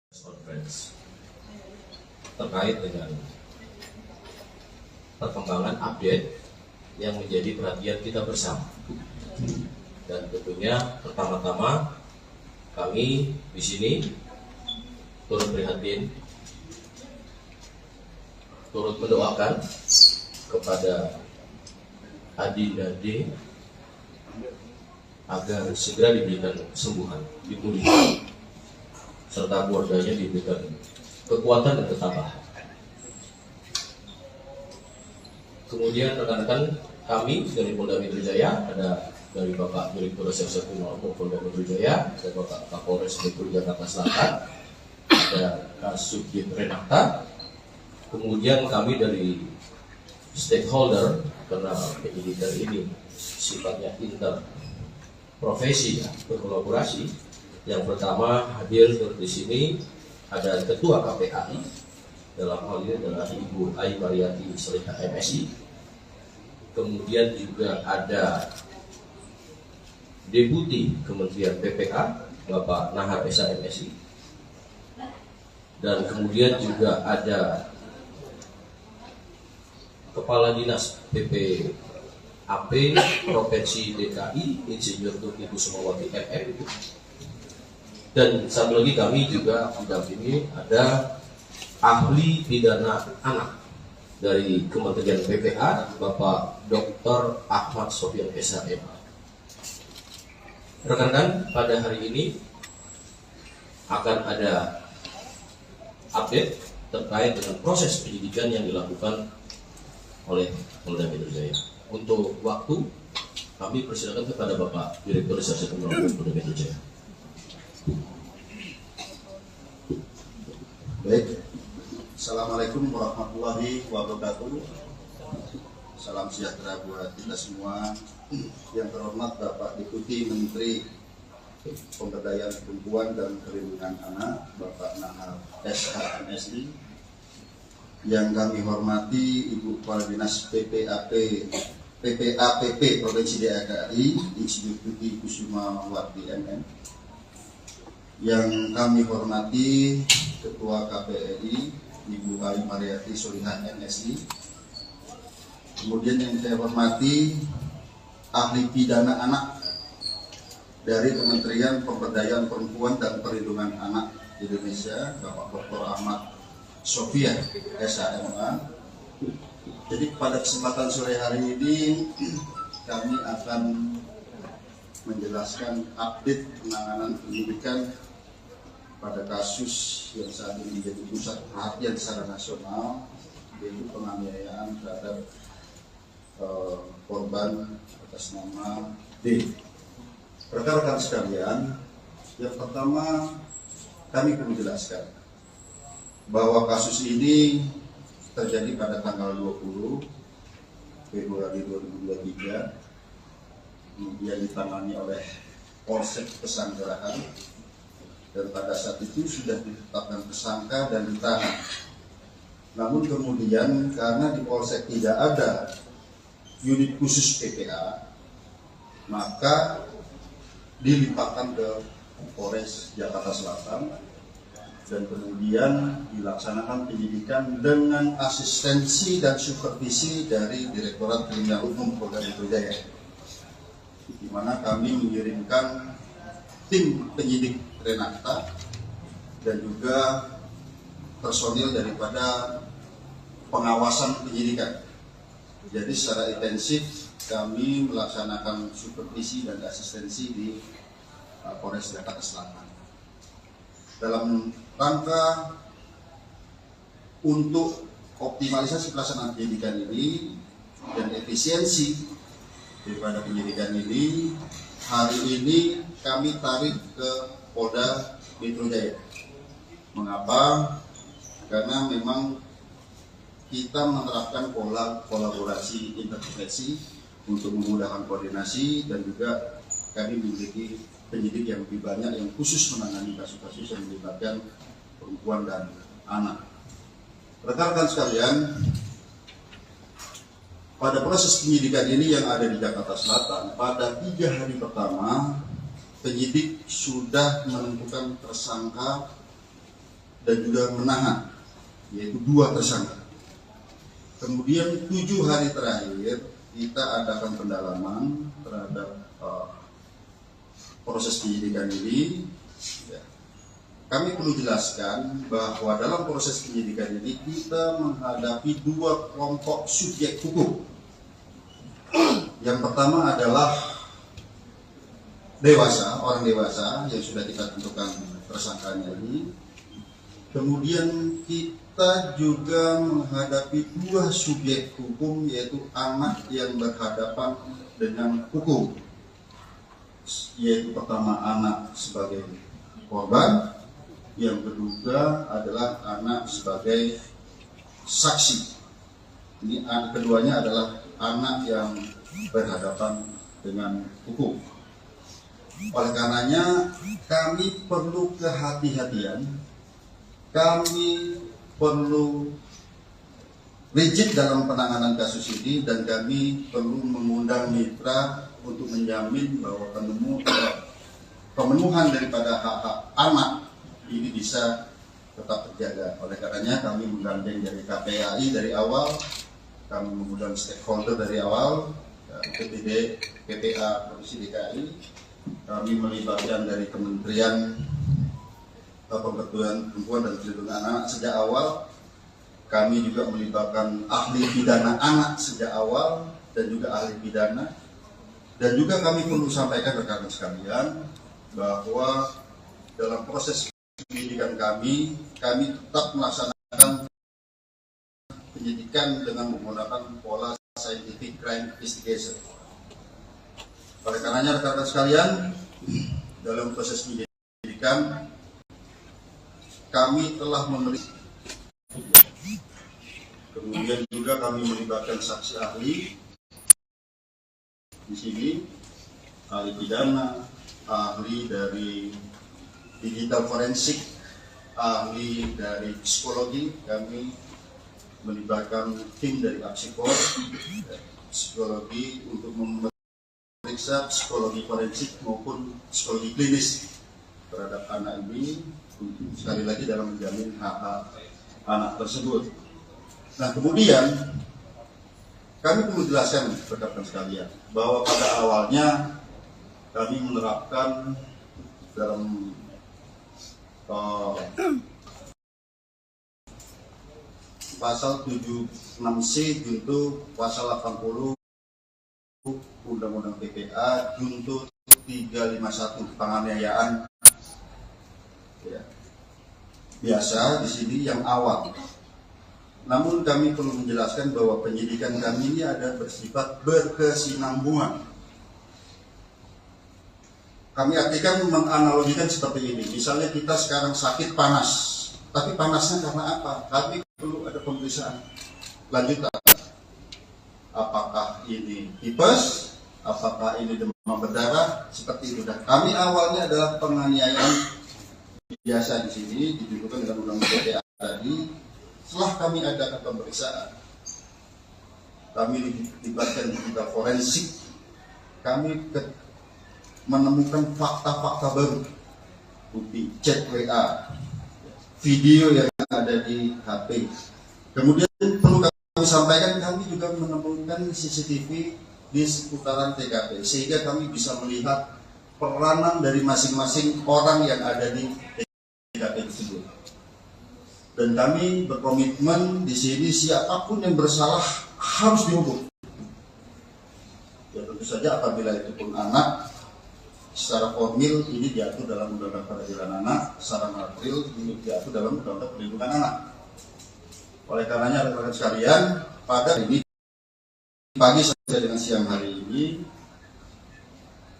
Conference terkait dengan perkembangan update yang menjadi perhatian kita bersama. Dan tentunya pertama-tama kami di sini turut prihatin, turut mendoakan kepada Adinda D agar segera diberikan kesembuhan, dipulihkan, serta keluarganya diberikan kekuatan dan ketabahan. Kemudian rekan-rekan kami dari Polda Metro Jaya, ada dari Bapak Direktur Reserse Kriminal Umum Polda Metro Jaya, ada Bapak Kapolres Metro Jakarta Selatan, ada Kasubdit Renata. Kemudian kami dari stakeholder, karena penyidikan ini sifatnya interprofesi, ya, berkolaborasi. Yang pertama hadir di sini ada Ketua KPAI, dalam hal ini adalah Ibu Ai Mariati Solihah MSI. Kemudian juga ada Deputi Kementerian PPA Bapak Nahar Esa MSI. Dan kemudian juga ada Kepala Dinas PPAP Provinsi DKI Insinyur Tuti Kusumawati MM. Dan satu lagi kami juga mendampingi ada ahli pidana anak dari Kementerian PPA Bapak Dr. Ahmad Sofyan SHM. Rekan-rekan, pada hari ini akan ada update terkait dengan proses penyidikan yang dilakukan oleh Polda Metro Jaya. Untuk waktu, kami persilakan kepada Bapak Direktur Reserse Kriminal Umum Polda Metro Jaya. Baik, Assalamualaikum warahmatullahi wabarakatuh. Salam sejahtera buat kita semua. Yang terhormat Bapak Deputi Menteri Pemberdayaan Perempuan dan Perlindungan Anak Bapak Nahar SHMSI. Yang kami hormati Ibu Kepala Dinas PPAPP Provinsi DKI Insinyur Tuti Kusumawati MM. Yang kami hormati Ketua KPAI Ibu Ai Mariati Solihah MSI. Kemudian yang saya hormati ahli pidana anak dari Kementerian Pemberdayaan Perempuan dan Perlindungan Anak Indonesia Bapak Dr. Ahmad Sofyan SHMA. Jadi pada kesempatan sore hari ini kami akan menjelaskan update penanganan penyidikan pada kasus yang saat ini menjadi pusat perhatian secara nasional, yaitu penganiayaan terhadap korban atas nama D. Rekan-rekan sekalian, yang pertama kami perlu jelaskan bahwa kasus ini terjadi pada tanggal 20 Februari 2023, kemudian ditangani oleh Polsek Pesanggerahan. Dan pada saat itu sudah ditetapkan tersangka dan ditahan. Namun kemudian karena di Polsek tidak ada unit khusus PPA, maka dilimpahkan ke Polres Jakarta Selatan dan kemudian dilaksanakan penyidikan dengan asistensi dan supervisi dari Direktorat Kriminal Umum Polda Metro Jaya, di mana kami mengirimkan tim penyidik Renata dan juga personil daripada pengawasan penyidikan. Jadi secara intensif kami melaksanakan supervisi dan asistensi di Polres Jakarta Selatan dalam rangka untuk optimalisasi pelaksanaan penyidikan ini dan efisiensi daripada penyidikan ini. Hari ini kami tarik ke Polda Metro Jaya. Mengapa? Karena memang kita menerapkan pola kolaborasi interprofesi untuk memudahkan koordinasi, dan juga kami memiliki penyidik yang lebih banyak yang khusus menangani kasus-kasus yang melibatkan perempuan dan anak. Rekan-rekan sekalian, pada proses penyidikan ini yang ada di Jakarta Selatan, pada 3 hari pertama penyidik sudah menentukan tersangka dan juga menahan, yaitu 2 tersangka. Kemudian 7 hari terakhir kita adakan pendalaman terhadap proses penyidikan ini. Ya. Kami perlu jelaskan bahwa dalam proses penyidikan ini kita menghadapi 2 kelompok subjek hukum. Yang pertama adalah orang dewasa yang sudah kita tentukan tersangkanya ini. Kemudian kita juga menghadapi 2 subjek hukum, yaitu anak yang berhadapan dengan hukum, yaitu pertama anak sebagai korban, yang kedua adalah anak sebagai saksi. Ini keduanya adalah anak yang berhadapan dengan hukum. Oleh karenanya kami perlu kehati-hatian, kami perlu rigid dalam penanganan kasus ini, dan kami perlu mengundang mitra untuk menjamin bahwa pemenuhan daripada hak-hak anak ini bisa tetap terjaga. Oleh karenanya kami menggandeng dari KPAI dari awal, kami mengundang stakeholder dari awal, PPD, PPA Provinsi DKI, kami melibatkan dari Kementerian Pemberdayaan Perempuan dan Perlindungan Anak sejak awal. Kami juga melibatkan ahli pidana anak sejak awal dan juga ahli pidana. Dan juga kami perlu sampaikan rekan-rekan sekalian bahwa dalam proses penyidikan kami tetap melaksanakan penyidikan dengan menggunakan pola scientific crime investigation. Oleh karenanya rekan-rekan sekalian, dalam proses penyidikan kami telah memeriksa, kemudian juga kami melibatkan saksi ahli di sini, ahli pidana, ahli dari digital forensik, ahli dari psikologi. Kami melibatkan tim dari Apsikor, psikologi untuk memeriksa psikologi forensik maupun psikologi klinis terhadap anak ini, sekali lagi dalam menjamin hak-hak anak tersebut. Nah, kemudian kami perlu jelaskan rekan-rekan sekalian bahwa pada awalnya kami menerapkan dalam pasal 76C junto pasal 80 Undang-Undang PPA junto 351 penganiayaan. Ya. Biasa di sini yang awal. Namun kami perlu menjelaskan bahwa penyidikan kami ini ada bersifat berkesinambungan. Kami artikan menganalogikan seperti ini. Misalnya kita sekarang sakit panas, tapi panasnya karena apa? Kami perlu ada pemeriksaan lanjutan. Apakah ini tipes? Apakah ini demam berdarah? Seperti itu. Dan kami awalnya adalah penganiayaan biasa di sini ditunjukkan dengan undang-undang PPA tadi. Setelah kami adakan pemeriksaan, kami dilibatkan digital forensik, kami menemukan fakta-fakta baru, bukti chat WA, video yang ada di HP. Kemudian perlu kami sampaikan, kami juga menemukan CCTV di seputaran TKP, sehingga kami bisa melihat peranan dari masing-masing orang yang ada di TKP tersebut. Dan kami berkomitmen di sini siapapun yang bersalah harus dihukum. Ya tentu saja apabila itu pun anak, secara formil ini diatur dalam Undang-Undang Peradilan Anak, secara material ini diatur dalam Undang-Undang Perlindungan Anak. Oleh karenanya rekan-rekan sekalian, pada ini pagi sampai dengan siang hari ini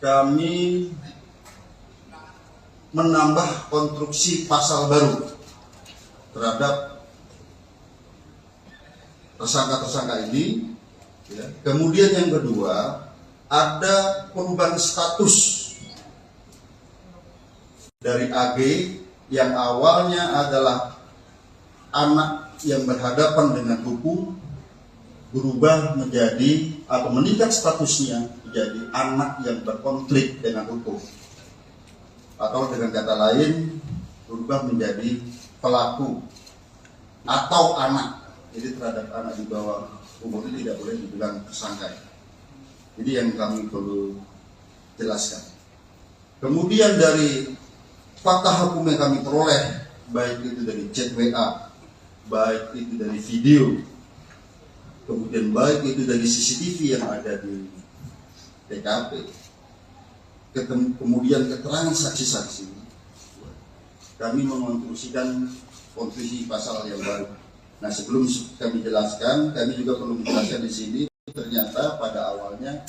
kami menambah konstruksi pasal baru terhadap tersangka-tersangka ini. Ya. Kemudian yang kedua, ada perubahan status dari AG yang awalnya adalah anak yang berhadapan dengan hukum, berubah menjadi atau meningkat statusnya menjadi anak yang berkonflik dengan hukum, atau dengan kata lain berubah menjadi pelaku atau anak, jadi terhadap anak di bawah umur itu tidak boleh dibilang tersangka. Jadi yang kami perlu jelaskan. Kemudian dari fakta hukum yang kami peroleh, baik itu dari chat WA, baik itu dari video, kemudian baik itu dari CCTV yang ada di TKP, kemudian keterangan saksi-saksi, kami mengonstruksikan konstruksi pasal yang baru. Nah, sebelum kami jelaskan, kami juga perlu menjelaskan di sini, ternyata pada awalnya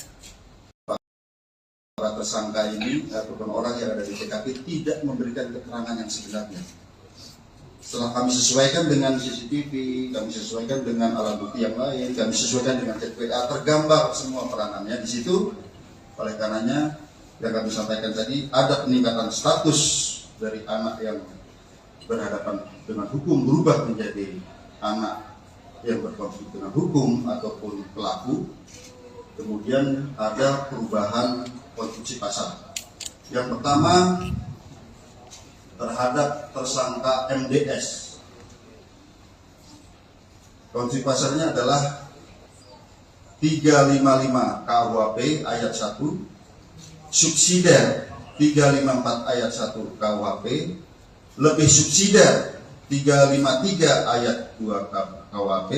para tersangka ini ataupun orang yang ada di TKP tidak memberikan keterangan yang sebenarnya. Setelah kami sesuaikan dengan CCTV, kami sesuaikan dengan alat bukti yang lain, kami sesuaikan dengan chat WA, tergambar semua peranannya di situ. Oleh karenanya, yang kami sampaikan tadi, ada peningkatan status dari anak yang berhadapan dengan hukum berubah menjadi anak yang berkonflik dengan hukum ataupun pelaku. Kemudian ada perubahan konstruksi pasal. Yang pertama, terhadap tersangka MDS. Konstruksi pasalnya adalah 355 KUHP ayat 1, subsidiar 354 ayat 1 KUHP, lebih subsidiar 353 ayat 2 KUHP,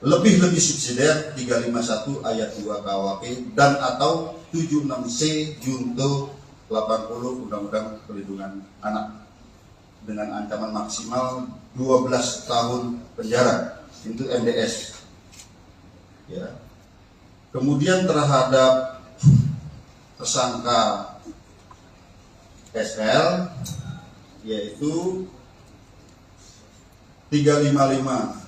lebih subsidiar 351 ayat 2 KUHP, dan atau 76C junto 80 Undang-Undang Perlindungan Anak dengan ancaman maksimal 12 tahun penjara. Itu MDS. Ya. Kemudian terhadap tersangka SL, yaitu 355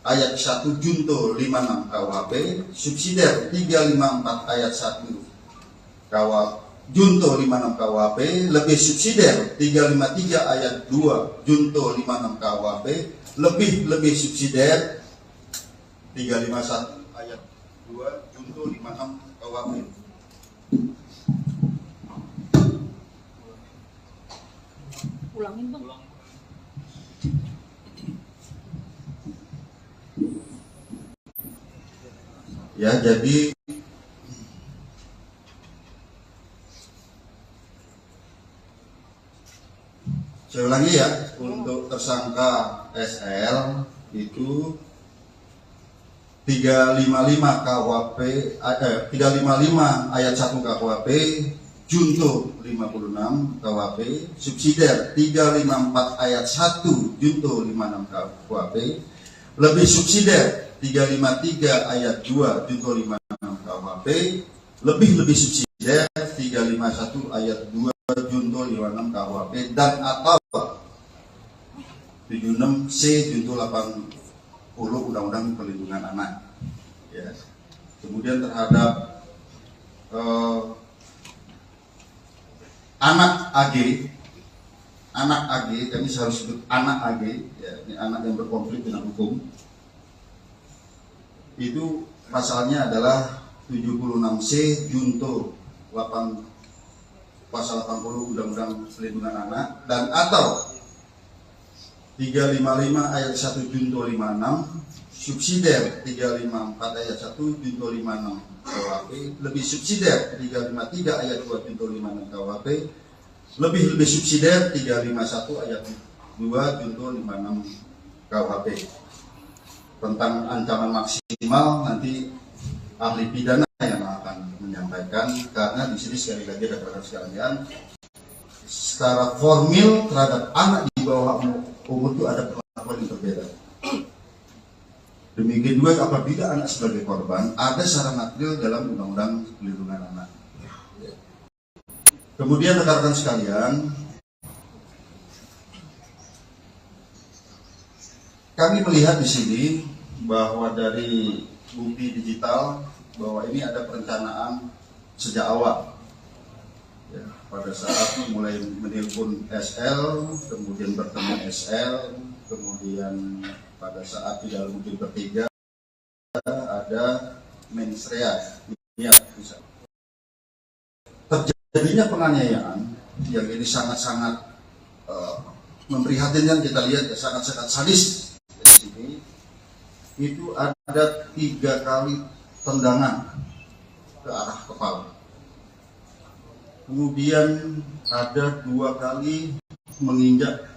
ayat 1 junto 56 KUHP, subsidiar 354 ayat 1 KUHP junto 56 KUHP, lebih subsidiar 353 ayat 2 junto 56 KUHP, lebih subsidiar 351 ayat 2 junto 56 KUHP. Ulangin bang. Ya, jadi saya ulangi ya, untuk tersangka SL itu 355 KUHP 355 ayat 1 KUHP junto 56 KUHP, subsidiar 354 ayat 1 junto 56 KUHP, lebih subsidiar 353 ayat 2 junto 56 KUHP, lebih subsidiar 351 ayat 2 junto 56 KUHP, dan atau 76C junto 80 Undang-Undang Perlindungan Anak. Ya. Kemudian terhadap anak AG, kami harus sebut anak AG, ya, ini anak yang berkonflik dengan hukum. Itu pasalnya adalah 76C junto 8 pasal 80 Undang-Undang Perlindungan Anak, dan atau 355 ayat 1 junto 56, subsidiar 354 ayat 1 junto 56 KUHP, lebih subsidiar 353 ayat 2 junto 56 KUHP, lebih subsidiar 351 ayat 2 junto 56 KUHP. Tentang ancaman maksimal nanti ahli pidana yang akan menyampaikan, karena di sini sekali lagi rekan-rekan sekalian, secara formil terhadap anak di bawah umur itu ada perlakuan yang berbeda. Demikian juga apabila anak sebagai korban, ada syarat material dalam Undang-Undang Perlindungan Anak. Kemudian rekan-rekan sekalian, kami melihat di sini bahwa dari bukti digital bahwa ini ada perencanaan sejak awal. Ya, pada saat mulai menelpon SL, kemudian bertemu SL, kemudian pada saat di dalam mobil bertiga ada mensrea, ya, bisa. Terjadinya penganiayaan yang ini sangat-sangat memprihatinkan kita lihat ya, sangat-sangat sadis di sini. Itu ada 3 kali tendangan ke arah kepala. Kemudian ada 2 kali menginjak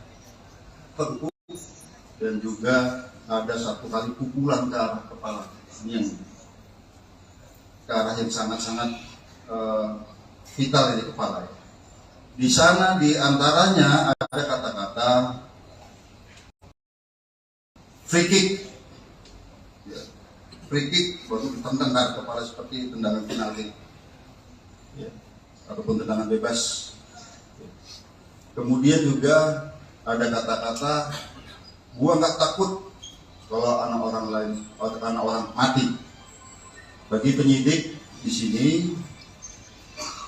tengkuk dan juga ada 1 kali pukulan ke arah kepala. Ini yang ke arah yang sangat-sangat vital di kepala. Di sana di antaranya ada kata-kata free kick. Ya, free kick baru ditendang ke kepala seperti tendangan penalti. Ya, ataupun tendangan bebas. Ya. Kemudian juga ada kata-kata gua nggak takut kalau anak orang lain, anak orang mati. Bagi penyidik di sini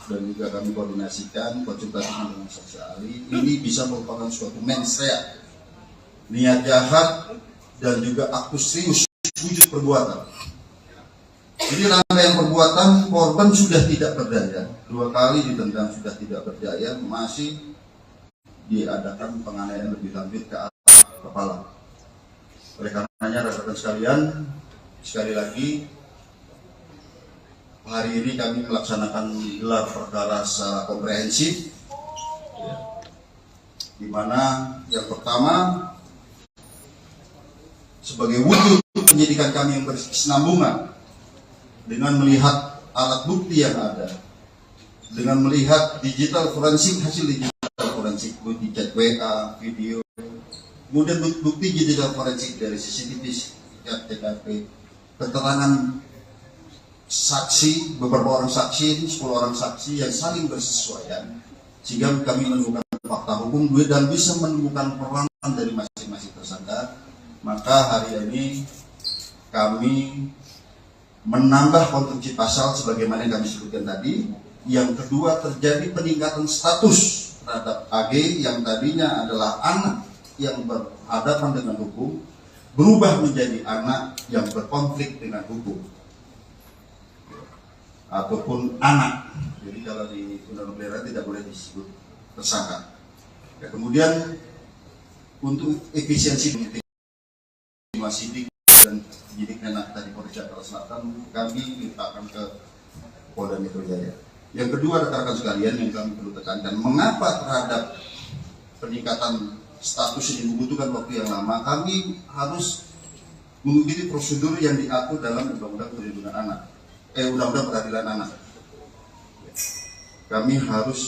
dan juga kami koordinasikan konsultasi dengan saksi ahli, ini bisa merupakan suatu mens rea, niat jahat dan juga aktus serius wujud perbuatan. Ini rangkaian perbuatan, korban sudah tidak berdaya, 2 kali ditendang sudah tidak berdaya, masih diadakan penganiayaan lebih lanjut ke arah kepala. Oleh karenanya rekan-rekan sekalian, sekali lagi hari ini kami melaksanakan gelar perkara secara komprehensif, ya, di mana yang pertama sebagai wujud penyidikan kami yang berkesinambungan dengan melihat alat bukti yang ada, dengan melihat digital forensik, hasil digital forensik bukti chat WA, video, kemudian bukti digital forensik dari CCTV, TKP, keterangan saksi, beberapa orang saksi, 10 orang saksi yang saling bersesuaian, sehingga kami menemukan fakta hukum dan bisa menemukan peranan dari masing-masing tersangka. Maka hari ini kami menambah konstruksi pasal sebagaimana yang kami sebutkan tadi. Yang kedua, terjadi peningkatan status terhadap AG yang tadinya adalah anak yang berhadapan dengan hukum, berubah menjadi anak yang berkonflik dengan hukum ataupun anak. Jadi kalau di undang-undang pidana tidak boleh disebut tersangka. Ya, kemudian untuk efisiensi sidik dan penyidik tadi Polres Jakarta Selatan, kami limpahkan ke Polda Metro Jaya. Yang kedua, rekan-rekan sekalian, yang kami perlu tekankan, mengapa terhadap peningkatan status ini membutuhkan waktu yang lama? Kami harus mengikuti prosedur yang diatur dalam Undang-Undang Perlindungan Anak, Undang-Undang Peradilan Anak. Kami harus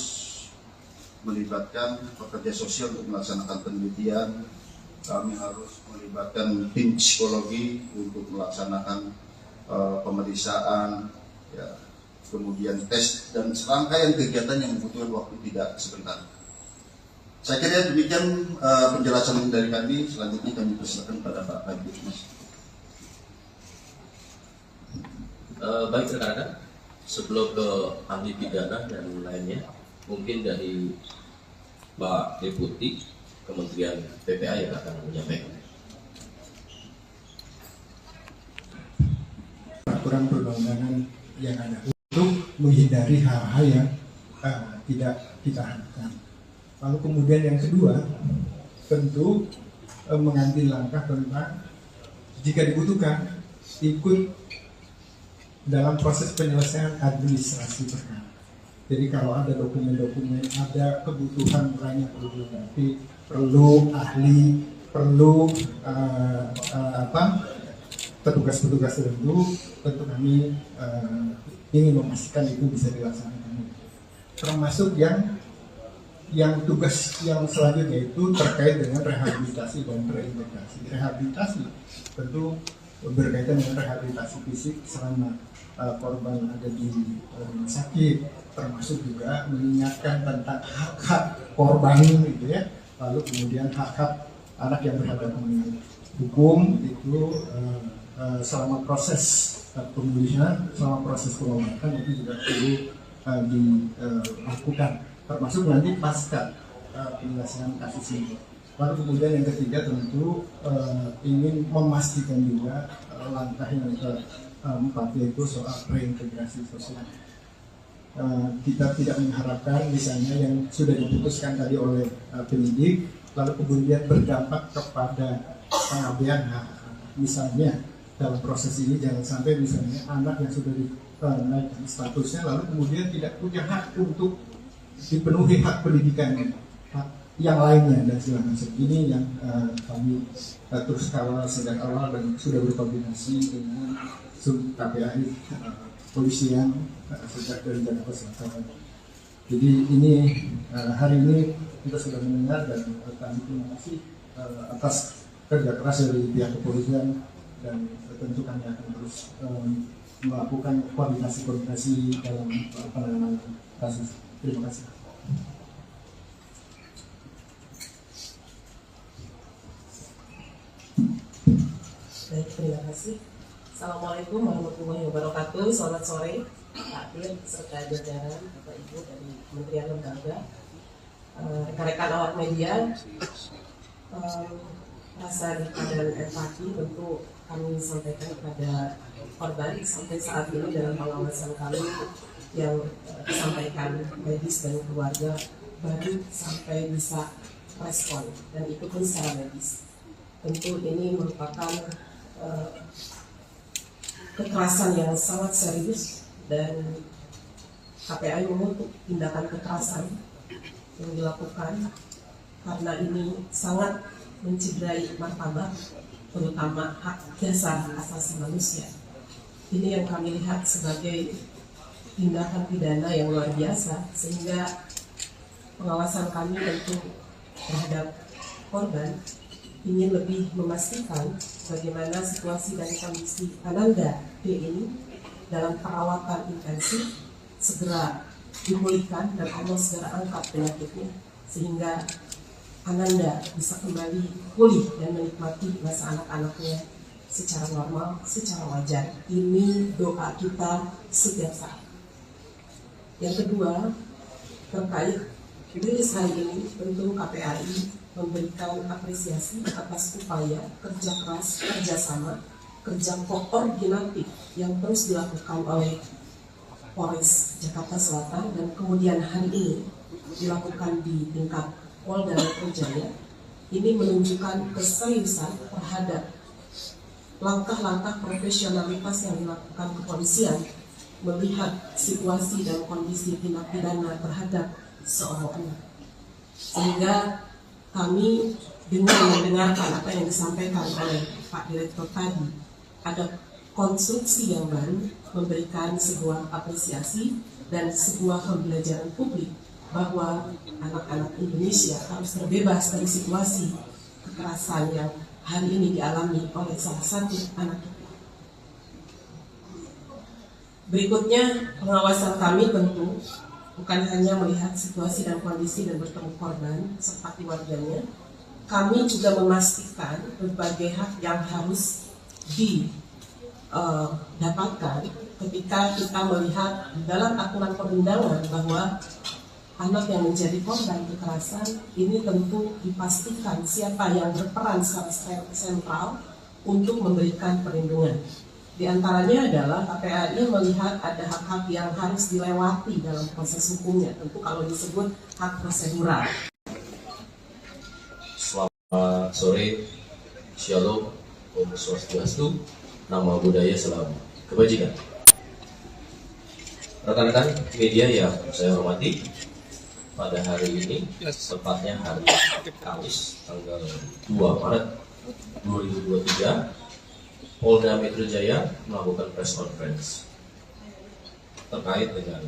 melibatkan pekerja sosial untuk melaksanakan penelitian. Kami harus melibatkan tim psikologi untuk melaksanakan pemeriksaan, ya, kemudian tes dan serangkaian kegiatan yang membutuhkan waktu tidak sebentar. Saya kira demikian penjelasan dari kami. Selanjutnya kami persilakan pada Pak Kabid. Baik rekan-rekan, sebelum ke ahli pidana dan lainnya, mungkin dari Pak Deputi Kementerian PPA yang akan menyampaikan. Peraturan perundang-undangan yang ada untuk menghindari hal-hal yang tidak kita harapkan. Lalu kemudian yang kedua, tentu mengambil langkah tentang jika dibutuhkan ikut dalam proses penyelesaian administrasi perkara. Jadi kalau ada dokumen-dokumen, ada kebutuhan lain yang perlu dilengkapi, perlu ahli, perlu petugas-petugas tertentu, tentu kami ingin memastikan itu bisa dilaksanakan. Termasuk yang tugas yang selanjutnya itu terkait dengan rehabilitasi dan reintegrasi. Rehabilitasi tentu berkaitan dengan rehabilitasi fisik selama korban ada di rumah sakit, termasuk juga mengingatkan tentang hak-hak korban gitu ya. Lalu kemudian hak-hak anak yang berhadapan dengan hukum itu selama proses pemulihan, selama proses pengobatan itu juga perlu dilakukan, termasuk nanti pasca penyelesaian kasus ini. Lalu kemudian yang ketiga tentu ingin memastikan juga langkah yang keempat, yaitu soal reintegrasi sosial. kita tidak mengharapkan misalnya yang sudah diputuskan tadi oleh penyidik lalu kemudian berdampak kepada pengabaian hak. Misalnya dalam proses ini jangan sampai misalnya anak yang sudah dinaikkan statusnya lalu kemudian tidak punya hak untuk dipenuhi hak pendidikan, hak yang lainnya dan segala macam. Ini yang kami terus kawal sejak awal dan sudah berkoordinasi dengan KPAI polisian sejak dari Jakarta Selatan. Jadi ini hari ini kita sudah mendengar dan kami terima kasih atas kerja keras dari pihak kepolisian dan tentu kami akan terus melakukan koordinasi dalam penanganan kasus. Terima kasih. Baik, terima kasih. Assalamualaikum warahmatullahi wabarakatuh. Selamat sore, Pak Dir, serta jajaran Bapak Ibu dari Kementerian Lembaga, rekan-rekan awak media. Rasa duka dan empati tentu kami sampaikan kepada korban sampai saat ini dalam pengawasan kami yang disampaikan medis dan keluarga baru sampai bisa respon dan itu pun secara medis. Tentu ini merupakan kekerasan yang sangat serius dan KPAI mengutuk tindakan kekerasan yang dilakukan karena ini sangat mencederai martabat terutama hak dasar asasi manusia. Ini yang kami lihat sebagai tindakan pidana yang luar biasa sehingga pengawasan kami tentu terhadap korban ingin lebih memastikan bagaimana situasi dan kondisi Ananda D ini dalam perawatan intensif segera dipulihkan dan Allah segera angkat penyakitnya sehingga Ananda bisa kembali pulih dan menikmati masa anak-anaknya secara normal, secara wajar. Ini doa kita setiap saat. Yang kedua, terkait rilis hari ini, tentu KPAI memberikan apresiasi atas upaya kerja keras, kerjasama, kerja koordinatif yang terus dilakukan oleh Polres Jakarta Selatan dan kemudian hari ini dilakukan di tingkat Polda Metro Jaya. Ini menunjukkan keseriusan terhadap langkah-langkah profesionalitas yang dilakukan kepolisian melihat situasi dan kondisi tindak pidana terhadap seorang anak. Sehingga kami dengan mendengarkan apa yang disampaikan oleh Pak Direktur tadi, ada konstruksi yang baru memberikan sebuah apresiasi dan sebuah pembelajaran publik bahwa anak-anak Indonesia harus terbebas dari situasi kekerasan yang hari ini dialami oleh salah satu anak kita. Berikutnya, pengawasan kami tentu bukan hanya melihat situasi dan kondisi dan bertemu korban serta keluarganya, kami juga memastikan berbagai hak yang harus didapatkan ketika kita melihat dalam aturan perundangan bahwa anak yang menjadi korban kekerasan ini tentu dipastikan siapa yang berperan secara sentral untuk memberikan perlindungan. Di antaranya adalah KPAI melihat ada hak-hak yang harus dilewati dalam proses hukumnya, tentu kalau disebut hak prosedural. Selamat sore, Shalom, Om Swastiastu, Nama Budaya Salam Kebajikan. Rekan-rekan media yang saya hormati, pada hari ini, tepatnya hari Kamis, tanggal 2 Maret 2023, Polda Metro Jaya melakukan press conference terkait dengan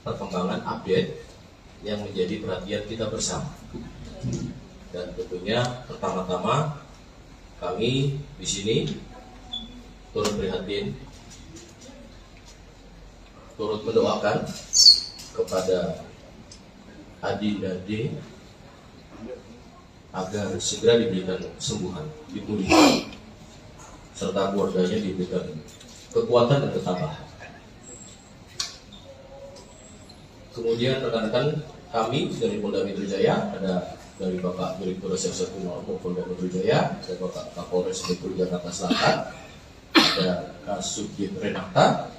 perkembangan update yang menjadi perhatian kita bersama. Dan tentunya pertama-tama kami di sini turut prihatin, turut mendoakan kepada Adinda D agar segera diberikan kesembuhan, dipulihkan, serta keluarganya diberikan kekuatan dan ketabahan. Kemudian rekan-rekan kami dari Polda Metro Jaya, ada dari Bapak Direktur Reserse Kriminal Polda Metro Jaya, ada Bapak Kapolres Metro Jakarta Selatan, ada Kasubdit Renata,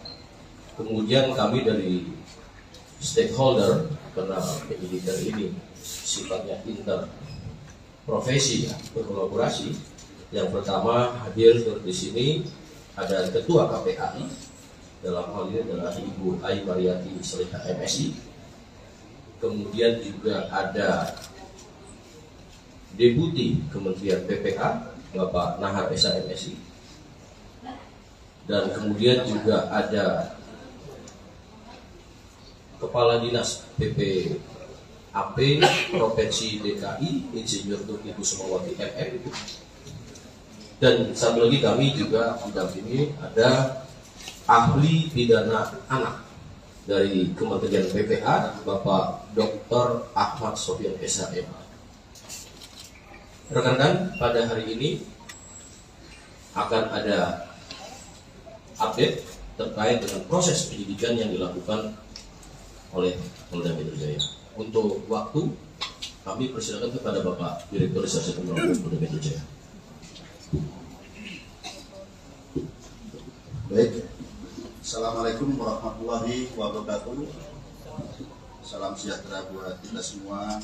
Kemudian kami dari stakeholder, karena penyidikan ini sifatnya interprofesi, berkolaborasi. Yang pertama hadir di sini ada Ketua KPAI, dalam hal ini adalah Ibu Ai Mariati Solihah MSI. Kemudian juga ada Deputi Kementerian PPA Bapak Nahar Esa MSI, dan kemudian juga ada Kepala Dinas PPAP Provinsi DKI Insinyur Tuti Kusumawati MM. Dan satu lagi kami juga mendampingi ada ahli pidana anak dari Kementerian PPA Bapak Dr. Ahmad Sofian SHM. Rekan-rekan, pada hari ini akan ada update terkait dengan proses penyidikan yang dilakukan oleh Polda Metro Jaya. Untuk waktu, kami persilakan kepada Bapak Direktur Reserse Kriminal Polda Metro Jaya. Baik, Assalamualaikum warahmatullahi wabarakatuh. Salam sejahtera buat kita semua.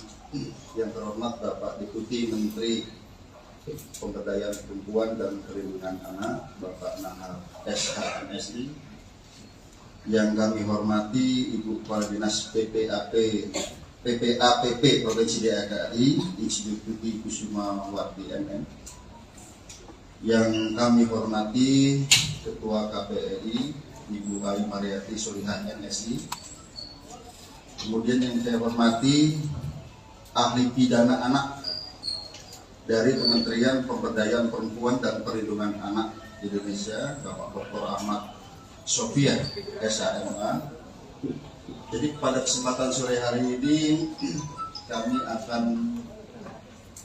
Yang terhormat Bapak Deputi Menteri Pemberdayaan Perempuan dan Perlindungan Anak, Bapak Nahar SH MSI. Yang kami hormati Ibu Kepala Dinas PPAPP Provinsi DKI Insinyur Tuti Kusumawati MM. Yang kami hormati Ketua KPRI Ibu Ai Mariati Solihah MSI. Kemudian yang saya hormati ahli pidana anak dari Kementerian Pemberdayaan Perempuan dan Perlindungan Anak Indonesia, Bapak Dr. Ahmad Sofian SHMA. Jadi pada kesempatan sore hari ini kami akan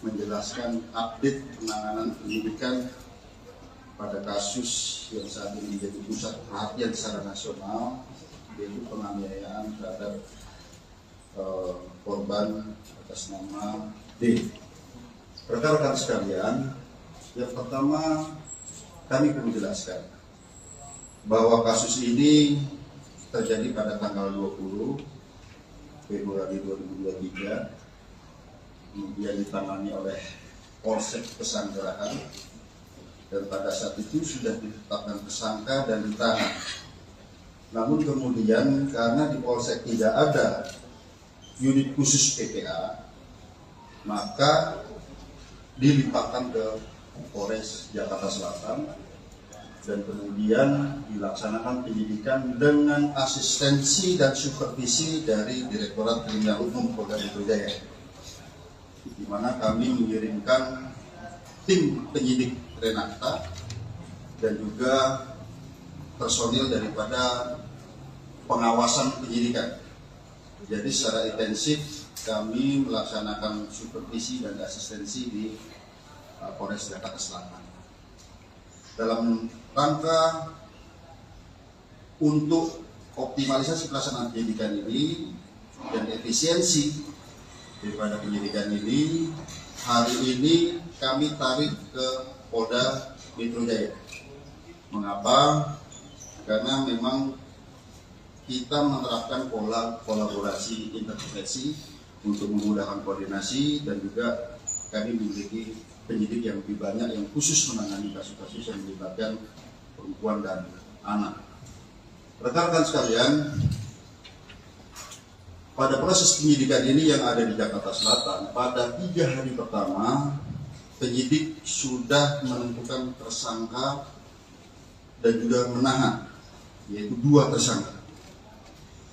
menjelaskan update penanganan penyidikan pada kasus yang saat ini menjadi pusat perhatian secara nasional, yaitu penganiayaan terhadap korban atas nama D. Rekan-rekan sekalian, yang pertama kami perlu jelaskan bahwa kasus ini terjadi pada tanggal 20 Februari 2023, kemudian ditangani oleh Polsek Pesanggerahan, dan pada saat itu sudah ditetapkan tersangka dan ditahan. Namun kemudian karena di Polsek tidak ada unit khusus PPA, maka dilimpahkan ke Polres Jakarta Selatan dan kemudian dilaksanakan penyidikan dengan asistensi dan supervisi dari Direktorat Kriminal Umum Polda Metro Jaya, di mana kami mengirimkan tim penyidik Renata dan juga personil daripada pengawasan penyidikan. Jadi secara intensif kami melaksanakan supervisi dan asistensi di Polres Jakarta Selatan dalam rangka untuk optimalisasi pelaksanaan penyidikan ini dan efisiensi daripada penyidikan ini. Hari ini kami tarik ke Polda Metro Jaya. Mengapa? Karena memang kita menerapkan pola kolaborasi interprofesi untuk memudahkan koordinasi, dan juga kami memiliki penyidik yang lebih banyak yang khusus menangani kasus-kasus yang melibatkan perempuan dan anak. Rekan-rekan sekalian, pada proses penyidikan ini yang ada di Jakarta Selatan, pada 3 hari pertama penyidik sudah menentukan tersangka dan juga menahan, yaitu 2 tersangka.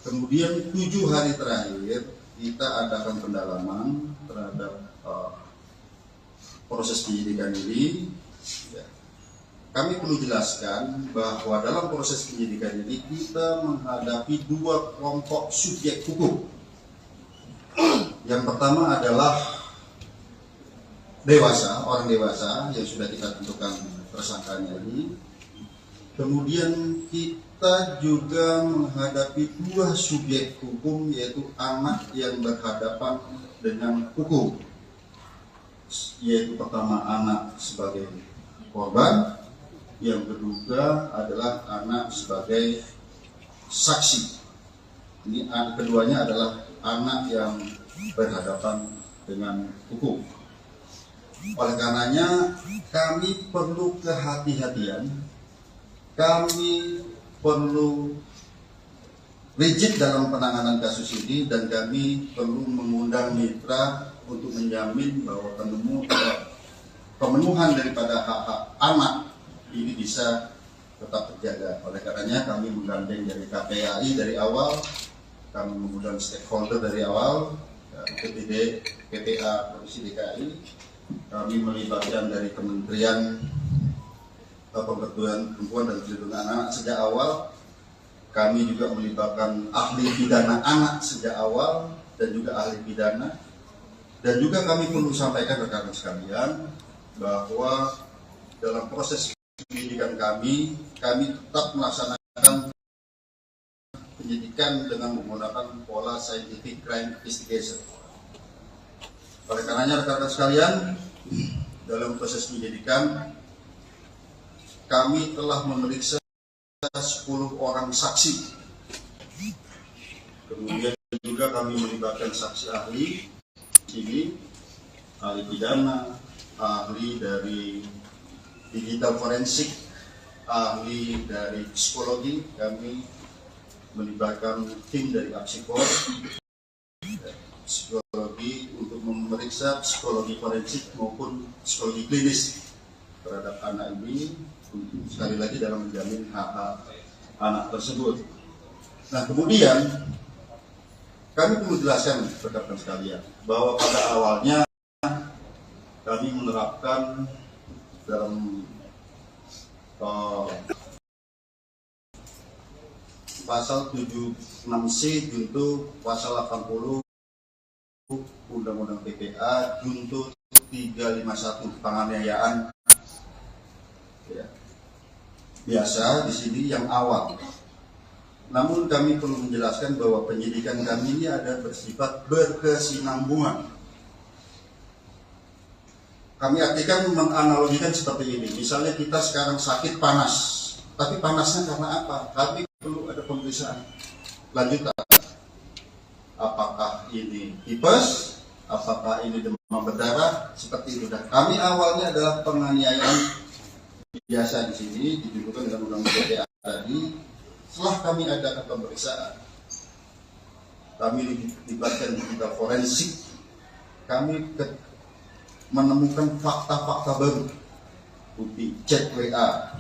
Kemudian 7 hari terakhir kita adakan pendalaman terhadap proses penyidikan ini. Ya. Kami perlu jelaskan bahwa dalam proses penyidikan ini kita menghadapi 2 kelompok subjek hukum. Yang pertama adalah dewasa, orang dewasa yang sudah kita tentukan tersangkanya ini. Kemudian kita juga menghadapi 2 subjek hukum, yaitu anak yang berhadapan dengan hukum, yaitu pertama anak sebagai korban, yang kedua adalah anak sebagai saksi. Ini keduanya adalah anak yang berhadapan dengan hukum. Oleh karenanya kami perlu kehati-hatian, kami perlu rigid dalam penanganan kasus ini, dan kami perlu mengundang mitra untuk menjamin bahwa pemenuhan daripada hak-hak anak ini bisa tetap terjaga. Oleh karenanya kami menggandeng dari KPAI dari awal, kami mengundang stakeholder dari awal, PTD, PTA, Provinsi DKI, kami melibatkan dari Kementerian Pemberdayaan Perempuan dan Perlindungan Anak sejak awal, kami juga melibatkan ahli pidana anak sejak awal dan juga ahli pidana, dan juga kami perlu sampaikan rekan-rekan sekalian bahwa dalam proses penyidikan kami tetap melaksanakan penyidikan dengan menggunakan pola scientific crime investigation. Oleh karenanya rekan-rekan sekalian, dalam proses penyidikan kami telah memeriksa 10 orang saksi. Kemudian juga kami melibatkan saksi ahli ini, ahli pidana, ahli dari digital forensik, ahli dari psikologi. Kami melibatkan tim dari Apsikor, psikologi untuk memeriksa psikologi forensik maupun psikologi klinis terhadap anak ini, sekali lagi dalam menjamin hak-hak anak tersebut. Nah, kemudian kami perlu jelaskan rekan-rekan sekalian bahwa pada awalnya kami menerapkan dalam pasal 76C junto pasal 80 Undang-Undang PPA junto 351 penganiayaan. Ya. Biasa di sini yang awal. Namun kami perlu menjelaskan bahwa penyidikan kami ini ada bersifat berkesinambungan. Kami artikan menganalogikan seperti ini. Misalnya kita sekarang sakit panas, tapi panasnya karena apa? Kami perlu ada pemeriksaan lanjutan. Apakah ini tipes? Apakah ini demam berdarah? Seperti itu. Dan kami awalnya adalah penganiayaan biasa di sini ditunjukkan dengan undang-undang PPA tadi. Setelah kami adakan pemeriksaan, kami dilibatkan digital forensik, kami menemukan fakta-fakta baru, bukti chat WA,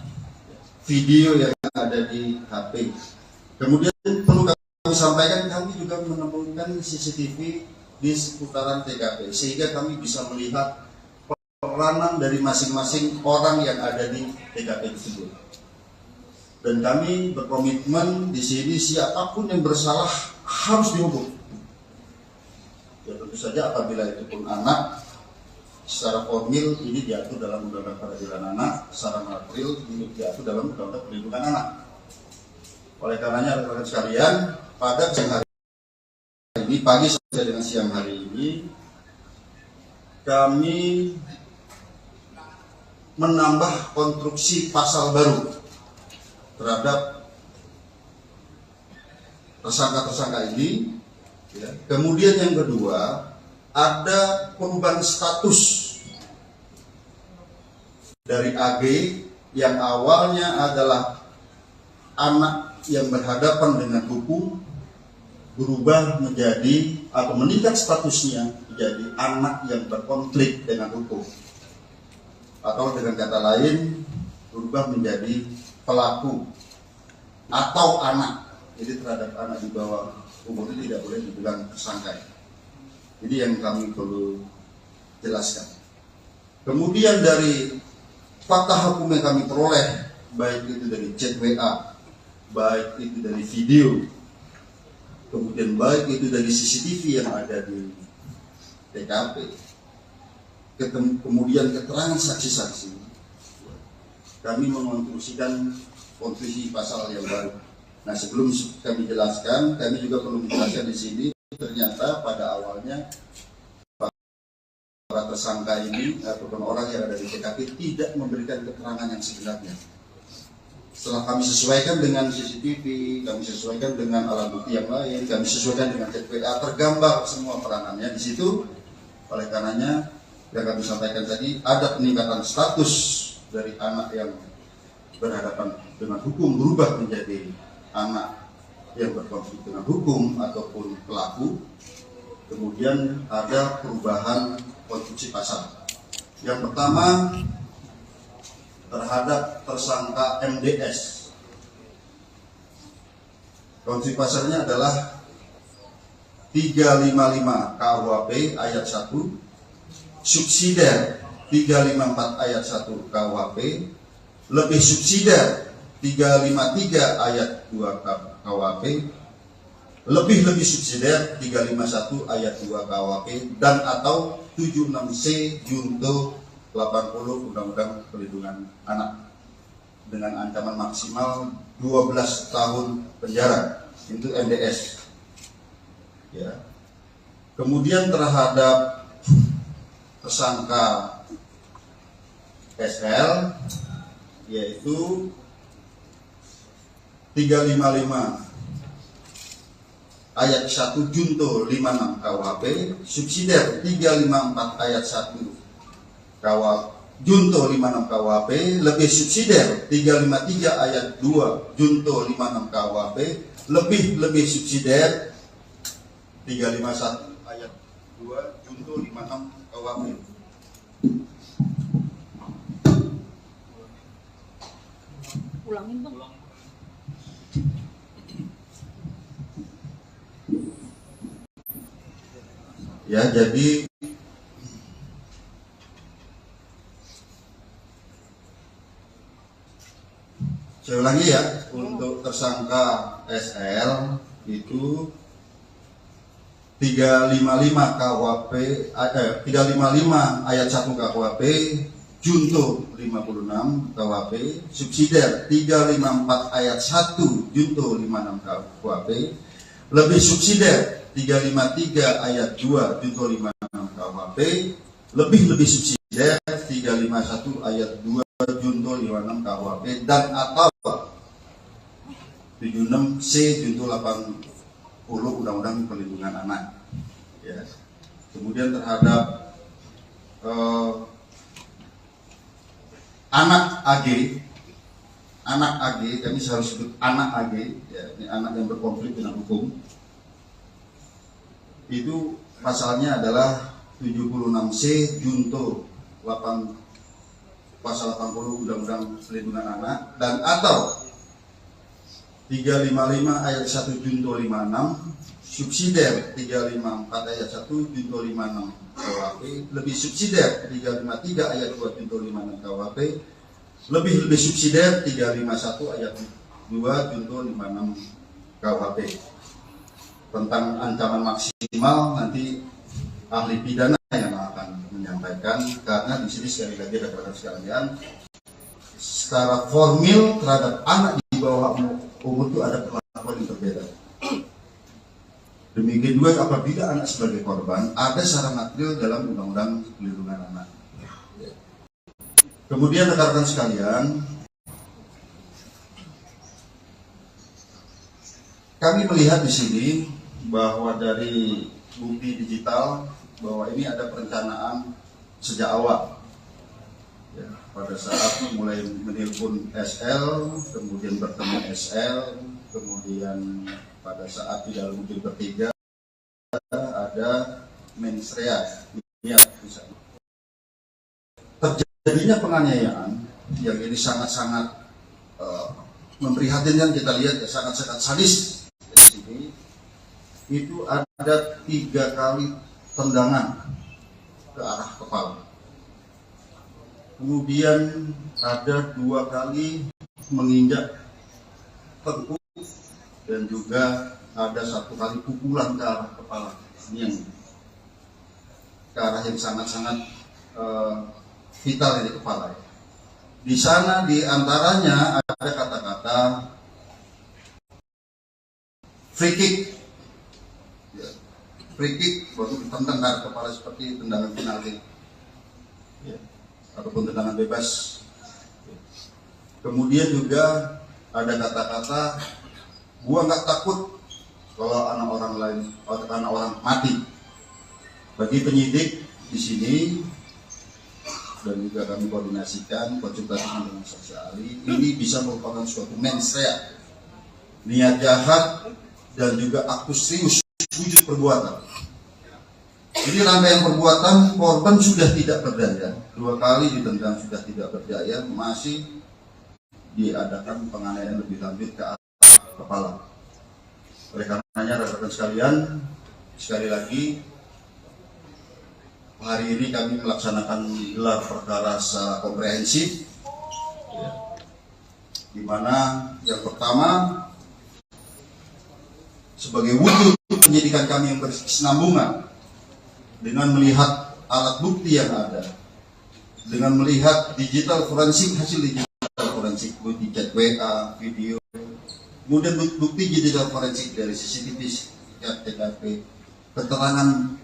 video yang ada di HP. Kemudian perlu kami sampaikan, kami juga menemukan CCTV di seputaran TKP, sehingga kami bisa melihat peranan dari masing-masing orang yang ada di TKP tersebut. Dan kami berkomitmen di sini siapapun yang bersalah harus dihukum. Ya tentu saja apabila itu pun anak, secara formil ini diatur dalam Undang-Undang Peradilan Anak, secara material ini diatur dalam Undang-Undang Perlindungan Anak. Oleh karenanya rekan-rekan sekalian, pada siang hari ini, pagi sampai dengan siang hari ini, kami menambah konstruksi pasal baru terhadap tersangka-tersangka ini. Ya. Kemudian yang kedua, ada perubahan status dari AG yang awalnya adalah anak yang berhadapan dengan hukum, berubah menjadi atau meningkat statusnya menjadi anak yang berkonflik dengan hukum, atau dengan kata lain berubah menjadi pelaku atau anak. Jadi terhadap anak di bawah umur itu tidak boleh dibilang tersangka. Jadi yang kami perlu jelaskan. Kemudian dari fakta hukum yang kami peroleh, baik itu dari chat WA, baik itu dari video, kemudian baik itu dari CCTV yang ada di TKP, kemudian keterangan saksi-saksi, kami mengonstruksikan konstruksi pasal yang baru. Nah, sebelum kami jelaskan, kami juga perlu menjelaskan di sini, ternyata pada awalnya para tersangka ini ataupun orang yang ada di TKP tidak memberikan keterangan yang sebenarnya. setelah kami sesuaikan dengan CCTV, kami sesuaikan dengan alat bukti yang lain, kami sesuaikan dengan chat WA, tergambar semua peranannya di situ. Oleh karenanya yang kami sampaikan tadi, ada peningkatan status dari anak yang berhadapan dengan hukum berubah menjadi anak yang berkonflik dengan hukum ataupun pelaku. Kemudian ada perubahan konstruksi pasal. Yang pertama, terhadap tersangka MDS. Konstruksi pasalnya adalah 355 KUHP ayat 1, subsidiar 354 ayat 1 KUHP, lebih subsidiar 353 ayat 2 KUHP, lebih subsidiar 351 ayat 2 KUHP, dan atau 76C junto 80 Undang-Undang Perlindungan Anak dengan ancaman maksimal 12 tahun penjara. Itu MDS. Ya. Kemudian terhadap tersangka SL yaitu 355 ayat 1 junto 56 KUHP, subsidiar 354 ayat 1 junto 56 KUHP, lebih subsidiar 353 ayat 2 junto 56 KUHP, lebih subsidiar 351 ayat 2 junto 56 KUHP. Ulangin bang. Ya, jadi saya ulangi ya, untuk tersangka SL itu 355 KUHP 355 ayat 1 KUHP junto 56 KUHP, subsidiar 354 ayat 1 junto 56 KUHP, lebih subsidiar 353 ayat 2 junto 56 KUHP, lebih subsidiar 351 ayat 2 junto 56 KUHP, dan atau 76C junto 80 Undang-Undang Perlindungan Anak. Ya. Kemudian terhadap anak AG, kami harus sebut anak AG, ya, ini anak yang berkonflik dengan hukum. Itu pasalnya adalah 76C junto 8 pasal 80 Undang-Undang Perlindungan Anak, dan atau 355 ayat 1 junto 56, subsidiar 354 ayat 1 junto 56 KUHP, lebih subsidiar 353 ayat 2 junto 56 KUHP, lebih subsidiar 351 ayat 2 junto 56 KUHP. Tentang ancaman maksimal nanti ahli pidana yang akan menyampaikan, karena di sini sekali lagi rekan-rekan sekalian, secara formil terhadap anak di bawah umur itu ada perlakuan yang berbeda. Demikian juga apabila anak sebagai korban ada secara material dalam Undang-Undang Perlindungan Anak. Kemudian rekan-rekan sekalian, kami melihat di sini bahwa dari bukti digital bahwa ini ada perencanaan sejak awal. Ya, pada saat mulai menelpon SL, kemudian bertemu SL, kemudian pada saat di dalam mobil bertiga ada mensrea. Ya, terjadinya penganiayaan yang ini sangat-sangat memprihatinkan. Kita lihat ya, sangat-sangat sadis di sini. Itu ada 3 kali tendangan ke arah kepala. Kemudian ada 2 kali menginjak tengkuk, dan juga ada 1 kali pukulan ke arah kepala. Ini yang ke arah yang sangat-sangat vital di kepala. Di sana di antaranya ada kata-kata free kick. Free kick baru ditendang ke kepala seperti tendangan penalti, ya, ataupun tendangan bebas. Kemudian juga ada kata-kata, gua nggak takut kalau anak orang mati. Bagi penyidik di sini dan juga kami koordinasikan konsultasi dengan saksi ahli, ini bisa merupakan suatu mens rea, niat jahat dan juga aktus serius wujud perbuatan. Jadi rangkaian perbuatan, korban sudah tidak berdaya, 2 kali ditendang sudah tidak berdaya, masih diadakan penganiayaan lebih lanjut ke arah kepala. Oleh karenanya rekan-rekan sekalian, sekali lagi hari ini kami melaksanakan gelar perkara secara komprehensif, di mana yang pertama sebagai wujud penyidikan kami yang berkesinambungan dengan melihat alat bukti yang ada, dengan melihat digital forensik, hasil digital forensik, bukti chat WA, video, kemudian bukti digital forensik dari CCTV, TKP, keterangan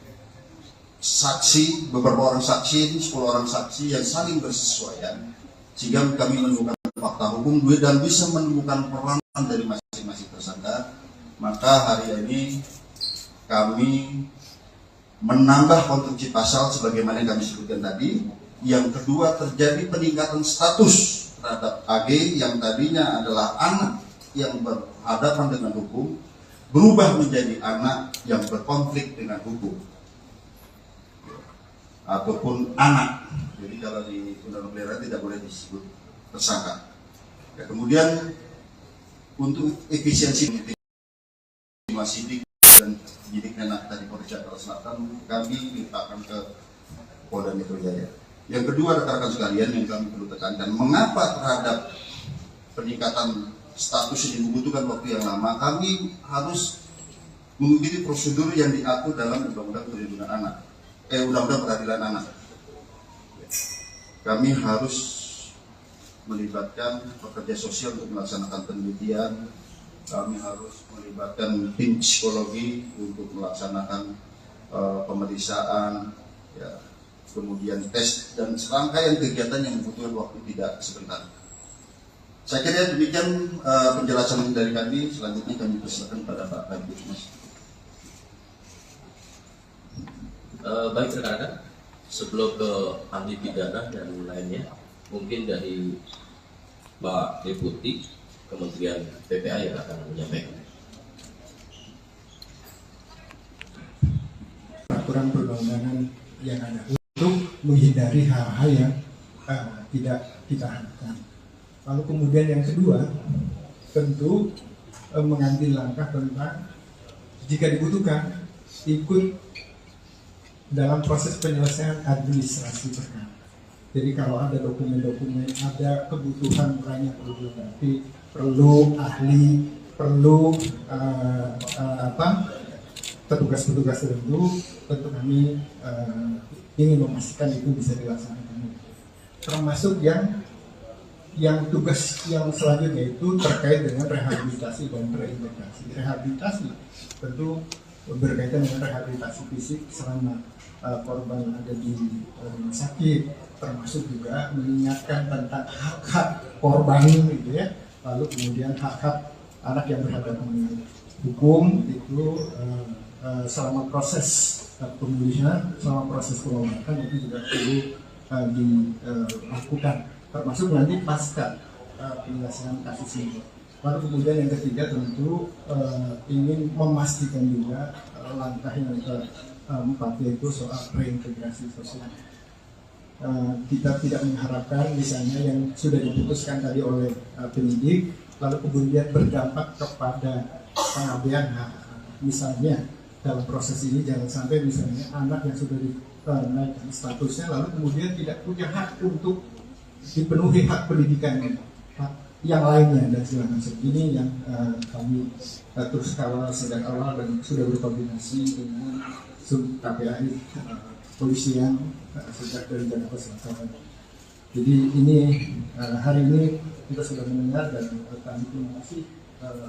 saksi, beberapa orang saksi, 10 orang saksi yang saling bersesuaian, sehingga kami menemukan fakta hukum dan bisa menemukan peranan dari masing-masing tersangka. Maka hari ini kami menambah konstruksi pasal sebagaimana yang kami sebutkan tadi. Yang kedua, terjadi peningkatan status terhadap AG yang tadinya adalah anak yang berhadapan dengan hukum, berubah menjadi anak yang berkonflik dengan hukum ataupun anak. Jadi kalau di undang-undang peliharaan tidak boleh disebut tersangka. Ya, kemudian untuk efisiensi sidik dan penyidik tadi Polres Jakarta Selatan, kami limpahkan ke Polda Metro Jaya. Yang kedua, rekan-rekan sekalian, yang kami perlu tekankan, mengapa terhadap peningkatan status ini membutuhkan waktu yang lama? Kami harus mengikuti prosedur yang diatur dalam Undang-Undang Perlindungan Anak, Undang-Undang Peradilan Anak. Kami harus melibatkan pekerja sosial untuk melaksanakan penelitian. Kami harus melibatkan tim psikologi untuk melaksanakan pemeriksaan, ya, kemudian tes dan serangkaian kegiatan yang membutuhkan waktu tidak sebentar. Saya kira demikian penjelasan dari kami. Selanjutnya kami persilakan pada Pak Kabit Mas. Baik rekan-rekan, sebelum ke ahli pidana dan lainnya, mungkin dari Pak Deputi Kementerian PPA yang akan menyampaikan. Peraturan perundang-undangan yang ada untuk menghindari hal-hal yang tidak kita harapkan. Lalu kemudian yang kedua, tentu mengambil langkah tentang jika dibutuhkan ikut dalam proses penyelesaian administrasi perkara. Jadi kalau ada dokumen-dokumen, ada kebutuhan lain yang perlu dilengkapi, perlu ahli, perlu petugas-petugas tertentu, tentu kami ingin memastikan itu bisa dilaksanakan. Termasuk yang tugas yang selanjutnya itu terkait dengan rehabilitasi dan reintegrasi. Rehabilitasi tentu berkaitan dengan rehabilitasi fisik selama korban ada di rumah sakit, termasuk juga mengingatkan tentang hak-hak korban gitu ya. Lalu kemudian hak-hak anak yang berhadapan dengan hukum itu selama proses pemulihan, selama proses pengobatan itu juga perlu dilakukan, termasuk nanti pasca penyelesaian kasus ini. Lalu kemudian yang ketiga tentu ingin memastikan juga langkah yang keempat yaitu soal reintegrasi sosial. Kita tidak mengharapkan misalnya yang sudah diputuskan tadi oleh penyidik lalu kemudian berdampak kepada pengabaian hak. Misalnya dalam proses ini jangan sampai misalnya anak yang sudah dinaikkan statusnya lalu kemudian tidak punya hak untuk dipenuhi hak pendidikannya, hak yang lainnya dan segala macam. Ini yang kami terus kawal sejak awal dan sudah berkoordinasi dengan Sub KPAI polisian sejak dari Jakarta Selatan. Jadi ini hari ini kita sudah mendengar dan kami terima kasih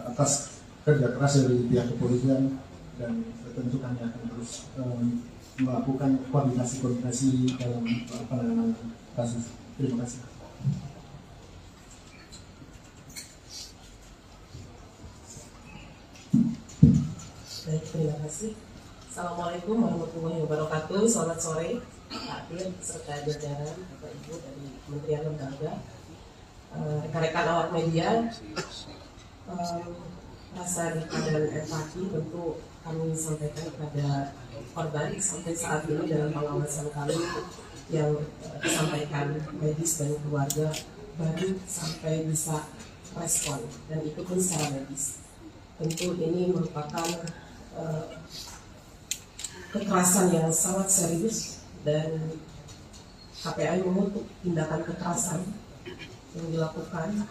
atas kerja keras dari pihak kepolisian dan tentu kami akan terus melakukan koordinasi dalam penanganan kasus. Terima kasih. Baik, terima kasih. Assalamualaikum warahmatullahi wabarakatuh. Selamat sore, Pak Dir, serta jajaran Bapak Ibu dari Kementerian Lembaga, rekan-rekan awak media. Rasa duka dan empati tentu kami sampaikan kepada korban sampai saat ini dalam pengawasan kami yang disampaikan medis dan keluarga baru sampai bisa respon, dan itu pun secara medis. Tentu ini merupakan kekerasan yang sangat serius, dan KPAI mengutuk tindakan kekerasan yang dilakukan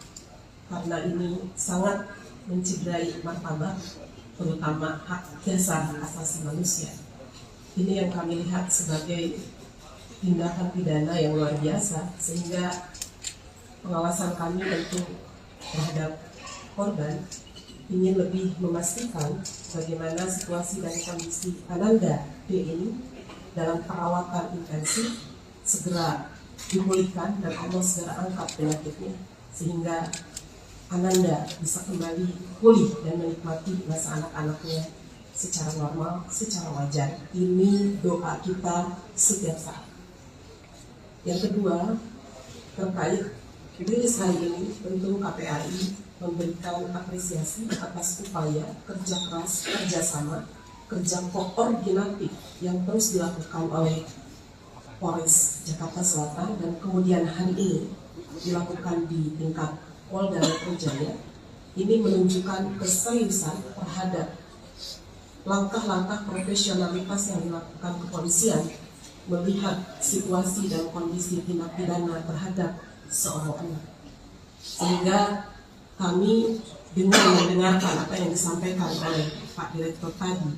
karena ini sangat mencederai martabat, terutama hak dasar asasi manusia. Ini yang kami lihat sebagai tindakan pidana yang luar biasa, sehingga pengawasan kami tentu terhadap korban ingin lebih memastikan bagaimana situasi dan kondisi Ananda D ini dalam perawatan intensif segera dipulihkan dan Allah segera angkat penyakitnya, sehingga Ananda bisa kembali pulih dan menikmati masa anak-anaknya secara normal, secara wajar. Ini doa kita setiap saat. Yang kedua, terkait rilis hari ini, tentu KPAI memberikan apresiasi atas upaya kerja keras, kerjasama, kerja koordinatif yang terus dilakukan oleh Polres Jakarta Selatan, dan kemudian hari ini dilakukan di tingkat Polda Metro Jaya. Ini menunjukkan keseriusan terhadap langkah-langkah profesionalitas yang dilakukan kepolisian melihat situasi dan kondisi tindak pidana terhadap seorang anak. Sehingga kami dengan mendengarkan apa yang disampaikan oleh Pak Direktur tadi,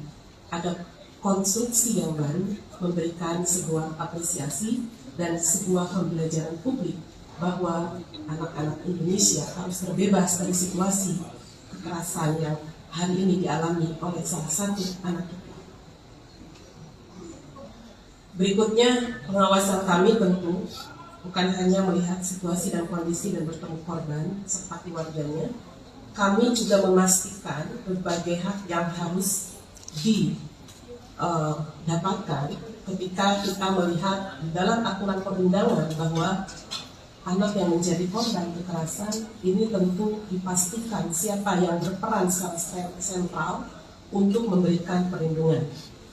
ada konstruksi yang baru memberikan sebuah apresiasi dan sebuah pembelajaran publik bahwa anak-anak Indonesia harus terbebas dari situasi kekerasan yang hari ini dialami oleh salah satu anak kita. Berikutnya, pengawasan kami tentu bukan hanya melihat situasi dan kondisi dan bertemu korban serta keluarganya, kami juga memastikan berbagai hak yang harus didapatkan ketika kita melihat di dalam aturan perundangan bahwa anak yang menjadi korban kekerasan ini tentu dipastikan siapa yang berperan secara sentral untuk memberikan perlindungan.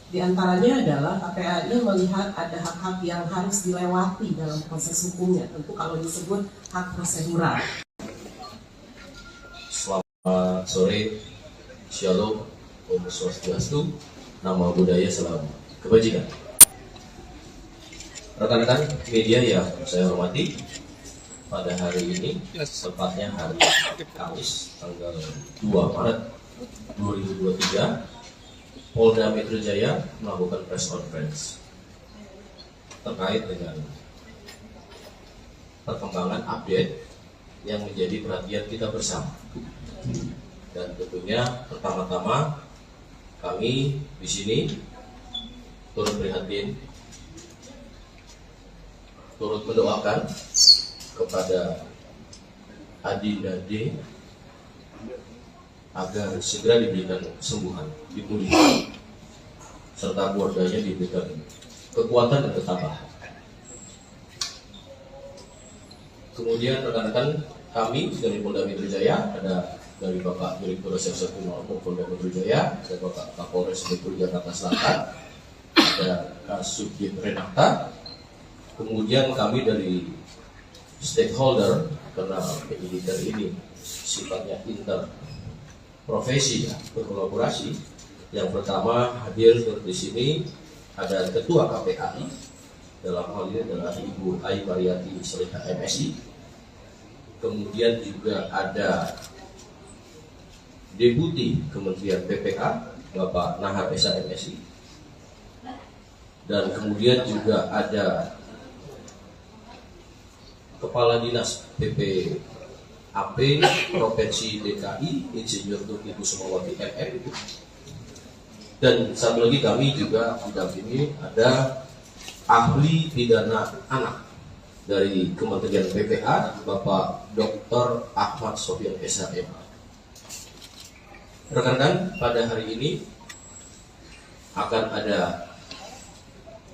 Di antaranya adalah KPAI melihat ada hak-hak yang harus dilewati dalam proses hukumnya, tentu kalau disebut hak prosedural. Selamat sore, Shalom, Om Swastiastu, Nama Budaya, Salam Kebajikan. Rekan-rekan media yang saya hormati, pada hari ini, tepatnya hari Kamis, tanggal 2 Maret 2023, Polda Metro Jaya melakukan press conference terkait dengan perkembangan update yang menjadi perhatian kita bersama. Dan tentunya pertama-tama kami di sini turut prihatin, turut mendoakan kepada Adinda D agar segera diberikan kesembuhan, dipulihkan, serta keluarganya diberikan kekuatan dan ketabahan. Kemudian rekan-rekan kami dari Polda Metro Jaya, ada dari Bapak Direktur Reserse Kriminal Polda Metro Jaya, ada Bapak Kapolres Metro Jakarta Selatan, ada Kasubdit Renata, kemudian kami dari stakeholder, karena penyidikan ini sifatnya interprofesi, ya, berkolaborasi. Yang pertama hadir di sini ada Ketua KPAI, dalam hal ini adalah Ibu Ai Mariati Seleha MSI. Kemudian juga ada Deputi Kementerian PPA Bapak Nahar Esa MSI, dan kemudian juga ada Kepala Dinas PPAP Provinsi DKI Insinyur Tuti Kusumawati MM, dan satu lagi kami juga didampingi ada ahli pidana anak dari Kementerian PPA Bapak Dr. Ahmad Sofyan SHM. Rekan-rekan, pada hari ini akan ada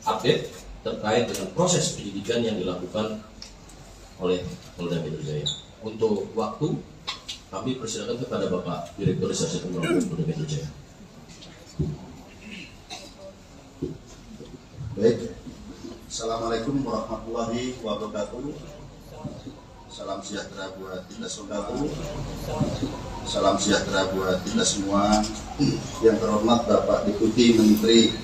update terkait dengan proses penyidikan yang dilakukan oleh Polda Metro Jaya. Untuk waktu, kami persilakan kepada Bapak Direktur Reserse Kriminal Polda Metro Jaya. Baik, Assalamualaikum warahmatullahi wabarakatuh. Salam sejahtera buat kita saudaraku. Salam sejahtera buat kita semua. Yang terhormat Bapak Deputi Menteri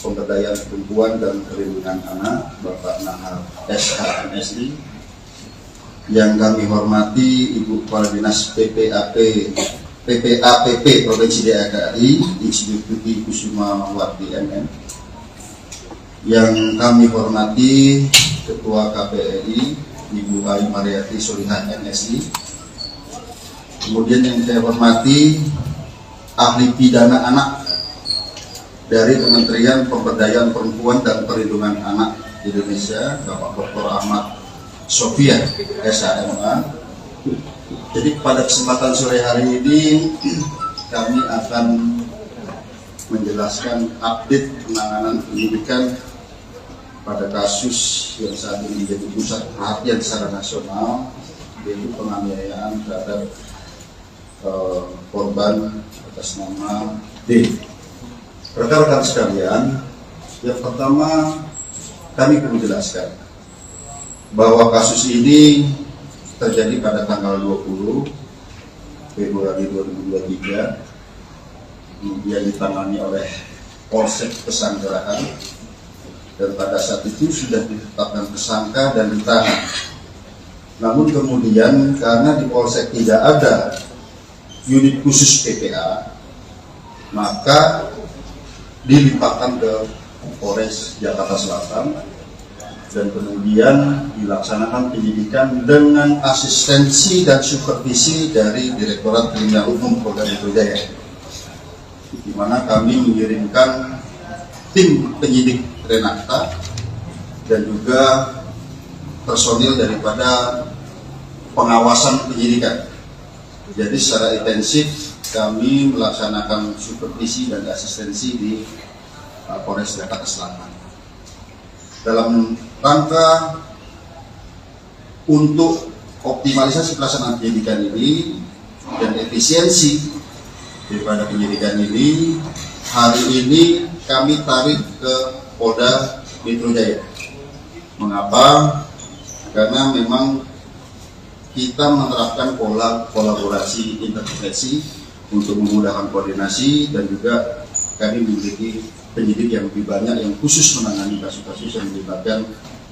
Pemberdayaan Perempuan dan Perlindungan Anak, Bapak Nahar SH MSI. Yang kami hormati Ibu Kepala Dinas PPAPP Provinsi DKI, Ibu Tuti Kusumawati MM. Yang kami hormati Ketua KPRI Ibu Ayu Mariati Solihah MSI. Kemudian yang saya hormati ahli pidana anak dari Kementerian Pemberdayaan Perempuan dan Perlindungan Anak Indonesia, Bapak Dr. Ahmad Sofia SHMA. Jadi pada kesempatan sore hari ini kami akan menjelaskan update penanganan penyidikan pada kasus yang saat ini menjadi pusat perhatian secara nasional, yaitu penganiayaan terhadap korban atas nama D. Rekan-rekan sekalian, yang pertama kami perlu jelaskan bahwa kasus ini terjadi pada tanggal 20 Februari 2023, kemudian ditangani oleh Polsek Pesanggerahan, dan pada saat itu sudah ditetapkan tersangka dan ditahan. Namun kemudian karena di Polsek tidak ada unit khusus PPA, maka dilimpahkan ke Polres Jakarta Selatan dan kemudian dilaksanakan penyidikan dengan asistensi dan supervisi dari Direktorat Kriminal Umum Polda Metro Jaya, di mana kami mengirimkan tim penyidik Renata dan juga personil daripada pengawasan penyidikan. Jadi secara intensif kami melaksanakan supervisi dan asistensi di Polres Jakarta Selatan dalam rangka untuk optimalisasi pelaksanaan penyidikan ini dan efisiensi daripada penyidikan ini. Hari ini kami tarik ke Polda Metro Jaya. Mengapa? Karena memang kita menerapkan pola kolaborasi intervensi untuk memudahkan koordinasi, dan juga kami memiliki penyidik yang lebih banyak yang khusus menangani kasus-kasus yang melibatkan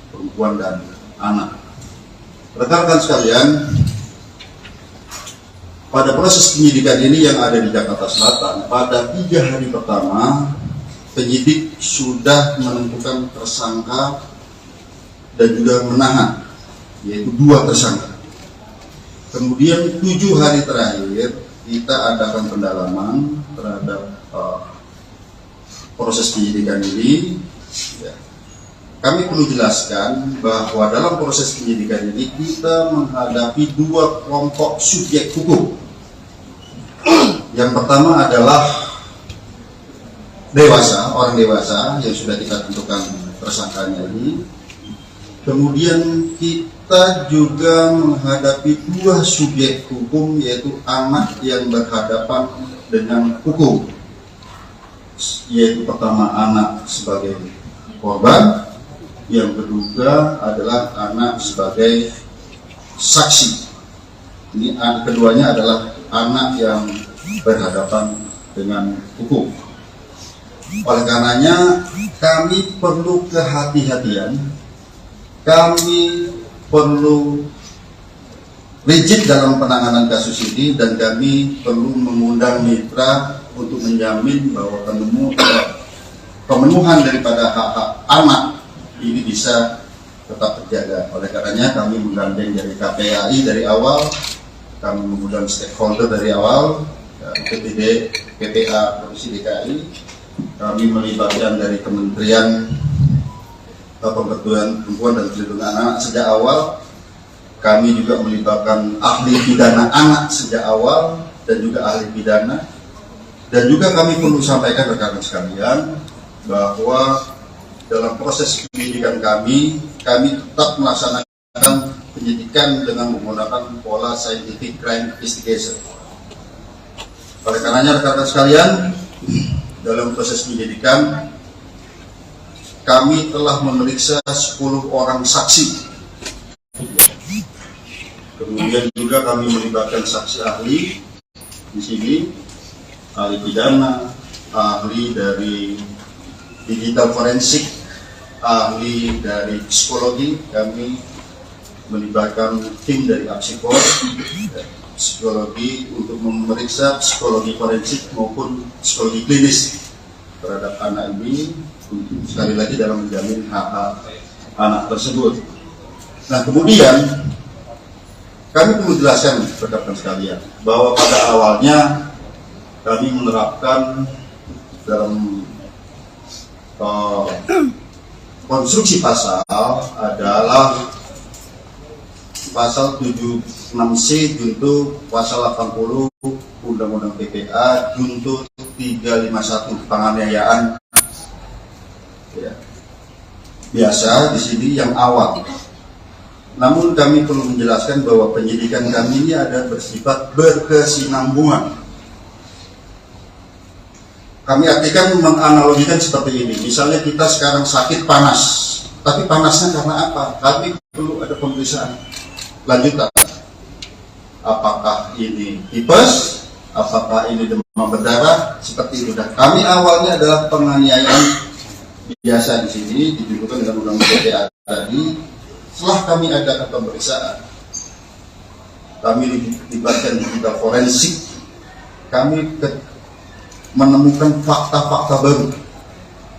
perempuan dan anak. Rekan-rekan sekalian, pada proses penyidikan ini yang ada di Jakarta Selatan, pada 3 hari pertama penyidik sudah menentukan tersangka dan juga menahan, yaitu 2 tersangka. Kemudian 7 hari terakhir kita adakan pendalaman terhadap proses penyidikan ini. Kami perlu jelaskan bahwa dalam proses penyidikan ini kita menghadapi 2 kelompok subjek hukum. Yang pertama adalah orang dewasa yang sudah kita tentukan tersangkanya ini. Kemudian kita juga menghadapi 2 subjek hukum, yaitu anak yang berhadapan dengan hukum, yaitu pertama anak sebagai korban, yang kedua adalah anak sebagai saksi. Ini keduanya adalah anak yang berhadapan dengan hukum. Oleh karenanya kami perlu kehati-hatian, kami perlu rigid dalam penanganan kasus ini, dan kami perlu mengundang mitra untuk menjamin bahwa pemenuhan daripada hak-hak anak ini bisa tetap terjaga. Oleh karenanya kami menggandeng dari KPAI dari awal, kami mengundang stakeholder dari awal, PPD, PPA Provinsi DKI, kami melibatkan dari Kementerian Pemberdayaan Perempuan dan Perlindungan Anak sejak awal. Kami juga melibatkan ahli pidana anak sejak awal dan juga ahli pidana. Dan juga kami perlu sampaikan rekan-rekan sekalian bahwa dalam proses penyidikan kami tetap melaksanakan penyidikan dengan menggunakan pola scientific crime investigation. Oleh karenanya rekan-rekan sekalian, dalam proses penyidikan kami telah memeriksa 10 orang saksi. Kemudian juga kami melibatkan saksi ahli di sini, ahli pidana, ahli dari digital forensik, ahli dari psikologi. Kami melibatkan tim dari Apsikor, psikologi untuk memeriksa psikologi forensik maupun psikologi klinis terhadap anak ini, sekali lagi dalam menjamin hak-hak anak tersebut. Nah, kemudian kami perlu jelaskan rekan-rekan sekalian bahwa pada awalnya kami menerapkan dalam konstruksi pasal adalah pasal 76C junto pasal 80 Undang-Undang PPA junto 351 penganiayaan. Ya. Biasa di sini yang awal. Namun kami perlu menjelaskan bahwa penyidikan kami ini ada bersifat berkesinambungan. Kami artikan menganalogikan seperti ini. Misalnya kita sekarang sakit panas, tapi panasnya karena apa? Kami perlu ada pemeriksaan lanjutan. Apakah ini tipes? Apakah ini demam berdarah? Seperti itu. Dan kami awalnya adalah penganiayaan biasa di sini ditunjukkan dengan undang-undang PPA tadi. Setelah kami adakan pemeriksaan, kami dilibatkan digital forensik, kami menemukan fakta-fakta baru,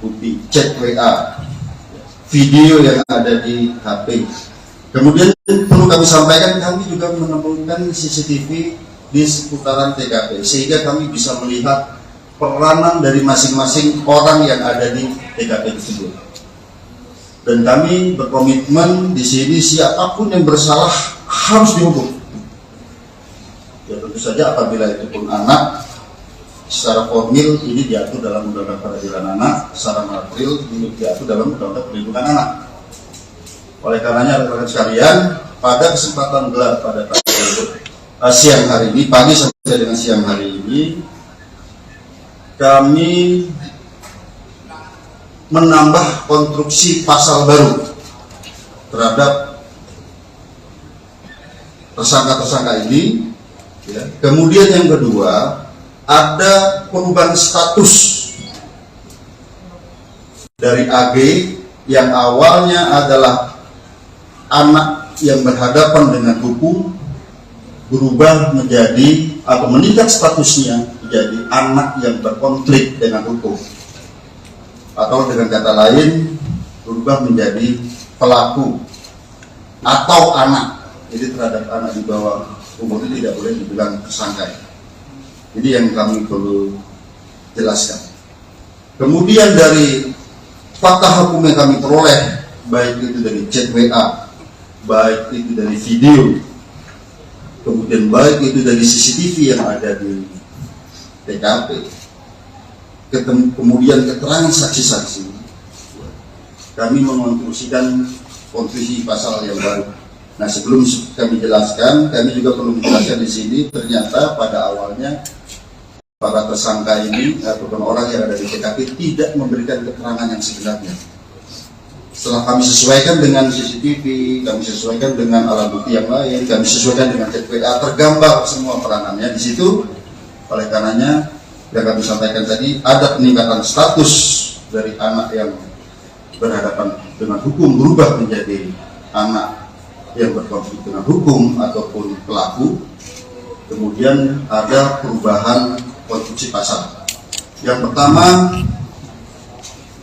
bukti chat WA, video yang ada di HP. Kemudian perlu kami sampaikan, kami juga menemukan CCTV di seputaran TKP, sehingga kami bisa melihat peranan dari masing-masing orang yang ada di TKP tersebut. Dan kami berkomitmen di sini siapapun yang bersalah harus dihukum. Ya tentu saja apabila itu pun anak, secara formil ini diatur dalam Undang-Undang Peradilan Anak, secara material ini diatur dalam Undang-Undang Perlindungan Anak. Oleh karenanya rekan-rekan sekalian, pada kesempatan gelar pada siang hari ini, pagi sampai dengan siang hari ini, kami menambah konstruksi pasal baru terhadap tersangka-tersangka ini. Ya. Kemudian yang kedua, ada perubahan status dari AG yang awalnya adalah anak yang berhadapan dengan hukum, berubah menjadi atau meningkat statusnya menjadi anak yang berkonflik dengan hukum. Atau dengan kata lain berubah menjadi pelaku atau anak. Jadi terhadap anak di bawah umur itu tidak boleh dibilang tersangka. Ini yang kami perlu jelaskan. Kemudian dari fakta hukum yang kami peroleh, baik itu dari chat WA, baik itu dari video, kemudian baik itu dari CCTV yang ada di TKP, kemudian keterangan saksi-saksi, kami mengonstruksikan konstruksi pasal yang baru. Nah, sebelum kami jelaskan, kami juga perlu menjelaskan di sini, ternyata pada awalnya para tersangka ini ataupun orang yang ada di TKP tidak memberikan keterangan yang sebenarnya. Setelah kami sesuaikan dengan CCTV, kami sesuaikan dengan alat bukti yang lain, kami sesuaikan dengan chat WA, tergambar semua peranannya di situ. Oleh karenanya, yang kami sampaikan tadi, ada peningkatan status dari anak yang berhadapan dengan hukum berubah menjadi anak yang berkonflik dengan hukum ataupun pelaku. Kemudian ada perubahan konstruksi pasal. Yang pertama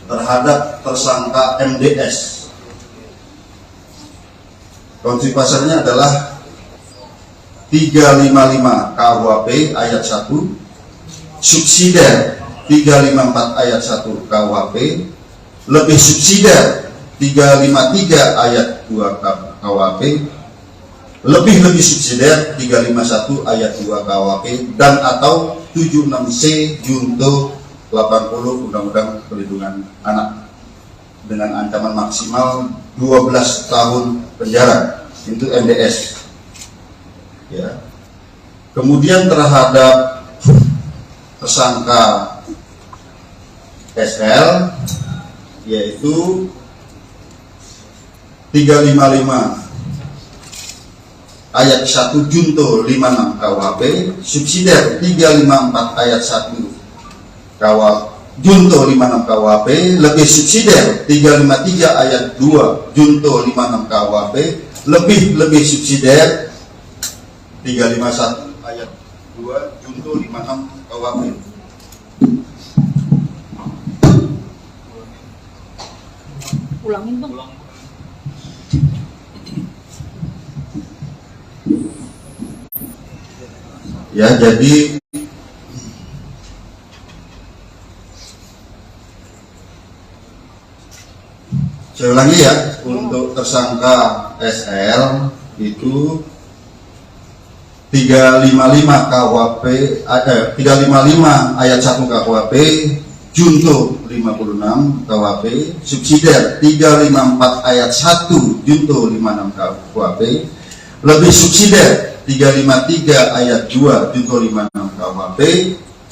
terhadap tersangka MDS. Konstruksi pasalnya adalah 355 KUHP ayat 1, subsidiar 354 ayat 1 KUHP, lebih subsidiar 353 ayat 2 KUHP, lebih-lebih subsidiar 351 ayat 2 KUHP dan atau 76C junto 80 Undang-Undang Perlindungan Anak dengan ancaman maksimal 12 tahun penjara, itu MDS. Ya. Kemudian terhadap tersangka SL yaitu 355 ayat 1 junto 56 KUHP, subsidiar 354 ayat 1 junto 56 KUHP, lebih subsidiar 353 ayat 2 junto 56 KUHP, lebih subsidiar 351 ayat 2 junto 56 KUHP. Ulangin bang. Ya, jadi saya ulangi ya, untuk tersangka SL itu 355 KUHP, 355 ayat 1 KUHP junto 56 KUHP, subsidiar 354 ayat 1 junto 56 KUHP, lebih subsidiar 353 ayat 2 junto 56 KUHP,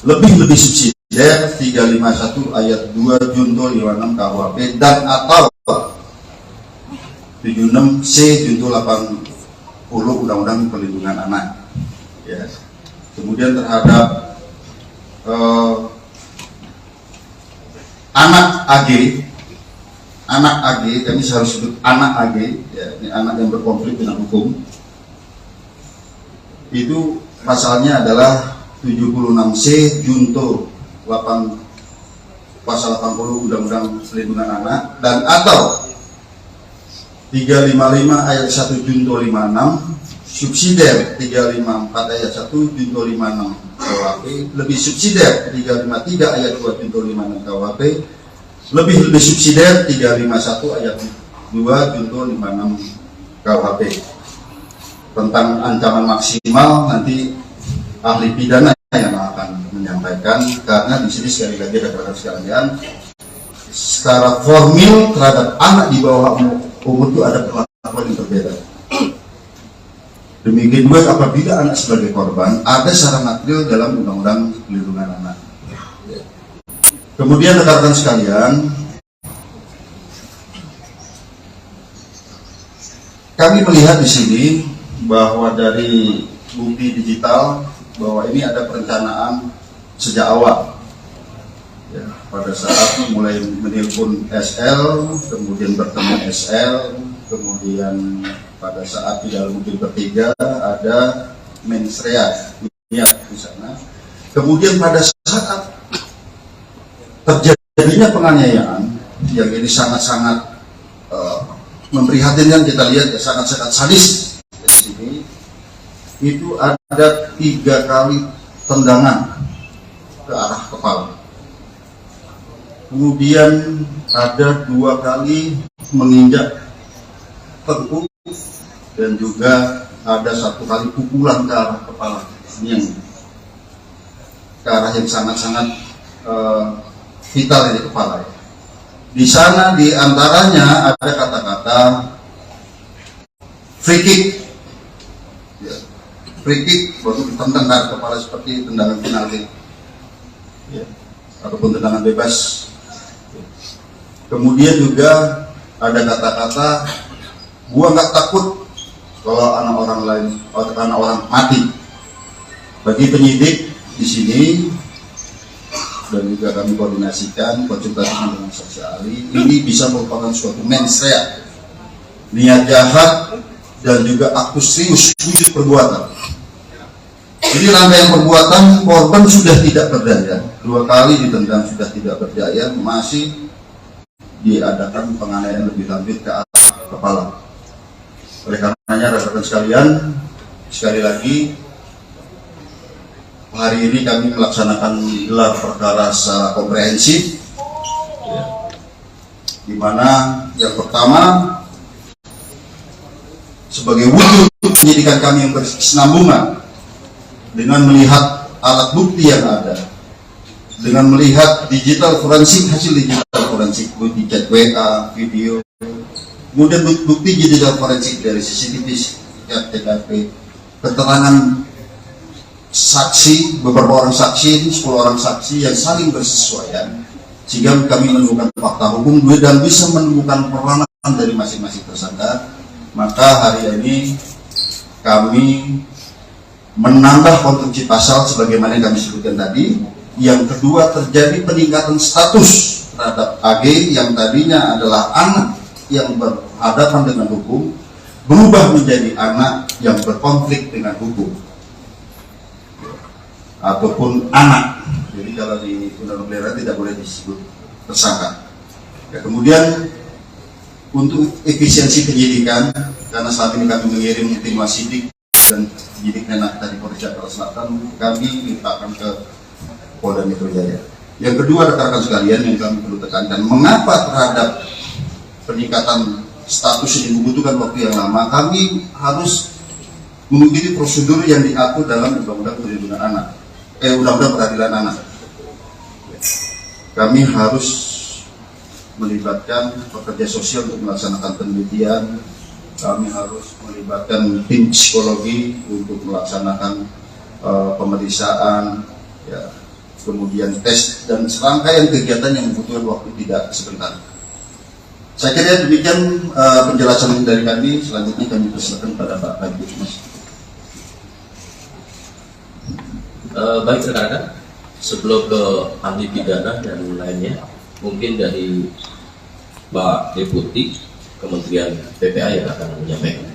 lebih subsidiar 351 ayat 2 junto 56 KUHP dan atau 76C junto 80 Undang-Undang Perlindungan Anak. Ya. Kemudian terhadap anak AG, kami harus sebut anak AG, ya, ini anak yang berkonflik dengan hukum. Itu pasalnya adalah 76C junto 8 pasal 80 Undang-Undang Perlindungan Anak dan atau 355 ayat 1 junto 56, subsidiar 354 ayat 1 junto 56 KUHP, lebih subsidiar 353 ayat 2 junto 56 KUHP, lebih subsidiar 351 ayat 2 junto 56 KUHP. Tentang ancaman maksimal nanti ahli pidana yang akan menyampaikan, karena di sini sekali lagi rekan-rekan sekalian, secara formil terhadap anak di bawah umur itu ada perlakuan yang berbeda. Demikian juga apabila anak sebagai korban ada secara material dalam Undang-Undang Perlindungan Anak. Kemudian rekan-rekan sekalian, kami melihat di sini bahwa dari bukti digital bahwa ini ada perencanaan sejak awal. Ya, pada saat mulai menelpon SL, kemudian bertemu SL, kemudian pada saat di dalam mobil bertiga ada mensrea di sana. Kemudian pada saat terjadinya penganiayaan yang ini sangat-sangat memprihatinkan, kita lihat ya, sangat-sangat sadis di sini. Itu ada 3 kali tendangan ke arah kepala. Kemudian ada 2 kali menginjak tengkuk dan juga ada 1 kali pukulan ke arah kepala. Ini yang ke arah yang sangat-sangat vital di kepala. Di sana di antaranya ada kata-kata free kick. Ya. Free kick baru ditendang ke kepala seperti tendangan penalti. Ya. Ataupun tendangan bebas. Kemudian juga ada kata-kata gua nggak takut kalau anak orang lain, anak orang mati. Bagi penyidik di sini dan juga kami koordinasikan konsultasi dengan saksi ahli, ini bisa merupakan suatu mensrea, niat jahat dan juga aktus serius wujud perbuatan. Jadi rangkaian perbuatan, korban sudah tidak berdaya, 2 kali ditendang sudah tidak berdaya, masih diadakan penganiayaan lebih lanjut ke arah kepala. Oleh karenanya rekan-rekan sekalian, sekali lagi hari ini kami melaksanakan gelar perkara secara komprehensif, ya, di mana yang pertama sebagai wujud penyidikan kami yang berkesinambungan dengan melihat alat bukti yang ada, dengan melihat digital forensik, hasil digital forensik, bukti chat WA, video, kemudian bukti digital forensik dari CCTV, TKP, keterangan saksi, beberapa orang saksi, 10 orang saksi yang saling bersesuaian, sehingga kami menemukan fakta hukum dan bisa menemukan peranan dari masing-masing tersangka. Maka hari ini kami menambah konstruksi pasal sebagaimana yang kami sebutkan tadi. Yang kedua, terjadi peningkatan status terhadap AG yang tadinya adalah anak yang berhadapan dengan hukum, berubah menjadi anak yang berkonflik dengan hukum ataupun anak. Jadi kalau di undang-undang daerah tidak boleh disebut tersangka. Ya, kemudian untuk efisiensi penyidikan, karena saat ini kami mengirim tim Wasidik dan penyidik Menak dari Polres Jakarta Selatan, kami limpahkan ke Polda Metro Jaya. Yang kedua, rekan-rekan sekalian, yang kami perlu tekankan, mengapa terhadap peningkatan status ini membutuhkan waktu yang lama? Kami harus mengikuti prosedur yang diatur dalam Undang-Undang Perlindungan Anak, Undang-Undang Peradilan Anak. Kami harus melibatkan pekerja sosial untuk melaksanakan penelitian. Kami harus melibatkan tim psikologi untuk melaksanakan pemeriksaan, ya, kemudian tes dan serangkaian kegiatan yang membutuhkan waktu tidak sebentar. Saya kira demikian penjelasan dari kami. Selanjutnya kami persilakan pada Pak Kabit Humas. Baik rekan-rekan, sebelum ke ahli pidana dan lainnya, mungkin dari Pak Deputi Kementerian PPA yang akan menyampaikan.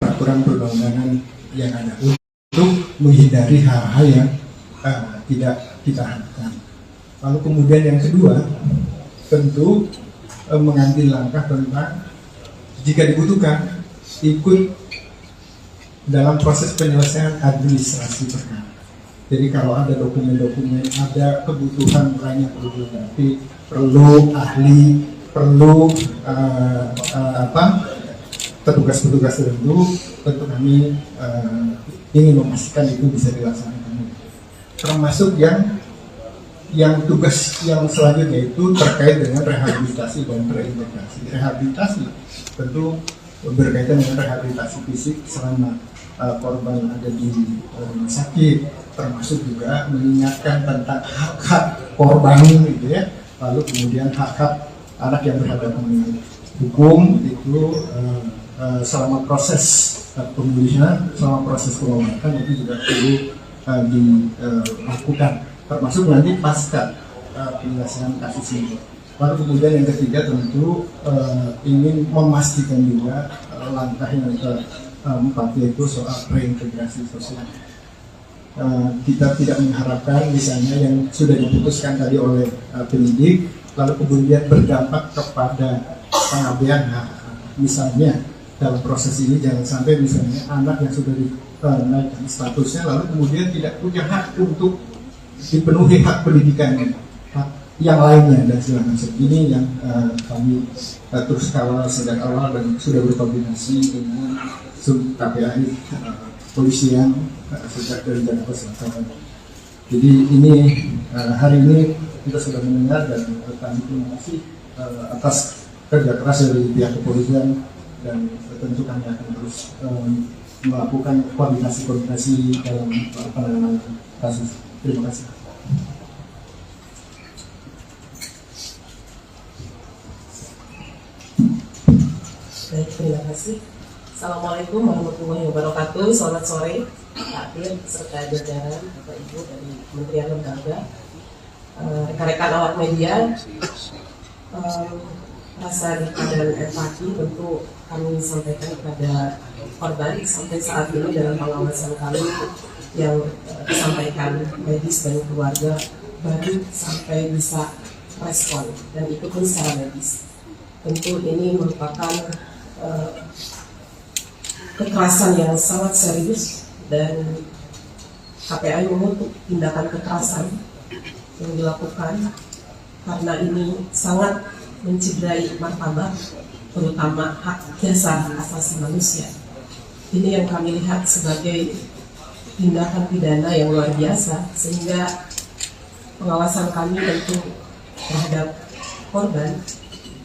Peraturan perundang-undangan yang ada untuk menghindari hal-hal yang tidak kita harapkan. Lalu kemudian yang kedua, tentu mengambil langkah tentang jika dibutuhkan ikut dalam proses penyelesaian administrasi perkara. Jadi kalau ada dokumen-dokumen, ada kebutuhan lainnya perlu dilengkapi, perlu ahli, perlu petugas-petugas tertentu, tentu kami ingin memastikan itu bisa dilaksanakan. Termasuk yang tugas yang selanjutnya itu terkait dengan rehabilitasi dan reintegrasi. Rehabilitasi tentu berkaitan dengan rehabilitasi fisik selama korban ada di rumah sakit, termasuk juga mengingatkan tentang hak-hak korban gitu ya. Lalu kemudian hak-hak anak yang berhadapan dengan hukum itu selama proses pemulihan, selama proses pengobatan itu juga perlu dilakukan, termasuk nanti pasca penyelesaian kasus ini. Lalu kemudian yang ketiga tentu ingin memastikan juga langkah yang keempat yaitu soal reintegrasi sosial. Kita tidak mengharapkan misalnya yang sudah diputuskan tadi oleh penyidik lalu kemudian berdampak kepada pengabaian hak. Misalnya dalam proses ini jangan sampai misalnya anak yang sudah dinaikkan statusnya lalu kemudian tidak punya hak untuk dipenuhi hak pendidikan, hak yang lainnya dan segala macam. Ini yang kami terus kawal sejak awal dan sudah berkoordinasi dengan KPAI polisian sejak dari Jakarta Selatan. Jadi ini hari ini kita sudah mendengar dan kami terima kasih atas kerja keras dari pihak kepolisian dan tentu kami akan terus melakukan koordinasi dalam penanganan kasus. Terima kasih. Baik, terima kasih. Assalamualaikum warahmatullahi wabarakatuh. Selamat sore, Pak Dir, serta jajaran Bapak Ibu dari Kementerian Lembaga, rekan-rekan awak media. Rasa duka dan empati tentu kami sampaikan kepada korban sampai saat ini dalam pengawasan kami yang disampaikan medis dan keluarga baru sampai bisa respon dan itu pun secara medis. Tentu ini merupakan kekerasan yang sangat serius dan KPAI mengutuk tindakan kekerasan yang dilakukan karena ini sangat mencederai martabat, terutama hak dasar asasi manusia. Ini yang kami lihat sebagai tindakan pidana yang luar biasa, sehingga pengawasan kami tentu terhadap korban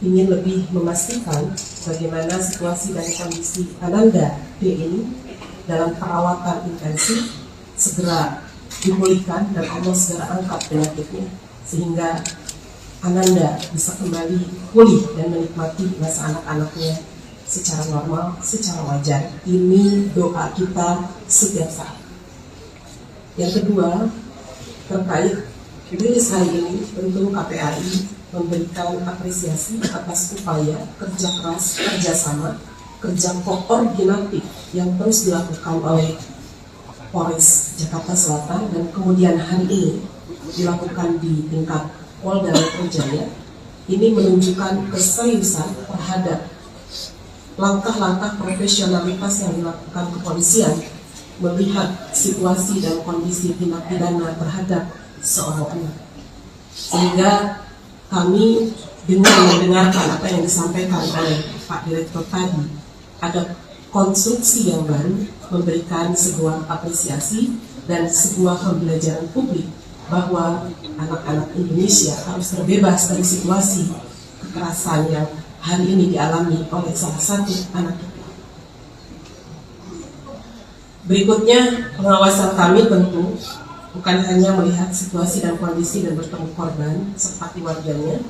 ingin lebih memastikan bagaimana situasi dan kondisi Ananda D ini dalam perawatan intensif segera dipulihkan dan Allah segera angkat penyakitnya sehingga Ananda bisa kembali pulih dan menikmati masa anak-anaknya secara normal, secara wajar. Ini doa kita setiap saat. Yang kedua, terkait rilis hari ini, tentu KPAI memberikan apresiasi atas upaya kerja keras, kerjasama, kerja koordinatif yang terus dilakukan oleh Polres Jakarta Selatan dan kemudian hari ini dilakukan di tingkat Polda Metro Jaya. Ini menunjukkan keseriusan terhadap langkah-langkah profesionalitas yang dilakukan kepolisian melihat situasi dan kondisi tindak pidana terhadap seorang anak. Sehingga kami dengan mendengarkan apa yang disampaikan oleh Pak Direktur tadi, ada konstruksi yang baru memberikan sebuah apresiasi dan sebuah pembelajaran publik bahwa anak-anak Indonesia harus terbebas dari situasi kekerasan yang hari ini dialami oleh salah satu anak kita. Berikutnya, pengawasan kami tentu bukan hanya melihat situasi dan kondisi dan bertemu korban serta keluarganya,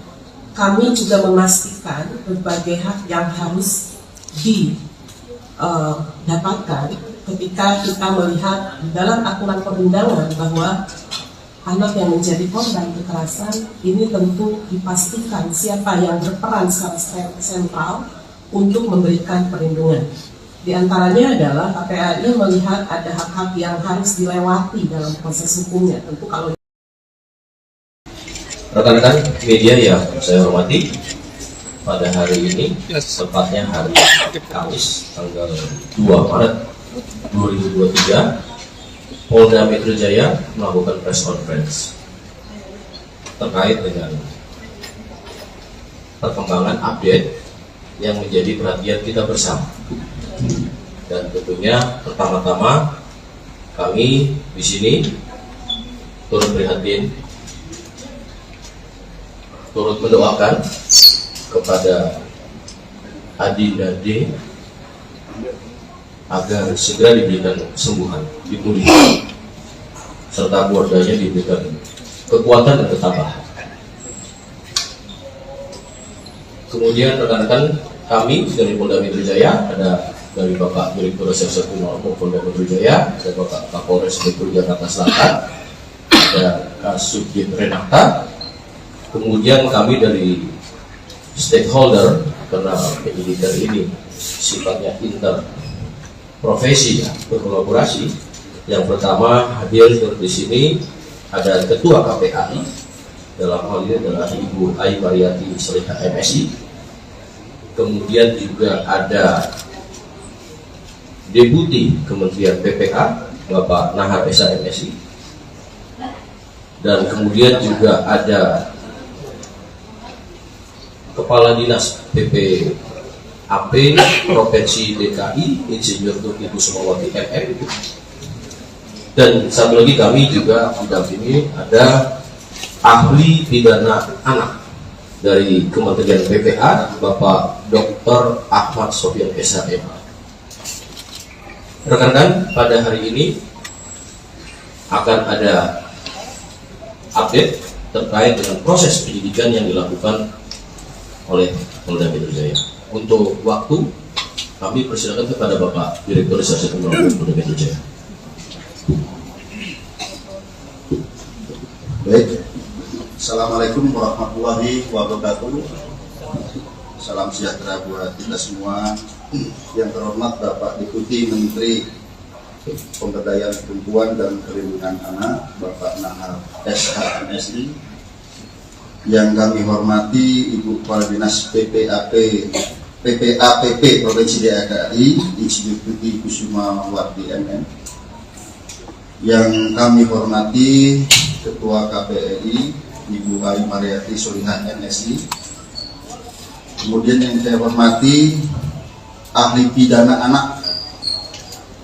kami juga memastikan berbagai hak yang harus didapatkan ketika kita melihat dalam aturan perundangan bahwa anak yang menjadi korban kekerasan ini tentu dipastikan siapa yang berperan secara sentral untuk memberikan perlindungan. Di antaranya adalah KPAI melihat ada hak-hak yang harus dilewati dalam proses hukumnya. Tentu kalau rekan-rekan media yang saya hormati, pada hari ini, tepatnya hari Kamis, tanggal 2 Maret 2023, Polda Metro Jaya melakukan press conference terkait dengan perkembangan update yang menjadi perhatian kita bersama. Dan tentunya pertama-tama kami di sini turut prihatin, turut mendoakan kepada Adinda D agar segera diberikan kesembuhan, dipulihkan, serta keluarganya diberikan kekuatan dan ketabahan. Kemudian rekan-rekan kami dari Polda Metro Jaya, ada dari Bapak Direktur Reserse Kriminal Polda Metro Jaya, ada Bapak Kapolres Metro Jakarta Selatan, ada Kasubdit Renata, kemudian kami dari stakeholder, karena penyidikan ini sifatnya interprofesi, berkolaborasi. Yang pertama hadir di sini ada Ketua KPAI, dalam hal ini adalah Ibu Ai Mariati Solihah MSI. Kemudian juga ada Deputi Kementerian PPA Bapak Nahar Esa MSI, dan kemudian juga ada Kepala Dinas PPAP Provinsi DKI Insinyur Tuki Kusumawati MM, dan satu lagi kami juga didampingi ada ahli pidana anak dari Kementerian PPA Bapak Dr. Ahmad Sofyan SHM. Rekan-rekan, pada hari ini akan ada update terkait dengan proses penyidikan yang dilakukan oleh Polda Metro Jaya. Untuk waktu, kami persilakan kepada Bapak Direktur Reserse Kriminal Polda Metro Jaya. Baik, Assalamualaikum warahmatullahi wabarakatuh. Salam sejahtera buat kita semua. Yang terhormat Bapak Deputi Menteri Pemberdayaan Perempuan dan Perlindungan Anak, Bapak Nahar SHMSI. Yang kami hormati Ibu Kepala Dinas PPAPP Provinsi DKI Insinyur Tuki Kusumawati MM. Yang kami hormati Ketua KPAI Ibu Ai Mariati Solihah MSI. Kemudian yang saya hormati ahli pidana anak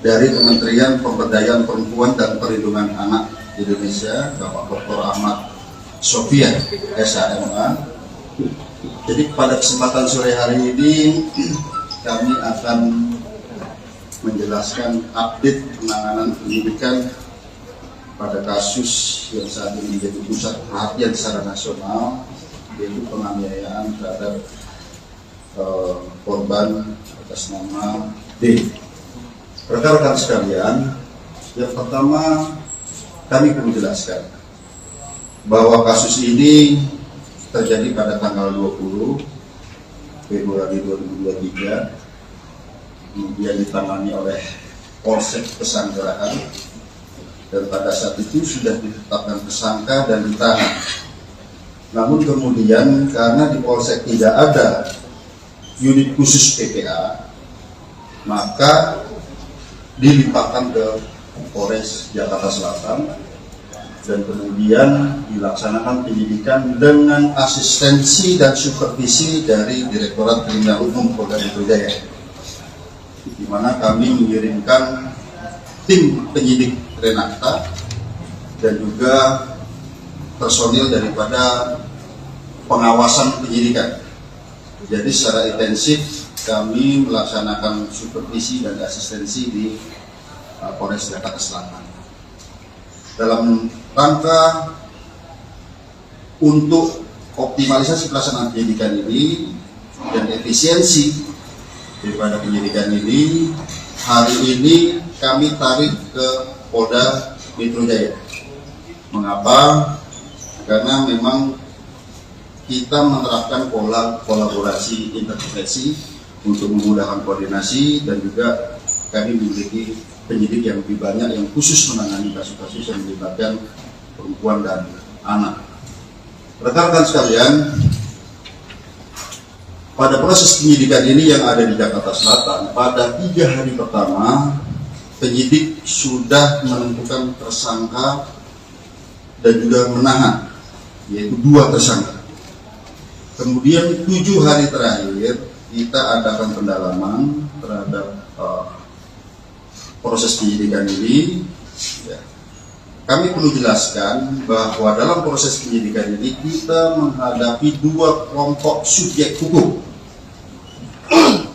dari Kementerian Pemberdayaan Perempuan dan Perlindungan Anak Indonesia, Bapak Dr. Ahmad Sofian, SHMA. Jadi pada kesempatan sore hari ini kami akan menjelaskan update penanganan penyidikan pada kasus yang saat ini menjadi pusat perhatian secara nasional, yaitu penganiayaan terhadap korban atas nama D. Rekan-rekan sekalian, yang pertama kami perlu jelaskan bahwa kasus ini terjadi pada tanggal 20 Februari 2023, kemudian ditangani oleh Polsek Pesanggerahan, dan pada saat itu sudah ditetapkan tersangka dan ditahan. Namun kemudian karena di Polsek tidak ada unit khusus PPA, maka dilimpahkan ke Polres Jakarta Selatan dan kemudian dilaksanakan penyidikan dengan asistensi dan supervisi dari Direktorat Kriminal Umum Polda Metro Jaya, di mana kami mengirimkan tim penyidik Renata dan juga personil daripada pengawasan penyidikan. Jadi secara intensif kami melaksanakan supervisi dan asistensi di Polres Jakarta Selatan dalam rangka untuk optimalisasi pelaksanaan penyidikan ini dan efisiensi daripada penyidikan ini. Hari ini kami tarik ke Polda Metro Jaya. Mengapa? Karena memang kita menerapkan pola kolaborasi intervensi untuk memudahkan koordinasi, dan juga kami memiliki penyidik yang lebih banyak yang khusus menangani kasus-kasus yang melibatkan perempuan dan anak. Rekan-rekan sekalian, pada proses penyidikan ini yang ada di Jakarta Selatan, pada 3 hari pertama penyidik sudah menentukan tersangka dan juga menahan, yaitu 2 tersangka. Kemudian 7 hari terakhir kita adakan pendalaman terhadap proses penyidikan ini. Ya. Kami perlu jelaskan bahwa dalam proses penyidikan ini kita menghadapi 2 kelompok subjek hukum.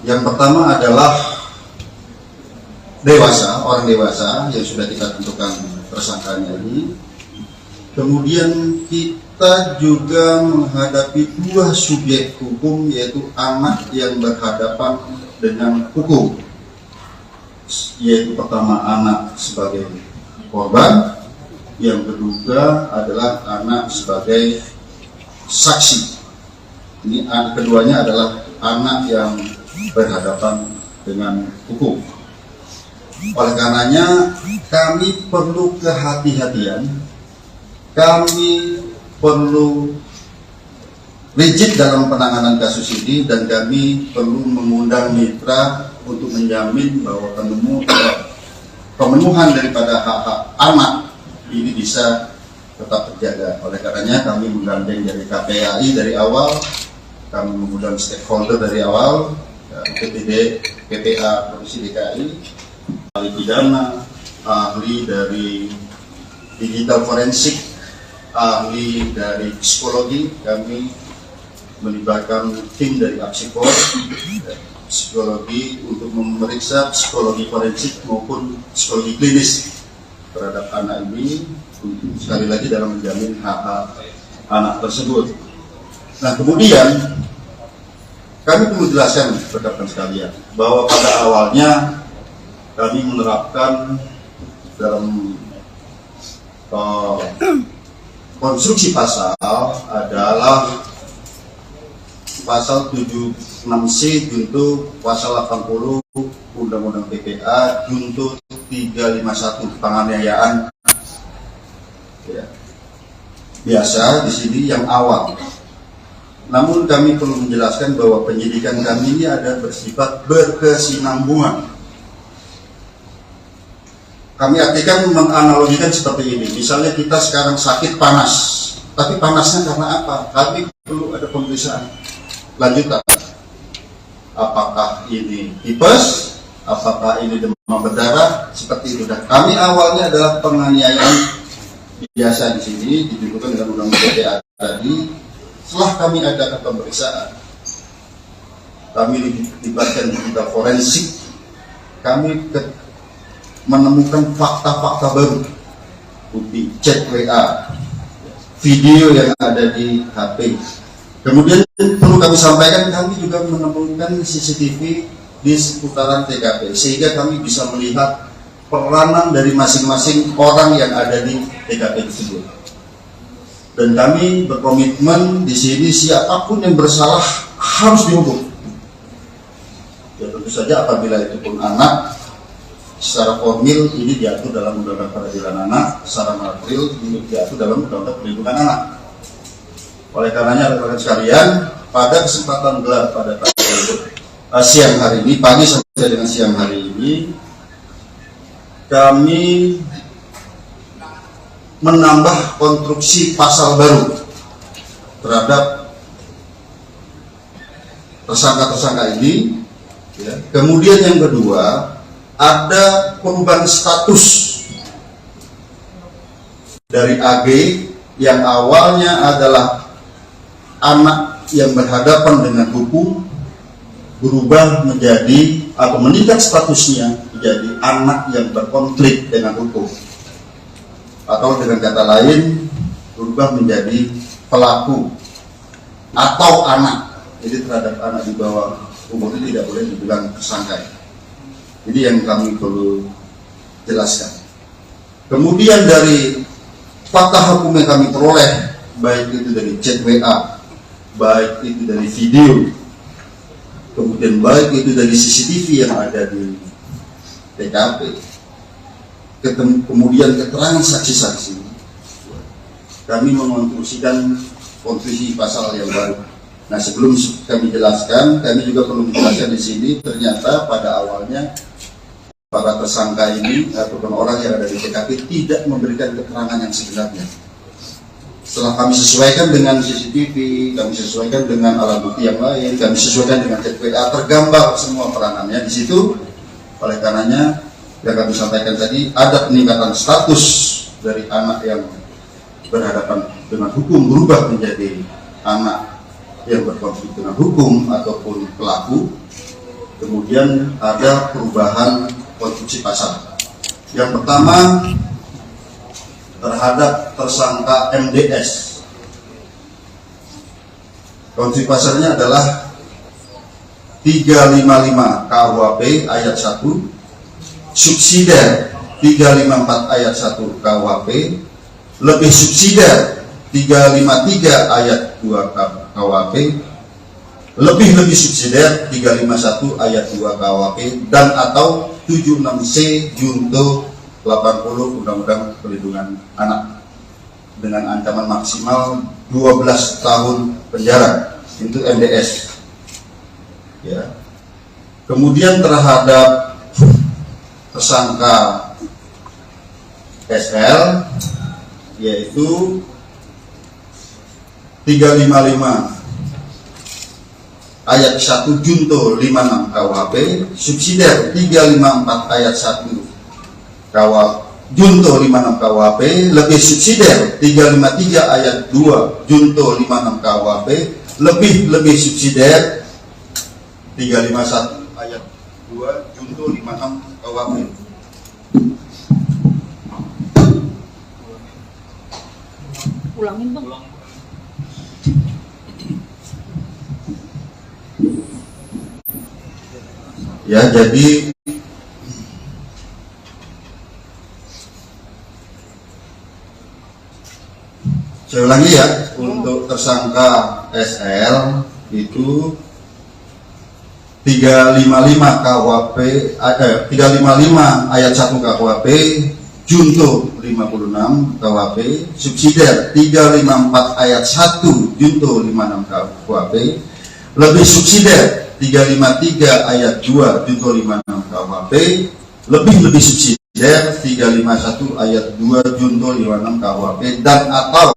Yang pertama adalah orang dewasa yang sudah kita tentukan tersangkanya ini. Kemudian kita juga menghadapi 2 subjek hukum, yaitu anak yang berhadapan dengan hukum, yaitu pertama anak sebagai korban, yang kedua adalah anak sebagai saksi. Ini keduanya adalah anak yang berhadapan dengan hukum. Oleh karenanya kami perlu kehati-hatian, kami perlu rigid dalam penanganan kasus ini, dan kami perlu mengundang mitra untuk menjamin bahwa pemenuhan daripada hak-hak anak ini bisa tetap terjaga. Oleh karenanya kami menggandeng dari KPAI dari awal, kami mengundang stakeholder dari awal, PPD, PPA Provinsi DKI, ahli pidana, ahli dari digital forensik, ahli dari psikologi. Kami melibatkan tim dari Apsikor, psikologi, untuk memeriksa psikologi forensik maupun psikologi klinis terhadap anak ini, sekali lagi dalam menjamin hak-hak anak tersebut. Nah, kemudian kami perlu jelaskan rekan-rekan sekalian bahwa pada awalnya kami menerapkan dalam konstruksi pasal adalah pasal 76C junto pasal 80 Undang-Undang PPA junto 351 penganiayaan. Ya. Biasa di sini yang awal. Namun kami perlu menjelaskan bahwa penyidikan kami ini ada bersifat berkesinambungan. Kami artikan menganalogikan seperti ini. Misalnya kita sekarang sakit panas, tapi panasnya karena apa? Kami perlu ada pemeriksaan lanjutan. apakah ini tipes, apakah ini demam berdarah, seperti itu. Dan kami awalnya adalah penganiayaan biasa di sini ditentukan dengan undang-undang PPA tadi. Setelah kami adakan pemeriksaan, kami dilibatkan di bidang forensik, kami menemukan fakta-fakta baru, bukti chat WA, video yang ada di HP. Kemudian perlu kami sampaikan, kami juga menemukan CCTV di seputaran TKP, sehingga kami bisa melihat peranan dari masing-masing orang yang ada di TKP tersebut. Dan kami berkomitmen di sini siapapun yang bersalah harus dihukum. Ya tentu saja apabila itu pun anak, secara formil ini diatur dalam Undang-Undang Peradilan Anak, secara material ini diatur dalam Undang-Undang Perlindungan Anak. Oleh karenanya rekan-rekan sekalian, pada kesempatan gelar pada siang hari ini, pagi sampai dengan siang hari ini, kami menambah konstruksi pasal baru terhadap tersangka-tersangka ini. Ya. Kemudian yang kedua, ada perubahan status dari AG yang awalnya adalah anak yang berhadapan dengan hukum, berubah menjadi atau meningkat statusnya menjadi anak yang berkonflik dengan hukum, atau dengan kata lain berubah menjadi pelaku atau anak. Jadi terhadap anak di bawah umur itu tidak boleh dibilang tersangka. Ini yang kami perlu jelaskan. Kemudian dari fakta hukum yang kami peroleh, baik itu dari chat WA, baik itu dari video, kemudian baik itu dari CCTV yang ada di TKP, kemudian keterangan saksi-saksi, kami mengonstruksikan konstruksi pasal yang baru. Nah, sebelum kami jelaskan, kami juga perlu menjelaskan di sini, ternyata pada awalnya para tersangka ini ataupun orang yang ada di TKP tidak memberikan keterangan yang sebenarnya. Setelah kami sesuaikan dengan CCTV, kami sesuaikan dengan alat bukti yang lain, kami sesuaikan dengan chat WA, tergambar semua peranannya di situ. Oleh karenanya, yang kami sampaikan tadi, ada peningkatan status dari anak yang berhadapan dengan hukum berubah menjadi anak yang berkonflik dengan hukum ataupun pelaku. Kemudian ada perubahan konstruksi pasal. Yang pertama, terhadap tersangka MDS. Konstruksi pasalnya adalah 355 KUHP ayat 1, subsidiar 354 ayat 1 KUHP, lebih subsidiar 353 ayat 2 KUHP, lebih subsidiar 351 ayat 2 KUHP, dan atau 76C junto 80 Undang-Undang Perlindungan Anak dengan ancaman maksimal 12 tahun penjara. Itu MDS. Ya. Kemudian terhadap tersangka SL, yaitu 355 ayat 1 junto 56 KUHP, subsidiar 354 ayat 1 junto 56 KUHP, lebih subsidiar 353 ayat 2 junto 56 KUHP, lebih subsidiar 351 ayat 2 junto 56 KUHP. Ulangin bang. Ya, jadi saya ulangi ya, untuk tersangka SL itu 355 KUHP 355 ayat 1 KUHP junto 56 KUHP, subsidiar 354 ayat 1 junto 56 KUHP, lebih subsidiar 353 ayat 2 junto 56 KUHP, lebih subsidiar 351 ayat 2 junto 56 KUHP, dan atau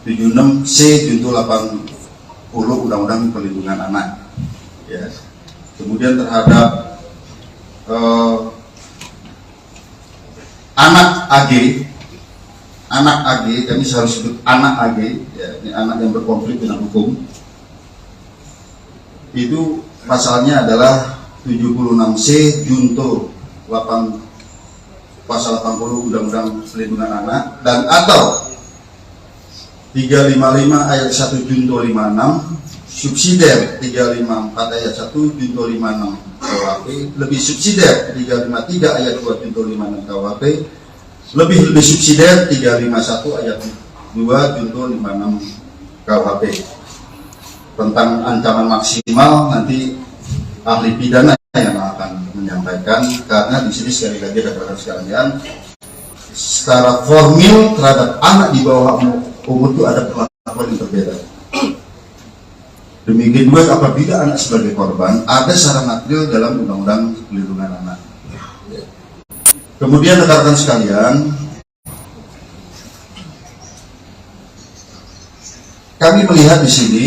76C junto 80 Undang-Undang Perlindungan Anak. ya. Kemudian terhadap anak AG, kami harus sebut anak AG, ya, ini anak yang berkonflik dengan hukum. Itu pasalnya adalah 76C junto 8 pasal 80 Undang-Undang Perlindungan Anak dan atau 355 ayat 1 junto 56 subsidiar 354 ayat 1 junto 56 KUHP lebih subsidiar 353 ayat 2 junto 56 KUHP lebih subsidiar 351 ayat 2 junto 56 KUHP. Tentang ancaman maksimal nanti ahli pidana yang akan menyampaikan, karena di sini sekali lagi rekan-rekan sekalian, secara formil terhadap anak di bawah umur itu ada perlakuan yang berbeda. Demikian juga apabila anak sebagai korban ada secara material dalam Undang-Undang Perlindungan Anak. Kemudian rekan-rekan sekalian, kami melihat di sini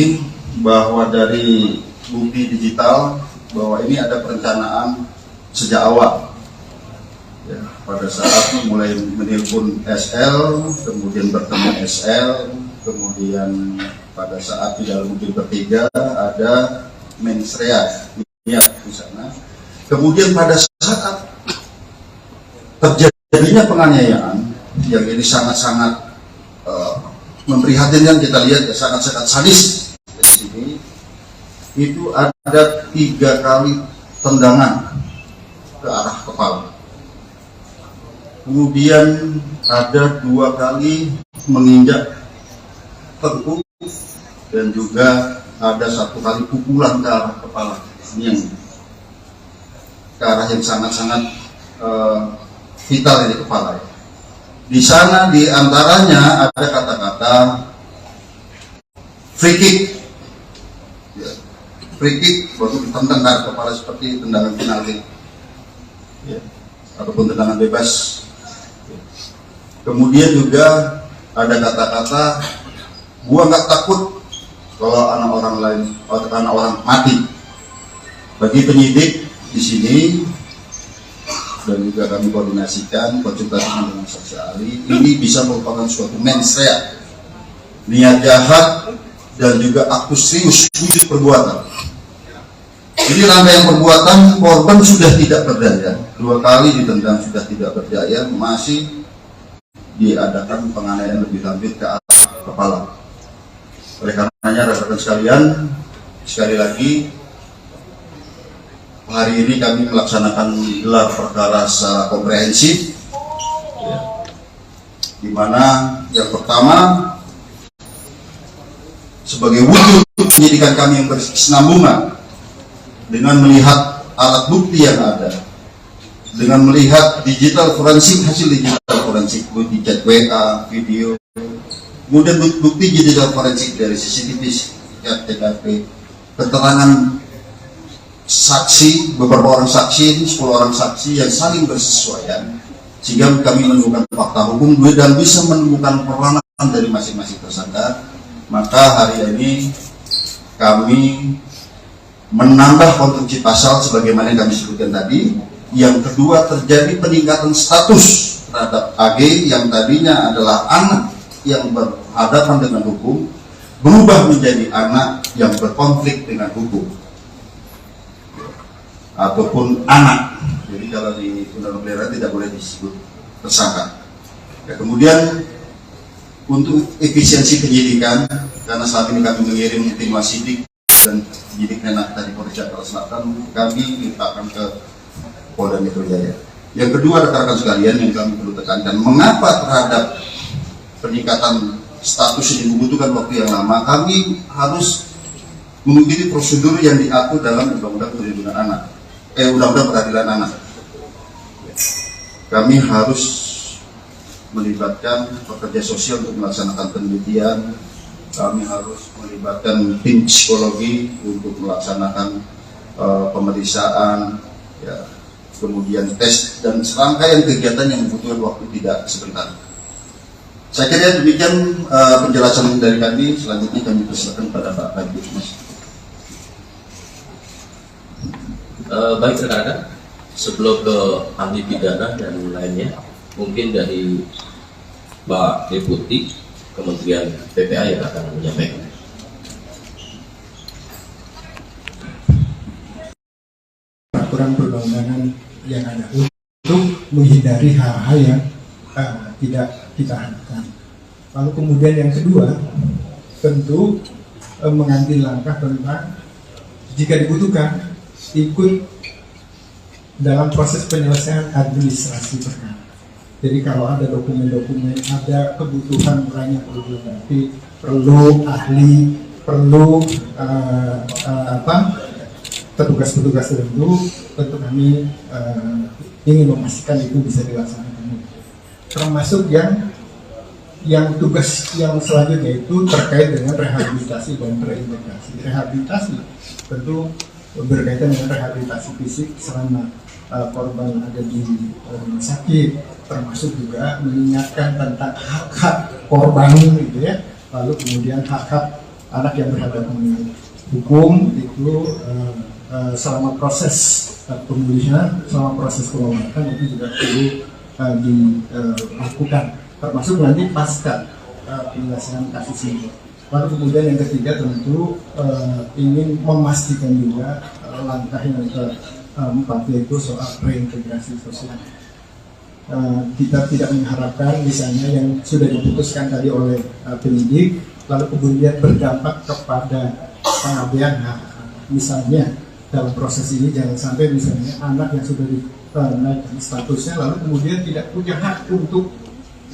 bahwa dari bukti digital bahwa ini ada perencanaan sejak awal. Ya, pada saat mulai menelpon SL, kemudian bertemu SL, kemudian pada saat di dalam mobil bertiga ada mensrea di sana. Kemudian pada saat terjadinya penganiayaan yang ini sangat-sangat memprihatinkan, kita lihat ya, sangat-sangat sadis di sini. Itu ada 3 kali tendangan ke arah kepala. Kemudian ada 2 kali menginjak tengkuk dan juga ada 1 kali pukulan ke arah kepala. Ini yang ke arah yang sangat-sangat vital di kepala. Di sana di antaranya ada kata-kata free kick. Free kick waktu ditendang ke kepala seperti tendangan penalti, ya, ataupun tendangan bebas. Kemudian juga ada kata-kata gua nggak takut kalau anak orang lain atau anak orang mati. Bagi penyidik di sini dan juga kami koordinasikan konsultasi dengan saksi ahli, ini bisa merupakan suatu mens rea, niat jahat dan juga aktus serius wujud perbuatan. Ini rangkaian perbuatan, korban sudah tidak berdaya, 2 kali ditendang sudah tidak berdaya, masih diadakan penganiayaan lebih lanjut ke arah kepala. Oleh karenanya rekan-rekan sekalian, sekali lagi hari ini kami melaksanakan gelar perkara secara komprehensif, ya, di mana yang pertama sebagai wujud penyidikan kami yang berkesinambungan dengan melihat alat bukti yang ada, dengan melihat digital forensik, hasil digital forensik, bukti chat WA, video, kemudian bukti digital forensik dari CCTV, TKP, keterangan saksi, beberapa orang saksi, 10 orang saksi yang saling bersesuaian, sehingga kami menemukan fakta hukum dan bisa menemukan peranan dari masing-masing tersangka. Maka hari ini kami menambah konstruksi pasal sebagaimana yang kami sebutkan tadi. Yang kedua, terjadi peningkatan status terhadap AG yang tadinya adalah anak yang berhadapan dengan hukum, berubah menjadi anak yang berkonflik dengan hukum ataupun anak. Jadi kalau di Undang-Undang Pelindungan tidak boleh disebut tersangka. Ya, kemudian untuk efisiensi penyidikan, karena saat ini kami mengirim tim wasidik dan penyidik Menak dari Polres Jakarta Selatan, kami limpahkan ke Polda Metro Jaya. Yang kedua, rekan-rekan sekalian, yang kami perlu tekankan, mengapa terhadap peningkatan status ini membutuhkan waktu yang lama? Kami harus mengikuti prosedur yang diatur dalam Undang-Undang Perlindungan Anak, Undang-Undang Peradilan Anak. Kami harus melibatkan pekerja sosial untuk melaksanakan penelitian. Kami harus melibatkan tim psikologi untuk melaksanakan pemeriksaan, ya, kemudian tes dan serangkaian kegiatan yang membutuhkan waktu tidak sebentar. Saya kira demikian penjelasan dari kami. Selanjutnya kami persilakan pada Pak Kabid. Baik rekan-rekan, sebelum ke ahli pidana dan lainnya, mungkin dari Pak Deputi Kementerian PPA yang akan menyampaikan. Peraturan perundang-undangan yang ada untuk menghindari hal-hal yang tidak kita harapkan. Lalu kemudian yang kedua, tentu mengambil langkah tentang jika dibutuhkan ikut dalam proses penyelesaian administrasi perkara. Jadi kalau ada dokumen-dokumen, ada kebutuhan lain yang perlu dilengkapi, perlu ahli, perlu petugas-petugas tertentu, tentu kami ingin memastikan itu bisa dilaksanakan. Termasuk yang tugas yang selanjutnya itu terkait dengan rehabilitasi dan reintegrasi. Rehabilitasi tentu berkaitan dengan rehabilitasi fisik selama korban ada di rumah sakit, termasuk juga mengingatkan tentang hak-hak korban gitu ya. Lalu kemudian hak-hak anak yang berhadapan dengan hukum itu selama proses pemulihan, selama proses pengobatan itu juga perlu dilakukan, termasuk nanti pasca penyelesaian kasus ini. Lalu kemudian yang ketiga tentu ingin memastikan juga langkah yang keempat yaitu soal reintegrasi sosial. Kita tidak mengharapkan misalnya yang sudah diputuskan tadi oleh penyidik lalu kemudian berdampak kepada pengabaian hak. Misalnya dalam proses ini jangan sampai misalnya anak yang sudah dinaikkan statusnya lalu kemudian tidak punya hak untuk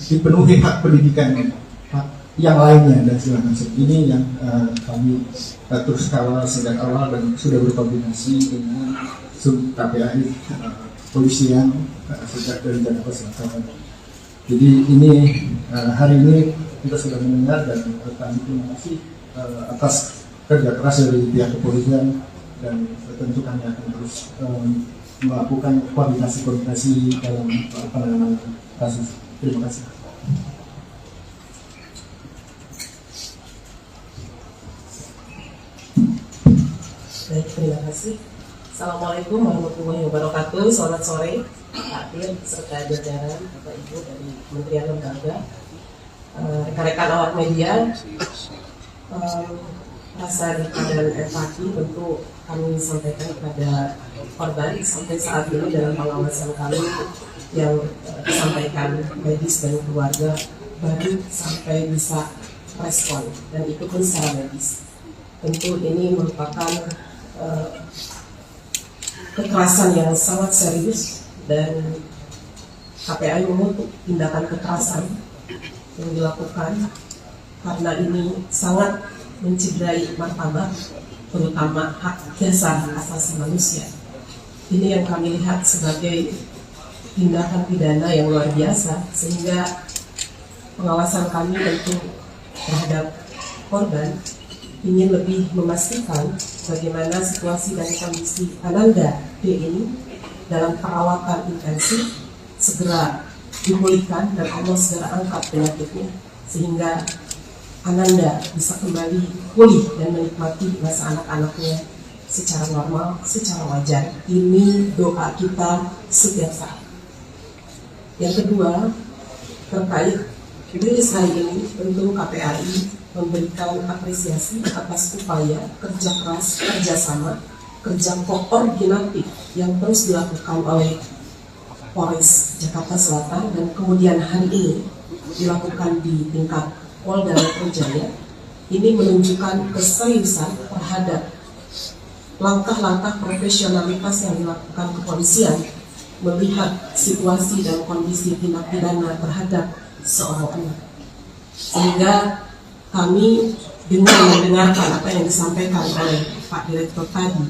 dipenuhi hak pendidikannya, hak yang lainnya dan segala macam. Ini yang kami terus kawal sejak awal dan sudah berkoordinasi dengan sub KPAI polisian sejak dari Jakarta Selatan. Jadi ini hari ini kita sudah mendengar dan kami terima kasih atas kerja keras dari pihak kepolisian dan tentu kami akan terus melakukan koordinasi dalam penanganan kasus. Terima kasih. Baik, terima kasih. Assalamualaikum warahmatullahi wabarakatuh. Selamat sore, Pak Dir, serta jajaran Bapak Ibu dari Kementerian Lembaga, rekan-rekan awak media. Rasa duka dan empati tentu kami sampaikan kepada korban sampai saat ini dalam pengawasan kami yang disampaikan medis dan keluarga baru sampai bisa respon dan itu pun secara medis. Tentu ini merupakan kekerasan yang sangat serius dan KPAI mengutuk tindakan kekerasan yang dilakukan karena ini sangat mencederai martabat terutama hak dasar asasi manusia. Ini yang kami lihat sebagai tindakan pidana yang luar biasa sehingga pengawasan kami tentu terhadap korban ingin lebih memastikan bagaimana situasi dan kondisi Ananda D ini dalam perawatan intensif segera dipulihkan dan Allah segera angkat penyakitnya sehingga Ananda bisa kembali pulih dan menikmati masa anak-anaknya secara normal, secara wajar. Ini doa kita setiap saat. Yang kedua, terkait rilis hari ini, tentu KPAI memberikan apresiasi atas upaya kerja keras, kerjasama, kerja koordinatif yang terus dilakukan oleh Polres Jakarta Selatan dan kemudian hari ini dilakukan di tingkat Polda Metro Jaya. Ini menunjukkan keseriusan terhadap langkah-langkah profesionalitas yang dilakukan kepolisian melihat situasi dan kondisi tindak pidana terhadap seorang anak. Sehingga kami dengan mendengarkan apa yang disampaikan oleh Pak Direktur tadi,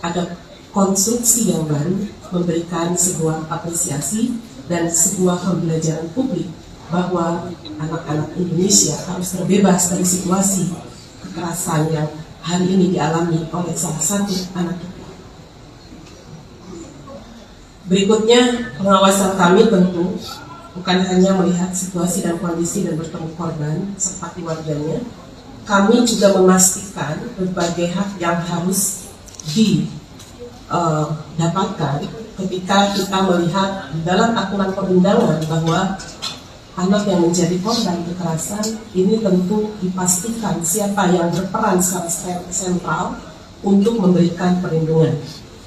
ada konstruksi yang baru memberikan sebuah apresiasi dan sebuah pembelajaran publik bahwa anak-anak Indonesia harus terbebas dari situasi kekerasan yang hari ini dialami oleh salah satu anak kita. Berikutnya, pengawasan kami tentu bukan hanya melihat situasi dan kondisi dan bertemu korban serta keluarganya, kami juga memastikan berbagai hak yang harus dapatkan ketika kita melihat di dalam aturan perundangan bahwa anak yang menjadi korban kekerasan ini tentu dipastikan siapa yang berperan secara sentral untuk memberikan perlindungan.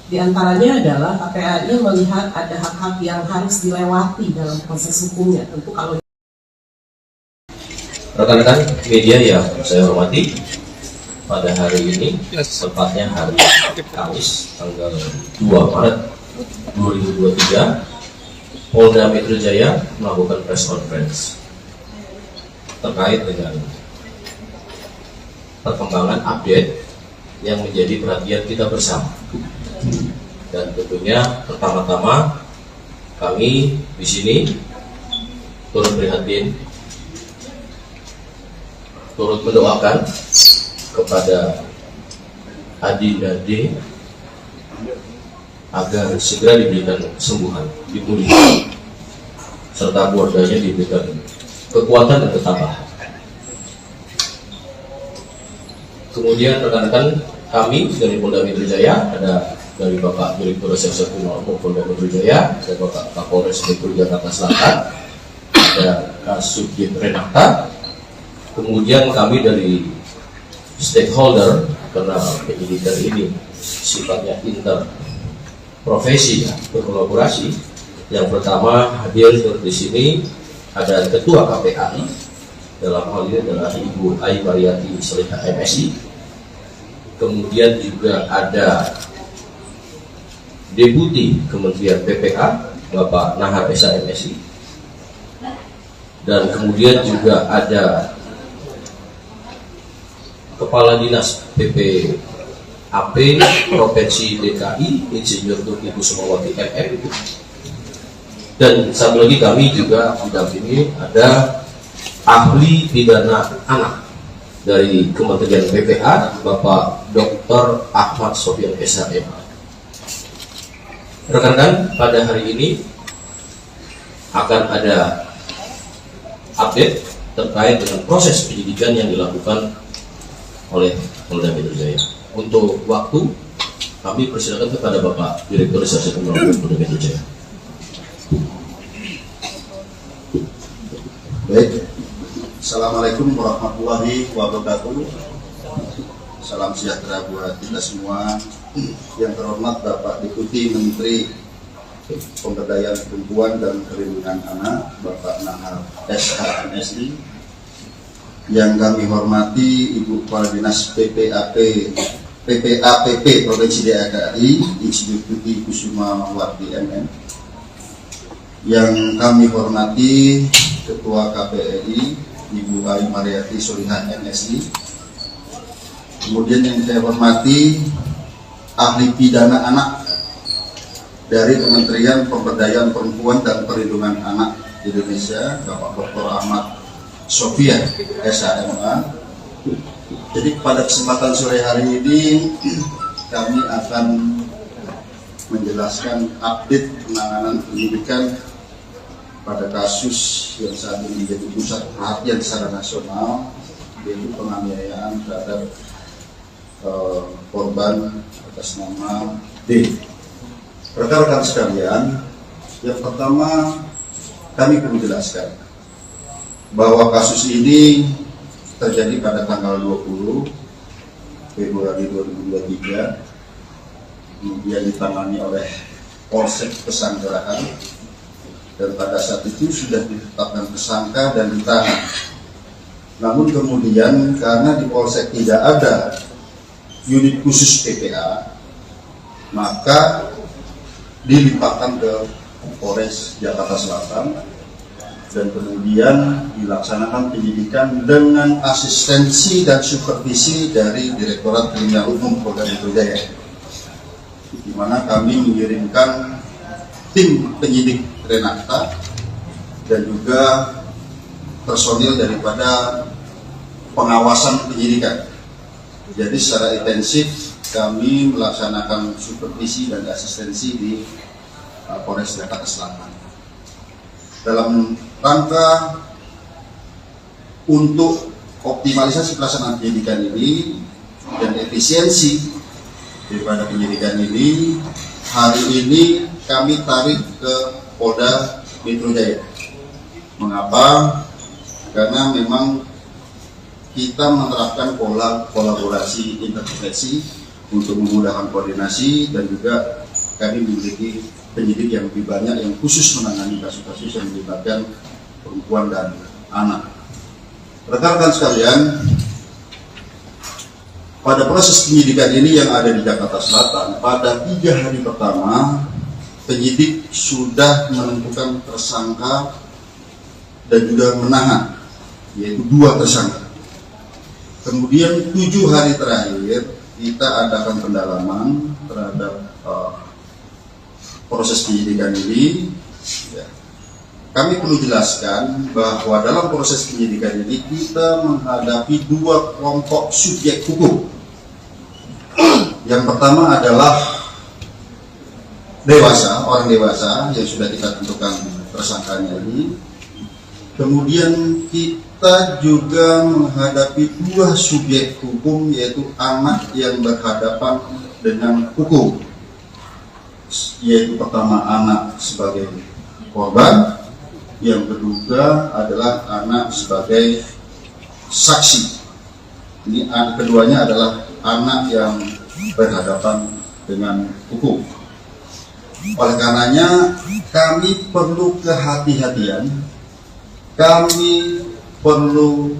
Di antaranya adalah KPAI melihat ada hak-hak yang harus dilewati dalam proses hukumnya. Tentu kalau rekan-rekan media yang saya hormati, pada hari ini, tepatnya hari Kamis, tanggal 2 Maret 2023, Polda Metro Jaya melakukan press conference terkait dengan perkembangan update yang menjadi perhatian kita bersama. Dan tentunya pertama-tama kami di sini turut prihatin, turut mendoakan kepada Adinda D agar segera diberikan kesembuhan, dipulihkan, serta keluarganya diberikan kekuatan dan ketabahan. Kemudian rekan-rekan kami dari Polda Metro Jaya, ada dari Bapak Direktur Reserse Kriminal Umum Polda Metro Jaya, ada Bapak Kapolres Metro Jakarta Selatan, ada Kasubdit Renata, kemudian kami dari stakeholder, karena penyidikan ini sifatnya interprofesi, berkolaborasi. Yang pertama hadir di sini ada Ketua KPAI, dalam hal ini adalah Ibu Ai Mariati Solihah MSI. Kemudian juga ada Deputi Kementerian PPA Bapak Nahar Esa MSI, dan kemudian juga ada Kepala Dinas PPAP Provinsi DKI Insinyur Tuti Kusumawati MM, dan satu lagi kami juga mendampingi ada ahli pidana anak dari Kementerian PPA Bapak Dr. Ahmad Sofyan SHM. Rekan-rekan, pada hari ini akan ada update terkait dengan proses penyidikan yang dilakukan oleh Polda Metro Jaya. Untuk waktu, kami persilakan kepada Bapak Direktur Reserse Kriminal Umum Polda Metro Jaya. Baik, Assalamualaikum warahmatullahi wabarakatuh. Salam sejahtera buat kita semua. Yang terhormat Bapak Deputi Menteri Pemberdayaan Perempuan dan Perlindungan Anak, Bapak Nahar SHMSI. Yang kami hormati Ibu Kepala Dinas PPAPP Provinsi DKI Insinyur Tuti Kusumawati MM. Yang kami hormati Ketua KPAI Ibu Ai Mariati Solihah MSI. Kemudian yang saya hormati ahli pidana anak dari Kementerian Pemberdayaan Perempuan dan Perlindungan Anak Indonesia, Bapak Dr. Ahmad Sofyan SHMA. Jadi pada kesempatan sore hari ini kami akan menjelaskan update penanganan penyidikan pada kasus yang saat ini menjadi pusat perhatian secara nasional, yaitu penganiayaan terhadap korban atas nama D. Rekan-rekan sekalian, yang pertama kami perlu jelaskan bahwa kasus ini terjadi pada tanggal 20 Februari 2023, kemudian ditangani oleh Polsek Pesanggerahan, dan pada saat itu sudah ditetapkan tersangka dan ditahan. Namun kemudian karena di Polsek tidak ada unit khusus PPA, maka dilimpahkan ke Polres Jakarta Selatan dan kemudian dilaksanakan penyidikan dengan asistensi dan supervisi dari Direktorat Kriminal Umum Polda Metro Jaya, di mana kami mengirimkan tim penyidik Renata dan juga personil daripada pengawasan penyidikan. Jadi secara intensif kami melaksanakan supervisi dan asistensi di Polres Jakarta Selatan dalam rangka untuk optimalisasi pelaksanaan penyidikan ini dan efisiensi daripada penyidikan ini, hari ini kami tarik ke Polda Metro Jaya. Mengapa? Karena memang kita menerapkan pola kolaborasi intervensi untuk memudahkan koordinasi, dan juga kami memiliki penyidik yang lebih banyak yang khusus menangani kasus-kasus yang melibatkan perempuan dan anak. Rekan-rekan sekalian, pada proses penyidikan ini yang ada di Jakarta Selatan, pada 3 hari pertama, penyidik sudah menentukan tersangka dan juga menahan, yaitu 2 tersangka. Kemudian 7 hari terakhir kita adakan pendalaman terhadap proses penyidikan ini. Ya. Kami perlu jelaskan bahwa dalam proses penyidikan ini kita menghadapi 2 kelompok subjek hukum. Yang pertama adalah orang dewasa yang sudah kita tentukan tersangkanya ini. Kemudian kita juga menghadapi 2 subjek hukum, yaitu anak yang berhadapan dengan hukum, yaitu pertama anak sebagai korban, yang kedua adalah anak sebagai saksi. Ini keduanya adalah anak yang berhadapan dengan hukum. Oleh karenanya kami perlu kehati-hatian, kami perlu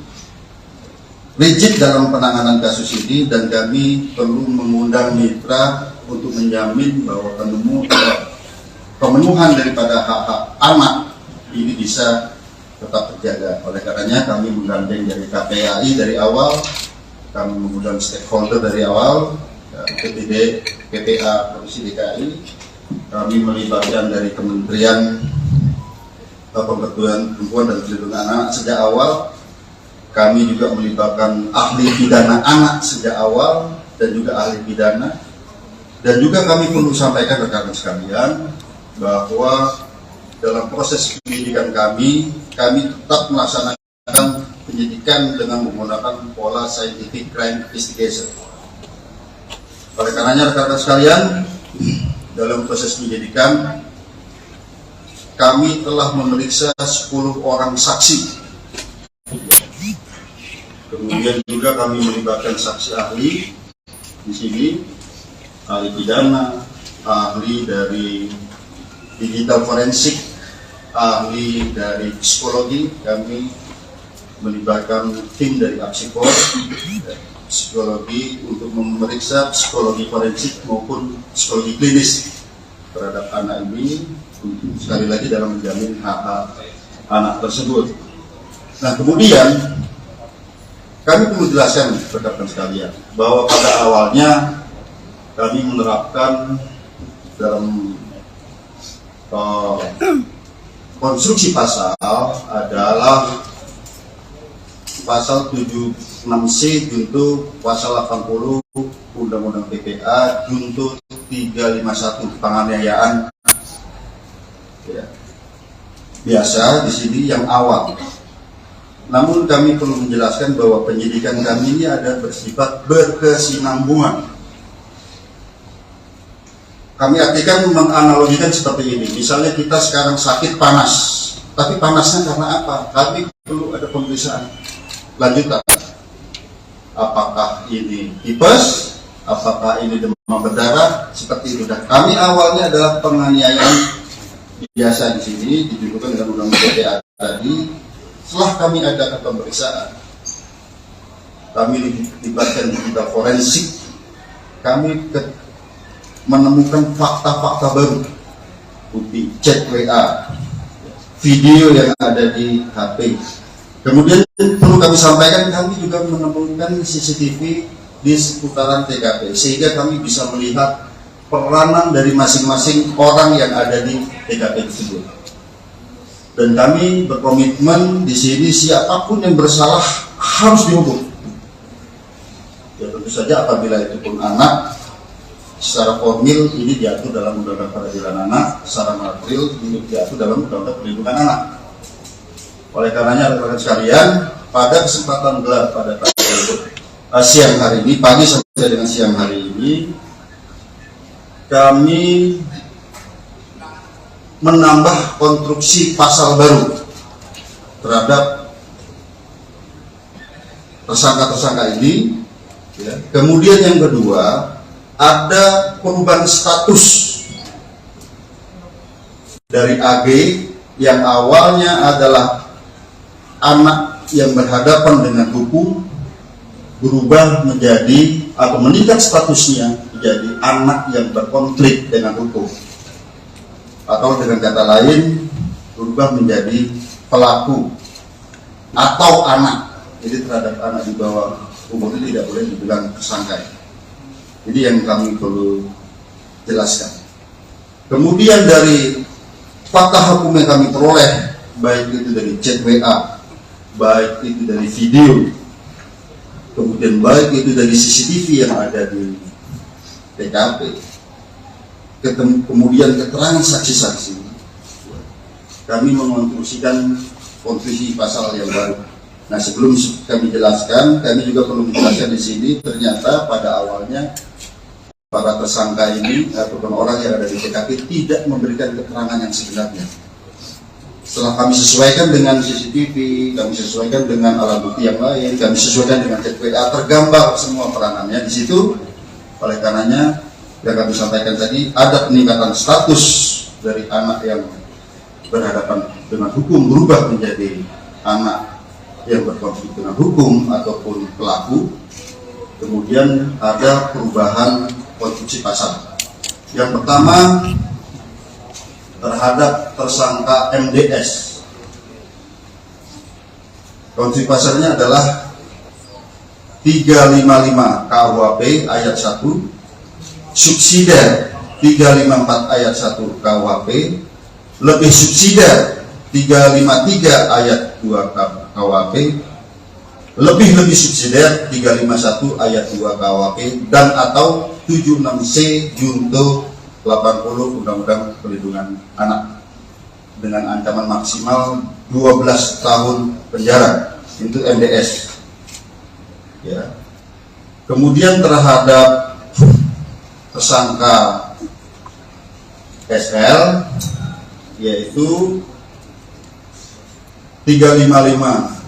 rigid dalam penanganan kasus ini, dan kami perlu mengundang mitra untuk menjamin bahwa pemenuhan daripada hak-hak anak ini bisa tetap terjaga. Oleh karenanya kami menggandeng dari KPAI dari awal, kami mengundang stakeholder dari awal, PPD, PPA Provinsi DKI, kami melibatkan dari Kementerian Pemberdayaan Perempuan dan Perlindungan Anak sejak awal. Kami juga melibatkan ahli pidana anak sejak awal dan juga ahli pidana. Dan juga kami perlu sampaikan rekan-rekan sekalian bahwa dalam proses penyidikan kami tetap melaksanakan penyidikan dengan menggunakan pola scientific crime investigation. Oleh karenanya rekan-rekan sekalian, dalam proses penyidikan kami telah memeriksa 10 orang saksi. Kemudian juga kami melibatkan saksi ahli di sini, ahli pidana, ahli dari digital forensik, ahli dari psikologi. Kami melibatkan tim dari Apsikor, psikologi untuk memeriksa psikologi forensik maupun psikologi klinis terhadap anak ini, sekali lagi dalam menjamin hak-hak anak tersebut. Nah, kemudian kami perlu jelaskan rekan-rekan sekalian bahwa pada awalnya kami menerapkan dalam konstruksi pasal adalah pasal 76C junto pasal 80 Undang-Undang PPA junto 351 penganiayaan. Ya. Biasa di sini yang awal. Namun kami perlu menjelaskan bahwa penyidikan kami ini ada bersifat berkesinambungan. Kami artikan menganalogikan seperti ini. Misalnya kita sekarang sakit panas, tapi panasnya karena apa? Kami perlu ada pemeriksaan lanjutan. Apakah ini tipes? Apakah ini demam berdarah? Seperti itu. Dan kami awalnya adalah penganiayaan biasa di sini ditunjukkan dengan undang-undang PPA tadi. Setelah kami adakan pemeriksaan, kami dilibatkan digital forensik, kami menemukan fakta-fakta baru, bukti chat WA, video yang ada di HP. Kemudian perlu kami sampaikan, kami juga menemukan CCTV di seputaran TKP, sehingga kami bisa melihat peranan dari masing-masing orang yang ada di TKP tersebut. Dan kami berkomitmen di sini siapapun yang bersalah harus dihukum. Ya tentu saja apabila itu pun anak, secara formil ini diatur dalam Undang-Undang Peradilan Anak, secara material ini diatur dalam Undang-Undang Perlindungan Anak. Oleh karenanya rekan-rekan sekalian, pada kesempatan gelar pada siang hari ini, pagi sampai dengan siang hari ini, kami menambah konstruksi pasal baru terhadap tersangka-tersangka ini. Ya. Kemudian yang kedua, ada perubahan status dari AG yang awalnya adalah anak yang berhadapan dengan hukum, berubah menjadi atau meningkat statusnya menjadi anak yang berkonflik dengan hukum, atau dengan kata lain berubah menjadi pelaku atau anak. Jadi terhadap anak di bawah umur itu tidak boleh dibilang tersangka. Jadi yang kami perlu jelaskan. Kemudian dari fakta hukum yang kami peroleh, baik itu dari chat WA, baik itu dari video, kemudian baik itu dari CCTV yang ada di TKP, kemudian keterangan saksi-saksi, kami mengonstruksikan konstruksi pasal yang baru. Nah, sebelum kami jelaskan, kami juga perlu menjelaskan di sini, ternyata pada awalnya para tersangka ini ataupun orang yang ada di TKP tidak memberikan keterangan yang sebenarnya. Setelah kami sesuaikan dengan CCTV, kami sesuaikan dengan alat bukti yang lain, kami sesuaikan dengan chat WA, tergambar semua peranannya di situ. Oleh karenanya, yang kami sampaikan tadi, ada peningkatan status dari anak yang berhadapan dengan hukum berubah menjadi anak yang berkonflik dengan hukum ataupun pelaku. Kemudian ada perubahan konstruksi pasal. Yang pertama, terhadap tersangka MDS, konstruksi pasalnya adalah 355 KUHP ayat 1, subsidiar 354 ayat 1 KUHP, lebih subsidiar 353 ayat 2 KUHP, lebih subsidiar 351 ayat 2 KUHP, dan atau 76C junto 80 Undang-Undang Perlindungan Anak dengan ancaman maksimal 12 tahun penjara. Itu MDS. Ya. Kemudian terhadap tersangka SL, yaitu 355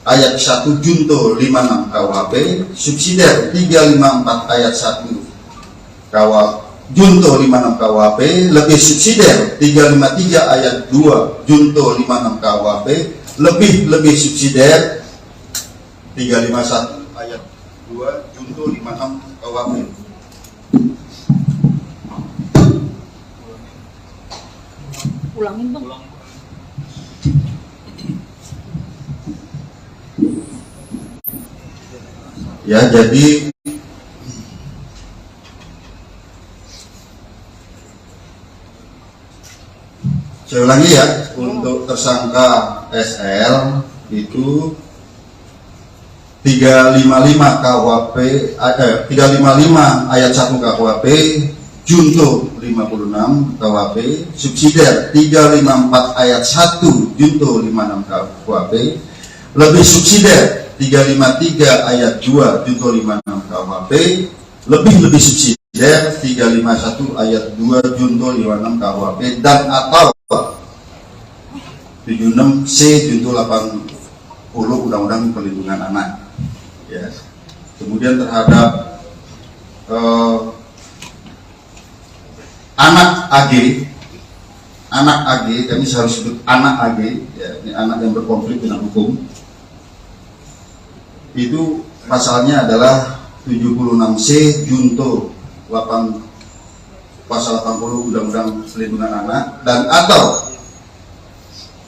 ayat 1 junto 56 KUHP, subsidiar 354 ayat 1 junto 56 KUHP, lebih subsidiar 353 ayat 2 junto 56 KUHP, lebih subsidiar 351 ayat 2 junto 56 KUHP. Ulangin bang. Ya, jadi saya ulangi ya, untuk tersangka SL itu 355 KUHP, 355 ayat 1 KUHP junto 56 KUHP, subsidiar 354 ayat 1 junto 56 KUHP, lebih subsidiar 353 ayat 2 junto 56 KUHP, lebih subsidiar 351 ayat 2 junto 56 KUHP, dan atau 76C junto 80 Undang-Undang Perlindungan Anak. Ya. Kemudian terhadap anak AG, kami harus sebut anak AG, ya, ini anak yang berkonflik dengan hukum. Itu pasalnya adalah 76C junto 8 pasal 80 Undang-Undang Perlindungan Anak, dan atau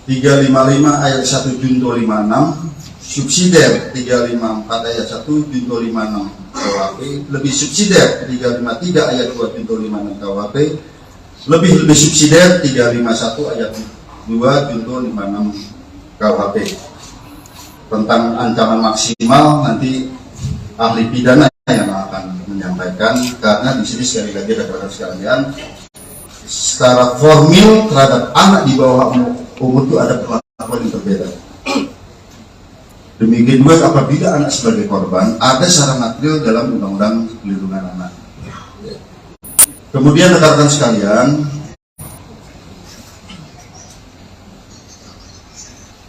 355 ayat 1 junto 56, subsidiar 354 ayat 1 junto 56 KUHP, lebih subsidiar 353 ayat 2 junto 56 KUHP, lebih subsidiar 351 ayat 2 junto 56 KUHP. Tentang ancaman maksimal nanti ahli pidana yang akan menyampaikan, karena di sini sekali lagi rekan-rekan sekalian, secara formil terhadap anak di bawah umur itu ada perlakuan yang berbeda. Demikian juga apabila anak sebagai korban, ada secara material dalam Undang-Undang Perlindungan Anak. Kemudian rekan-rekan sekalian,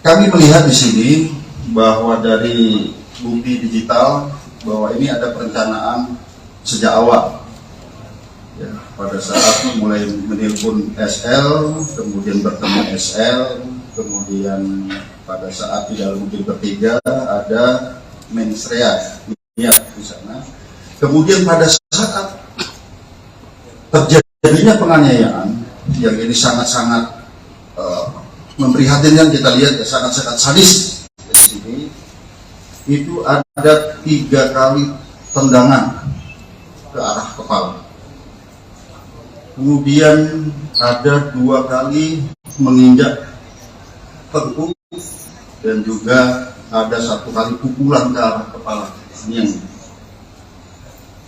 kami melihat di sini bahwa dari bukti digital bahwa ini ada perencanaan sejak awal. Ya, pada saat mulai menelpon SL, kemudian bertemu SL, kemudian pada saat di dalam mobil bertiga ada mensrea di sana. Kemudian pada saat terjadinya penganiayaan yang ini sangat-sangat memprihatinkan, kita lihat ya, sangat-sangat sadis di sini, itu ada 3 kali tendangan ke arah kepala. Kemudian ada 2 kali menginjak tengkuk dan juga ada 1 kali pukulan ke arah kepala. Ini yang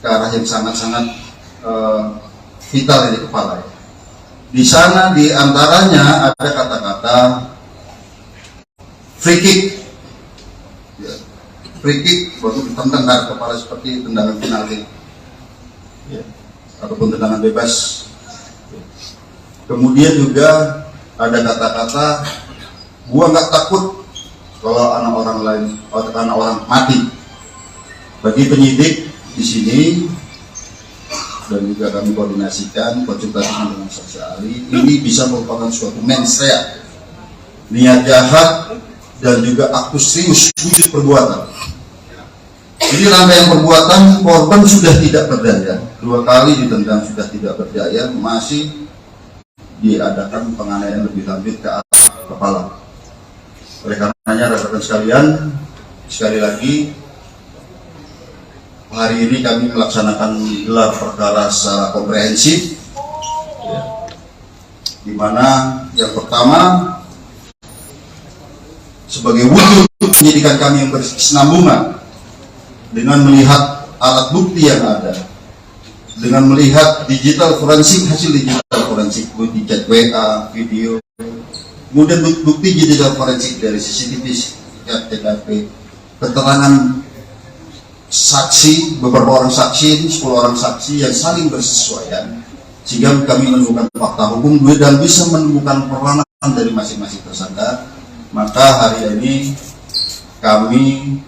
ke arah yang sangat-sangat vital di kepala. Di sana di antaranya ada kata-kata free kick, ya, free kick waktu ditendang ke kepala seperti tendangan penalti, ya, ataupun tendangan bebas. Kemudian juga ada kata-kata gua nggak takut kalau anak orang lain, anak orang mati. Bagi penyidik di sini dan juga kami koordinasikan konsultasi dengan saksi ahli, ini bisa merupakan suatu mens rea, niat jahat dan juga aktus serius wujud perbuatan. Ini rangkaian perbuatan, korban sudah tidak berdaya, 2 kali ditendang sudah tidak berdaya, masih diadakan penganiayaan lebih lanjut ke arah kepala. Oleh karenanya rekan-rekan sekalian, sekali lagi hari ini kami melaksanakan gelar perkara secara komprehensif, ya, di mana yang pertama sebagai wujud penyidikan kami yang berkesinambungan dengan melihat alat bukti yang ada, dengan melihat digital forensik, hasil digital forensik, bukti chat WA, video, kemudian bukti digital forensik dari CCTV, TKP, keterangan saksi, beberapa orang saksi, 10 orang saksi yang saling bersesuaian, sehingga kami menemukan fakta hukum dan bisa menemukan peranan dari masing-masing tersangka. Maka hari ini kami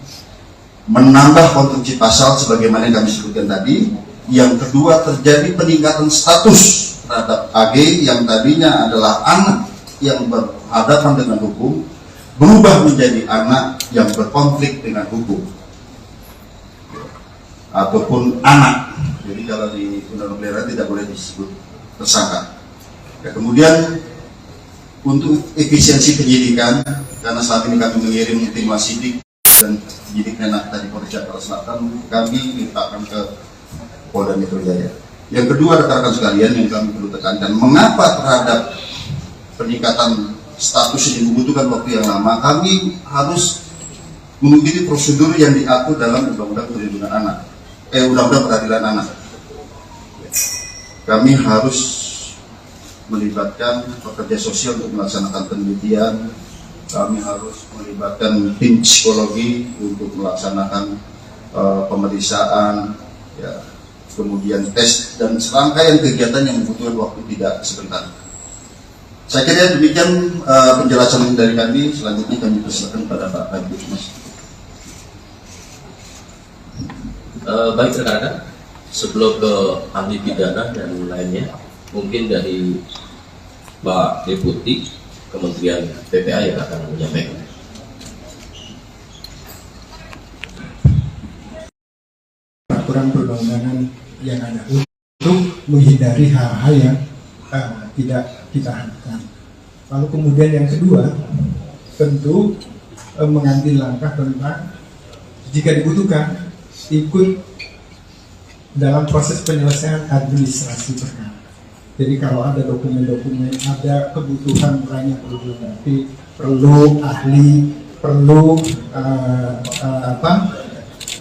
menambah konstruksi pasal sebagaimana yang kami sebutkan tadi. Yang kedua, terjadi peningkatan status terhadap AG yang tadinya adalah anak yang berhadapan dengan hukum, berubah menjadi anak yang berkonflik dengan hukum ataupun anak. Jadi kalau di undang-undang peliharaan tidak boleh disebut tersangka. Ya, kemudian untuk efisiensi penyidikan, karena saat ini kami mengirim tim wasidik dan penyidik Menak dari Polres Jakarta Selatan, kami limpahkan ke Polda Metro Jaya. Yang kedua, rekan-rekan sekalian, yang kami perlu tekankan, mengapa terhadap peningkatan status ini membutuhkan waktu yang lama? Kami harus mengikuti prosedur yang diatur dalam Undang-Undang Perlindungan Anak, Undang-Undang Peradilan Anak. Kami harus melibatkan pekerja sosial untuk melaksanakan penelitian. Kami harus melibatkan tim psikologi untuk melaksanakan pemeriksaan, ya, kemudian tes dan serangkaian kegiatan yang membutuhkan waktu tidak sebentar. Saya kira demikian penjelasan dari kami. Selanjutnya kami persilakan pada Pak Kabit, Mas. Baik rekan-rekan, sebelum ke ahli pidana dan lainnya, mungkin dari Pak Deputi Kementerian PPA yang akan menyampaikan. Peraturan perundang-undangan yang ada untuk menghindari hal-hal yang tidak kita harapkan. Lalu kemudian yang kedua, tentu mengambil langkah tentang jika dibutuhkan ikut dalam proses penyelesaian administrasi perkara. Jadi kalau ada dokumen-dokumen, ada kebutuhan lain yang perlu dilengkapi, perlu ahli, perlu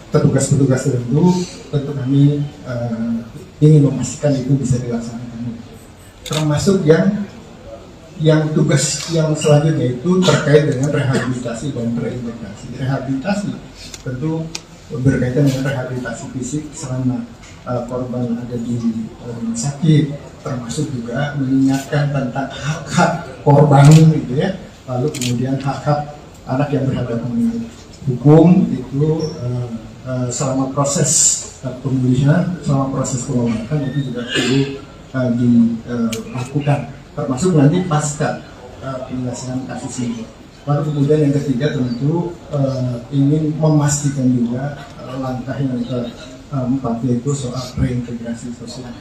petugas-petugas tertentu, tentu kami ingin memastikan itu bisa dilaksanakan. Termasuk yang tugas yang selanjutnya itu terkait dengan rehabilitasi dan reintegrasi. Rehabilitasi tentu berkaitan dengan rehabilitasi fisik selama korban ada di rumah sakit, termasuk juga mengingatkan tentang hak-hak korban gitu ya, lalu kemudian hak-hak anak yang berhadapan dengan hukum itu selama proses pemulihan, selama proses pengobatan itu juga perlu dilakukan, termasuk nanti pasca penyelesaian kasus ini. Lalu kemudian yang ketiga tentu ingin memastikan juga langkah yang keempat yaitu soal reintegrasi sosial.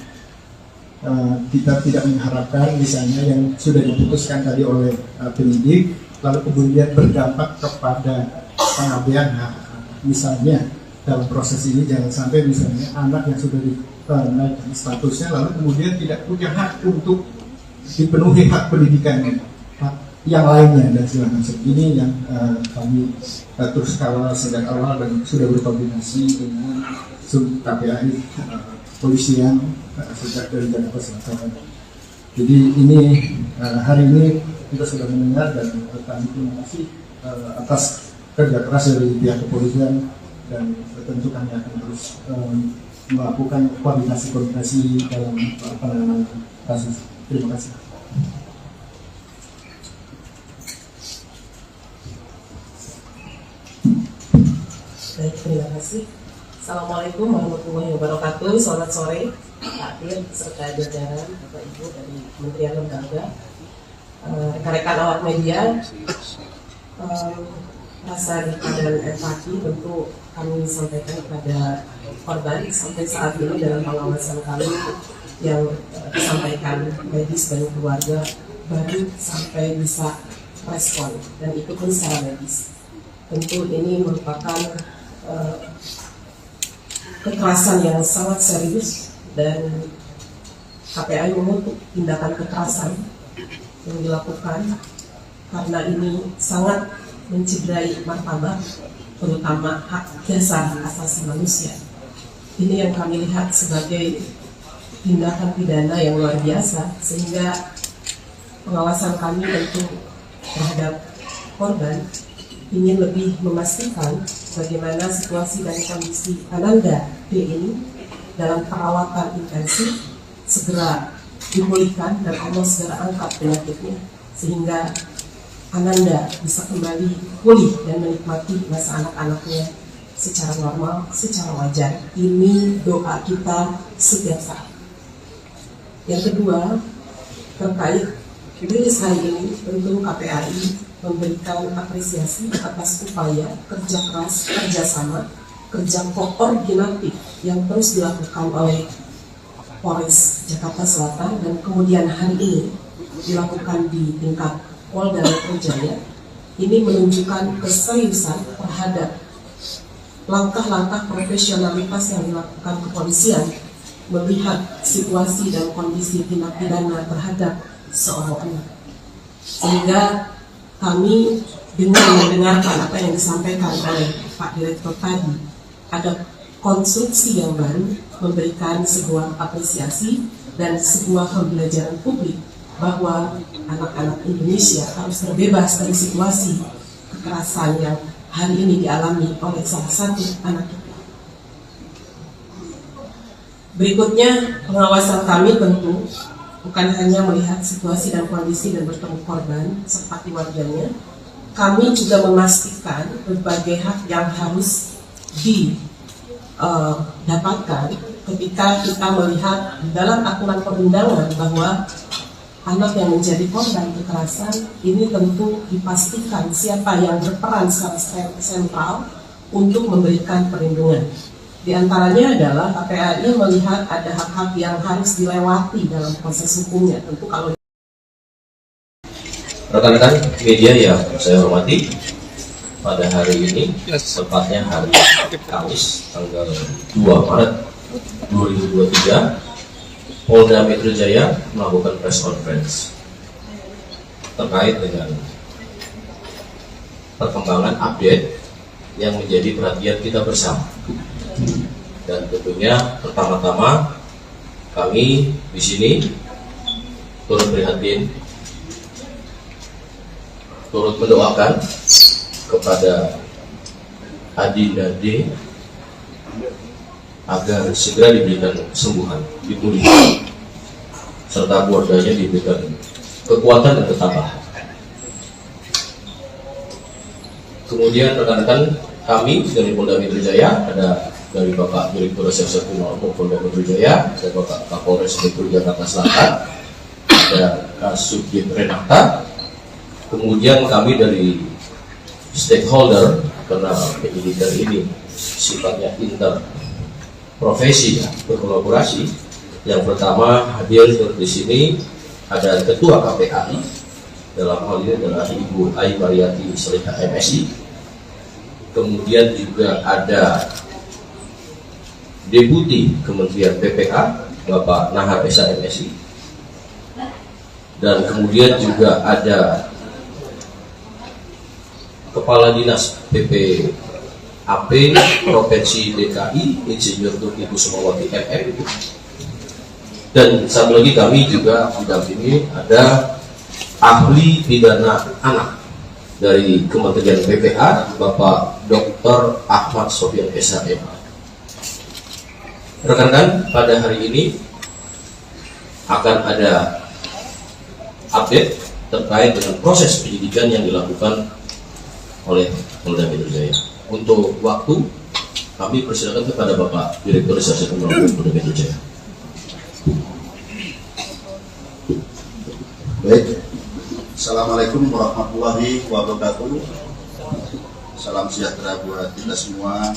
Kita tidak mengharapkan misalnya yang sudah diputuskan tadi oleh penyidik lalu kemudian berdampak kepada pengabaian hak. Misalnya dalam proses ini jangan sampai misalnya anak yang sudah dinaikkan statusnya lalu kemudian tidak punya hak untuk dipenuhi hak pendidikannya, hak yang lainnya dan segala macam. Ini yang kami terus kawal sejak awal dan sudah berkoordinasi dengan KPAI polisian sejak dari Jakarta Selatan. Jadi ini hari ini kita sudah mendengar dan kami terima kasih atas kerja keras dari pihak kepolisian dan tentu kami akan terus melakukan koordinasi dalam penanganan kasus. Terima kasih. Baik, terima kasih. Assalamualaikum warahmatullahi wabarakatuh. Selamat sore, Pak Dir, serta jajaran Bapak Ibu dari Kementerian Lembaga, rekan-rekan awak media. Rasa duka dan empati tentu kami sampaikan kepada korban sampai saat ini dalam pengawasan kami yang disampaikan medis dan keluarga baru sampai bisa respon dan itu pun secara medis. Tentu ini merupakan kekerasan yang sangat serius dan KPAI mengutuk tindakan kekerasan yang dilakukan karena ini sangat mencederai martabat terutama hak dasar asasi manusia. Ini yang kami lihat sebagai tindakan pidana yang luar biasa sehingga pengawasan kami tentu terhadap korban ingin lebih memastikan bagaimana situasi dan kondisi Ananda D ini dalam perawatan intensif segera dipulihkan dan Allah segera angkat penyakitnya sehingga Ananda bisa kembali pulih dan menikmati masa anak-anaknya secara normal, secara wajar. Ini doa kita setiap saat. Yang kedua, terkait rilis hari ini, tentu KPAI memberikan apresiasi atas upaya kerja keras, kerjasama, kerja koordinatif yang terus dilakukan oleh Polres Jakarta Selatan dan kemudian hari ini dilakukan di tingkat Polda Metro Jaya. Ini menunjukkan keseriusan terhadap langkah-langkah profesionalitas yang dilakukan kepolisian melihat situasi dan kondisi tindak pidana terhadap seorang anak. Sehingga kami dengan mendengarkan apa yang disampaikan oleh Pak Direktur tadi, ada konstruksi yang baru memberikan sebuah apresiasi dan sebuah pembelajaran publik bahwa anak-anak Indonesia harus terbebas dari situasi kekerasan yang hari ini dialami oleh salah satu anak kita. Berikutnya, pengawasan kami tentu bukan hanya melihat situasi dan kondisi dan bertemu korban serta keluarganya, kami juga memastikan berbagai hak yang harus didapatkan ketika kita melihat dalam aturan perundangan bahwa anak yang menjadi korban kekerasan ini tentu dipastikan siapa yang berperan secara sentral untuk memberikan perlindungan. Di antaranya adalah KPAI melihat ada hak-hak yang harus dilewati dalam proses hukumnya. Tentu kalau rekan-rekan media yang saya hormati, pada hari ini, tepatnya hari Kamis, tanggal 2 Maret 2023, Polda Metro Jaya melakukan press conference terkait dengan perkembangan update yang menjadi perhatian kita bersama. Dan tentunya pertama-tama kami di sini turut prihatin, turut mendoakan kepada Adinda D agar segera diberikan kesembuhan, dipulihkan, serta keluarganya diberikan kekuatan dan ketabahan. Kemudian rekan-rekan kami dari Polda Metro Jaya, ada dari Bapak Direktur Reserse Kriminal Umum Polda Metro Jaya, ada Bapak Kapolres Metro Jakarta Selatan, ada Kasubdit Renata. Kemudian kami dari stakeholder, karena penyidikan ini sifatnya interprofesi, ya, berkolaborasi. Yang pertama hadir di sini ada Ketua KPAI, dalam hal ini adalah Ibu Ai Mariati Solihah MSI. Kemudian juga ada Deputi Kementerian PPA Bapak Nahar Esa MSI, dan kemudian juga ada Kepala Dinas PPAP Provinsi DKI Insinyur Tuti Kusumawati MM. Dan satu lagi kami juga mendampingi ada ahli pidana anak dari Kementerian PPA Bapak Dr. Ahmad Sofyan SHM. Rekan-rekan, pada hari ini akan ada update terkait dengan proses penyidikan yang dilakukan oleh Polda Metro Jaya. Untuk waktu, kami persilakan kepada Bapak Direktur Reserse Kriminal Umum Polda Metro Jaya. Baik, Assalamualaikum warahmatullahi wabarakatuh. Salam sejahtera buat kita semua.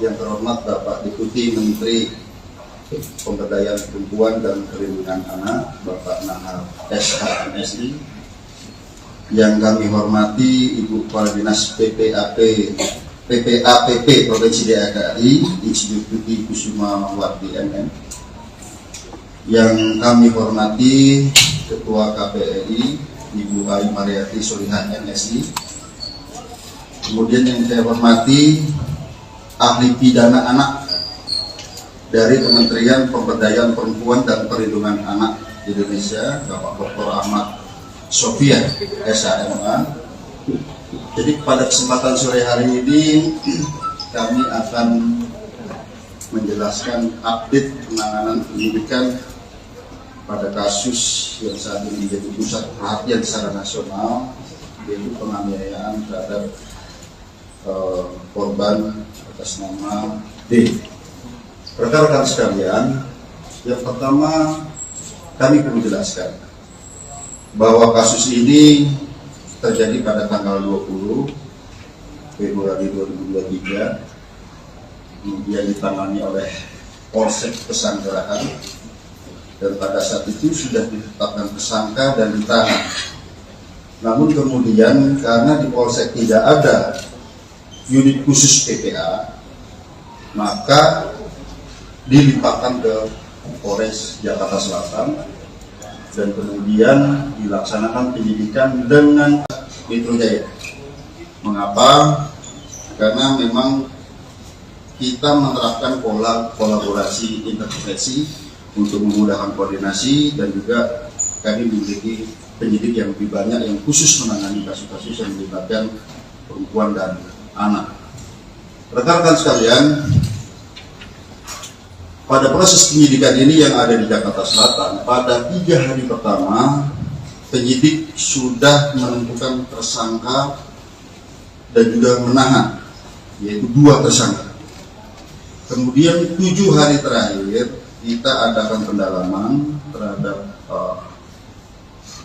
Yang terhormat Bapak Deputi Menteri Pemberdayaan Perempuan dan Perlindungan Anak Bapak Nahar SHMSI. Yang kami hormati Ibu Kepala Dinas PPAPP Provinsi DKI Insinyur Tuti Kusumawati MM. Yang kami hormati Ketua KPAI Ibu Ai Mariati Solihah MSI. Kemudian yang saya hormati ahli pidana anak dari Kementerian Pemberdayaan Perempuan dan Perlindungan Anak Indonesia Bapak Dr. Ahmad Sofyan SHM. Jadi pada kesempatan sore hari ini kami akan menjelaskan update penanganan penyidikan pada kasus yang saat ini menjadi pusat perhatian secara nasional, yaitu penganiayaan terhadap korban atas nama D. Rekan-rekan sekalian, yang pertama kami perlu jelaskan bahwa kasus ini terjadi pada tanggal 20 Februari 2023, kemudian ditangani oleh Polsek Pesanggerahan. Dan pada saat itu sudah ditetapkan tersangka dan ditahan. Namun kemudian karena di Polsek tidak ada unit khusus PPA, maka dilimpahkan ke Polres Jakarta Selatan dan kemudian dilaksanakan penyidikan dengan Metro Jaya. Mengapa? Karena memang kita menerapkan pola kolaborasi interprofesi untuk memudahkan koordinasi, dan juga kami memiliki penyidik yang lebih banyak yang khusus menangani kasus-kasus yang melibatkan perempuan dan anak. Rekan-rekan sekalian, pada proses penyidikan ini yang ada di Jakarta Selatan, pada 3 hari pertama penyidik sudah menentukan tersangka dan juga menahan, yaitu 2 tersangka. Kemudian 7 hari terakhir kita adakan pendalaman terhadap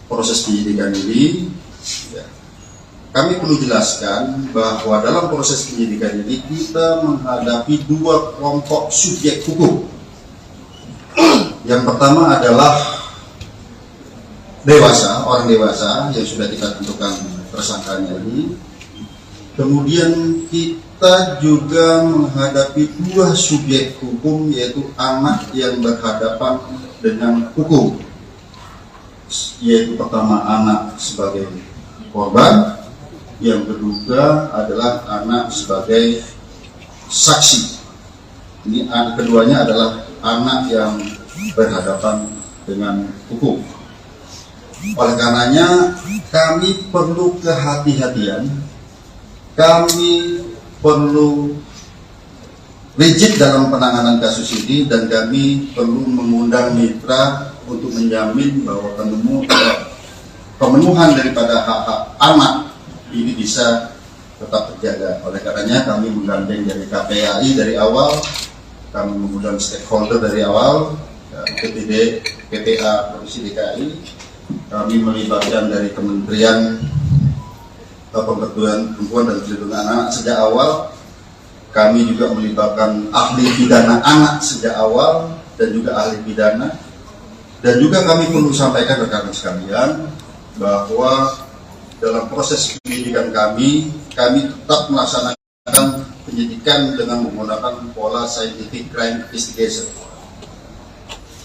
proses penyidikan ini. Ya. Kami perlu jelaskan bahwa dalam proses penyidikan ini kita menghadapi 2 kelompok subjek hukum. Yang pertama adalah orang dewasa yang sudah kita tentukan tersangkanya ini. Kemudian kita juga menghadapi 2 subjek hukum, yaitu anak yang berhadapan dengan hukum, yaitu pertama anak sebagai korban, yang kedua adalah anak sebagai saksi. Ini keduanya adalah anak yang berhadapan dengan hukum. Oleh karenanya kami perlu kehati-hatian, kami perlu rigid dalam penanganan kasus ini dan kami perlu mengundang mitra untuk menjamin bahwa pemenuhan daripada hak-hak anak ini bisa tetap terjaga. Oleh karenanya kami menggandeng dari KPAI dari awal, kami mengundang stakeholder dari awal, PTD, PTA Provinsi DKI, kami melibatkan dari Kementerian Pemberdayaan Perempuan dan Perlindungan Anak sejak awal, kami juga melibatkan ahli pidana anak sejak awal dan juga ahli pidana, dan juga kami perlu sampaikan rekan-rekan sekalian bahwa dalam proses penyidikan kami tetap melaksanakan penyidikan dengan menggunakan pola scientific crime investigation.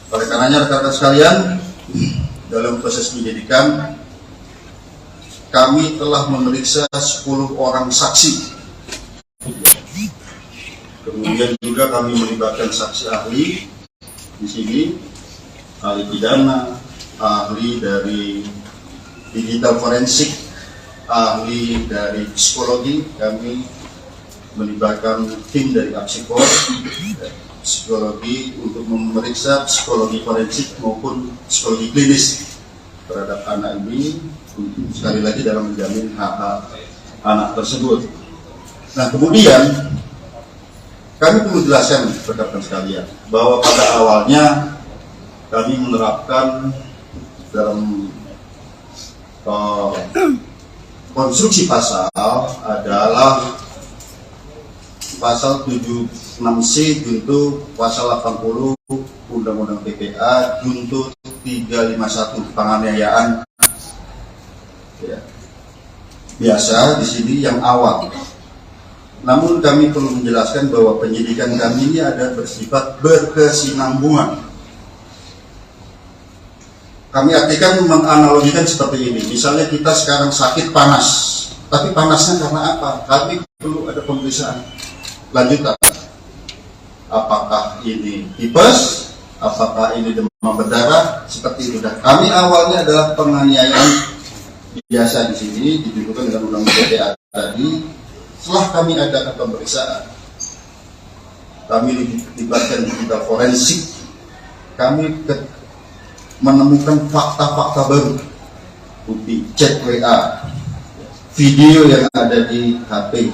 Oleh karenanya rekan-rekan sekalian, dalam proses penyidikan kami telah memeriksa 10 orang saksi. Kemudian juga kami melibatkan saksi ahli di sini, ahli pidana, ahli dari digital forensik, ahli dari psikologi. Kami melibatkan tim dari Apsikor, psikologi untuk memeriksa psikologi forensik maupun psikologi klinis terhadap anak ini, sekali lagi dalam menjamin hak-hak anak tersebut. Nah, kemudian kami perlu jelaskan rekan-rekan sekalian bahwa pada awalnya kami menerapkan dalam konstruksi pasal adalah pasal 76C junto pasal 80 Undang-Undang PPA junto 351 penganiayaan. Ya. Biasa di sini yang awal. Namun kami perlu menjelaskan bahwa penyidikan kami ini ada bersifat berkesinambungan. Kami artikan menganalogikan seperti ini. Misalnya kita sekarang sakit panas, tapi panasnya karena apa? Kami perlu ada pemeriksaan lanjutan. Apakah ini tipes? Apakah ini demam berdarah? Seperti itu. Dan kami awalnya adalah penganiayaan biasa di sini ditentukan dengan undang-undang PPA tadi. Setelah kami adakan pemeriksaan, kami dilibatkan digital forensik, kami menemukan fakta-fakta baru, bukti chat WA, video yang ada di HP.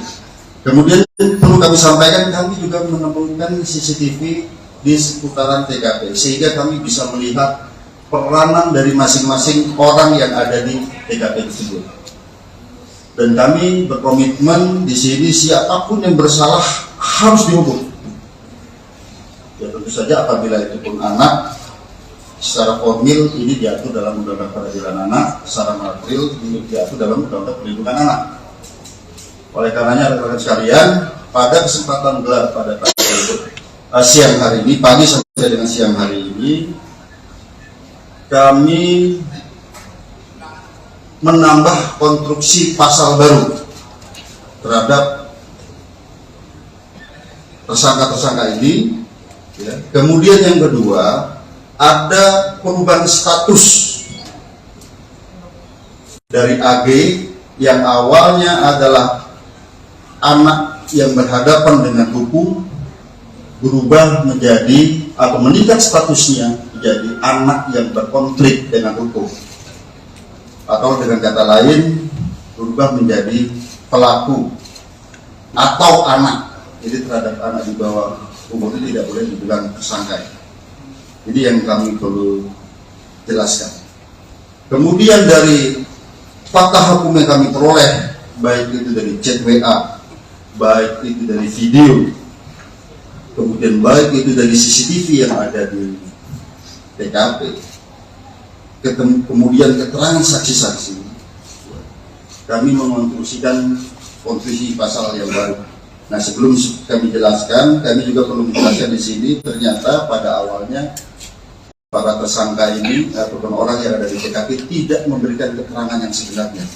Kemudian perlu kami sampaikan, kami juga menemukan CCTV di seputaran TKP, sehingga kami bisa melihat peranan dari masing-masing orang yang ada di TKP tersebut. Dan kami berkomitmen di sini siapapun yang bersalah harus dihukum. Ya tentu saja apabila itu pun anak, secara formil ini diatur dalam Undang-Undang Peradilan Anak, secara material ini diatur dalam Undang-Undang Perlindungan Anak. Oleh karenanya rekan-rekan sekalian, pada kesempatan gelar pada siang hari ini, pagi sampai dengan siang hari ini, kami menambah konstruksi pasal baru terhadap tersangka-tersangka ini. Ya. Kemudian yang kedua, ada perubahan status dari AG yang awalnya adalah anak yang berhadapan dengan hukum, berubah menjadi atau meningkat statusnya menjadi anak yang berkonflik dengan hukum, atau dengan kata lain berubah menjadi pelaku atau anak. Jadi terhadap anak di bawah umur itu tidak boleh dibilang tersangka. Jadi yang kami perlu jelaskan. Kemudian dari fakta hukum yang kami peroleh, baik itu dari chat WA, baik itu dari video, kemudian baik itu dari CCTV yang ada di TKP, kemudian keterangan saksi-saksi, kami mengonstruksikan konstruksi pasal yang baru. Nah, sebelum kami jelaskan, kami juga perlu menjelaskan di sini, ternyata pada awalnya para tersangka ini ataupun orang yang ada di TKP tidak memberikan keterangan yang sebenarnya.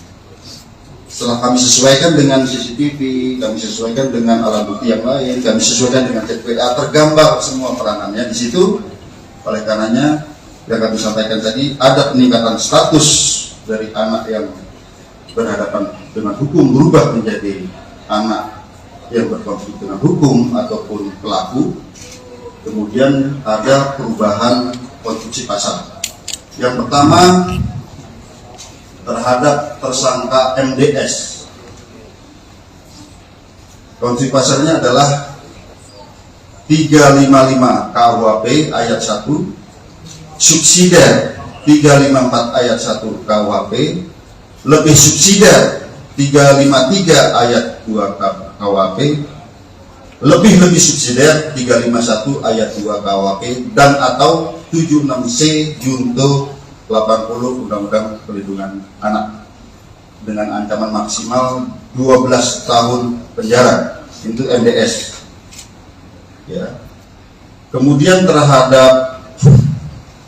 Setelah kami sesuaikan dengan CCTV, kami sesuaikan dengan alat bukti yang lain, kami sesuaikan dengan chat WA, tergambar semua peranannya di situ. Oleh karenanya, yang kami sampaikan tadi, ada peningkatan status dari anak yang berhadapan dengan hukum berubah menjadi anak yang berkonflik dengan hukum ataupun pelaku. Kemudian ada perubahan konstruksi pasal. Yang pertama terhadap tersangka MDS. Konstruksi pasalnya adalah 355 KUHP ayat 1, subsidiar 354 ayat 1 KUHP, lebih subsidiar 353 ayat 2 KUHP, lebih subsidiar 351 ayat 2 KUHP, dan atau 76C junto 80 Undang-Undang Perlindungan Anak dengan ancaman maksimal 12 tahun penjara. Itu MDS. Ya. Kemudian terhadap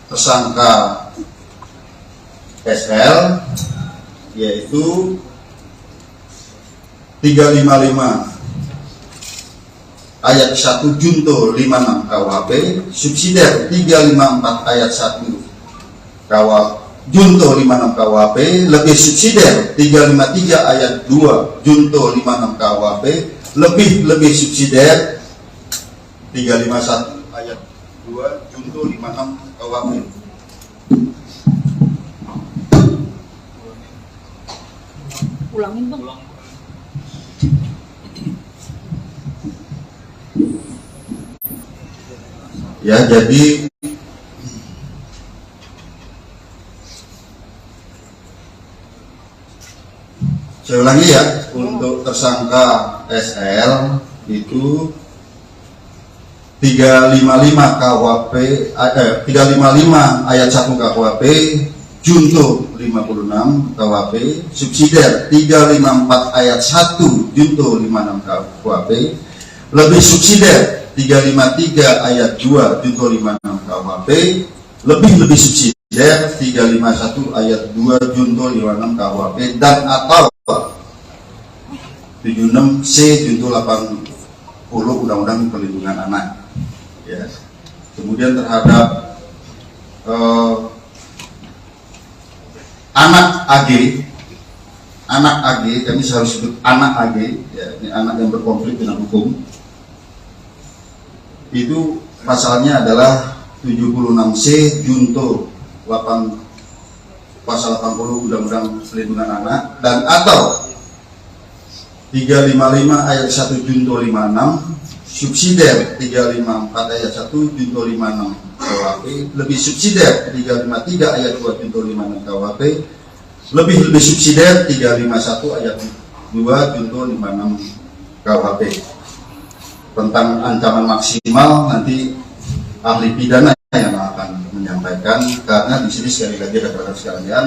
tersangka SL yaitu 355 ayat 1 junto 56 KUHP, subsidiar 354 ayat 1 junto 56 KUHP, lebih subsidiar 353 ayat 2 junto 56 KUHP, lebih subsidiar 351 ayat 2 junto 56 KUHP. Ulangin bang. Ya, jadi saya ulangi ya, untuk tersangka SL itu 355 KUHP 355 ayat 1 KUHP junto 56 KUHP, subsidiar 354 ayat 1 junto 56 KUHP, lebih subsidiar 353 ayat 2 junto 56 KUHP, lebih subsidiar 351 ayat 2 junto 56 KUHP, dan atau 76C junto 80 Undang-Undang Perlindungan Anak. Ya. Kemudian terhadap anak AG, kami harus sebut anak AG, ya, ini anak yang berkonflik dengan hukum. Itu pasalnya adalah 76C junto 8 pasal 80 Undang-Undang Perlindungan Anak, dan atau 355 ayat 1 junto 56, subsidiar 354 ayat 1 junto 56 KUHP, lebih subsidiar 353 ayat 2 junto 56 KUHP, lebih subsidiar 351 ayat 2 junto 56 KUHP. Tentang ancaman maksimal nanti ahli pidana yang akan menyampaikan, karena di sini sekali lagi rekan-rekan sekalian,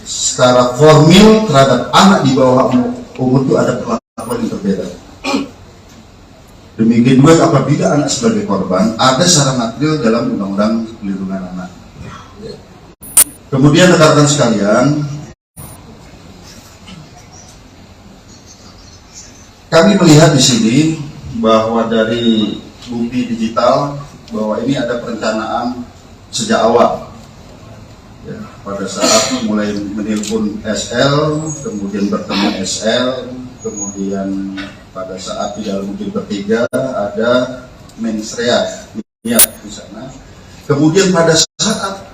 secara formil terhadap anak di bawah umur itu ada perlakuan yang berbeda. Demikian juga apabila anak sebagai korban ada secara material dalam Undang-Undang Perlindungan Anak. Kemudian rekan-rekan sekalian, kami melihat di sini bahwa dari bukti digital bahwa ini ada perencanaan sejak awal. Ya, pada saat mulai menelpon SL, kemudian bertemu SL, kemudian pada saat di dalam mobil bertiga ada mensrea di sana. Kemudian pada saat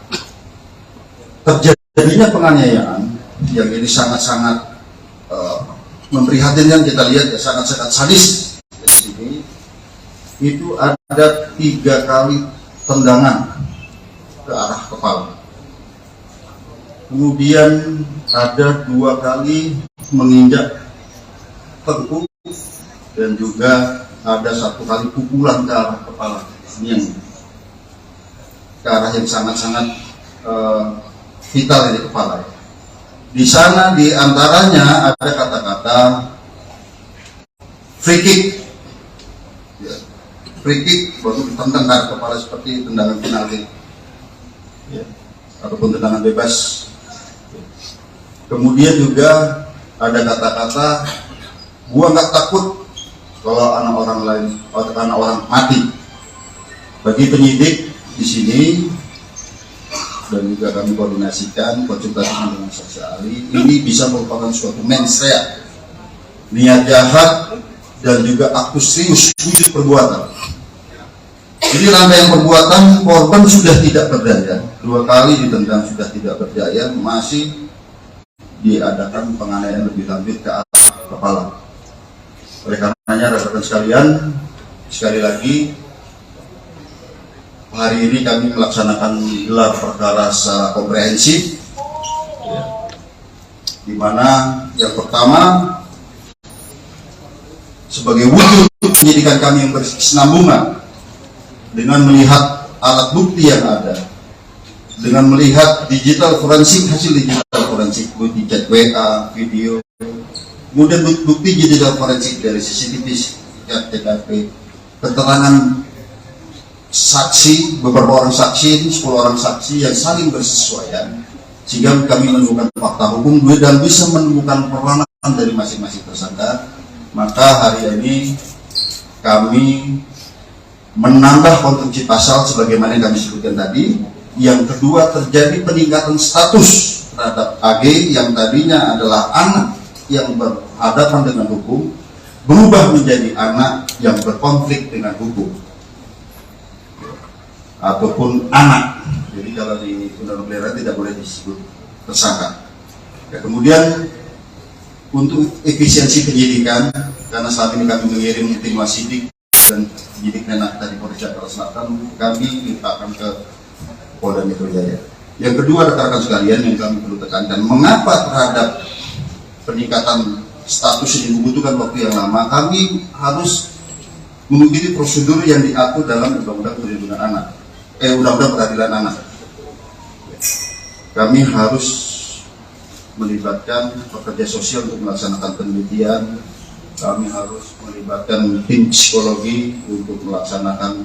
terjadinya penganiayaan yang ini sangat-sangat memprihatinkan, kita lihat ya, sangat-sangat sadis di sini, itu ada 3 kali tendangan ke arah kepala. Kemudian ada 2 kali menginjak tengkuk, dan juga ada 1 kali pukulan ke arah kepala. Ini yang ke arah yang sangat-sangat vital di kepala. Di sana di antaranya ada kata-kata free kick, ya, free kick baru ditendang ke arah kepala seperti tendangan penalti, ya, ataupun tendangan bebas. Kemudian juga ada kata-kata gua nggak takut kalau anak orang mati. Bagi penyidik di sini dan juga kami koordinasikan konsultasi dengan saksi ahli, ini bisa merupakan suatu mens rea, niat jahat dan juga aktus serius wujud perbuatan. Jadi rangkaian perbuatan korban sudah tidak berdaya, 2 kali ditendang sudah tidak berdaya, masih diadakan penganiayaan lebih lanjut ke arah kepala. Oleh karenanya rekan-rekan sekalian, sekali lagi hari ini kami melaksanakan gelar perkara secara komprehensif, di mana yang pertama sebagai wujud penyidikan kami yang berkesinambungan dengan melihat alat bukti yang ada, dengan melihat digital forensik, hasil digital forensik, bukti chat WA, video, kemudian bukti digital forensik dari CCTV, TKP, keterangan saksi, beberapa orang saksi, 10 orang saksi yang saling bersesuaian, sehingga kami menemukan fakta hukum dan bisa menemukan peranan dari masing-masing tersangka. Maka hari ini kami menambah konstruksi pasal sebagaimana yang kami sebutkan tadi. Yang kedua, terjadi peningkatan status terhadap AG yang tadinya adalah anak yang berhadapan dengan hukum, berubah menjadi anak yang berkonflik dengan hukum ataupun anak. Jadi kalau di undang-undang pelihara tidak boleh disebut tersangka. Ya, kemudian untuk efisiensi penyidikan, karena saat ini kami mengirim tim wasidik dan penyidik Menak dari Polres Jakarta Selatan, kami limpahkan ke Polda Metro Jaya. Yang kedua, rekan-rekan sekalian, yang kami perlu tekankan, mengapa terhadap peningkatan status ini membutuhkan waktu yang lama? Kami harus mengikuti prosedur yang diatur dalam Undang-Undang Perlindungan Anak, Undang-Undang Peradilan Anak. Kami harus melibatkan pekerja sosial untuk melaksanakan penelitian. Kami harus melibatkan tim psikologi untuk melaksanakan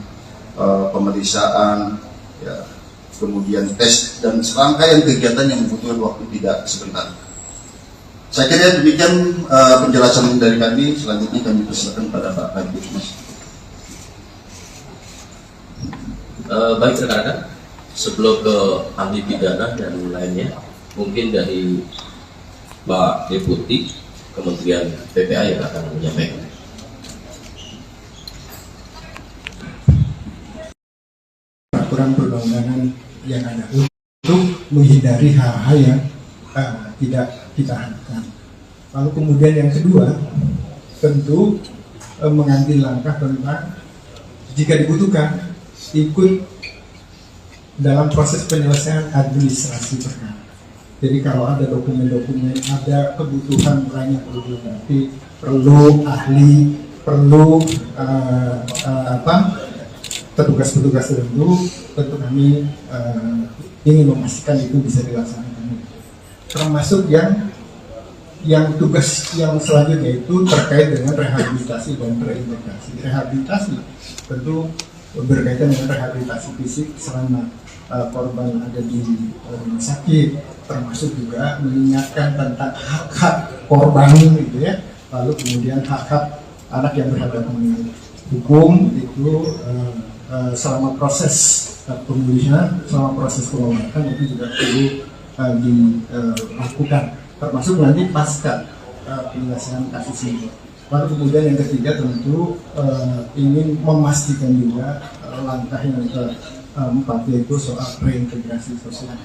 pemeriksaan, ya, kemudian tes dan serangkaian kegiatan yang membutuhkan waktu tidak sebentar. Saya kira demikian penjelasan dari kami. Selanjutnya kami persilakan pada Pak Kabid Mas. Baik rekan-rekan, sebelum ke ahli pidana dan lainnya, mungkin dari Pak Deputi Kementerian PPA yang akan menyampaikan. Peraturan perundang-undangan yang ada untuk menghindari hal-hal yang tidak kita harapkan. Lalu kemudian yang kedua, tentu mengambil langkah tentang jika dibutuhkan ikut dalam proses penyelesaian administrasi perkara. Jadi kalau ada dokumen-dokumen, ada kebutuhan lain yang perlu dilengkapi, perlu ahli, perlu petugas-petugas tertentu, tentu kami ingin memastikan itu bisa dilaksanakan. Termasuk yang tugas yang selanjutnya itu terkait dengan rehabilitasi dan reintegrasi. Rehabilitasi tentu berkaitan dengan rehabilitasi fisik selama korban ada di rumah sakit, termasuk juga mengingatkan tentang hak-hak korban gitu ya. Lalu kemudian hak-hak anak yang berhadapan dengan hukum itu selama proses pemulihan, selama proses pengobatan itu juga perlu dilakukan, termasuk nanti pasca penyelesaian kasus ini. Lalu kemudian yang ketiga tentu ingin memastikan juga langkah yang keempat, yaitu soal reintegrasi sosial.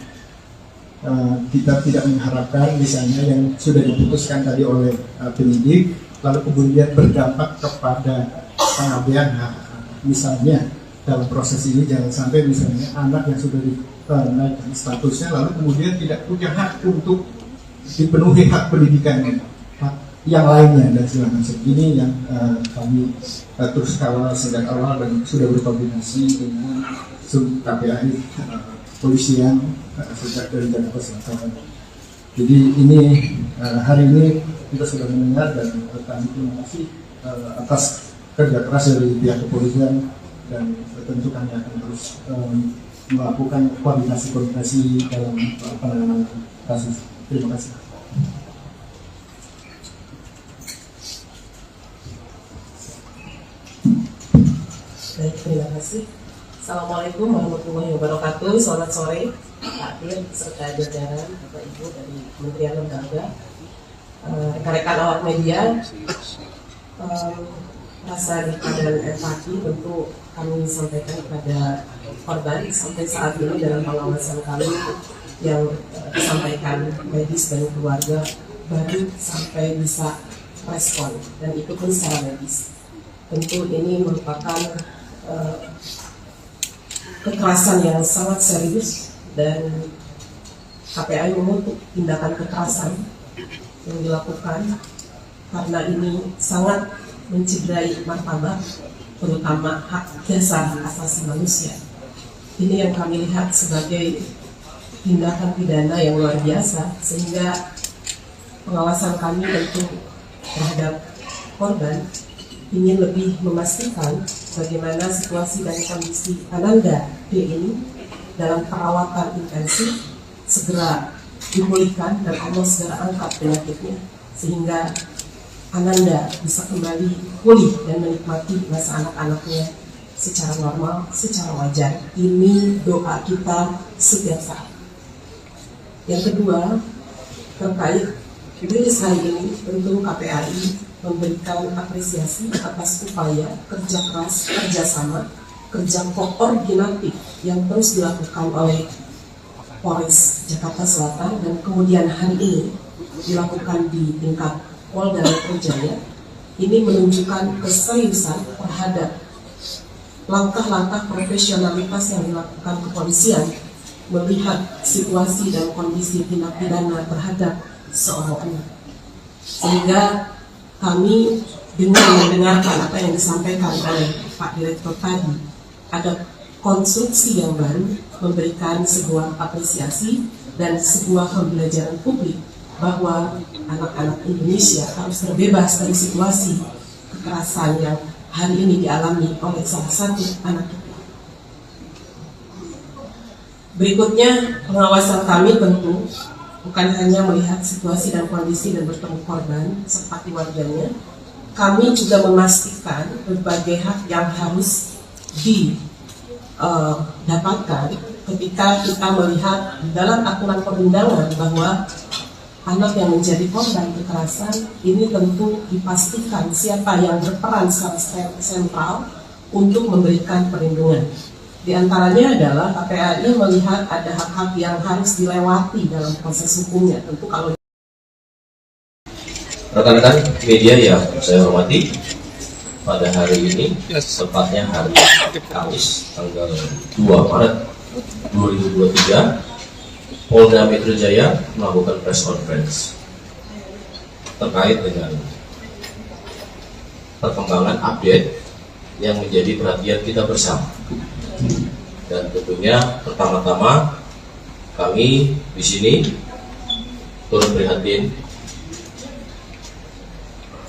Kita tidak mengharapkan misalnya yang sudah diputuskan tadi oleh penyidik lalu kemudian berdampak kepada pengabaian hak. Misalnya dalam proses ini jangan sampai misalnya anak yang sudah dinaikkan statusnya lalu kemudian tidak punya hak untuk dipenuhi hak pendidikannya, hak yang lainnya dan segala macam. Ini yang kami terus kawal sejak awal dan sudah berkoordinasi dengan KPAI polisian sejak dari Jakarta Selatan. Jadi ini hari ini kita sudah mendengar dan kami terima kasih atas kerja keras dari pihak kepolisian dan tentu kami akan terus melakukan koordinasi dalam penanganan kasus. Terima kasih. Baik, terima kasih. Assalamualaikum warahmatullahi wabarakatuh. Selamat sore, Pak Dir serta jajaran Bapak Ibu dari Kementerian Lembaga, rekan-rekan awak media. rasa duka dan empati tentu kami sampaikan kepada korban. Sampai saat ini dalam pengawasan kami yang disampaikan medis dan keluarga baru sampai bisa respon, dan itu pun secara medis. Tentu ini merupakan kekerasan yang sangat serius, dan KPAI mengutuk tindakan kekerasan yang dilakukan karena ini sangat mencederai martabat, terutama hak dasar asasi manusia. Ini yang kami lihat sebagai tindakan pidana yang luar biasa, sehingga pengawasan kami tentu terhadap korban ingin lebih memastikan bagaimana situasi dan kondisi Ananda D ini dalam perawatan intensif segera dipulihkan dan Allah segera angkat penyakitnya, sehingga Ananda bisa kembali pulih dan menikmati masa anak-anaknya secara normal, secara wajar. Ini doa kita setiap saat. Yang kedua, terkait rilis hari ini, tentu KPAI memberikan apresiasi atas upaya kerja keras, kerjasama, kerja koordinatif yang terus dilakukan oleh Polres Jakarta Selatan, dan kemudian hari ini dilakukan di tingkat Polda Metro Jaya. Ini menunjukkan keseriusan terhadap langkah-langkah profesionalitas yang dilakukan kepolisian melihat situasi dan kondisi tindak pidana terhadap seorang anak. Sehingga kami dengan mendengarkan apa yang disampaikan oleh Pak Direktur tadi, ada konstruksi yang baru memberikan sebuah apresiasi dan sebuah pembelajaran publik bahwa anak-anak Indonesia harus terbebas dari situasi kekerasan yang hari ini dialami oleh salah satu anak kita. Berikutnya, pengawasan kami tentu bukan hanya melihat situasi dan kondisi dan bertemu korban serta keluarganya, kami juga memastikan berbagai hak yang harus didapatkan ketika kita melihat dalam aturan perundangan bahwa anak yang menjadi korban kekerasan ini tentu dipastikan siapa yang berperan secara sentral untuk memberikan perlindungan. Di antaranya adalah KPAI melihat ada hak-hak yang harus dilewati dalam proses hukumnya. Tentu kalau rekan-rekan media yang saya hormati, pada hari ini, tepatnya hari Kamis, tanggal 2 Maret 2023, Polda Metro Jaya melakukan press conference terkait dengan perkembangan update yang menjadi perhatian kita bersama. Dan tentunya pertama-tama kami di sini turut prihatin,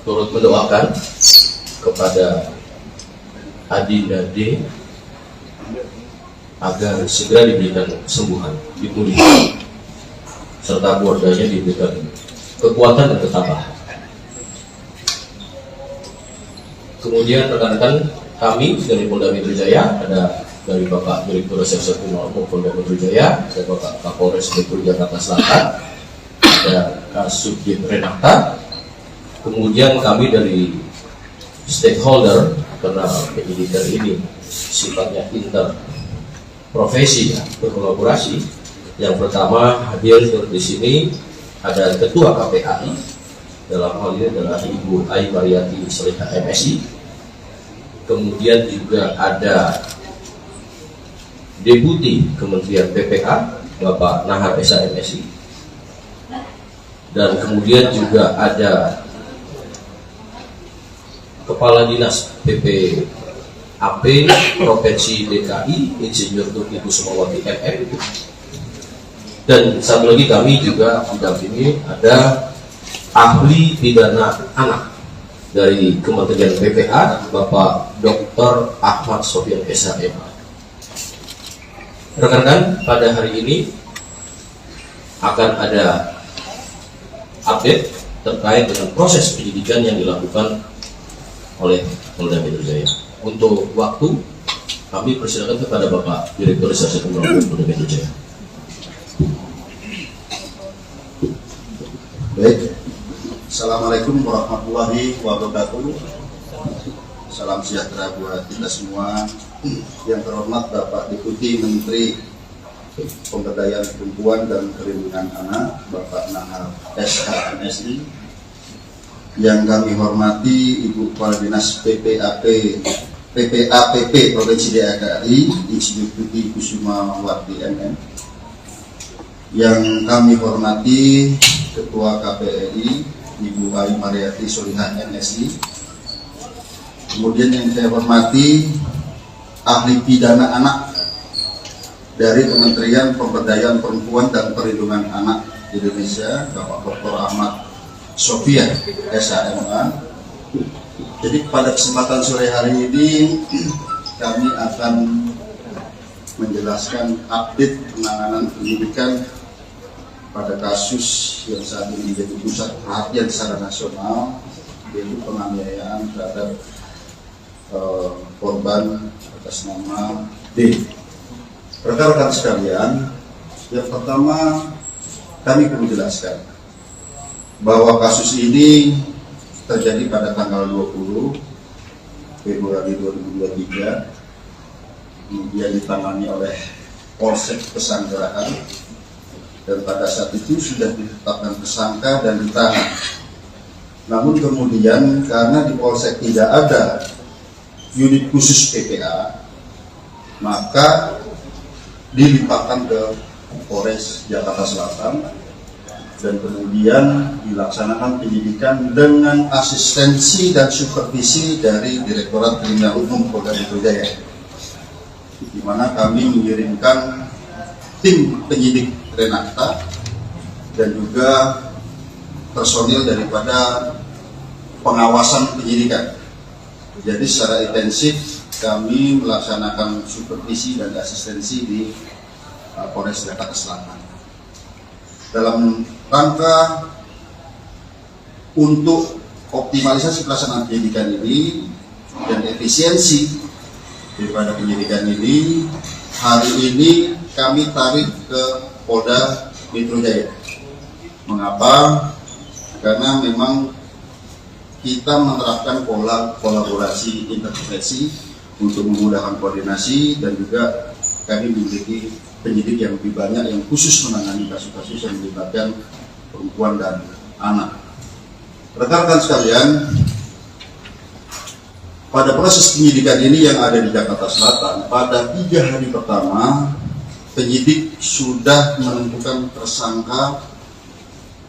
turut mendoakan kepada Adinda D agar segera diberikan kesembuhan, dipulihkan, serta keluarganya diberikan kekuatan dan ketabahan. Kemudian rekan-rekan kami dari Polda Metro Jaya, ada dari Bapak Direktur Reserse Kriminal Umum Polda Metro Jaya, ada Bapak Kapolres Metro Jakarta Selatan, ada Kasubdit Renata, kemudian kami dari stakeholder, karena penyidikan ini sifatnya interprofesi, berkolaborasi. Yang pertama hadir di sini ada Ketua KPAI, dalam hal ini adalah Ibu Ai Mariati Seliha MSI. Kemudian juga ada Deputi Kementerian PPA Bapak Nahar Esa MSI, dan kemudian juga ada Kepala Dinas PPAP Provinsi DKI Insinyur Tuti Kusumawati MM, dan satu lagi kami juga didampingi ada ahli pidana anak dari Kementerian PPA Bapak Dr. Ahmad Sofian Esa MA. Rekan-rekan, pada hari ini akan ada update terkait dengan proses penyidikan yang dilakukan oleh Polda Metro Jaya. Untuk waktu, kami persilakan kepada Bapak Direktur Reserse Kriminal Umum Polda Metro Jaya. Baik, Assalamualaikum warahmatullahi wabarakatuh. Salam sejahtera buat kita semua. Yang terhormat Bapak Deputi Menteri Pemberdayaan Perempuan dan Perlindungan Anak, Bapak Nahar SH MSI. Yang kami hormati Ibu Kepala Dinas PPAPP Provinsi DKI, Insinyur Putih Kusuma Wati MM. Yang kami hormati Ketua KPRI Ibu Ayu Mariati Solihah MSI. Kemudian yang saya hormati ahli pidana anak dari Kementerian Pemberdayaan Perempuan dan Perlindungan Anak Indonesia, Bapak Dr. Ahmad Sofia SHMA. Jadi pada kesempatan sore hari ini kami akan menjelaskan update penanganan penyidikan pada kasus yang saat ini menjadi pusat perhatian secara nasional, yaitu penganiayaan terhadap korban atas nama D. Rekan-rekan sekalian, yang pertama kami perlu jelaskan bahwa kasus ini terjadi pada tanggal 20 Februari 2023, kemudian ditangani oleh Polsek Pesanggerahan, dan pada saat itu sudah ditetapkan tersangka dan ditahan. Namun kemudian karena di Polsek tidak ada unit khusus PPA, maka dilimpahkan ke Polres Jakarta Selatan dan kemudian dilaksanakan penyidikan dengan asistensi dan supervisi dari Direktorat Kriminal Umum Polda Metro Jaya, di mana kami mengirimkan tim penyidik Renata dan juga personil daripada pengawasan penyidikan. Jadi secara intensif kami melaksanakan supervisi dan asistensi di Polres Jakarta Selatan dalam rangka untuk optimalisasi pelaksanaan penyidikan ini dan efisiensi daripada penyidikan ini. Hari ini kami tarik ke Polda Metro Jaya. Mengapa? Karena memang kita menerapkan pola kolaborasi intervensi untuk memudahkan koordinasi, dan juga kami memiliki penyidik yang lebih banyak yang khusus menangani kasus-kasus yang melibatkan perempuan dan anak. Rekan-rekan sekalian, pada proses penyidikan ini yang ada di Jakarta Selatan, pada 3 hari pertama penyidik sudah menentukan tersangka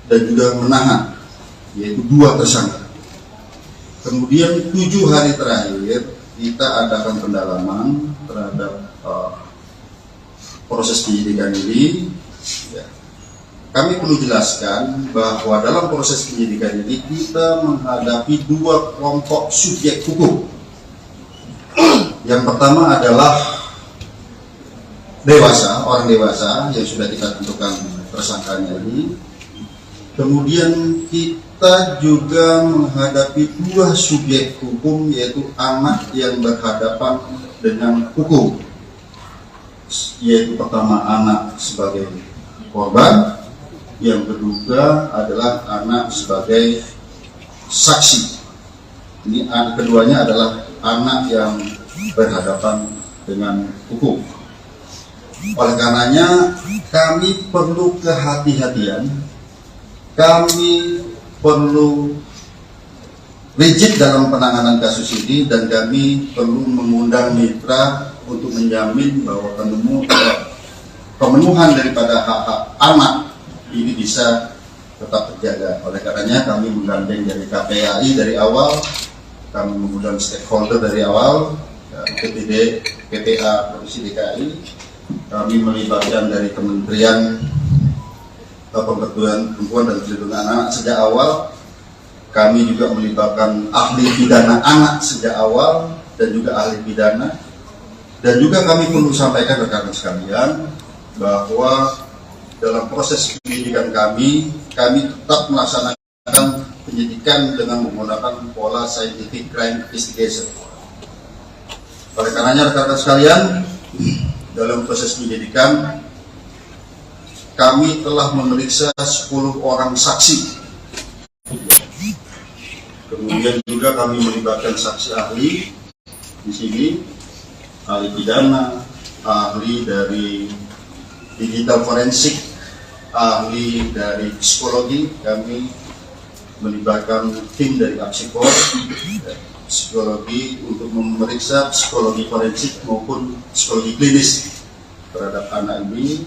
dan juga menahan, yaitu 2 tersangka. Kemudian 7 hari terakhir kita adakan pendalaman terhadap proses penyidikan ini. Ya. Kami perlu jelaskan bahwa dalam proses penyidikan ini kita menghadapi 2 kelompok subjek hukum. Yang pertama adalah orang dewasa yang sudah kita tentukan tersangkanya ini. Kemudian kita juga menghadapi 2 subjek hukum, yaitu anak yang berhadapan dengan hukum, yaitu pertama anak sebagai korban, yang kedua adalah anak sebagai saksi. Ini keduanya adalah anak yang berhadapan dengan hukum. Oleh karenanya kami perlu kehati-hatian, kami perlu rigid dalam penanganan kasus ini, dan kami perlu mengundang mitra untuk menjamin bahwa pemenuhan daripada hak-hak anak ini bisa tetap terjaga. Oleh karenanya kami menggandeng dari KPAI dari awal, kami mengundang stakeholder dari awal, PPD, PPA Provinsi DKI, kami melibatkan dari Kementerian Pemberdayaan Perempuan dan Perlindungan Anak sejak awal. Kami juga melibatkan ahli pidana anak sejak awal dan juga ahli pidana. Dan juga kami perlu sampaikan rekan-rekan sekalian bahwa dalam proses penyidikan kami tetap melaksanakan penyidikan dengan menggunakan pola scientific crime investigation. Oleh karenanya rekan-rekan sekalian, dalam proses penyidikan kami telah memeriksa 10 orang saksi Kemudian juga kami melibatkan saksi ahli di sini, ahli pidana, ahli dari digital forensik, ahli dari psikologi. Kami melibatkan tim dari Apsikor, psikologi untuk memeriksa psikologi forensik maupun psikologi klinis terhadap anak ini,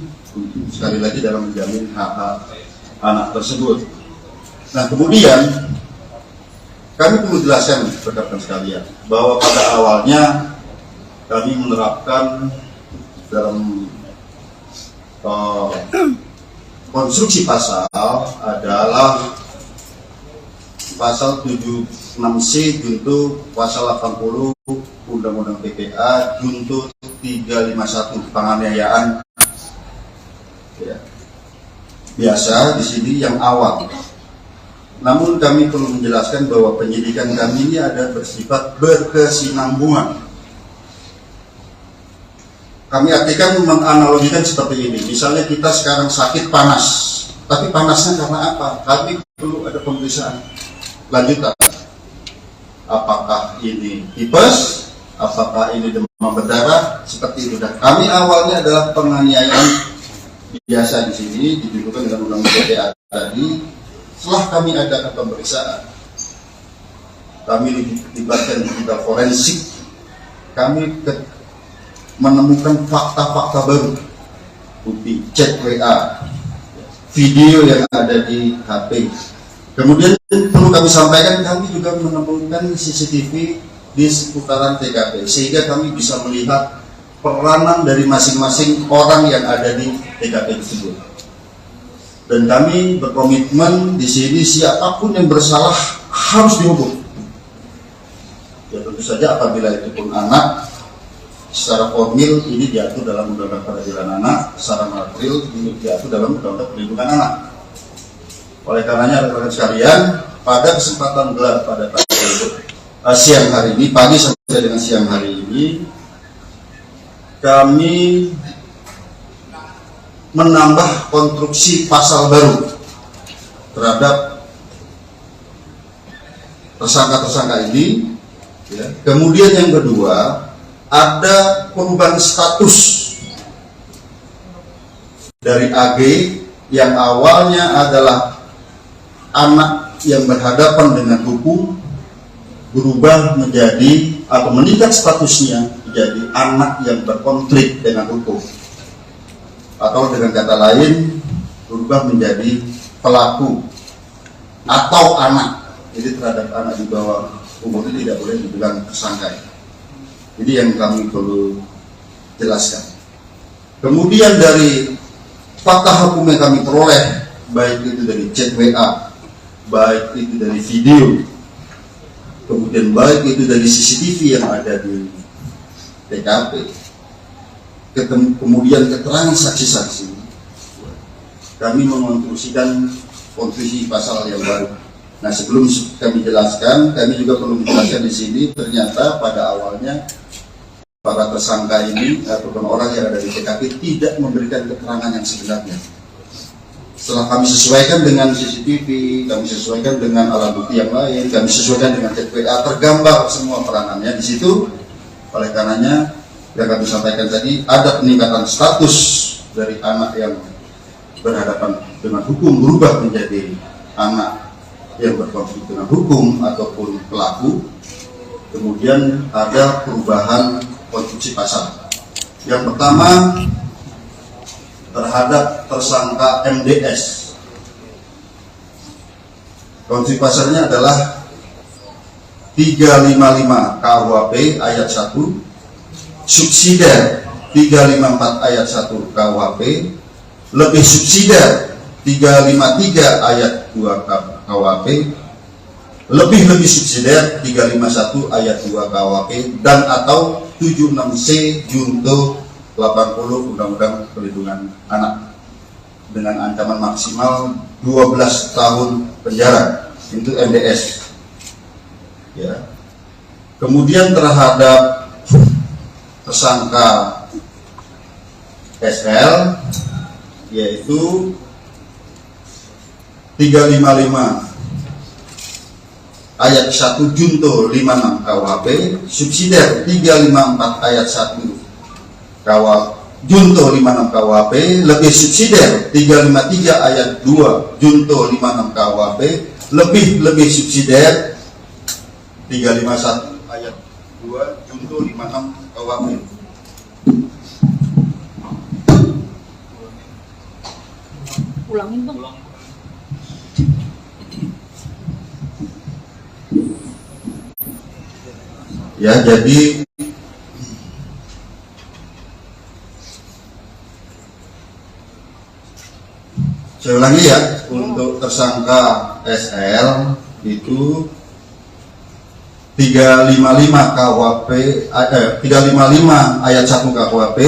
sekali lagi dalam menjamin hak-hak anak tersebut. Nah, kemudian kami perlu jelaskan rekan-rekan sekalian bahwa pada awalnya kami menerapkan dalam konstruksi pasal adalah pasal 76C junto pasal 80 Undang-Undang PPA junto 351 penganiayaan. Ya. Biasa di sini yang awal. Namun kami perlu menjelaskan bahwa penyidikan kami ini ada bersifat berkesinambungan. Kami artikan menganalogikan seperti ini. Misalnya kita sekarang sakit panas, tapi panasnya karena apa? Kami perlu ada pemeriksaan lanjutan. Apakah ini tipes? Apakah ini demam berdarah? Seperti itu. Dan kami awalnya adalah penganiayaan biasa di sini dituduhkan dengan undang-undang PPA tadi. Setelah kami adakan pemeriksaan, kami dilibatkan digital forensik, kami menemukan fakta-fakta baru, bukti chat WA, video yang ada di HP. Kemudian perlu kami sampaikan, kami juga menemukan CCTV di seputaran TKP, sehingga kami bisa melihat peranan dari masing-masing orang yang ada di TKP tersebut. Dan kami berkomitmen di sini siapapun yang bersalah harus dihukum. Ya tentu saja apabila itu pun anak, secara formil ini diatur dalam Undang-Undang Peradilan Anak, secara material ini diatur dalam Undang-Undang Perlindungan Anak. Oleh karenanya rekan-rekan sekalian, pada kesempatan gelar pada siang hari ini, pagi sampai dengan siang hari ini, kami menambah konstruksi pasal baru terhadap tersangka-tersangka ini. Ya. Kemudian yang kedua, ada perubahan status dari AG yang awalnya adalah anak yang berhadapan dengan hukum, berubah menjadi atau meningkat statusnya menjadi anak yang berkonflik dengan hukum. Atau dengan kata lain berubah menjadi pelaku atau anak. Jadi terhadap anak di bawah umur itu tidak boleh dibilang tersangka. Jadi yang kami perlu jelaskan. Kemudian dari fakta hukum yang kami peroleh, baik itu dari chat WA, baik itu dari video, kemudian baik itu dari CCTV yang ada di TKP, kemudian keterangan saksi-saksi, kami mengonstruksikan konstruksi pasal yang baru. Nah, sebelum kami jelaskan, kami juga perlu menjelaskan di sini, ternyata pada awalnya para tersangka ini ataupun orang yang ada di TKP tidak memberikan keterangan yang sebenarnya. Setelah kami sesuaikan dengan CCTV, kami sesuaikan dengan alat bukti yang lain, kami sesuaikan dengan chat WA, tergambar semua peranannya di situ. Oleh karenanya, yang kami sampaikan tadi, ada peningkatan status dari anak yang berhadapan dengan hukum berubah menjadi anak yang berkonflik dengan hukum ataupun pelaku. Kemudian ada perubahan konstruksi pasal. Yang pertama terhadap tersangka MDS. Konstruksi pasalnya adalah 355 KUHP ayat 1, subsidiar 354 ayat 1 KUHP, lebih subsidiar 353 ayat 2 KUHP, lebih subsidiar 351 ayat 2 KUHP, dan atau 76C junto 80 Undang-Undang Perlindungan Anak dengan ancaman maksimal 12 tahun penjara. Itu MDS. Ya. Kemudian terhadap tersangka SL, yaitu 355 ayat 1 junto 56 KUHP, subsidiar 354 ayat 1 junto 56 KUHP, lebih subsidiar 353 ayat 2 junto 56 KUHP, lebih subsidiar 351 ayat 2 junto 56 KUHP. Ulangin bang. Ya, jadi saya ulangi ya, untuk tersangka SL itu 355 KUHP 355 ayat 1 KUHP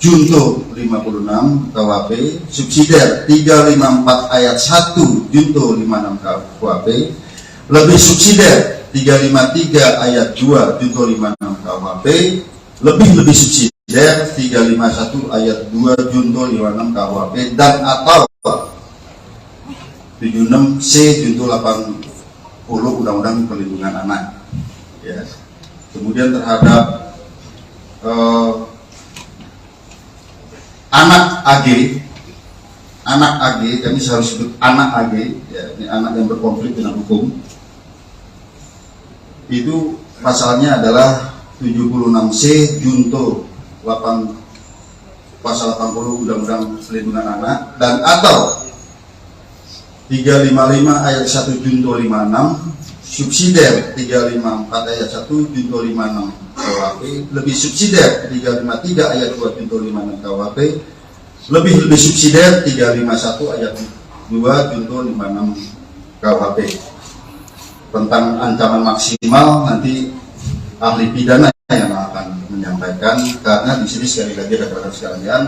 junto 56 KUHP, subsidiar 354 ayat 1 junto 56 KUHP, lebih subsidiar 353 ayat 2 junto 56 KUHP, lebih subsidiar 351 ayat 2 junto 56 KUHP, dan atau 76C junto 80 Undang-Undang Perlindungan Anak. Ya. Kemudian terhadap anak AG, kami harus sebut anak AG, ya, ini anak yang berkonflik dengan hukum. Itu pasalnya adalah 76C junto 8 pasal 80 Undang-Undang Perlindungan Anak, dan atau 355 ayat 1 junto 56, subsidiar 354 ayat 1 junto 56 KUHP, lebih subsidiar 353 ayat 2 junto 56 KUHP, lebih subsidiar 351 ayat 2 junto 56 KUHP. Tentang ancaman maksimal nanti ahli pidana yang akan menyampaikan, karena di sini sekali lagi rekan-rekan sekalian,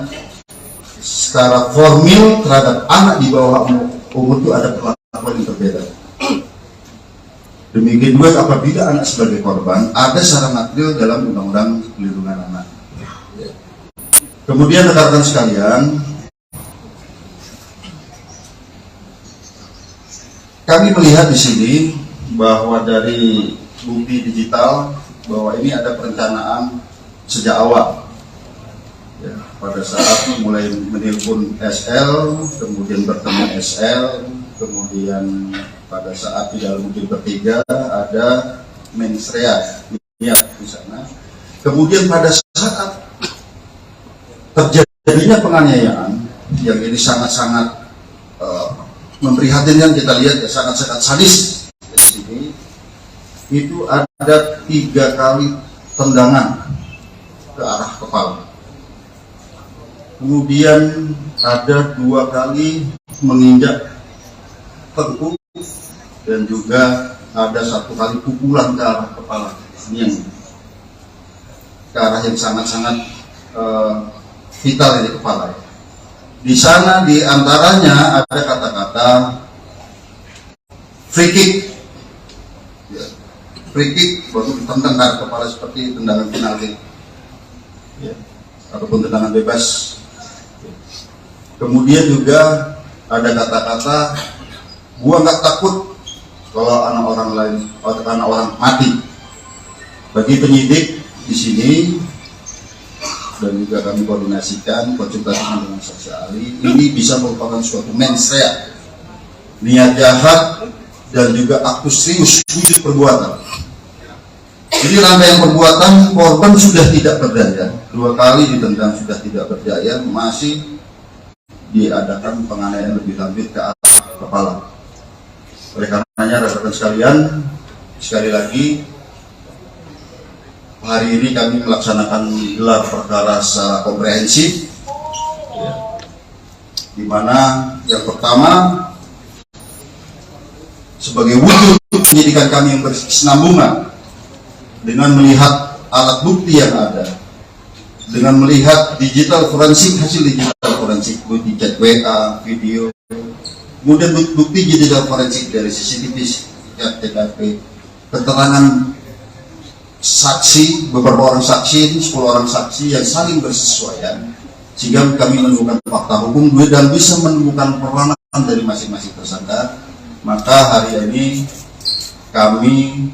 secara formil terhadap anak di bawah umur itu ada perlakuan yang berbeda. Demikian juga apabila anak sebagai korban ada secara material dalam Undang-Undang Perlindungan Anak. Kemudian rekan-rekan sekalian, kami melihat di sini bahwa dari bukti digital bahwa ini ada perencanaan sejak awal. Ya, pada saat mulai menelpon SL, kemudian bertemu SL, kemudian pada saat di dalam mobil bertiga ada mensrea di sana. Kemudian pada saat terjadinya penganiayaan yang ini sangat-sangat memprihatinkan, kita lihat ya, sangat-sangat sadis di sini. Itu ada 3 kali tendangan ke arah kepala. Kemudian ada 2 kali menginjak tengkuk, dan juga ada 1 kali pukulan ke arah kepala. Ini yang ke arah yang sangat-sangat vital di kepala. Di sana di antaranya ada kata-kata free kick. Ya. Free kick baru ditendang ke kepala seperti tendangan penalti, ya, ataupun tendangan bebas. Kemudian juga ada kata-kata gua nggak takut kalau anak orang mati. Bagi penyidik di sini dan juga kami koordinasikan konsultasi dengan saksi ahli, ini bisa merupakan suatu mensrea, niat jahat dan juga aktus serius wujud perbuatan. Jadi rangkaian perbuatan, korban sudah tidak berdaya, 2 kali ditendang sudah tidak berdaya, masih diadakan penganiayaan lebih lanjut ke arah kepala. Oleh karenanya rekan-rekan sekalian, sekali lagi hari ini kami melaksanakan gelar perkara secara komprehensif, ya, di mana yang pertama sebagai wujud penyidikan kami yang berkesinambungan dengan melihat alat bukti yang ada, dengan melihat digital forensik, hasil digital forensik, bukti chat WA, video, kemudian bukti digital forensik dari CCTV, TKP, keterangan saksi, beberapa orang saksi, 10 orang saksi yang saling bersesuaian, sehingga kami menemukan fakta hukum dan bisa menemukan peranan dari masing-masing tersangka. Maka hari ini kami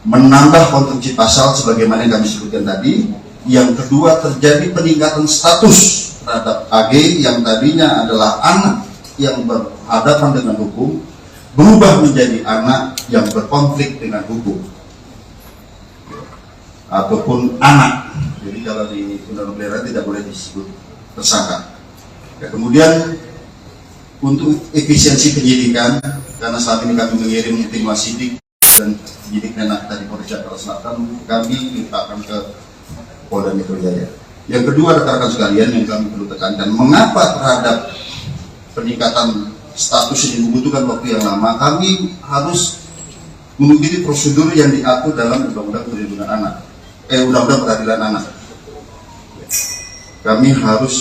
menambah konstruksi pasal sebagaimana yang kami sebutkan tadi. Yang kedua, terjadi peningkatan status terhadap AG yang tadinya adalah anak yang berhadapan dengan hukum, berubah menjadi anak yang berkonflik dengan hukum ataupun anak. Jadi kalau di undang-undang pelihara tidak boleh disebut tersangka. Ya, kemudian untuk efisiensi penyidikan, karena saat ini kami mengirim tim wasidik dan penyidik Menak dari Polres Jakarta Selatan, kami limpahkan ke Polda Metro Jaya. Yang kedua, rekan-rekan sekalian, yang kami perlu tekankan, mengapa terhadap peningkatan status ini membutuhkan waktu yang lama? Kami harus mengikuti prosedur yang diatur dalam Undang-Undang Perlindungan Anak, Undang-Undang Peradilan Anak. Kami harus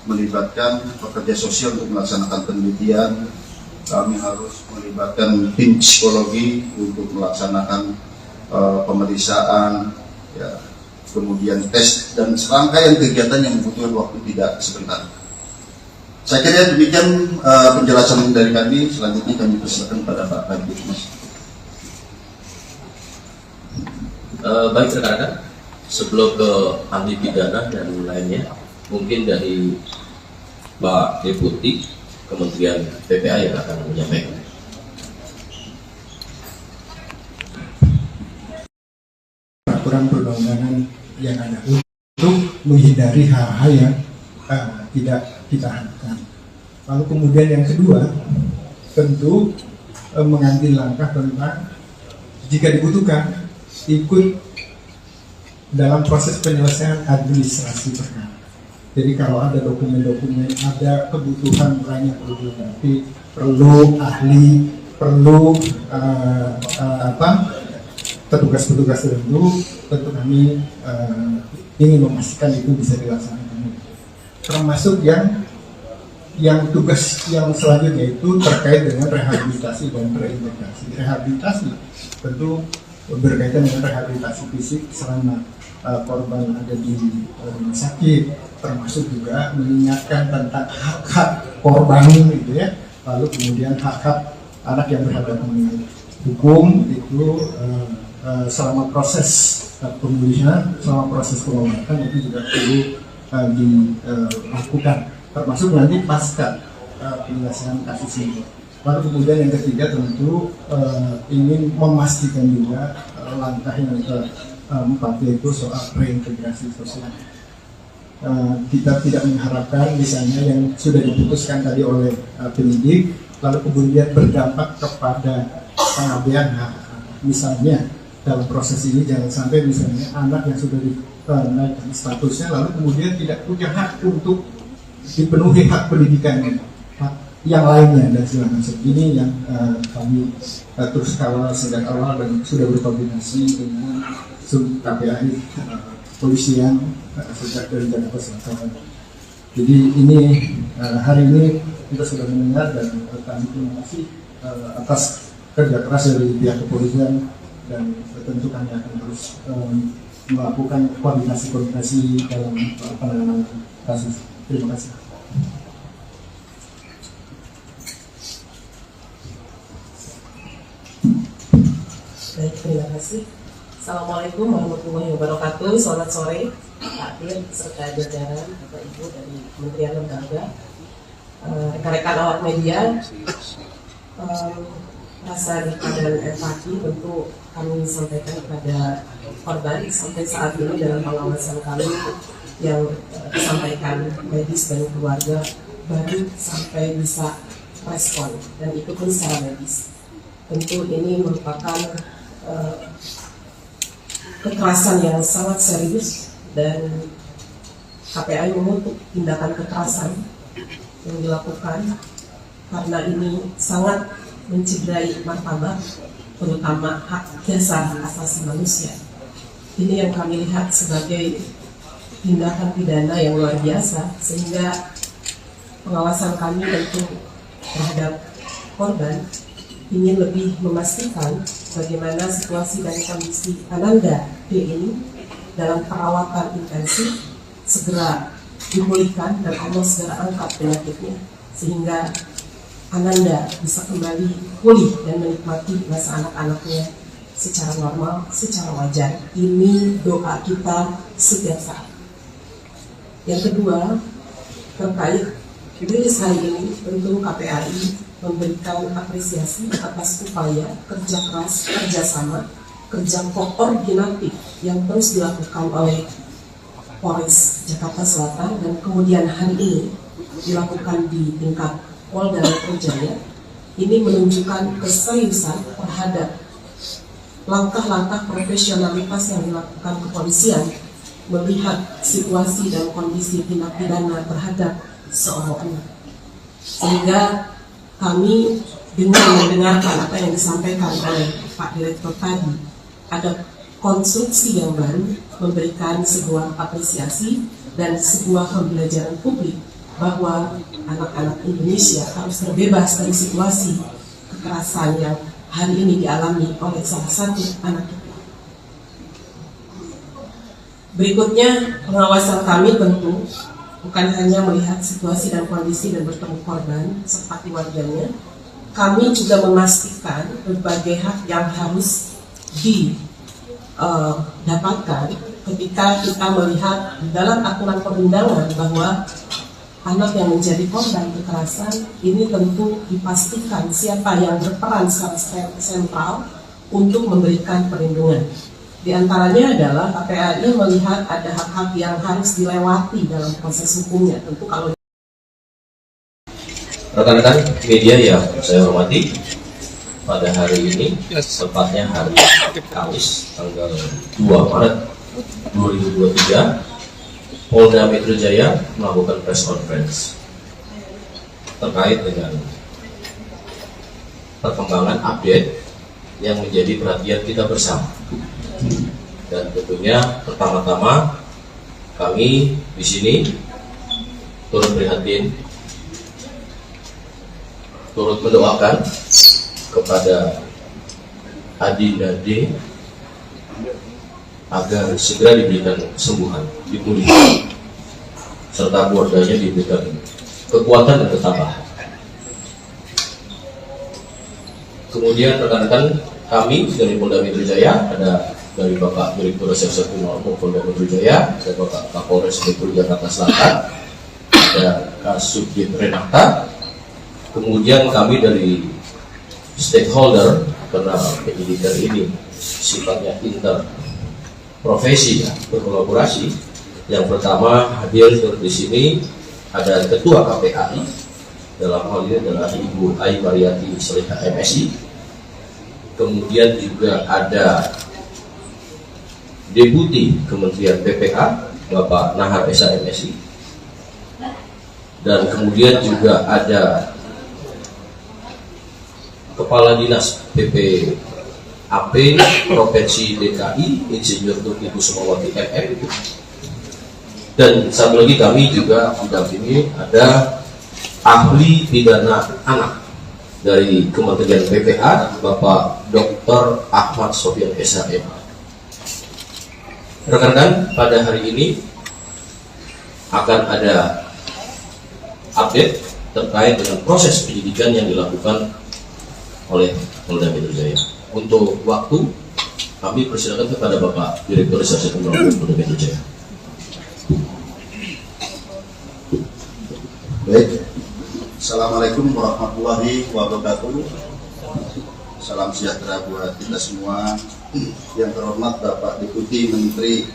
melibatkan pekerja sosial untuk melaksanakan penelitian. Kami harus melibatkan tim psikologi untuk melaksanakan pemeriksaan, ya, kemudian tes dan serangkaian kegiatan yang membutuhkan waktu tidak sebentar. Saya kira demikian penjelasan dari kami. Selanjutnya kami persilakan pada Pak Kadif. Baik rekan-rekan, sebelum ke ahli pidana dan lainnya, mungkin dari Pak Deputi Kementerian PPA yang akan menyampaikan. Peraturan perundang-undangan yang ada untuk menghindari hal-hal yang tidak kita harapkan. Lalu kemudian yang kedua, tentu mengambil langkah tentang jika dibutuhkan ikut dalam proses penyelesaian administrasi perkara. Jadi kalau ada dokumen-dokumen, ada kebutuhan lainnya perlu dilengkapi, perlu ahli, perlu petugas-petugas tertentu, tentu kami ingin memastikan itu bisa dilaksanakan. Termasuk yang tugas yang selanjutnya itu terkait dengan rehabilitasi dan reintegrasi. Rehabilitasi tentu berkaitan dengan rehabilitasi fisik selama korban ada di rumah sakit, termasuk juga mengingatkan tentang hak-hak korban gitu ya. Lalu kemudian hak-hak anak yang berhadapan dengan hukum itu selama proses pemulihan, selama proses pengobatan itu juga perlu dilakukan, termasuk nanti pasca penyelesaian kasus ini. Lalu kemudian yang ketiga tentu ingin memastikan juga langkah yang keempat yaitu soal reintegrasi sosial. Kita tidak mengharapkan misalnya yang sudah diputuskan tadi oleh penyidik lalu kemudian berdampak kepada pengabaian hak. Misalnya dalam proses ini jangan sampai misalnya anak yang sudah dinaikkan statusnya lalu kemudian tidak punya hak untuk dipenuhi hak pendidikannya, hak yang lainnya dan segala macam. Ini yang kami terus kawal sejak awal dan sudah berkoordinasi dengan KPAI polisian sejak dari Jakarta Selatan. Jadi ini hari ini kita sudah mendengar dan kami terima kasih atas kerja keras dari pihak kepolisian dan tentu kami akan terus melakukan koordinasi dalam penanganan kasus. Terima kasih. Baik, terima kasih. Assalamualaikum warahmatullahi wabarakatuh. Selamat sore, Pak Dir, serta jajaran Bapak Ibu dari Kementerian Lembaga, rekan-rekan awak media. Rasa duka dan empati tentu kami sampaikan kepada korban sampai saat ini dalam pengawasan kami yang disampaikan medis dan keluarga baru sampai bisa respon dan itu pun secara medis. Tentu ini merupakan kekerasan yang sangat serius dan KPAI mengutuk tindakan kekerasan yang dilakukan karena ini sangat mencederai martabat terutama hak dasar asasi manusia. Ini yang kami lihat sebagai tindakan pidana yang luar biasa sehingga pengawasan kami tentu terhadap korban ingin lebih memastikan bagaimana situasi dan kondisi Ananda D ini dalam perawatan intensif segera dipulihkan dan Allah segera angkat penyakitnya sehingga Ananda bisa kembali pulih dan menikmati masa anak-anaknya secara normal, secara wajar. Ini doa kita setiap saat. Yang kedua, terkait rilis hari ini, tentu KPAI memberikan apresiasi atas upaya kerja keras, kerjasama, kerja koordinatif yang terus dilakukan oleh Polres Jakarta Selatan dan kemudian hari ini dilakukan di tingkat Polda Metro Jaya. Ini menunjukkan keseriusan terhadap langkah-langkah profesionalitas yang dilakukan kepolisian melihat situasi dan kondisi tindak pidana terhadap seorang anak. Sehingga kami dengan mendengarkan apa yang disampaikan oleh Pak Direktur tadi, ada konstruksi yang baru memberikan sebuah apresiasi dan sebuah pembelajaran publik bahwa anak-anak Indonesia harus terbebas dari situasi kekerasan yang hari ini dialami oleh salah satu anak kita. Berikutnya, pengawasan kami tentu bukan hanya melihat situasi dan kondisi dan bertemu korban serta keluarganya, kami juga memastikan berbagai hak yang harus didapatkan ketika kita melihat di dalam aturan perundangan bahwa anak yang menjadi korban kekerasan ini tentu dipastikan siapa yang berperan secara sentral untuk memberikan perlindungan. Di antaranya adalah KPAI melihat ada hak-hak yang harus dilewati dalam proses hukumnya. Tentu kalau rekan-rekan media yang saya hormati, pada hari ini, tepatnya hari Kamis, tanggal 2 Maret 2023, Polda Metro Jaya melakukan press conference terkait dengan perkembangan update yang menjadi perhatian kita bersama. Dan tentunya pertama-tama kami di sini turut prihatin, turut mendoakan kepada Adinda D agar segera diberikan kesembuhan, dipulihkan, serta keluarganya diberikan kekuatan dan ketabahan. Kemudian rekan-rekan kami dari Polda Metro Jaya, ada dari Bapak Direktur Reserse Kriminal Umum Polda Metro Jaya, ada Bapak Kapolres Metro Jakarta Selatan, ada Kasubdit Renata. Kemudian kami dari stakeholder, karena penyidikan ini sifatnya interprofesi, ya, berkolaborasi. Yang pertama hadir di sini ada Ketua KPAI, dalam hal ini adalah Ibu Ai Mariati Solihah MSI. Kemudian juga ada Deputi Kementerian PPA Bapak Nahar Esa MSI, dan kemudian juga ada Kepala Dinas PPAP Provinsi DKI Insinyur Tuti Kusumawati MM. Dan satu lagi kami juga didampingi ada ahli pidana anak dari Kementerian PPA Bapak Dr. Ahmad Sofyan SHM. Rekan-rekan, pada hari ini akan ada update terkait dengan proses penyidikan yang dilakukan oleh Polda Metro Jaya. Untuk waktu, kami persilakan kepada Bapak Direktur Reserse Kriminal Umum Polda Metro Jaya. Baik, Assalamualaikum warahmatullahi wabarakatuh. Salam sejahtera buat kita semua. Yang terhormat Bapak Deputi Menteri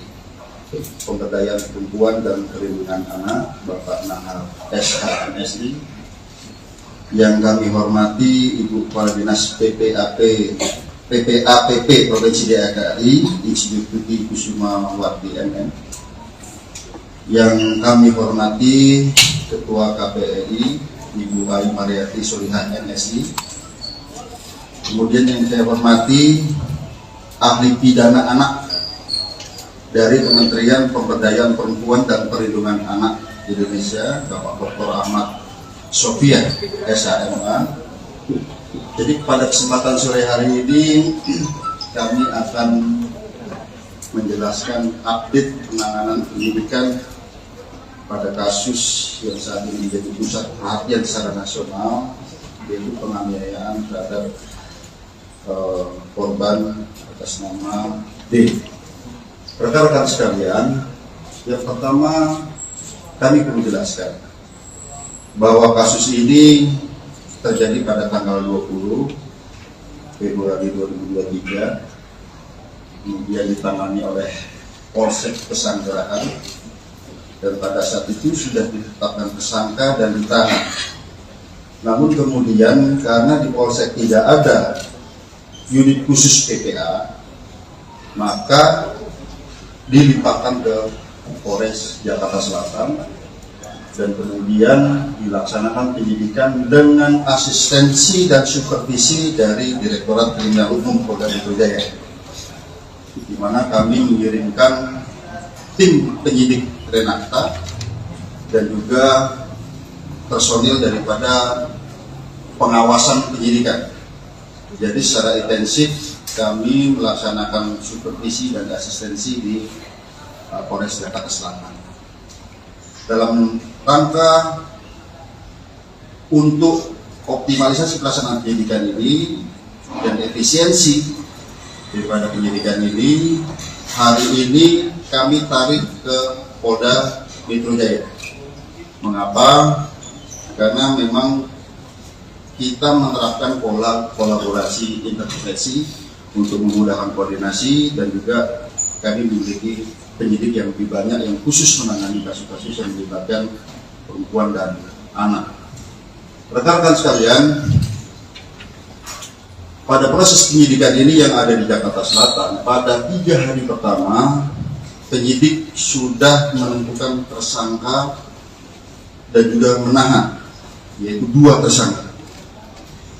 Pemberdayaan Perempuan dan Perlindungan Anak, Bapak Nahar SHMSI. Yang kami hormati Ibu Kepala Dinas PPAPP Provinsi DKI Insinyur Tuti Kusumawati MM. Yang kami hormati Ketua KPAI Ibu Ai Mariati Solihah MSI. Kemudian yang saya hormati ahli pidana anak dari Kementerian Pemberdayaan Perempuan dan Perlindungan Anak Indonesia, Bapak Dr. Ahmad Sofyan SHMA. Jadi pada kesempatan sore hari ini kami akan menjelaskan update penanganan penyidikan pada kasus yang saat ini menjadi pusat perhatian secara nasional, yaitu penganiayaan terhadap korban atas nama D. Rekan-rekan sekalian, yang pertama kami perlu jelaskan bahwa kasus ini terjadi pada tanggal 20 Februari 2023, kemudian ditangani oleh Polsek Pesanggerahan, dan pada saat itu sudah ditetapkan tersangka dan ditahan. Namun kemudian karena di Polsek tidak ada unit khusus PPA, maka dilimpahkan ke Polres Jakarta Selatan dan kemudian dilaksanakan penyidikan dengan asistensi dan supervisi dari Direktorat Kriminal Umum Polda Metro Jaya, di mana kami mengirimkan tim penyidik Renata dan juga personil daripada pengawasan penyidikan. Jadi secara intensif kami melaksanakan supervisi dan asistensi di Polres Jakarta Selatan dalam rangka untuk optimalisasi pelaksanaan penyidikan ini dan efisiensi daripada penyidikan ini. Hari ini kami tarik ke Polda Metro Jaya. Mengapa? Karena memang kita menerapkan pola kolaborasi intervensi untuk memudahkan koordinasi, dan juga kami memiliki penyidik yang lebih banyak yang khusus menangani kasus-kasus yang melibatkan perempuan dan anak. Rekan-rekan sekalian, pada proses penyidikan ini yang ada di Jakarta Selatan, pada 3 hari pertama penyidik sudah menentukan tersangka dan juga menahan, yaitu 2 tersangka.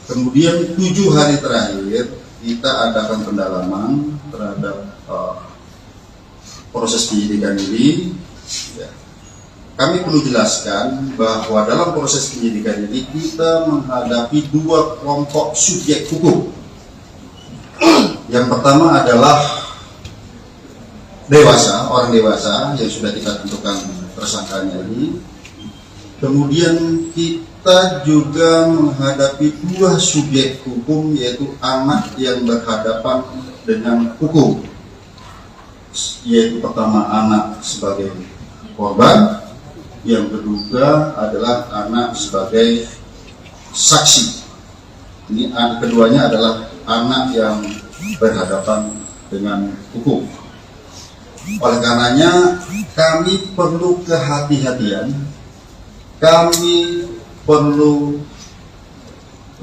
Kemudian 7 hari terakhir kita adakan pendalaman terhadap proses penyidikan ini. Ya. Kami perlu jelaskan bahwa dalam proses penyidikan ini kita menghadapi 2 kelompok subjek hukum. Yang pertama adalah orang dewasa yang sudah kita tentukan tersangkanya ini. Kemudian kita juga menghadapi 2 subjek hukum, yaitu anak yang berhadapan dengan hukum, yaitu pertama anak sebagai korban, yang kedua adalah anak sebagai saksi. Ini keduanya adalah anak yang berhadapan dengan hukum. Oleh karenanya kami perlu kehati-hatian, kami perlu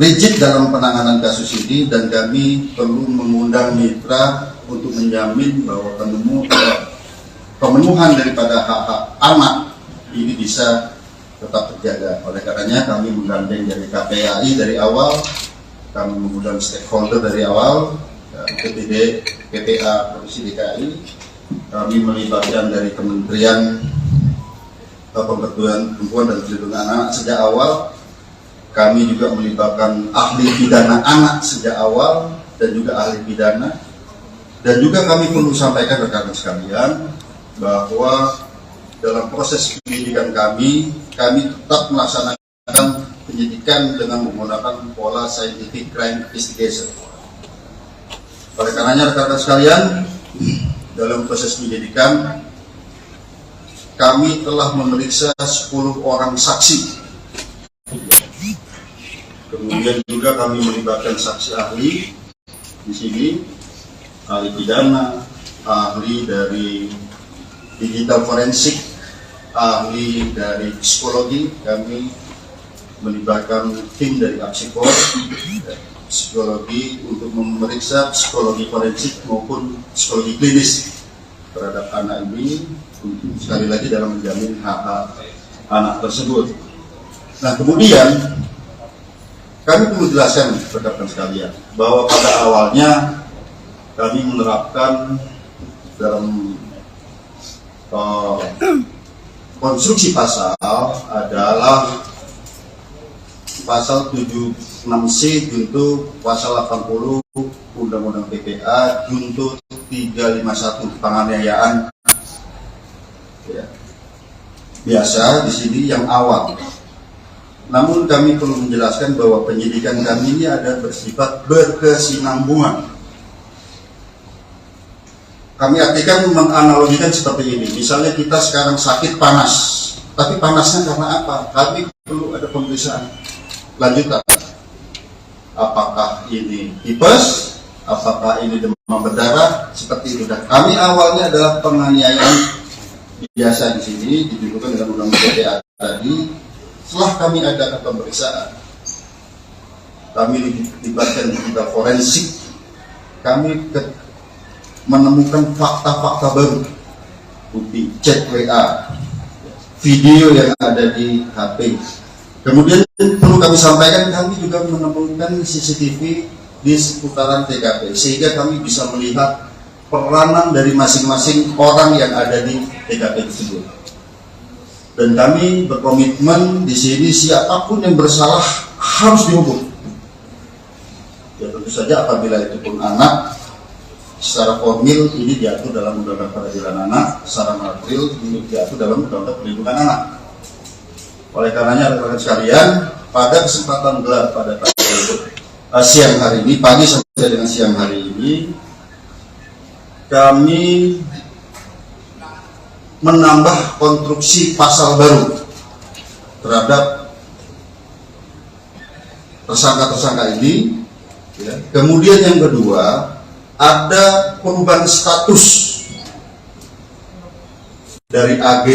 rigid dalam penanganan kasus ini, dan kami perlu mengundang mitra untuk menjamin bahwa pemenuhan daripada hak-hak anak ini bisa tetap terjaga. Oleh karenanya kami menggandeng dari KPAI dari awal, kami mengundang stakeholder dari awal, PPD, PPA Provinsi DKI, kami melibatkan dari Kementerian Pemberdayaan Perempuan dan Perlindungan Anak sejak awal. Kami juga melibatkan ahli pidana anak sejak awal dan juga ahli pidana. Dan juga kami perlu sampaikan rekan-rekan sekalian bahwa dalam proses penyidikan kami tetap melaksanakan penyidikan dengan menggunakan pola scientific crime investigation. Oleh karenanya rekan-rekan sekalian, dalam proses penyidikan kami telah memeriksa 10 orang saksi. Kemudian juga kami melibatkan saksi ahli di sini, ahli pidana, ahli dari digital forensik, ahli dari psikologi. Kami melibatkan tim dari Apsikor, psikologi untuk memeriksa psikologi forensik maupun psikologi klinis terhadap anak ini, sekali lagi dalam menjamin hak-hak anak tersebut. Nah, kemudian kami perlu jelaskan rekan-rekan sekalian bahwa pada awalnya kami menerapkan dalam konstruksi pasal adalah pasal 76C junto pasal 80 Undang-Undang PPA junto 351 penganiayaan. Ya. Biasa di sini yang awal Namun kami perlu menjelaskan bahwa penyidikan kami ini ada bersifat berkesinambungan. Kami artikan menganalogikan seperti ini. Misalnya kita sekarang sakit panas, tapi panasnya karena apa? Kami perlu ada pemeriksaan lanjutan. Apakah ini tipes? Apakah ini demam berdarah? Seperti itu. Dan kami awalnya adalah penganiayaan biasa di sini dituduhkan dengan undang-undang PDA tadi. Setelah kami adakan pemeriksaan, kami dilibatkan di bidang forensik, kami menemukan fakta-fakta baru, bukti chat WA, video yang ada di HP. Kemudian perlu kami sampaikan, kami juga menemukan CCTV di seputaran TKP, sehingga kami bisa melihat peranan dari masing-masing orang yang ada di TKP tersebut. Dan kami berkomitmen di sini siapapun yang bersalah harus dihukum. Ya tentu saja apabila itu pun anak, secara formil ini diatur dalam Undang-Undang Peradilan Anak, secara material ini diatur dalam Undang-Undang Perlindungan Anak. Oleh karenanya rekan-rekan sekalian, pada kesempatan gelar pada siang hari ini, pagi sampai dengan siang hari ini, kami menambah konstruksi pasal baru terhadap tersangka-tersangka ini. Ya. Kemudian yang kedua, ada perubahan status dari AG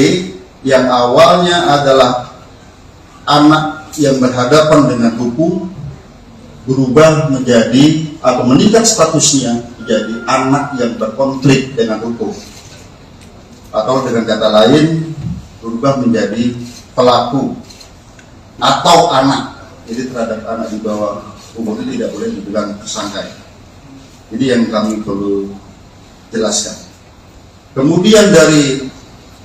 yang awalnya adalah anak yang berhadapan dengan hukum, berubah menjadi atau meningkat statusnya menjadi anak yang berkonflik dengan hukum, atau dengan kata lain berubah menjadi pelaku atau anak. Jadi terhadap anak di bawah umur itu tidak boleh dibilang tersangka. Jadi yang kami perlu jelaskan. Kemudian dari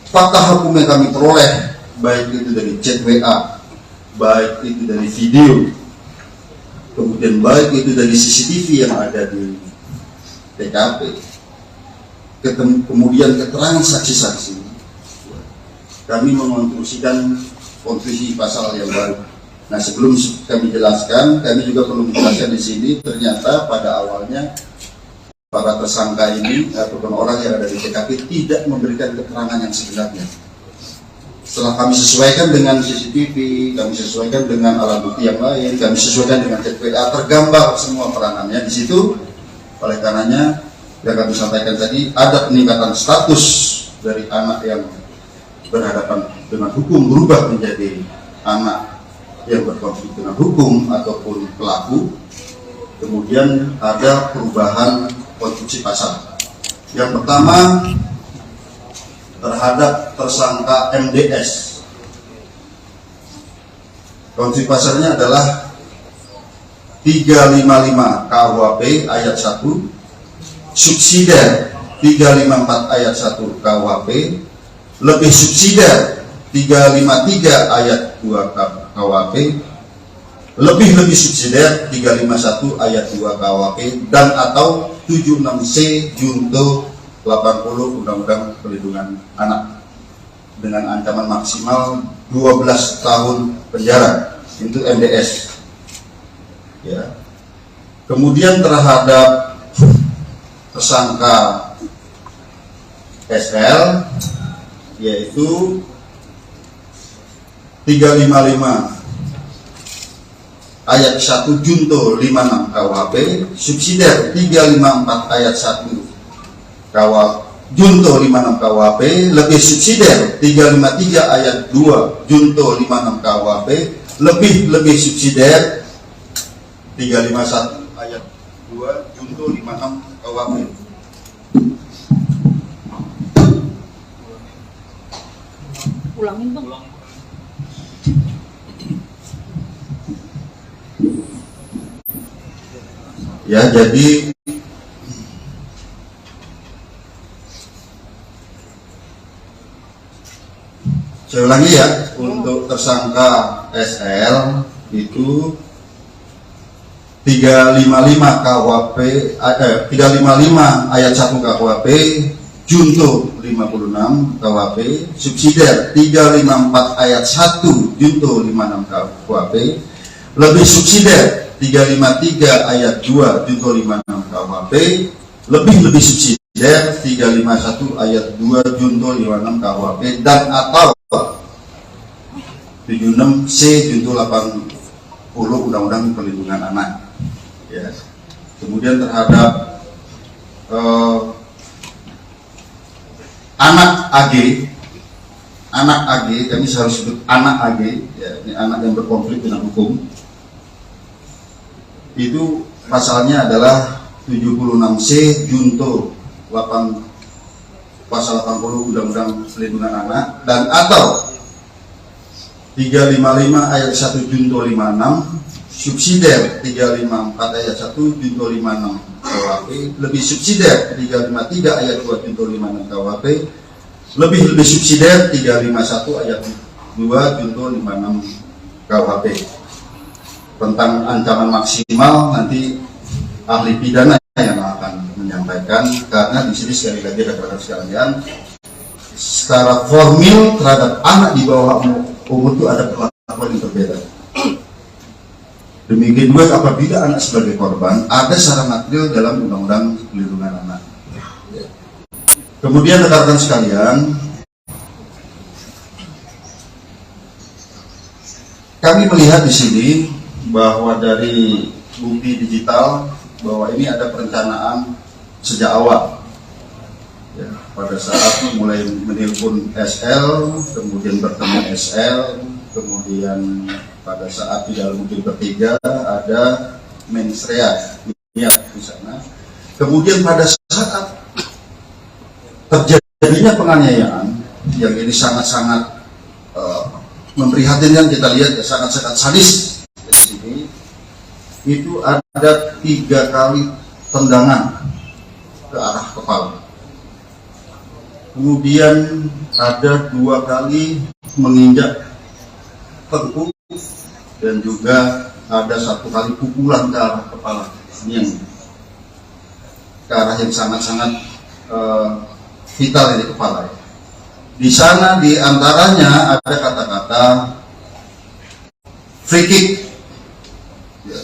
fakta hukum yang kami peroleh, baik itu dari chat WA, baik itu dari video, kemudian baik itu dari CCTV yang ada di TKP, kemudian keterangan saksi-saksi, kami mengonstruksikan konstruksi pasal yang baru. Nah, sebelum kami jelaskan, kami juga perlu menjelaskan di sini, ternyata pada awalnya para tersangka ini ataupun orang yang ada di TKP tidak memberikan keterangan yang sebenarnya. Setelah kami sesuaikan dengan CCTV, kami sesuaikan dengan alat bukti yang lain, kami sesuaikan dengan chat WA, tergambar semua peranannya di situ. Oleh karenanya, yang kami sampaikan tadi, ada peningkatan status dari anak yang berhadapan dengan hukum berubah menjadi anak yang berkonflik dengan hukum ataupun pelaku. Kemudian ada perubahan konstruksi pasal. Yang pertama, terhadap tersangka MDS. Konstruksi pasalnya adalah 355 KUHP ayat 1, subsidiar 354 ayat 1 KUHP, lebih subsidiar 353 ayat 2 KUHP, lebih subsidiar 351 ayat 2 KUHP, dan atau 76C junto 80 Undang-Undang Perlindungan Anak dengan ancaman maksimal 12 tahun penjara. Itu MDS. Ya. Kemudian terhadap tersangka SL, yaitu 355 ayat 1 junto 56 KUHP, subsidiar 354 ayat 1 junto 56 KUHP, lebih subsidiar 353 ayat 2 junto 56 KUHP, lebih subsidiar 351 ayat 2 junto 56 KUHP. Ulangin bang. Ya, jadi saya ulangi ya, untuk tersangka SL itu 355 KUHP 355 ayat 1 KUHP junto 56 KUHP, subsidiar 354 ayat 1 junto 56 KUHP, lebih subsidiar 353 ayat 2 junto 56 KUHP, lebih subsidiar 351 ayat 2 junto 56 KUHP, dan atau 76C junto 80 Undang-Undang Perlindungan Anak. Ya. Kemudian terhadap anak AG, kami harus sebut anak AG, ya, ini anak yang berkonflik dengan hukum. Itu pasalnya adalah 76C junto 8 pasal 80 Undang-Undang Perlindungan Anak, dan atau 355 ayat 1 junto 56, subsidiar 354 ayat 1 junto 56 KUHP, lebih subsidiar 353 ayat 2 junto 56 KUHP, lebih subsidiar 351 ayat 2 junto 56 KUHP. Tentang ancaman maksimal nanti ahli pidana yang akan menyampaikan, karena di sini sekali lagi rekan-rekan sekalian, secara formil terhadap anak di bawah umur itu ada perlakuan yang berbeda. Demikian juga apabila anak sebagai korban, ada secara material dalam Undang-Undang Perlindungan Anak. Kemudian rekan-rekan sekalian, kami melihat di sini bahwa dari bukti digital bahwa ini ada perencanaan sejak awal. Ya, pada saat mulai menelpon SL, kemudian bertemu SL, kemudian pada saat di dalam mobil bertiga ada mensrea di sana. Kemudian pada saat terjadinya penganiayaan yang ini sangat-sangat memprihatinkan, kita lihat ya, sangat-sangat sadis di sini, itu ada 3 kali tendangan ke arah kepala. Kemudian ada 2 kali menginjak tengkuk, dan juga ada 1 kali pukulan ke arah kepala, ini yang ke arah yang sangat-sangat vital di kepala. Di sana di antaranya ada kata-kata free kick, ya,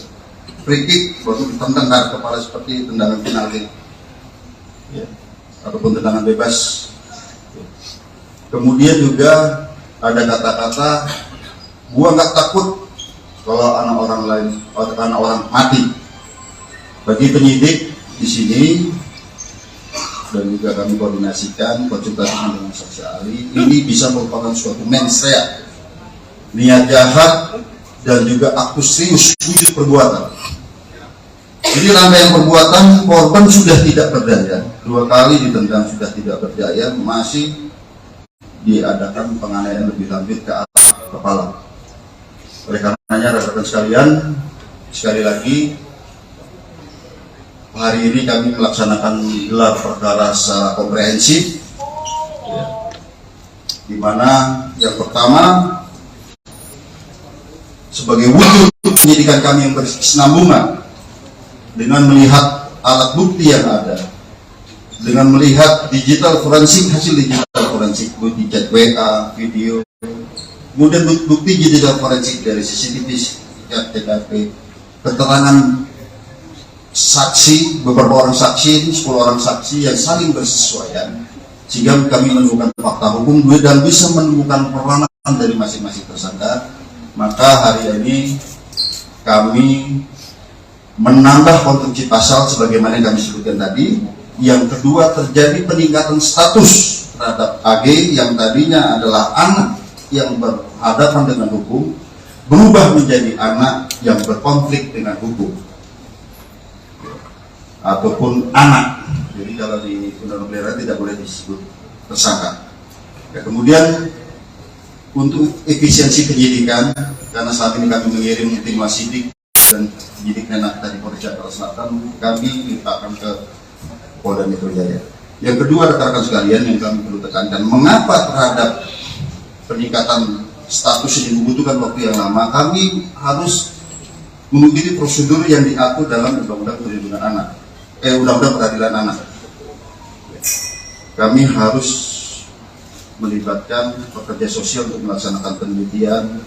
free kick waktu ditendang ke arah kepala seperti tendangan penalti, ya, ataupun tendangan bebas. Kemudian juga ada kata-kata gua nggak takut kalau anak orang lain, anak orang mati. Bagi penyidik di sini dan juga kami koordinasikan konsultasi dengan saksi ahli, ini bisa merupakan suatu mensrea, niat jahat dan juga aktus serius wujud perbuatan. Jadi rangkaian perbuatan, korban sudah tidak berdaya, 2 kali ditendang sudah tidak berdaya, masih diadakan penganiayaan lebih lanjut ke arah kepala. Oleh karenanya rekan-rekan sekalian, sekali lagi hari ini kami melaksanakan gelar perkara secara komprehensif, ya, di mana yang pertama sebagai wujud penyidikan kami yang berkesinambungan dengan melihat alat bukti yang ada, dengan melihat digital forensik, hasil digital forensik, bukti chat WA, video, kemudian bukti digital forensik dari CCTV, TKP, keterangan saksi, beberapa orang saksi, 10 orang saksi yang saling bersesuaian, sehingga kami menemukan fakta hukum dan bisa menemukan peranan dari masing-masing tersangka. Maka hari ini kami menambah konstruksi pasal sebagaimana yang kami sebutkan tadi. Yang kedua, terjadi peningkatan status terhadap AG yang tadinya adalah anak yang berhadapan dengan hukum, berubah menjadi anak yang berkonflik dengan hukum ataupun anak. Jadi kalau di Undang-Undang tidak boleh disebut tersangka. Ya, kemudian untuk efisiensi penyidikan, karena saat ini kami mengirim tim wasidik dan penyidik Menak dari Polres Jakarta Selatan, kami limpahkan ke Polda Metro Jaya. Yang kedua, rekan-rekan sekalian, yang kami perlu tekankan, mengapa terhadap peningkatan status ini membutuhkan waktu yang lama? Kami harus mengikuti prosedur yang diatur dalam Undang-Undang Perlindungan Anak, Undang-Undang Peradilan Anak. kami harus melibatkan pekerja sosial untuk melaksanakan penelitian,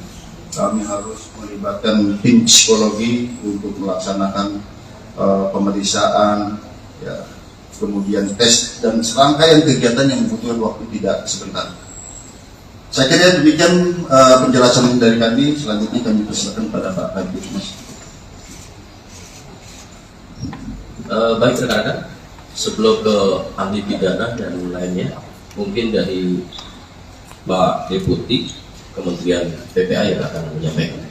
kami harus melibatkan tim psikologi untuk melaksanakan pemeriksaan, ya, kemudian tes dan serangkaian kegiatan yang membutuhkan waktu tidak sebentar. Saya kira demikian penjelasan dari kami. Selanjutnya kami persilakan pada Pak Kabit. Baik rekan-rekan, sebelum ke ahli pidana dan lainnya, mungkin dari Pak Deputi Kementerian PPA yang akan menyampaikan.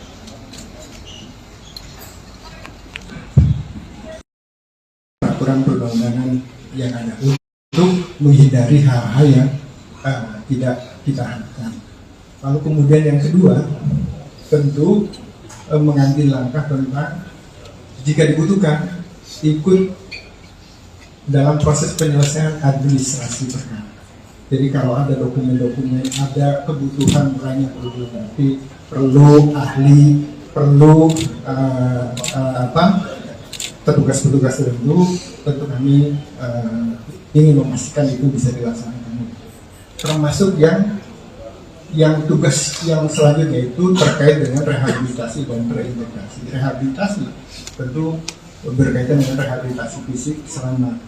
Peraturan perundang-undangan yang ada untuk menghindari hal-hal yang tidak kita harapkan. Lalu kemudian yang kedua, tentu mengambil langkah tentang jika dibutuhkan ikut dalam proses penyelesaian administrasi perkara. Jadi kalau ada dokumen-dokumen, ada kebutuhan lain yang perlu dilengkapi, perlu ahli, perlu petugas-petugas tertentu, tentu kami ingin memastikan itu bisa dilaksanakan. Termasuk yang tugas yang selanjutnya itu terkait dengan rehabilitasi dan reintegrasi. Rehabilitasi tentu berkaitan dengan rehabilitasi fisik selama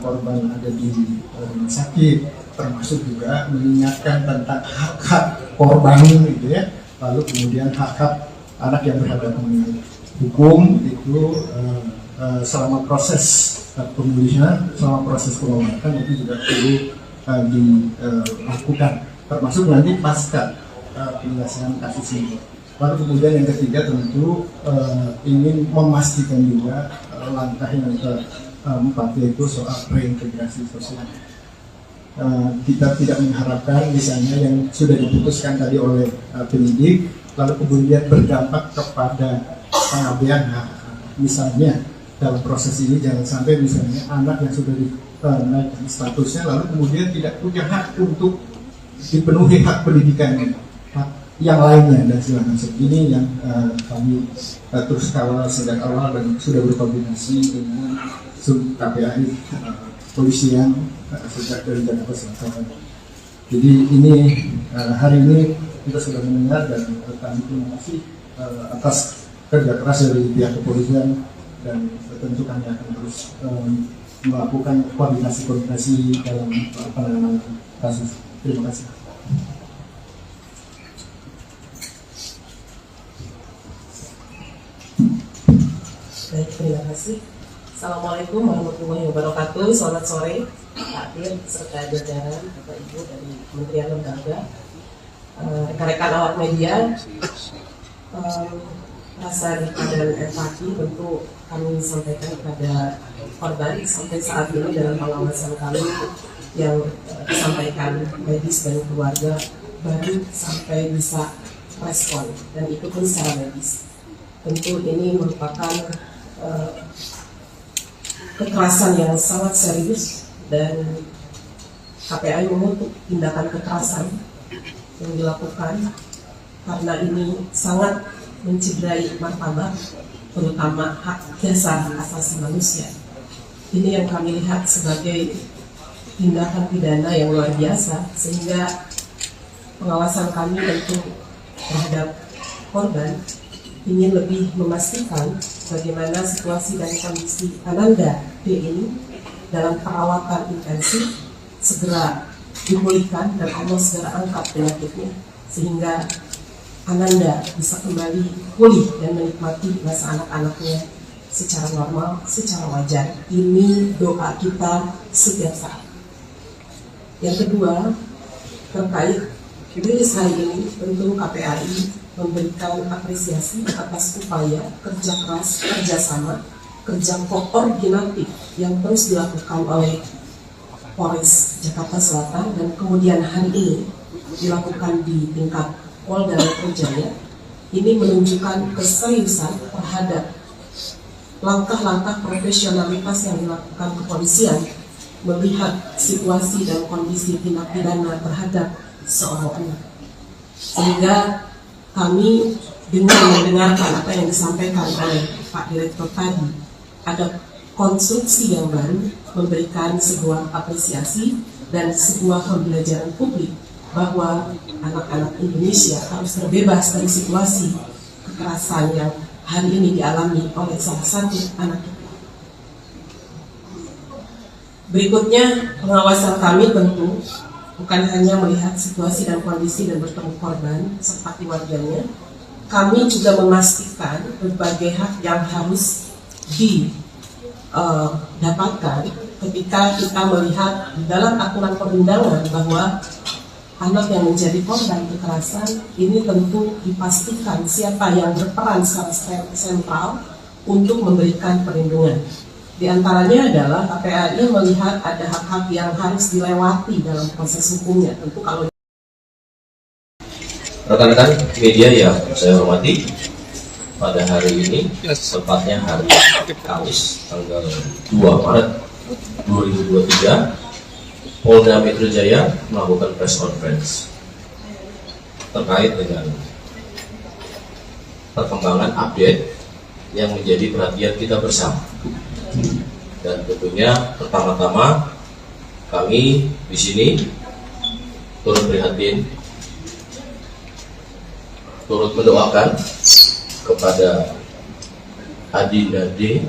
korban ada di rumah sakit, termasuk juga mengingatkan tentang hak-hak korban gitu ya, lalu kemudian hak-hak anak yang berhadapan dengan hukum itu selama proses pemulihan, selama proses pengobatan itu juga perlu dilakukan, termasuk nanti pasca penyelesaian kasus ini. Lalu kemudian yang ketiga tentu ingin memastikan juga langkah yang keempat yaitu soal reintegrasi sosial. Kita tidak mengharapkan misalnya yang sudah diputuskan tadi oleh penyidik lalu kemudian berdampak kepada pengabaian hak. Misalnya dalam proses ini jangan sampai misalnya anak yang sudah dinaikkan statusnya lalu kemudian tidak punya hak untuk dipenuhi hak pendidikannya, hak yang lainnya dan segala macam. Ini yang kami terus kawal sejak awal dan sudah berkoordinasi dengan KPAI polisian sejak dari Jakarta Selatan. Jadi ini hari ini kita sudah mendengar dan kami terima kasih atas kerja keras dari pihak kepolisian dan tentu kami akan terus melakukan koordinasi dalam penanganan kasus. Terima kasih. Baik, terima kasih. Assalamualaikum warahmatullahi wabarakatuh. Selamat sore, Pak Dir, serta jajaran Bapak Ibu dari Kementerian Lembaga, rekan-rekan awak media. Rasa duka dan empati tentu kami sampaikan kepada korban sampai saat ini dalam pengawasan kami yang disampaikan medis dan keluarga baru sampai bisa respon dan itu pun secara medis. Tentu ini merupakan kekerasan yang sangat serius dan KPAI mengutuk tindakan kekerasan yang dilakukan karena ini sangat mencederai martabat terutama hak dasar asasi manusia. Ini yang kami lihat sebagai tindakan pidana yang luar biasa sehingga pengawasan kami tentu terhadap korban ingin lebih memastikan bagaimana situasi dan kondisi Ananda D ini dalam perawatan intensif segera dipulihkan dan Allah segera angkat penyakitnya sehingga Ananda bisa kembali pulih dan menikmati masa anak-anaknya secara normal, secara wajar. Ini doa kita setiap saat. Yang kedua, terkait rilis hari ini, tentu KPAI memberikan apresiasi atas upaya kerja keras, kerjasama, kerja koordinatif yang terus dilakukan oleh Polres Jakarta Selatan dan kemudian hari ini dilakukan di tingkat Polda Metro Jaya. Ini menunjukkan keseriusan terhadap langkah-langkah profesionalitas yang dilakukan kepolisian melihat situasi dan kondisi tindak pidana terhadap seorang anak. Sehingga kami dengan mendengarkan apa yang disampaikan oleh Pak Direktur tadi, ada konstruksi yang baru, memberikan sebuah apresiasi dan sebuah pembelajaran publik bahwa anak-anak Indonesia harus terbebas dari situasi kekerasan yang hari ini dialami oleh salah satu anak kita. Berikutnya, pengawasan kami tentu bukan hanya melihat situasi dan kondisi dan bertemu korban serta keluarganya, kami juga memastikan berbagai hak yang harus didapatkan ketika kita melihat di dalam aturan perundangan bahwa anak yang menjadi korban kekerasan ini tentu dipastikan siapa yang berperan secara sentral untuk memberikan perlindungan. Di antaranya adalah KPAI melihat ada hak-hak yang harus dilewati dalam proses hukumnya. Tentu kalau rekan-rekan media yang saya hormati, pada hari ini, tepatnya hari Kamis, tanggal 2 Maret 2023, Polda Metro Jaya melakukan press conference terkait dengan perkembangan update yang menjadi perhatian kita bersama. Dan tentunya pertama-tama kami di sini turut prihatin, turut mendoakan kepada Adinda D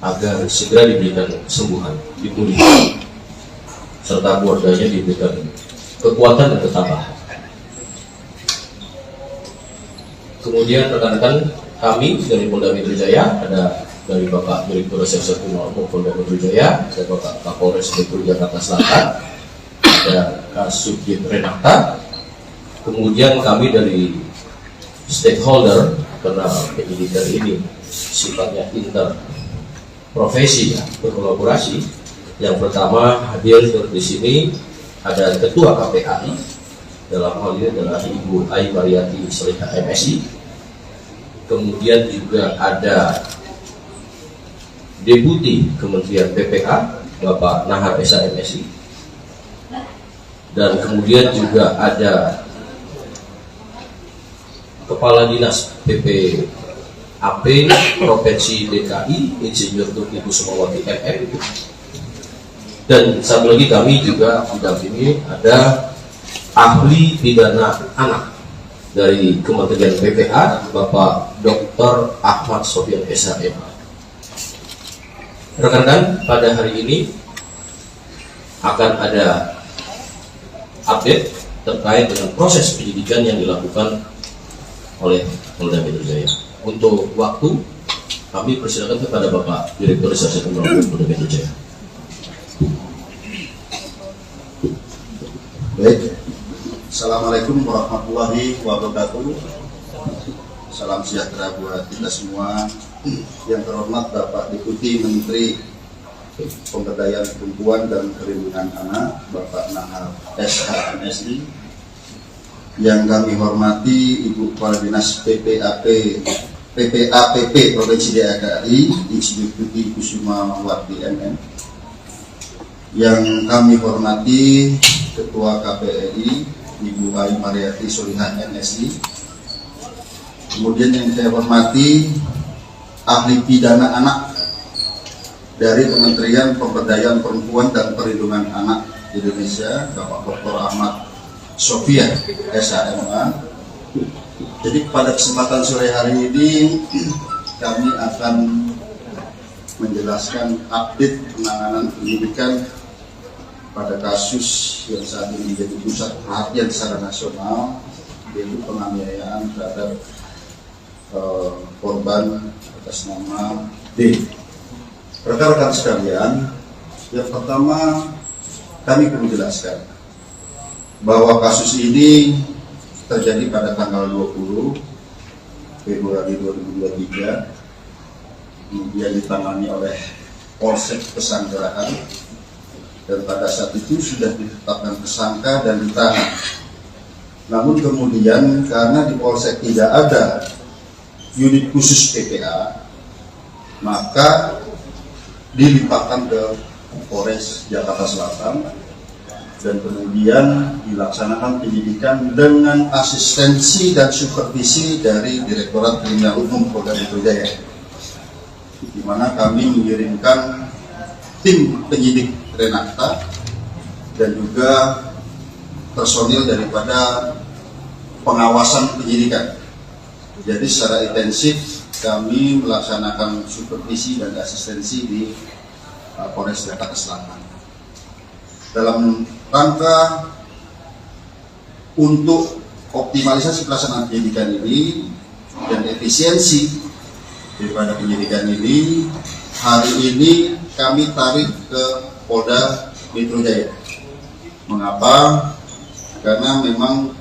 agar segera diberikan kesembuhan, dipulihkan, serta keluarganya diberikan kekuatan dan ketabahan. Kemudian rekan-rekan kami dari Polda Metro Jaya, ada dari Bapak Direktur Reserse Kriminal Umum Polda Metro Jaya, ada Bapak Kapolres Metro Jakarta Selatan, ada Kasubdit Renata, kemudian kami dari stakeholder, karena penyidikan ini sifatnya interprofesi, berkolaborasi. Yang pertama hadir di sini ada Ketua KPAI, dalam hal ini adalah Ibu Ai Mariati Soliha MSI. Kemudian juga ada Deputi Kementerian PPA Bapak Nahar Esa MSI, dan kemudian juga ada Kepala Dinas PPAP Provinsi DKI Insinyur Tuti Kusumawati MM, dan satu lagi kami juga didampingi ada ahli pidana anak dari Kementerian PPA Bapak Dr. Ahmad Sofyan SHM. Rekan-rekan, pada hari ini akan ada update terkait dengan proses penyidikan yang dilakukan oleh Polda Metro Jaya. Untuk waktu, kami persilakan kepada Bapak Direktur Reserse Kriminal Umum Polda Metro Jaya. Baik, Assalamualaikum warahmatullahi wabarakatuh. Salam sejahtera buat kita semua. Yang terhormat Bapak Deputi Menteri Pemberdayaan Perempuan dan Perlindungan Anak Bapak Nahar SHMSI, yang kami hormati Ibu Kepala Dinas PPAP Provinsi DKI Insinyur Tuti Kusumawati MM, yang kami hormati Ketua KPAI Ibu Ai Mariati Soliha MSI, kemudian yang saya hormati ahli pidana anak dari Kementerian Pemberdayaan Perempuan dan Perlindungan Anak Indonesia Bapak Dr. Ahmad Sofyan SHMA. Jadi pada kesempatan sore hari ini kami akan menjelaskan update penanganan penyidikan pada kasus yang saat ini menjadi pusat perhatian secara nasional, yaitu penganiayaan terhadap korban atas nama D. Rekan-rekan sekalian, yang pertama kami perlu jelaskan bahwa kasus ini terjadi pada tanggal 20 Februari 2023, kemudian ditangani oleh Polsek Pesanggerahan, dan pada saat itu sudah ditetapkan tersangka dan ditahan. Namun kemudian karena di Polsek tidak ada unit khusus PPA, maka dilimpahkan ke Polres Jakarta Selatan, dan kemudian dilaksanakan penyidikan dengan asistensi dan supervisi dari Direktorat Kriminal Umum Polda Metro Jaya. di mana kami mengirimkan tim penyidik Renata dan juga personil daripada pengawasan penyidikan. Jadi secara intensif kami melaksanakan supervisi dan asistensi di Polres Jakarta Selatan. Dalam rangka untuk optimalisasi pelaksanaan penyidikan ini dan efisiensi daripada penyidikan ini, hari ini kami tarik ke Polda Metro Jaya. Mengapa? Karena memang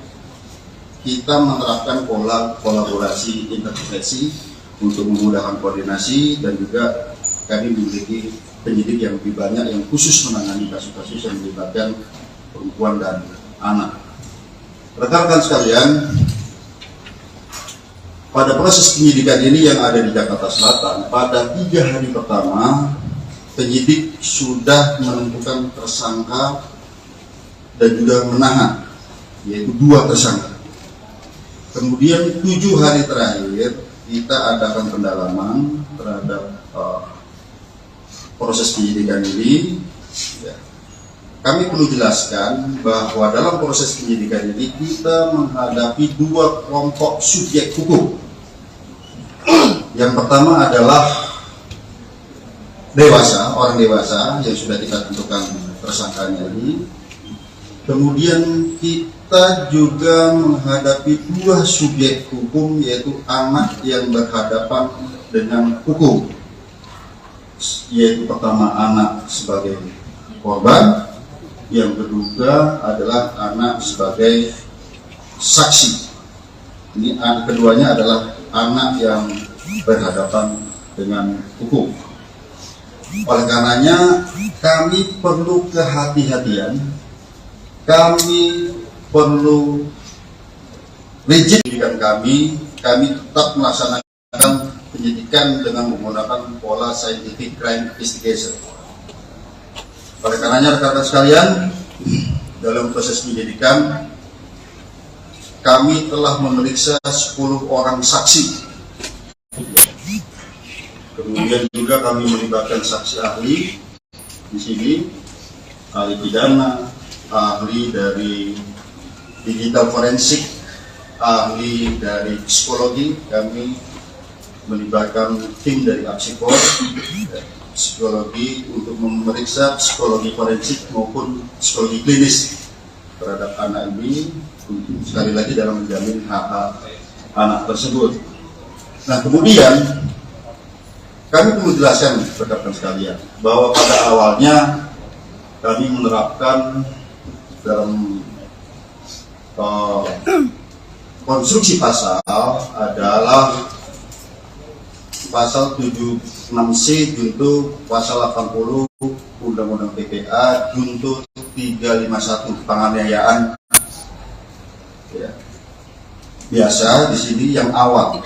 kita menerapkan pola kolaborasi intervensi untuk memudahkan koordinasi, dan juga kami memiliki penyidik yang lebih banyak yang khusus menangani kasus-kasus yang melibatkan perempuan dan anak. Rekan-rekan sekalian, pada proses penyidikan ini yang ada di Jakarta Selatan, pada 3 hari pertama penyidik sudah menentukan tersangka dan juga menahan, yaitu 2 tersangka. Kemudian 7 hari terakhir kita adakan pendalaman terhadap proses penyidikan ini. Ya. Kami perlu jelaskan bahwa dalam proses penyidikan ini kita menghadapi 2 kelompok subjek hukum. Yang pertama adalah dewasa, orang dewasa yang sudah kita tentukan tersangkanya ini. Kemudian kita juga menghadapi 2 subjek hukum, yaitu anak yang berhadapan dengan hukum, yaitu pertama anak sebagai korban, yang kedua adalah anak sebagai saksi. Ini keduanya adalah anak yang berhadapan dengan hukum. Oleh karenanya kami perlu kehati-hatian, kami perlu rigid penyidikan kami tetap melaksanakan penyidikan dengan menggunakan pola scientific crime investigation. Oleh karenanya rekan-rekan sekalian, dalam proses penyidikan kami telah memeriksa 10 orang saksi. Kemudian juga kami melibatkan saksi ahli di sini, ahli pidana, ahli dari digital forensik, ahli dari psikologi. Kami melibatkan tim dari Apsikor, psikologi untuk memeriksa psikologi forensik maupun psikologi klinis terhadap anak ini, sekali lagi dalam menjamin hak-hak anak tersebut. Nah, kemudian kami perlu jelaskan rekan-rekan sekalian bahwa pada awalnya kami menerapkan dalam konstruksi pasal adalah pasal 76C junto pasal 80 Undang-Undang PPA junto 351 penganiayaan. Ya. Biasa di sini yang awal.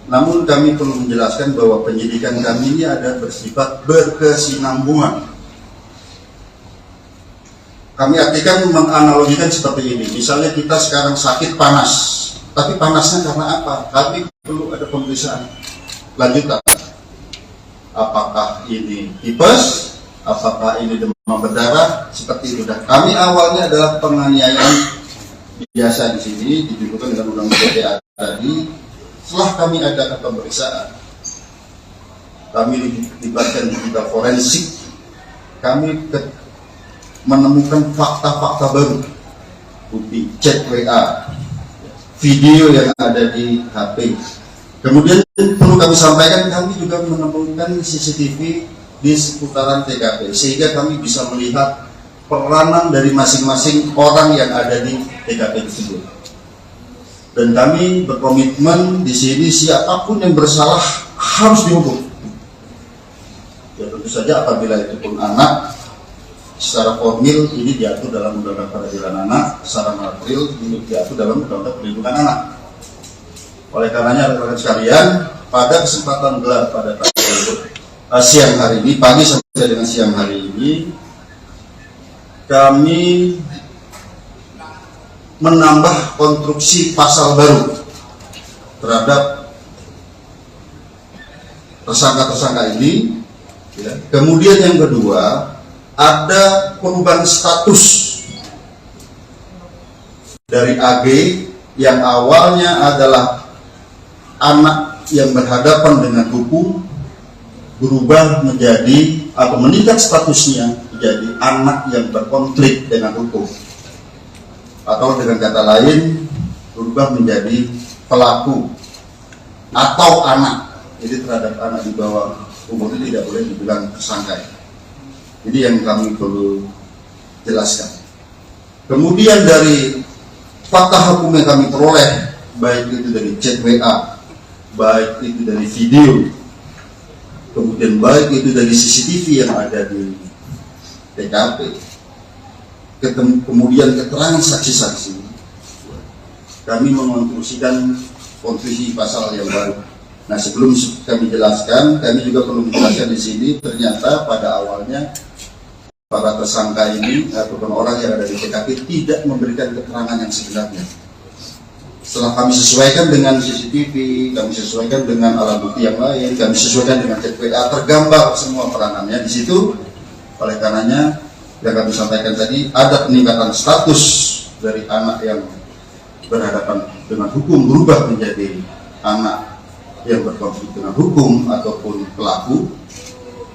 Namun kami perlu menjelaskan bahwa penyidikan kami ini ada bersifat berkesinambungan. Kami artikan menganalogikan seperti ini. Misalnya kita sekarang sakit panas, tapi panasnya karena apa? Kami perlu ada pemeriksaan lanjutan. Apakah ini tipes? Apakah ini demam berdarah? Seperti itu. Dan kami awalnya adalah penganiayaan biasa di sini ditunjukkan dengan undang-undang PPA tadi. Setelah kami adakan pemeriksaan, kami dilibatkan digital forensik, kami menemukan fakta-fakta baru, bukti chat WA, video yang ada di HP. Kemudian perlu kami sampaikan, kami juga menemukan CCTV di seputaran TKP, sehingga kami bisa melihat peranan dari masing-masing orang yang ada di TKP tersebut. Dan kami berkomitmen di sini siapapun yang bersalah harus dihukum. Ya tentu saja apabila itu pun anak, secara formil ini diatur dalam Undang-Undang Peradilan Anak, secara material ini diatur dalam Undang-Undang Perlindungan Anak. Oleh karenanya rekan-rekan sekalian, pada kesempatan gelar pada siang hari ini, pagi sampai dengan siang hari ini, kami menambah konstruksi pasal baru terhadap tersangka-tersangka ini. Ya. Kemudian yang kedua, ada perubahan status dari AG yang awalnya adalah anak yang berhadapan dengan hukum, berubah menjadi atau meningkat statusnya menjadi anak yang berkonflik dengan hukum, atau dengan kata lain berubah menjadi pelaku atau anak. Jadi terhadap anak di bawah umur itu tidak boleh dibilang tersangka. Jadi yang kami perlu jelaskan. Kemudian dari fakta hukum yang kami peroleh, baik itu dari chat WA, baik itu dari video, kemudian baik itu dari CCTV yang ada di TKP, kemudian keterangan saksi-saksi, kami mengonstruksikan konstruksi pasal yang baru. Nah, sebelum kami jelaskan, kami juga perlu menjelaskan di sini, ternyata pada awalnya para tersangka ini ataupun orang yang ada di TKP tidak memberikan keterangan yang sebenarnya. Setelah kami sesuaikan dengan CCTV, kami sesuaikan dengan alat bukti yang lain, kami sesuaikan dengan chat WA, tergambar semua peranannya di situ. Oleh karenanya, yang kami sampaikan tadi, ada peningkatan status dari anak yang berhadapan dengan hukum berubah menjadi anak yang berkonflik dengan hukum ataupun pelaku.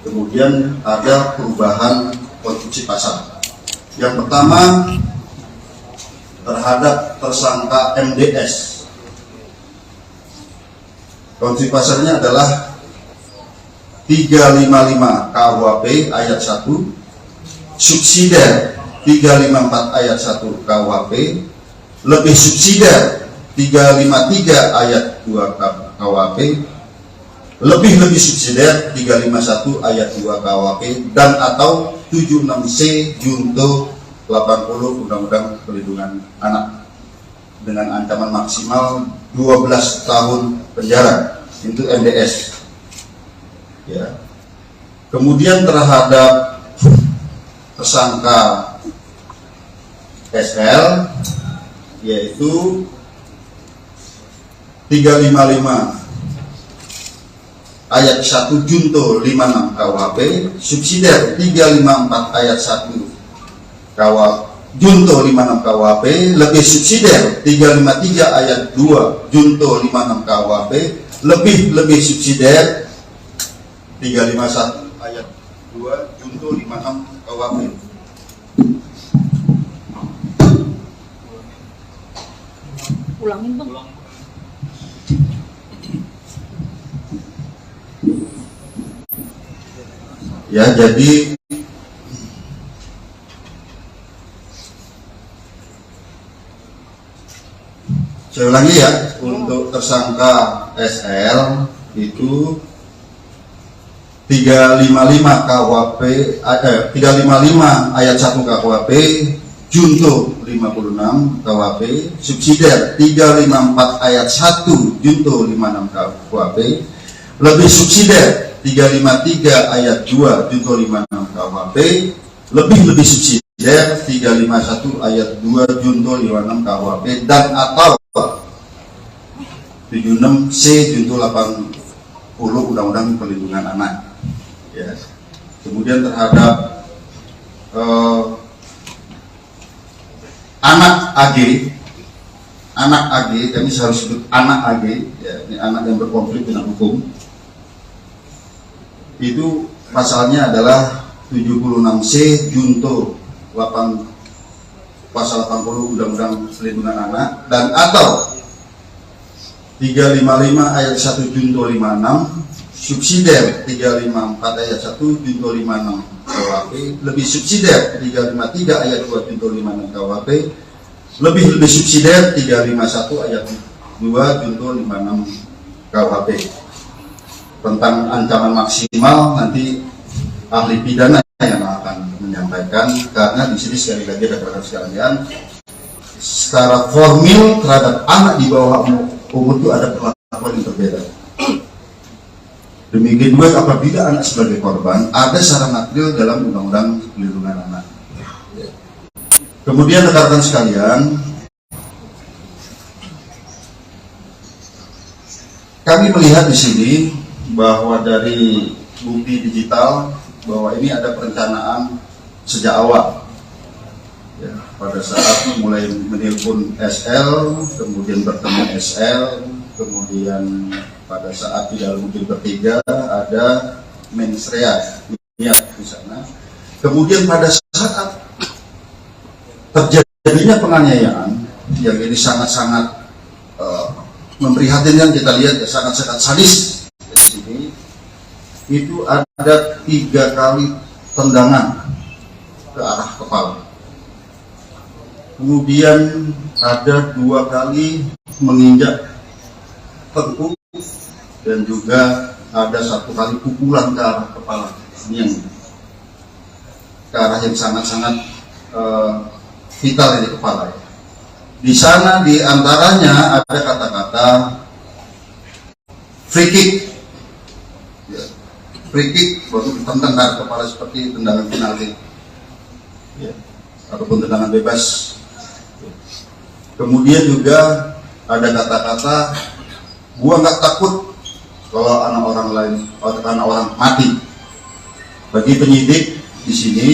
Kemudian ada perubahan konstruksi pasal. Yang pertama, terhadap tersangka MDS, konstruksi pasalnya adalah 355 KUHP ayat 1, subsidiar 354 ayat 1 KUHP, lebih subsidiar 353 ayat 2 KUHP, lebih subsidiar 351 ayat 2 KUHP, dan atau 76C junto 80 Undang-Undang Perlindungan Anak dengan ancaman maksimal 12 tahun penjara. Itu MDS. Ya. Kemudian terhadap tersangka SL, yaitu 355 ayat 1 junto 56 KUHP, subsidiar 354 ayat 1 junto 56 KUHP, lebih subsidiar 353 ayat 2 junto 56 KUHP, lebih subsidiar 351 ayat 2 junto 56 KUHP. Ulangin bang. Ya, jadi saya ulangi ya, untuk tersangka SL itu 355 KUHP 355 ayat 1 KUHP junto 56 KUHP, subsidiar 354 ayat 1 junto 56 KUHP, lebih subsidiar 353 ayat 2 junto 56 KUHP, lebih subsidiar 351 ayat 2 junto 56 KUHP, dan atau 76C junto 80 Undang-Undang Perlindungan Anak. Ya. Kemudian terhadap anak AG, kami harus sebut anak AG, ya, ini anak yang berkonflik dengan hukum. Itu pasalnya adalah 76C junto 8 pasal 80 Undang-Undang Perlindungan Anak, dan atau 355 ayat 1 junto 56, subsidiar 354 ayat 1 junto 56 KUHP, lebih subsidiar 353 ayat 2 junto 56 KUHP, lebih subsidiar 351 ayat 2 junto 56 KUHP. Tentang ancaman maksimal nanti ahli pidana yang akan menyampaikan, karena di sini sekali lagi rekan-rekan sekalian, secara formil terhadap anak di bawah umur itu ada perlakuan yang berbeda. Demikian juga apabila anak sebagai korban, ada secara material dalam Undang-Undang Perlindungan Anak. Kemudian rekan-rekan sekalian, kami melihat di sini bahwa dari bukti digital bahwa ini ada perencanaan sejak awal. Ya, pada saat mulai menelpon SL, kemudian bertemu SL, kemudian pada saat di dalam mobil bertiga ada mensrea di sana. Kemudian pada saat terjadinya penganiayaan yang ini sangat-sangat memprihatinkan, kita lihat ya, sangat-sangat sadis di sini. Itu ada 3 kali tendangan ke arah kepala. Kemudian ada 2 kali menginjak tengkuk dan juga ada 1 kali pukulan ke arah kepala. Ini yang ke arah yang sangat-sangat vital di kepala. Di sana di antaranya ada kata-kata free kick. Ya. Free kick baru ditendang ke kepala seperti tendangan penalti. Ya. Ataupun tendangan bebas. Kemudian juga ada kata-kata gua nggak takut kalau anak orang lain, anak orang mati. Bagi penyidik di sini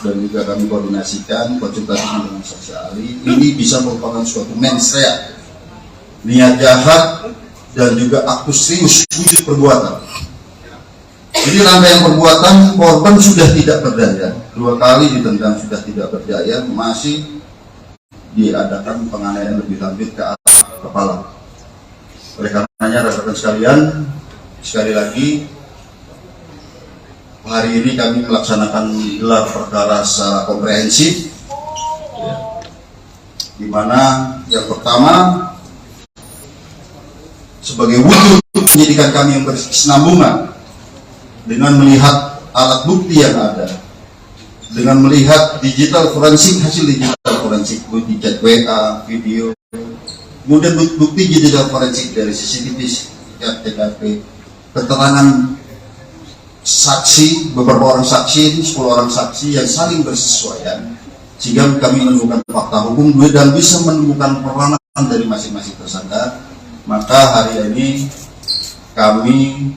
dan juga kami koordinasikan konsultasi dengan saksi ahli, ini bisa merupakan suatu mensrea, niat jahat dan juga aktus serius wujud perbuatan. Ini rangkaian perbuatan, korban sudah tidak berdaya, 2 kali ditendang sudah tidak berdaya, masih diadakan penganiayaan lebih lanjut ke arah kepala. Oleh karenanya rekan-rekan sekalian, sekali lagi hari ini kami melaksanakan gelar perkara secara komprehensif, ya, di mana yang pertama sebagai wujud penyidikan kami yang berkesinambungan dengan melihat alat bukti yang ada, dengan melihat digital forensik, hasil digital forensik, bukti chat WA, video, kemudian bukti digital forensik dari CCTV, TKP, keterangan saksi, beberapa orang saksi, 10 orang saksi yang saling bersesuaian, sehingga kami menemukan fakta hukum dan bisa menemukan peranan dari masing-masing tersangka. Maka hari ini kami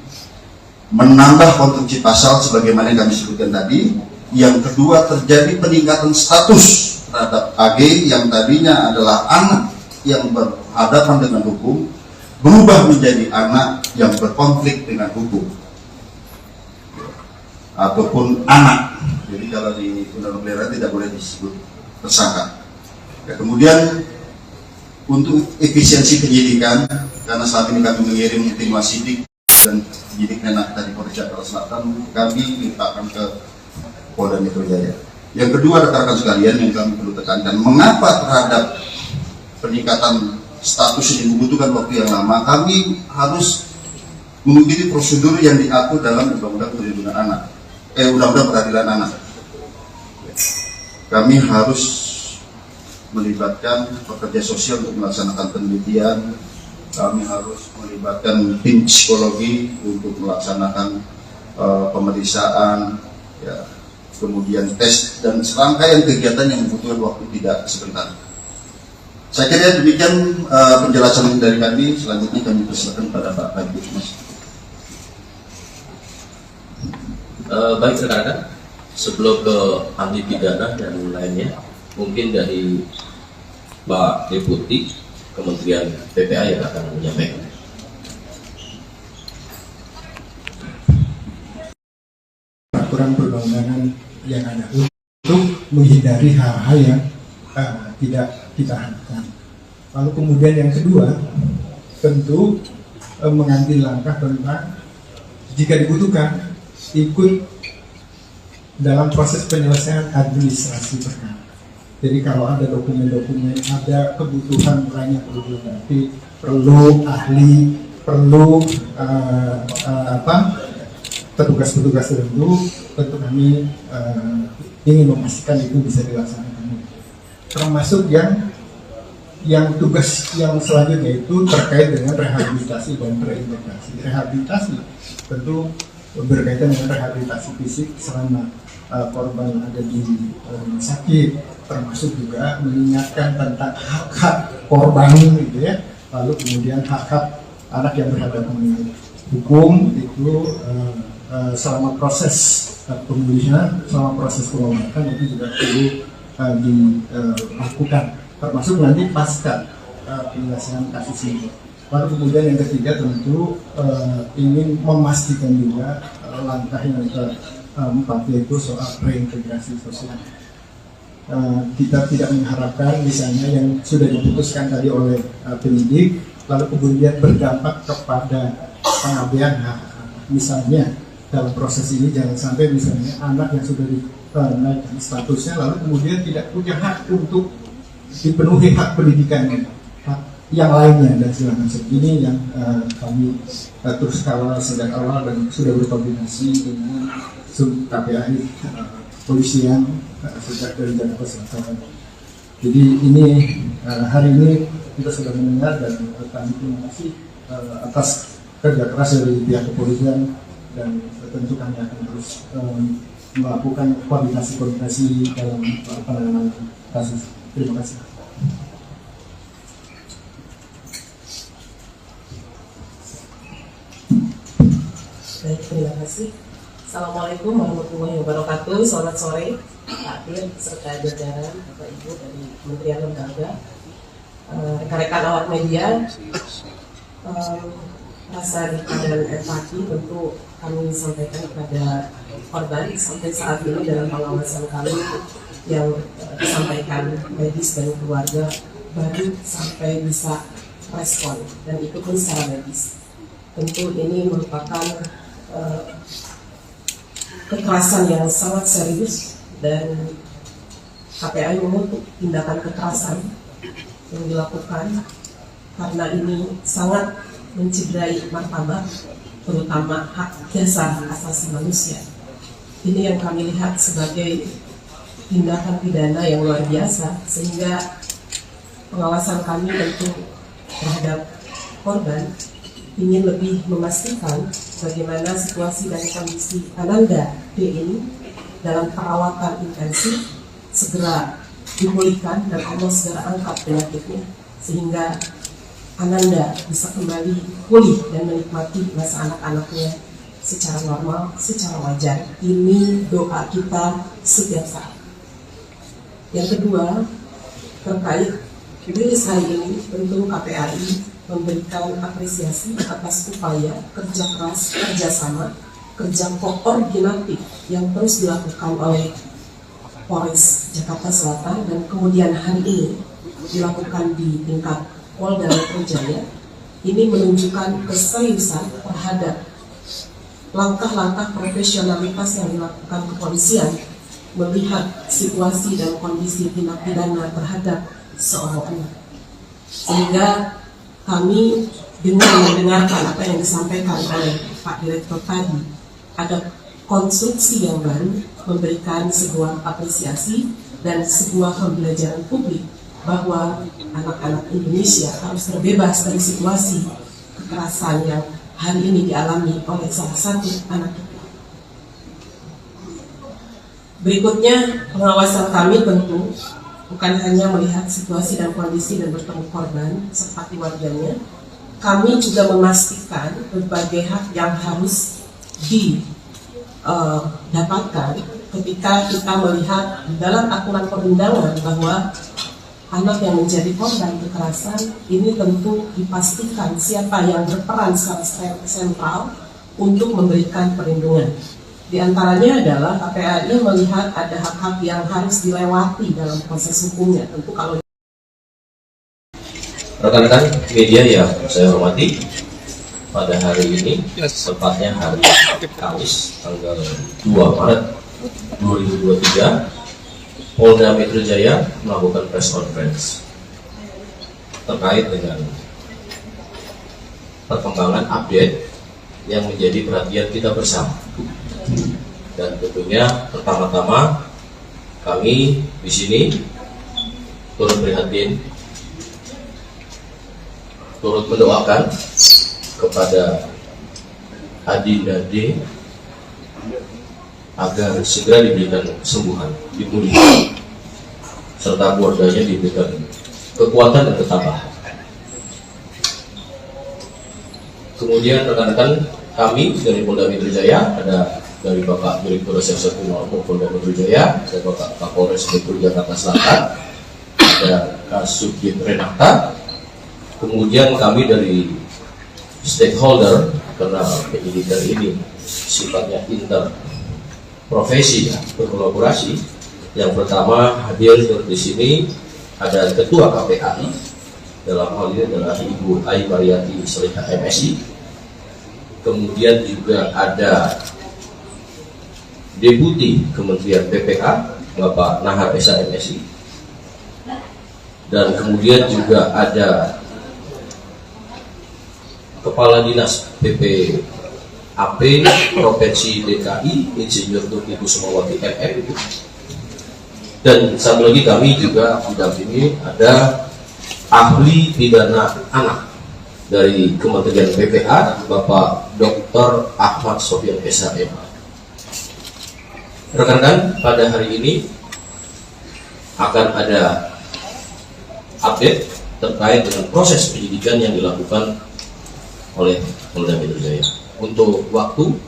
menambah konstruksi pasal sebagaimana yang kami sebutkan tadi. Yang kedua, terjadi peningkatan status terhadap AG yang tadinya adalah anak yang berhadapan dengan hukum, berubah menjadi anak yang berkonflik dengan hukum ataupun anak. Jadi kalau di undang-undang tidak boleh disebut tersangka. Ya, kemudian untuk efisiensi penyidikan, karena saat ini kami mengirim tim wasidik dan penyidik Menak dari Polres Jakarta Selatan, kami limpahkan ke Polda Metro Jaya. Yang kedua, rekan-rekan sekalian, yang kami perlu tekankan, mengapa terhadap peningkatan status ini membutuhkan waktu yang lama? Kami harus mengikuti prosedur yang diatur dalam Undang-Undang Perlindungan Anak, Undang-Undang Peradilan Anak. Kami harus melibatkan pekerja sosial untuk melaksanakan penelitian. Kami harus melibatkan tim psikologi untuk melaksanakan pemeriksaan, ya, kemudian tes dan serangkaian kegiatan yang membutuhkan waktu tidak sebentar. Saya kira demikian penjelasan dari kami. Selanjutnya kami persilakan pada Pak Kabit Mas. Baik rekan-rekan, sebelum ke ahli pidana dan lainnya, mungkin dari Pak Deputi Kementerian PPA yang akan menyampaikan. Peraturan perundang-undangan yang ada untuk menghindari hal-hal yang tidak kita harapkan. Lalu kemudian yang kedua, tentu mengambil langkah tentang jika dibutuhkan ikut dalam proses penyelesaian administrasi perkara. Jadi kalau ada dokumen-dokumen, ada kebutuhan lainnya perlu nanti, perlu ahli, perlu petugas-petugas tertentu, tentu kami ingin memastikan itu bisa dilaksanakan. Termasuk yang tugas yang selanjutnya itu terkait dengan rehabilitasi dan reintegrasi. Rehabilitasi tentu berkaitan dengan rehabilitasi fisik selama korban ada di rumah sakit, termasuk juga mengingatkan tentang hak-hak korban gitu ya, lalu kemudian hak-hak anak yang berhadapan dengan hukum itu selama proses pemulihan, selama proses pengobatan itu juga perlu dilakukan, termasuk nanti pasca penyelesaian kasus ini. Lalu kemudian yang ketiga tentu ingin memastikan juga langkah yang keempat, yaitu soal reintegrasi sosial. Kita tidak mengharapkan misalnya yang sudah diputuskan tadi oleh penyidik lalu kemudian berdampak kepada pengabaian hak. Misalnya dalam proses ini jangan sampai misalnya anak yang sudah dinaikkan statusnya lalu kemudian tidak punya hak untuk dipenuhi hak pendidikan yang lainnya dan segala macam. Ini yang kami terus kawal sejak awal dan sudah berkoordinasi dengan KPAI polisian sejak dari Jakarta Selatan. Jadi ini hari ini kita sudah mendengar dan kami terima kasih atas kerja keras dari pihak kepolisian dan tentu kami akan terus melakukan koordinasi dalam penanganan kasus. Terima kasih. Baik, terima kasih. Assalamualaikum warahmatullahi wabarakatuh. Selamat sore, Pak Dir, serta jajaran Bapak Ibu dari Kementerian Lembaga, rekan-rekan awak media. Rasa duka dan empati tentu kami sampaikan kepada korban sampai saat ini dalam pengawasan kami yang disampaikan medis dan keluarga baru sampai bisa respon dan itu pun secara medis. Tentu ini merupakan kekerasan yang sangat serius dan KPAI mengutuk tindakan kekerasan yang dilakukan karena ini sangat mencederai martabat terutama hak dasar asasi manusia. Ini yang kami lihat sebagai tindakan pidana yang luar biasa sehingga pengawasan kami tentu terhadap korban ingin lebih memastikan bagaimana situasi dan kondisi Ananda D ini dalam perawatan intensif segera dipulihkan dan Allah segera angkat penyakitnya sehingga Ananda bisa kembali pulih dan menikmati masa anak-anaknya secara normal, secara wajar. Ini doa kita setiap saat. Yang kedua, terkait rilis hari ini, tentu KPAI memberikan apresiasi atas upaya kerja keras, kerjasama, kerja koordinatif yang terus dilakukan oleh Polres Jakarta Selatan dan kemudian hari ini dilakukan di tingkat Polda Metro Jaya. Ini menunjukkan keseriusan terhadap langkah-langkah profesionalitas yang dilakukan kepolisian melihat situasi dan kondisi tindak pidana terhadap seorang anak. Sehingga kami dengan mendengarkan apa yang disampaikan oleh Pak Direktur tadi, ada konstruksi yang baru memberikan sebuah apresiasi dan sebuah pembelajaran publik bahwa anak-anak Indonesia harus terbebas dari situasi kekerasan yang hari ini dialami oleh salah satu anak kita. Berikutnya, pengawasan kami tentu bukan hanya melihat situasi dan kondisi dan bertemu korban serta keluarganya, kami juga memastikan berbagai hak yang harus didapatkan ketika kita melihat dalam aturan perundangan bahwa anak yang menjadi korban kekerasan ini tentu dipastikan siapa yang berperan secara sentral untuk memberikan perlindungan. Di antaranya adalah KPAI melihat ada hak-hak yang harus dilewati dalam proses hukumnya. Tentu kalau rekan-rekan media yang saya hormati, pada hari ini, tepatnya hari Kamis, tanggal 2 Maret 2023, Polda Metro Jaya melakukan press conference terkait dengan perkembangan update yang menjadi perhatian kita bersama. Dan tentunya pertama-tama kami di sini turut prihatin, turut mendoakan kepada Adinda D agar segera diberikan kesembuhan, dipulihkan, serta keluarganya diberikan kekuatan dan ketabahan. Kemudian rekan-rekan kami dari Polda Metro Jaya, ada dari Bapak Direktur Reserse Kriminal Umum Polda Metro Jaya, ada Bapak Kapolres Metro Jakarta Selatan, ada Kasubdit Renata, kemudian kami dari stakeholder, karena penyidikan ini sifatnya interprofesi, ya, berkolaborasi. Yang pertama hadir di sini ada Ketua KPAI, dalam hal ini adalah Ibu Ai Mariati Soliha MSI. Kemudian juga ada Deputi Kementerian PPA Bapak Nahar Esa MSI, dan kemudian juga ada Kepala Dinas PPAP Provinsi DKI Insinyur Tuti Kusumawati MM, dan satu lagi kami juga mendampingi ada ahli pidana anak dari Kementerian PPA Bapak Dr. Ahmad Sofyan SHM. Rekan-rekan, pada hari ini akan ada update terkait dengan proses penyidikan yang dilakukan oleh Polda Metro Jaya. Untuk waktu,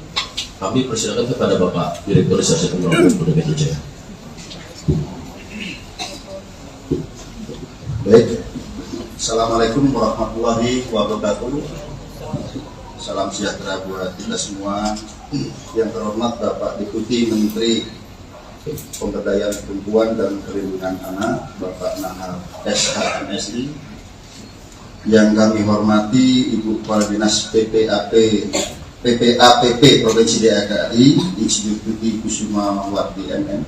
kami persilakan kepada Bapak Direktur Reserse Kriminal Umum Polda Metro Jaya. Baik. Assalamualaikum warahmatullahi wabarakatuh. Salam sejahtera buat kita semua. Yang terhormat Bapak Deputi Menteri Pemberdayaan Perempuan dan Perlindungan Anak, Bapak Nahar SHMSI. Yang kami hormati Ibu Kepala Dinas PPAPP Provinsi DKI Insinyur Tuti Kusumawati MM.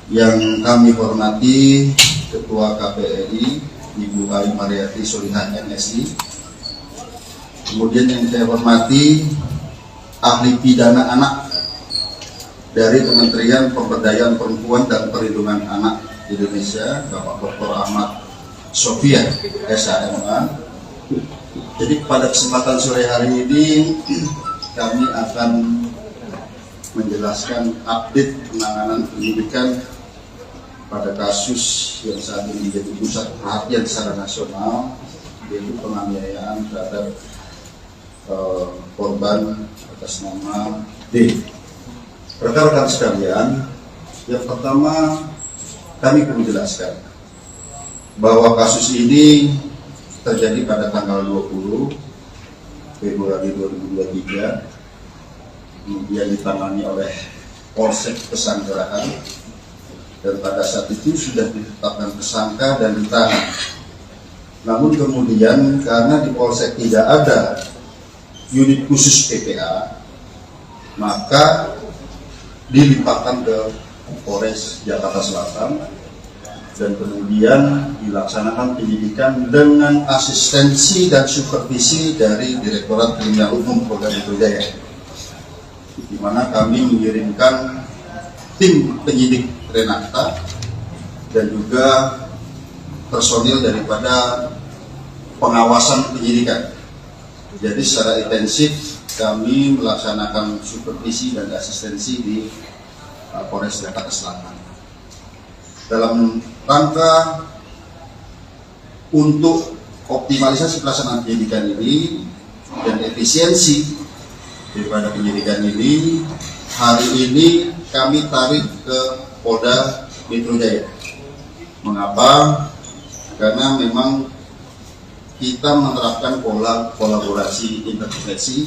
Yang kami hormati Ketua KPAI Ibu Ai Mariati Soliha MSI. Kemudian yang saya hormati ahli pidana anak dari Kementerian Pemberdayaan Perempuan dan Perlindungan Anak Indonesia, Bapak Dr. Ahmad Sofyan SHMA. Jadi pada kesempatan sore hari ini kami akan menjelaskan update penanganan penyidikan pada kasus yang saat ini menjadi pusat perhatian secara nasional, yaitu penganiayaan terhadap korban atas nama D. Rekan-rekan sekalian, yang pertama kami perlu jelaskan bahwa kasus ini terjadi pada tanggal 20 Februari 2023, kemudian ditangani oleh Polsek Pesanggerahan, dan pada saat itu sudah ditetapkan tersangka dan ditahan. Namun kemudian karena di Polsek tidak ada unit khusus PPA, maka dilimpahkan ke Polres Jakarta Selatan dan kemudian dilaksanakan penyidikan dengan asistensi dan supervisi dari Direktorat Kriminal Umum Polda Metro Jaya, di mana kami mengirimkan tim penyidik Renata dan juga personil daripada pengawasan penyidikan. Jadi secara intensif kami melaksanakan supervisi dan asistensi di Polres Jakarta Selatan dalam rangka untuk optimalisasi pelaksanaan penyidikan ini dan efisiensi daripada penyidikan ini. Hari ini kami tarik ke Polda Metro Jaya. Mengapa? Karena memang kita menerapkan pola kolaborasi interprofesi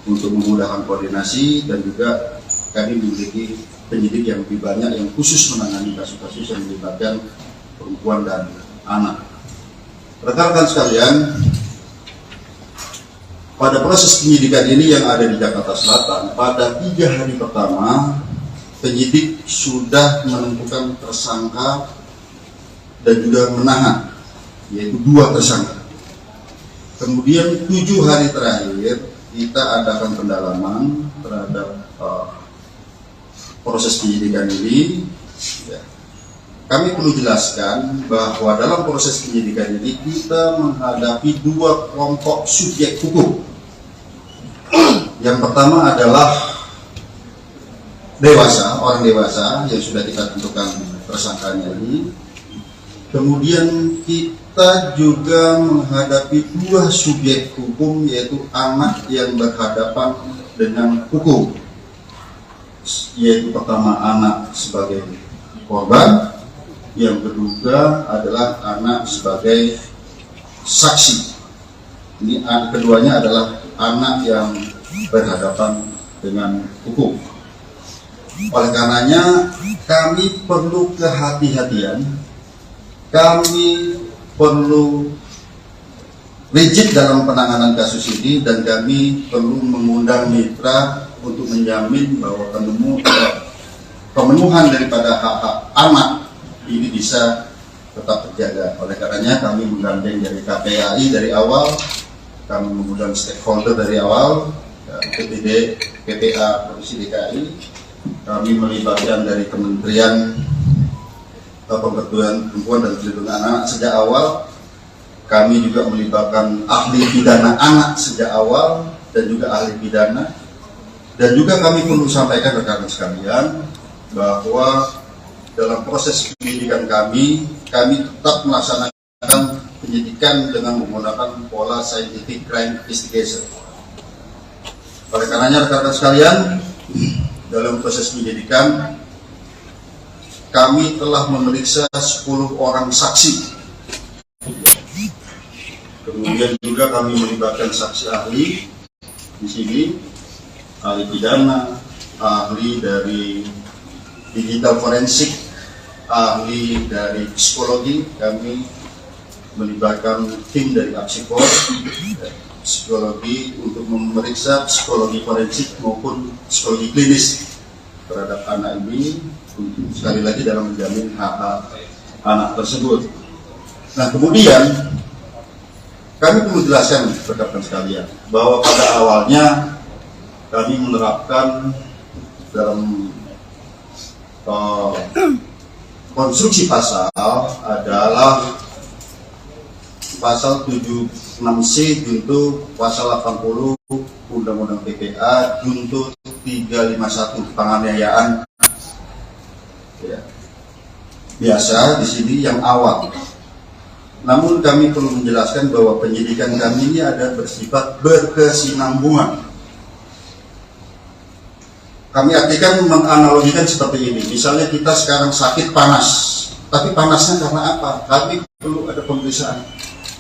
untuk memudahkan koordinasi, dan juga kami memiliki penyidik yang lebih banyak yang khusus menangani kasus-kasus yang melibatkan perempuan dan anak. Rekan-rekan sekalian, pada proses penyidikan ini yang ada di Jakarta Selatan, pada 3 hari pertama penyidik sudah menentukan tersangka dan juga menahan, yaitu 2 tersangka. Kemudian 7 hari terakhir kita adakan pendalaman terhadap proses penyidikan ini. Ya. Kami perlu jelaskan bahwa dalam proses penyidikan ini kita menghadapi 2 kelompok subjek hukum. Yang pertama adalah dewasa, orang dewasa yang sudah kita tentukan tersangkanya ini. Kemudian kita juga menghadapi dua subjek hukum, yaitu anak yang berhadapan dengan hukum, yaitu pertama anak sebagai korban, yang kedua adalah anak sebagai saksi. Ini keduanya adalah anak yang berhadapan dengan hukum. Oleh karenanya kami perlu kehati-hatian, kami perlu rigid dalam penanganan kasus ini, dan kami perlu mengundang mitra untuk menjamin bahwa pemenuhan daripada hak-hak anak ini bisa tetap terjaga. Oleh karenanya kami menggandeng dari KPAI dari awal, kami mengundang stakeholder dari awal, PPD, PPA Provinsi DKI, kami melibatkan dari Kementerian Pemberdayaan Perempuan dan Perlindungan Anak sejak awal. Kami juga melibatkan ahli pidana anak sejak awal dan juga ahli pidana. Dan juga kami perlu sampaikan rekan-rekan sekalian bahwa dalam proses penyidikan kami tetap melaksanakan penyidikan dengan menggunakan pola scientific crime investigation. Oleh karenanya rekan-rekan sekalian, dalam proses penyidikan kami telah memeriksa 10 orang saksi. Kemudian juga kami melibatkan saksi ahli di sini, ahli pidana, ahli dari digital forensik, ahli dari psikologi. Kami melibatkan tim dari Apsikor, psikologi untuk memeriksa psikologi forensik maupun psikologi klinis terhadap anak ini, untuk sekali lagi dalam menjamin hak-hak anak tersebut. Nah, kemudian kami perlu jelaskan rekan-rekan sekalian bahwa pada awalnya kami menerapkan dalam konstruksi pasal adalah pasal 76C junto pasal 80 Undang-Undang PPA junto 351 penganiayaan. Ya. Biasa di sini yang awal. Namun kami perlu menjelaskan bahwa penyidikan kami ini ada bersifat berkesinambungan. Kami artikan menganalogikan seperti ini. Misalnya kita sekarang sakit panas, tapi panasnya karena apa? Kami perlu ada pemeriksaan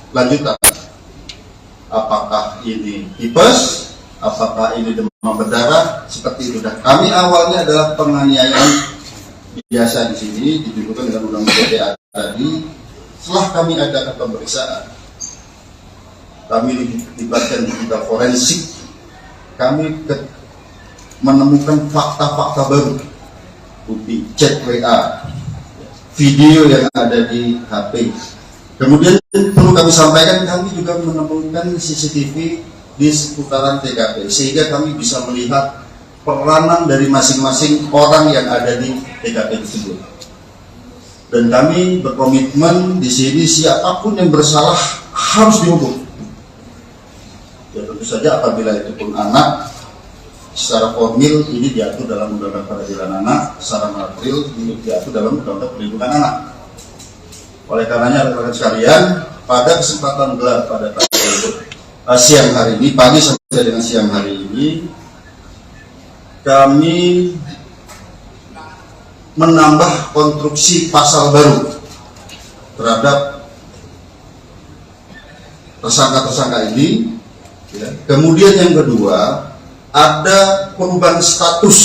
lanjutan. Apakah ini tipes? Apakah ini demam berdarah? Seperti itu. Dan kami awalnya adalah penganiayaan biasa di sini ditentukan dengan undang-undang PPA tadi. Setelah kami adakan pemeriksaan, kami dilibatkan digital forensik, kami menemukan fakta-fakta baru, bukti chat WA, video yang ada di HP. Kemudian perlu kami sampaikan, kami juga menemukan CCTV di seputaran TKP, sehingga kami bisa melihat peranan dari masing-masing orang yang ada di TKP tersebut. Dan kami berkomitmen di sini siapapun yang bersalah harus dihukum. Ya tentu saja apabila itu pun anak, secara formil ini diatur dalam Undang-Undang Peradilan Anak, secara material ini diatur dalam Undang-Undang Perlindungan Anak. Oleh karenanya rekan-rekan sekalian, pada kesempatan gelar pada siang hari ini, pagi sampai dengan siang hari ini, kami menambah konstruksi pasal baru terhadap tersangka-tersangka ini. Ya. Kemudian yang kedua, ada perubahan status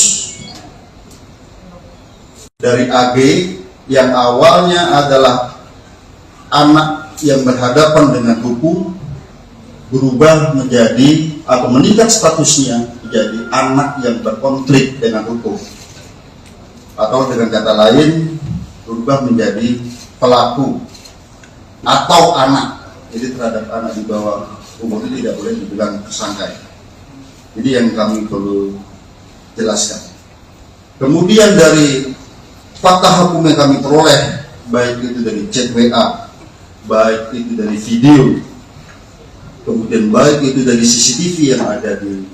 dari AG yang awalnya adalah anak yang berhadapan dengan hukum, berubah menjadi atau meningkat statusnya menjadi anak yang berkonflik dengan hukum, atau dengan kata lain berubah menjadi pelaku atau anak. Jadi terhadap anak di bawah umur itu tidak boleh dibilang tersangka. Jadi yang kami perlu jelaskan. Kemudian dari fakta hukum yang kami peroleh, baik itu dari chat WA, baik itu dari video, kemudian baik itu dari CCTV yang ada di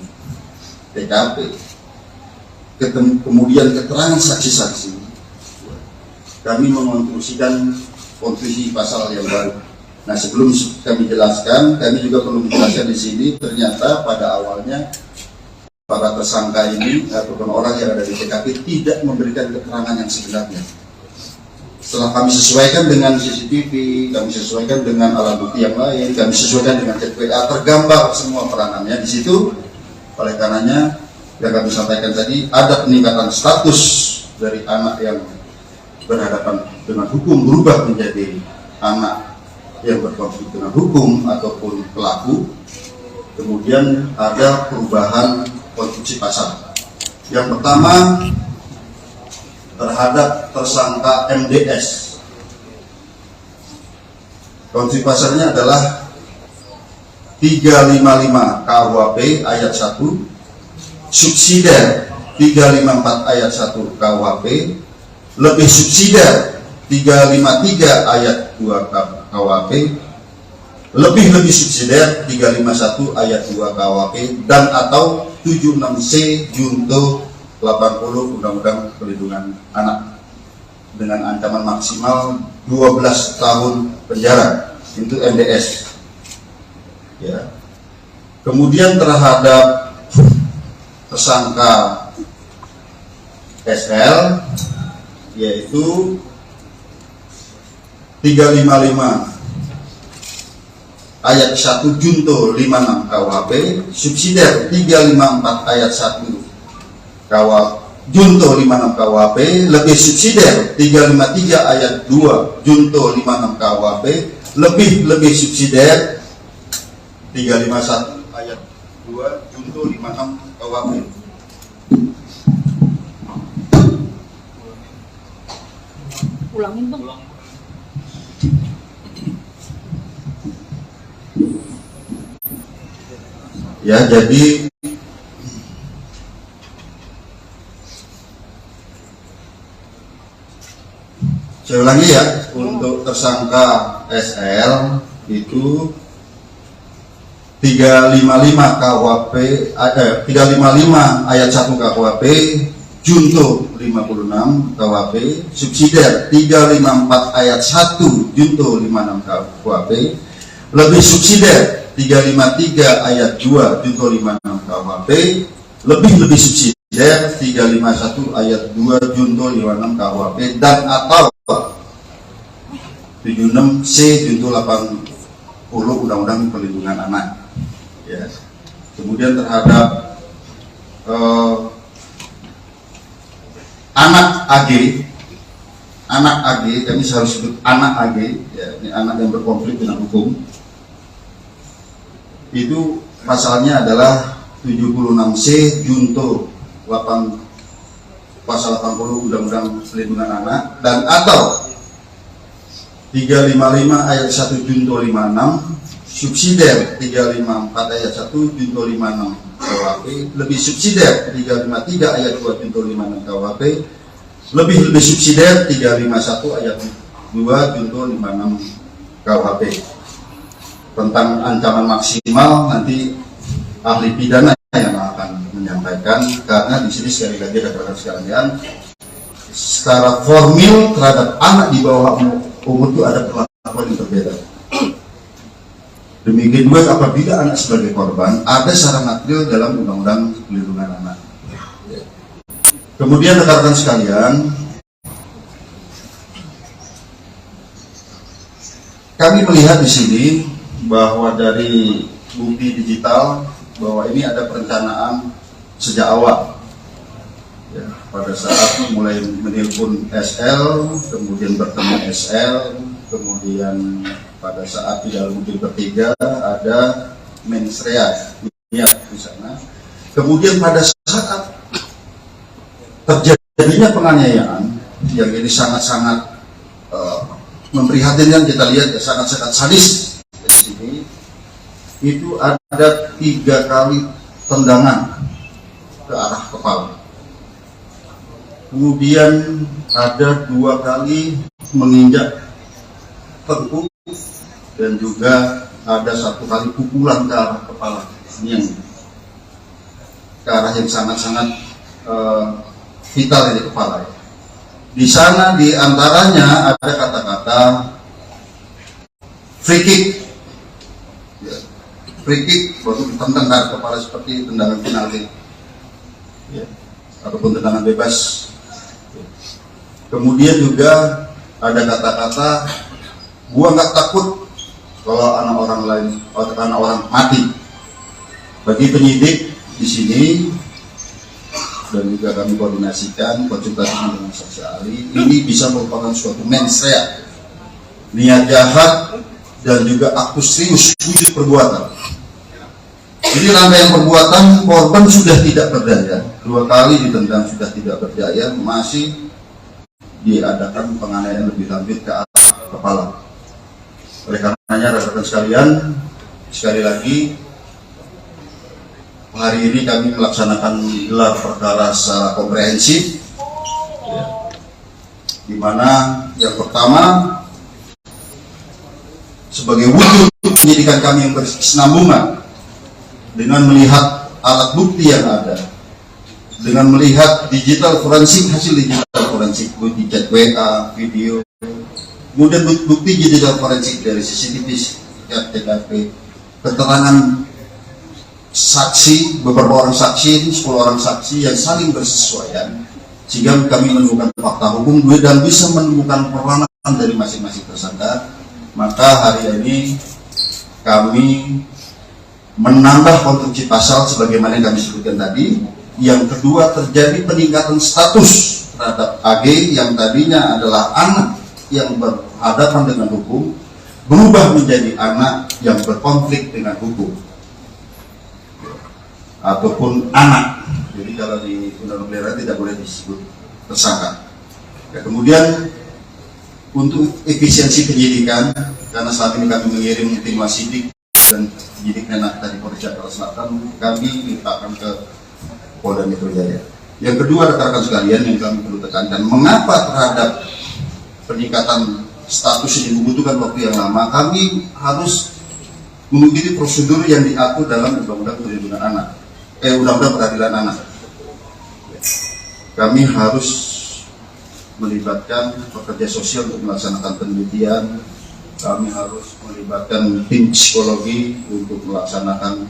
TKP, kemudian keterangan saksi-saksi, kami mengonstruksikan konstruksi pasal yang baru. Nah, sebelum kami jelaskan, kami juga perlu menjelaskan di sini, ternyata pada awalnya para tersangka ini ataupun orang yang ada di TKP tidak memberikan keterangan yang sebenarnya. Setelah kami sesuaikan dengan CCTV, kami sesuaikan dengan alat bukti yang lain, kami sesuaikan dengan chat WA, tergambar semua peranannya di situ. Oleh karenanya, yang kami sampaikan tadi, ada peningkatan status dari anak yang berhadapan dengan hukum berubah menjadi anak yang berkonflik dengan hukum ataupun pelaku. Kemudian ada perubahan konstruksi pasal. Yang pertama terhadap tersangka MDS. Konstruksi pasalnya adalah 355 KUHP ayat 1, subsidiar 354 ayat 1 KUHP, lebih subsidiar 353 ayat 2 KUHP, lebih subsidiar 351 ayat 2 KUHP, dan atau 76C junto 80 Undang-Undang Perlindungan Anak dengan ancaman maksimal 12 tahun penjara. Itu MDS. Ya. Kemudian terhadap tersangka SL, yaitu 355 ayat 1 junto 56 KUHP, subsidiar 354 ayat 1 junto 56 KUHP, lebih subsidiar 353 ayat 2 junto 56 KUHP, lebih subsidiar 351 ayat 2 junto 56 KUHP. Ulangin bang. Ya, jadi saya ulangi ya, untuk tersangka SL itu 355 KUHP, 355 ayat 1 KUHP junto 56 KUHP, subsidiar 354 ayat 1 junto 56 KUHP, lebih subsidiar 353 ayat 2 junto 56 KUHP, lebih subsidiar 351 ayat 2 junto 56 KUHP, dan atau 76C junto 80 Undang-Undang Perlindungan Anak. Ya. Kemudian terhadap anak AG, kami selalu sebut anak AG, ya, ini anak yang berkonflik dengan hukum. Itu pasalnya adalah 76C junto 8 pasal 80 Undang-Undang Perlindungan Anak, dan atau 355 ayat 1 junto 56, subsidiar 354 ayat 1 junto 56 KUHP, lebih subsidiar 353 ayat 2 junto 56 KUHP, lebih subsidiar 351 ayat 2 junto 56 KUHP. Tentang ancaman maksimal nanti ahli pidana yang akan menyampaikan, karena di sini sekali lagi rekan-rekan sekalian, secara formil terhadap anak di bawah umur itu ada perlakuan yang berbeda. Demikian juga apabila anak sebagai korban, ada secara material dalam Undang-Undang Perlindungan Anak. Kemudian rekan-rekan sekalian, kami melihat di sini bahwa dari bukti digital bahwa ini ada perencanaan sejak awal. Ya, pada saat mulai menelpon SL, kemudian bertemu SL, kemudian pada saat di dalam mobil bertiga ada mensrea ya di sana. Kemudian pada saat terjadinya penganiayaan yang ini sangat-sangat memprihatinkan, kita lihat ya, sangat-sangat sadis di sini, itu ada 3 kali tendangan ke arah kepala. Kemudian ada 2 kali menginjak tengkuk, dan juga ada 1 kali pukulan ke arah kepala. Ini yang ke arah yang sangat-sangat vital di kepala. Di sana di antaranya ada kata-kata free kick, ya, free kick waktu ditendang ke kepala seperti tendangan penalti, ya, ataupun tendangan bebas. Kemudian juga ada kata-kata, gua nggak takut kalau anak orang lain, anak orang mati. Bagi penyidik di sini dan juga kami koordinasikan konsultasi dengan saksi ahli, ini bisa merupakan suatu mens rea, niat jahat dan juga aktus serius wujud perbuatan. Jadi rangkaian perbuatan, korban sudah tidak berdaya, 2 kali ditendang sudah tidak berdaya, masih diadakan penganiayaan lebih lanjut ke arah kepala. Oleh karenanya rekan-rekan sekalian, sekali lagi hari ini kami melaksanakan gelar perkara secara komprehensif, ya, di mana yang pertama sebagai wujud penyidikan kami yang berkesinambungan dengan melihat alat bukti yang ada, dengan melihat digital forensik, hasil digital forensik, bukti chat WA, video, kemudian bukti digital forensik dari CCTV, TKP, keterangan saksi, beberapa orang saksi, 10 orang saksi yang saling bersesuaian, sehingga kami menemukan fakta hukum dan bisa menemukan peranan dari masing-masing tersangka. Maka hari ini kami menambah konstruksi pasal sebagaimana yang kami sebutkan tadi. Yang kedua, terjadi peningkatan status terhadap AG yang tadinya adalah anak yang berhadapan dengan hukum, berubah menjadi anak yang berkonflik dengan hukum ataupun anak. Jadi kalau di undang-undang peliharaan tidak boleh disebut tersangka. Ya, kemudian untuk efisiensi penyidikan, karena saat ini kami mengirim tim wasidik dan penyidik Menak dari Polres Jakarta Selatan, kami limpahkan ke Polda Metro Jaya. Yang kedua, rekan-rekan sekalian, yang kami perlu tekankan, mengapa terhadap peningkatan status ini membutuhkan waktu yang lama? Kami harus mengikuti prosedur yang diatur dalam Undang-Undang Perlindungan Anak, Undang-Undang Peradilan Anak. Kami harus melibatkan pekerja sosial untuk melaksanakan penelitian. Kami harus melibatkan tim psikologi untuk melaksanakan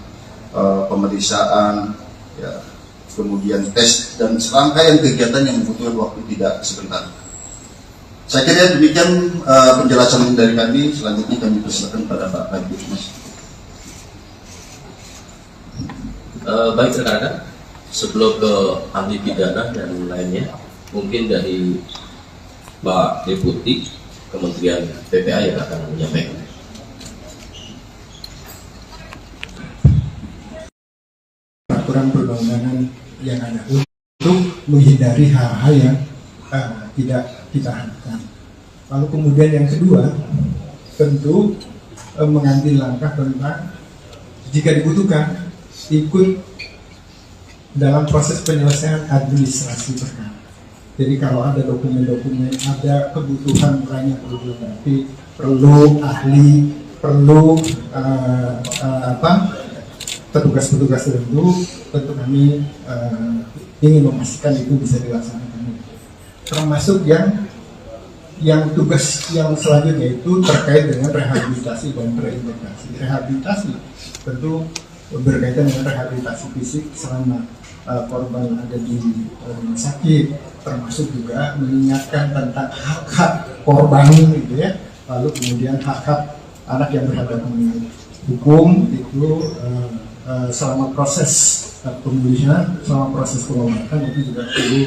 pemeriksaan, ya, kemudian tes dan serangkaian kegiatan yang membutuhkan waktu tidak sebentar. Saya kira demikian penjelasan dari kami. Selanjutnya kami persilakan pada Pak Kabid Mas. Baik rekan-rekan, sebelum ke ahli pidana dan lainnya, mungkin dari Pak Deputi Kementerian PPA yang akan menyampaikan. Peraturan perundang-undangan yang ada untuk menghindari hal-hal yang tidak kita harapkan. Lalu kemudian yang kedua, tentu mengambil langkah tentang jika dibutuhkan ikut dalam proses penyelesaian administrasi perkara. Jadi kalau ada dokumen-dokumen, ada kebutuhan lain yang perlu dilengkapi, perlu ahli, perlu petugas-petugas tertentu, tentu kami ingin memastikan itu bisa dilaksanakan. Termasuk yang tugas yang selanjutnya itu terkait dengan rehabilitasi dan reintegrasi. Rehabilitasi tentu berkaitan dengan rehabilitasi fisik selama korban ada di rumah sakit, termasuk juga mengingatkan tentang hak-hak korban gitu ya. Lalu kemudian hak-hak anak yang berhadapan dengan hukum itu selama proses pemulihan, selama proses pengobatan itu juga perlu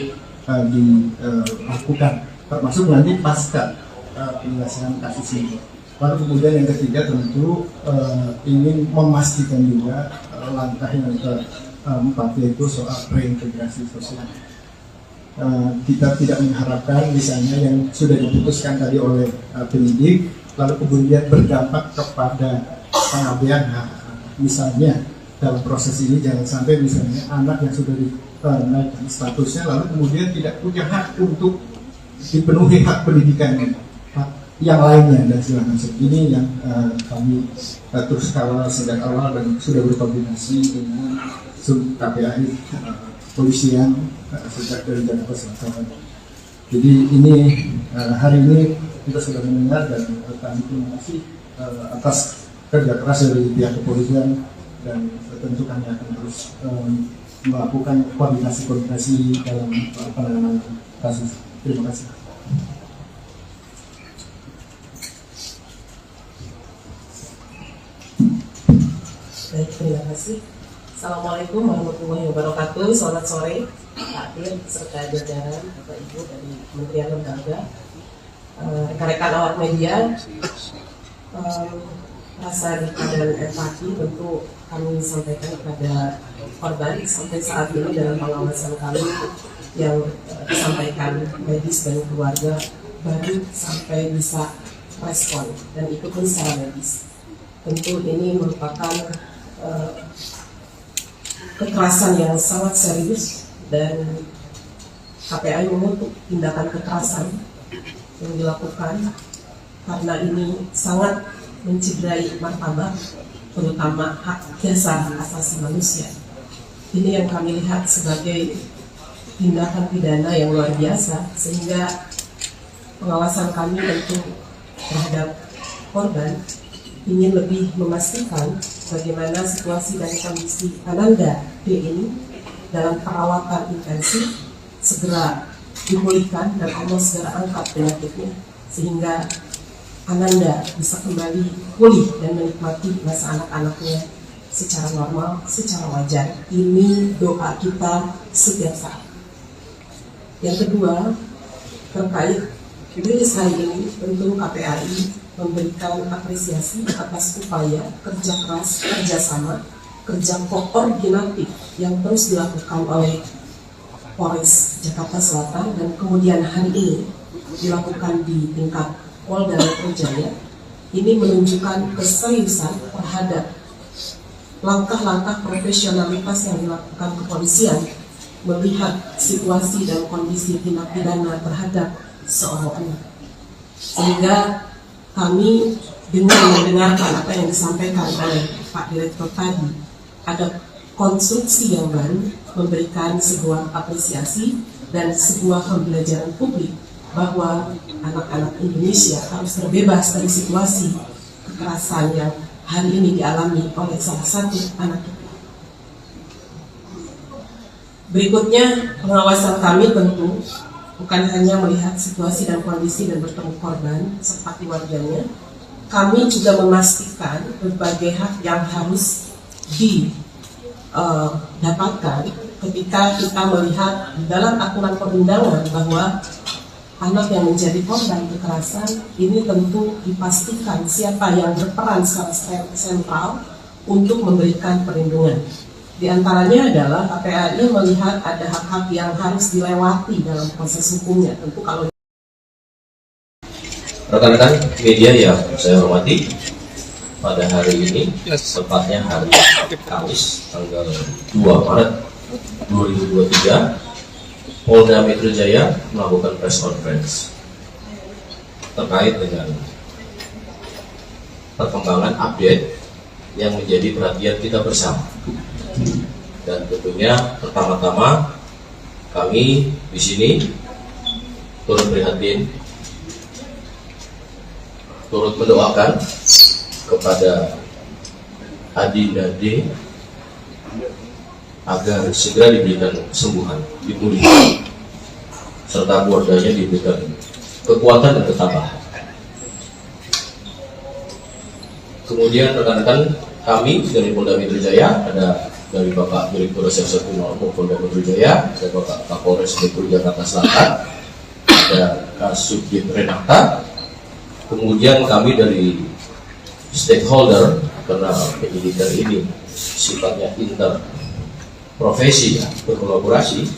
dilakukan, termasuk nanti pasca penyelesaian kasus ini. Lalu kemudian yang ketiga tentu ingin memastikan juga langkah yang keempat yaitu soal reintegrasi sosial. Kita tidak mengharapkan misalnya yang sudah diputuskan tadi oleh penyidik lalu kemudian berdampak kepada pengabaian hak. Misalnya dalam proses ini jangan sampai misalnya anak yang sudah dinaikkan statusnya lalu kemudian tidak punya hak untuk dipenuhi hak pendidikannya, hak yang lainnya dan segala macam. Ini yang kami terus kawal sejak awal dan sudah berkoordinasi dengan KPAI polisian sejak dari Jakarta Selatan. Jadi ini hari ini kita sudah mendengar dan kami terima kasih atas kerja keras dari pihak kepolisian, dan tentu kami akan terus melakukan koordinasi dalam penanganan kasus. Terima kasih. Baik, terima kasih. Assalamualaikum warahmatullahi wabarakatuh. Selamat sore, Pak Dir, serta jajaran Bapak Ibu dari Kementerian Lembaga, rekan-rekan awak media. Rasa duka dan empati tentu kami sampaikan kepada korban sampai saat ini dalam pengawasan kami yang disampaikan medis dan keluarga baru sampai bisa respon dan ikut secara medis. Tentu ini merupakan kekerasan yang sangat serius, dan KPAI mengutuk tindakan kekerasan yang dilakukan karena ini sangat mencederai martabat, terutama hak dasar asasi manusia. Ini yang kami lihat sebagai tindakan pidana yang luar biasa, sehingga pengawasan kami tentu terhadap korban ingin lebih memastikan bagaimana situasi dan kondisi Ananda D ini dalam perawatan intensif segera dipulihkan dan Allah segera angkat penyakitnya, sehingga Ananda bisa kembali pulih dan menikmati masa anak-anaknya secara normal, secara wajar. Ini doa kita setiap saat. Yang kedua, terkait rilis hari ini, tentu KPAI memberikan apresiasi atas upaya kerja keras, kerjasama, kerja koordinatif yang terus dilakukan oleh Polres Jakarta Selatan, dan kemudian hari ini dilakukan di tingkat Polda Metro Jaya. Ini menunjukkan keseriusan terhadap langkah-langkah profesionalitas yang dilakukan kepolisian melihat situasi dan kondisi tindak pidana terhadap seorang anak. Sehingga kami dengan mendengarkan apa yang disampaikan oleh Pak Direktur tadi, ada konstruksi yang baru memberikan sebuah apresiasi dan sebuah pembelajaran publik bahwa anak-anak Indonesia harus terbebas dari situasi kekerasan yang hari ini dialami oleh salah satu anak kita. Berikutnya, pengawasan kami tentu bukan hanya melihat situasi dan kondisi dan bertemu korban serta keluarganya, kami juga memastikan berbagai hak yang harus didapatkan ketika kita melihat di dalam aturan perundangan bahwa anak yang menjadi korban kekerasan ini tentu dipastikan siapa yang berperan secara sentral untuk memberikan perlindungan. Di antaranya adalah KPAI melihat ada hak-hak yang harus dilewati dalam proses hukumnya. Tentu kalau rekan-rekan media yang saya hormati, pada hari ini, tepatnya hari Kamis tanggal 2 Maret 2023, Polda Metro Jaya melakukan press conference terkait dengan perkembangan update yang menjadi perhatian kita bersama. Dan tentunya pertama-tama kami di sini turut prihatin, turut mendoakan kepada Adinda D agar segera diberikan kesembuhan, dipulihkan, serta keluarganya diberikan kekuatan dan ketabahan. Kemudian rekan-rekan kami dari Polda Metro Jaya, ada dari Bapak Direktur Reserse Kriminal Polda Metro Jaya, ada Bapak Kapolres Metro Jakarta Selatan, ada Kasubdit Renata, kemudian kami dari stakeholder, karena penyidikan ini sifatnya interprofesi, ya, berkolaborasi.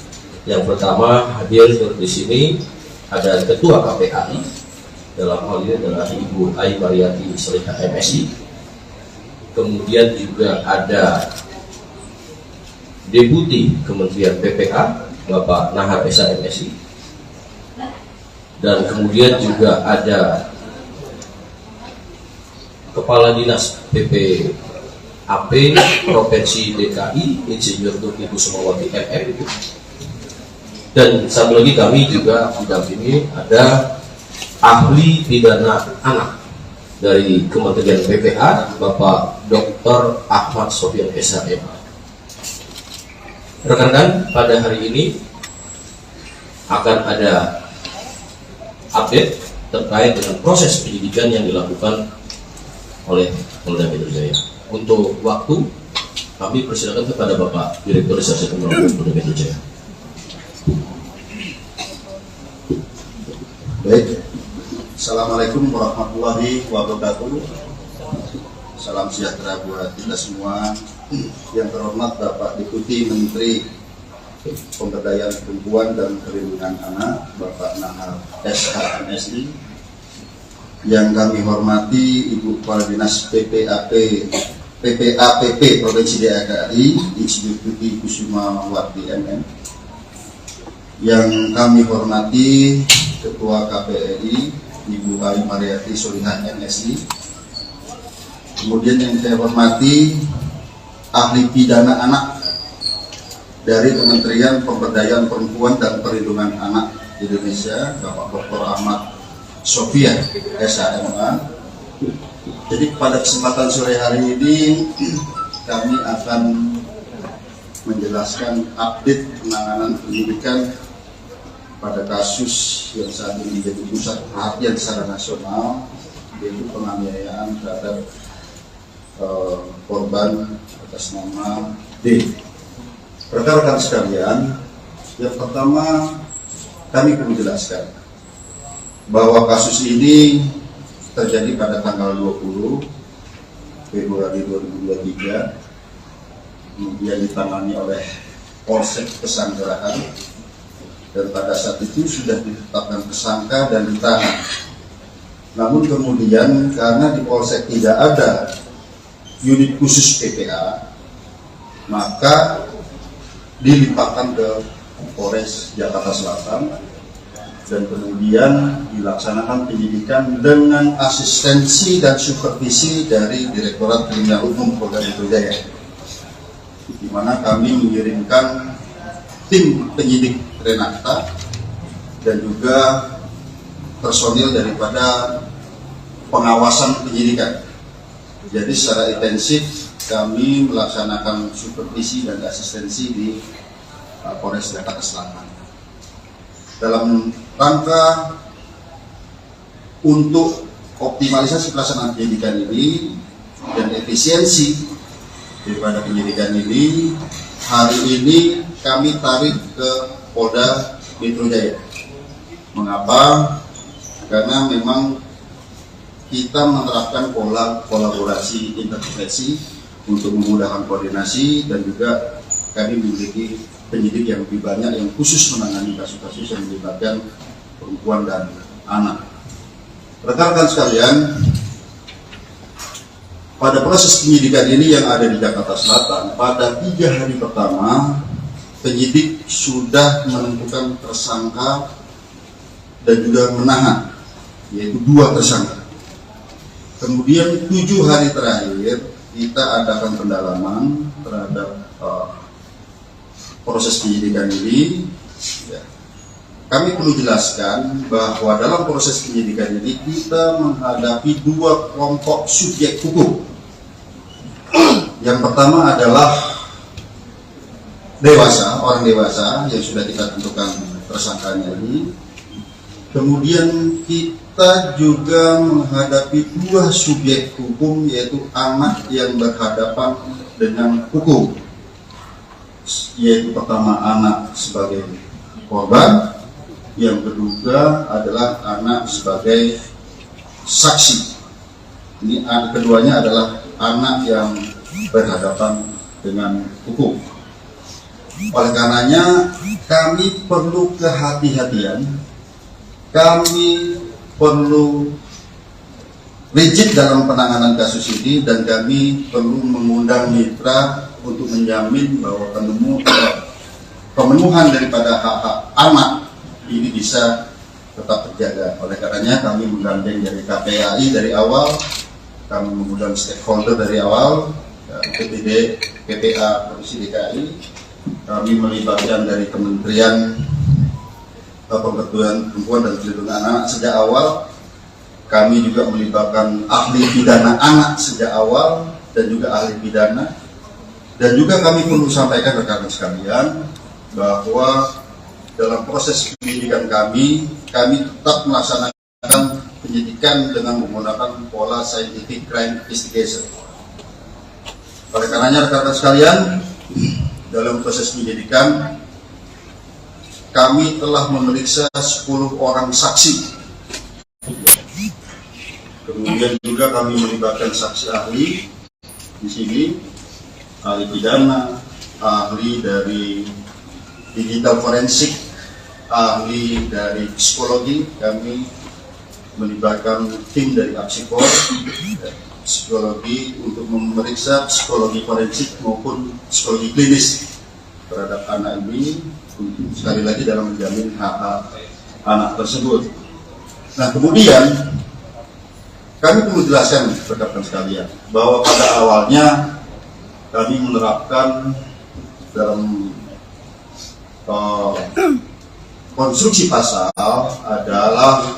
Yang pertama hadir di sini ada Ketua KPAI, dalam hal ini adalah Ibu Ai Mariati Selika MSI. Kemudian juga ada Deputi Kementerian PPA Bapak Nahar Esa MSI, dan kemudian juga ada Kepala Dinas PPAP Provinsi DKI Insinyur Tuti Kusumawati MM, dan satu lagi kami juga didampingi ada ahli pidana anak dari Kementerian PPA, Bapak Dr. Ahmad Sofyan SHM. Rekan-rekan, pada hari ini akan ada update terkait dengan proses penyidikan yang dilakukan oleh Polda Metro Jaya. Untuk waktu, kami persilakan kepada Bapak Direktur Reserse Kriminal Polda Metro Jaya. Baik, Assalamualaikum warahmatullahi wabarakatuh. Salam sejahtera buat kita semua. Yang terhormat Bapak Deputi Menteri Pemberdayaan Perempuan dan Perlindungan Anak, Bapak Nahar SHMSI. Yang kami hormati Ibu Kepala Dinas PPAPP Provinsi DKI, Ibu Tuti Kusuma Wati MM. Yang kami hormati Ketua KPRI Ibu Ayu Mariati Solihah MSI. Kemudian yang saya hormati ahli pidana anak dari Kementerian Pemberdayaan Perempuan dan Perlindungan Anak Indonesia, Bapak Dr. Ahmad Sofyan SHMA. Jadi pada kesempatan sore hari ini kami akan menjelaskan update penanganan penyidikan pada kasus yang saat ini menjadi pusat perhatian secara nasional, yaitu penganiayaan terhadap korban atas nama D. Rekan-rekan sekalian, yang pertama kami perlu jelaskan bahwa kasus ini terjadi pada tanggal 20 Februari 2023, kemudian ditangani oleh Polsek Pesanggerahan, dan pada saat itu sudah ditetapkan tersangka dan ditahan. Namun kemudian karena di Polsek tidak ada unit khusus PPA, maka dilimpahkan ke Polres Jakarta Selatan dan kemudian dilaksanakan penyidikan dengan asistensi dan supervisi dari Direktorat Kriminal Umum Polda Metro Jaya, di mana kami mengirimkan tim penyidik Renata dan juga personil daripada pengawasan penyidikan. Jadi secara intensif kami melaksanakan supervisi dan asistensi di Polres Jakarta Selatan dalam rangka untuk optimalisasi pelaksanaan penyidikan ini dan efisiensi daripada penyidikan ini. Hari ini kami tarik ke Polda Metro Jaya. Mengapa? Karena memang kita menerapkan pola kolaborasi intervensi untuk memudahkan koordinasi, dan juga kami memiliki penyidik yang lebih banyak yang khusus menangani kasus-kasus yang melibatkan perempuan dan anak. Rekan-rekan sekalian, pada proses penyidikan ini yang ada di Jakarta Selatan, pada 3 hari pertama penyidik sudah menentukan tersangka dan juga menahan, yaitu 2 tersangka. Kemudian 7 hari terakhir kita adakan pendalaman terhadap proses penyidikan ini. Ya. Kami perlu jelaskan bahwa dalam proses penyidikan ini kita menghadapi 2 kelompok subjek hukum. Yang pertama adalah orang dewasa yang sudah kita tentukan tersangkanya ini. Kemudian kita juga menghadapi 2 subjek hukum, yaitu anak yang berhadapan dengan hukum, yaitu pertama anak sebagai korban, yang kedua adalah anak sebagai saksi. Ini keduanya adalah anak yang berhadapan dengan hukum. Oleh karenanya kami perlu kehati-hatian, kami perlu rigid dalam penanganan kasus ini, dan kami perlu mengundang mitra untuk menjamin bahwa pemenuhan daripada hak-hak anak ini bisa tetap terjaga. Oleh karenanya kami menggandeng dari KPAI dari awal, kami mengundang stakeholder dari awal, PPD, PPA Provinsi DKI, kami melibatkan dari Kementerian Pemberdayaan Perempuan dan Perlindungan Anak sejak awal, Kami juga melibatkan ahli pidana anak sejak awal dan juga ahli pidana. Dan juga kami perlu sampaikan rekan-rekan sekalian bahwa dalam proses penyidikan kami tetap melaksanakan penyidikan dengan menggunakan pola scientific crime investigation. Oleh karenanya rekan-rekan sekalian, dalam proses penyidikan kami telah memeriksa 10 orang saksi. Kemudian juga kami melibatkan saksi ahli di sini, ahli pidana, ahli dari digital forensik, ahli dari psikologi. Kami melibatkan tim dari Apsikor, psikologi untuk memeriksa psikologi forensik maupun psikologi klinis terhadap anak ini, sekali lagi dalam menjamin hak-hak anak tersebut. Nah, kemudian kami perlu jelaskan rekan-rekan sekalian bahwa pada awalnya kami menerapkan dalam konstruksi pasal adalah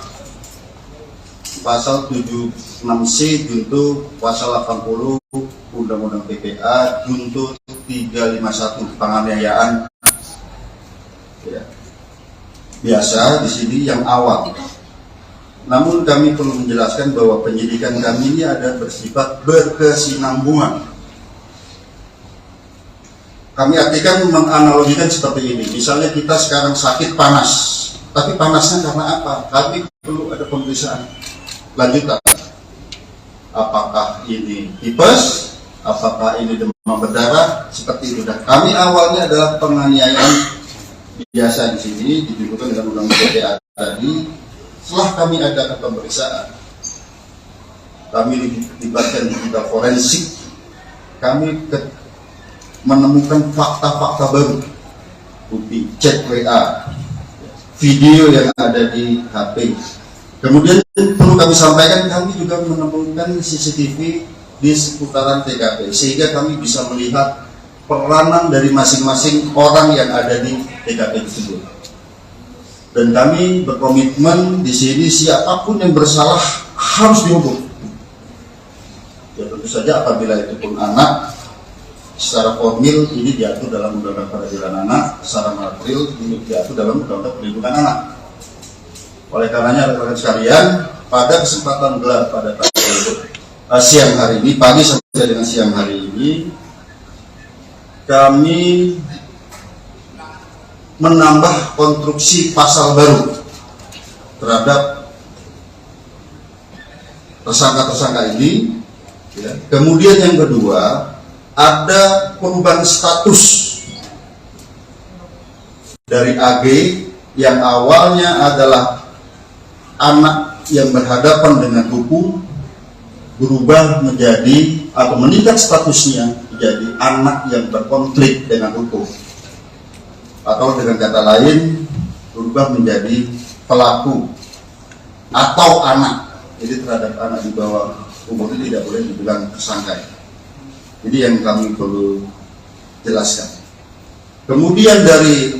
pasal 76C junto pasal 80 Undang-Undang PPA junto 351 penganiayaan. Ya. Biasa di sini yang awal. Namun kami perlu menjelaskan bahwa penyidikan kami ini ada bersifat berkesinambungan. Kami artikan menganalogikan seperti ini. Misalnya kita sekarang sakit panas, tapi panasnya karena apa? Kami perlu ada pemeriksaan lanjutan. Apakah ini tipes? Apakah ini demam berdarah? Seperti itu. Dan kami awalnya adalah penganiayaan biasa di sini ditunjukkan dengan undang-undang PPA tadi. Setelah kami adakan pemeriksaan, kami dilibatkan digital forensik, kami menemukan fakta-fakta baru, bukti chat WA, video yang ada di HP. Kemudian perlu kami sampaikan, kami juga menemukan CCTV di seputaran TKP, sehingga kami bisa melihat peranan dari masing-masing orang yang ada di TKP tersebut. Dan kami berkomitmen di sini siapapun yang bersalah harus dihukum. Ya tentu saja apabila itu pun anak, secara formil ini diatur dalam Undang-Undang Peradilan Anak, secara material ini diatur dalam Undang-Undang Perlindungan Anak. Oleh karenanya rekan-rekan sekalian, pada kesempatan gelar pada siang hari ini, pagi sampai dengan siang hari ini, kami menambah konstruksi pasal baru terhadap tersangka-tersangka ini. Ya. Kemudian yang kedua, ada perubahan status dari AG yang awalnya adalah anak yang berhadapan dengan hukum, berubah menjadi atau meningkat statusnya menjadi anak yang berkonflik dengan hukum. Atau dengan kata lain, berubah menjadi pelaku atau anak. Jadi terhadap anak di bawah umur itu tidak boleh dibilang tersangka. Jadi yang kami perlu jelaskan. Kemudian dari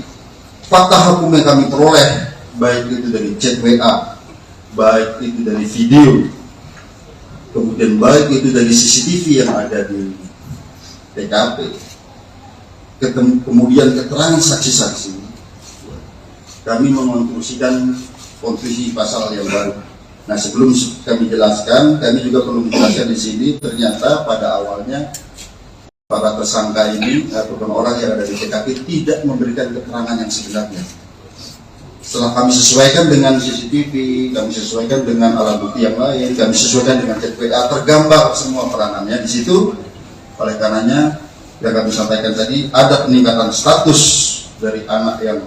fakta hukum yang kami peroleh, baik itu dari chat WA, baik itu dari video, kemudian baik itu dari CCTV yang ada di TKP, kemudian keterangan saksi-saksi, kami mengonstruksikan konstruksi pasal yang baru. Nah, sebelum kami jelaskan, kami juga perlu menjelaskan di sini, ternyata pada awalnya para tersangka ini ataupun orang yang ada di TKP tidak memberikan keterangan yang sebenarnya. Setelah kami sesuaikan dengan CCTV, kami sesuaikan dengan alat bukti yang lain, kami sesuaikan dengan chat WA, tergambar semua peranannya di situ. Oleh karenanya, yang kami sampaikan tadi, ada peningkatan status dari anak yang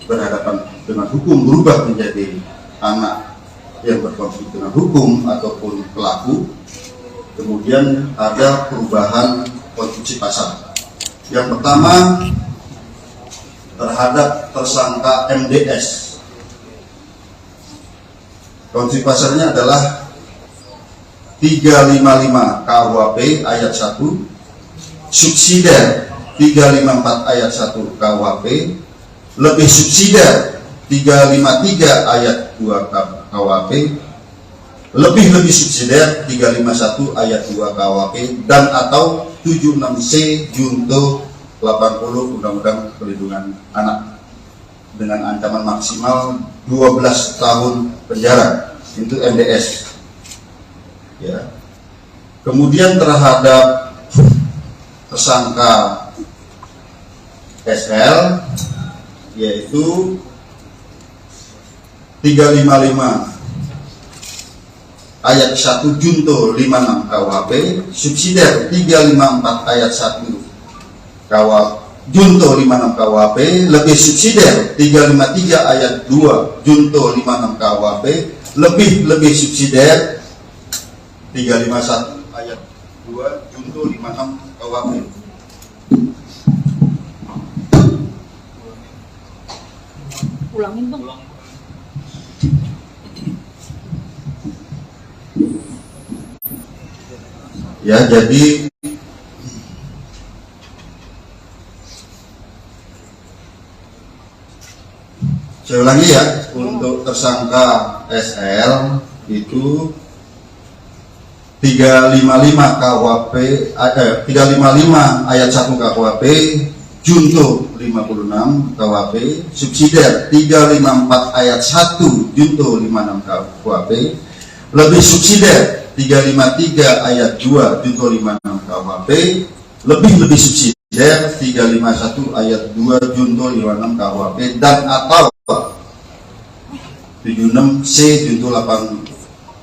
berhadapan dengan hukum berubah menjadi anak yang berkonflik dengan hukum ataupun pelaku. Kemudian ada perubahan konstruksi pasal. Yang pertama, terhadap tersangka MDS. Konstruksi pasalnya adalah 355 KUHP ayat 1, subsidiar 354 ayat 1 KUHP, lebih subsidiar 353 ayat 2 KUHP, lebih-lebih subsidiar 351 ayat 2 KUHP dan atau 76C junto 80 Undang-Undang Perlindungan Anak dengan ancaman maksimal 12 tahun penjara. Itu MDS. Ya. Kemudian terhadap tersangka SL yaitu 355 ayat 1 junto 56 KUHP, subsidiar 354 ayat 1 junto 56 KUHP, lebih subsidiar 353 ayat 2 junto 56 KUHP, lebih subsidiar 351 ayat 2 junto 56 KUHP. Ulangin bang. Ya, jadi saya ulangi ya, untuk tersangka SL itu 355 KUHP 355 ayat 1 KUHP junto 56 KUHP, subsidiar 354 ayat 1 junto 56 KUHP, lebih subsidiar 353 ayat 2 junto 56 KUHP, lebih subsidiar 351 ayat 2 junto 56 KUHP dan atau 76C junto 80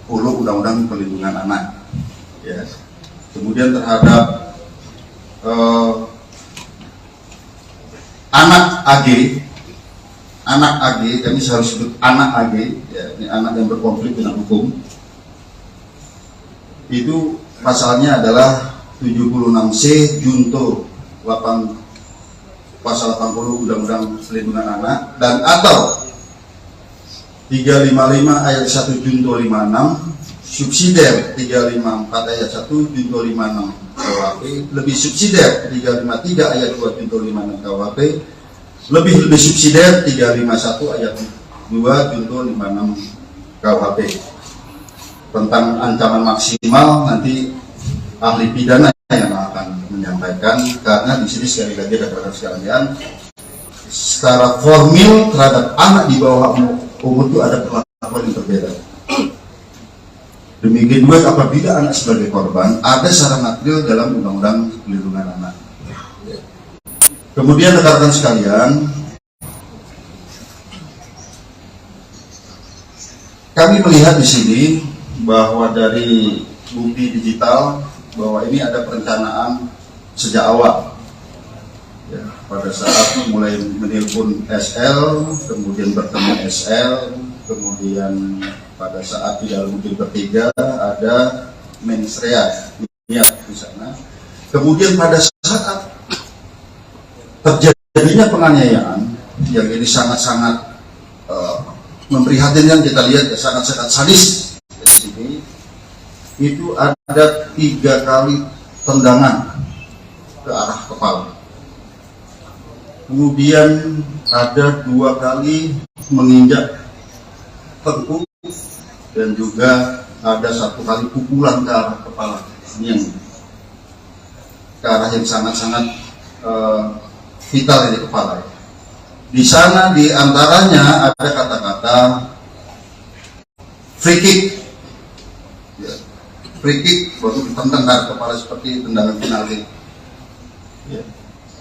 Undang-Undang Perlindungan Anak. Ya. Kemudian terhadap anak AG, kami harus sebut anak AG, ya, ini anak yang berkonflik dengan hukum. Itu pasalnya adalah 76C junto 8 pasal 80 Undang-Undang Perlindungan Anak dan atau 355 ayat 1 junto 56, subsidiar 354 ayat 1 junto 56 KUHP, lebih subsidiar 353 ayat 2 junto 56 KUHP, lebih subsidiar 351 ayat 2 junto 56 KUHP. Tentang ancaman maksimal nanti ahli pidana yang akan menyampaikan, karena di sini sekali lagi rekan-rekan sekalian, secara formil terhadap anak di bawah umur itu ada perlakuan yang berbeda. Demikian juga apabila anak sebagai korban ada secara material dalam Undang-Undang Perlindungan Anak. Kemudian rekan-rekan sekalian, kami melihat di sini bahwa dari bukti digital bahwa ini ada perencanaan sejak awal. Ya, pada saat mulai menelpon SL, kemudian bertemu SL, kemudian pada saat di dalam mobil bertiga ada mensrea ya di sana. Kemudian pada saat terjadinya penganiayaan yang ini sangat-sangat memprihatinkan, kita lihat ya, sangat-sangat sadis di sini. Itu ada 3 kali tendangan ke arah kepala. Kemudian ada 2 kali menginjak tengkuk dan juga ada 1 kali pukulan ke arah kepala. Ini yang ke arah yang sangat-sangat vital di kepala. Di sana di antaranya ada kata-kata free kick. Ya. Free kick waktu ditendang ke arah kepala seperti tendangan penalti. Ya.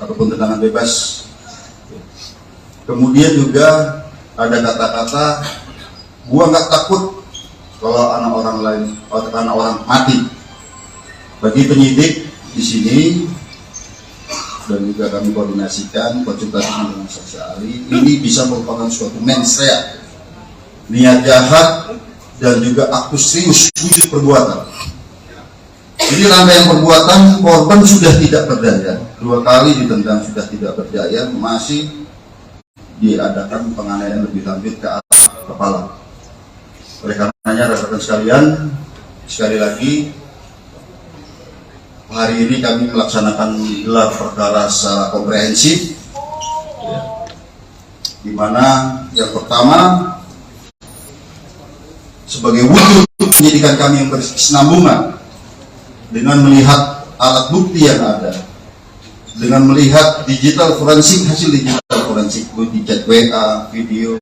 Ataupun tendangan bebas. Ya. Kemudian juga ada kata-kata gua nggak takut kalau anak orang lain, atau anak orang mati. Bagi penyidik di sini dan juga kami koordinasikan konsultasi dengan saksi ahli, ini bisa merupakan suatu mens rea, niat jahat dan juga aktus serius wujud perbuatan. Jadi rangkaian perbuatan korban sudah tidak berdaya, 2 kali ditendang sudah tidak berdaya, masih diadakan penganiayaan lebih lanjut ke arah kepala. Oleh karenanya rekan-rekan sekalian, sekali lagi hari ini kami melaksanakan gelar perkara secara komprehensif, ya, di mana yang pertama sebagai wujud penyidikan kami yang berkesinambungan dengan melihat alat bukti yang ada, dengan melihat digital forensik, hasil digital forensik, bukti chat WA, video,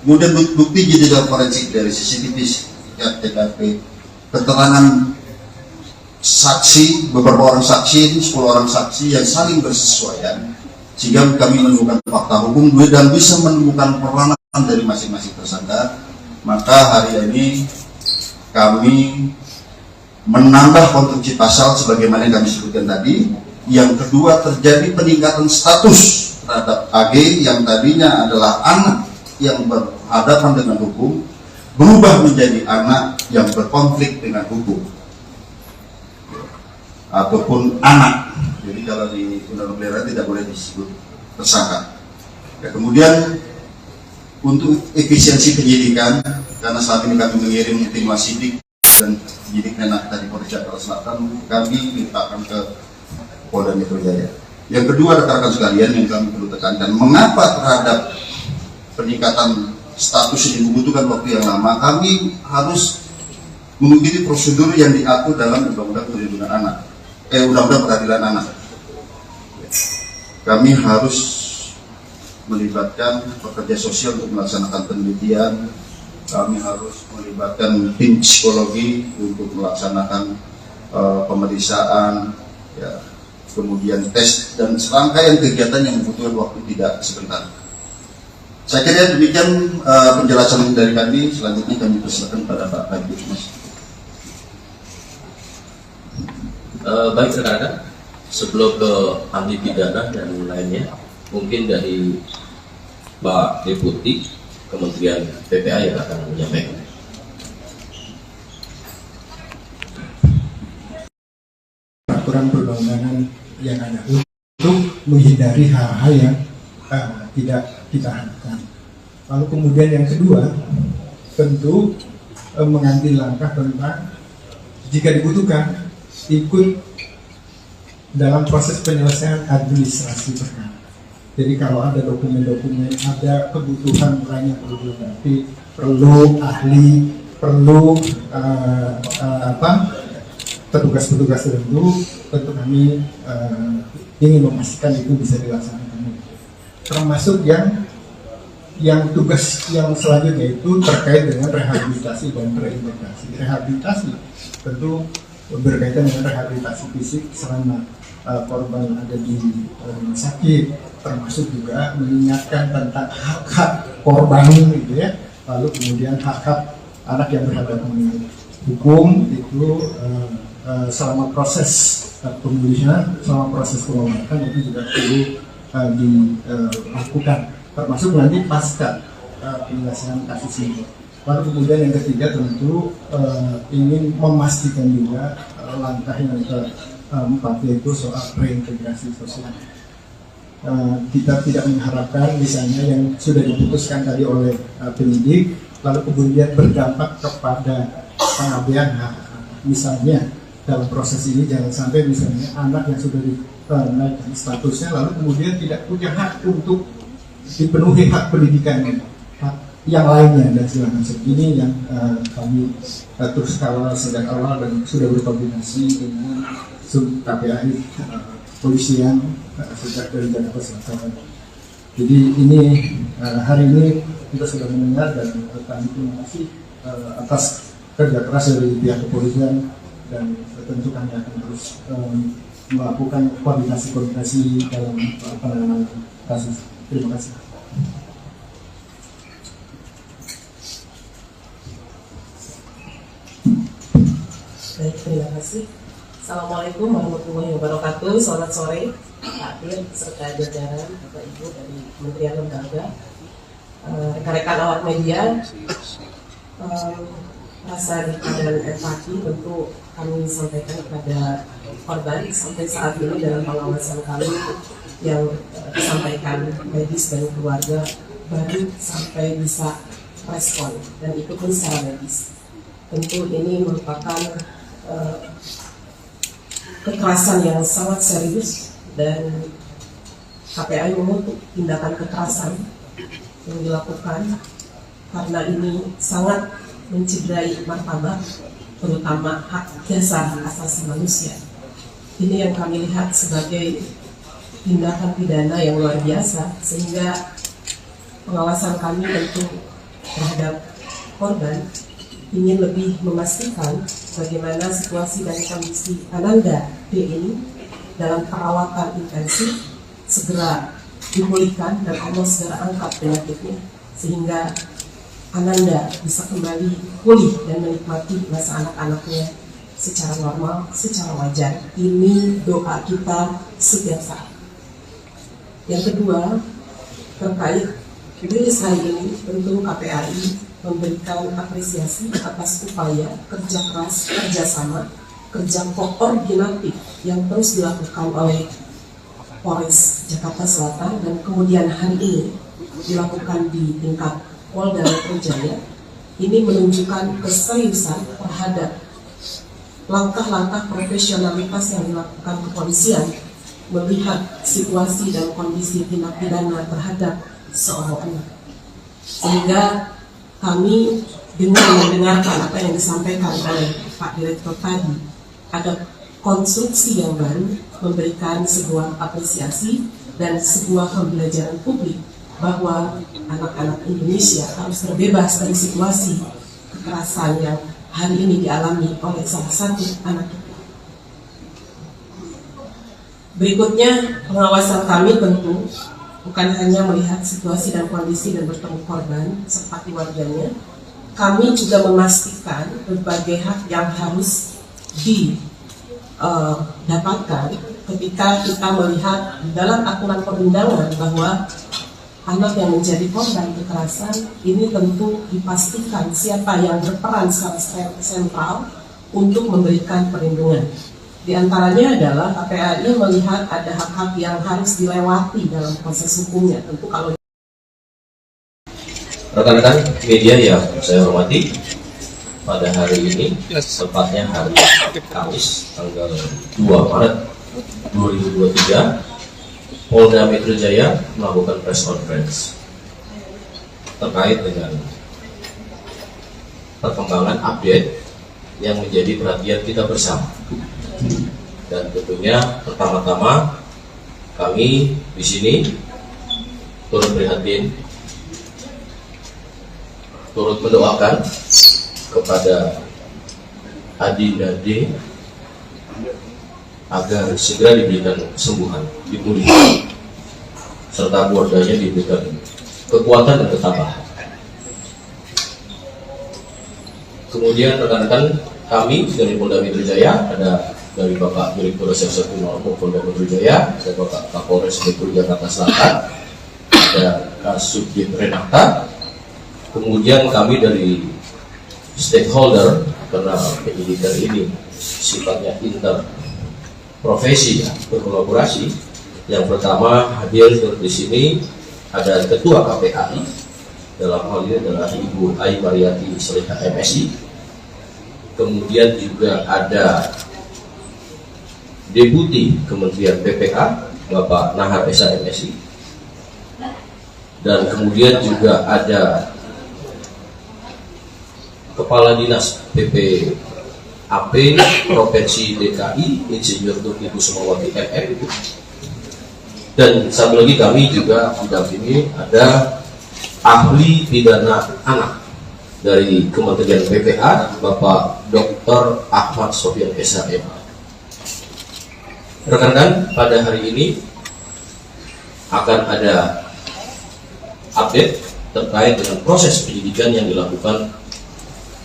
kemudian bukti digital forensik dari CCTV, TKP, keterangan saksi, beberapa orang saksi, 10 orang saksi yang saling bersesuaian, sehingga kami menemukan fakta hukum dan bisa menemukan peranan dari masing-masing tersangka. Maka hari ini kami menambah konstruksi pasal sebagaimana yang kami sebutkan tadi. Yang kedua, terjadi peningkatan status terhadap AG yang tadinya adalah anak yang berhadapan dengan hukum, berubah menjadi anak yang berkonflik dengan hukum ataupun anak. Jadi kalau di undang-undang tidak boleh disebut tersangka. Ya, kemudian untuk efisiensi penyidikan, karena saat ini kami mengirim tim wasidik dan penyidik Menak tadi Polres Jakarta Selatan, kami limpahkan ke Polda Metro Jaya. Yang kedua, rekan-rekan sekalian, yang kami perlu tekankan, mengapa terhadap peningkatan status ini membutuhkan waktu yang lama? Kami harus mengikuti prosedur yang diatur dalam Undang-Undang Perlindungan Anak, Undang-Undang Peradilan Anak. Kami harus melibatkan pekerja sosial untuk melaksanakan penelitian. Kami harus melibatkan tim psikologi untuk melaksanakan pemeriksaan, ya, kemudian tes dan serangkaian kegiatan yang membutuhkan waktu tidak sebentar. Saya kira demikian penjelasan dari kami. Selanjutnya kami persilakan pada Pak Kabid Mas. Baik rekan-rekan, sebelum ke ahli pidana dan lainnya, mungkin dari Pak Deputi Kementerian PPA yang akan menyampaikan. Peraturan perundang-undangan yang ada untuk menghindari hal-hal yang tidak kita harapkan. Lalu kemudian yang kedua, tentu mengambil langkah tentang jika dibutuhkan ikut dalam proses penyelesaian administrasi perkara. Jadi kalau ada dokumen-dokumen, ada kebutuhan lainnya perlu dilengkapi, perlu ahli, perlu petugas-petugas tertentu, tentu kami ingin memastikan itu bisa dilaksanakan. Termasuk yang tugas yang selanjutnya itu terkait dengan rehabilitasi dan reintegrasi. Rehabilitasi tentu berkaitan dengan rehabilitasi fisik selama korban ada di rumah sakit, termasuk juga mengingatkan tentang hak-hak korban gitu ya. Lalu kemudian hak-hak anak yang berhadapan dengan hukum itu selama proses pemulihan, selama proses pengobatan itu juga perlu dilakukan, termasuk nanti pasca penyelesaian kasus ini. Lalu kemudian yang ketiga tentu ingin memastikan juga langkah yang keempat yaitu soal reintegrasi sosial. Kita tidak mengharapkan misalnya yang sudah diputuskan tadi oleh penyidik lalu kemudian berdampak kepada pengabaian hak. Misalnya dalam proses ini jangan sampai misalnya anak yang sudah dinaikkan statusnya lalu kemudian tidak punya hak untuk dipenuhi hak pendidikannya, hak yang lainnya dan segala macam. Ini yang kami terus kawal sejak awal dan sudah berkoordinasi dengan sub KPAI polisian sejak dari Jakarta Selatan. Jadi ini hari ini kita sudah mendengar dan kami terima kasih atas kerja keras dari pihak kepolisian dan tentu kami akan terus melakukan koordinasi dalam penanganan kasus. Terima kasih. Baik, terima kasih. Assalamualaikum warahmatullahi wabarakatuh. Selamat sore, Pak Dir, serta jajaran Bapak Ibu dari Kementerian Lembaga, rekan-rekan awak media. Rasa duka dan empati tentu kami sampaikan kepada korban sampai saat ini dalam pengawasan kami yang disampaikan medis dan keluarga baru sampai bisa respon dan itu pun secara medis. Tentu ini merupakan kekerasan yang sangat serius dan KPAI mengutuk tindakan kekerasan yang dilakukan karena ini sangat mencederai martabat, terutama hak dasar asasi manusia. Ini yang kami lihat sebagai tindakan pidana yang luar biasa, sehingga pengawasan kami tentu terhadap korban ingin lebih memastikan bagaimana situasi dan kondisi Ananda D ini dalam perawatan intensif segera dipulihkan dan Allah segera angkat penyakitnya, sehingga Ananda bisa kembali pulih dan menikmati masa anak-anaknya secara normal, secara wajar. Ini doa kita setiap saat. Yang kedua, terkait rilis hari ini, tentu KPAI memberikan apresiasi atas upaya kerja keras, kerjasama, kerja koordinatif yang terus dilakukan oleh Polres Jakarta Selatan dan kemudian hari ini dilakukan di tingkat Polda Metro Jaya. Ini menunjukkan keseriusan terhadap langkah-langkah profesionalitas yang dilakukan kepolisian melihat situasi dan kondisi tindak pidana terhadap seorang anak. Sehingga kami dengan mendengarkan apa yang disampaikan oleh Pak Direktur tadi, ada konstruksi yang baru memberikan sebuah apresiasi dan sebuah pembelajaran publik bahwa anak-anak Indonesia harus terbebas dari situasi kekerasan yang hari ini dialami oleh salah satu anak kita. Berikutnya, pengawasan kami tentu bukan hanya melihat situasi dan kondisi dan bertemu korban serta keluarganya, kami juga memastikan berbagai hak yang harus didapatkan ketika kita melihat di dalam aturan perundangan bahwa anak yang menjadi korban kekerasan ini tentu dipastikan siapa yang berperan secara sentral untuk memberikan perlindungan. Di antaranya adalah KPAI melihat ada hak-hak yang harus dilewati dalam proses hukumnya. Tentu kalau rekan-rekan media yang saya hormati, pada hari ini, tepatnya hari Kamis, tanggal 2 Maret 2023, Polda Metro Jaya melakukan press conference terkait dengan perkembangan update yang menjadi perhatian kita bersama. Dan tentunya pertama-tama kami di sini turut prihatin, turut mendoakan kepada Adinda D agar segera diberikan kesembuhan, dipulihkan, serta keluarganya diberikan kekuatan dan ketabahan. Kemudian rekan-rekan kami dari Polda Metro Jaya, ada dari Bapak Direktur Reserse Kriminal Umum Polda Metro Jaya, ada Bapak Kapolres Metro Jakarta Selatan, ada Kasubdit Renata, kemudian kami dari stakeholder, karena penyidikan ini sifatnya interprofesi ya, berkolaborasi. Yang pertama hadir di sini ada Ketua KPAI, dalam hal ini adalah Ibu Ai Mariati Solihah MSI. Kemudian juga ada Deputi Kementerian PPA Bapak Nahar Esa MSI, dan kemudian juga ada Kepala Dinas PPAP Provinsi DKI Insinyur Tuti Kusumawati MM, dan satu lagi kami juga didampingi ada ahli pidana anak dari Kementerian PPA Bapak Dr. Ahmad Sofyan Esa M. Rekan-rekan, pada hari ini akan ada update terkait dengan proses penyidikan yang dilakukan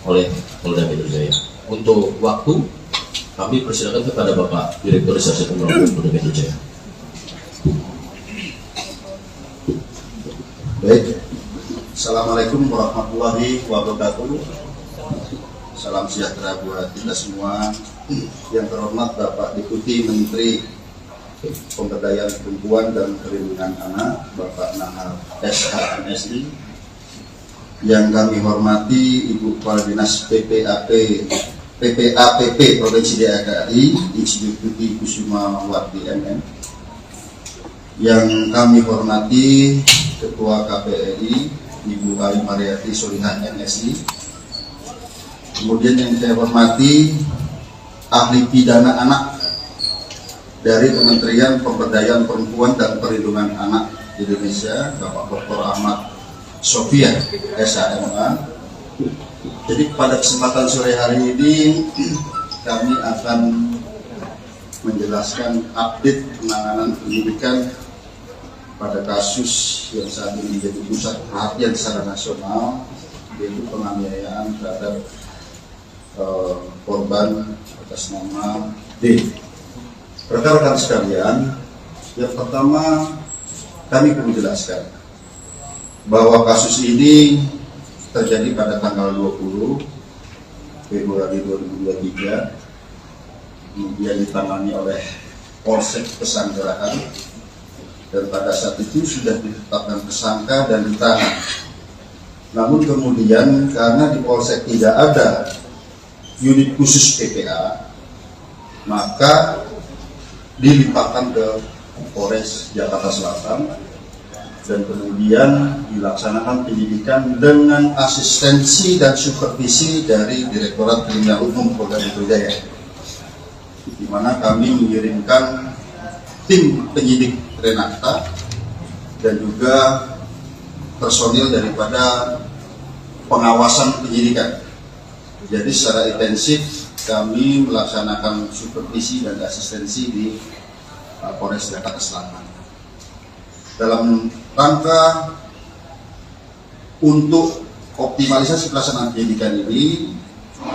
oleh Polda Metro Jaya. Untuk waktu, kami persilakan kepada Bapak Direktur Reserse Kriminal Umum Polda Metro Jaya. Baik, Assalamualaikum warahmatullahi wabarakatuh. Salam sejahtera buat kita semua. Yang terhormat Bapak Deputi Menteri Pemberdayaan Perempuan dan Perlindungan Anak Bapak Nahar SHMSI, yang kami hormati Ibu Kepala Dinas PPAPP Provinsi DKI Insinyur Tuti Kusumawati MM, yang kami hormati Ketua KPAI Ibu Ai Mariati Solihah MSI, Kemudian yang saya hormati ahli pidana anak dari Kementerian Pemberdayaan Perempuan dan Perlindungan Anak Indonesia, Bapak Dr. Ahmad Sofia, SHMA. Jadi pada kesempatan sore hari ini kami akan menjelaskan update penanganan penyidikan pada kasus yang saat ini menjadi pusat perhatian secara nasional, yaitu penganiayaan terhadap korban atas nama D. Rekan-rekan sekalian, yang pertama kami perlu jelaskan bahwa kasus ini terjadi pada tanggal 20 Februari 2023, kemudian ditangani oleh Polsek Pesanggerahan, dan pada saat itu sudah ditetapkan tersangka dan ditahan. Namun kemudian karena di Polsek tidak ada unit khusus PPA, maka dilimpahkan ke Polres Jakarta Selatan dan kemudian dilaksanakan penyidikan dengan asistensi dan supervisi dari Direktorat Kriminal Umum Polda Metro Jaya, di mana kami mengirimkan tim penyidik Renata dan juga personil daripada pengawasan penyidikan. Jadi secara intensif kami melaksanakan supervisi dan asistensi di Polres Jakarta Selatan dalam rangka untuk optimalisasi pelaksanaan penyidikan ini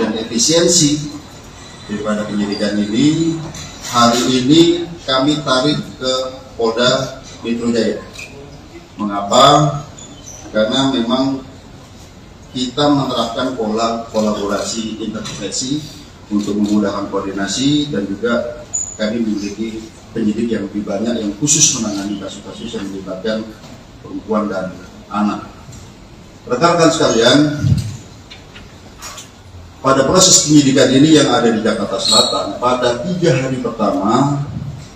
dan efisiensi daripada penyidikan ini. Hari ini kami tarik ke Polda Metro Jaya. Mengapa? Karena memang kita menerapkan pola kolaborasi intervensi untuk memudahkan koordinasi, dan juga kami memiliki penyidik yang lebih banyak yang khusus menangani kasus-kasus yang melibatkan perempuan dan anak. Rekan-rekan sekalian, pada proses penyidikan ini yang ada di Jakarta Selatan, pada 3 hari pertama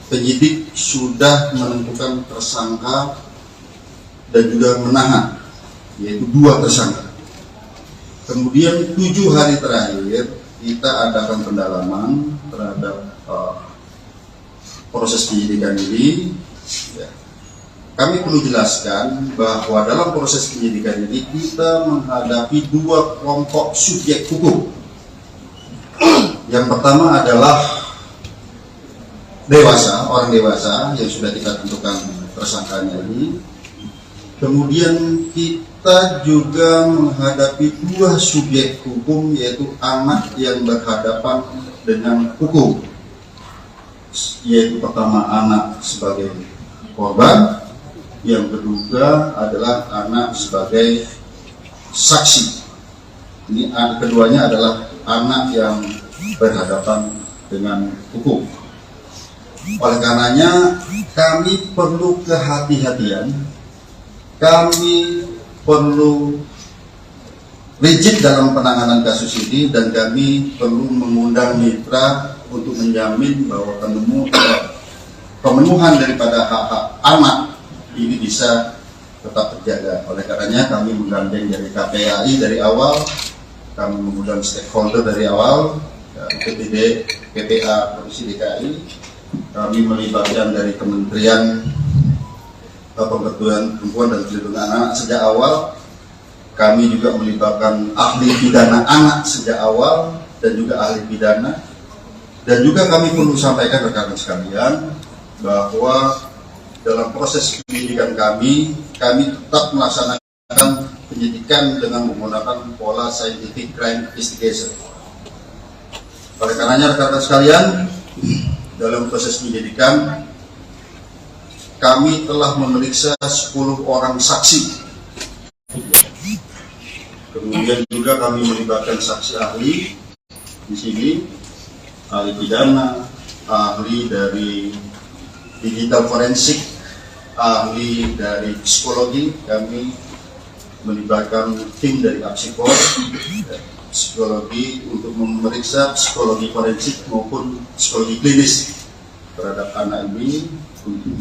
penyidik sudah menentukan tersangka dan juga menahan, yaitu 2 tersangka. Kemudian 7 hari terakhir kita adakan pendalaman terhadap proses penyidikan ini. Ya. Kami perlu jelaskan bahwa dalam proses penyidikan ini kita menghadapi 2 kelompok subjek hukum. Yang pertama adalah orang dewasa yang sudah kita tentukan tersangkanya ini. Kemudian kita juga menghadapi 2 subjek hukum, yaitu anak yang berhadapan dengan hukum, yaitu pertama anak sebagai korban, yang kedua adalah anak sebagai saksi. Ini keduanya adalah anak yang berhadapan dengan hukum. Oleh karenanya kami perlu kehati-hatian, kami perlu rigid dalam penanganan kasus ini, dan kami perlu mengundang mitra untuk menjamin bahwa pemenuhan daripada hak-hak anak ini bisa tetap terjaga. Oleh karenanya kami menggandeng dari KPAI dari awal, kami mengundang stakeholder dari awal, PPD, PPA Provinsi DKI, kami melibatkan dari Kementerian Pemberdayaan Perempuan dan Perlindungan Anak sejak awal. Kami juga melibatkan ahli pidana anak sejak awal dan juga ahli pidana. Dan juga kami perlu sampaikan rekan-rekan sekalian bahwa dalam proses penyidikan kami tetap melaksanakan penyidikan dengan menggunakan pola scientific crime investigation. Oleh karenanya rekan-rekan sekalian, dalam proses penyidikan kami telah memeriksa 10 orang saksi. Kemudian juga kami melibatkan saksi ahli di sini, ahli pidana, ahli dari digital forensik, ahli dari psikologi. Kami melibatkan tim dari Apsikor, psikologi untuk memeriksa psikologi forensik maupun psikologi klinis terhadap anak ini,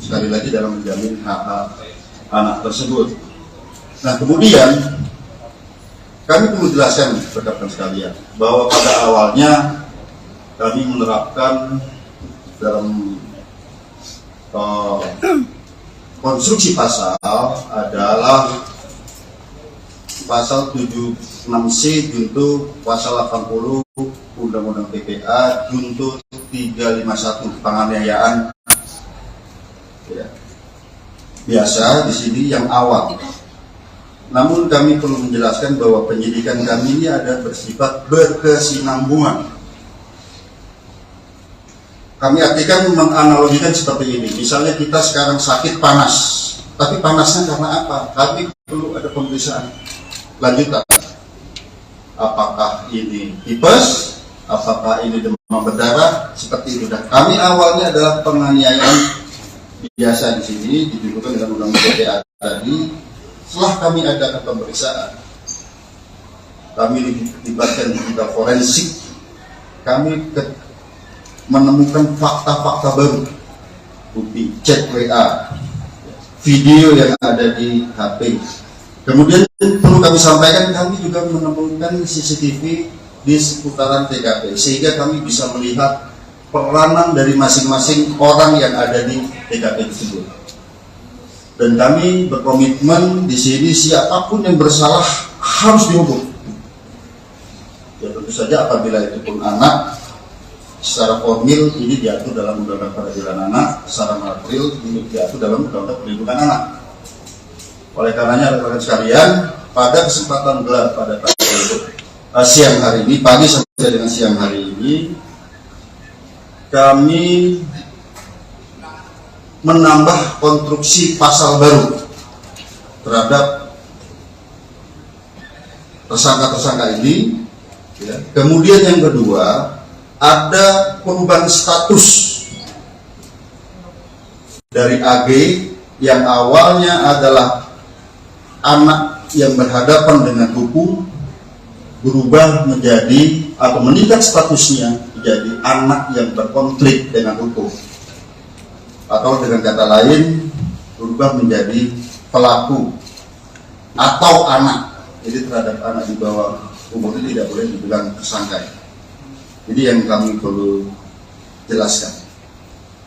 sekali lagi dalam menjamin hak-hak anak tersebut. Nah, kemudian kami perlu jelaskan rekan-rekan sekalian bahwa pada awalnya kami menerapkan dalam konstruksi pasal adalah pasal 76C junto pasal 80 Undang-Undang PPA junto 351 penganiayaan. Ya. Biasa di sini yang awal. Namun kami perlu menjelaskan bahwa penyidikan kami ini ada bersifat berkesinambungan. Kami artikan menganalogikan seperti ini. Misalnya kita sekarang sakit panas, tapi panasnya karena apa? Kami perlu ada pemeriksaan lanjutan. Apakah ini tipes? Apakah ini demam berdarah? Seperti itu. Dan kami awalnya adalah penganiayaan biasa di sini dituduhkan dengan undang-undang PPA tadi. Setelah kami adakan pemeriksaan, kami dilibatkan di bidang forensik, kami menemukan fakta-fakta baru, bukti chat WA, video yang ada di HP. Kemudian perlu kami sampaikan, kami juga menemukan CCTV di seputaran TKP, sehingga kami bisa melihat peranan dari masing-masing orang yang ada di TKP tersebut. Dan kami berkomitmen di sini siapapun yang bersalah harus dihukum. Ya tentu saja apabila itu pun anak, secara formil ini diatur dalam Undang-Undang Peradilan Anak, secara material ini diatur dalam Undang-Undang Perlindungan Anak. Oleh karenanya rekan-rekan sekalian, pada kesempatan gelar pada siang hari ini, pagi sampai dengan siang hari ini, kami menambah konstruksi pasal baru terhadap tersangka-tersangka ini. Ya. Kemudian yang kedua, ada perubahan status dari AG yang awalnya adalah anak yang berhadapan dengan hukum, berubah menjadi atau meningkat statusnya menjadi anak yang berkonflik dengan hukum, atau dengan kata lain berubah menjadi pelaku atau anak. Jadi terhadap anak di bawah umur itu tidak boleh dibilang tersangka. Jadi yang kami perlu jelaskan.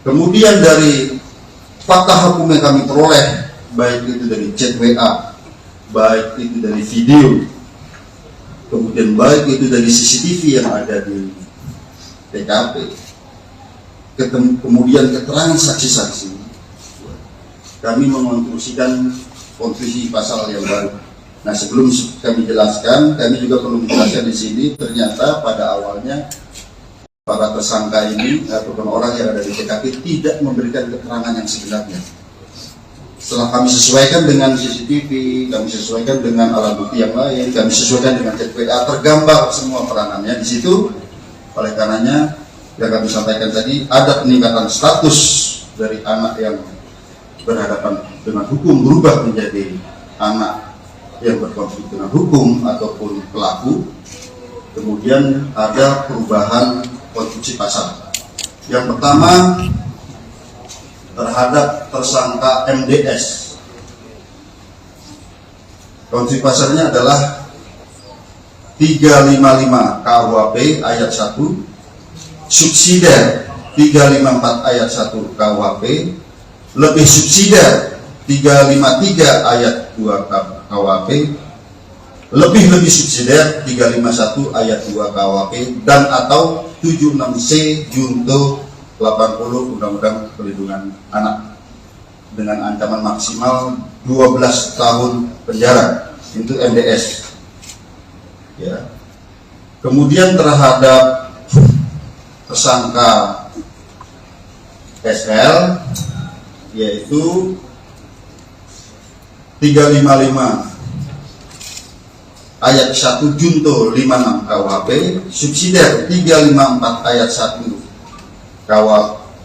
Kemudian dari fakta hukum yang kami peroleh, baik itu dari chat WA, baik itu dari video, kemudian baik itu dari CCTV yang ada di TKP, kemudian keterangan saksi-saksi, kami mengonstruksikan konstruksi pasal yang baru. Nah, sebelum kami jelaskan, kami juga perlu menjelaskan di sini, ternyata pada awalnya para tersangka ini ataupun orang yang ada di TKP tidak memberikan keterangan yang sebenarnya. Setelah kami sesuaikan dengan CCTV, kami sesuaikan dengan alat bukti yang lain, kami sesuaikan dengan chat WA, tergambar semua peranannya di situ. Oleh karenanya, yang kami sampaikan tadi, ada peningkatan status dari anak yang berhadapan dengan hukum berubah menjadi anak yang berkonflik dengan hukum ataupun pelaku. Kemudian ada perubahan konstruksi pasal. Yang pertama, terhadap tersangka MDS. Konstruksi pasalnya adalah 355 KUHP ayat 1, subsidiar 354 ayat 1 KUHP, lebih subsidiar 353 ayat 2 KUHP, lebih subsidiar 351 ayat 2 KUHP, dan atau 76C junto 80 Undang-Undang Perlindungan Anak dengan ancaman maksimal 12 tahun penjara. Itu MDS. Ya. Kemudian terhadap tersangka SL, yaitu 355 ayat 1 junto 56 KUHP, subsidiar 354 ayat 1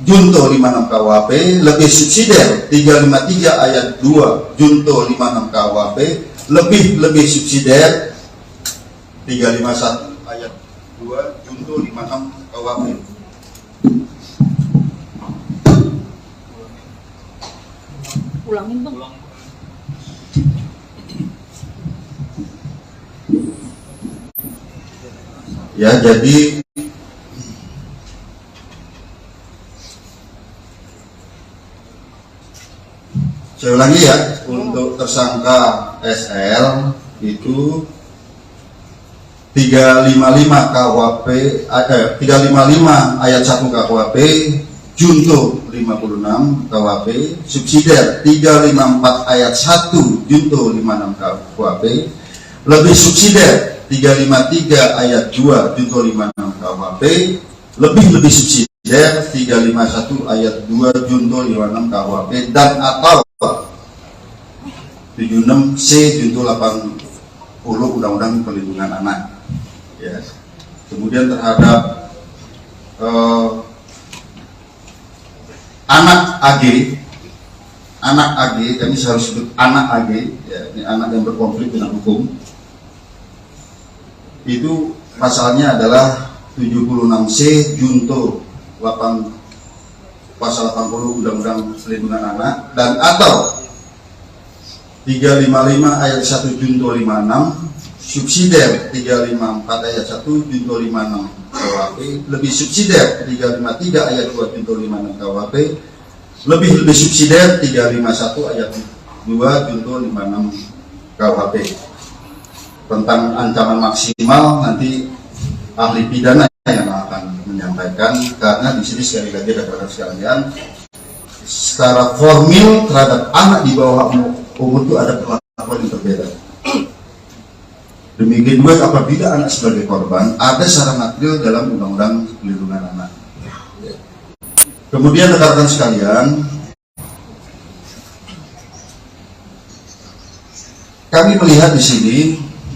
junto 56 KUHP, lebih subsidiar 353 ayat 2 junto 56 KUHP, lebih subsidiar 351 ayat 2 junto 56 KUHP. Ulangin bang. Ya, jadi saya ulangi ya, untuk tersangka SL itu 355 KUHP 355 ayat 1 KUHP, junto 56 KUHP, subsidiar 354 ayat 1 junto 56 KUHP, lebih subsidiar 353 ayat 2 junto 56 KUHP, lebih subsidiar 351 ayat 2 junto 56 KUHP, dan atau 76C junto 80 Undang-Undang Perlindungan Anak. Ya. Kemudian terhadap anak AG, kami harus sebut anak AG, ya, ini anak yang berkonflik dengan hukum. Itu pasalnya adalah 76C junto 8 pasal 80 Undang-Undang Perlindungan Anak, dan atau 355 ayat 1 junto 56, subsidiar 354 ayat 1 junto 56 KUHP, lebih subsidiar 353 ayat 2 junto 56 KUHP, lebih subsidiar 351 ayat 2 junto 56 KUHP. Tentang ancaman maksimal nanti ahli pidana yang akan menyampaikan, karena di sini sekali lagi rekan-rekan sekalian, secara formil terhadap anak di bawah umur itu ada perlakuan yang berbeda. Demikian juga apabila anak sebagai korban ada secara material dalam Undang-Undang Perlindungan Anak. Kemudian rekan-rekan sekalian, kami melihat di sini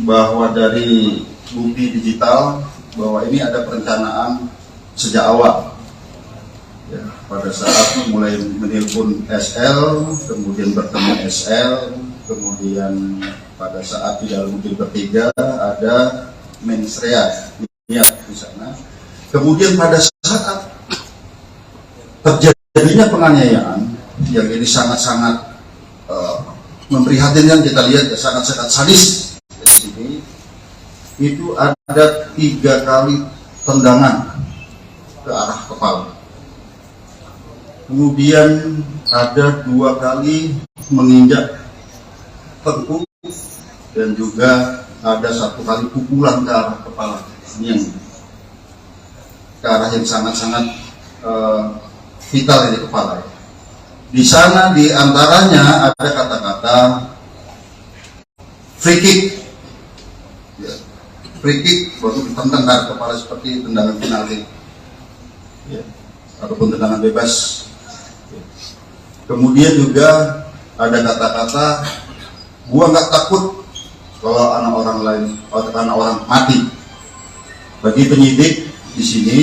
bahwa dari bukti digital bahwa ini ada perencanaan sejak awal. Ya, pada saat mulai menelpon SL, kemudian bertemu SL, kemudian pada saat di dalam mobil bertiga ada mensrea di sana. Kemudian pada saat terjadinya penganiayaan yang ini sangat-sangat memprihatinkan, kita lihat ya, sangat-sangat sadis di sini, itu ada 3 kali tendangan ke arah kepala. Kemudian ada 2 kali menginjak tengkuk, dan juga ada 1 kali pukulan ke arah kepala, yang ke arah yang sangat-sangat vital di kepala. Di sana di antaranya ada kata-kata free kick, ya, free kick baru ditendang ke arah kepala seperti tendangan penalti, ya, ataupun tendangan bebas. Kemudian juga ada kata-kata, gua nggak takut kalau anak orang lain, atau anak orang mati. Bagi penyidik di sini,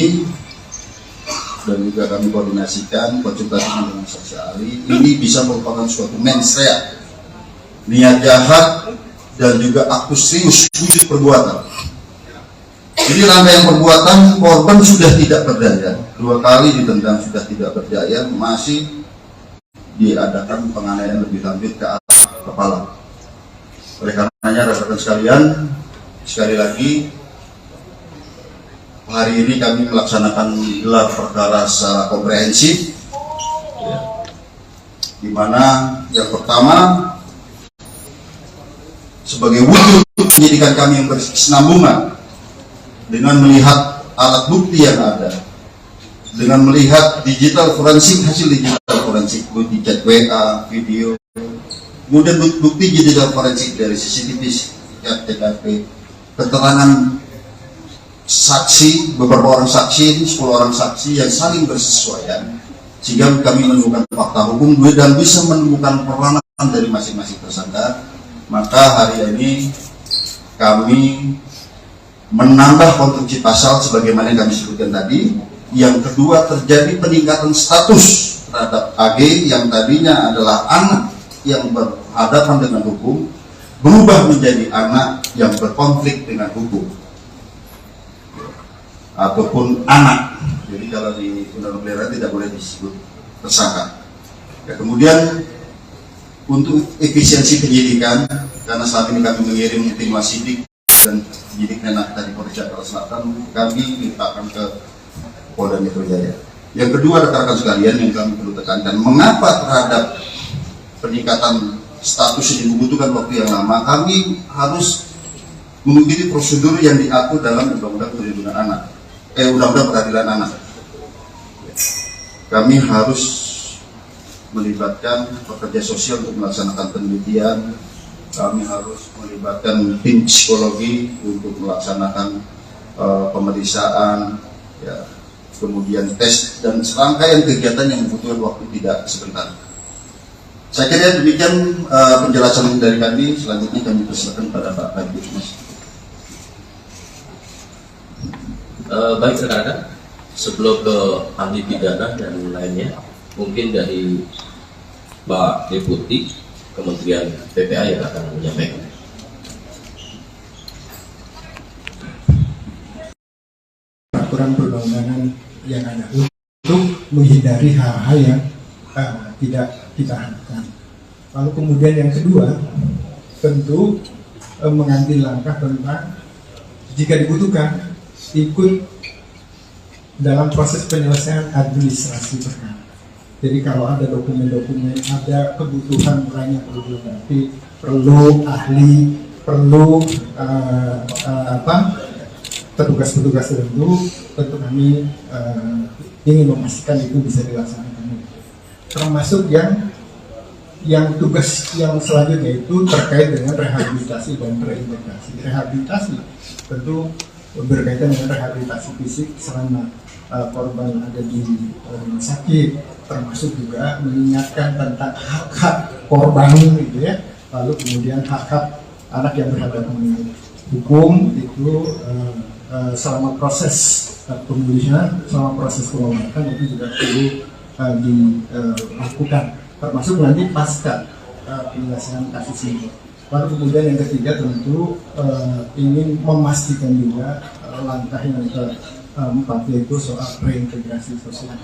dan juga kami koordinasikan konsultasi dengan saksi ahli, ini bisa merupakan suatu mens rea, niat jahat, dan juga aktus serius wujud perbuatan. Ini rangkaian perbuatan, korban sudah tidak berdaya, 2 kali ditendang sudah tidak berdaya, masih diadakan penganiayaan lebih lanjut ke arah kepala. Oleh karenanya rekan-rekan sekalian, sekali lagi hari ini kami melaksanakan gelar perkara secara komprehensif, ya, di mana yang pertama sebagai wujud penyidikan kami yang berkesinambungan dengan melihat alat bukti yang ada, dengan melihat digital forensik, hasil digital forensik, bukti chat WA, video, kemudian bukti digital forensik dari CCTV, TKP, keterangan saksi, beberapa orang saksi, 10 orang saksi yang saling bersesuaian, sehingga kami menemukan fakta hukum dan bisa menemukan peranan dari masing-masing tersangka. Maka hari ini kami menambah konstruksi pasal sebagaimana yang kami sebutkan tadi. Yang kedua, terjadi peningkatan status terhadap AG yang tadinya adalah anak yang berhadapan dengan hukum, berubah menjadi anak yang berkonflik dengan hukum, ataupun anak. Jadi kalau di Undang-Undang Pelindungan tidak boleh disebut tersangka. Ya, kemudian untuk efisiensi penyidikan, karena saat ini kami mengirim tim wasidik dan penyidik Menak dari Polres Jakarta Selatan kami limpahkan ke Polda Metro Jaya. Yang kedua, rekan-rekan sekalian, yang kami perlu tekankan, mengapa terhadap peningkatan status ini membutuhkan waktu yang lama? Kami harus mengikuti prosedur yang diatur dalam Undang-Undang Perlindungan Anak, Undang-Undang Peradilan Anak. Kami harus melibatkan pekerja sosial untuk melaksanakan penelitian. Kami harus melibatkan tim psikologi untuk melaksanakan pemeriksaan, ya, kemudian tes dan serangkaian kegiatan yang membutuhkan waktu tidak sebentar. Saya kira demikian penjelasan dari kami. Selanjutnya kami persilakan pada Pak Kabid Mas. Baik rekan-rekan, sebelum ke ahli pidana dan lainnya, mungkin dari Pak Deputi Kementerian PPA yang akan menyampaikan. Peraturan perundang-undangan yang ada untuk menghindari hal-hal yang tidak kita harapkan. Lalu kemudian yang kedua, tentu mengambil langkah tentang jika dibutuhkan ikut dalam proses penyelesaian administrasi perkara. Jadi kalau ada dokumen-dokumen, ada kebutuhan lain yang perlu dilengkapi, perlu ahli, perlu petugas-petugas tertentu, tentu kami ingin memastikan itu bisa dilaksanakan. Termasuk yang tugas yang selanjutnya itu terkait dengan rehabilitasi dan reintegrasi. Rehabilitasi tentu berkaitan dengan rehabilitasi fisik selama korban ada di rumah sakit, termasuk juga mengingatkan tentang hak-hak korban gitu ya. Lalu kemudian hak-hak anak yang berhadapan dengan hukum itu selama proses pemulihan, selama proses pengobatan itu juga perlu dilakukan, termasuk nanti pasca penyelesaian kasus ini. Lalu kemudian yang ketiga tentu ingin memastikan juga langkah yang keempat yaitu soal reintegrasi sosial.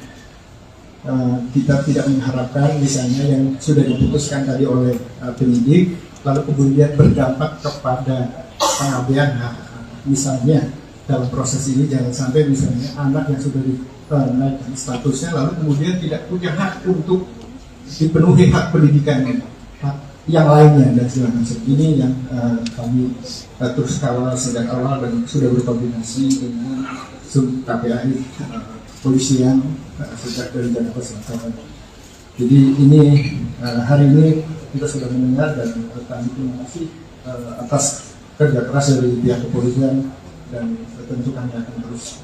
Kita tidak mengharapkan misalnya yang sudah diputuskan tadi oleh penyidik lalu kemudian berdampak kepada pengabaian hak. Misalnya dalam proses ini jangan sampai misalnya anak yang sudah dinaikkan statusnya lalu kemudian tidak punya hak untuk dipenuhi hak pendidikan yang lainnya dan segala macam. Ini yang kami terus kawal sejak awal dan sudah berkoordinasi dengan KPAI polisian sejak dari Jakarta Selatan. Jadi ini hari ini kita sudah mendengar dan kami terima kasih atas kerja keras dari pihak kepolisian dan tentu kami akan terus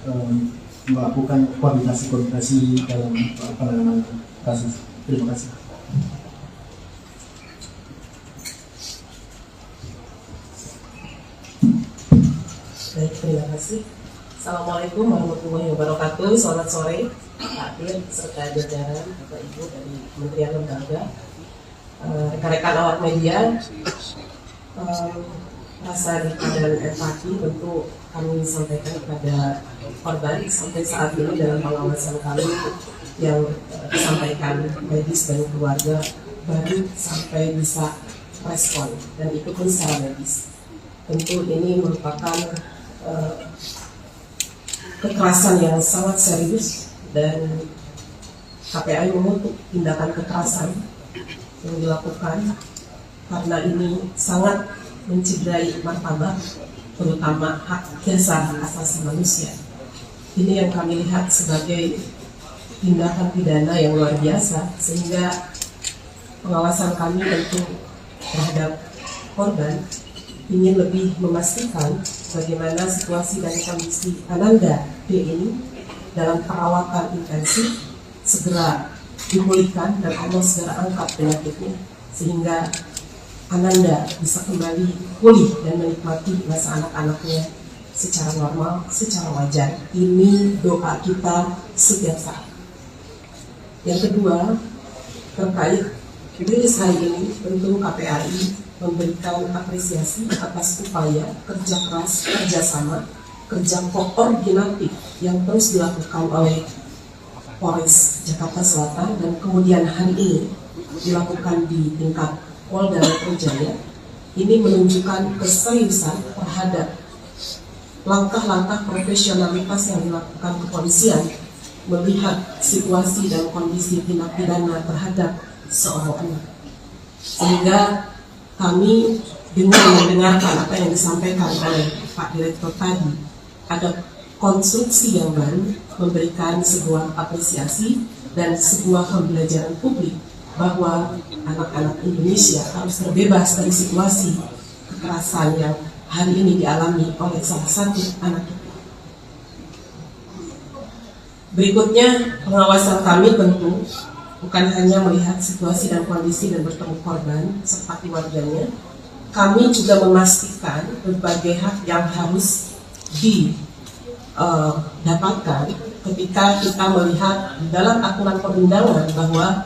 melakukan koordinasi dalam penanganan kasus. Terima kasih. Baik, terima kasih. Assalamualaikum warahmatullahi wabarakatuh. Selamat sore, Pak Dir, serta jajaran Bapak Ibu dari Kementerian Lembaga, rekan-rekan awak media. Rasa duka dan empati tentu kami sampaikan kepada korban sampai saat ini dalam pengawasan kami yang disampaikan medis dan keluarga baru sampai bisa respon dan itu pun secara medis. Tentu ini merupakan kekerasan yang sangat serius dan KPAI mengutuk tindakan kekerasan yang dilakukan karena ini sangat mencederai martabat terutama hak dasar asasi manusia. Ini yang kami lihat sebagai tindakan pidana yang luar biasa sehingga pengawasan kami tentu terhadap korban ingin lebih memastikan bagaimana situasi dan kondisi Ananda D ini dalam perawatan intensif segera dipulihkan dan Allah segera angkat penyakitnya sehingga Ananda bisa kembali pulih dan menikmati masa anak-anaknya secara normal, secara wajar. Ini doa kita setiap saat. Yang kedua, terkait rilis hari ini, tentu KPAI memberikan apresiasi atas upaya kerja keras, kerjasama, kerja koordinatif yang terus dilakukan oleh Polres Jakarta Selatan dan kemudian hari ini dilakukan di tingkat Polda Metro Jaya. Ini menunjukkan keseriusan terhadap langkah-langkah profesionalitas yang dilakukan kepolisian melihat situasi dan kondisi tindak pidana terhadap seorang anak. Sehingga kami dengan mendengarkan apa yang disampaikan oleh Pak Direktur tadi, ada konstruksi yang baru memberikan sebuah apresiasi dan sebuah pembelajaran publik bahwa anak-anak Indonesia harus terbebas dari situasi kekerasan yang hari ini dialami oleh salah satu anak kita. Berikutnya, pengawasan kami tentu bukan hanya melihat situasi dan kondisi dan bertemu korban serta keluarganya, kami juga memastikan berbagai hak yang harus didapatkan ketika kita melihat di dalam aturan perundangan bahwa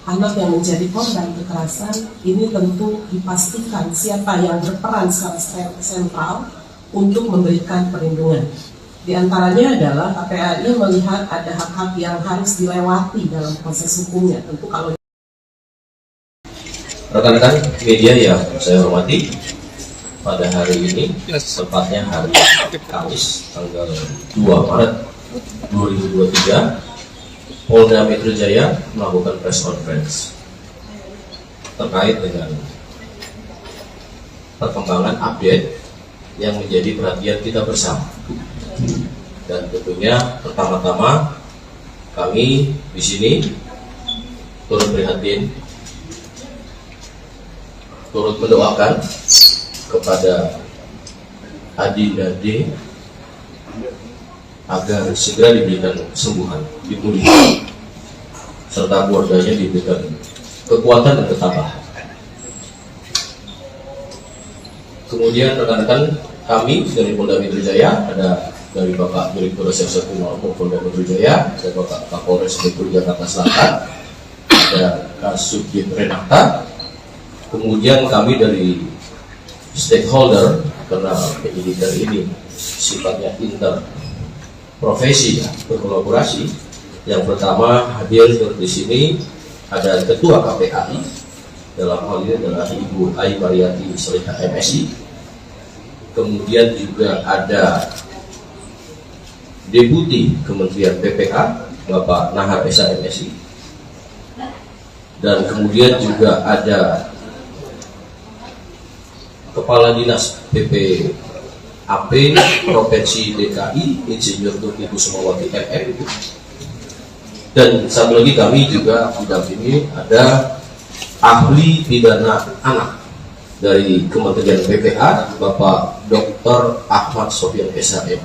anak yang menjadi korban kekerasan ini tentu dipastikan siapa yang berperan secara sentral untuk memberikan perlindungan. Di antaranya adalah KPAI melihat ada hak-hak yang harus dilewati dalam proses hukumnya. Tentu kalau rekan-rekan media yang saya hormati, pada hari ini, tepatnya hari Kamis, tanggal 2 Maret 2023, Polda Metro Jaya melakukan press conference terkait dengan perkembangan update yang menjadi perhatian kita bersama. Dan tentunya pertama-tama kami di sini turut prihatin, turut mendoakan kepada Adinda D agar segera diberikan kesembuhan, dipulihkan, serta keluarganya diberikan kekuatan dan ketabahan. Kemudian rekan-rekan kami dari Polda Metro Jaya, ada dari Bapak Direktur Reserse Kriminal Umum Polda Metro Jaya, ada Bapak Kapolres Metro Jakarta Selatan, ada Kasubdit Renata. Kemudian kami dari stakeholder, karena penyidikan ini sifatnya interprofesi, berkolaborasi. Yang pertama hadir di sini ada Ketua KPAI, dalam hal ini adalah Ibu Ai Mariati Solihah MSI. Kemudian juga ada Deputi Kementerian PPA Bapak Nahar Esa MSI, dan kemudian juga ada Kepala Dinas PPAP Provinsi DKI Insinyur Tuti Kusumawati MM. Dan satu lagi kami juga didampingi ada ahli pidana anak dari Kementerian PPA Bapak Dr. Ahmad Sofyan SHM.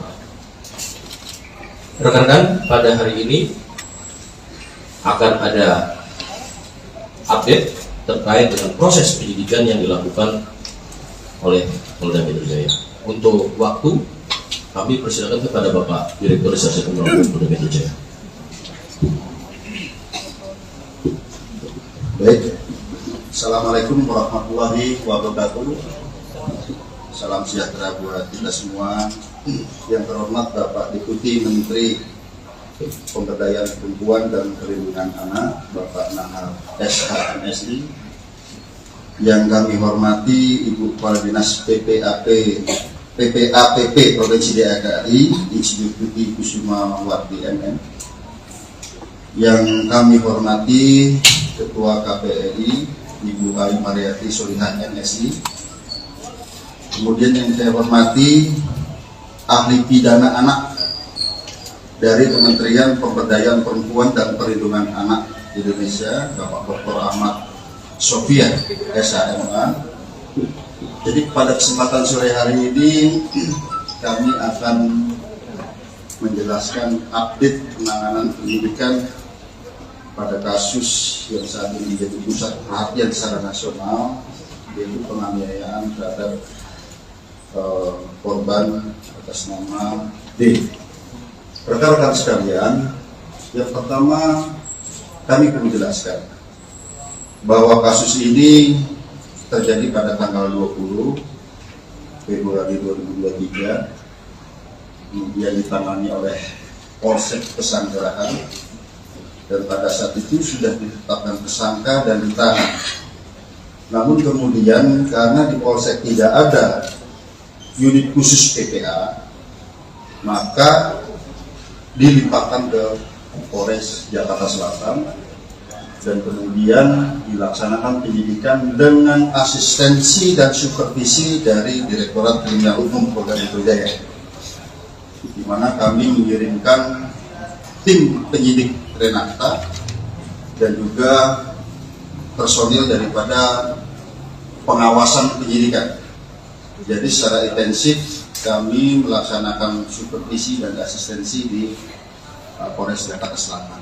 Rekan-rekan, pada hari ini akan ada update terkait dengan proses penyidikan yang dilakukan oleh Polda Metro Jaya. Untuk waktu, kami persilakan kepada Bapak Direktur Reserse Kriminal Umum Polda Metro Jaya. Baik, Assalamualaikum warahmatullahi wabarakatuh. Salam sejahtera buat kita semua. Yang terhormat Bapak Deputi Menteri Pemberdayaan Perempuan dan Perlindungan Anak, Bapak Nahar SHMSI. Yang kami hormati Ibu Kepala Dinas PPAPP Provinsi DKI Insinyur Tuti Kusumawati MM. Yang kami hormati Ketua KPAI Ibu Ai Mariati Solihah MSI. Kemudian yang saya hormati ahli pidana anak dari Kementerian Pemberdayaan Perempuan dan Perlindungan Anak Indonesia, Bapak Dr. Ahmad Sofyan SHMA. Jadi pada kesempatan sore hari ini kami akan menjelaskan update penanganan penyidikan pada kasus yang saat ini menjadi pusat perhatian secara nasional, yaitu penganiayaan terhadap korban atas nama D. Rekan-rekan sekalian, yang pertama kami perlu jelaskan bahwa kasus ini terjadi pada tanggal 20 Februari 2023, kemudian ditangani oleh Polsek Pesanggerahan, dan pada saat itu sudah ditetapkan tersangka dan ditahan. Namun kemudian karena di Polsek tidak ada unit khusus PPA, maka dilimpahkan ke Polres Jakarta Selatan dan kemudian dilaksanakan penyidikan dengan asistensi dan supervisi dari Direktorat Kriminal Umum Polda Metro Jaya, di mana kami mengirimkan tim penyidik Renata dan juga personil daripada pengawasan penyidikan. Jadi secara intensif kami melaksanakan supervisi dan asistensi di Polres Jakarta Selatan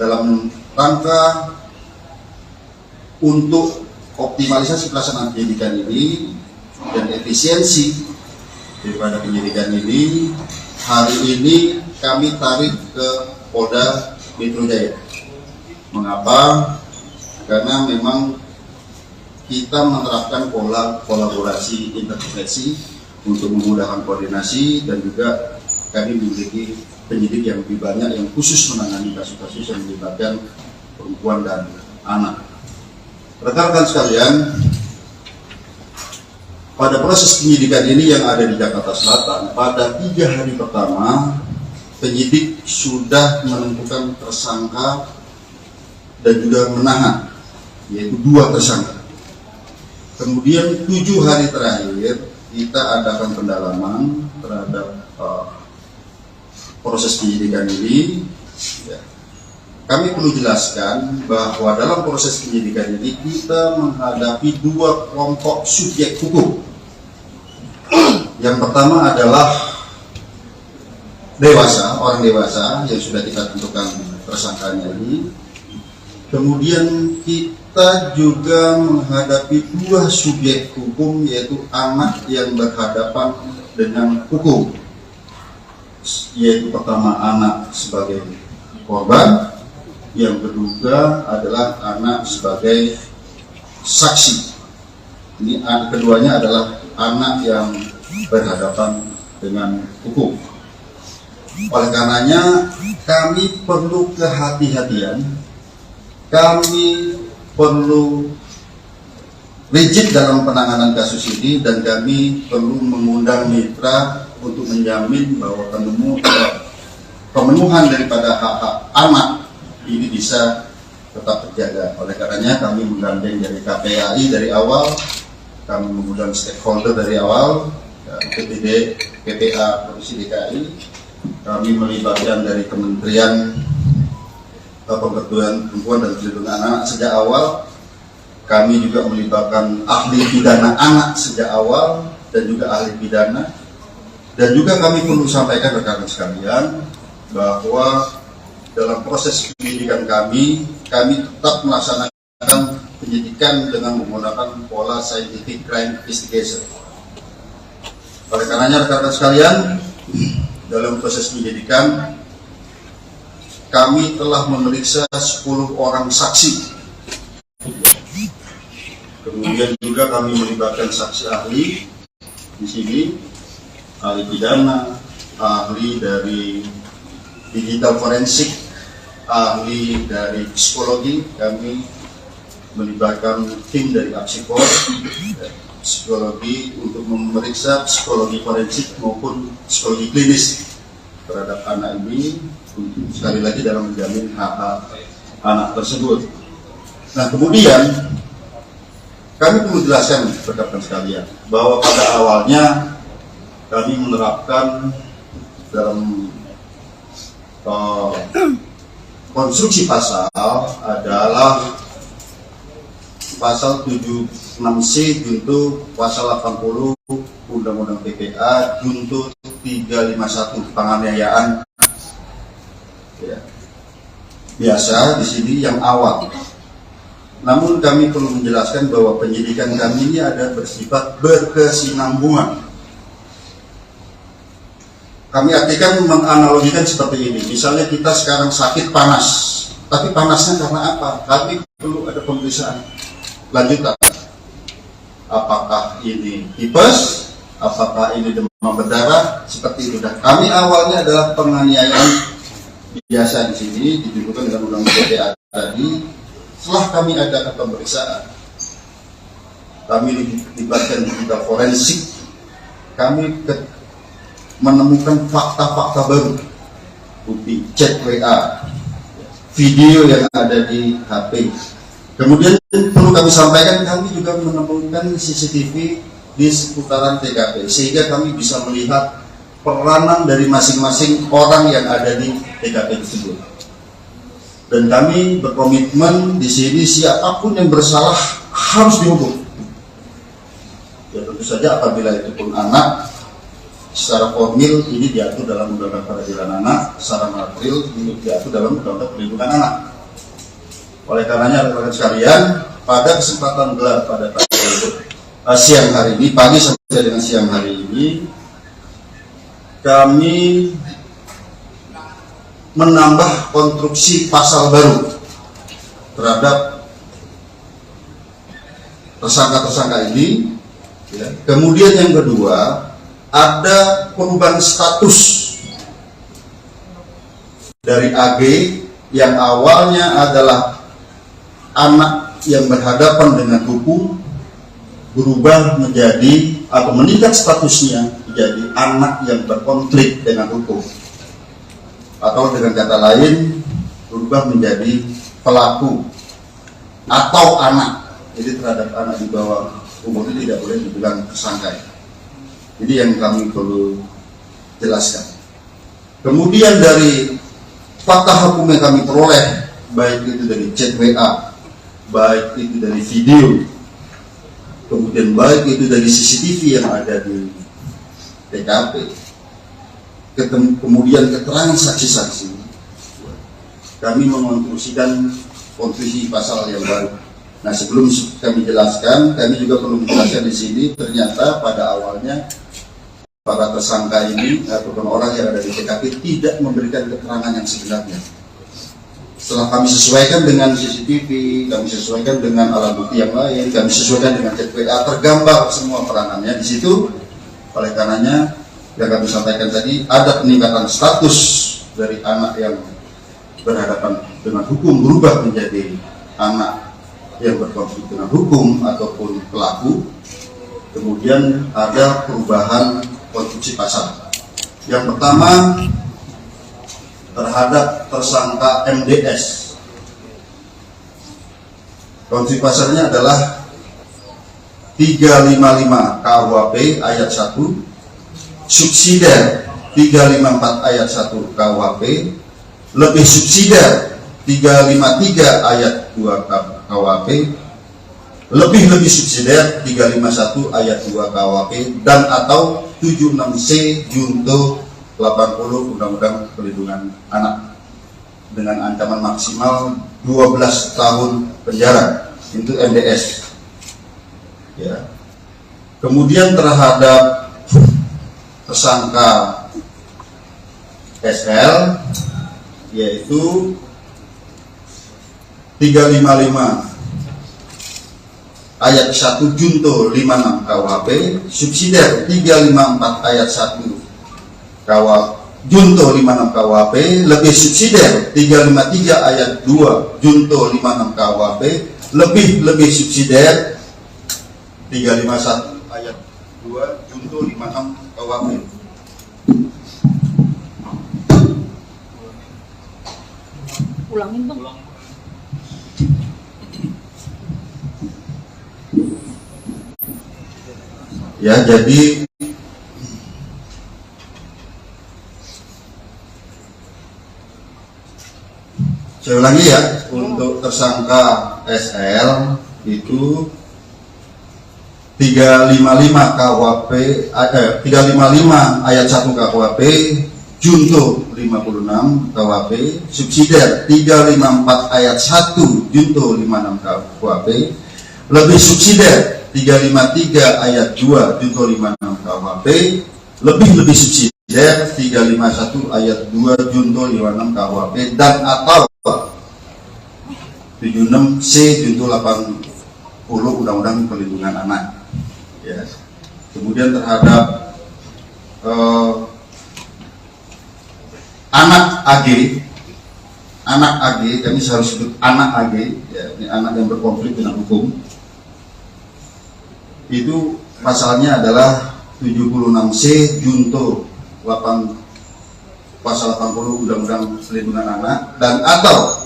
dalam rangka untuk optimalisasi pelaksanaan penyidikan ini dan efisiensi daripada penyidikan ini. Hari ini kami tarik ke Polda Metro Jaya. Mengapa? Karena memang kita menerapkan pola kolaborasi intervensi untuk memudahkan koordinasi, dan juga kami memiliki penyidik yang lebih banyak yang khusus menangani kasus-kasus yang melibatkan perempuan dan anak. Rekan-rekan sekalian, pada proses penyidikan ini yang ada di Jakarta Selatan, pada 3 hari pertama penyidik sudah menentukan tersangka dan juga menahan, yaitu 2 tersangka. Kemudian 7 hari terakhir kita adakan pendalaman terhadap proses penyidikan ini. Ya. Kami perlu jelaskan bahwa dalam proses penyidikan ini kita menghadapi 2 kelompok subjek hukum. Yang pertama adalah orang dewasa yang sudah kita tentukan tersangkanya ini. Kemudian kita juga menghadapi 2 subjek hukum, yaitu anak yang berhadapan dengan hukum. Yaitu pertama anak sebagai korban, yang kedua adalah anak sebagai saksi. Ini keduanya adalah anak yang berhadapan dengan hukum. Oleh karenanya kami perlu kehati-hatian, kami perlu rigid dalam penanganan kasus ini, dan kami perlu mengundang mitra untuk menjamin bahwa pemenuhan daripada hak-hak anak ini bisa tetap terjaga. Oleh karenanya kami menggandeng dari KPAI dari awal, kami mengundang stakeholder dari awal, PPD, PPA Provinsi DKI, kami melibatkan dari Kementerian Pemberdayaan Perempuan dan Perlindungan Anak sejak awal. Kami juga melibatkan ahli pidana anak sejak awal dan juga ahli pidana. Dan juga kami perlu sampaikan rekan-rekan sekalian bahwa dalam proses penyidikan kami tetap melaksanakan penyidikan dengan menggunakan pola scientific crime investigation. Oleh karenanya rekan-rekan sekalian, dalam proses penyidikan kami telah memeriksa 10 orang saksi. Kemudian juga kami melibatkan saksi ahli di sini, ahli pidana, ahli dari digital forensik, ahli dari psikologi. Kami melibatkan tim dari Apsikor, psikologi untuk memeriksa psikologi forensik maupun psikologi klinis terhadap anak ini, sekali lagi dalam menjamin hak-hak anak tersebut. Nah, kemudian kami perlu jelaskan rekan-rekan sekalian bahwa pada awalnya kami menerapkan dalam konstruksi pasal adalah pasal 76C junto pasal 80 Undang-Undang PPA junto 351 penganiayaan. Ya. Biasa di sini yang awal. Namun kami perlu menjelaskan bahwa penyidikan kami ini ada bersifat berkesinambungan. Kami artikan menganalogikan seperti ini. Misalnya kita sekarang sakit panas, tapi panasnya karena apa? Kami perlu ada pemeriksaan lanjutan. Apakah ini tipes? Apakah ini demam berdarah? Seperti itu. Dan kami awalnya adalah penganiayaan biasa di sini ditentukan dengan undang-undang PPA tadi. Setelah kami adakan pemeriksaan, kami dilibatkan digital forensik, kami menemukan fakta-fakta baru, bukti chat WA, video yang ada di HP. Kemudian perlu kami sampaikan, kami juga menemukan CCTV di seputaran TKP, sehingga kami bisa melihat peranan dari masing-masing orang yang ada di TKP tersebut. Dan kami berkomitmen di sini siapapun yang bersalah harus dihukum. Ya tentu saja apabila itu pun anak, secara formil ini diatur dalam Undang-Undang Peradilan Anak, secara material ini diatur dalam Undang-Undang Perlindungan Anak. Oleh karenanya rekan-rekan sekalian, pada kesempatan gelar pada siang hari ini, pagi sampai dengan siang hari ini, kami menambah konstruksi pasal baru terhadap tersangka-tersangka ini. Ya. Kemudian yang kedua, ada perubahan status dari AG yang awalnya adalah anak yang berhadapan dengan hukum, berubah menjadi atau meningkat statusnya menjadi anak yang berkonflik dengan hukum, atau dengan kata lain berubah menjadi pelaku atau anak. Jadi terhadap anak di bawah umur itu tidak boleh dibilang tersangka. Jadi yang kami perlu jelaskan. Kemudian dari fakta hukum yang kami peroleh, baik itu dari chat WA, baik itu dari video, kemudian baik itu dari CCTV yang ada di TKP, kemudian keterangan saksi-saksi, kami mengonstruksikan konstruksi pasal yang baru. Nah, sebelum kami jelaskan, kami juga perlu menjelaskan di sini, ternyata pada awalnya para tersangka ini ataupun orang yang ada di TKP tidak memberikan keterangan yang sebenarnya. Setelah kami sesuaikan dengan CCTV, kami sesuaikan dengan alat bukti yang lain, kami sesuaikan dengan chat WA, tergambar semua peranannya di situ. Oleh karenanya, yang kami sampaikan tadi, ada peningkatan status dari anak yang berhadapan dengan hukum berubah menjadi anak yang berkonflik dengan hukum ataupun pelaku. Kemudian ada perubahan konstruksi pasal. Yang pertama, terhadap tersangka MDS. Konstruksi pasalnya adalah 355 KUHP ayat 1, subsidiar 354 ayat 1 KUHP, lebih subsidiar 353 ayat 2 KUHP, lebih subsidiar 351 ayat 2 KUHP, dan atau 76C junto 80 Undang-Undang Perlindungan Anak dengan ancaman maksimal 12 tahun penjara. Itu MDS. Ya. Kemudian terhadap tersangka SL, yaitu 355 ayat 1 junto 56 KUHP, subsidiar 354 ayat 1 junto 56 KUHP, lebih subsidiar 353 ayat 2 junto 56 KUHP, lebih subsidiar 351 ayat 2 junto 56 KUHP. Ulangin bang. Ya, jadi saya ulangi ya, untuk tersangka SL itu 355 KUHP 355 ayat 1 KUHP junto 56 KUHP, subsidiar 354 ayat 1 junto 56 KUHP, lebih subsidiar 353 ayat 2 junto 56 KUHP, lebih subsidiar 351 ayat 2 junto 56 KUHP, dan atau 76C junto 80 Undang-Undang Perlindungan Anak. Ya. Kemudian terhadap anak AG, kami harus sebut anak AG, ya, ini anak yang berkonflik dengan hukum. Itu pasalnya adalah 76C junto pasal 80 Undang-Undang Perlindungan Anak dan atau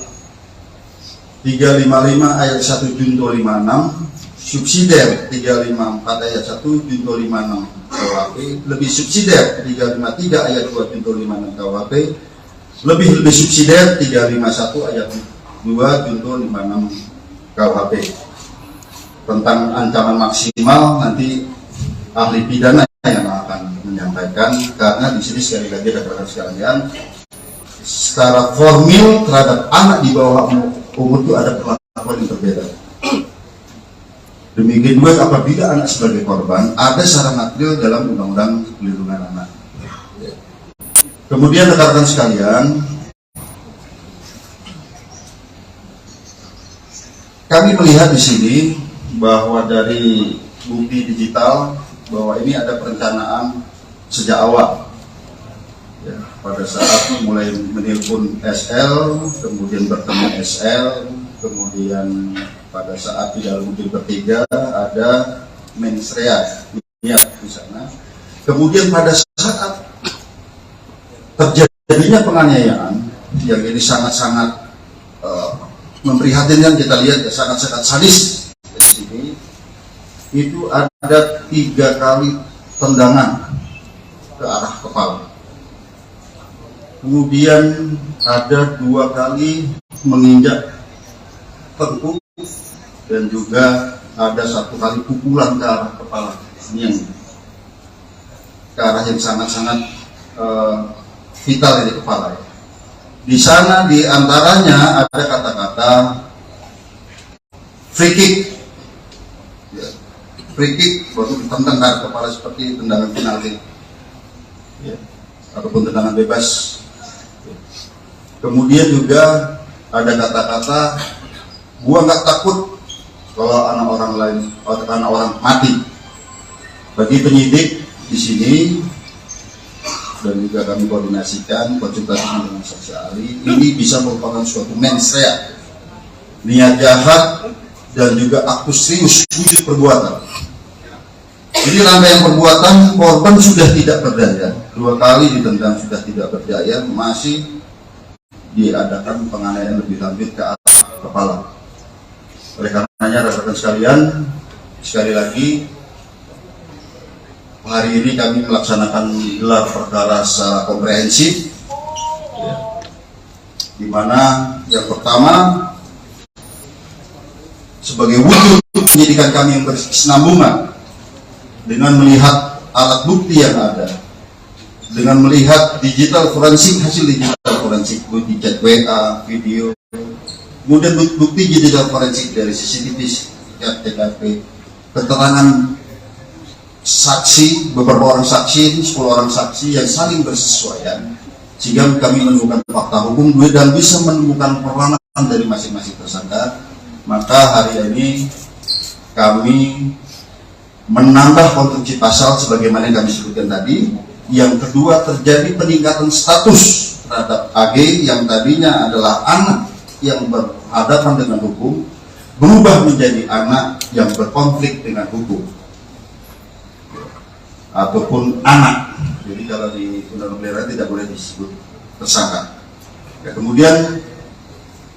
355 ayat 1 Junto 56 subsidiar 354 ayat 1 Junto 56 KUHP lebih subsidiar 353 ayat 2 Junto 56 KUHP lebih subsidiar 351 ayat 2 Junto 56 KUHP tentang ancaman maksimal. Nanti ahli pidana yang akan menyampaikan, karena di sini sekali lagi rekan-rekan sekalian, secara formil terhadap anak di bawah umur itu ada perlakuan yang berbeda. Demikian juga apabila anak sebagai korban ada secara material dalam Undang-Undang Perlindungan Anak. Kemudian rekan-rekan sekalian, kami melihat di sini bahwa dari bukti digital bahwa ini ada perencanaan sejak awal. Ya, pada saat mulai menelpon SL, kemudian bertemu SL, kemudian pada saat di dalam mobil bertiga ada mensrea di sana. Kemudian pada saat terjadinya penganiayaan yang ini sangat-sangat memprihatinkan, kita lihat ya, sangat-sangat sadis di sini. Itu ada 3 kali tendangan ke arah kepala. Kemudian ada 2 kali menginjak tengkuk dan juga ada 1 kali pukulan ke arah kepala. Ini yang ke arah yang sangat-sangat vital di kepala. Di sana di antaranya ada kata-kata free kick. Free kick baru ditendang ke kepala seperti tendangan penalti, ya, ataupun tendangan bebas. Kemudian juga ada kata-kata, gua nggak takut kalau anak orang lain, anak orang mati. Bagi penyidik di sini dan juga kami koordinasikan konsultasi dengan saksi ahli, ini bisa merupakan suatu mensrea, niat jahat dan juga aktus serius wujud perbuatan. Ini rangkaian perbuatan, korban sudah tidak berdaya, 2 kali ditendang sudah tidak berdaya, masih diadakan penganiayaan lebih lanjut ke arah kepala. Oleh karenanya rekan-rekan sekalian, sekali lagi hari ini kami melaksanakan gelar perkara secara komprehensif, ya, di mana yang pertama sebagai wujud penyidikan kami yang berkesinambungan dengan melihat alat bukti yang ada, dengan melihat digital forensik, hasil digital forensik, bukti chat WA, video, kemudian bukti digital forensik dari CCTV, TKP, keterangan saksi, beberapa orang saksi, 10 orang saksi yang saling bersesuaian, sehingga kami menemukan fakta hukum dan bisa menemukan peranan dari masing-masing tersangka. Maka hari ini kami menambah konstruksi pasal sebagaimana yang kami sebutkan tadi. Yang kedua, terjadi peningkatan status terhadap AG yang tadinya adalah anak yang berhadapan dengan hukum, berubah menjadi anak yang berkonflik dengan hukum ataupun anak. Jadi kalau di Undang-Undang tidak boleh disebut tersangka. Ya, kemudian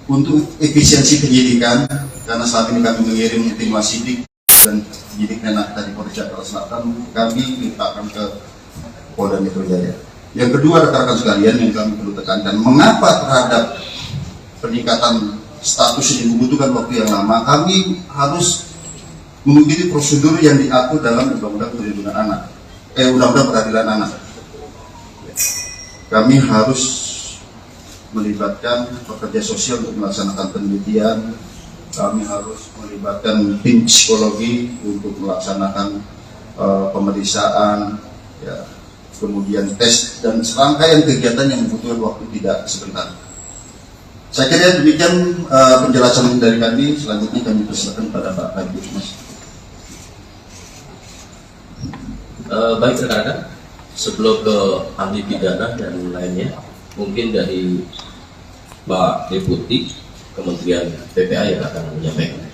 untuk efisiensi penyidikan, karena saat ini kami mengirim tim wasidik dan penyidik Menak dari Polres Jakarta Selatan, kami limpahkan ke Polda Metro Jaya. Yang kedua, rekan-rekan sekalian, yang kami perlu tekankan, mengapa terhadap peningkatan status ini membutuhkan waktu yang lama? Kami harus mengikuti prosedur yang diatur dalam Undang-Undang Perlindungan Anak, Undang-Undang Peradilan Anak. Kami harus melibatkan pekerja sosial untuk melaksanakan penelitian. Kami harus melibatkan tim psikologi untuk melaksanakan pemeriksaan, ya, kemudian tes dan serangkaian kegiatan yang membutuhkan waktu tidak sebentar. Saya kira demikian penjelasan dari kami. Selanjutnya kami persilakan pada Pak Kabit Mas. Baik rekan-rekan, sebelum ke ahli pidana dan lainnya, mungkin dari Pak Deputi Kementerian PPA yang akan menyampaikan.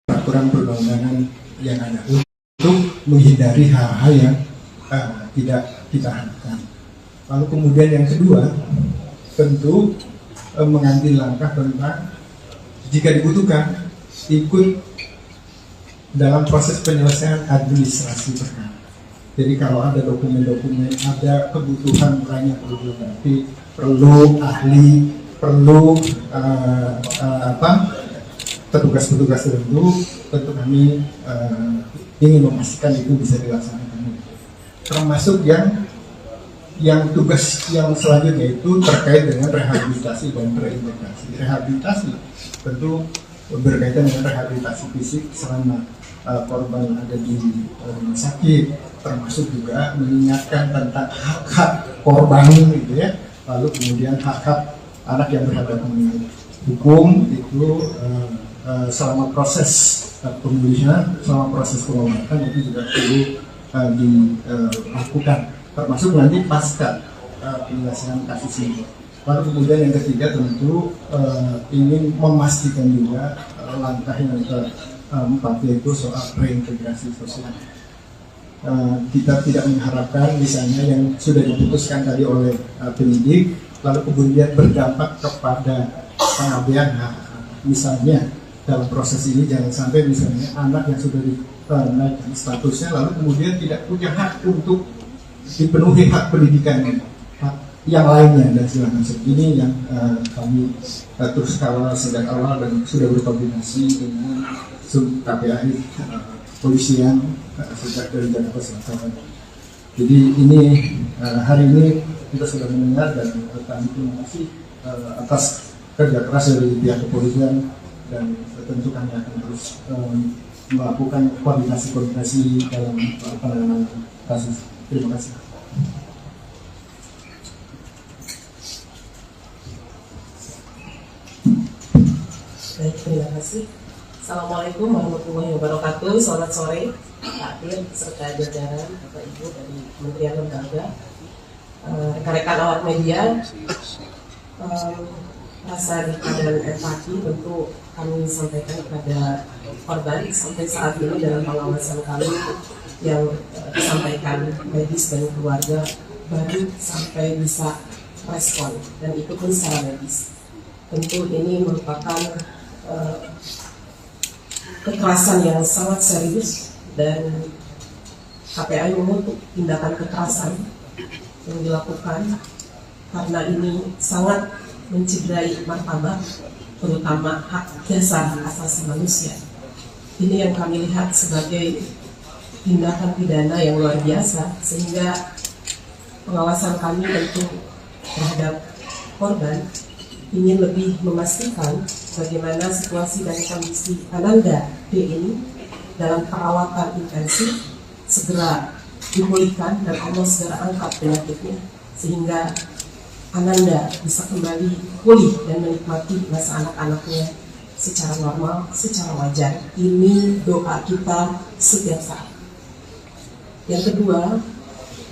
Peraturan perundang-undangan yang ada menghindari hal-hal yang tidak kita harapkan. Lalu kemudian yang kedua, tentu mengambil langkah tentang jika dibutuhkan ikut dalam proses penyelesaian administrasi perkara. Jadi kalau ada dokumen-dokumen, ada kebutuhan lain yang perlu dilengkapi, perlu ahli, perlu petugas-petugas tertentu, tentu kami ingin memastikan itu bisa dilaksanakan. Termasuk yang tugas yang selanjutnya itu terkait dengan rehabilitasi dan reintegrasi. Rehabilitasi tentu berkaitan dengan rehabilitasi fisik selama korban ada di rumah sakit, termasuk juga mengingatkan tentang hak-hak korban gitu ya. Lalu kemudian hak-hak anak yang berhadapan dengan hukum itu selama proses pemulihan, selama proses pengobatan itu juga perlu dilakukan, termasuk nanti pasca penyelesaian kasus ini. Lalu kemudian yang ketiga tentu ingin memastikan juga langkah yang keempat yaitu soal reintegrasi sosial. Kita tidak mengharapkan misalnya yang sudah diputuskan tadi oleh penyidik lalu kemudian berdampak kepada pengabaian hak. Misalnya dalam proses ini jangan sampai misalnya anak yang sudah dinaikkan statusnya lalu kemudian tidak punya hak untuk dipenuhi hak pendidikan yang lainnya dan segala macam. Ini yang kami terus kawal sejak awal dan sudah berkoordinasi dengan KPAI polisian sejak dari Jakarta Selatan. Jadi ini hari ini kita sudah mendengar dan kami terima kasih atas kerja keras dari pihak kepolisian dan tentu kami akan terus melakukan koordinasi dalam penanganan kasus. Terima kasih. Baik, terima kasih. Assalamualaikum warahmatullahi wabarakatuh. Selamat sore, Pak Dir, serta jajaran Bapak Ibu dari Kementerian Lembaga, rekan-rekan awak media. Rasa duka dan empati tentu kami sampaikan kepada korban sampai saat ini dalam pengawasan kami yang disampaikan medis dan keluarga baru sampai bisa respon dan itu pun secara medis. Tentu ini merupakan kekerasan yang sangat serius dan KPAI mengutuk tindakan kekerasan yang dilakukan karena ini sangat mencederai martabat terutama hak dasar asasi manusia. Ini yang kami lihat sebagai tindakan pidana yang luar biasa sehingga pengawasan kami tentu terhadap korban ingin lebih memastikan bagaimana situasi dan kondisi Ananda D ini dalam perawatan intensif segera dipulihkan dan Allah segera angkat penyakitnya sehingga Ananda bisa kembali pulih dan menikmati masa anak-anaknya secara normal, secara wajar. Ini doa kita setiap saat. Yang kedua,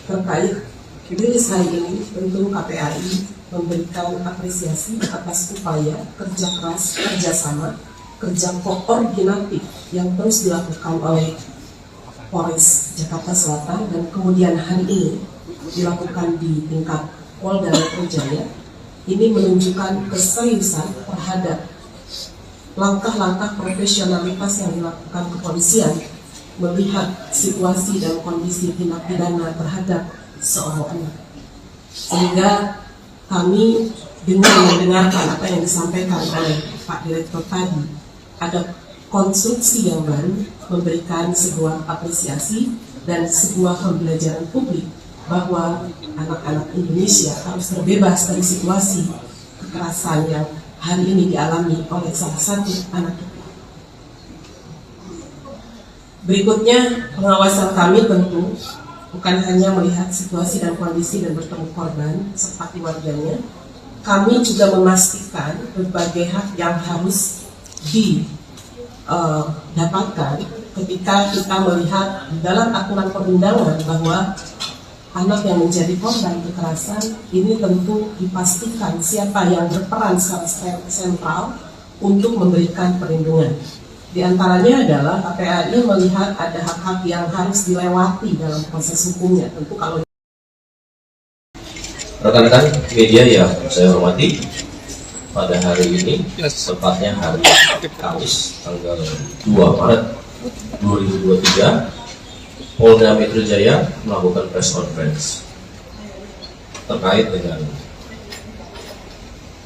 terkait rilis hari ini, tentu KPAI memberikan apresiasi atas upaya kerja keras, kerjasama, kerja koordinatif yang terus dilakukan oleh Polres Jakarta Selatan dan kemudian hari ini dilakukan di tingkat Polda Metro Jaya. Ini menunjukkan keseriusan terhadap langkah-langkah profesionalitas yang dilakukan kepolisian melihat situasi dan kondisi tindak pidana terhadap seorang anak. Sehingga kami dengan mendengarkan apa yang disampaikan oleh Pak Direktur tadi, ada konstruksi yang baru memberikan sebuah apresiasi dan sebuah pembelajaran publik bahwa anak-anak Indonesia harus terbebas dari situasi kekerasan yang hari ini dialami oleh salah satu anak kita. Berikutnya, pengawasan kami tentu bukan hanya melihat situasi dan kondisi dan bertemu korban serta keluarganya, kami juga memastikan berbagai hak yang harus didapatkan ketika kita melihat dalam aturan perundangan bahwa anak yang menjadi korban kekerasan ini tentu dipastikan siapa yang berperan secara sentral untuk memberikan perlindungan. Di antaranya adalah KPAI melihat ada hak-hak yang harus dilewati dalam proses hukumnya. Tentu kalau rekan-rekan media yang saya hormati, pada hari ini, tepatnya hari Kamis, tanggal 2 Maret 2023, Polda Metro Jaya melakukan press conference terkait dengan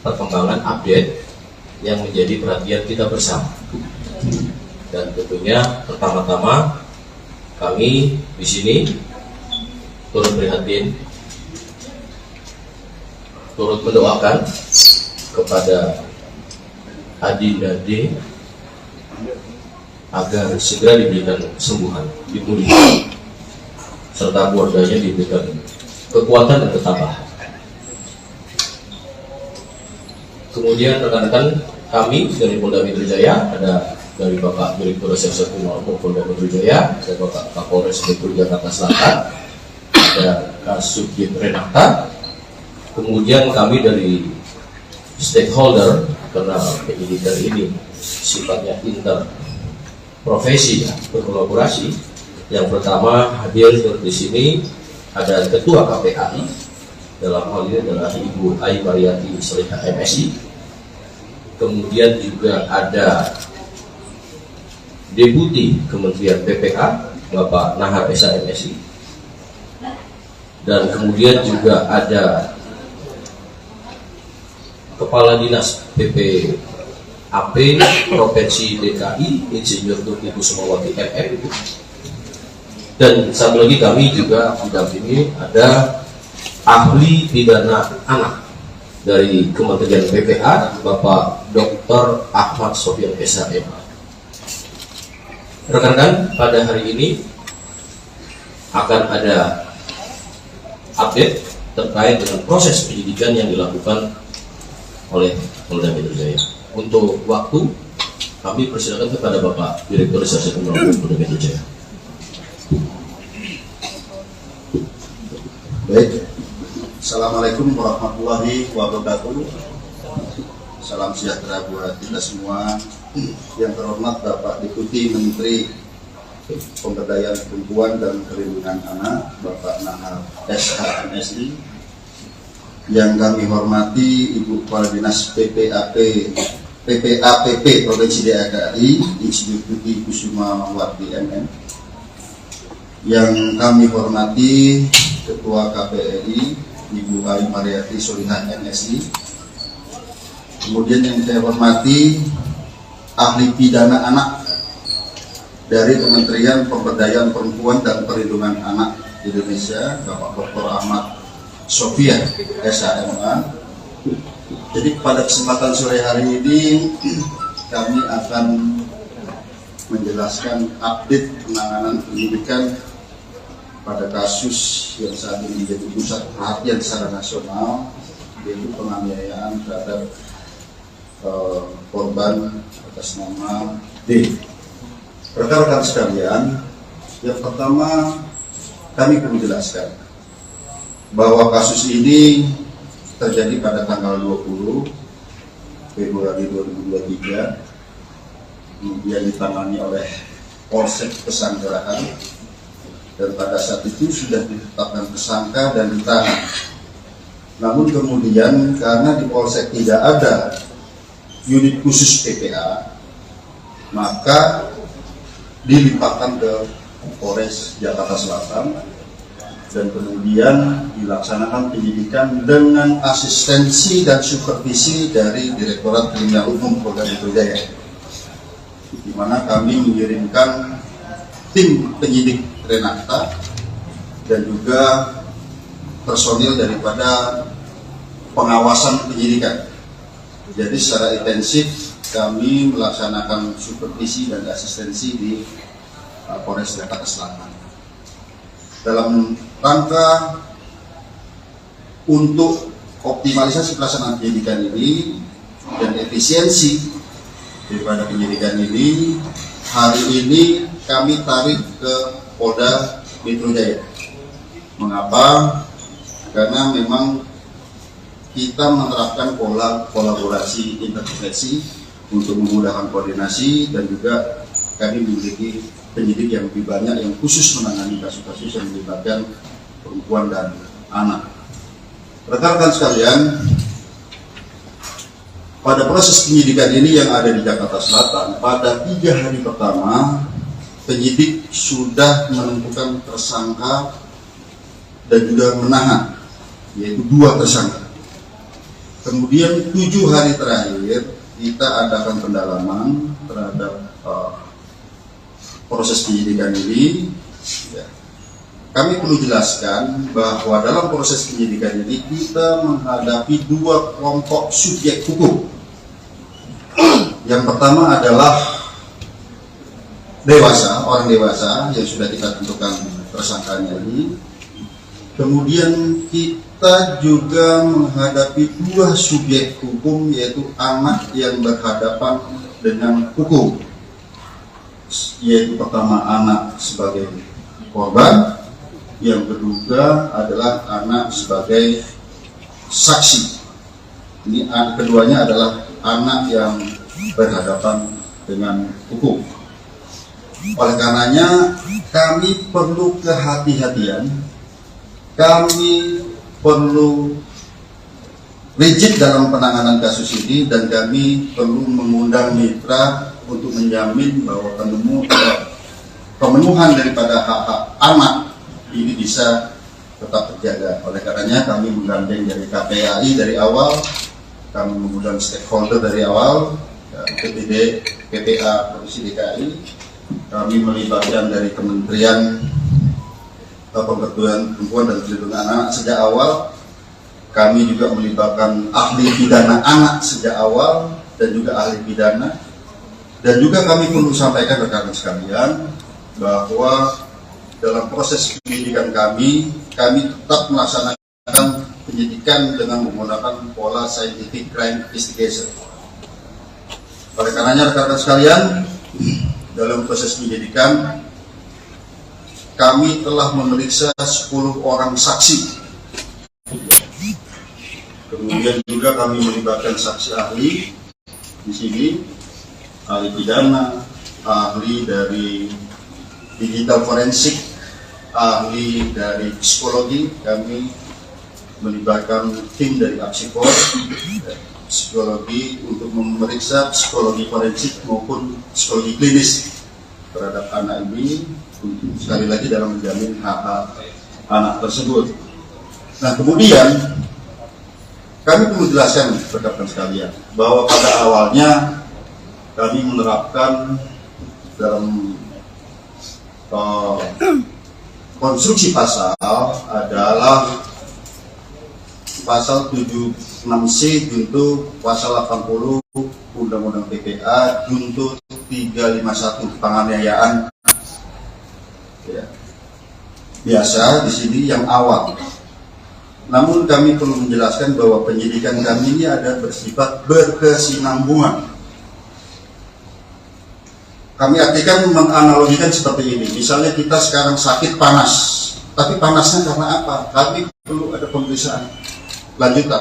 perkembangan update yang menjadi perhatian kita bersama. Dan tentunya pertama-tama kami di sini turut prihatin, turut mendoakan kepada Adinda D agar segera diberikan kesembuhan, dipulihkan, serta keluarganya diberikan kekuatan dan ketabahan. Kemudian rekan-rekan kami dari Polda Metro Jaya, ada dari Bapak Direktur Reserse Kriminal Umum Polda Metro Jaya, ada Bapak Kapolres Metro Jakarta Selatan, ada Kasubdit Renata. Kemudian kami dari stakeholder, karena penyidikan ini sifatnya interprofesi, berkolaborasi. Yang pertama hadir di sini ada Ketua KPAI, dalam hal ini adalah Ibu Ai Mariati Solihah MSI. Kemudian juga ada Deputi Kementerian PPA Bapak Nahar Esa MSI, dan kemudian juga ada Kepala Dinas PPAP Provinsi DKI Insinyur Tuti Kusumawati MM, dan satu lagi kami juga didampingi ada ahli pidana anak dari Kementerian PPA Bapak Dr. Ahmad Sofyan Esa MA. Rekan-rekan, pada hari ini akan ada update terkait dengan proses penyidikan yang dilakukan oleh Polda Metro Jaya. Untuk waktu, kami persilakan kepada Bapak Direktur Reserse Kriminal Umum Polda Metro Jaya. Baik, Assalamualaikum warahmatullahi wabarakatuh. Salam sejahtera buat kita semua. Yang terhormat Bapak Deputi Menteri Pemberdayaan Perempuan dan Perlindungan Anak, Bapak Nahar Esa MSI. Yang kami hormati Ibu Kepala Dinas PPAPP Provinsi DKI Insinyur Tuti Kusumawati MM. Yang kami hormati Ketua KPAI Ibu Ai Mariati Solihah MSI. Kemudian yang saya hormati ahli pidana anak dari Kementerian Pemberdayaan Perempuan dan Perlindungan Anak Indonesia, Bapak Dr. Ahmad Sofyan Esa MA. Jadi pada kesempatan sore hari ini kami akan menjelaskan update penanganan penyidikan pada kasus yang saat ini menjadi pusat perhatian secara nasional, yaitu penganiayaan terhadap korban atas nama D. Rekan-rekan sekalian, yang pertama kami perlu jelaskan bahwa kasus ini terjadi pada tanggal 20 Februari 2023, kemudian ditangani oleh Polsek Pesanggerahan, dan pada saat itu sudah ditetapkan tersangka dan ditahan. Namun kemudian karena di Polsek tidak ada unit khusus PPA, maka dilimpahkan ke Polres Jakarta Selatan, dan kemudian dilaksanakan penyidikan dengan asistensi dan supervisi dari Direktorat Kriminal Umum Polda Metro Jaya, di mana kami mengirimkan tim penyidik Renata dan juga personil daripada pengawasan penyidikan. Jadi secara intensif kami melaksanakan supervisi dan asistensi di Polres Jakarta Selatan dalam rangka untuk optimalisasi pelaksanaan penyidikan ini dan efisiensi daripada penyidikan ini. Hari ini kami tarik ke Polda Metro Jaya. Mengapa? Karena memang kita menerapkan pola kolaborasi interprofesi untuk memudahkan koordinasi, dan juga kami memiliki penyidik yang lebih banyak yang khusus menangani kasus-kasus yang melibatkan perempuan dan anak. Rekan-rekan sekalian, pada proses penyidikan ini yang ada di Jakarta Selatan, pada 3 hari pertama, penyidik sudah menentukan tersangka dan juga menahan, yaitu 2 tersangka. Kemudian 7 hari terakhir, kita adakan pendalaman terhadap proses penyidikan ini. Ya. Kami perlu jelaskan bahwa dalam proses penyidikan ini kita menghadapi 2 kelompok subjek hukum. Yang pertama adalah orang dewasa yang sudah kita tentukan tersangkanya ini. Kemudian kita juga menghadapi 2 subjek hukum, yaitu anak yang berhadapan dengan hukum. Yaitu pertama anak sebagai korban, yang kedua adalah anak sebagai saksi. Ini keduanya adalah anak yang berhadapan dengan hukum. Oleh karenanya kami perlu kehati-hatian, kami perlu rigid dalam penanganan kasus ini, dan kami perlu mengundang mitra untuk menjamin bahwa pemenuhan daripada hak-hak anak ini bisa tetap terjaga. Oleh karenanya kami menggandeng dari KPAI dari awal, kami mengundang stakeholder dari awal, PPD, PPA Provinsi DKI, kami melibatkan dari Kementerian Pemberdayaan Perempuan dan Perlindungan Anak sejak awal. Kami juga melibatkan ahli pidana anak sejak awal dan juga ahli pidana. Dan juga kami perlu sampaikan rekan-rekan sekalian bahwa dalam proses penyidikan kami tetap melaksanakan penyidikan dengan menggunakan pola scientific crime investigation. Oleh karenanya rekan-rekan sekalian, dalam proses penyidikan kami telah memeriksa 10 orang saksi. Kemudian juga kami melibatkan saksi ahli di sini, ahli pidana, ahli dari digital forensik, ahli dari psikologi. Kami melibatkan tim dari Apsikor, psikologi untuk memeriksa psikologi forensik maupun psikologi klinis terhadap anak ini, sekali lagi dalam menjamin hak-hak anak tersebut. Nah, kemudian kami perlu jelaskan rekan-rekan sekalian bahwa pada awalnya kami menerapkan dalam konstruksi pasal adalah pasal 76C junto pasal 80 Undang-Undang PPA junto 351 penganiayaan. Ya. Biasa di sini yang awal. Namun kami perlu menjelaskan bahwa penyidikan kami ini ada bersifat berkesinambungan. Kami artikan menganalogikan seperti ini. Misalnya kita sekarang sakit panas, tapi panasnya karena apa? Kami perlu ada pemeriksaan lanjutan.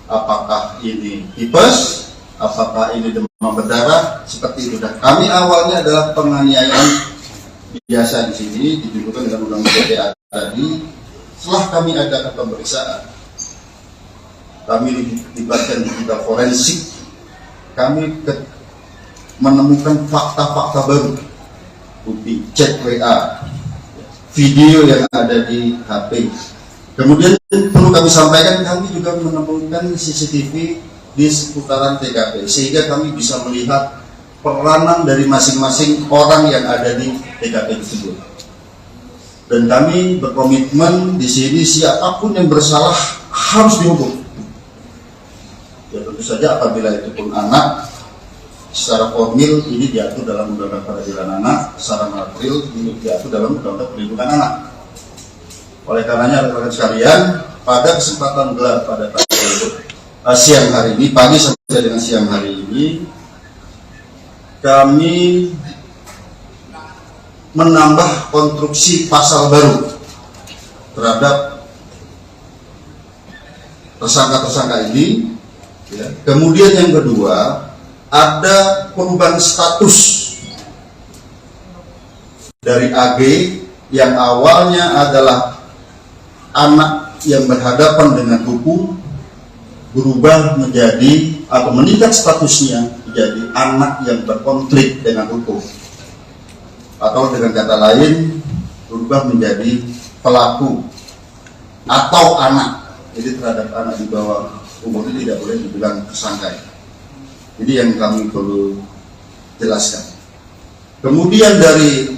Apakah ini tipes? Apakah ini demam berdarah? Seperti itu. Dan kami awalnya adalah penganiayaan biasa di sini ditentukan dengan undang-undang PPA tadi. Setelah kami adakan pemeriksaan, kami dilibatkan digital forensik, kami menemukan fakta-fakta baru, bukti chat WA, video yang ada di HP. Kemudian perlu kami sampaikan, kami juga menemukan CCTV di seputaran TKP, sehingga kami bisa melihat peranan dari masing-masing orang yang ada di TKP tersebut. Dan kami berkomitmen di sini siapapun yang bersalah harus dihukum. Ya tentu saja apabila itu pun anak, secara formil ini diatur dalam Undang-Undang Peradilan Anak, secara material ini diatur dalam Undang-Undang Perlindungan Anak. Oleh karenanya rekan-rekan sekalian, pada kesempatan gelar pada siang hari ini, pagi sampai dengan siang hari ini, kami menambah konstruksi pasal baru terhadap tersangka-tersangka ini. Ya. Kemudian yang kedua, ada perubahan status dari AG yang awalnya adalah anak yang berhadapan dengan hukum, berubah menjadi atau meningkat statusnya menjadi anak yang berkonflik dengan hukum, atau dengan kata lain berubah menjadi pelaku atau anak. Jadi terhadap anak di bawah umur itu tidak boleh dibilang tersangka. Jadi yang kami perlu jelaskan. Kemudian dari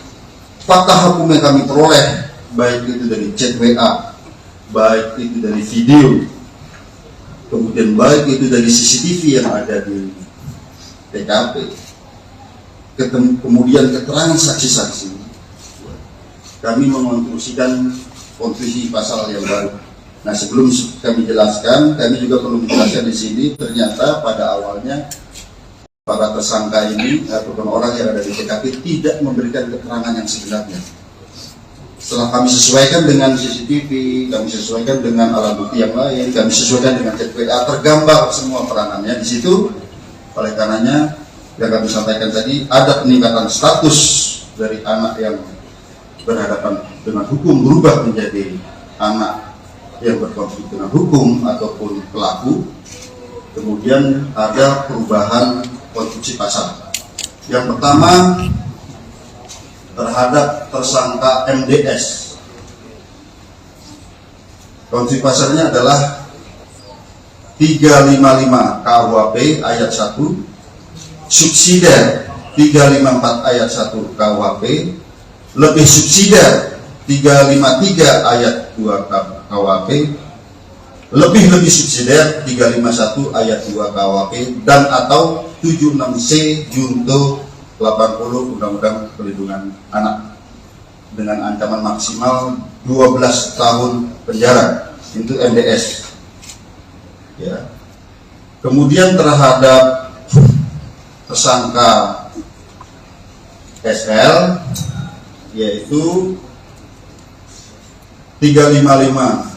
fakta hukum yang kami peroleh, baik itu dari chat WA, baik itu dari video, kemudian baik itu dari CCTV yang ada di TKP, kemudian keterangan saksi-saksi, kami mengonstruksikan konstruksi pasal yang baru. Nah, sebelum kami jelaskan, kami juga perlu menjelaskan di sini, ternyata pada awalnya para tersangka ini ataupun orang yang ada di TKP tidak memberikan keterangan yang sebenarnya. Setelah kami sesuaikan dengan CCTV, kami sesuaikan dengan alat bukti yang lain, kami sesuaikan dengan chat WA, tergambar semua peranannya di situ. Oleh karenanya, yang kami sampaikan tadi, ada peningkatan status dari anak yang berhadapan dengan hukum berubah menjadi anak yang berkonflik dengan hukum ataupun pelaku. Kemudian ada perubahan konstruksi pasal. Yang pertama terhadap tersangka MDS. Konstruksi pasalnya adalah 355 KUHP ayat 1, subsidiar 354 ayat 1 KUHP, lebih subsidiar 353 ayat 2 KUHP, lebih subsidiar 351 ayat 2 KUHP, dan atau 76C junto 80 Undang-Undang Perlindungan Anak dengan ancaman maksimal 12 tahun penjara. Itu MDS. Ya. Kemudian terhadap tersangka SL, yaitu 355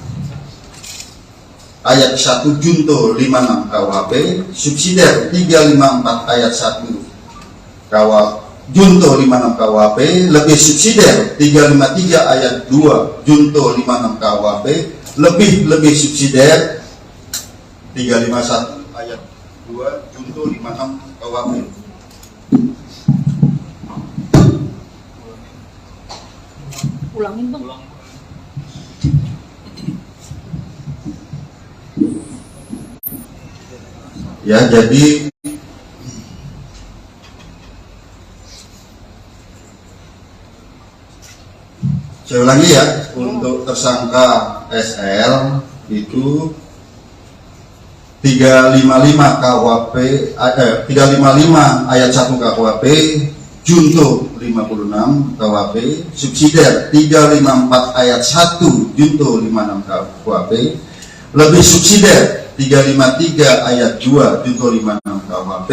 ayat 1 junto 56 KUHP, subsidiar 354 ayat 1 junto 56 KUHP, lebih subsidiar 353 ayat 2 junto 56 KUHP, lebih subsidiar 351 ayat 2 junto 56 KUHP. Ulangin bang. Ya, jadi saya ulangi ya, untuk tersangka SL itu 355 KUHP 355 ayat 1 KUHP junto 56 KUHP, subsidiar 354 ayat 1 junto 56 KUHP, lebih subsidiar 353 ayat 2 junto 56 KUHP,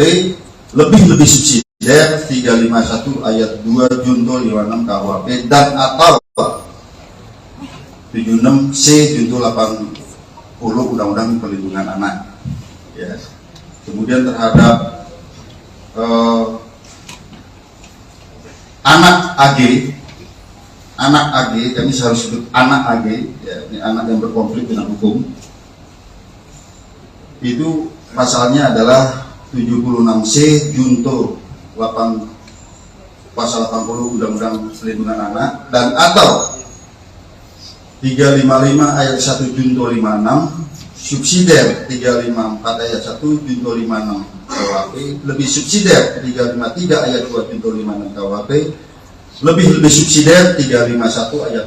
lebih subsidiar 351 ayat 2 junto 56 KUHP, dan atau 76C junto 80 Undang-Undang Perlindungan Anak. Ya. Kemudian terhadap anak AG, kami harus sebut anak AG, ya, ini anak yang berkonflik dengan hukum. Itu pasalnya adalah 76C junto 8 pasal 80 Undang-Undang Perlindungan Anak, dan atau 355 ayat 1 junto 56, subsidiar 354 ayat 1 junto 56 KUHP, lebih subsidiar 353 ayat 2 junto 56 KUHP, lebih subsidiar 351 ayat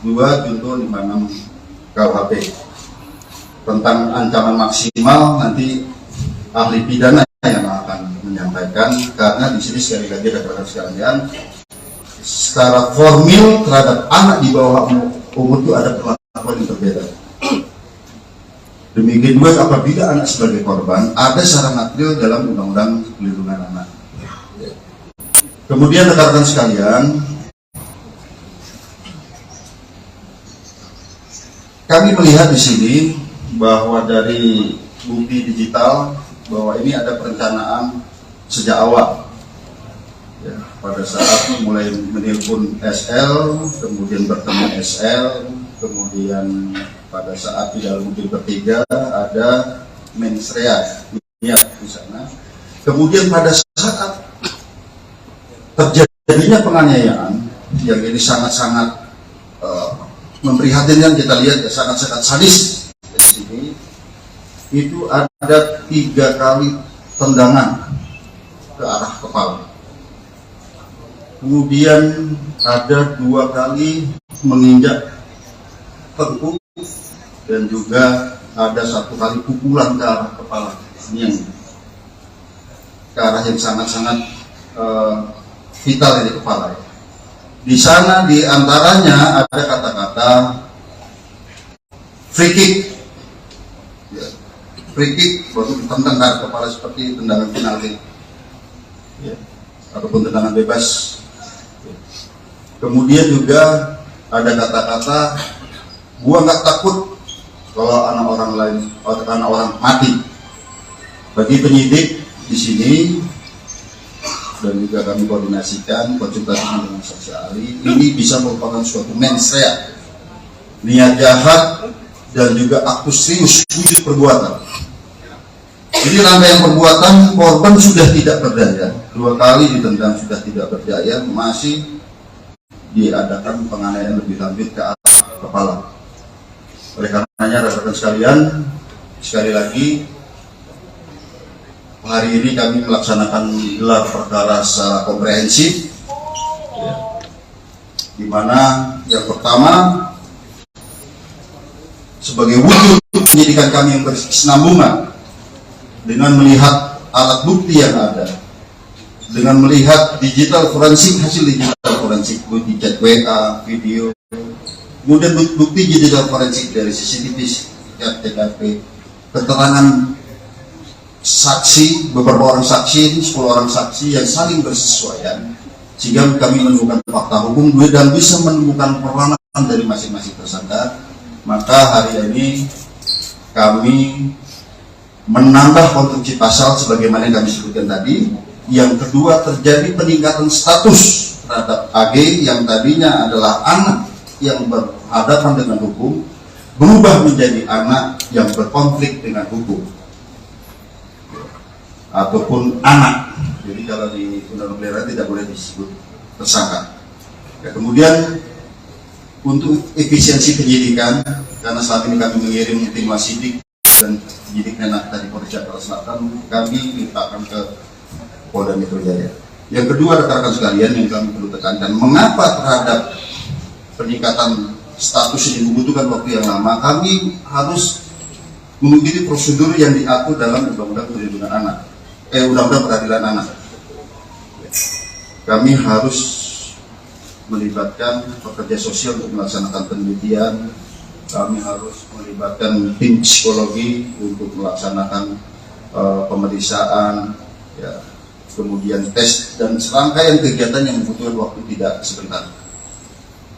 2 junto 56 KUHP. Tentang ancaman maksimal nanti ahli pidana yang akan menyampaikan, karena di sini sekali lagi rekan-rekan sekalian, secara formil terhadap anak di bawah umur itu ada perlakuan yang berbeda. Demikian juga apabila anak sebagai korban, ada secara material dalam Undang-Undang Perlindungan Anak. Kemudian rekan-rekan sekalian, kami melihat di sini bahwa dari bukti digital bahwa ini ada perencanaan sejak awal. Ya, pada saat mulai menelpon SL, kemudian bertemu SL, kemudian pada saat di dalam mobil bertiga ada mensrea di sana. Kemudian pada saat terjadinya penganiayaan yang ini sangat-sangat memprihatinkan, kita lihat ya, sangat-sangat sadis di sini, itu ada 3 kali tendangan ke arah kepala. Kemudian ada 2 kali menginjak tengkuk dan juga ada 1 kali pukulan ke arah kepala. Ini yang ke arah yang sangat-sangat vital di kepala. Di sana di antaranya ada kata-kata free kick, ya, free kick baru ditendang ke arah kepala seperti tendangan penalti, ya, ataupun tendangan bebas. Kemudian juga ada kata-kata, gua nggak takut kalau anak orang lain, anak orang mati. Bagi penyidik di sini dan juga kami koordinasikan konsultasi dengan saksi ahli, ini bisa merupakan suatu mens rea, niat jahat dan juga aktus serius wujud perbuatan. Jadi rangkaian perbuatan, korban sudah tidak berdaya, 2 kali ditendang sudah tidak berdaya, masih diadakan penganiayaan lebih lanjut ke arah kepala. Oleh karenanya rekan-rekan sekalian, sekali lagi hari ini kami melaksanakan gelar perkara secara komprehensif, ya, di mana yang pertama sebagai wujud penyidikan kami yang berkesinambungan dengan melihat alat bukti yang ada, dengan melihat digital forensik, hasil digital forensik, bukti chat WA, video, kemudian bukti digital forensik dari CCTV, TKP, keterangan saksi, beberapa orang saksi, 10 orang saksi yang saling bersesuaian, sehingga kami menemukan fakta hukum dan bisa menemukan peranan dari masing-masing tersangka. Maka hari ini kami menambah konstruksi pasal sebagaimana yang kami sebutkan tadi. Yang kedua, terjadi peningkatan status terhadap AG yang tadinya adalah anak yang berhadapan dengan hukum, berubah menjadi anak yang berkonflik dengan hukum ataupun anak. Jadi kalau di undang-undang tidak boleh disebut tersangka. Ya, kemudian untuk efisiensi penyidikan, karena saat ini kami mengirim tim wasidik dan penyidik Menak dari Polres Jakarta Selatan, kami limpahkan ke Polda Metro Jaya. Yang kedua, rekan-rekan sekalian, yang kami perlu tekankan, mengapa terhadap peningkatan status ini membutuhkan waktu yang lama? Kami harus mengikuti prosedur yang diatur dalam Undang-Undang Perlindungan Anak, Undang-Undang Peradilan Anak. Kami harus melibatkan pekerja sosial untuk melaksanakan penelitian. Kami harus melibatkan tim psikologi untuk melaksanakan pemeriksaan, ya, kemudian tes dan serangkaian kegiatan yang membutuhkan waktu tidak sebentar.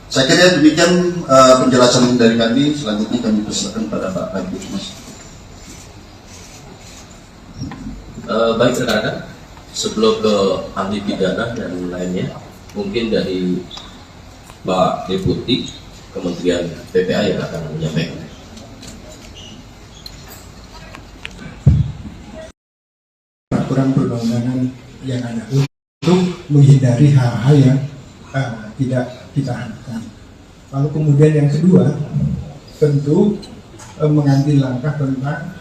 Saya kira demikian penjelasan dari kami. Selanjutnya kami persilakan pada Pak Kabid Mas. Baik rekan-rekan, sebelum ke ahli pidana dan lainnya, mungkin dari Pak Deputi Kementerian PPA yang akan menyampaikan. Peraturan perundang-undangan yang ada untuk menghindari hal-hal yang tidak kita harapkan. Lalu kemudian yang kedua, tentu mengambil langkah tentang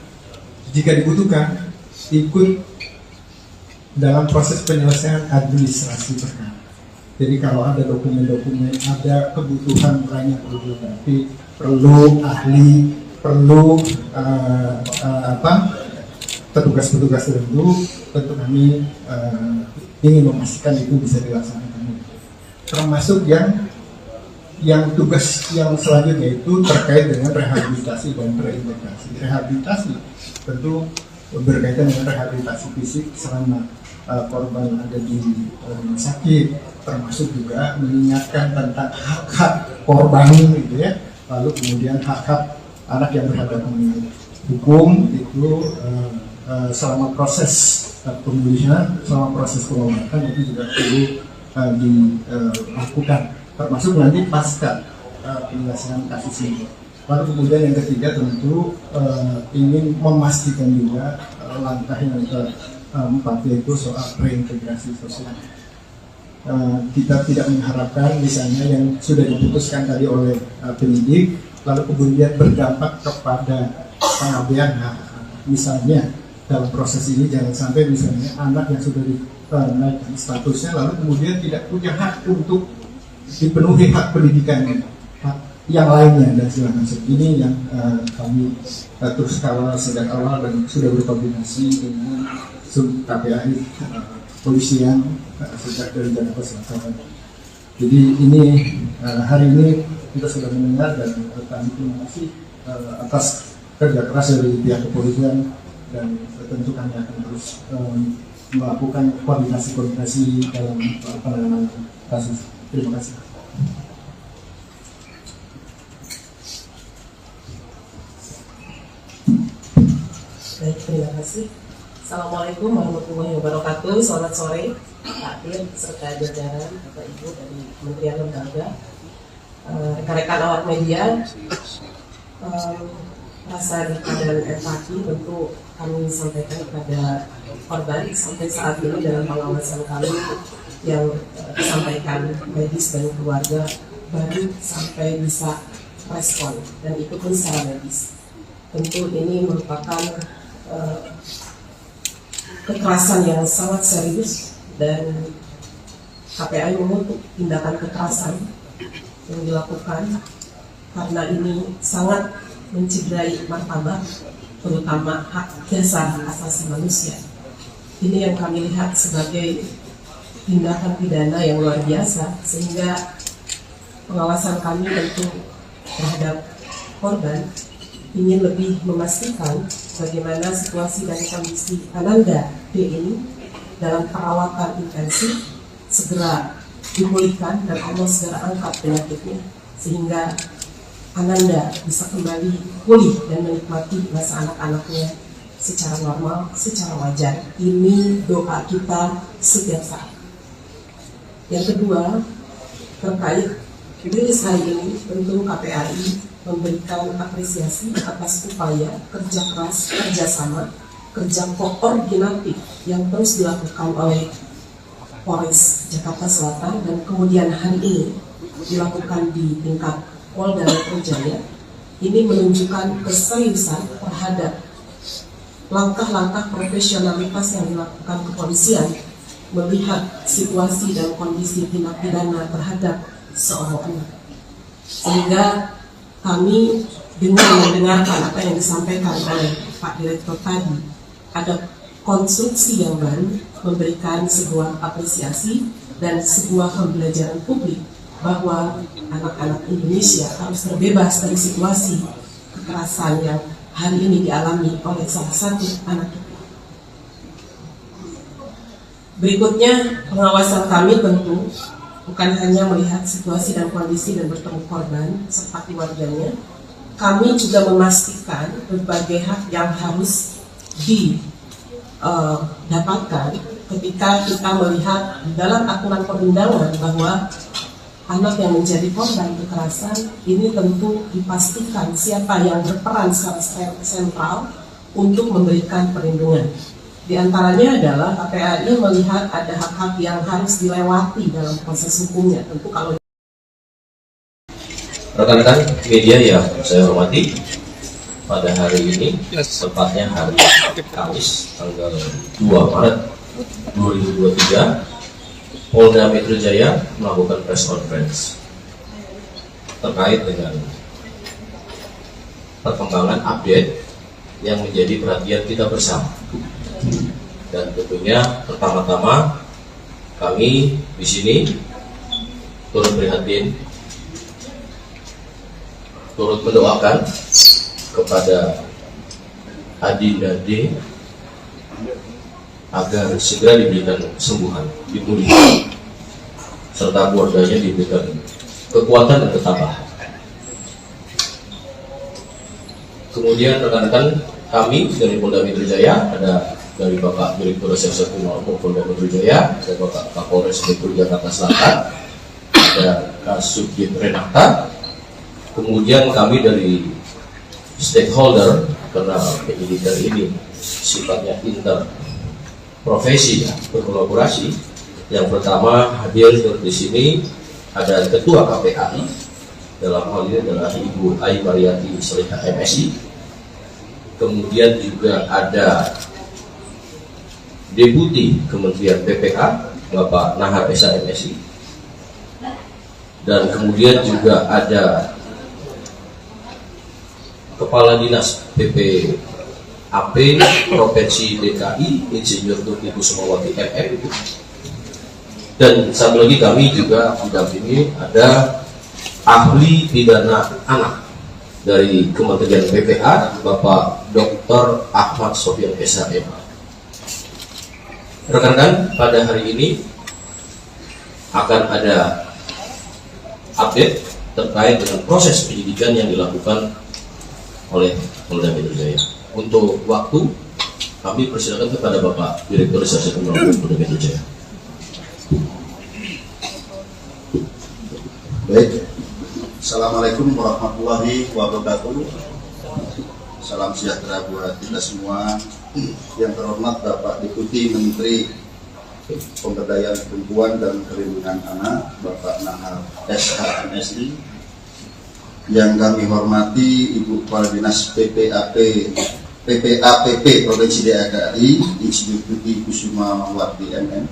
jika dibutuhkan ikut dalam proses penyelesaian administrasi perkara. Jadi kalau ada dokumen-dokumen, ada kebutuhan lain yang perlu dilengkapi, perlu ahli, perlu petugas-petugas tertentu, tentu kami ingin memastikan itu bisa dilaksanakan. Termasuk yang tugas yang selanjutnya itu terkait dengan rehabilitasi dan reintegrasi. Rehabilitasi tentu berkaitan dengan rehabilitasi fisik selama korban ada di rumah sakit, termasuk juga mengingatkan tentang hak-hak korban gitu ya, lalu kemudian hak-hak anak yang berhadapan dengan hukum itu selama proses pemulihan, selama proses pengobatan itu juga perlu dilakukan, termasuk nanti pasca penyelesaian kasus ini. Lalu kemudian yang ketiga tentu ingin memastikan juga langkah yang keempat, yaitu soal reintegrasi sosial. Kita tidak mengharapkan misalnya yang sudah diputuskan tadi oleh penyidik lalu kemudian berdampak kepada pengabdian hak. Misalnya dalam proses ini jangan sampai misalnya anak yang sudah dinaikkan statusnya lalu kemudian tidak punya hak untuk dipenuhi hak pendidikannya, hak yang lainnya dan segala macam. Ini yang kami terus kawal sejak awal dan sudah berkoordinasi dengan KPAI polisian sejak dari Jakarta Selatan. Jadi ini hari ini kita sudah mendengar dan kami terima kasih atas kerja keras dari pihak kepolisian dan tentu kami akan terus melakukan koordinasi dalam penanganan kasus. Terima kasih. Baik, terima kasih. Assalamualaikum warahmatullahi wabarakatuh. Selamat sore, Pak Dir, serta jajaran Bapak Ibu dari Kementerian Lembaga, rekan-rekan awak media. Rasa duka dan empati tentu kami sampaikan kepada korban sampai saat ini dalam pengawasan kami yang disampaikan medis dan keluarga baru sampai bisa respon dan itu pun secara medis. Tentu ini merupakan kekerasan yang sangat serius dan KPAI mengutuk tindakan kekerasan yang dilakukan karena ini sangat mencederai martabat terutama hak dasar asasi manusia. Ini yang kami lihat sebagai tindakan pidana yang luar biasa sehingga pengawasan kami tentu terhadap korban ingin lebih memastikan bagaimana situasi dan kondisi Ananda D ini dalam perawatan intensif segera dipulihkan dan Allah segera angkat penyakitnya sehingga Ananda bisa kembali pulih dan menikmati masa anak-anaknya secara normal, secara wajar. Ini doa kita setiap saat. Yang kedua, terkait rilis hari ini, tentu KPAI memberikan apresiasi atas upaya kerja keras, kerjasama, kerja koordinatif yang terus dilakukan oleh Polres Jakarta Selatan dan kemudian hari ini dilakukan di tingkat Polda Metro Jaya. Ini menunjukkan keseriusan terhadap langkah-langkah profesionalitas yang dilakukan kepolisian melihat situasi dan kondisi tindak pidana terhadap seorang anak. Sehingga kami dengan mendengarkan apa yang disampaikan oleh Pak Direktur tadi, ada konstruksi yang baru memberikan sebuah apresiasi dan sebuah pembelajaran publik bahwa anak-anak Indonesia harus terbebas dari situasi kekerasan yang hari ini dialami oleh salah satu anak kita. Berikutnya, pengawasan kami tentu bukan hanya melihat situasi dan kondisi dan bertemu korban serta keluarganya, kami juga memastikan berbagai hak yang harus didapatkan ketika kita melihat di dalam aturan perundangan bahwa anak yang menjadi korban kekerasan ini tentu dipastikan siapa yang berperan secara sentral untuk memberikan perlindungan. Di antaranya adalah KPAI melihat ada hak-hak yang harus dilewati dalam proses hukumnya. Tentu kalau rekan-rekan media yang saya hormati, pada hari ini, tepatnya hari Kamis, tanggal 2 Maret 2023, Polda Metro Jaya melakukan press conference terkait dengan perkembangan update yang menjadi perhatian kita bersama. Dan tentunya pertama-tama kami di sini turut prihatin, turut mendoakan kepada Adinda D agar segera diberikan kesembuhan, dipulihkan, serta keluarganya diberikan kekuatan dan ketabahan. Kemudian rekan-rekan kami dari Polda Metro Jaya ada dari Bapak Direktur Reserse Kriminal Polda Metro Jaya, ada Bapak Kapolres Metro Jakarta Selatan, ada Kasubdit Renata, kemudian kami dari stakeholder, karena penyidikan ini sifatnya interprofesi, ya, berkolaborasi. Yang pertama hadir di sini ada Ketua KPAI, dalam hal ini adalah Ibu Ai Mariati Solihah MSI. Kemudian juga ada Deputi Kementerian PPA Bapak Nahar Esa MSI, dan kemudian juga ada Kepala Dinas PPAP Provinsi DKI Insinyur Tuti Kusumawati MM, dan satu lagi kami juga mendampingi ada ahli pidana anak dari Kementerian PPA Bapak Dr. Ahmad Sofyan SHM. Rekan-rekan, pada hari ini akan ada update terkait dengan proses penyidikan yang dilakukan oleh Polda Metro Jaya. Untuk waktu, kami persilakan kepada Bapak Direktur Reserse Kriminal Polda Metro Jaya. Baik, Assalamualaikum warahmatullahi wabarakatuh. Salam sejahtera buat kita semua. Yang terhormat Bapak Deputi Menteri Pemberdayaan Perempuan dan Perlindungan Anak, Bapak Nahar SHMSI. Yang kami hormati Ibu Kepala Dinas PPAPP Provinsi DKI Insinyur Tuti Kusumawati MM.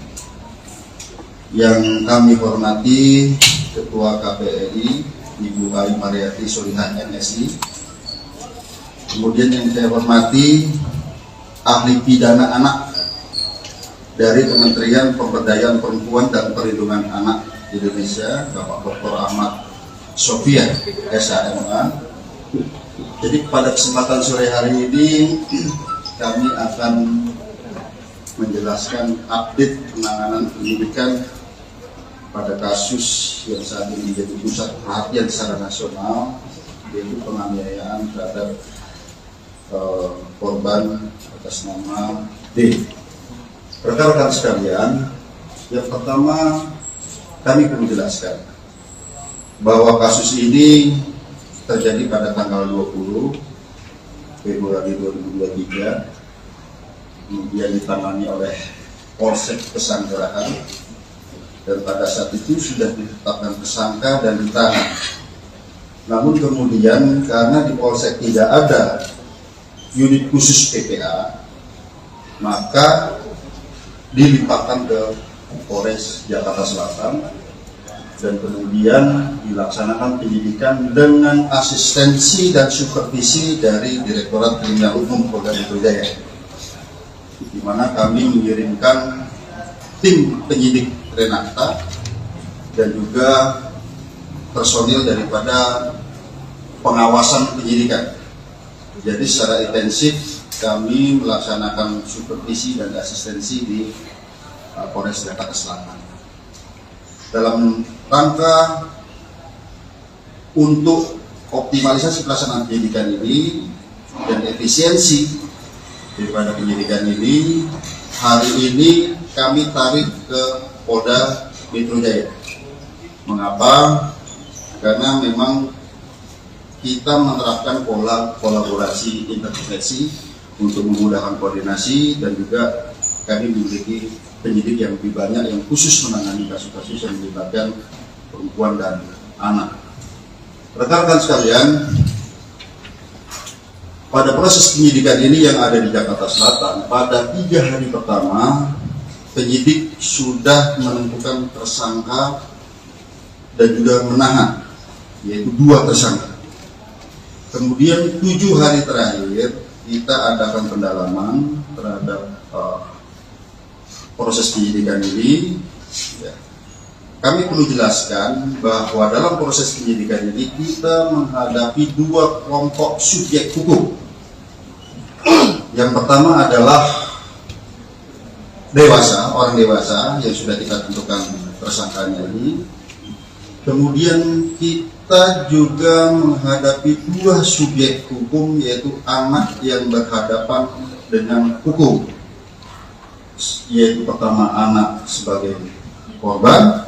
Yang kami hormati Ketua KPAI Ibu Ai Mariati Solihah MSI. Kemudian yang saya hormati ahli pidana anak dari Kementerian Pemberdayaan Perempuan dan Perlindungan Anak Indonesia, Bapak Dr. Ahmad Sofyan SHMA. Jadi pada kesempatan sore hari ini kami akan menjelaskan update penanganan penyidikan pada kasus yang saat ini menjadi pusat perhatian secara nasional, yaitu penganiayaan terhadap korban atas nama D. Rekan-rekan sekalian, yang pertama kami perlu jelaskan bahwa kasus ini terjadi pada tanggal 20 Februari 2023, kemudian ditangani oleh Polsek Pesanggerahan, dan pada saat itu sudah ditetapkan tersangka dan ditahan. Namun kemudian karena di Polsek tidak ada unit khusus PPA, maka dilimpahkan ke Polres Jakarta Selatan dan kemudian dilaksanakan penyidikan dengan asistensi dan supervisi dari Direktorat Kriminal Umum Polda Metro Jaya, di mana kami mengirimkan tim penyidik Renata dan juga personil daripada pengawasan penyidikan. Jadi secara intensif kami melaksanakan supervisi dan asistensi di Polres Jakarta Selatan dalam rangka untuk optimalisasi pelaksanaan penyidikan ini dan efisiensi daripada penyidikan ini. Hari ini kami tarik ke Polda Metro Jaya. Mengapa? Karena memang kita menerapkan pola kolaborasi interprofesi untuk memudahkan koordinasi, dan juga kami memiliki penyidik yang lebih banyak yang khusus menangani kasus-kasus yang melibatkan perempuan dan anak. Rekan-rekan sekalian, pada proses penyidikan ini yang ada di Jakarta Selatan, pada 3 hari pertama penyidik sudah menentukan tersangka dan juga menahan, yaitu 2 tersangka. Kemudian 7 hari terakhir kita adakan pendalaman terhadap proses penyidikan ini. Ya. Kami perlu jelaskan bahwa dalam proses penyidikan ini kita menghadapi 2 kelompok subjek hukum. Yang pertama adalah orang dewasa yang sudah kita tentukan tersangkanya ini. Kemudian kita juga menghadapi 2 subjek hukum, yaitu anak yang berhadapan dengan hukum. yaitu pertama anak sebagai korban,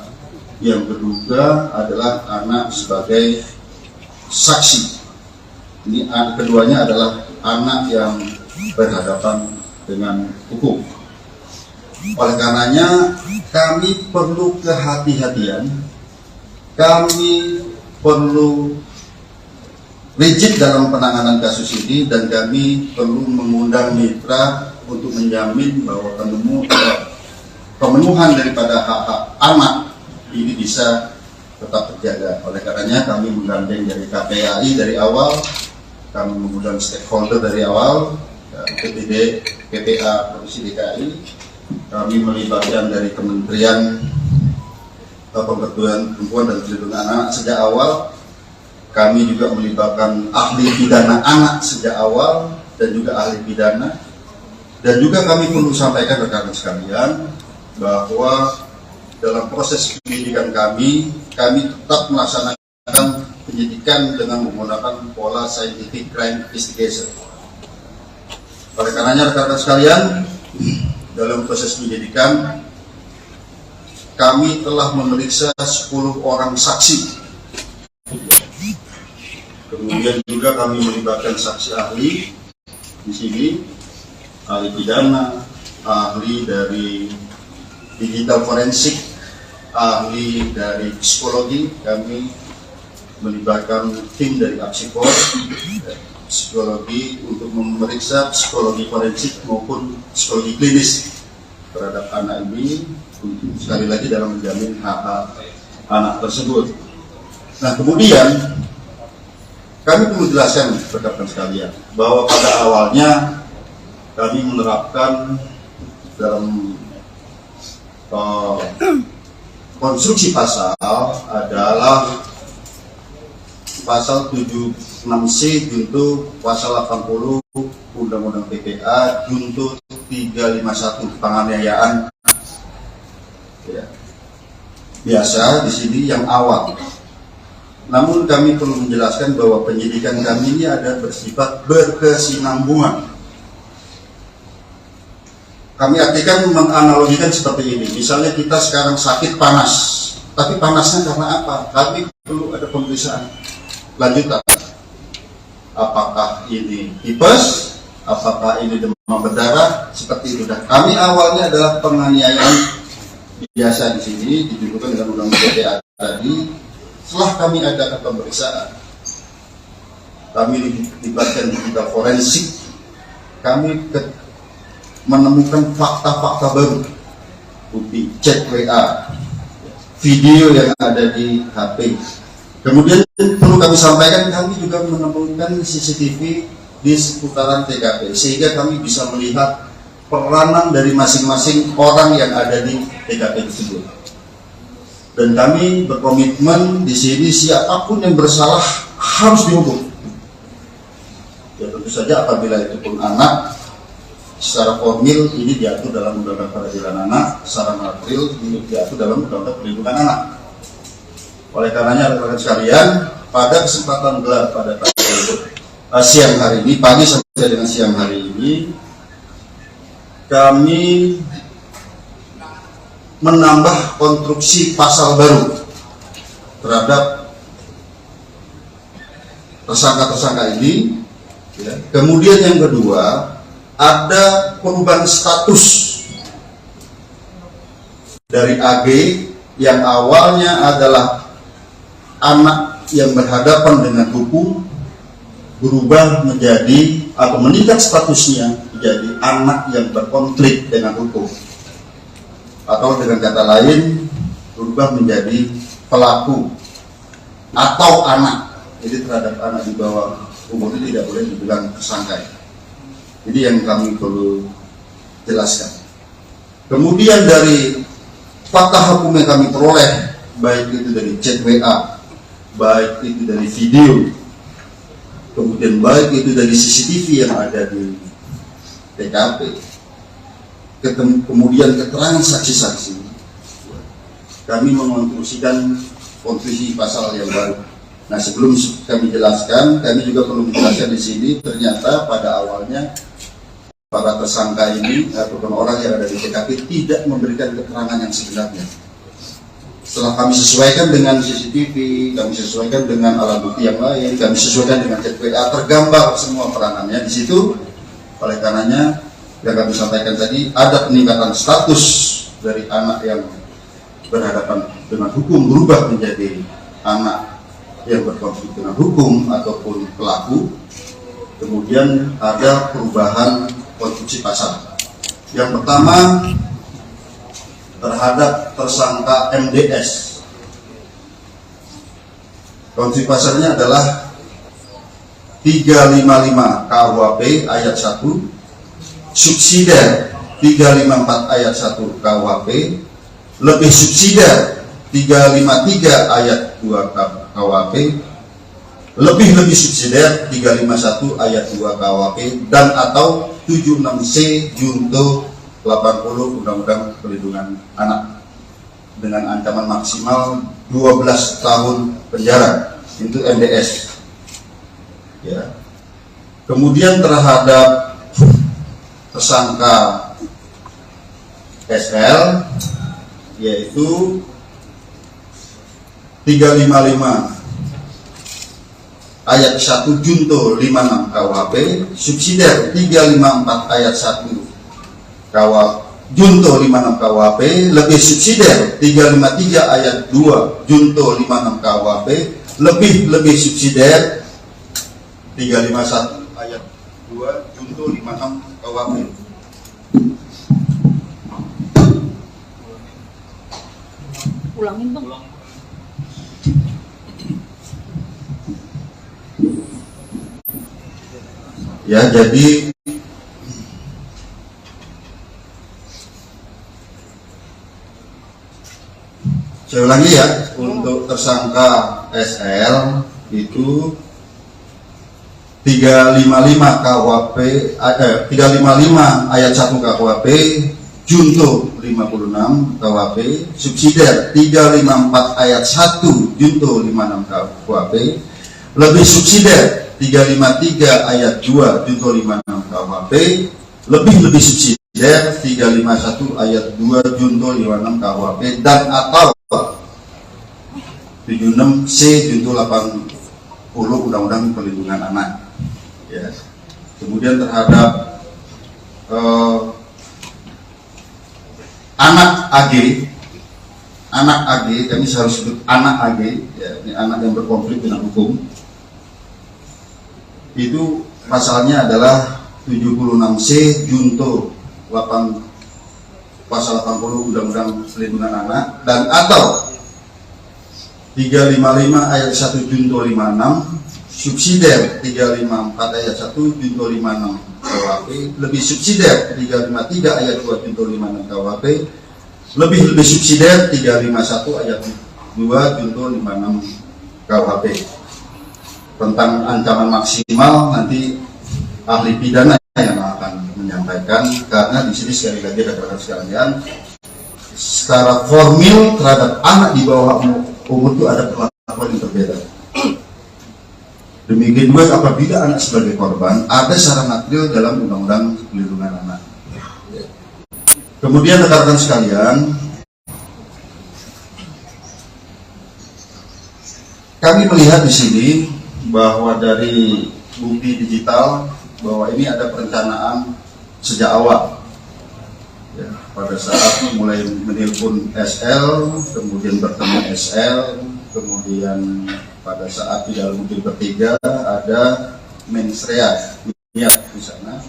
yang kedua adalah anak sebagai saksi. Ini keduanya adalah anak yang berhadapan dengan hukum. Oleh karenanya kami perlu kehati-hatian, kami perlu rigid dalam penanganan kasus ini, dan kami perlu mengundang mitra untuk menjamin bahwa pemenuhan daripada hak-hak anak ini bisa tetap terjaga. Oleh karenanya kami menggandeng dari KPAI dari awal, kami mengundang stakeholder dari awal, PPD, PPA Provinsi DKI, kami melibatkan dari Kementerian Pemberdayaan Perempuan dan Perlindungan Anak sejak awal. Kami juga melibatkan ahli pidana anak sejak awal dan juga ahli pidana. Dan juga kami perlu sampaikan rekan-rekan sekalian bahwa dalam proses penyidikan kami tetap melaksanakan penyidikan dengan menggunakan pola scientific crime investigation. Oleh karenanya rekan-rekan sekalian, dalam proses penyidikan kami telah memeriksa 10 orang saksi. Kemudian juga kami melibatkan saksi ahli di sini, ahli pidana, ahli dari digital forensik, ahli dari psikologi. Kami melibatkan tim dari Apsikor, psikologi untuk memeriksa psikologi forensik maupun psikologi klinis terhadap anak ini, untuk sekali lagi dalam menjamin hak-hak anak tersebut. Nah, kemudian kami perlu jelaskan rekan-rekan sekalian bahwa pada awalnya kami menerapkan dalam konstruksi pasal adalah pasal 76C junto pasal 80 Undang-Undang PPA junto 351 penganiayaan. Ya. Biasa di sini yang awal. Namun kami perlu menjelaskan bahwa penyidikan kami ini ada bersifat berkesinambungan. Kami artikan menganalogikan seperti ini. Misalnya kita sekarang sakit panas, tapi panasnya karena apa? Kami perlu ada pemeriksaan lanjutan. Apakah ini tipes? Apakah ini demam berdarah? Seperti itu. Dan kami awalnya adalah penganiayaan biasa di sini ditentukan dengan undang-undang PPA tadi. Setelah kami adakan pemeriksaan, kami dilibatkan digital forensik, kami menemukan fakta-fakta baru, bukti chat WA, video yang ada di HP. Kemudian perlu kami sampaikan, kami juga menemukan CCTV di seputaran TKP, sehingga kami bisa melihat peranan dari masing-masing orang yang ada di TKP tersebut. Dan kami berkomitmen di sini siapapun yang bersalah harus dihukum. Ya tentu saja apabila itu pun anak, secara formil ini diatur dalam Undang-Undang Peradilan Anak, secara material ini diatur dalam Undang-Undang Perlindungan Anak. Oleh karenanya rekan-rekan sekalian, pada kesempatan gelar pada siang hari ini, pagi sampai dengan siang hari ini, kami menambah konstruksi pasal baru terhadap tersangka-tersangka ini. Ya. Kemudian yang kedua, ada perubahan status dari AG yang awalnya adalah anak yang berhadapan dengan hukum, berubah menjadi atau meningkat statusnya menjadi anak yang berkonflik dengan hukum, atau dengan kata lain berubah menjadi pelaku atau anak. Jadi terhadap anak di bawah umur itu tidak boleh dibilang tersangka. Jadi yang kami perlu jelaskan. Kemudian dari fakta hukum yang kami peroleh, baik itu dari chat WA, baik itu dari video, kemudian baik itu dari CCTV yang ada di TKP, kemudian keterangan saksi-saksi, kami mengonstruksikan konstruksi pasal yang baru. Nah, sebelum kami jelaskan, kami juga perlu menjelaskan di sini, ternyata pada awalnya para tersangka ini ataupun orang yang ada di TKP tidak memberikan keterangan yang sebenarnya. Setelah kami sesuaikan dengan CCTV, kami sesuaikan dengan alat bukti yang lain, kami sesuaikan dengan chat WA, tergambar semua peranannya di situ. Oleh karenanya, yang kami sampaikan tadi, ada peningkatan status dari anak yang berhadapan dengan hukum berubah menjadi anak yang berkonflik dengan hukum ataupun pelaku. Kemudian ada perubahan konstruksi pasal. Yang pertama, terhadap tersangka MDS. Konstruksi pasalnya adalah 355 KUHP ayat 1, subsidiar 354 ayat 1 KUHP, lebih subsidiar 353 ayat 2 KUHP, lebih subsidiar 351 ayat 2 KUHP, dan atau 76C junto 80 Undang-Undang Perlindungan Anak dengan ancaman maksimal 12 tahun penjara. Itu MDS. Ya. Kemudian terhadap tersangka SL yaitu 355 ayat 1 junto 56 KUHP, subsidiar 354 ayat 1 junto 56 KUHP, lebih subsidiar 353 ayat 2 junto 56 KUHP, lebih subsidiar 351 ayat 2 junto 56 KUHP. Ulangin bang. Ya, jadi saya ulangi ya, untuk tersangka SL itu 355 KUHP 355 ayat 1 KUHP junto 56 KUHP, subsidiar 354 ayat 1 junto 56 KUHP, lebih subsidiar 353 ayat 2 junto 56 KUHP, lebih subsidiar 351 ayat 2 junto 56 KUHP, dan atau 76C junto 80 Undang-Undang Perlindungan Anak. Ya. Kemudian terhadap anak AG, kami selalu sebut anak AG, ya, ini anak yang berkonflik dengan hukum. Itu pasalnya adalah 76C junto 8 pasal 80 Undang-Undang Perlindungan Anak, dan atau 355 ayat 1 junto 56, subsidiar 354 ayat 1 junto 56 KUHP, lebih subsidiar 353 ayat 2 junto 56 KUHP, lebih subsidiar 351 ayat 2 junto 56 KUHP. Tentang ancaman maksimal nanti ahli pidana yang akan menyampaikan, karena di sini sekali lagi rekan-rekan sekalian, secara formil terhadap anak di bawah umur itu ada perlakuan yang berbeda. Demikian juga apabila anak sebagai korban ada secara material dalam Undang-Undang Perlindungan Anak. Kemudian rekan-rekan sekalian, kami melihat di sini bahwa dari bukti digital bahwa ini ada perencanaan sejak awal. Ya, pada saat mulai menelpon SL, kemudian bertemu SL, kemudian pada saat di dalam mobil bertiga ada mensrea di sana.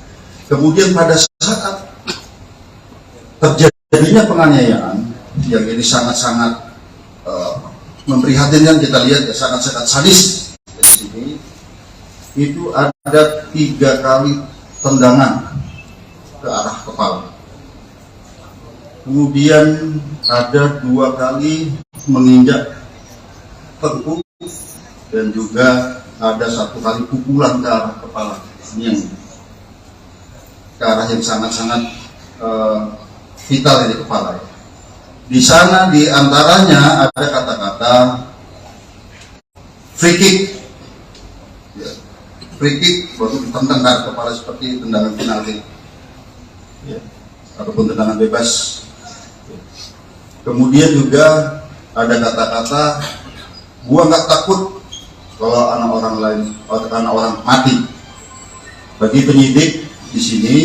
Kemudian pada saat terjadinya penganiayaan yang ini sangat-sangat memprihatinkan, kita lihat ya, sangat-sangat sadis di sini, itu ada 3 kali tendangan ke arah kepala. Kemudian ada 2 kali menginjak tengkuk, dan juga ada 1 kali pukulan ke arah kepala. Ini yang ke arah yang sangat-sangat vital di kepala. Di sana di antaranya ada kata-kata free kick, ya, free kick baru ditendang ke kepala seperti tendangan penalti. ya, ataupun tendangan bebas. Kemudian juga ada kata-kata, gua nggak takut kalau anak orang lain, anak orang mati. Bagi penyidik di sini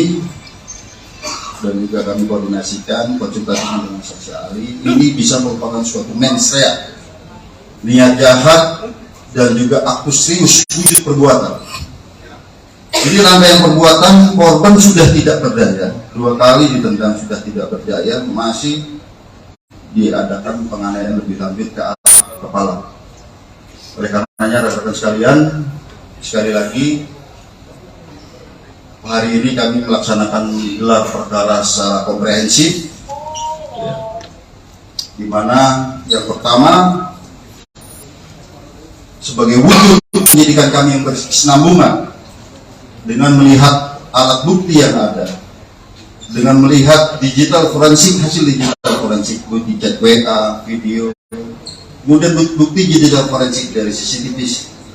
dan juga kami koordinasikan konsultasi dengan saksi ahli, ini bisa merupakan suatu mens rea, niat jahat dan juga aktus serius wujud perbuatan. Jadi rangkaian perbuatan, korban sudah tidak berdaya, 2 kali ditendang sudah tidak berdaya, masih diadakan penganiayaan lebih lanjut ke arah kepala. Oleh karenanya rekan-rekan sekalian, sekali lagi hari ini kami melaksanakan gelar perkara secara komprehensif, ya, di mana yang pertama sebagai wujud penyidikan kami yang berkesinambungan dengan melihat alat bukti yang ada, dengan melihat digital forensik, hasil digital forensik, bukti chat WA, video, kemudian bukti digital forensik dari CCTV,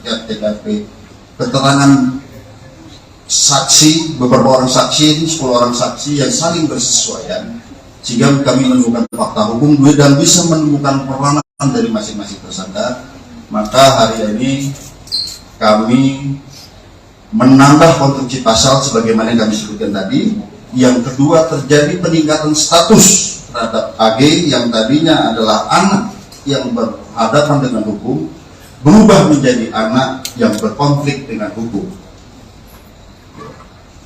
TKP, keterangan saksi, beberapa orang saksi, 10 orang saksi yang saling bersesuaian, sehingga kami menemukan fakta hukum dan bisa menemukan peranan dari masing-masing tersangka. Maka hari ini kami menambah konstruksi pasal sebagaimana yang kami sebutkan tadi. Yang kedua, terjadi peningkatan status terhadap AG yang tadinya adalah anak yang berhadapan dengan hukum, berubah menjadi anak yang berkonflik dengan hukum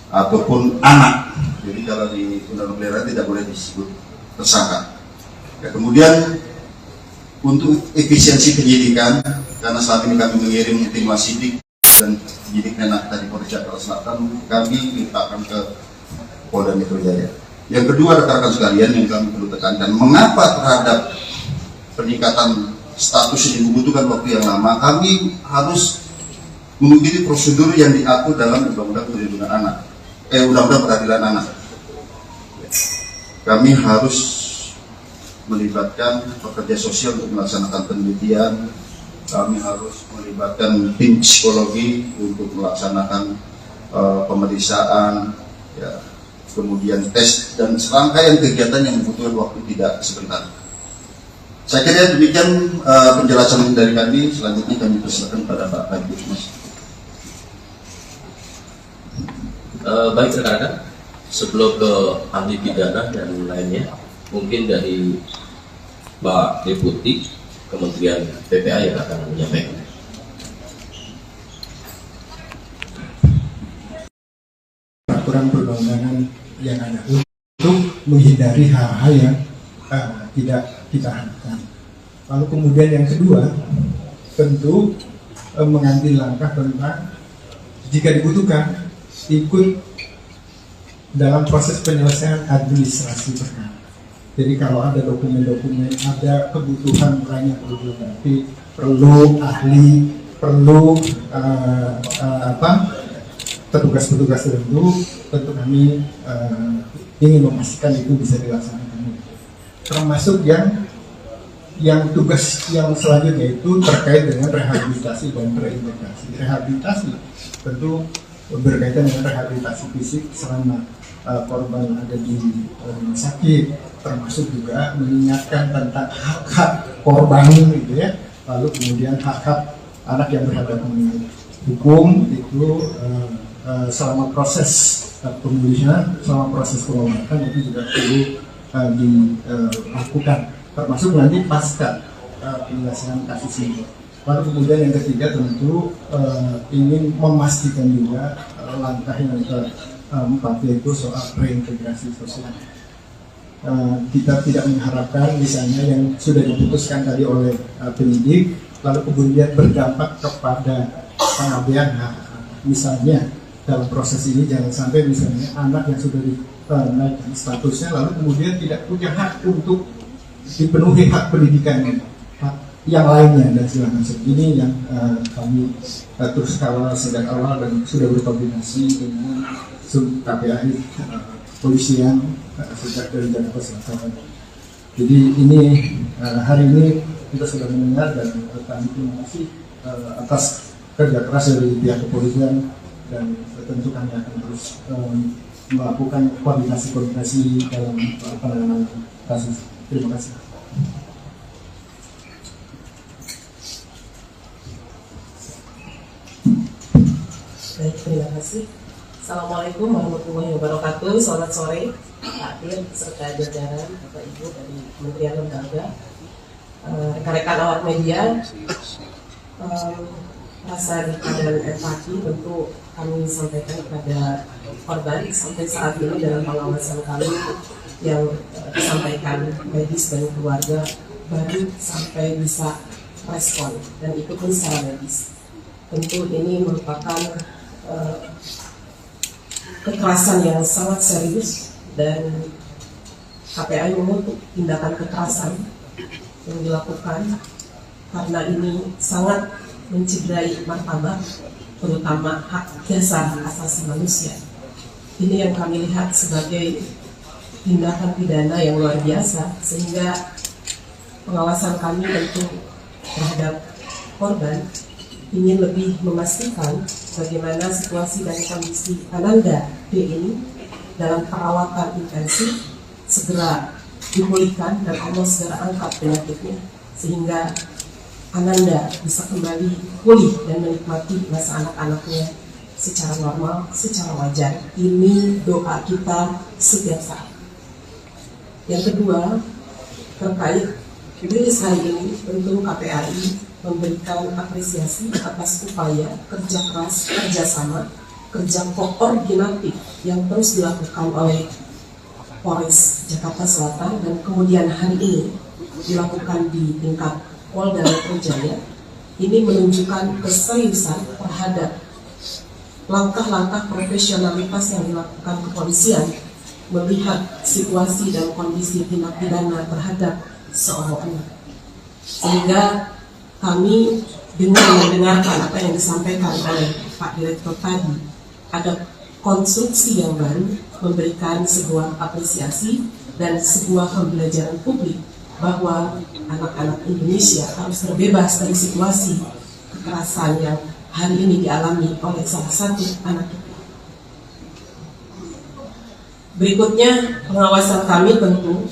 ataupun anak. Jadi kalau di undang-undang peliharaan tidak boleh disebut tersangka. Ya, kemudian untuk efisiensi penyidikan, karena saat ini kami mengirim tim wasidik dan penyidik Menak dari Polres Jakarta Selatan, kami mintakan ke Polda Metro Jaya. Yang kedua, rekan-rekan sekalian, yang kami perlu tekankan, mengapa terhadap peningkatan status ini membutuhkan waktu yang lama? Kami harus mengikuti prosedur yang diatur dalam Undang-Undang Perlindungan Anak, Undang-Undang Peradilan Anak. Kami harus melibatkan pekerja sosial untuk melaksanakan penelitian. Kami harus melibatkan tim psikologi untuk melaksanakan pemeriksaan, ya, kemudian tes dan serangkaian kegiatan yang membutuhkan waktu tidak sebentar. Saya kira demikian penjelasan dari kami. Selanjutnya kami persilakan pada Pak Kabid. Baik rekan-rekan, sebelum ke ahli pidana dan lainnya, mungkin dari Pak Deputi Kementerian PPA yang akan menyampaikan. Peraturan perundang-undangan yang ada untuk menghindari hal-hal yang tidak kita harapkan. Lalu kemudian yang kedua, tentu mengambil langkah tentang jika dibutuhkan ikut dalam proses penyelesaian administrasi perkara. Jadi kalau ada dokumen-dokumen, ada kebutuhan lain yang perlu dilengkapi, perlu ahli, perlu petugas-petugas tertentu, tentu kami ingin memastikan itu bisa dilaksanakan. Termasuk yang tugas yang selanjutnya itu terkait dengan rehabilitasi dan reintegrasi. Rehabilitasi tentu berkaitan dengan rehabilitasi fisik selama korban ada di rumah sakit, termasuk juga mengingatkan tentang hak-hak korban gitu ya. Lalu kemudian hak-hak anak yang berhadapan dengan hukum itu selama proses pemulihan, selama proses pengobatan itu juga perlu dilakukan, termasuk nanti pasca penyelesaian kasus ini. Lalu kemudian yang ketiga tentu ingin memastikan juga langkah yang keempat, yaitu soal reintegrasi sosial. Kita tidak mengharapkan misalnya yang sudah diputuskan tadi oleh penyidik lalu kemudian berdampak kepada pengabaian hak. Misalnya dalam proses ini jangan sampai misalnya anak yang sudah dinaikkan statusnya lalu kemudian tidak punya hak untuk dipenuhi hak pendidikan yang lainnya dan segala macam. Ini yang kami terus kawal sejak awal dan sudah berkoordinasi dengan KPAI polisian sejak dari Jakarta Selatan. Jadi ini hari ini kita sudah mendengar dan kami terima kasih atas kerja keras dari pihak kepolisian dan tentu kami akan terus melakukan koordinasi dalam penanganan kasus. Terima kasih. Baik, terima kasih. Assalamualaikum warahmatullahi wabarakatuh. Selamat sore, Pak Dir, serta jajaran Bapak Ibu dari Kementerian Lembaga, rekan-rekan awak media. Rasa duka dan empati tentu kami sampaikan kepada korban sampai saat ini dalam pengawasan kami yang disampaikan medis dan keluarga baru sampai bisa respon dan ikut secara medis. Tentu ini merupakan kekerasan yang sangat serius dan KPAI mengutuk tindakan kekerasan yang dilakukan karena ini sangat mencederai martabat, terutama hak dasar asasi manusia. Ini yang kami lihat sebagai tindakan pidana yang luar biasa, sehingga pengawasan kami tentu terhadap korban ingin lebih memastikan bagaimana situasi dan kondisi Ananda D ini dalam perawatan intensif segera dipulihkan dan Allah segera angkat penyakitnya sehingga Ananda bisa kembali pulih dan menikmati masa anak-anaknya secara normal, secara wajar. Ini doa kita setiap saat. Yang kedua, terkait rilis hari ini, tentu KPAI memberikan apresiasi atas upaya kerja keras, kerjasama, kerja koordinatif yang terus dilakukan oleh Polres Jakarta Selatan dan kemudian hari ini dilakukan di tingkat Polda Metro Jaya. Ini menunjukkan keseriusan terhadap langkah-langkah profesionalitas yang dilakukan kepolisian melihat situasi dan kondisi tindak pidana terhadap seorang anak. Sehingga kami dengan mendengarkan apa yang disampaikan oleh Pak Direktur tadi, ada konstruksi yang baru memberikan sebuah apresiasi dan sebuah pembelajaran publik bahwa anak-anak Indonesia harus terbebas dari situasi kekerasan yang hari ini dialami oleh salah satu anak kita. Berikutnya, pengawasan kami tentu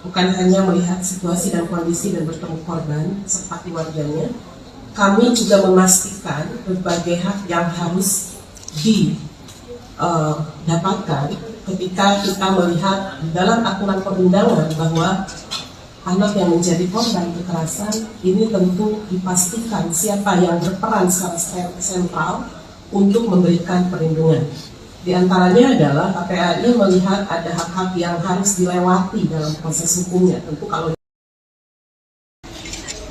bukan hanya melihat situasi dan kondisi dan bertemu korban serta keluarganya, kami juga memastikan berbagai hak yang harus didapatkan ketika kita melihat dalam aturan perundangan bahwa anak yang menjadi korban kekerasan ini tentu dipastikan siapa yang berperan secara sentral untuk memberikan perlindungan. Di antaranya adalah KPAI melihat ada hak-hak yang harus dilewati dalam proses hukumnya. Tentu kalau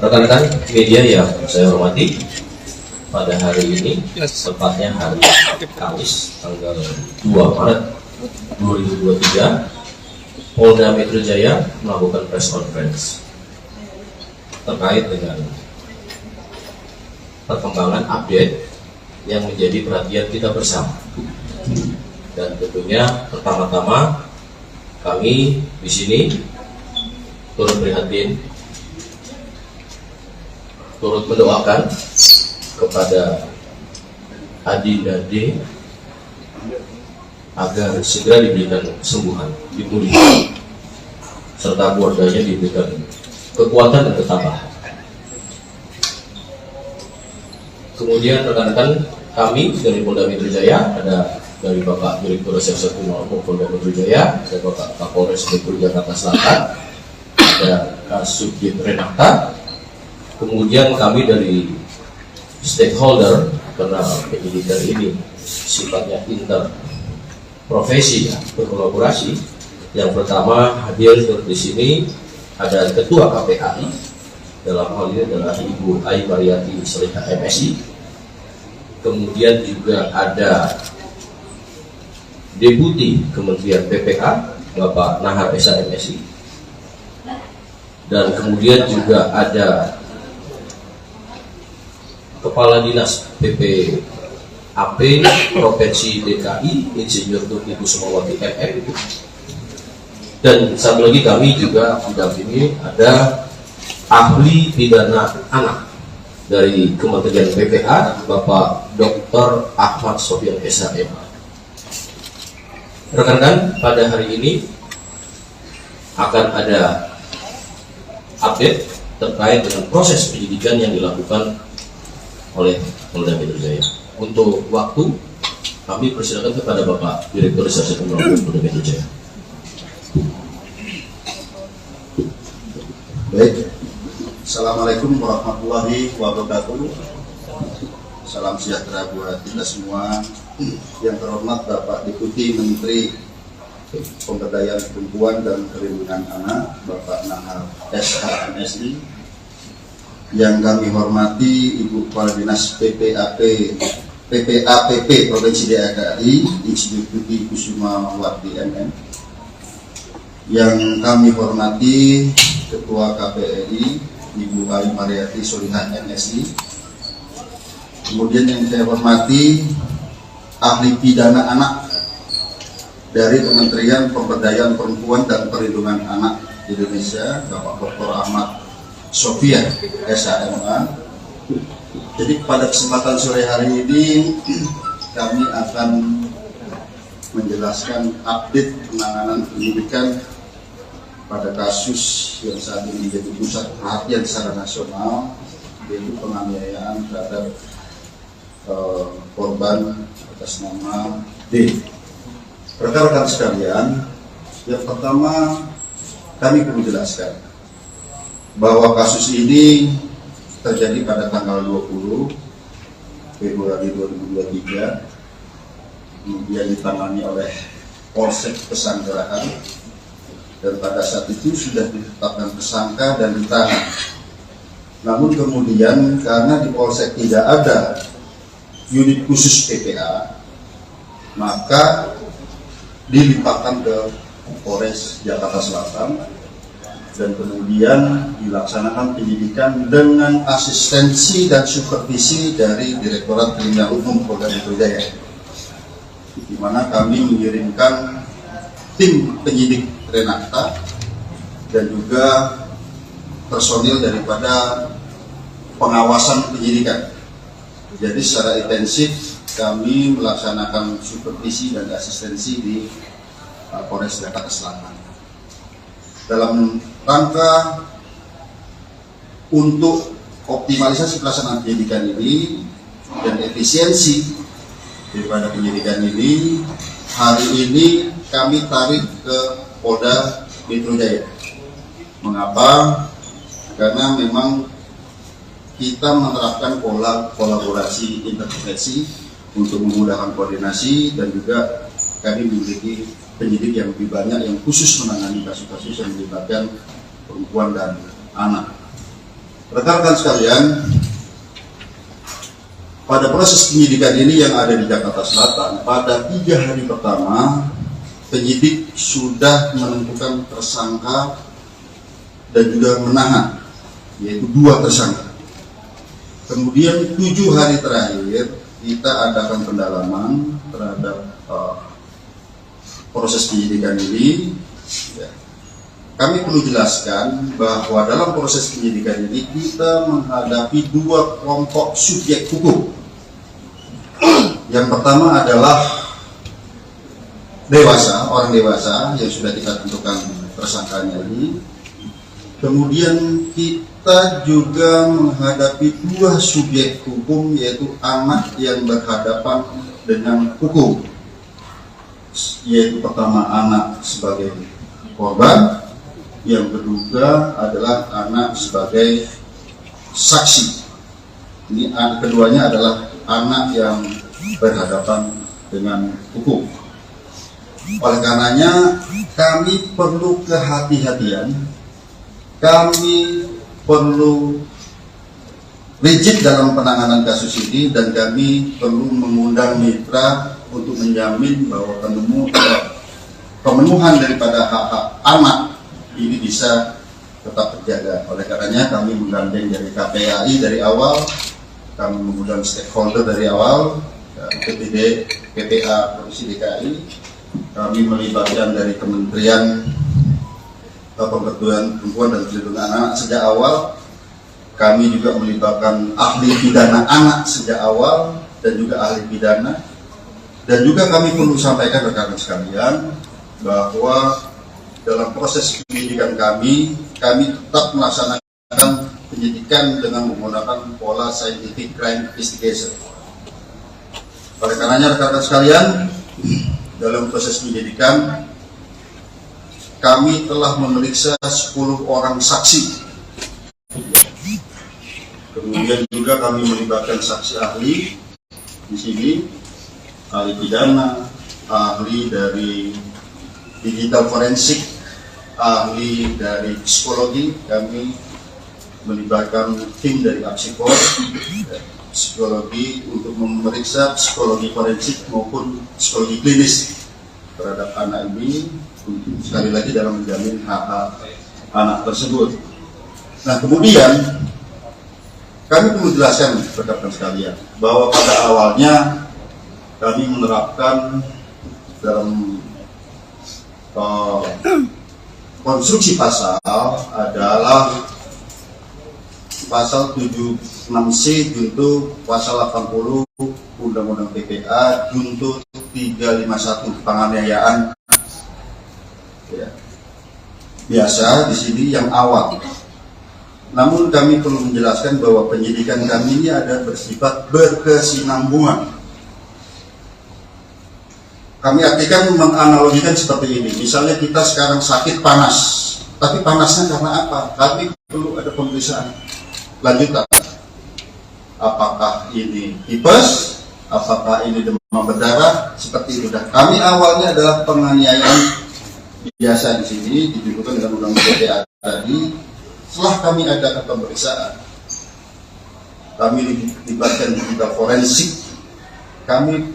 rekan-rekan media yang saya hormati, pada hari ini, tepatnya hari Kamis, tanggal 2 Maret 2023, Polda Metro Jaya melakukan press conference terkait dengan perkembangan update yang menjadi perhatian kita bersama. Dan tentunya pertama-tama kami di sini turut prihatin, turut mendoakan kepada Adi dan D agar segera diberikan kesembuhan, dipulihkan, serta keluarganya diberikan kekuatan dan ketabahan. Kemudian rekan-rekan kami dari Polda Metro Jaya, ada dari Bapak Direktur Reserse Kriminal Polda Metro Jaya, ada Bapak Kapolres Metro Jakarta Selatan, ada Kasubdit Renata, kemudian kami dari stakeholder, karena penyidikan ini sifatnya interprofesi, berkolaborasi. Yang pertama hadir di sini ada Ketua KPAI, dalam hal ini adalah Ibu Ai Mariati Seliha MSI. Kemudian juga ada Deputi Kementerian PPA Bapak Nahar Esa MSI, dan kemudian juga ada Kepala Dinas PPAP Provinsi DKI Insinyur Tuti Kusumawati MM. Dan satu lagi kami juga mendampingi ada ahli pidana anak dari Kementerian PPA Bapak Dr. Ahmad Sofyan SHM. Rekan-rekan, pada hari ini akan ada update terkait dengan proses penyidikan yang dilakukan oleh Polda Metro Jaya. Untuk waktu, kami persilakan kepada Bapak Direktur Reserse Kriminal Polda Metro Jaya. Baik, Assalamualaikum warahmatullahi wabarakatuh. Salam sejahtera buat kita semua. Yang terhormat Bapak Deputi Menteri Pemberdayaan Perempuan dan Perlindungan Anak, Bapak Nahar SH.MSI. Yang kami hormati Ibu Kepala Dinas PPAPP Provinsi DKI, Insinyur Tuti Kusuma Wardi MM. Yang kami hormati Ketua KPRI Ibu Ali Mariati Solihah MSI. Kemudian yang saya hormati ahli pidana anak dari Kementerian Pemberdayaan Perempuan dan Perlindungan Anak Indonesia, Bapak Dr. Ahmad Sofia SHMA. Jadi pada kesempatan sore hari ini kami akan menjelaskan update penanganan penyidikan pada kasus yang saat ini menjadi pusat perhatian secara nasional, yaitu penganiayaan terhadap korban atas nama D. Rekan-rekan sekalian, yang pertama kami perlu jelaskan bahwa kasus ini terjadi pada tanggal 20 Februari 2023, kemudian ditangani oleh Polsek Pesanggerahan, dan pada saat itu sudah ditetapkan tersangka dan ditahan. Namun kemudian karena di Polsek tidak ada unit khusus PPA, maka dilimpahkan ke Polres Jakarta Selatan dan kemudian dilaksanakan penyidikan dengan asistensi dan supervisi dari Direktorat Kriminal Umum Polda Metro Jaya, di mana kami mengirimkan tim penyidik Renata dan juga personil daripada pengawasan penyidikan. Jadi secara intensif kami melaksanakan supervisi dan asistensi di Polres Jakarta Selatan dalam rangka untuk optimalisasi pelaksanaan penyidikan ini dan efisiensi daripada penyidikan ini. Hari ini kami tarik ke Polda Metro Jaya. Mengapa? Karena memang kita menerapkan pola kolaborasi intervensi untuk memudahkan koordinasi, dan juga kami memiliki penyidik yang lebih banyak yang khusus menangani kasus-kasus yang melibatkan perempuan dan anak. Rekan-rekan sekalian, pada proses penyidikan ini yang ada di Jakarta Selatan, pada 3 hari pertama penyidik sudah menentukan tersangka dan juga menahan, yaitu 2 tersangka. Kemudian 7 hari terakhir kita adakan pendalaman terhadap proses penyidikan ini. Ya. Kami perlu jelaskan bahwa dalam proses penyidikan ini kita menghadapi 2 kelompok subjek hukum. Yang pertama adalah dewasa, orang dewasa yang sudah kita tentukan tersangkanya ini. Kemudian kita juga menghadapi 2 subjek hukum, yaitu anak yang berhadapan dengan hukum, yaitu pertama anak sebagai korban, yang kedua adalah anak sebagai saksi. Ini keduanya adalah anak yang berhadapan dengan hukum. Oleh karenanya kami perlu kehati-hatian, kami perlu rigid dalam penanganan kasus ini, dan kami perlu mengundang mitra untuk menjamin bahwa pemenuhan daripada hak-hak anak ini bisa tetap terjaga. Oleh karenanya kami menggandeng dari KPAI dari awal, kami mengundang stakeholder dari awal, PPD, PPA Provinsi DKI, kami melibatkan dari Kementerian Pemberdayaan Perempuan dan Perlindungan Anak sejak awal. Kami juga melibatkan ahli pidana anak sejak awal dan juga ahli pidana. Dan juga kami perlu sampaikan rekan-rekan sekalian bahwa dalam proses penyidikan kami tetap melaksanakan penyidikan dengan menggunakan pola scientific crime investigation. Oleh karenanya rekan-rekan sekalian, dalam proses penyidikan kami telah memeriksa 10 orang saksi. Kemudian juga kami melibatkan saksi ahli di sini, ahli pidana, ahli dari digital forensik, ahli dari psikologi. Kami melibatkan tim dari Apsikor, psikologi untuk memeriksa psikologi forensik maupun psikologi klinis terhadap anak ini, sekali lagi dalam menjamin hak-hak anak tersebut. Nah, kemudian kami perlu jelaskan rekan-rekan sekalian bahwa pada awalnya kami menerapkan dalam konstruksi pasal adalah pasal 76C junto pasal 80 Undang-Undang PPA junto 351 penganiayaan. Ya. Biasa di sini yang awal. Namun kami perlu menjelaskan bahwa penyidikan kami ini ada bersifat berkesinambungan. Kami artikan menganalogikan seperti ini. Misalnya kita sekarang sakit panas, tapi panasnya karena apa? Kami perlu ada pemeriksaan lanjutan. Apakah ini tipes? Apakah ini demam berdarah? Seperti itu. Dan kami awalnya adalah penganiayaan biasa di sini ditunjukkan dengan undang-undang PPA tadi. Setelah kami adakan pemeriksaan, kami dilibatkan digital forensik, kami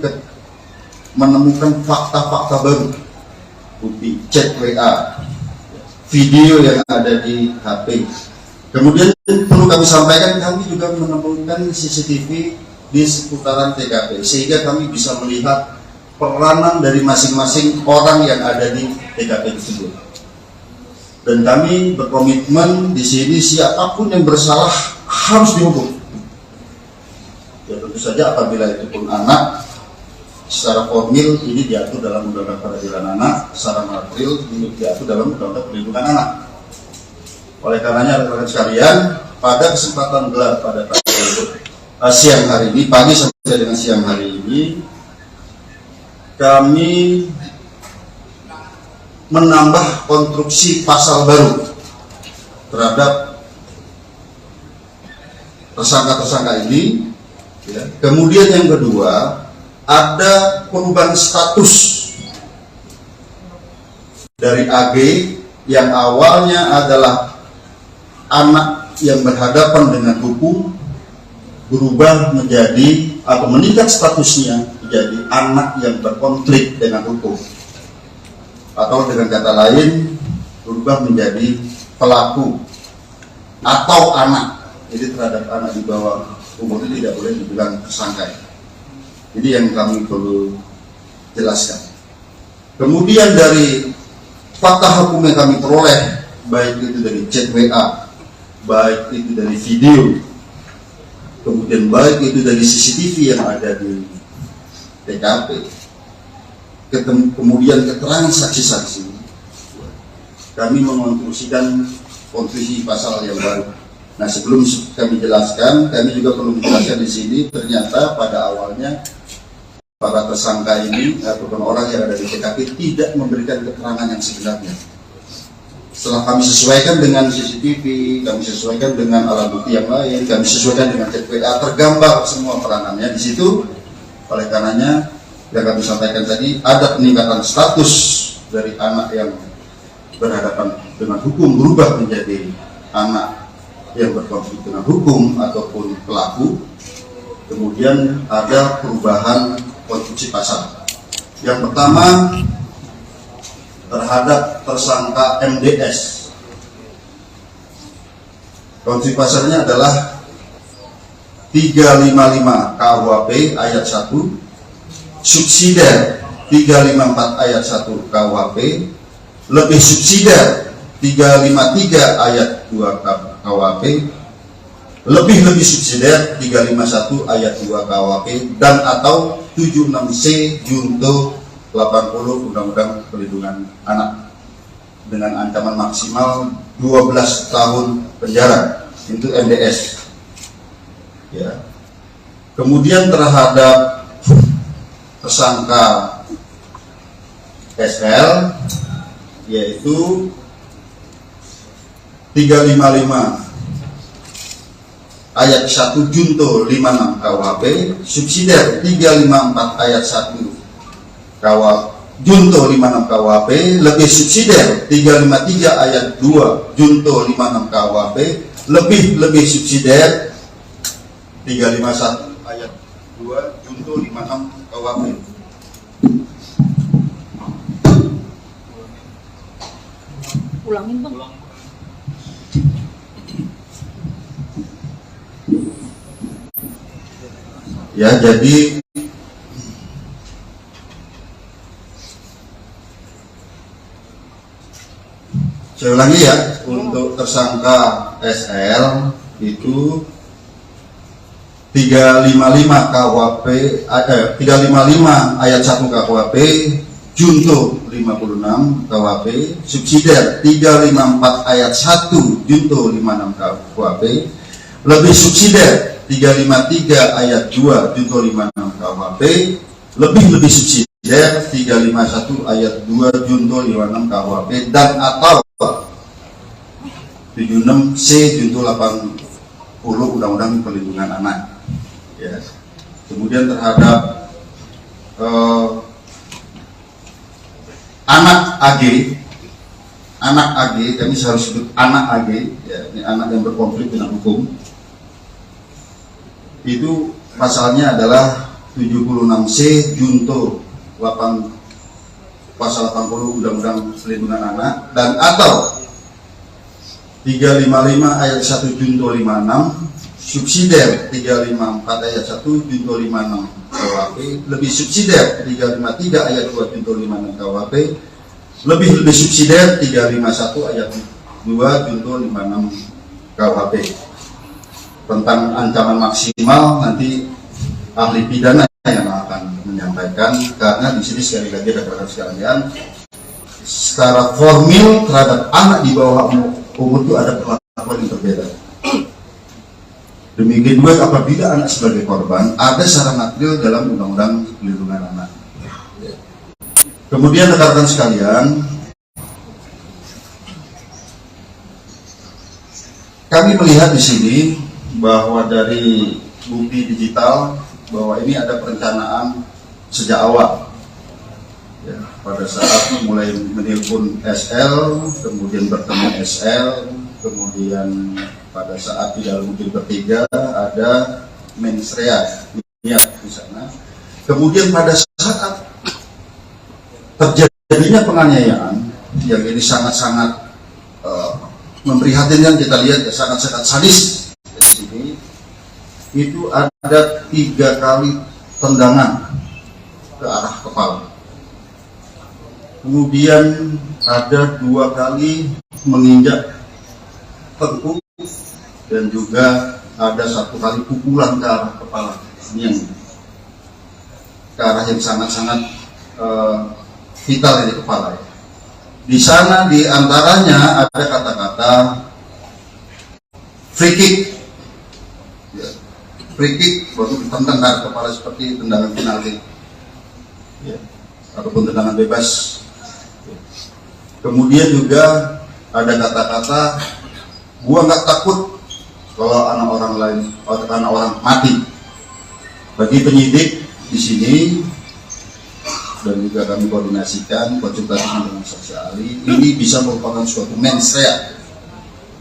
menemukan fakta-fakta baru, bukti chat WA, video yang ada di HP. Kemudian perlu kami sampaikan, kami juga menemukan CCTV di seputaran TKP, sehingga kami bisa melihat peranan dari masing-masing orang yang ada di TKP tersebut. Dan kami berkomitmen di sini siapapun yang bersalah harus dihukum. Ya tentu saja apabila itu pun anak, secara formil ini diatur dalam Undang-Undang Peradilan Anak, secara material ini diatur dalam Undang-Undang Perlindungan Anak. Oleh karenanya rekan-rekan sekalian, pada kesempatan gelar pada siang hari ini, pagi sampai dengan siang hari ini, kami menambah konstruksi pasal baru terhadap tersangka-tersangka ini. Ya. Kemudian yang kedua, ada perubahan status dari AG yang awalnya adalah anak yang berhadapan dengan hukum, berubah menjadi atau meningkat statusnya menjadi anak yang berkonflik dengan hukum. Atau dengan kata lain berubah menjadi pelaku atau anak. Jadi terhadap anak di bawah umur itu tidak boleh dibilang tersangka. Jadi yang kami perlu jelaskan. Kemudian dari fakta hukum yang kami peroleh, baik itu dari chat WA, baik itu dari video, kemudian baik itu dari CCTV yang ada di TKP, kemudian keterangan saksi-saksi, kami mengonstruksikan konstruksi pasal yang baru. Nah, sebelum kami jelaskan, kami juga perlu menjelaskan di sini, ternyata pada awalnya para tersangka ini ataupun orang yang ada di TKP tidak memberikan keterangan yang sebenarnya. Setelah kami sesuaikan dengan CCTV, kami sesuaikan dengan alat bukti yang lain, kami sesuaikan dengan chat WA, tergambar semua peranannya di situ. Oleh karenanya, yang kami sampaikan tadi, ada peningkatan status dari anak yang berhadapan dengan hukum berubah menjadi anak yang berkonflik dengan hukum ataupun pelaku. Kemudian ada perubahan konstruksi pasal. Yang pertama terhadap tersangka MDS. Konstruksi pasalnya adalah 355 KUHP ayat 1, subsidiar 354 ayat 1 KUHP, lebih subsidiar 353 ayat 2 KUHP, lebih-lebih subsidiar 351 ayat 2 KUHP dan atau 76C junto 80 Undang-Undang Perlindungan Anak dengan ancaman maksimal 12 tahun penjara, itu MDS. Ya. Kemudian terhadap tersangka SL yaitu 355 ayat 1 junto 56 KUHP, subsidiar 354 ayat 1 junto 56 KUHP, lebih subsidiar 353 ayat 2 junto 56 KUHP, lebih subsidiar 351 ayat 2 junto 56 KUHP. Ulangin bang. Ya, jadi saya ulangi ya, untuk tersangka SL itu 355 KUHP 355 ayat 1 KUHP junto 56 KUHP, subsidiar 354 ayat 1 junto 56 KUHP, lebih subsidiar 353 ayat 2 junto 56 KUHP, lebih subsidiar 351 ayat 2 junto 56 KUHP dan atau 76C junto 80 Undang-Undang Perlindungan Anak. Ya. Kemudian terhadap anak AG, kami harus sebut anak AG, ya, ini anak yang berkonflik dengan hukum. Itu pasalnya adalah 76C junto 8 pasal 80 Undang-Undang Perlindungan Anak dan atau 355 ayat 1 junto 56, subsidiar 354 ayat 1 junto 56 KUHP, lebih subsidiar 353 ayat 2 junto 56 KUHP, lebih subsidiar 351 ayat 2 junto 56 KUHP. Tentang ancaman maksimal nanti ahli pidana yang akan menyampaikan, karena di sini sekali lagi rekan-rekan sekalian, secara formil terhadap anak di bawah umur itu ada perlakuan yang berbeda. Demikian juga apabila anak sebagai korban ada secara material dalam Undang-Undang Perlindungan Anak. Kemudian rekan-rekan sekalian, kami melihat di sini bahwa dari bukti digital bahwa ini ada perencanaan sejak awal. Ya, pada saat mulai menelpon SL, kemudian bertemu SL, kemudian pada saat di dalam mobil bertiga ada mensrea di sana. Kemudian pada saat terjadinya penganiayaan yang ini sangat-sangat memprihatinkan, kita lihat ya, sangat-sangat sadis. Di sini itu ada 3 kali tendangan ke arah kepala. Kemudian ada 2 kali menginjak tengkuk dan juga ada 1 kali pukulan ke arah kepala. Ini yang ke arah yang sangat-sangat vital di kepala. Di sana di antaranya ada kata-kata free kick. Ya. Free kick baru ditendang ke arah kepala seperti tendangan penalti. Ya. Ataupun tendangan bebas. Kemudian juga ada kata-kata gua nggak takut kalau anak orang lain, anak orang mati. Bagi penyidik di sini dan juga kami koordinasikan konsultasi dengan saksi ahli, ini bisa merupakan suatu mens rea,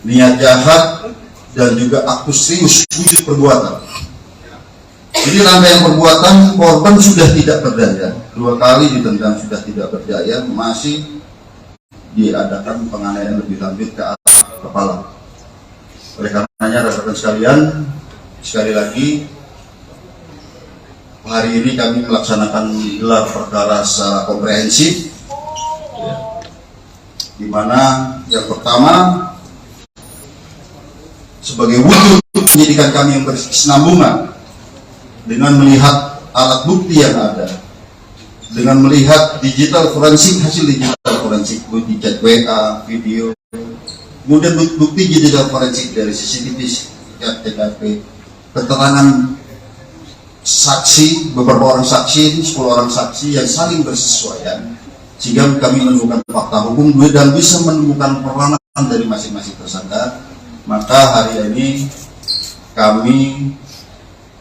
niat jahat dan juga aktus serius wujud perbuatan. Jadi rangkaian perbuatan, korban sudah tidak berdaya, 2 kali ditendang sudah tidak berdaya, masih diadakan penganiayaan lebih lanjut ke arah kepala. Oleh karenanya rekan-rekan sekalian, sekali lagi hari ini kami melaksanakan gelar perkara secara komprehensif, ya, di mana yang pertama sebagai wujud penyidik penyidikan kami yang berkesinambungan dengan melihat alat bukti yang ada, dengan melihat digital forensik, hasil digital forensik, bukti chat WA, video, kemudian bukti digital forensik dari CCTV, TKP, keterangan saksi, beberapa orang saksi, 10 orang saksi yang saling bersesuaian, sehingga kami menemukan fakta hukum dan bisa menemukan peranan dari masing-masing tersangka. Maka hari ini kami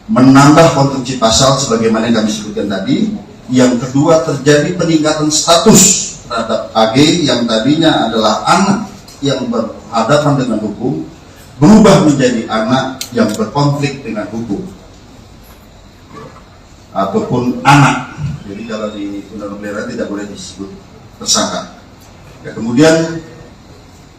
menambah konstruksi pasal sebagaimana yang kami sebutkan tadi. Yang kedua, terjadi peningkatan status terhadap AG yang tadinya adalah anak yang berhadapan dengan hukum, berubah menjadi anak yang berkonflik dengan hukum ataupun anak. Jadi kalau di undang-undang tidak boleh disebut tersangka. Ya, kemudian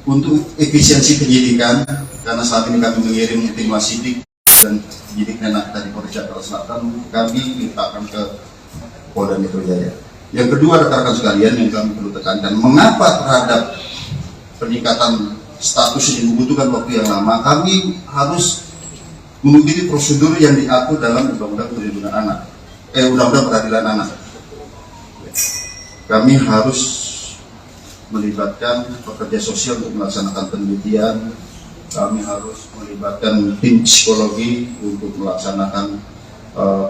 untuk efisiensi penyidikan, karena saat ini kami mengirim tim wasidik dan penyidik tadi Polres Jakarta Selatan, kami limpahkan ke Polda Metro Jaya. Yang kedua, rekan-rekan sekalian, yang kami perlu tekankan, mengapa terhadap peningkatan status ini membutuhkan waktu yang lama? Kami harus mengikuti prosedur yang diatur dalam Undang-Undang Perlindungan Anak, Undang-Undang Peradilan Anak. Kami harus melibatkan pekerja sosial untuk melaksanakan penelitian. Kami harus melibatkan tim psikologi untuk melaksanakan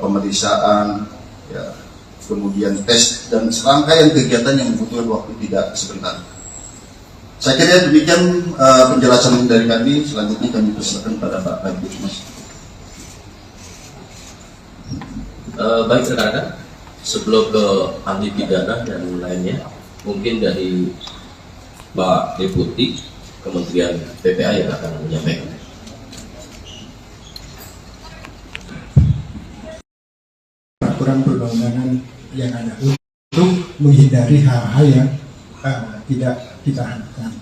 pemeriksaan, ya, kemudian tes dan serangkaian kegiatan yang membutuhkan waktu tidak sebentar. Saya kira demikian penjelasan dari kami. Selanjutnya kami persilakan pada Pak Kabid Mas. Baik rekan-rekan, sebelum ke ahli pidana dan lainnya, mungkin dari Pak Deputi Kementerian PPA yang akan menyampaikan. Peraturan perundang-undangan yang ada untuk menghindari hal-hal yang tidak kita harapkan.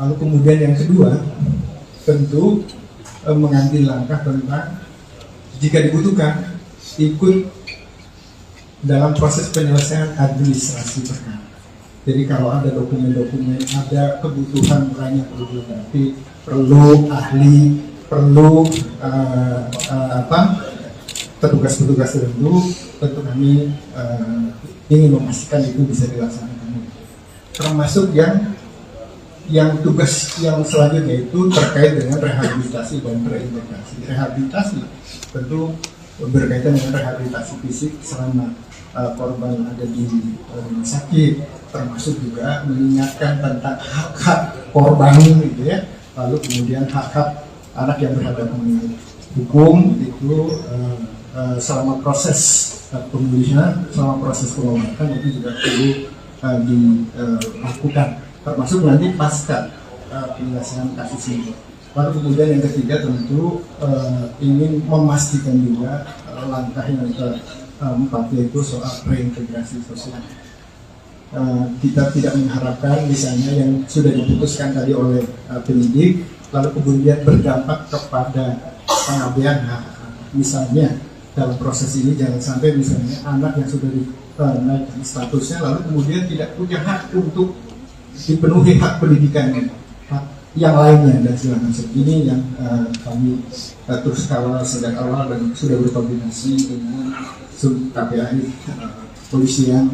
Lalu kemudian yang kedua, tentu mengambil langkah tentang jika dibutuhkan ikut dalam proses penyelesaian administrasi perkara. Jadi kalau ada dokumen-dokumen, ada kebutuhan lain yang perlu dilengkapi, perlu ahli, perlu petugas-petugas tertentu, tentu kami ingin memastikan itu bisa dilaksanakan. Termasuk yang tugas yang selanjutnya itu terkait dengan rehabilitasi dan reintegrasi. Rehabilitasi tentu berkaitan dengan rehabilitasi fisik selama korban ada di rumah sakit, termasuk juga mengingatkan tentang hak-hak korban gitu ya. Lalu kemudian hak-hak anak yang berhadapan dengan hukum itu selama proses pemulihan, selama proses pengobatan itu juga perlu dilakukan, termasuk nanti pasca penyelesaian kasus ini. Lalu kemudian yang ketiga tentu ingin memastikan juga langkah yang keempat, yaitu soal reintegrasi sosial. Kita tidak mengharapkan misalnya yang sudah diputuskan tadi oleh penyidik lalu kemudian berdampak kepada pengabaian hak. Misalnya dalam proses ini jangan sampai misalnya anak yang sudah dinaikkan statusnya lalu kemudian tidak punya hak untuk dipenuhi hak pendidikannya, hak yang lainnya dan segala macam. Ini yang kami terus kawal sejak awal dan sudah berkoordinasi dengan KPAI polisian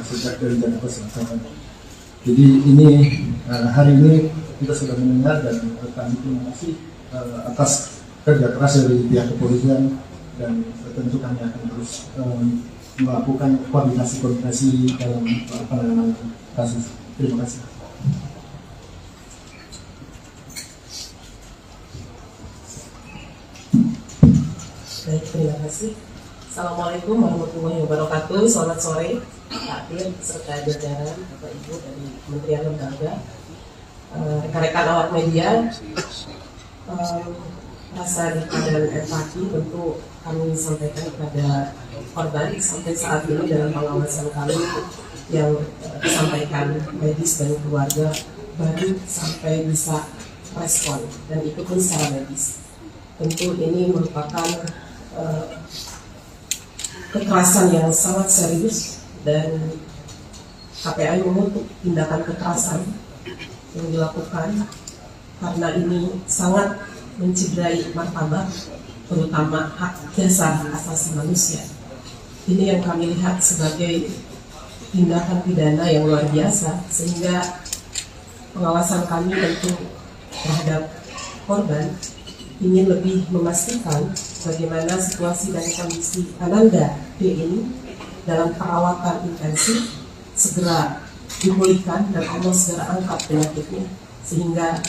sejak dari Jakarta Selatan. Jadi ini hari ini kita sudah mendengar dan kami terima kasih atas kerja keras dari pihak kepolisian dan tentu kami akan terus melakukan koordinasi dalam penanganan kasus. Terima kasih. Baik, terima kasih. Assalamualaikum warahmatullahi wabarakatuh. Selamat sore, Pak Dir, serta jajaran Bapak Ibu dari Kementerian Lembaga, rekan-rekan awak media. Rasa duka dan empati tentu kami sampaikan kepada korban sampai saat ini dalam pengawasan kami yang disampaikan medis dan keluarga baru sampai bisa respon dan itu pun secara medis. Tentu ini merupakan kekerasan yang sangat serius dan KPAI mengutuk tindakan kekerasan yang dilakukan karena ini sangat mencederai martabat, terutama hak dasar asasi manusia. Ini yang kami lihat sebagai tindakan pidana yang luar biasa, sehingga pengawasan kami tentu terhadap korban ingin lebih memastikan bagaimana situasi dan kondisi Ananda D ini dalam perawatan intensif segera dipulihkan dan Allah segera angkat penyakitnya sehingga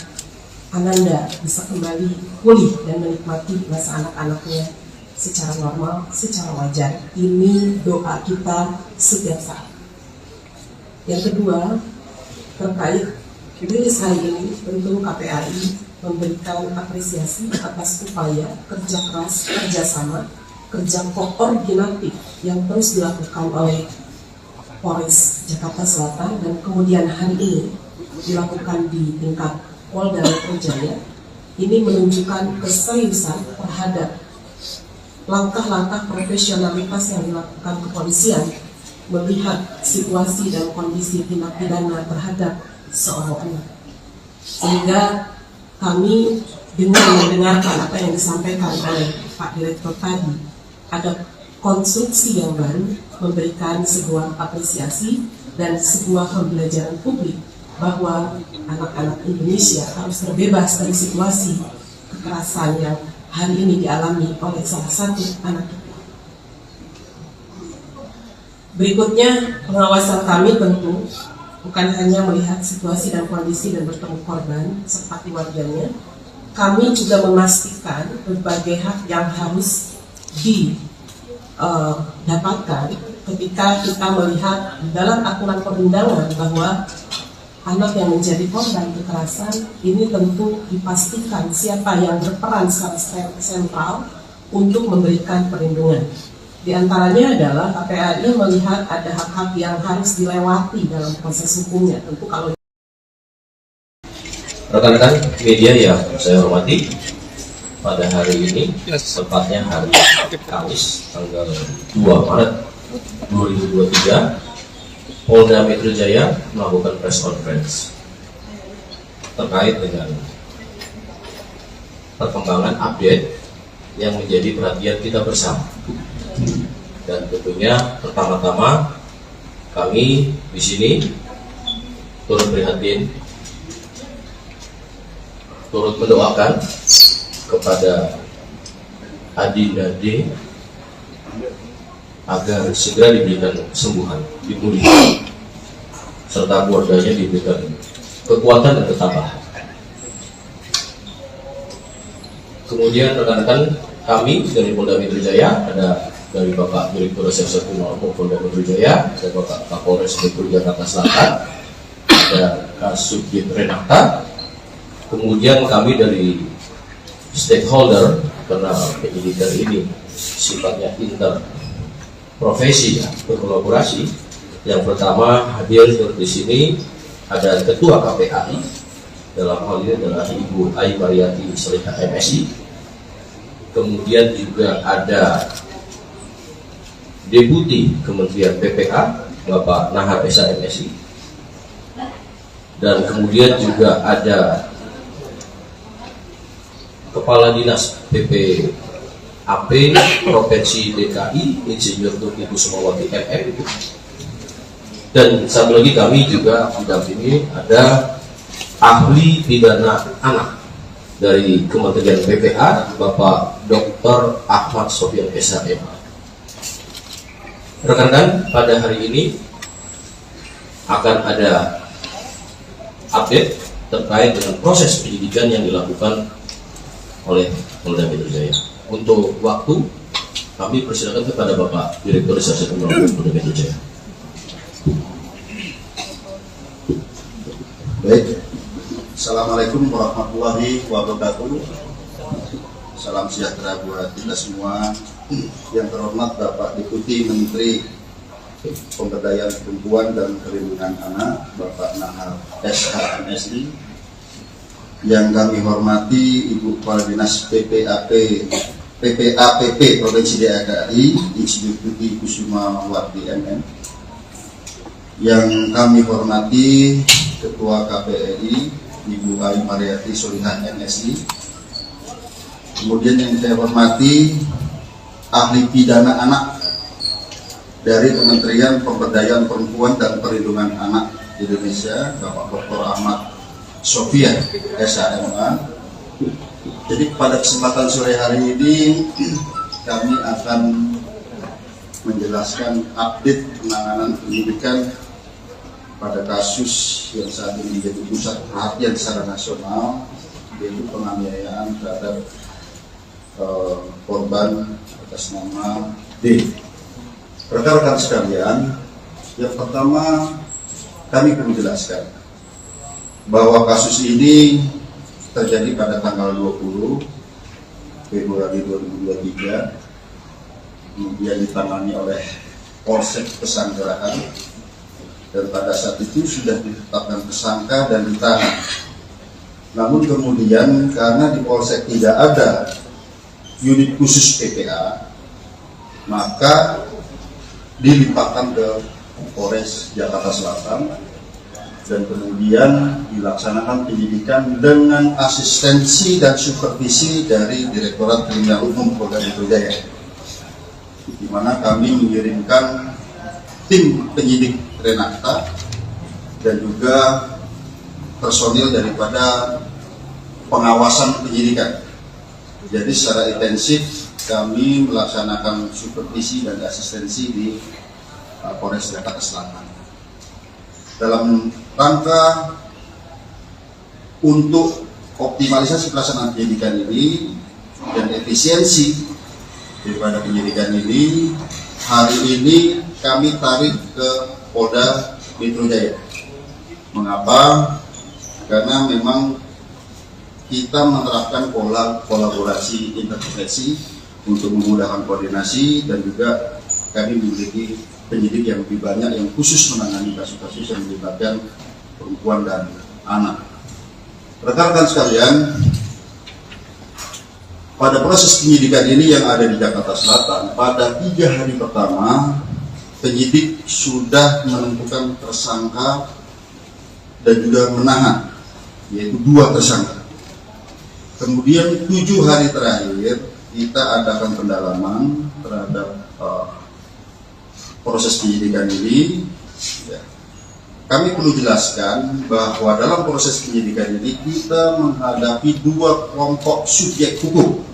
Ananda bisa kembali pulih dan menikmati masa anak-anaknya secara normal, secara wajar. Ini doa kita setiap saat. Yang kedua, terkait rilis hari ini, tentu KPAI memberikan apresiasi atas upaya kerja keras, kerjasama, kerja koordinatif yang terus dilakukan oleh Polres Jakarta Selatan dan kemudian hari ini dilakukan di tingkat Polda Metro Jaya. Ini menunjukkan keseriusan terhadap langkah-langkah profesionalitas yang dilakukan kepolisian melihat situasi dan kondisi tindak pidana terhadap seorang anak. Sehingga kami dengan mendengarkan apa yang disampaikan oleh Pak Direktur tadi, ada konstruksi yang baru memberikan sebuah apresiasi dan sebuah pembelajaran publik bahwa anak-anak Indonesia harus terbebas dari situasi kekerasan yang hari ini dialami oleh salah satu anak kita. Berikutnya, pengawasan kami tentu bukan hanya melihat situasi dan kondisi dan bertemu korban serta keluarganya, kami juga memastikan berbagai hak yang harus didapatkan ketika kita melihat dalam aturan perundangan bahwa anak yang menjadi korban kekerasan ini tentu dipastikan siapa yang berperan secara sentral untuk memberikan perlindungan. Di antaranya adalah KPAI melihat ada hak-hak yang harus dilewati dalam proses hukumnya. Tentu kalau rekan-rekan media yang saya hormati, pada hari ini, tepatnya hari Kamis, tanggal 2 Maret 2023, Polda Metro Jaya melakukan press conference terkait dengan perkembangan update yang menjadi perhatian kita bersama. Dan tentunya pertama-tama kami di sini turut prihatin, turut mendoakan kepada Adinda D agar segera diberikan kesembuhan, dipulihkan, serta keluarganya diberikan kekuatan dan ketabahan. Kemudian rekan-rekan kami dari Polda Metro Jaya, ada dari Bapak Direktur Reserse Kriminal Polda Metro Jaya, ada Bapak Kapolres Metro Jakarta Selatan, ada Kasubdit Renata, kemudian kami dari stakeholder, karena penyidikan ini sifatnya interprofesi, berkolaborasi. Yang pertama hadir di sini ada Ketua KPAI, dalam hal ini adalah Ibu Ai Mariati Solihah MSI. Kemudian juga ada Deputi Kementerian PPA Bapak Nahar Esa MSI, dan kemudian juga ada Kepala Dinas PPAP Provinsi DKI Insinyur Tuti Kusumawati MM, dan satu lagi kami juga mendampingi ada ahli pidana anak dari Kementerian PPA Bapak Dr. Ahmad Sofyan SHM. Rekan-rekan, pada hari ini akan ada update terkait dengan proses penyidikan yang dilakukan oleh Polda Metro Jaya. Untuk waktu, kami persilakan kepada Bapak Direktur Reserse Kriminal Polda Metro Jaya. Baik, Assalamualaikum warahmatullahi wabarakatuh. Salam sejahtera buat kita semua. Yang terhormat Bapak Deputi Menteri Pemberdayaan Perempuan dan Perlindungan Anak, Bapak Nahar SH MSI. Yang kami hormati Ibu Kepala Dinas PPAP Provinsi DKI Insinyur Tuti Kusumawati MM. Yang kami hormati Ketua KPAI Ibu Ai Mariati Solihah MSI. Kemudian yang saya hormati ahli pidana anak dari Kementerian Pemberdayaan Perempuan dan Perlindungan Anak Indonesia, Bapak Dr. Ahmad Sofyan, SHMA. Jadi pada kesempatan sore hari ini kami akan menjelaskan update penanganan penyidikan pada kasus yang saat ini menjadi pusat perhatian secara nasional, yaitu penganiayaan terhadap korban atas nama D. Rekan-rekan sekalian, yang pertama kami perlu jelaskan bahwa kasus ini terjadi pada tanggal 20 Februari 2023, kemudian ditangani oleh Polsek Pesanggerahan, dan pada saat itu sudah ditetapkan tersangka dan ditahan. Namun kemudian karena di Polsek tidak ada unit khusus PPA, maka dilimpahkan ke Polres Jakarta Selatan dan kemudian dilaksanakan penyidikan dengan asistensi dan supervisi dari Direktorat Kriminal Umum Polda Metro Jaya, di mana kami mengirimkan tim penyidik Renata dan juga personil daripada pengawasan penyidikan. Jadi secara intensif kami melaksanakan supervisi dan asistensi di Polres Jakarta Selatan dalam rangka untuk optimalisasi pelaksanaan penyidikan ini dan efisiensi daripada penyidikan ini. Hari ini kami tarik ke Polda Metro Jaya. Mengapa? Karena memang kita menerapkan pola kolaborasi intervensi untuk memudahkan koordinasi, dan juga kami memiliki penyidik yang lebih banyak yang khusus menangani kasus-kasus yang melibatkan perempuan dan anak. Rekan-rekan sekalian, pada proses penyidikan ini yang ada di Jakarta Selatan, pada 3 hari pertama penyidik sudah menentukan tersangka dan juga menahan, yaitu 2 tersangka. Kemudian 7 hari terakhir kita adakan pendalaman terhadap proses penyidikan ini. Ya. Kami perlu jelaskan bahwa dalam proses penyidikan ini kita menghadapi 2 kelompok subjek hukum.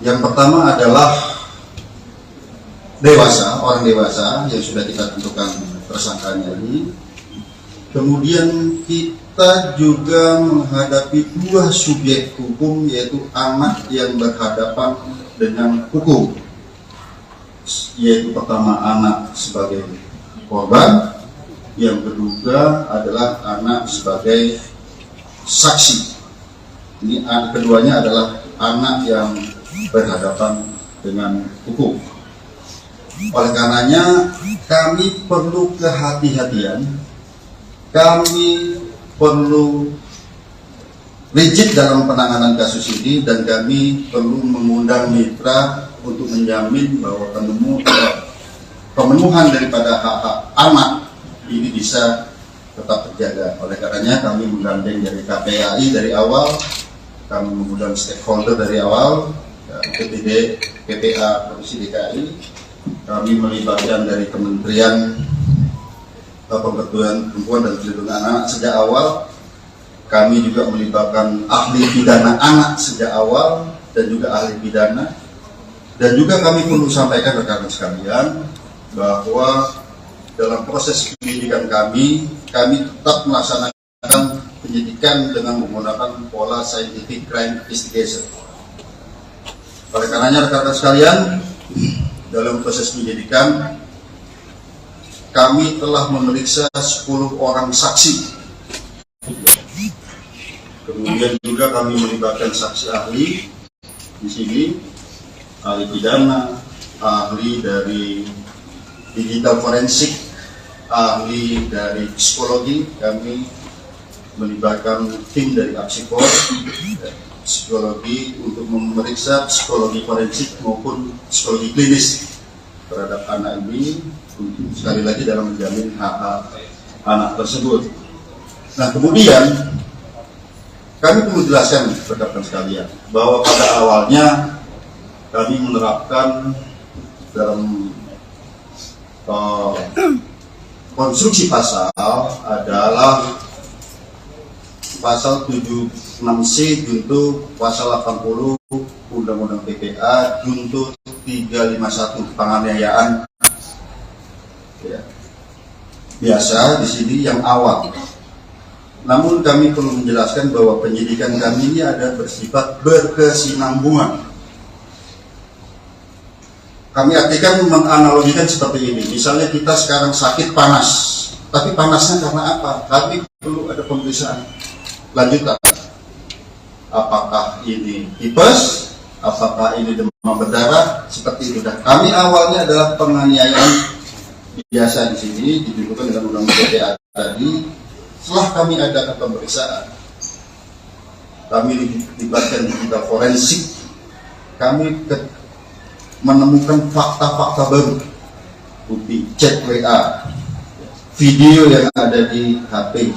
Yang pertama adalah orang dewasa yang sudah kita tentukan tersangkanya ini. Kemudian kita juga menghadapi 2 subjek hukum, yaitu anak yang berhadapan dengan hukum, yaitu pertama anak sebagai korban, yang kedua adalah anak sebagai saksi. Ini keduanya adalah anak yang berhadapan dengan hukum. Oleh karenanya kami perlu kehati-hatian, kami perlu rigid dalam penanganan kasus ini, dan kami perlu mengundang mitra untuk menjamin bahwa pemenuhan daripada hak-hak anak ini bisa tetap terjaga. Oleh karenanya kami menggandeng dari KPAI dari awal, kami mengundang stakeholder dari awal, PPD, PPA Provinsi DKI, kami melibatkan dari Kementerian Pemberdayaan Perempuan dan Perlindungan Anak sejak awal. Kami juga melibatkan ahli pidana anak sejak awal dan juga ahli pidana. Dan juga kami perlu sampaikan rekan-rekan sekalian bahwa dalam proses penyidikan kami tetap melaksanakan penyidikan dengan menggunakan pola scientific crime investigation. Oleh karenanya rekan-rekan sekalian, dalam proses penyidikan kami telah memeriksa 10 orang saksi. Kemudian juga kami melibatkan saksi ahli di sini, ahli pidana, ahli dari digital forensik, ahli dari psikologi. Kami melibatkan tim dari Apsikor, psikologi untuk memeriksa psikologi forensik maupun psikologi klinis terhadap anak ini, sekali lagi dalam menjamin hak-hak anak tersebut. Nah kemudian kami perlu jelaskan rekan-rekan sekalian bahwa pada awalnya kami menerapkan dalam konstruksi pasal adalah pasal 76C junto pasal 80 Undang-Undang PPA junto 351 penganiayaan. Ya. Biasa di sini yang awal. Namun kami perlu menjelaskan bahwa penyidikan kami ini ada bersifat berkesinambungan. Kami artikan menganalogikan seperti ini. Misalnya kita sekarang sakit panas, tapi panasnya karena apa? Kami perlu ada pemeriksaan lanjutan. Apakah ini tipes? Apakah ini demam berdarah? Seperti itu. Dan kami awalnya adalah penganiayaan biasa di sini ditentukan dengan undang-undang PPA tadi. Setelah kami adakan pemeriksaan, kami dilibatkan digital forensik, kami menemukan fakta-fakta baru, bukti chat WA, video yang ada di HP.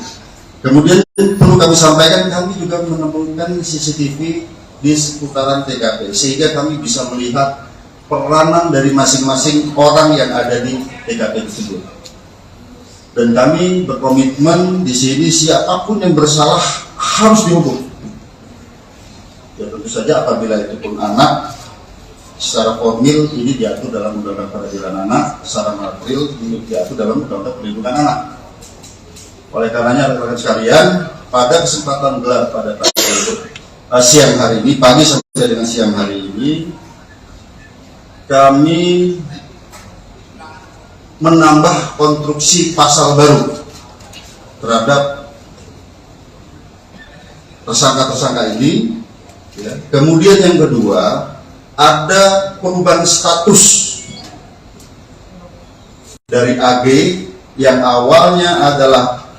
Kemudian perlu kami sampaikan, kami juga menemukan CCTV di seputaran TKP, sehingga kami bisa melihat peranan dari masing-masing orang yang ada di TKP tersebut. Dan kami berkomitmen di sini siapapun yang bersalah harus dihukum. Ya tentu saja apabila itu pun anak, secara formil ini diatur dalam Undang-Undang Peradilan Anak, secara material ini diatur dalam Undang-Undang Perlindungan Anak. Oleh karenanya rekan-rekan sekalian, pada kesempatan gelar pada siang hari ini, pagi sampai dengan siang hari ini, kami menambah konstruksi pasal baru terhadap tersangka-tersangka ini. Ya. Kemudian yang kedua, ada perubahan status dari AG yang awalnya adalah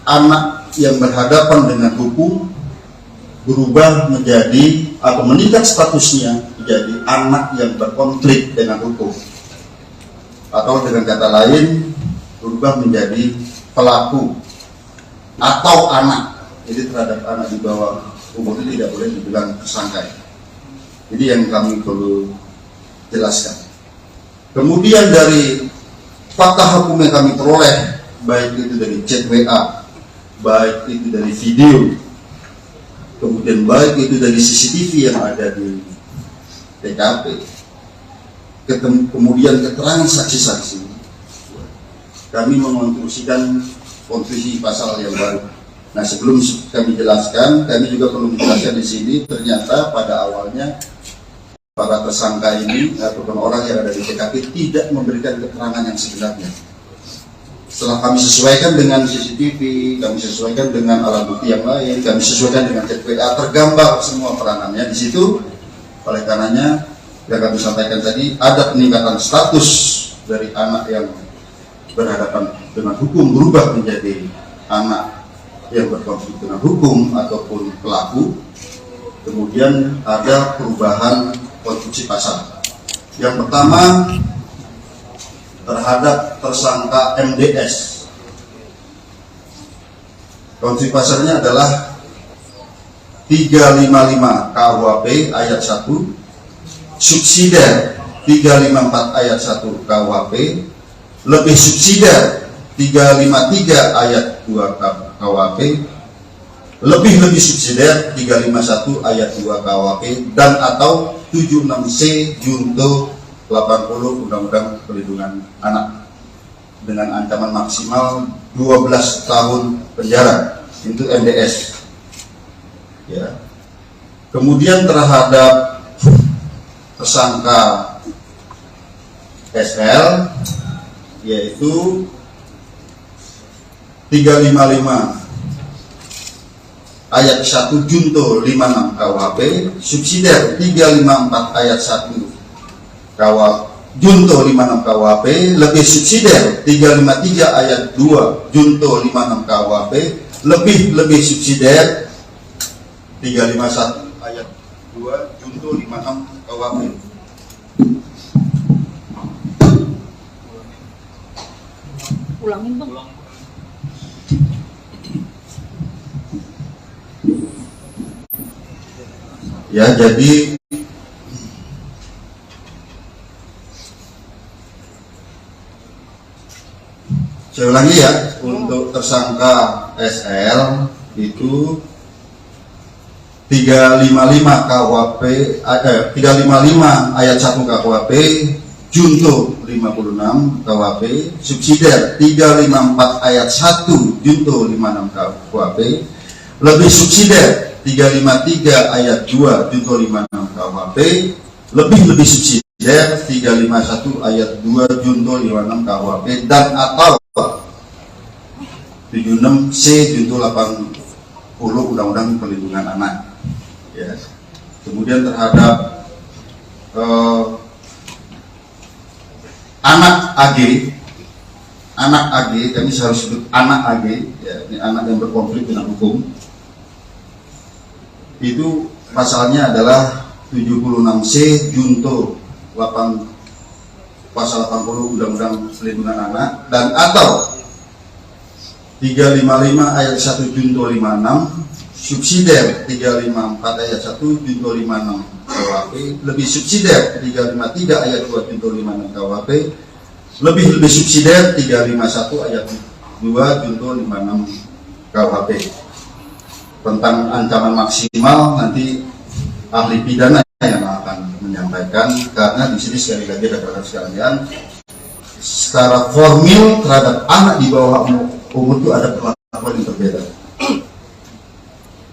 anak yang berhadapan dengan hukum, berubah menjadi atau meningkat statusnya menjadi anak yang berkonflik dengan hukum, atau dengan kata lain berubah menjadi pelaku atau anak. Jadi terhadap anak di bawah umur itu tidak boleh dibilang tersangka. Jadi yang kami perlu jelaskan. Kemudian dari fakta hukum yang kami peroleh, baik itu dari chat WA, baik itu dari video, kemudian baik itu dari CCTV yang ada di TKP, kemudian keterangan saksi-saksi, kami mengonstruksikan konstruksi pasal yang baru. Nah, sebelum kami jelaskan, kami juga perlu menjelaskan di sini, ternyata pada awalnya para tersangka ini ataupun orang yang ada di TKP tidak memberikan keterangan yang sebenarnya. Setelah kami sesuaikan dengan CCTV, kami sesuaikan dengan alat bukti yang lain, kami sesuaikan dengan chat WA, tergambar semua peranannya di situ. Oleh karenanya, yang kami sampaikan tadi, ada peningkatan status dari anak yang berhadapan dengan hukum berubah menjadi anak yang berkonflik dengan hukum ataupun pelaku. Kemudian ada perubahan konstruksi pasal. Yang pertama, terhadap tersangka MDS. Konstruksi pasalnya adalah 355 KUHP ayat 1, subsidiar 354 ayat 1 KUHP, lebih subsidiar 353 ayat 2 KUHP, lebih subsidiar 351 ayat 2 KUHP, dan atau 76C junto 80 Undang-Undang Perlindungan Anak dengan ancaman maksimal 12 tahun penjara. Itu MDS. Ya. Kemudian terhadap tersangka SL, yaitu 355 ayat 1 junto 56 KUHP, subsidiar 354 ayat 1 junto 56 KUHP, lebih subsidiar 353 ayat 2 junto 56 KUHP, lebih subsidiar 351 ayat 2 junto 56 KUHP. Ulangin bang. Ya, jadi saya ulangi ya, untuk tersangka SL itu 355 KUHP 355 ayat 1 KUHP, junto 56 KUHP, subsidiar 354 ayat 1 junto 56 KUHP, lebih subsidiar 353 ayat 2 junto 56 KUHP, lebih subsidiar 351 ayat 2 junto 56 KUHP, dan atau 76C junto 80 Undang-Undang Perlindungan Anak. Ya. Kemudian terhadap anak AG, kami harus sebut anak AG, ya, ini anak yang berkonflik dengan hukum. Itu pasalnya adalah 76C junto 8 pasal 80 Undang-Undang Perlindungan Anak, dan atau 355 ayat 1 junto 56, subsidiar 354 ayat 1 junto 56 KUHP, lebih subsidiar 353 ayat 2 junto 56 KUHP, lebih subsidiar 351 ayat 2 junto 56 KUHP. Tentang ancaman maksimal nanti ahli pidana yang akan menyampaikan, karena di sini sekali lagi rekan-rekan sekalian, secara formil terhadap anak di bawah umur itu ada perlakuan yang berbeda.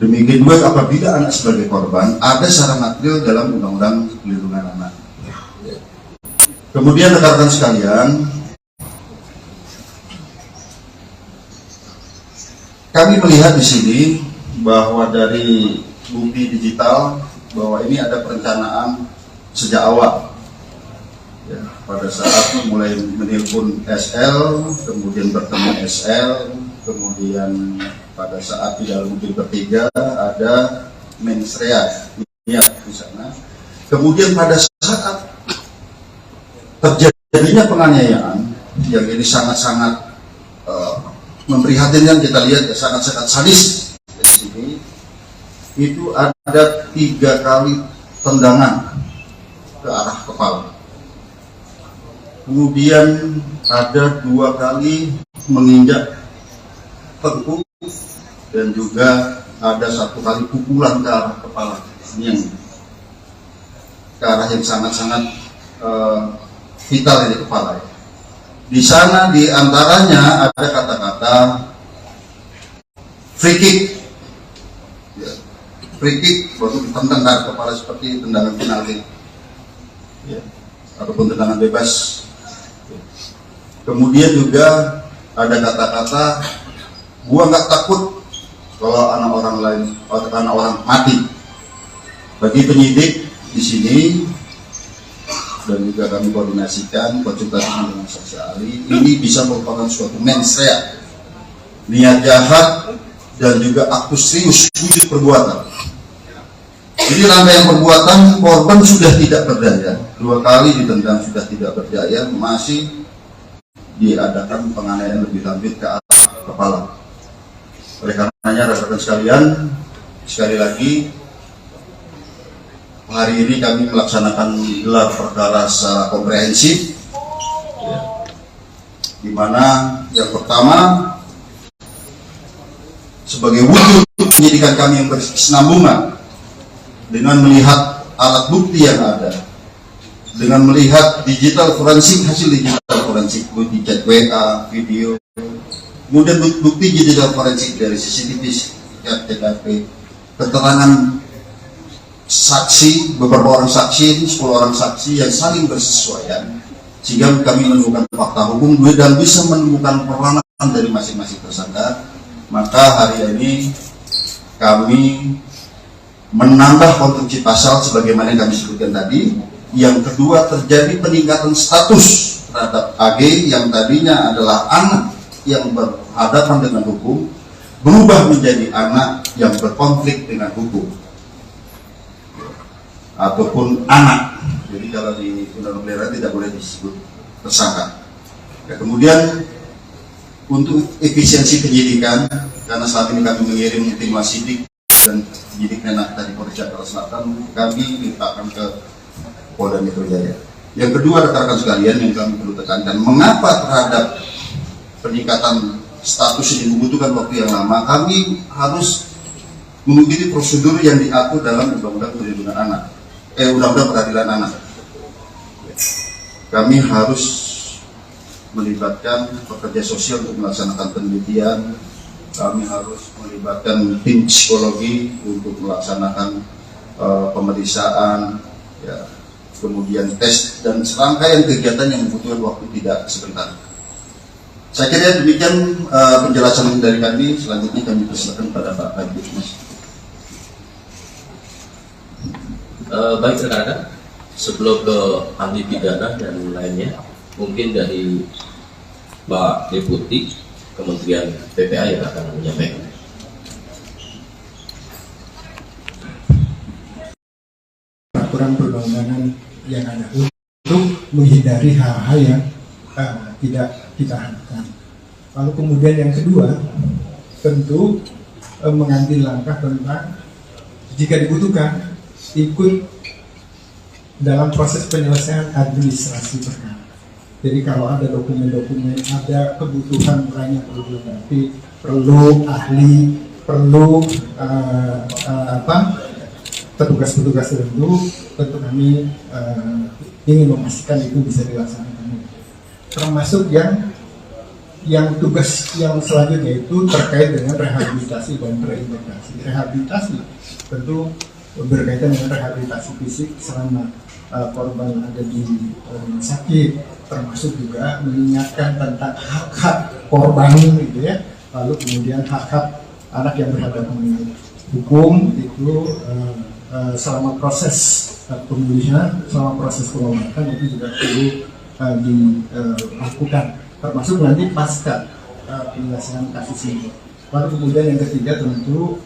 Demikian juga apabila anak sebagai korban, ada secara material dalam Undang-Undang Perlindungan Anak. Kemudian rekan-rekan sekalian, kami melihat di sini bahwa dari bukti digital bahwa ini ada perencanaan sejak awal. Ya, pada saat mulai menelpon SL, kemudian bertemu SL, kemudian pada saat di dalam mobil bertiga ada mensrea di sana. Kemudian pada saat terjadinya penganiayaan yang ini sangat-sangat memprihatinkan, kita lihat ya, sangat-sangat sadis di sini, itu ada 3 kali tendangan ke arah kepala. Kemudian ada 2 kali menginjak tengkuk, dan juga ada 1 kali pukulan ke arah kepala. Ini yang ke arah yang sangat-sangat vital di kepala. Di sana di antaranya ada kata-kata free kick, ya, free kick, waktu ditendang ke kepala seperti tendangan penalti, ya, ataupun tendangan bebas. Kemudian juga ada kata-kata, gua nggak takut kalau anak orang lain, anak orang mati. Bagi penyidik di sini, dan juga kami koordinasikan konsultasi dengan saksi ahli, ini bisa merupakan suatu mens rea, niat jahat dan juga aktus serius wujud perbuatan. Jadi rangkaian perbuatan, korban sudah tidak berdaya, 2 kali ditendang sudah tidak berdaya, masih diadakan penganiayaan lebih lanjut ke arah kepala. Oleh karenanya rekan-rekan sekalian, sekali lagi hari ini kami melaksanakan gelar perkara secara komprehensif, ya, di mana yang pertama sebagai wujud penyidikan kami yang berkesinambungan dengan melihat alat bukti yang ada, dengan melihat digital forensik, hasil digital forensik, bukti chat WA, video, kemudian bukti digital forensik dari CCTV, TKP, keterangan saksi, beberapa orang saksi, 10 orang saksi yang saling bersesuaian, sehingga kami menemukan fakta hukum dan bisa menemukan peranan dari masing-masing tersangka. Maka hari ini kami menambah konstruksi pasal sebagaimana yang kami sebutkan tadi. Yang kedua, terjadi peningkatan status terhadap AG yang tadinya adalah anak yang berhadapan dengan hukum, berubah menjadi anak yang berkonflik dengan hukum, ataupun anak. Jadi kalau di Undang-Undang tidak boleh disebut tersangka. Ya, kemudian untuk efisiensi penyidikan, karena saat ini kami mengirim tim wasidik dan penyidik Menak tadi Polres Jakarta Selatan kami limpahkan ke Polda Metro Jaya. Yang kedua, rekan-rekan sekalian, yang kami perlu tekankan, mengapa terhadap peningkatan status ini membutuhkan waktu yang lama? Kami harus mengikuti prosedur yang diatur dalam Undang-Undang Perlindungan Anak, Undang-Undang Peradilan Anak. Kami harus melibatkan pekerja sosial untuk melaksanakan penelitian. Kami harus melibatkan tim psikologi untuk melaksanakan pemeriksaan, ya, kemudian tes dan serangkaian kegiatan yang membutuhkan waktu tidak sebentar. Saya kira demikian penjelasan dari kami. Selanjutnya kami persilakan pada Pak Kabid. Baik rekan-rekan, sebelum ke ahli pidana dan lainnya, mungkin dari Pak Deputi Kementerian PPA yang akan menyampaikan. Peraturan perundang-undangan yang ada untuk menghindari hal-hal yang tidak kita harapkan. Lalu kemudian yang kedua, tentu mengambil langkah tentang jika dibutuhkan ikut dalam proses penyelesaian administrasi perkara. Jadi kalau ada dokumen-dokumen, ada kebutuhan lain yang perlu dilengkapi, perlu ahli, perlu petugas-petugas tertentu, tentu kami ingin memastikan itu bisa dilaksanakan. Termasuk yang tugas yang selanjutnya itu terkait dengan rehabilitasi dan reintegrasi. Rehabilitasi tentu berkaitan dengan rehabilitasi fisik selama korban ada di rumah sakit, termasuk juga mengingatkan tentang hak-hak korban gitu ya, lalu kemudian hak-hak anak yang berhadapan dengan hukum itu selama proses pemulihan, selama proses pengobatan itu juga perlu dilakukan, termasuk nanti pasca penyelesaian kasus ini. Lalu kemudian yang ketiga tentu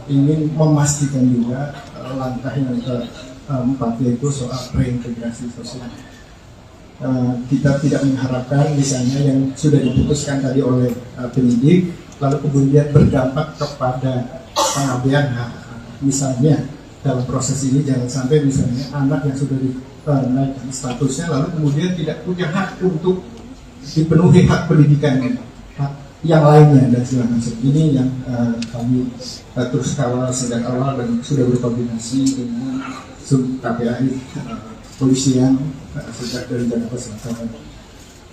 ingin memastikan juga langkah yang keempat yaitu soal reintegrasi sosial. Kita tidak mengharapkan misalnya yang sudah diputuskan tadi oleh penyidik lalu kemudian berdampak kepada pengabaian hak. Misalnya dalam proses ini jangan sampai misalnya anak yang sudah dinaikkan statusnya lalu kemudian tidak punya hak untuk dipenuhi hak pendidikannya, hak yang lainnya dan segala macam. Ini yang kami terus kawal sejak awal dan sudah berkoordinasi dengan sub KPAI polisian sejak dari Jakarta Selatan.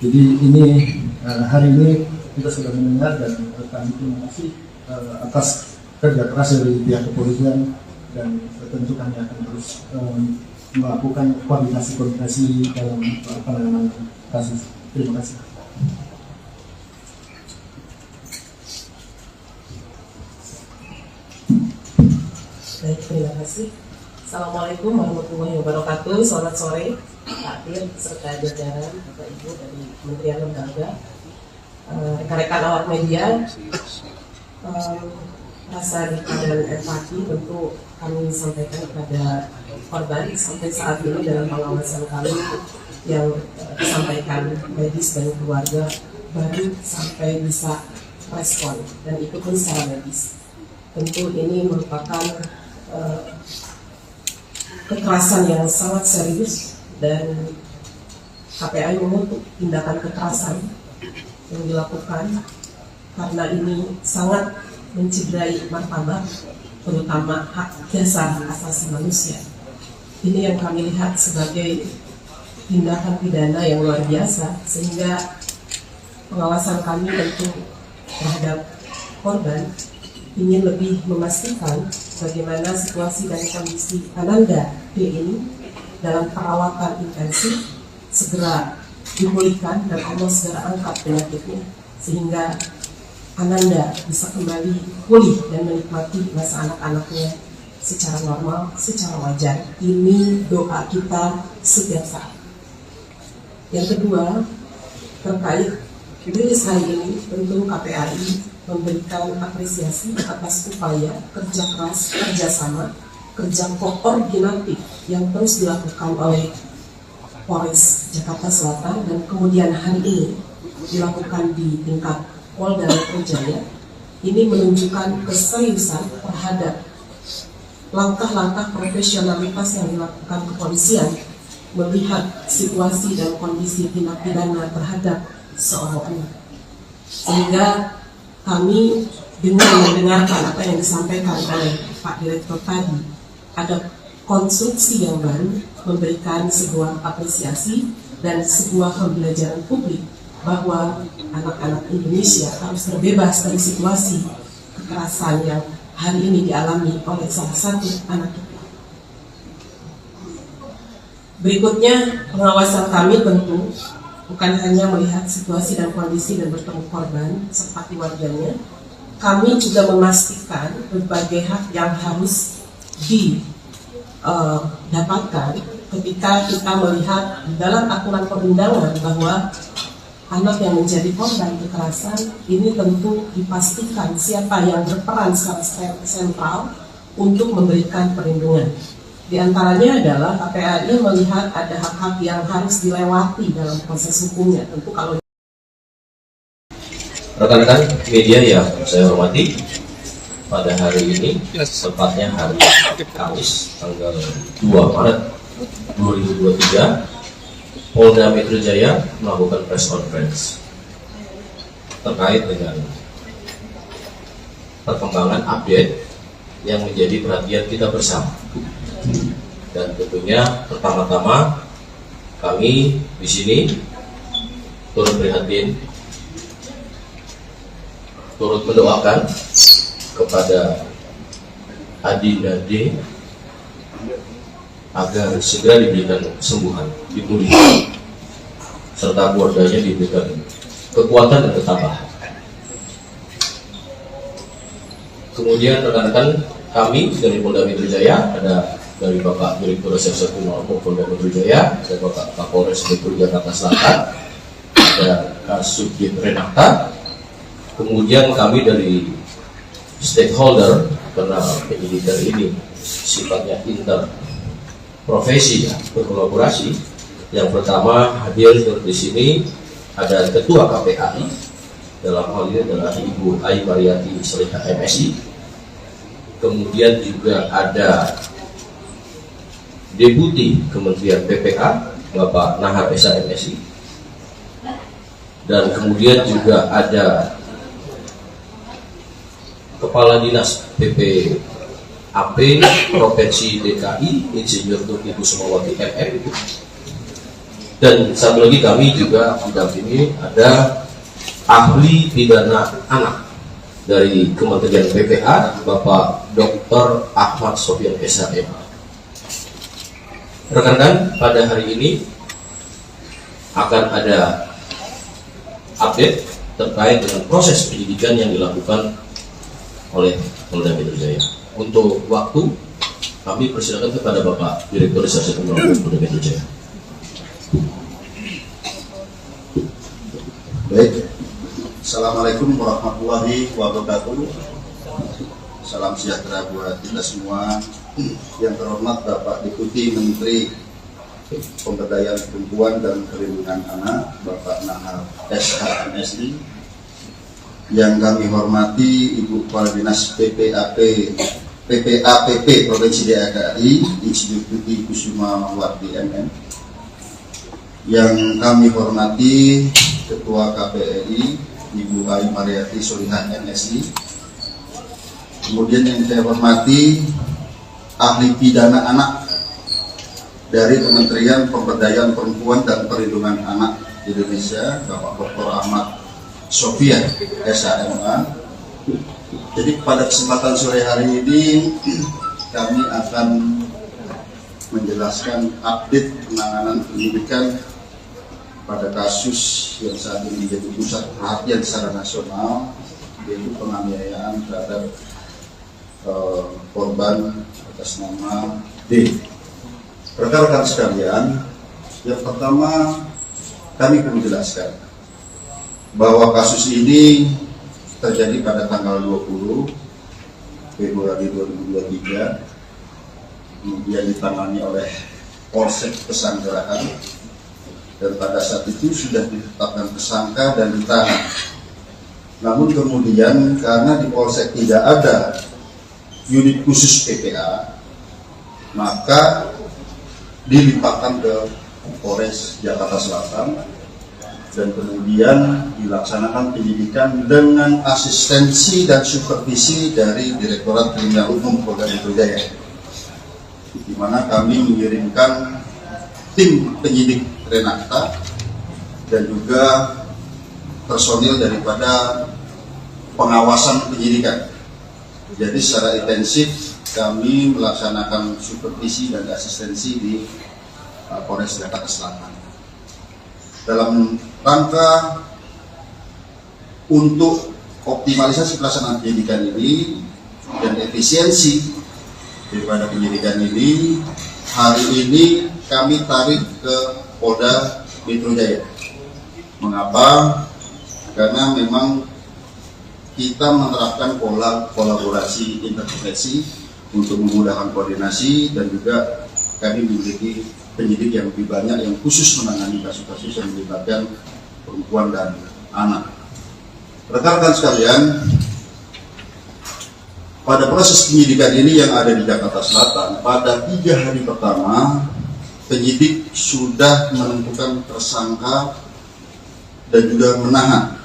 Jadi ini hari ini kita sudah mendengar dan kami terima kasih atas kerja keras dari pihak kepolisian dan tentu kami akan terus melakukan koordinasi dalam penanganan kasus. Terima kasih. Baik, terima kasih. Assalamualaikum warahmatullahi wabarakatuh. Selamat sore, Pak Dir, serta jajaran Bapak Ibu dari Kementerian Lembaga, rekan-rekan awak media. Rasa duka dan empati tentu kami sampaikan kepada korban sampai saat ini dalam pengawasan kami yang disampaikan medis dan keluarga baru sampai bisa respon dan ikut pun secara medis. Tentu ini merupakan kekerasan yang sangat serius dan KPAI mengutuk tindakan kekerasan yang dilakukan karena ini sangat mencederai martabat terutama hak dasar asasi manusia. Ini yang kami lihat sebagai tindakan pidana yang luar biasa sehingga pengawasan kami tentu terhadap korban ingin lebih memastikan bagaimana situasi dan kondisi Ananda D ini dalam perawatan intensif segera dipulihkan dan Allah segera angkat penyakitnya sehingga Ananda bisa kembali pulih dan menikmati masa anak-anaknya secara normal, secara wajar. Ini doa kita setiap saat. Yang kedua, terkait rilis hari ini, tentu KPAI memberikan apresiasi atas upaya kerja keras, kerjasama, kerja koordinatif yang terus dilakukan oleh Polres Jakarta Selatan dan kemudian hari ini dilakukan di tingkat Polda Metro Jaya. Ini menunjukkan keseriusan terhadap langkah-langkah profesionalitas yang dilakukan kepolisian melihat situasi dan kondisi tindak pidana terhadap seorang anak. Sehingga kami dengan mendengarkan apa yang disampaikan oleh Pak Direktur tadi, ada konstruksi yang baru memberikan sebuah apresiasi dan sebuah pembelajaran publik bahwa anak-anak Indonesia harus terbebas dari situasi kekerasan yang hari ini dialami oleh salah satu anak kita. Berikutnya, pengawasan kami tentu bukan hanya melihat situasi dan kondisi dan bertemu korban serta keluarganya, kami juga memastikan berbagai hak yang harus didapatkan ketika kita melihat di dalam aturan perundangan bahwa anak yang menjadi korban kekerasan ini tentu dipastikan siapa yang berperan secara sentral untuk memberikan perlindungan. Di antaranya adalah KPAI melihat ada hak-hak yang harus dilewati dalam proses hukumnya. Tentu kalau rekan-rekan media yang saya hormati, pada hari ini, tepatnya hari Kamis, tanggal 2 Maret 2023, Polda Metro Jaya melakukan press conference terkait dengan perkembangan update yang menjadi perhatian kita bersama. Dan tentunya pertama-tama kami di sini turut prihatin, turut mendoakan kepada Adinda D agar segera diberikan kesembuhan, dipulihkan, serta keluarganya diberikan kekuatan dan ketabahan. Kemudian rekan-rekan kami dari Polda Metro Jaya, ada dari Bapak Direktur Reserse Kriminal Polda Metro Jaya, ada Bapak Kapolres Metro Jakarta Selatan, ada Kasubdit Renata, kemudian kami dari stakeholder, karena penyidikan ini sifatnya interprofesi, ya, berkolaborasi. Yang pertama hadir di sini ada Ketua KPAI, dalam hal ini adalah Ibu Ai Mariati Solihah MSI. Kemudian juga ada Deputi Kementerian PPA Bapak Nahar Esa MSI, dan kemudian juga ada Kepala Dinas PPAP Provinsi DKI Insinyur Tuti Kusumawati MM, dan satu lagi kami juga mendampingi ada ahli pidana anak dari Kementerian PPA Bapak Dr. Ahmad Sofian SHM. Rekan-rekan, pada hari ini akan ada update terkait dengan proses penyidikan yang dilakukan oleh Polda Metro Jaya. Untuk waktu, kami persilakan kepada Bapak Direktur Reserse Kriminal Polda Metro Jaya. Baik, Assalamualaikum warahmatullahi wabarakatuh. Salam sejahtera buat kita semua. Yang terhormat Bapak Deputi Menteri Pemberdayaan Perempuan dan Perlindungan Anak, Bapak Nahar SH MSI. Yang kami hormati Ibu Kepala Dinas PPAP Provinsi DKI Insinyur Tuti Kusumawati MM. Yang kami hormati Ketua KPAI Ibu Ai Mariati Solihah MSI. Kemudian yang saya hormati ahli pidana anak dari Kementerian Pemberdayaan Perempuan dan Perlindungan Anak Indonesia, Bapak Dr. Ahmad Sofian SHMA. Jadi pada kesempatan sore hari ini kami akan menjelaskan update penanganan penyidikan pada kasus yang saat ini menjadi pusat perhatian secara nasional, yaitu penganiayaan terhadap korban atas nama D. Rekan-rekan sekalian, yang pertama kami perlu menjelaskan bahwa kasus ini terjadi pada tanggal 20 Februari 2023, kemudian ditangani oleh Polsek Pesanggerahan, dan pada saat itu sudah ditetapkan tersangka dan ditahan. Namun kemudian karena di Polsek tidak ada unit khusus PPA, maka dilimpahkan ke Polres Jakarta Selatan dan kemudian dilaksanakan penyidikan dengan asistensi dan supervisi dari Direktorat Kriminal Umum Polda Metro Jaya, di mana kami mengirimkan tim penyidik Renakta dan juga personil daripada pengawasan penyidikan. Jadi secara intensif kami melaksanakan supervisi dan asistensi di Polres Jakarta Selatan dalam rangka untuk optimalisasi pelaksanaan penyidikan ini dan efisiensi daripada penyidikan ini. Hari ini kami tarik ke Polda Metro Jaya. Mengapa? Karena memang kita menerapkan pola kolaborasi intervensi untuk memudahkan koordinasi, dan juga kami memiliki penyidik yang lebih banyak yang khusus menangani kasus-kasus yang melibatkan perempuan dan anak. Rekan-rekan sekalian, pada proses penyidikan ini yang ada di Jakarta Selatan, pada 3 hari pertama penyidik sudah menentukan tersangka dan juga menahan,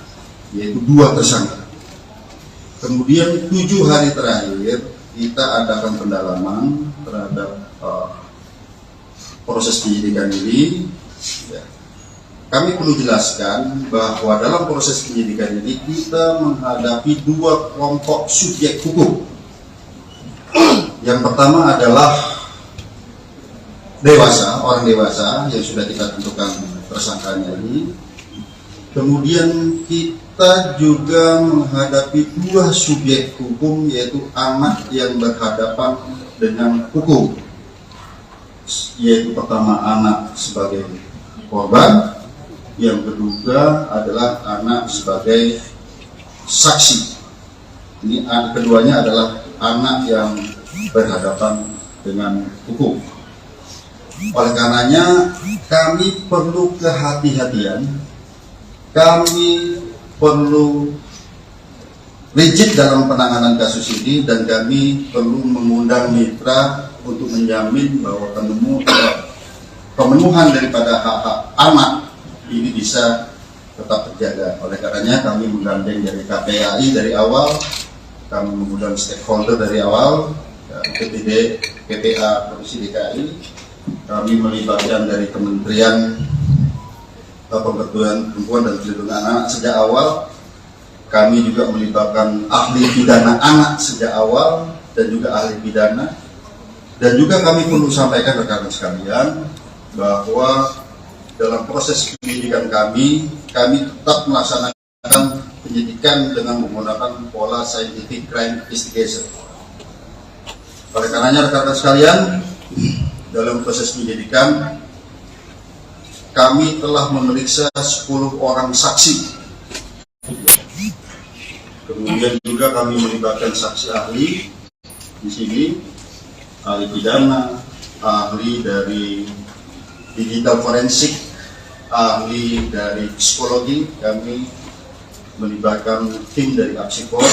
yaitu 2 tersangka. Kemudian 7 hari terakhir kita adakan pendalaman terhadap proses penyidikan ini. Ya. Kami perlu jelaskan bahwa dalam proses penyidikan ini kita menghadapi 2 kelompok subjek hukum. Yang pertama adalah orang dewasa yang sudah kita tentukan tersangkanya ini. Kemudian kita juga menghadapi 2 subjek hukum, yaitu anak yang berhadapan dengan hukum, yaitu pertama anak sebagai korban, yang kedua adalah anak sebagai saksi. Ini keduanya adalah anak yang berhadapan dengan hukum. Oleh karenanya kami perlu kehati-hatian, kami perlu rigid dalam penanganan kasus ini, dan kami perlu mengundang mitra untuk menjamin bahwa pemenuhan daripada hak-hak anak ini bisa tetap terjaga. Oleh karenanya kami menggandeng dari KPAI dari awal, kami mengundang stakeholder dari awal, PPD, PPA Provinsi DKI, kami melibatkan dari Kementerian Pemberdayaan Perempuan dan Perlindungan Anak sejak awal. Kami juga melibatkan ahli pidana anak sejak awal dan juga ahli pidana. Dan juga kami perlu sampaikan rekan-rekan sekalian bahwa dalam proses penyidikan kami tetap melaksanakan penyidikan dengan menggunakan pola scientific crime investigation. Oleh karenanya rekan-rekan sekalian, dalam proses penyidikan kami telah memeriksa 10 orang saksi. Kemudian juga kami melibatkan saksi ahli di sini, ahli pidana, ahli dari digital forensik, ahli dari psikologi. Kami melibatkan tim dari Apsikor,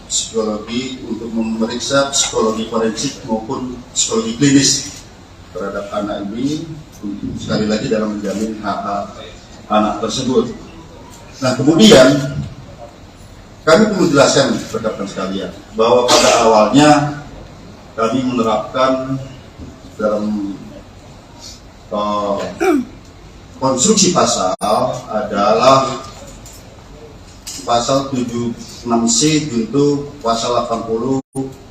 psikologi, untuk memeriksa psikologi forensik maupun psikologi klinis terhadap anak ini, sekali lagi dalam menjamin hak-hak anak tersebut. Nah, kemudian kami perlu jelaskan rekan-rekan sekalian bahwa pada awalnya kami menerapkan dalam konstruksi pasal adalah pasal 76C junto pasal 80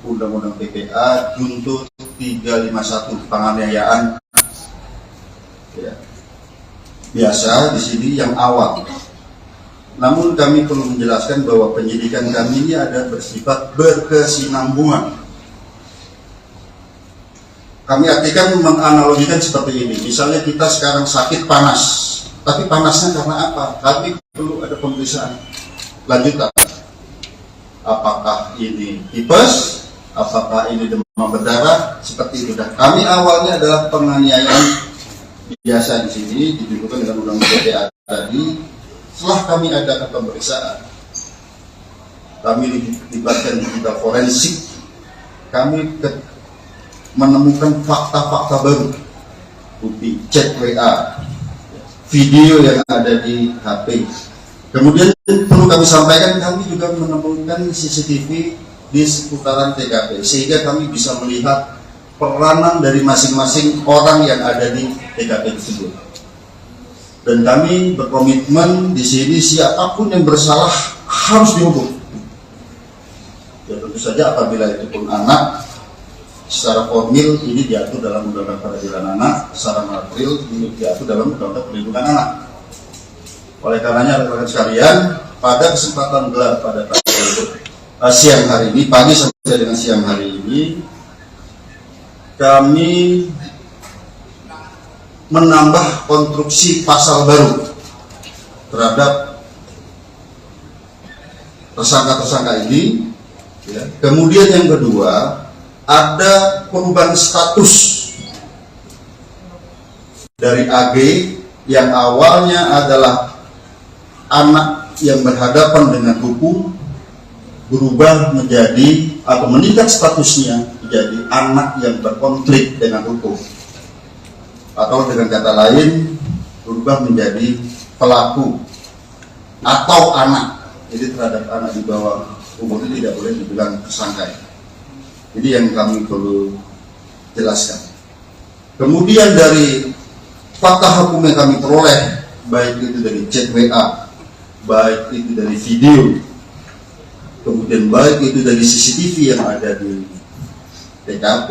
Undang-Undang PPA junto 351 penganiayaan. Ya. Biasa di sini yang awal. Namun kami perlu menjelaskan bahwa penyidikan kami ini ada bersifat berkesinambungan. Kami artikan menganalogikan seperti ini. Misalnya kita sekarang sakit panas, tapi panasnya karena apa? Kami perlu ada pemeriksaan lanjutan. Apakah ini tipes? Apakah ini demam berdarah? Seperti itu. Dan kami awalnya adalah penganiayaan biasa di sini ditentukan dengan undang-undang PPA tadi. Setelah kami adakan pemeriksaan, kami dilibatkan digital forensik, kami menemukan fakta-fakta baru, bukti chat WA, video yang ada di HP. Kemudian perlu kami sampaikan, kami juga menemukan CCTV di seputaran TKP, sehingga kami bisa melihat peranan dari masing-masing orang yang ada di TKP tersebut. Dan kami berkomitmen di sini siapapun yang bersalah harus dihukum. Ya tentu saja apabila itu pun anak, secara formil ini diatur dalam Undang-Undang Peradilan Anak, secara material ini diatur dalam Undang-Undang Perlindungan Anak. Oleh karenanya rekan-rekan sekalian, pada kesempatan gelar pada siang hari ini, pagi sampai dengan siang hari ini, kami menambah konstruksi pasal baru terhadap tersangka-tersangka ini. Ya. Kemudian yang kedua, ada perubahan status dari AG yang awalnya adalah anak yang berhadapan dengan hukum, berubah menjadi atau meningkat statusnya menjadi anak yang berkonflik dengan hukum, atau dengan kata lain berubah menjadi pelaku atau anak. Jadi terhadap anak di bawah umur itu tidak boleh dibilang tersangka. Jadi yang kami perlu jelaskan. Kemudian dari fakta hukum yang kami peroleh, baik itu dari chat WA, baik itu dari video, kemudian baik itu dari CCTV yang ada di TKP,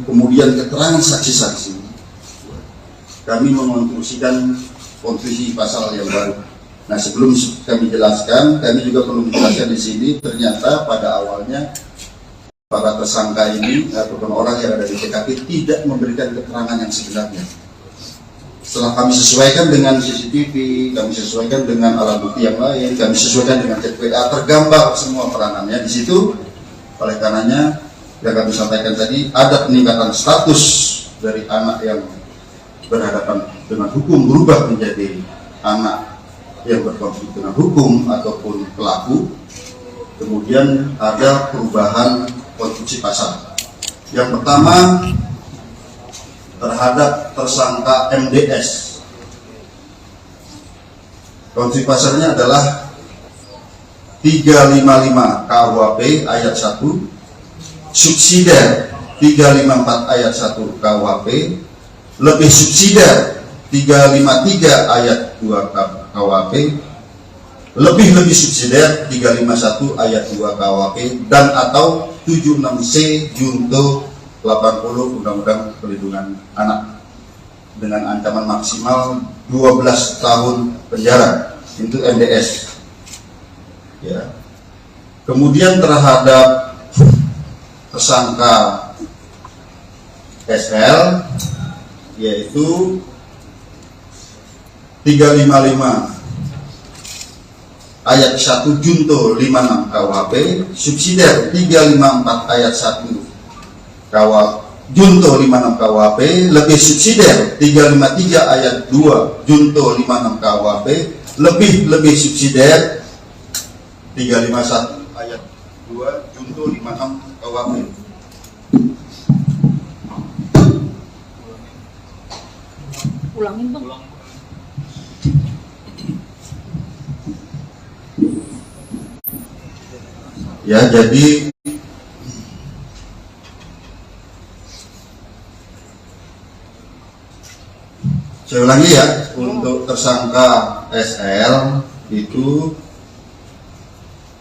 kemudian keterangan saksi-saksi, kami mengonstruksikan konstruksi pasal yang baru. Nah, sebelum kami jelaskan, kami juga perlu menjelaskan di sini, ternyata pada awalnya para tersangka ini ataupun orang yang ada di TKP tidak memberikan keterangan yang sebenarnya. Setelah kami sesuaikan dengan CCTV, kami sesuaikan dengan alat bukti yang lain, kami sesuaikan dengan chat WA, tergambar semua peranannya di situ. Oleh karenanya, yang kami sampaikan tadi, ada peningkatan status dari anak yang berhadapan dengan hukum berubah menjadi anak yang berkonflik dengan hukum ataupun pelaku. Kemudian ada perubahan konstruksi pasal. Yang pertama terhadap tersangka MDS. Konstruksi pasalnya adalah 355 KUHP ayat 1, subsidiar 354 ayat 1 KUHP, lebih subsidiar 353 ayat 2 KUHP, lebih subsidiar 351 ayat 2 KUHP, dan atau 76C junto 80 Undang-Undang Perlindungan Anak dengan ancaman maksimal 12 tahun penjara. Itu MDS. Ya. Kemudian terhadap tersangka SL, yaitu 355 ayat 1 junto 56 KUHP, subsidiar 354 ayat 1 junto 56 KUHP, lebih subsidiar 353 ayat 2 junto 56 KUHP, lebih subsidiar 351 ayat 2 junto 56 KUHP. Ulangin bang. Ya, jadi saya ulangi ya, untuk tersangka SL itu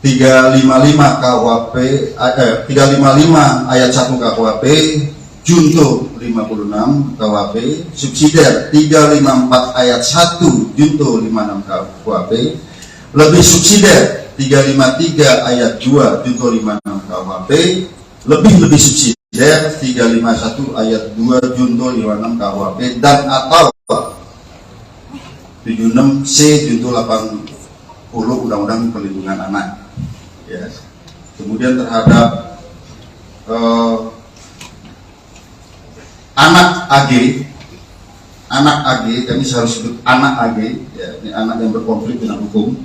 355 KUHP 355 ayat 1 KUHP junto 56 KUHP, subsidiar 354 ayat 1 junto 56 KUHP, lebih subsidiar 353 ayat 2 junto 56 KUHP, lebih subsidiar 351 ayat 2 junto 56 KUHP, dan atau 76C junto 80 Undang-Undang Perlindungan Anak. Ya. Kemudian terhadap anak AG, kami harus sebut anak AG, ya, ini anak yang berkonflik dengan hukum.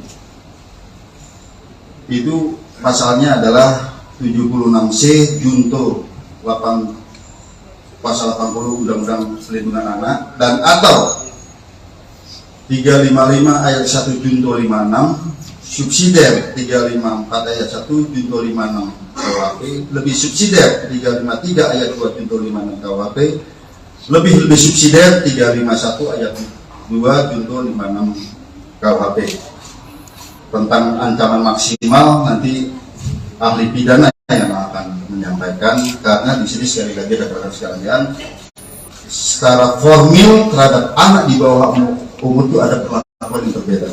Itu pasalnya adalah 76C junto pasal 80 Undang-Undang Perlindungan Anak dan atau 355 ayat 1 junto 56 subsidiar 354 ayat 1 junto 56 KUHP lebih subsidiar 353 ayat 2 junto 56 KUHP lebih subsidiar 351 ayat 2 junto 56 KUHP tentang ancaman maksimal. Nanti ahli pidana yang akan menyampaikan, karena di sini sekali lagi rekan-rekan sekalian, secara formil terhadap anak di bawah umur itu ada perlakuan yang berbeda.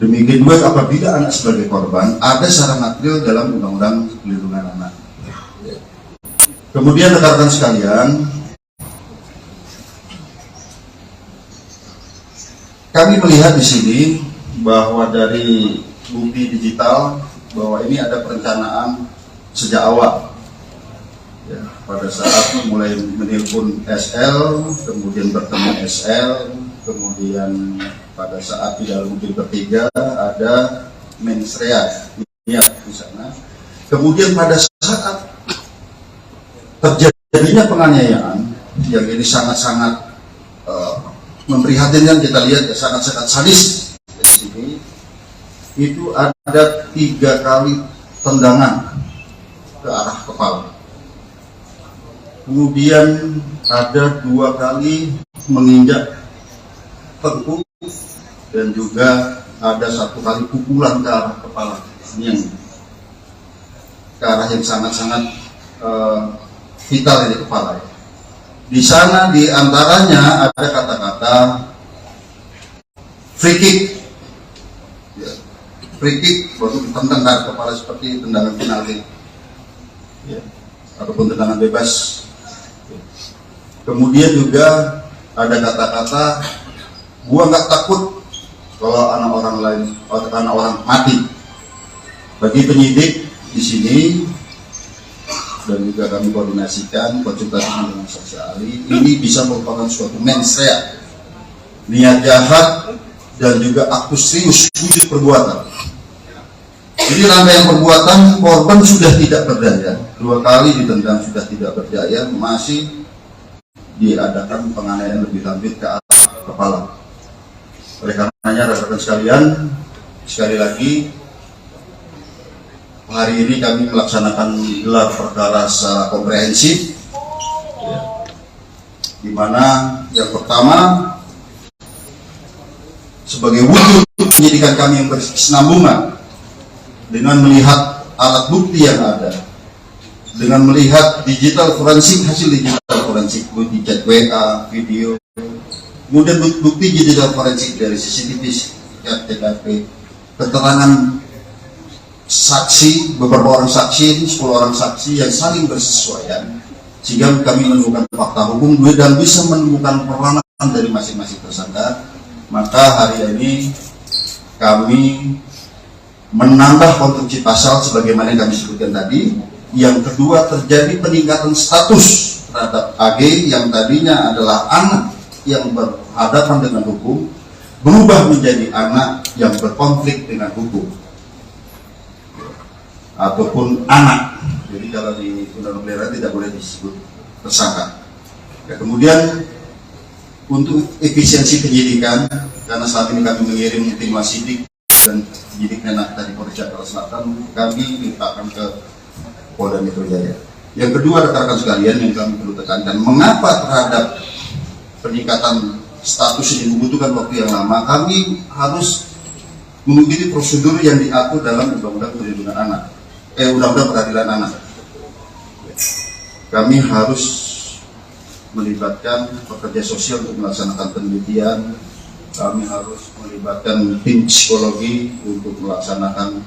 Demikian juga apabila anak sebagai korban ada secara material dalam Undang-Undang Perlindungan Anak. Kemudian rekan-rekan sekalian, kami melihat di sini bahwa dari bukti digital bahwa ini ada perencanaan sejak awal. Ya, pada saat mulai menelpon SL, kemudian bertemu SL, kemudian pada saat di dalam mobil bertiga ada mensrea di sana. Kemudian pada saat terjadinya penganiayaan yang ini sangat-sangat memprihatinkan, kita lihat ya, sangat-sangat sadis di sini. Itu ada 3 kali tendangan ke arah kepala. Kemudian ada 2 kali menginjak tengkuk dan juga ada 1 kali pukulan ke arah kepala. Ini yang ke arah yang sangat-sangat vital di kepala. Di sana di antaranya ada kata-kata free kick. Free kick baru ditendang ke kepala seperti tendangan penalti, ya, ataupun tendangan bebas. Kemudian juga ada kata-kata, gua nggak takut kalau anak orang lain, anak orang mati. Bagi penyidik di sini dan juga kami koordinasikan konsultasi dengan saksi ahli, ini bisa merupakan suatu mensrea, niat jahat dan juga aktus serius wujud perbuatan. Jadi rangkaian perbuatan, korban sudah tidak berdaya, 2 kali ditendang sudah tidak berdaya, masih diadakan penganiayaan lebih lanjut ke arah kepala. Oleh karenanya rekan-rekan sekalian, sekali lagi hari ini kami melaksanakan gelar perkara secara komprehensif, ya, di mana yang pertama sebagai wujud penyidikan kami yang berkesinambungan dengan melihat alat bukti yang ada, dengan melihat digital forensik, hasil digital forensik, bukti chat WA, video, kemudian bukti digital forensik dari CCTV, TKP, keterangan saksi, beberapa orang saksi, 10 orang saksi yang saling bersesuaian, sehingga kami menemukan fakta hukum dan bisa menemukan peranan dari masing-masing tersangka. Maka hari ini kami menambah konstruksi pasal sebagaimana yang kami sebutkan tadi. Yang kedua, terjadi peningkatan status terhadap AG yang tadinya adalah anak yang berhadapan dengan hukum, berubah menjadi anak yang berkonflik dengan hukum ataupun anak. Jadi kalau di undang-undang pelindungan tidak boleh disebut tersangka. Ya, kemudian untuk efisiensi penyidikan, karena saat ini kami mengirim tim wasidik dan penyidik Menak dari Polres Jakarta Selatan, kami limpahkan ke Polda Metro Jaya. Yang kedua, rekan-rekan sekalian, yang kami perlu tekankan, mengapa terhadap peningkatan status ini membutuhkan waktu yang lama? Kami harus mengikuti prosedur yang diatur dalam Undang-Undang Perlindungan Anak, Undang-Undang Peradilan Anak. Kami harus melibatkan pekerja sosial untuk melaksanakan penelitian. Kami harus melibatkan tim psikologi untuk melaksanakan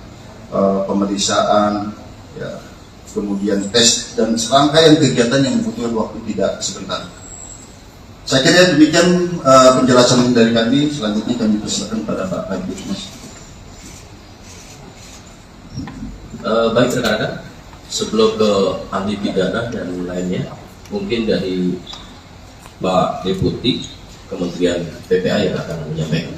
pemeriksaan, ya, kemudian tes dan serangkaian kegiatan yang membutuhkan waktu tidak sebentar. Saya kira demikian penjelasan dari kami. Selanjutnya kami persilakan pada Pak Kabid, Mas. Baik rekan-rekan, sebelum ke ahli pidana dan lainnya, mungkin dari Pak Deputi Kementerian PPA yang akan menyampaikan.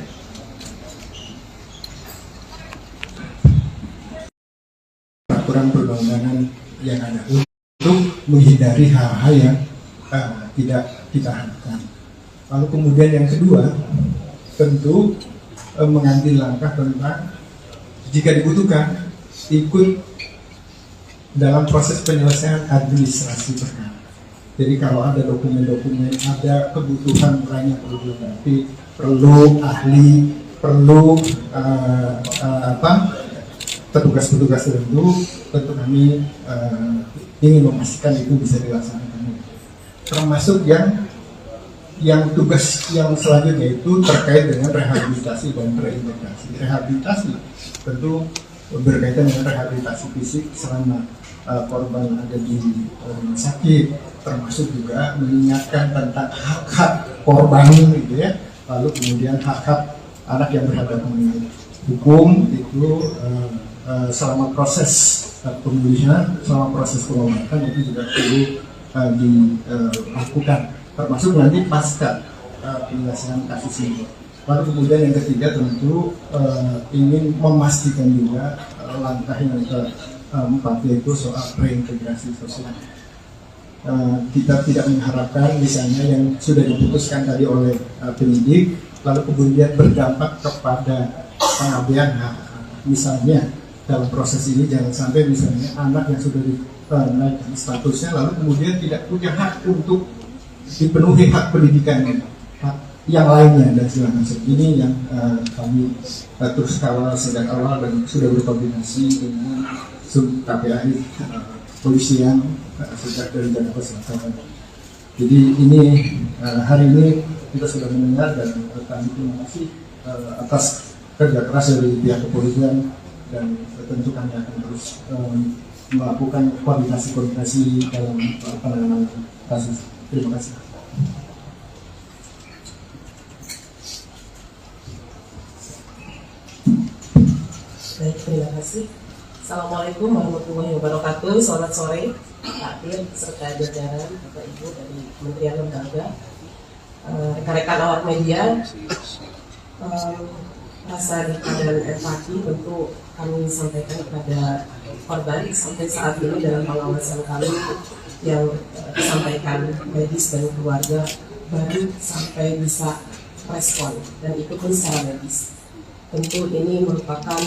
Peraturan perundang-undangan yang ada. menghindari hal-hal yang tidak kita harapkan. Lalu kemudian yang kedua, tentu mengambil langkah tentang jika dibutuhkan ikut dalam proses penyelesaian administrasi perkara. Jadi kalau ada dokumen-dokumen, ada kebutuhan lain yang perlu dilengkapi, perlu ahli, perlu petugas-petugas tertentu, tentu kami ingin memastikan itu bisa dilaksanakan. Termasuk yang tugas yang selanjutnya itu terkait dengan rehabilitasi dan reintegrasi. Rehabilitasi tentu berkaitan dengan rehabilitasi fisik selama korban ada di rumah sakit, termasuk juga mengingatkan tentang hak-hak korban gitu ya. Lalu kemudian hak-hak anak yang berhadapan dengan hukum itu selama proses pemulihan, selama proses pengobatan itu juga perlu dilakukan, termasuk nanti pasca penyelesaian kasus ini. Lalu kemudian yang ketiga tentu ingin memastikan juga langkah yang keempat yaitu soal reintegrasi sosial. Kita tidak mengharapkan misalnya yang sudah diputuskan tadi oleh penyidik lalu kemudian berdampak kepada pengabaian hak. Misalnya dalam proses ini jangan sampai misalnya anak yang sudah dinaikkan statusnya lalu kemudian tidak punya hak untuk dipenuhi hak pendidikan yang lainnya dan segala macam. Ini yang kami terus kawal sejak awal dan sudah berkoordinasi dengan sub KPAI polisian sejak dari Jakarta Selatan. Jadi ini hari ini kita sudah mendengar dan kami terima kasih atas kerja keras dari pihak kepolisian dan tentu kami akan terus melakukan koordinasi dalam penanganan kasus. Terima kasih. Baik, terima kasih. Assalamualaikum warahmatullahi wabarakatuh. Selamat sore, Pak Dir, serta jajaran Bapak Ibu dari Kementerian Lembaga, rekan-rekan awak media. Rasa duka dan empati tentu kami sampaikan kepada korban sampai saat ini dalam pengawasan kami yang disampaikan medis dan keluarga baru sampai bisa respon dan itu pun secara medis. Tentu ini merupakan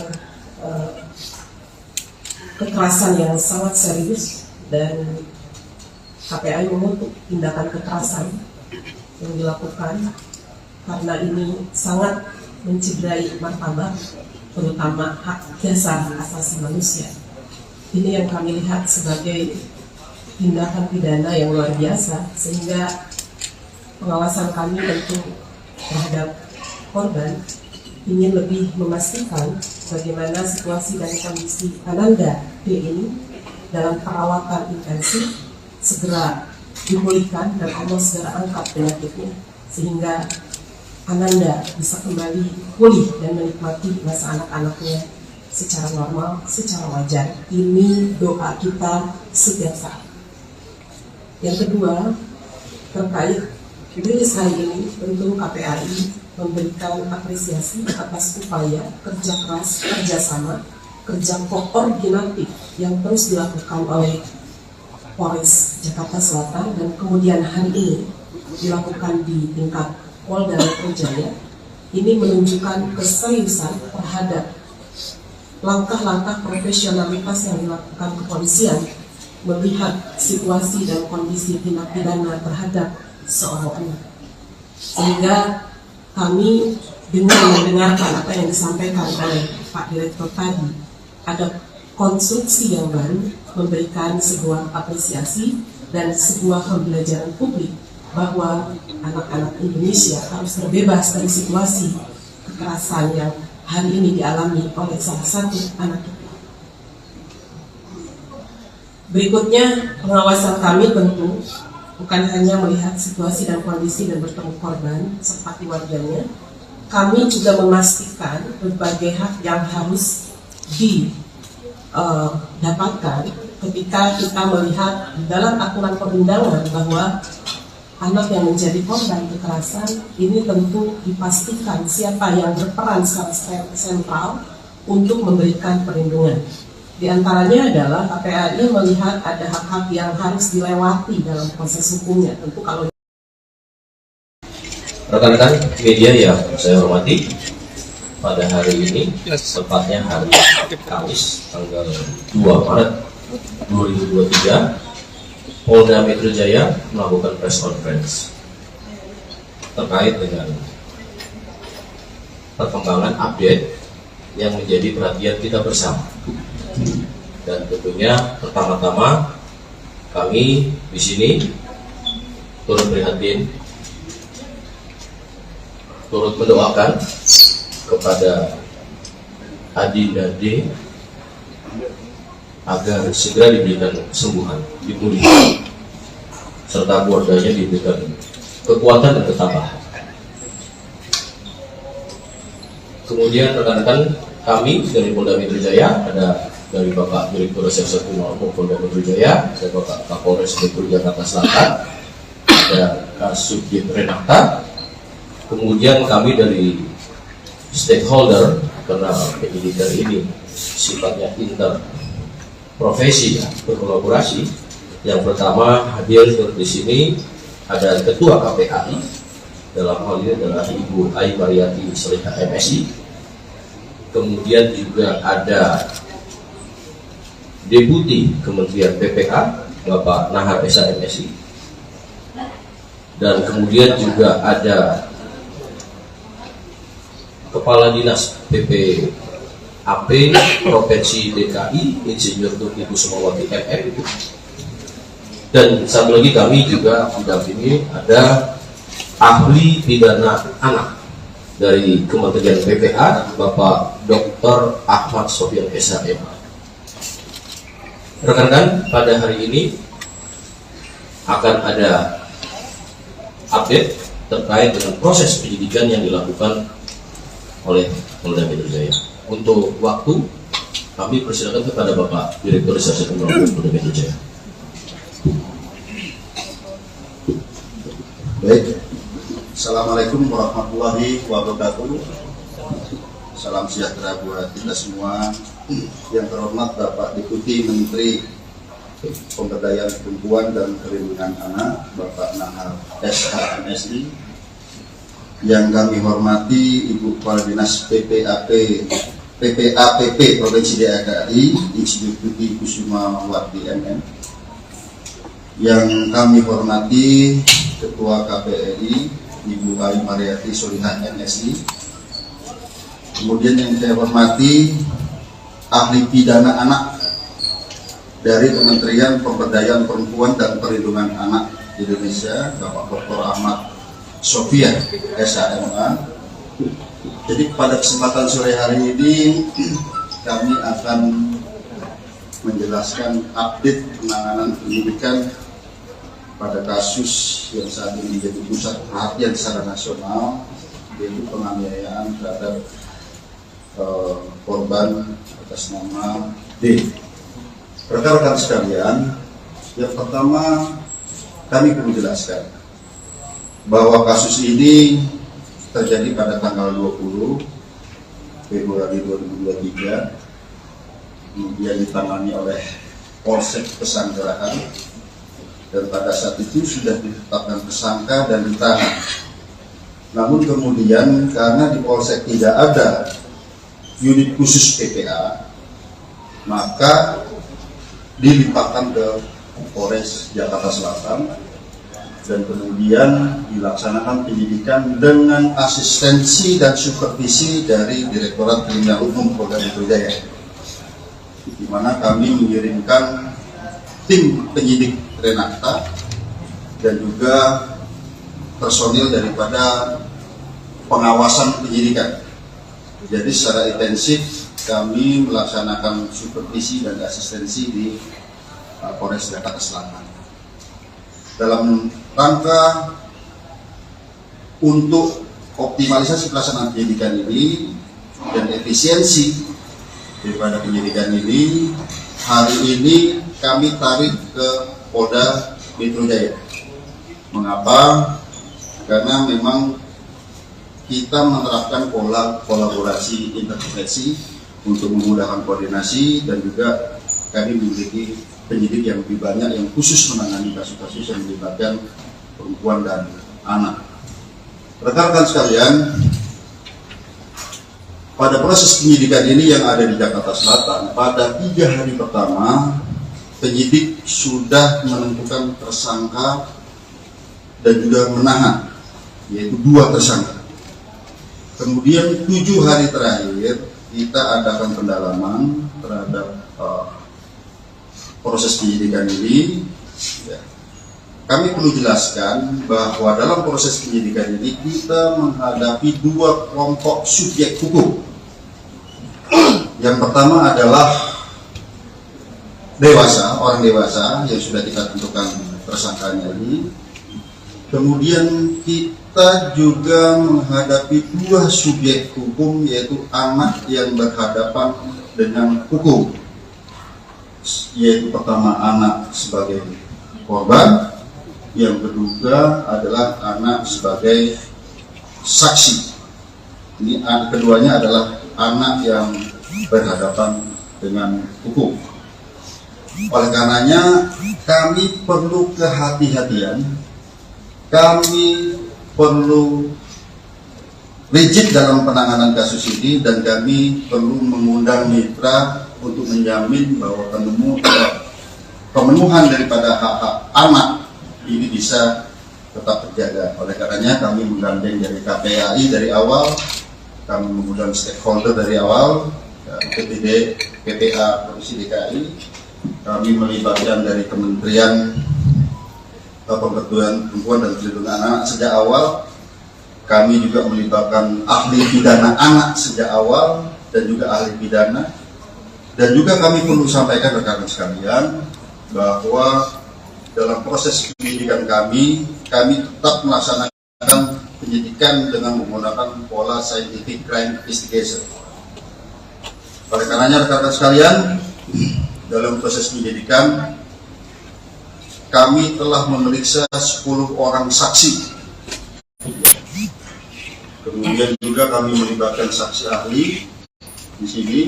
kekerasan yang sangat serius dan KPAI mengutuk tindakan kekerasan yang dilakukan karena ini sangat mencederai martabat terutama hak dasar asasi manusia. Ini yang kami lihat sebagai tindakan pidana yang luar biasa sehingga pengawasan kami tentu terhadap korban ingin lebih memastikan bagaimana situasi dan kondisi Ananda D ini dalam perawatan intensif segera dipulihkan dan Allah segera angkat penyakitnya sehingga Ananda bisa kembali pulih dan menikmati masa anak-anaknya secara normal, secara wajar. Ini doa kita setiap saat. Yang kedua, terkait rilis hari ini, tentu KPAI memberikan apresiasi atas upaya kerja keras, kerjasama, kerja koordinatif yang terus dilakukan oleh Polres Jakarta Selatan dan kemudian hari ini dilakukan di tingkat Polda Metro Jaya. Ini menunjukkan keseriusan terhadap langkah-langkah profesionalitas yang dilakukan kepolisian melihat situasi dan kondisi tindak pidana terhadap seorang anak. Sehingga kami dengan mendengarkan apa yang disampaikan oleh Pak Direktur tadi, ada konstruksi yang baru memberikan sebuah apresiasi dan sebuah pembelajaran publik bahwa anak-anak Indonesia harus terbebas dari situasi kekerasan yang hari ini dialami oleh salah satu anak kita. Berikutnya, pengawasan kami tentu bukan hanya melihat situasi dan kondisi dan bertemu korban serta keluarganya, kami juga memastikan berbagai hak yang harus didapatkan ketika kita melihat di dalam aturan perundangan bahwa anak yang menjadi korban kekerasan ini tentu dipastikan siapa yang berperan secara sentral untuk memberikan perlindungan. Di antaranya adalah KPAI melihat ada hak-hak yang harus dilewati dalam proses hukumnya. Tentu kalau rekan-rekan media yang saya hormati, pada hari ini, tepatnya hari Kamis, tanggal 2 Maret 2023, Polda Metro Jaya melakukan press conference terkait dengan perkembangan update yang menjadi perhatian kita bersama. Dan tentunya pertama-tama kami di sini turut prihatin, turut mendoakan kepada Adinda D agar segera diberikan kesembuhan, dipulihkan, serta keluarganya diberikan kekuatan dan ketabahan. Kemudian rekan-rekan kami dari Polda Metro Jaya, ada dari Bapak Direktur Reserse Kriminal Umum Polda Metro Jaya, ada Bapak Kapolres Metro Jakarta Selatan, ada Kasubdit Renata, kemudian kami dari stakeholder, karena penyidikan ini sifatnya interprofesi, berkolaborasi. Yang pertama hadir di sini ada Ketua KPAI, dalam hal ini adalah Ibu Ai Mariati Solihah MSI. Kemudian juga ada Deputi Kementerian PPA Bapak Nahar Esa MSI, dan kemudian juga ada Kepala Dinas PPAP Provinsi DKI Insinyur Tuti Kusumawati MM, dan satu lagi kami juga didampingi ada ahli pidana anak dari Kementerian PPA Bapak Dr. Ahmad Sofyan SHM. Rekan-rekan, pada hari ini akan ada update terkait dengan proses penyidikan yang dilakukan oleh Polda Metro Jaya. Untuk waktu, kami persilakan kepada Bapak Direktur Reserse Kriminal Umum Polda Metro Jaya. Baik, Assalamualaikum warahmatullahi wabarakatuh. Salam sejahtera buat kita semua. Yang terhormat Bapak Deputi Menteri Pemberdayaan Perempuan dan Perlindungan Anak, Bapak Nahar SHMSI. Yang kami hormati Ibu Kepala Dinas PPAPP Provinsi DKI Insinyur Tuti Kusumawati MM. Yang kami hormati Ketua KPAI Ibu Ai Mariati Solihah MSI. Kemudian yang saya hormati ahli pidana anak dari Kementerian Pemberdayaan Perempuan dan Perlindungan Anak Indonesia, Bapak Dr. Ahmad Sofyan SHMA. Jadi pada kesempatan sore hari ini kami akan menjelaskan update penanganan penyidikan pada kasus yang saat ini menjadi pusat perhatian secara nasional, yaitu penganiayaan terhadap korban atas nama D. Rekan-rekan sekalian, yang pertama kami perlu jelaskan bahwa kasus ini terjadi pada tanggal 20 Februari 2023, kemudian ditangani oleh Polsek Pesanggerahan, dan pada saat itu sudah ditetapkan tersangka dan ditahan. Namun kemudian karena di Polsek tidak ada unit khusus PPA, maka dilimpahkan ke Polres Jakarta Selatan dan kemudian dilaksanakan penyidikan dengan asistensi dan supervisi dari Direktorat Kriminal Umum Polda Metro Jaya, di mana kami mengirimkan tim penyidik Renata dan juga personil daripada pengawasan penyidikan. Jadi secara intensif kami melaksanakan supervisi dan asistensi di Polres Jakarta Selatan dalam rangka untuk optimalisasi pelaksanaan penyidikan ini dan efisiensi daripada penyidikan ini. Hari ini kami tarik ke Polda Metro Jaya. Mengapa? Karena memang kita menerapkan pola kolaborasi interprofesi untuk memudahkan koordinasi, dan juga kami memiliki penyidik yang lebih banyak yang khusus menangani kasus-kasus yang melibatkan perempuan dan anak. Rekan-rekan sekalian, pada proses penyidikan ini yang ada di Jakarta Selatan, pada 3 hari pertama, penyidik sudah menentukan tersangka dan juga menahan, yaitu 2 tersangka. Kemudian 7 hari terakhir, kita adakan pendalaman terhadap proses penyidikan ini. Ya. Kami perlu jelaskan bahwa dalam proses penyidikan ini kita menghadapi 2 kelompok subjek hukum. Yang pertama adalah orang dewasa yang sudah kita tentukan tersangkanya ini. Kemudian kita juga menghadapi 2 subjek hukum, yaitu anak yang berhadapan dengan hukum. Yaitu pertama anak sebagai korban, yang kedua adalah anak sebagai saksi. Ini keduanya adalah anak yang berhadapan dengan hukum. Oleh karenanya kami perlu kehati-hatian, kami perlu rigid dalam penanganan kasus ini, dan kami perlu mengundang mitra untuk menjamin bahwa pemenuhan daripada hak-hak anak ini bisa tetap terjaga. Oleh karenanya kami menggandeng dari KPAI dari awal, kami mengundang stakeholder dari awal, PPD, PPA Provinsi DKI, kami melibatkan dari Kementerian Pemberdayaan Perempuan dan Perlindungan Anak sejak awal. Kami juga melibatkan ahli pidana anak sejak awal dan juga ahli pidana. Dan juga kami perlu sampaikan rekan-rekan sekalian bahwa dalam proses penyidikan kami tetap melaksanakan penyidikan dengan menggunakan pola scientific crime investigation. Oleh karenanya rekan-rekan sekalian, dalam proses penyidikan kami telah memeriksa 10 orang saksi. Kemudian juga kami melibatkan saksi ahli di sini,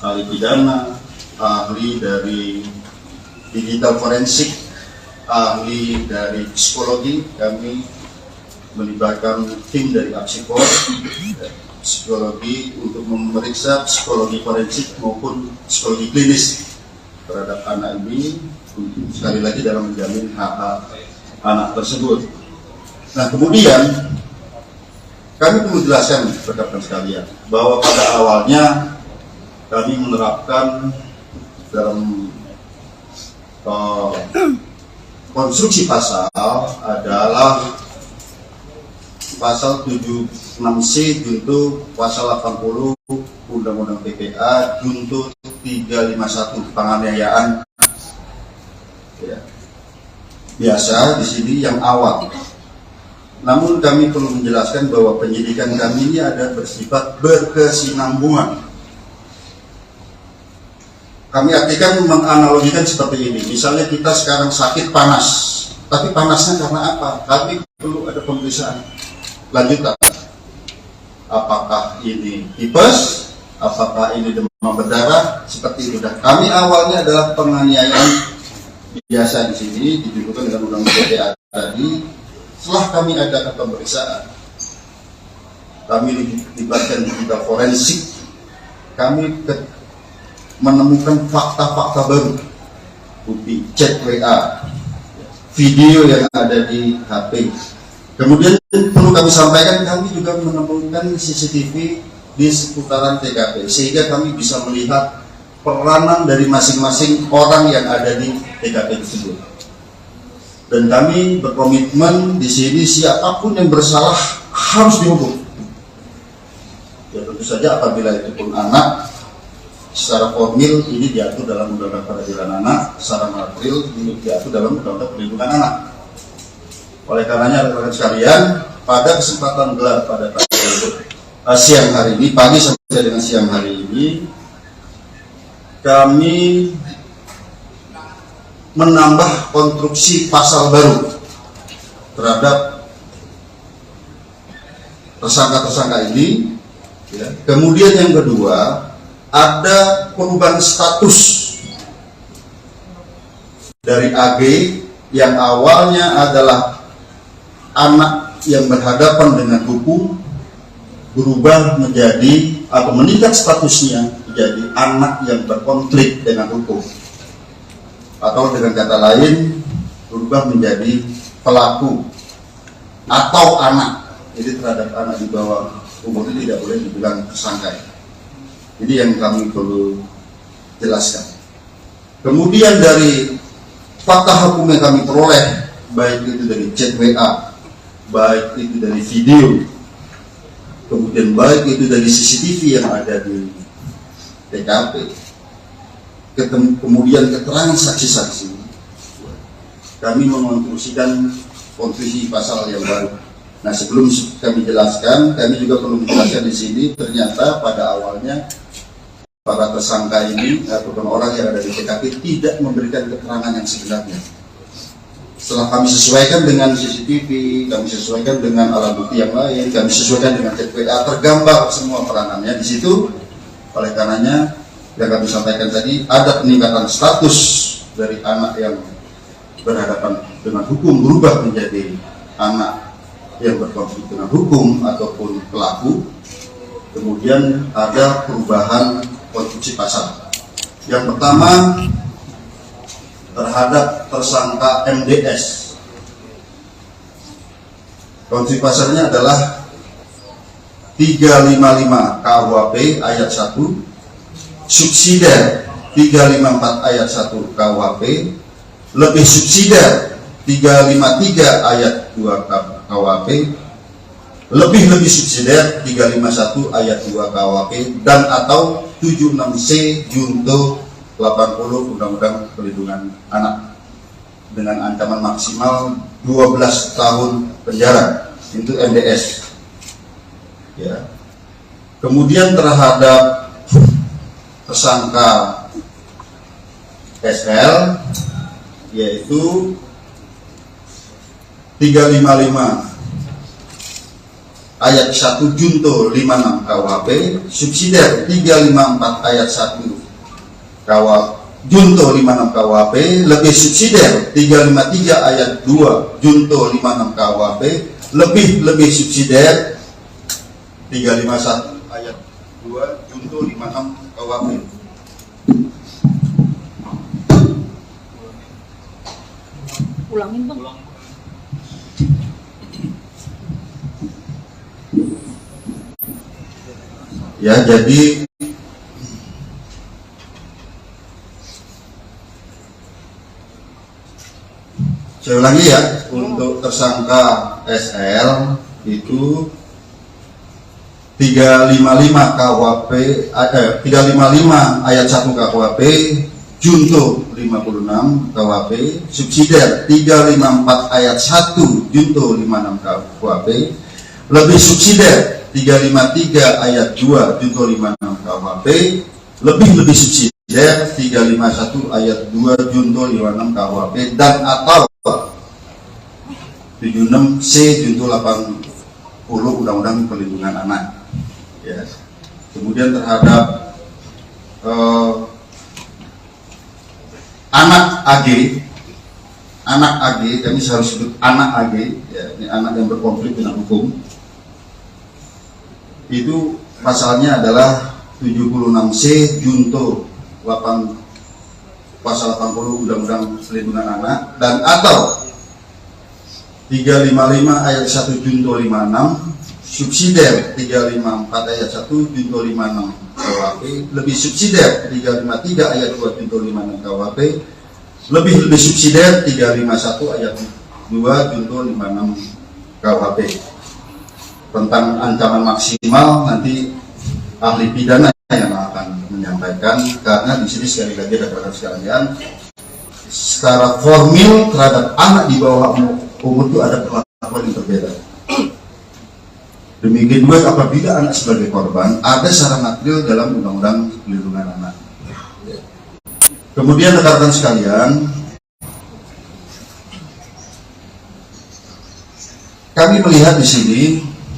ahli pidana, ahli dari digital forensik, ahli dari psikologi. Kami melibatkan tim dari Apsikor, psikologi untuk memeriksa psikologi forensik maupun psikologi klinis terhadap anak ini, sekali lagi dalam menjamin hak-hak anak tersebut. Nah, kemudian kami perlu jelaskan rekan-rekan sekalian bahwa pada awalnya kami menerapkan dalam konstruksi pasal adalah pasal 76C junto pasal 80 Undang-Undang PPA junto 351 penganiayaan. Ya. Biasa di sini yang awal. Namun kami perlu menjelaskan bahwa penyidikan kami ini ada bersifat berkesinambungan. Kami artikan menganalogikan seperti ini. Misalnya kita sekarang sakit panas, tapi panasnya karena apa? Kami perlu ada pemeriksaan lanjutan. Apakah ini tipes? Apakah ini demam berdarah? Seperti itu. Dan kami awalnya adalah penganiayaan biasa di sini ditunjukkan dengan undang-undang PPA tadi. Setelah kami adakan pemeriksaan, kami dilibatkan digital forensik, kami menemukan fakta-fakta baru, bukti chat WA, video yang ada di HP. Kemudian perlu kami sampaikan, kami juga menemukan CCTV di seputaran TKP, sehingga kami bisa melihat peranan dari masing-masing orang yang ada di TKP tersebut. Dan kami berkomitmen di sini siapapun yang bersalah harus dihukum. Ya tentu saja apabila itu pun anak, secara formil ini diatur dalam Undang-Undang Peradilan Anak, secara material ini diatur dalam Undang-Undang Perlindungan Anak. Oleh karenanya rekan-rekan sekalian, pada kesempatan gelar pada siang hari ini, pagi sampai dengan siang hari ini, kami menambah konstruksi pasal baru terhadap tersangka-tersangka ini. Ya. Kemudian yang kedua, ada perubahan status dari AG yang awalnya adalah anak yang berhadapan dengan hukum, berubah menjadi atau meningkat statusnya menjadi anak yang berkonflik dengan hukum, atau dengan kata lain berubah menjadi pelaku atau anak. Jadi terhadap anak di bawah umur itu tidak boleh dibilang tersangka. Ini yang kami perlu jelaskan. Kemudian dari fakta hukum yang kami peroleh, baik itu dari chat WA, baik itu dari video, kemudian baik itu dari CCTV yang ada di TKP, kemudian keterangan saksi-saksi, kami mengonstruksikan konstruksi pasal yang baru. Nah, sebelum kami jelaskan, kami juga perlu menjelaskan di sini, ternyata pada awalnya para tersangka ini ataupun orang yang ada di TKP tidak memberikan keterangan yang sebenarnya. Setelah kami sesuaikan dengan CCTV, kami sesuaikan dengan alat bukti yang lain, kami sesuaikan dengan chat WA, tergambar semua peranannya di situ. Oleh karenanya, yang kami sampaikan tadi, ada peningkatan status dari anak yang berhadapan dengan hukum berubah menjadi anak yang berkonflik dengan hukum ataupun pelaku. Kemudian ada perubahan konstruksi pasal. Yang pertama terhadap tersangka MDS. Konstruksi pasalnya adalah 355 KUHP ayat 1, subsidiar 354 ayat 1 KUHP, lebih subsidiar 353 ayat 2 KUHP, lebih subsidiar 351 ayat 2 KUHP, dan atau 76C junto 80 Undang-Undang Perlindungan Anak dengan ancaman maksimal 12 tahun penjara. Itu MDS. Ya. Kemudian terhadap tersangka SL, yaitu 355 ayat 1 junto 56 KUHP, subsidiar 354 ayat 1 junto 56 KUHP, lebih subsidiar 353 ayat 2 junto 56 KUHP, lebih subsidiar 351 ayat 2 junto 56 KUHP. Ulangin bang. Ya, jadi saya ulangi ya, untuk tersangka SL itu 355 KUHP 355 ayat 1 KUHP junto 56 KUHP, subsidiar 354 ayat 1 junto 56 KUHP, lebih subsidiar 353 ayat 2 junto 56 KUHP, lebih subsidiar 351 ayat 2 junto 56 KUHP, dan atau 76C junto 80 Undang-Undang Perlindungan Anak. Ya. Kemudian terhadap anak AG, kami harus sebut anak AG, ya, ini anak yang berkonflik dengan hukum. Itu pasalnya adalah 76C junto 8 pasal 80 Undang-Undang Perlindungan Anak, dan atau 355 ayat 1 junto 56, subsidiar 354 ayat 1 junto 56 KUHP, lebih subsidiar 353 ayat 2 junto 56 KUHP, lebih subsidiar 351 ayat 2 junto 56 KUHP. Tentang ancaman maksimal nanti ahli pidana yang akan menyampaikan, karena di sini sekali lagi rekan-rekan sekalian, secara formil terhadap anak di bawah umur itu ada perlakuan yang berbeda. Demikian juga apabila anak sebagai korban, ada secara material dalam Undang-Undang Perlindungan Anak. Kemudian rekan-rekan sekalian, kami melihat di sini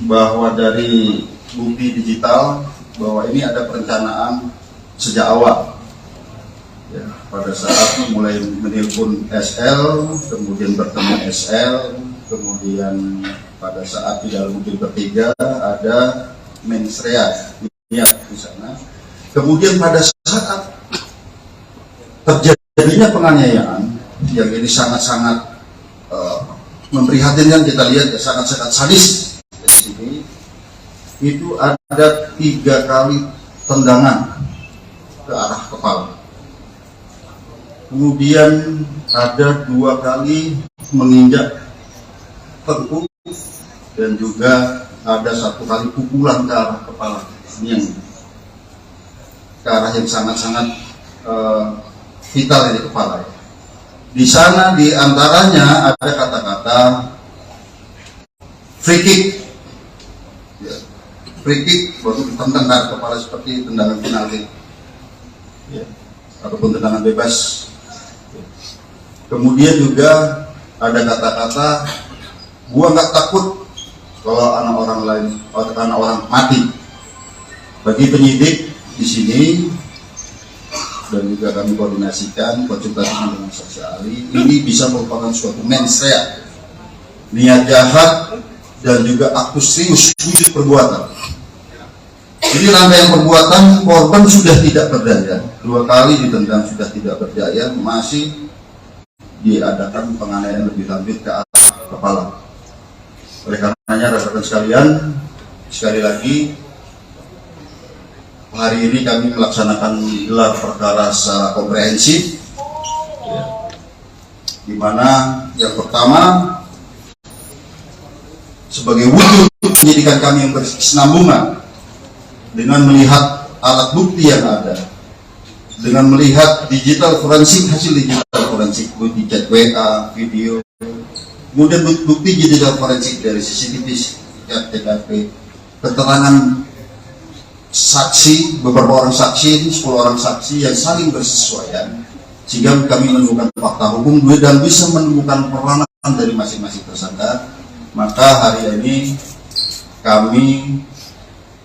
bahwa dari bukti digital bahwa ini ada perencanaan sejak awal. Ya, pada saat mulai menelpon SL, kemudian bertemu SL, kemudian pada saat di dalam mobil bertiga ada mensrea di sana. Kemudian pada saat terjadinya penganiayaan yang ini sangat-sangat memprihatinkan, kita lihat ya, sangat-sangat sadis di sini. Itu ada 3 kali tendangan ke arah kepala. Kemudian ada 2 kali menginjak tengkuk dan juga ada 1 kali pukulan ke arah kepala. Ini yang ke arah yang sangat-sangat vital di kepala. Di sana di antaranya ada kata-kata free kick. Ya, free kick baru ditendang ke arah kepala seperti tendangan penalti. Ya, ataupun tendangan bebas. Kemudian juga ada kata-kata, gua nggak takut kalau anak orang lain, anak orang mati. Bagi penyidik di sini dan juga kami koordinasikan konsultasi dengan saksi ahli, ini bisa merupakan suatu mensrea, niat jahat dan juga aktus serius wujud perbuatan. Ini rangkaian perbuatan, korban sudah tidak berdaya, 2 kali ditendang sudah tidak berdaya, masih diadakan penganiayaan lebih lanjut ke arah kepala. Oleh karenanya rekan-rekan sekalian, sekali lagi hari ini kami melaksanakan gelar perkara secara komprehensif, ya, di mana yang pertama sebagai wujud penyidikan kami yang berkesinambungan dengan melihat alat bukti yang ada, dengan melihat digital forensik, hasil digital forensik, bukti chat WA, video, kemudian bukti digital forensik dari CCTV, TKP, keterangan saksi, beberapa orang saksi, 10 orang saksi yang saling bersesuaian, sehingga kami menemukan fakta hukum dan bisa menemukan peranan dari masing-masing tersangka. Maka hari ini kami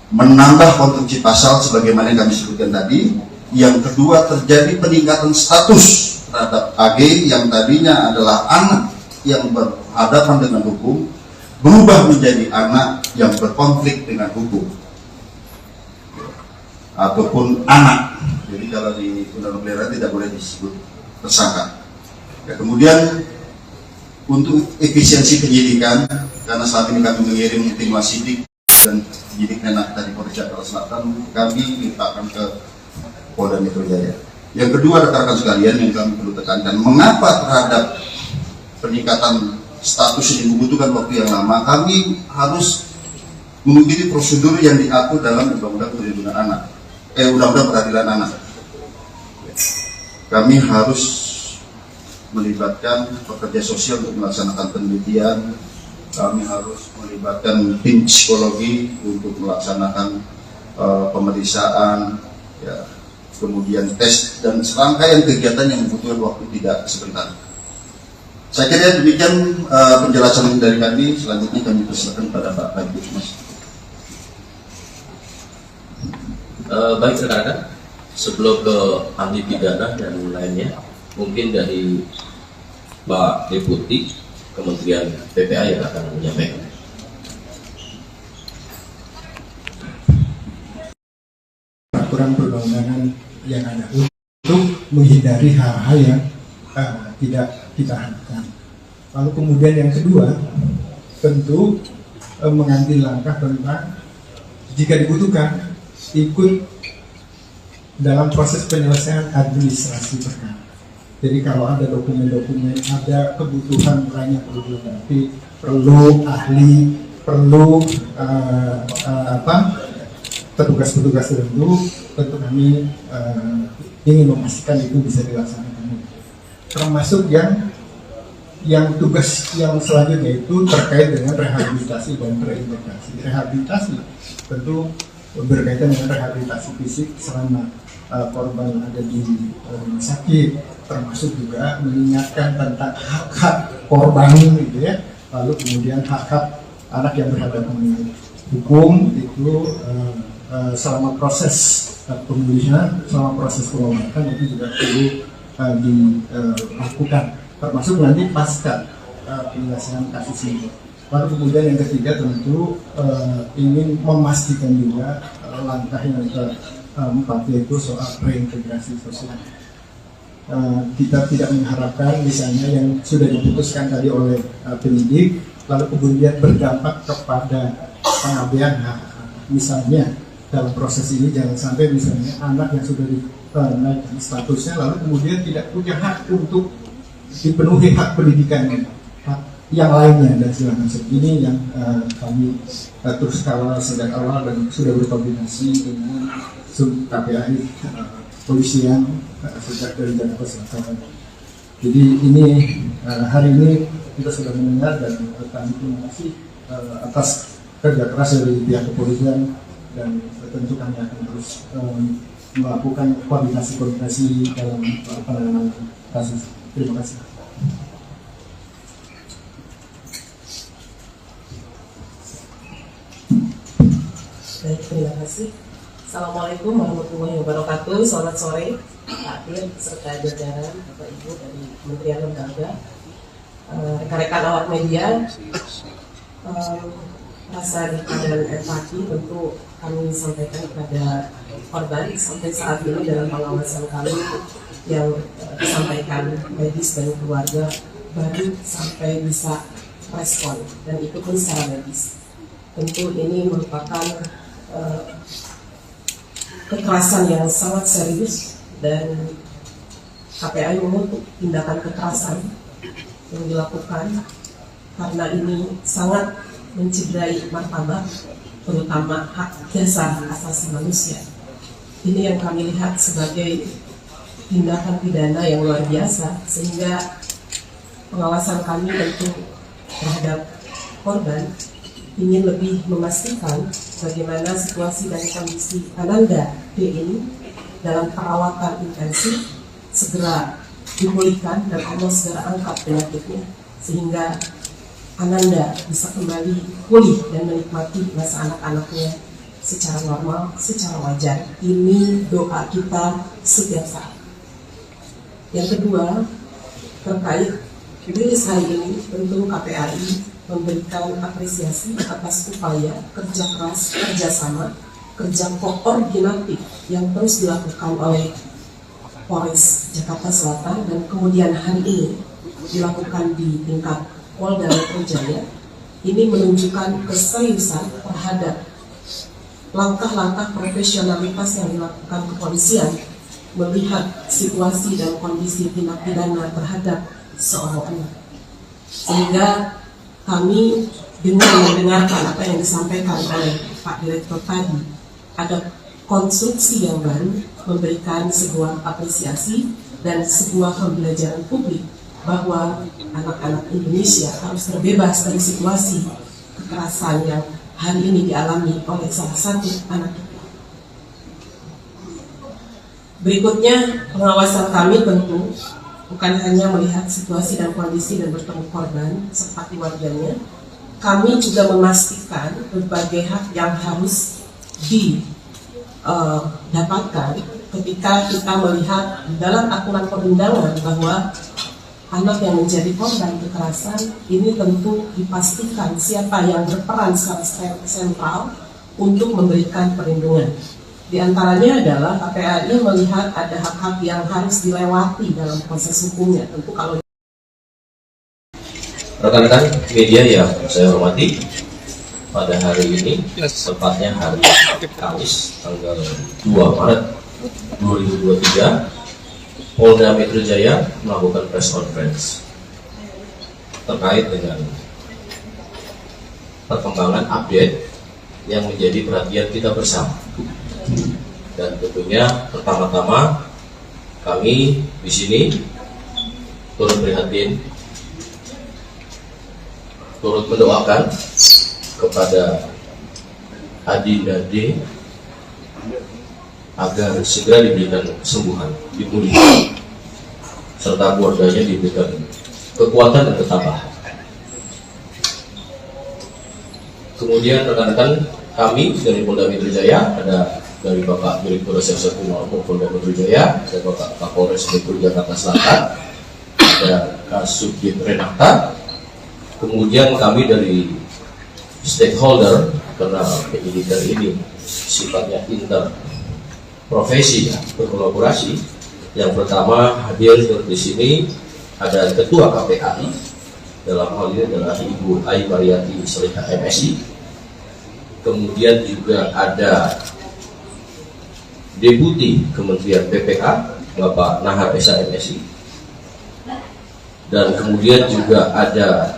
menambah konstruksi pasal sebagaimana yang kami sebutkan tadi. Yang kedua, terjadi peningkatan status terhadap AG yang tadinya adalah anak yang berhadapan dengan hukum, berubah menjadi anak yang berkonflik dengan hukum ataupun anak. Jadi kalau di undang-undang peliharaan tidak boleh disebut tersangka. Ya, kemudian untuk efisiensi penyidikan, karena saat ini kami mengirim tim wasidik dan penyidik Menak dari Polres Jakarta Selatan, kami limpahkan ke Polda Metro Jaya. Yang kedua, rekan-rekan sekalian, yang kami perlu tekankan, mengapa terhadap peningkatan status ini membutuhkan waktu yang lama? Kami harus mengikuti prosedur yang diatur dalam Undang-Undang Perlindungan Anak, Undang-Undang Peradilan Anak. Kami harus melibatkan pekerja sosial untuk melaksanakan penelitian. Kami harus melibatkan tim psikologi untuk melaksanakan pemeriksaan, ya, kemudian tes dan serangkaian kegiatan yang membutuhkan waktu tidak sebentar. Saya kira demikian penjelasan dari kami. Selanjutnya kami persilakan pada Pak Kabid Mas. Baik rekan-rekan, sebelum ke ahli pidana dan lainnya, mungkin dari Pak Deputi Kementerian PPA yang akan menyampaikan. Peraturan perundang-undangan yang ada untuk menghindari hal-hal yang tidak kita harapkan. Lalu kemudian yang kedua, tentu mengambil langkah tentang jika dibutuhkan ikut dalam proses penyelesaian administrasi perkara. Jadi kalau ada dokumen-dokumen, ada kebutuhan lainnya perlu dilengkapi, perlu ahli, perlu petugas-petugas tertentu, tentu kami ingin memastikan itu bisa dilaksanakan. Termasuk yang tugas yang selanjutnya itu terkait dengan rehabilitasi dan reintegrasi. Rehabilitasi tentu berkaitan dengan rehabilitasi fisik selama korban ada di rumah sakit, termasuk juga mengingatkan tentang hak-hak korban gitu ya. Lalu kemudian hak-hak anak yang berhadapan dengan hukum itu selama proses pemulihan, selama proses pengobatan itu juga perlu dilakukan, termasuk nanti pasca penyelesaian kasus ini. Lalu kemudian yang ketiga tentu ingin memastikan juga langkah yang keempat, yaitu soal reintegrasi sosial. Kita tidak mengharapkan misalnya yang sudah diputuskan tadi oleh penyidik lalu kemudian berdampak kepada pengabaian hak. Misalnya dalam proses ini jangan sampai misalnya anak yang sudah dinaikkan statusnya lalu kemudian tidak punya hak untuk dipenuhi hak pendidikan yang lainnya dan segala macam. Ini yang kami terus kawal sejak awal dan sudah berkoordinasi dengan KPAI polisian sejak dari Jakarta Selatan. Jadi ini hari ini kita sudah mendengar dan kami terima kasih atas kerja keras dari pihak kepolisian dan tentu kami akan terus melakukan koordinasi dalam penanganan kasus. Terima kasih. Baik, terima kasih. Assalamualaikum warahmatullahi wabarakatuh. Selamat sore, Pak Dir, serta jajaran Bapak Ibu dari Kementerian Lembaga, rekan-rekan awak media. Rasa duka dan empati tentu kami sampaikan kepada korban sampai saat ini dalam pengawasan kami yang disampaikan medis dan keluarga baru sampai bisa respon dan itu pun secara medis. Tentu ini merupakan kekerasan yang sangat serius dan KPAI mengutuk tindakan kekerasan yang dilakukan karena ini sangat mencederai martabat terutama hak dasar asasi manusia. Ini yang kami lihat sebagai tindakan pidana yang luar biasa sehingga pengawasan kami tentu terhadap korban ingin lebih memastikan bagaimana situasi dan kondisi Ananda D ini dalam perawatan intensif segera dipulihkan dan Allah segera angkat penyakitnya sehingga Ananda bisa kembali pulih dan menikmati masa anak-anaknya secara normal, secara wajar. Ini doa kita setiap saat. Yang kedua, terkait rilis hari ini, tentu KPAI memberikan apresiasi atas upaya kerja keras, kerjasama, kerja koordinatif yang terus dilakukan oleh Polres Jakarta Selatan dan kemudian hari ini dilakukan di tingkat Polda Metro Jaya. Ini menunjukkan keseriusan terhadap langkah-langkah profesionalitas yang dilakukan kepolisian melihat situasi dan kondisi tindak pidana terhadap seorang anak. Sehingga kami dengan mendengarkan apa yang disampaikan oleh Pak Direktur tadi, ada konstruksi yang baru memberikan sebuah apresiasi dan sebuah pembelajaran publik bahwa anak-anak Indonesia harus terbebas dari situasi kekerasan yang hari ini dialami oleh salah satu anak kita. Berikutnya, pengawasan kami tentu bukan hanya melihat situasi dan kondisi dan bertemu korban serta keluarganya, kami juga memastikan berbagai hak yang harus didapatkan ketika kita melihat dalam aturan perundangan bahwa anak yang menjadi korban kekerasan ini tentu dipastikan siapa yang berperan secara sentral untuk memberikan perlindungan. Di antaranya adalah KPAI melihat ada hak-hak yang harus dilewati dalam proses hukumnya. Tentu kalau rekan-rekan media yang saya hormati, pada hari ini, tepatnya hari Kamis, tanggal 2 Maret 2023, Polda Metro Jaya melakukan press conference terkait dengan perkembangan update yang menjadi perhatian kita bersama. Dan tentunya pertama-tama kami di sini turut prihatin, turut mendoakan kepada Adinda D agar segera diberikan kesembuhan, dipulihkan, serta keluarganya diberikan kekuatan dan ketabahan. Kemudian rekan-rekan kami dari Polda Metro Jaya, ada dari Bapak Direktur Reserse Kriminal Umum Polda Metro Jaya, ada Bapak Kapolres Metro Jakarta Selatan, ada Kasubdit Renata, kemudian kami dari stakeholder, karena penyidikan ini sifatnya interprofesi, ya, berkolaborasi. Yang pertama hadir di sini ada Ketua KPAI, dalam hal ini adalah Ibu Ai Mariati Soliha MSI. Kemudian juga ada Deputi Kementerian PPA Bapak Nahar Esa MSI, dan kemudian juga ada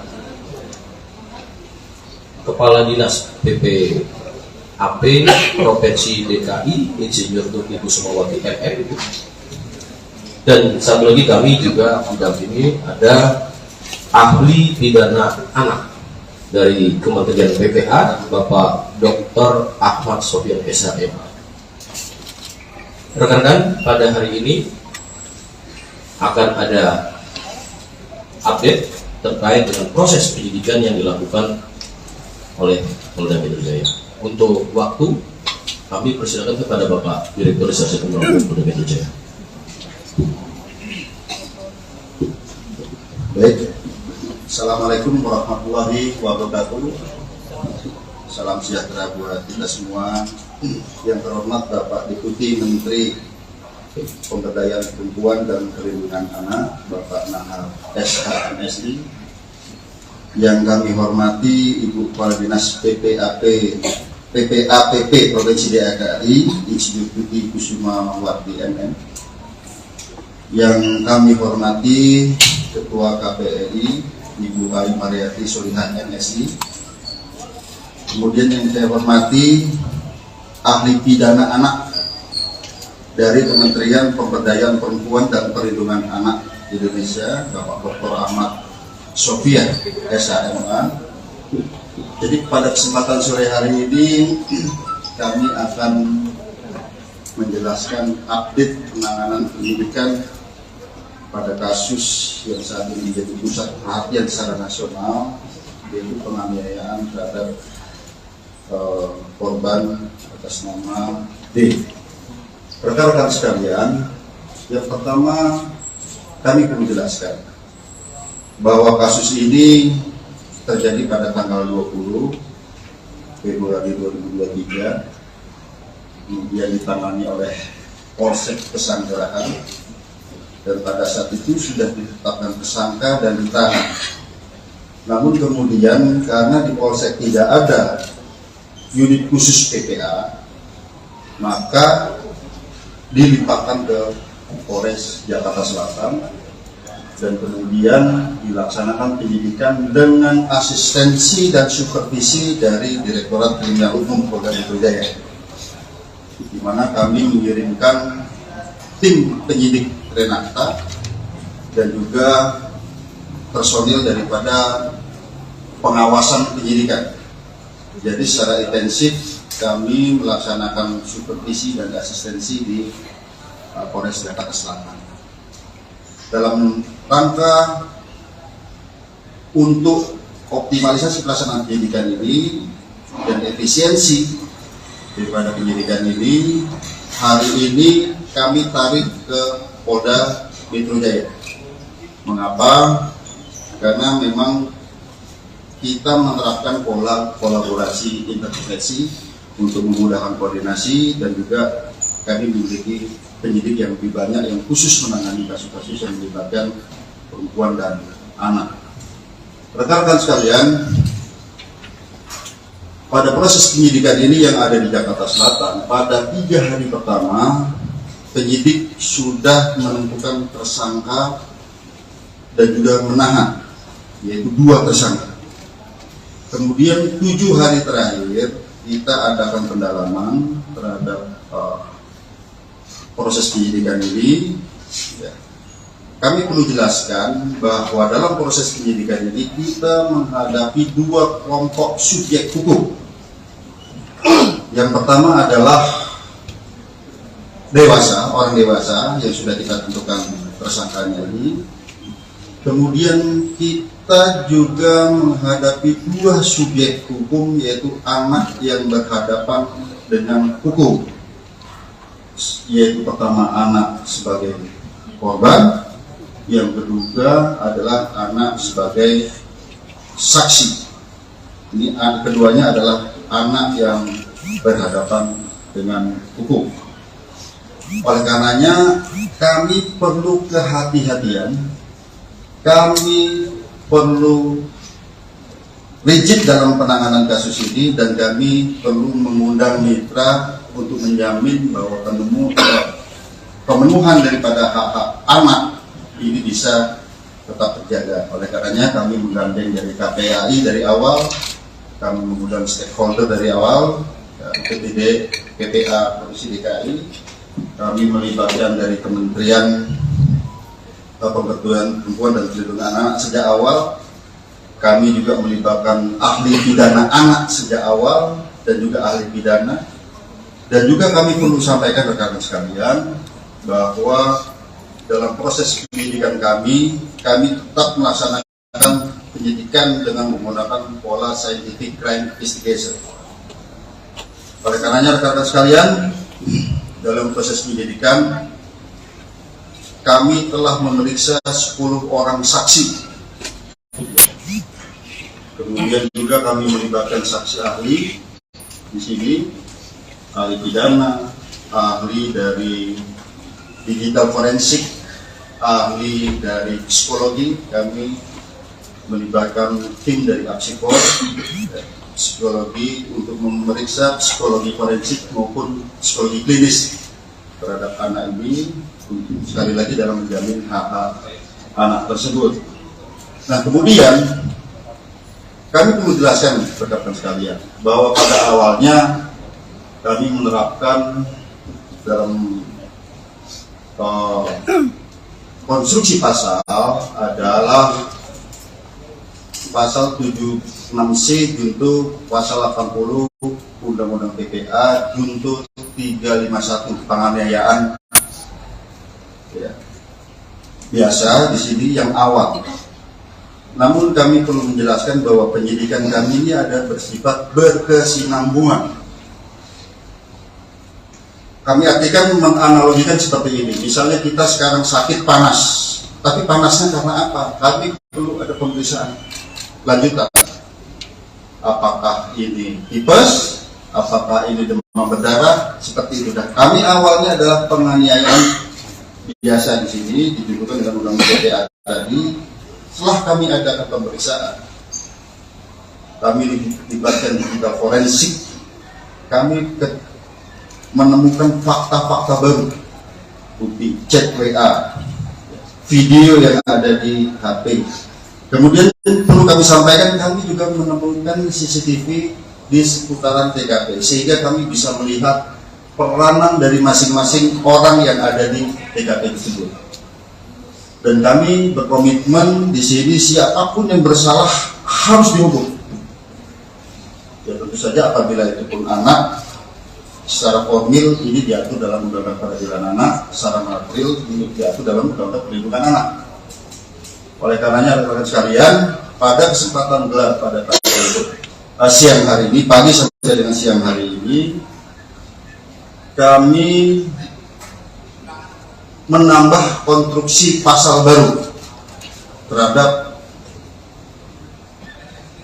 Kepala Dinas PPAP Provinsi DKI Insinyur Tuti Kusumawati MM, dan satu lagi kami juga mendampingi ada ahli pidana anak dari Kementerian PPA Bapak Dr. Ahmad Sofyan SHM. Rekan-rekan, pada hari ini akan ada update terkait dengan proses penyidikan yang dilakukan oleh Polda Metro Jaya. Untuk waktu, kami persilakan kepada Bapak Direktur Reserse Kriminal Umum Polda Metro Jaya. Baik, Assalamualaikum warahmatullahi wabarakatuh. Salam sejahtera buat kita semua. Yang terhormat Bapak Deputi Menteri Pemberdayaan Perempuan dan Perlindungan Anak, Bapak Nahar SHMSI. Yang kami hormati Ibu Kepala Dinas PPAPP Provinsi DKI Insinyur Tuti Kusumawati MM. Yang kami hormati Ketua KPRI Ibu Ai Mariati Soliha MSI. Kemudian yang saya hormati ahli pidana anak dari Kementerian Pemberdayaan Perempuan dan Perlindungan Anak Indonesia, Bapak Dr. Ahmad Sofyan SHMA. Jadi pada kesempatan sore hari ini kami akan menjelaskan update penanganan penyidikan pada kasus yang saat ini menjadi pusat perhatian secara nasional, yaitu penganiayaan terhadap korban atas nama D. Rekan-rekan sekalian, yang pertama kami perlu jelaskan bahwa kasus ini terjadi pada tanggal 20 Februari 2023, kemudian ditangani oleh Polsek Pesanggerahan, dan pada saat itu sudah ditetapkan tersangka dan ditahan. Namun kemudian karena di Polsek tidak ada unit khusus PPA, maka dilimpahkan ke Polres Jakarta Selatan, dan kemudian dilaksanakan penyidikan dengan asistensi dan supervisi dari Direktorat Kriminal Umum Polda Metro Jaya, di mana kami mengirimkan tim penyidik Renata dan juga personil daripada pengawasan penyidikan. Jadi secara intensif kami melaksanakan supervisi dan asistensi di Polres Jakarta Selatan dalam rangka untuk optimalisasi pelaksanaan penyidikan ini dan efisiensi daripada penyidikan ini. Hari ini kami tarik ke Polda Metro Jaya. Mengapa? Karena memang kita menerapkan pola kolaborasi interprofesi untuk memudahkan koordinasi, dan juga kami memiliki penyidik yang lebih banyak yang khusus menangani kasus-kasus yang melibatkan perempuan dan anak. Rekan-rekan sekalian, pada proses penyidikan ini yang ada di Jakarta Selatan, pada 3 hari pertama penyidik sudah menentukan tersangka dan juga menahan, yaitu 2 tersangka. Kemudian 7 hari terakhir kita adakan pendalaman terhadap proses penyidikan ini. Ya. Kami perlu jelaskan bahwa dalam proses penyidikan ini kita menghadapi 2 kelompok subjek hukum. Yang pertama adalah dewasa, orang dewasa yang sudah kita tentukan tersangkanya ini. Kemudian kita juga menghadapi dua subjek hukum, yaitu anak yang berhadapan dengan hukum, yaitu pertama anak sebagai korban, yang kedua adalah anak sebagai saksi. Ini keduanya adalah anak yang berhadapan dengan hukum. Oleh karenanya kami perlu kehati-hatian, kami perlu rigid dalam penanganan kasus ini, dan kami perlu mengundang mitra untuk menjamin bahwa pemenuhan daripada hak-hak anak ini bisa tetap terjaga. Oleh karenanya kami menggandeng dari KPAI dari awal, kami mengundang stakeholder dari awal, PPD, PPA, Provinsi DKI, kami melibatkan dari Kementerian Pemberdayaan Perempuan dan Perlindungan Anak sejak awal. Kami juga melibatkan ahli pidana anak sejak awal dan juga ahli pidana. Dan juga kami perlu sampaikan rekan-rekan sekalian bahwa dalam proses penyidikan kami tetap melaksanakan penyidikan dengan menggunakan pola scientific crime investigation. Oleh karenanya rekan-rekan sekalian, dalam proses penyidikan kami telah memeriksa 10 orang saksi. Kemudian juga kami melibatkan saksi ahli di sini, ahli pidana, ahli dari digital forensik, ahli dari psikologi. Kami melibatkan tim dari Apsikor, psikologi untuk memeriksa psikologi forensik maupun psikologi klinis terhadap anak ini, sekali lagi dalam menjamin hak-hak anak tersebut. Nah, kemudian kami perlu jelaskan rekan-rekan sekalian bahwa pada awalnya kami menerapkan dalam konstruksi pasal adalah pasal 76C junto pasal 80 Undang-Undang PPA junto 351 penganiayaan. Ya. Biasa di sini yang awal. Namun kami perlu menjelaskan bahwa penyidikan kami ini ada bersifat berkesinambungan. Kami artikan menganalogikan seperti ini. Misalnya kita sekarang sakit panas, tapi panasnya karena apa? Kami perlu ada pemeriksaan lanjutan. Apakah ini tipes? Apakah ini demam berdarah? Seperti itu. Dan kami awalnya adalah penganiayaan biasa di sini ditentukan dengan undang-undang PPA tadi. Setelah kami adakan pemeriksaan, kami dilibatkan digital forensik, kami menemukan fakta-fakta baru, bukti chat WA, video yang ada di HP. Kemudian perlu kami sampaikan, kami juga menemukan CCTV di seputaran TKP, sehingga kami bisa melihat peranan dari masing-masing orang yang ada di TKP tersebut. Dan kami berkomitmen di sini siapapun yang bersalah harus dihukum. Ya tentu saja apabila itu pun anak, secara formil ini diatur dalam Undang-Undang Peradilan Anak, secara material ini diatur dalam Undang-Undang Perlindungan Anak. Oleh karenanya rekan-rekan sekalian, pada kesempatan gelar pada siang hari ini, pagi sampai dengan siang hari ini, kami menambah konstruksi pasal baru terhadap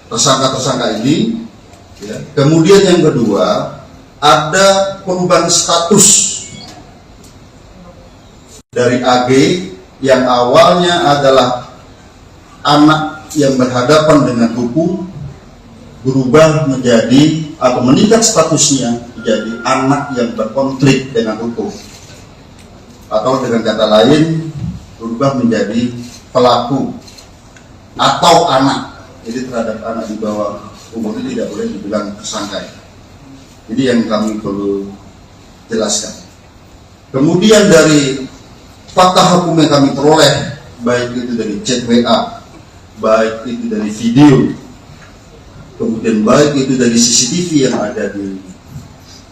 tersangka-tersangka ini. Ya. Kemudian yang kedua, ada perubahan status dari AG yang awalnya adalah anak yang berhadapan dengan hukum, berubah menjadi atau meningkat statusnya menjadi anak yang berkonflik dengan hukum, atau dengan kata lain berubah menjadi pelaku atau anak. Jadi terhadap anak di bawah umur itu tidak boleh dibilang tersangka. Jadi yang kami perlu jelaskan. Kemudian dari fakta hukum yang kami peroleh, baik itu dari chat WA, baik itu dari video, kemudian baik itu dari CCTV yang ada di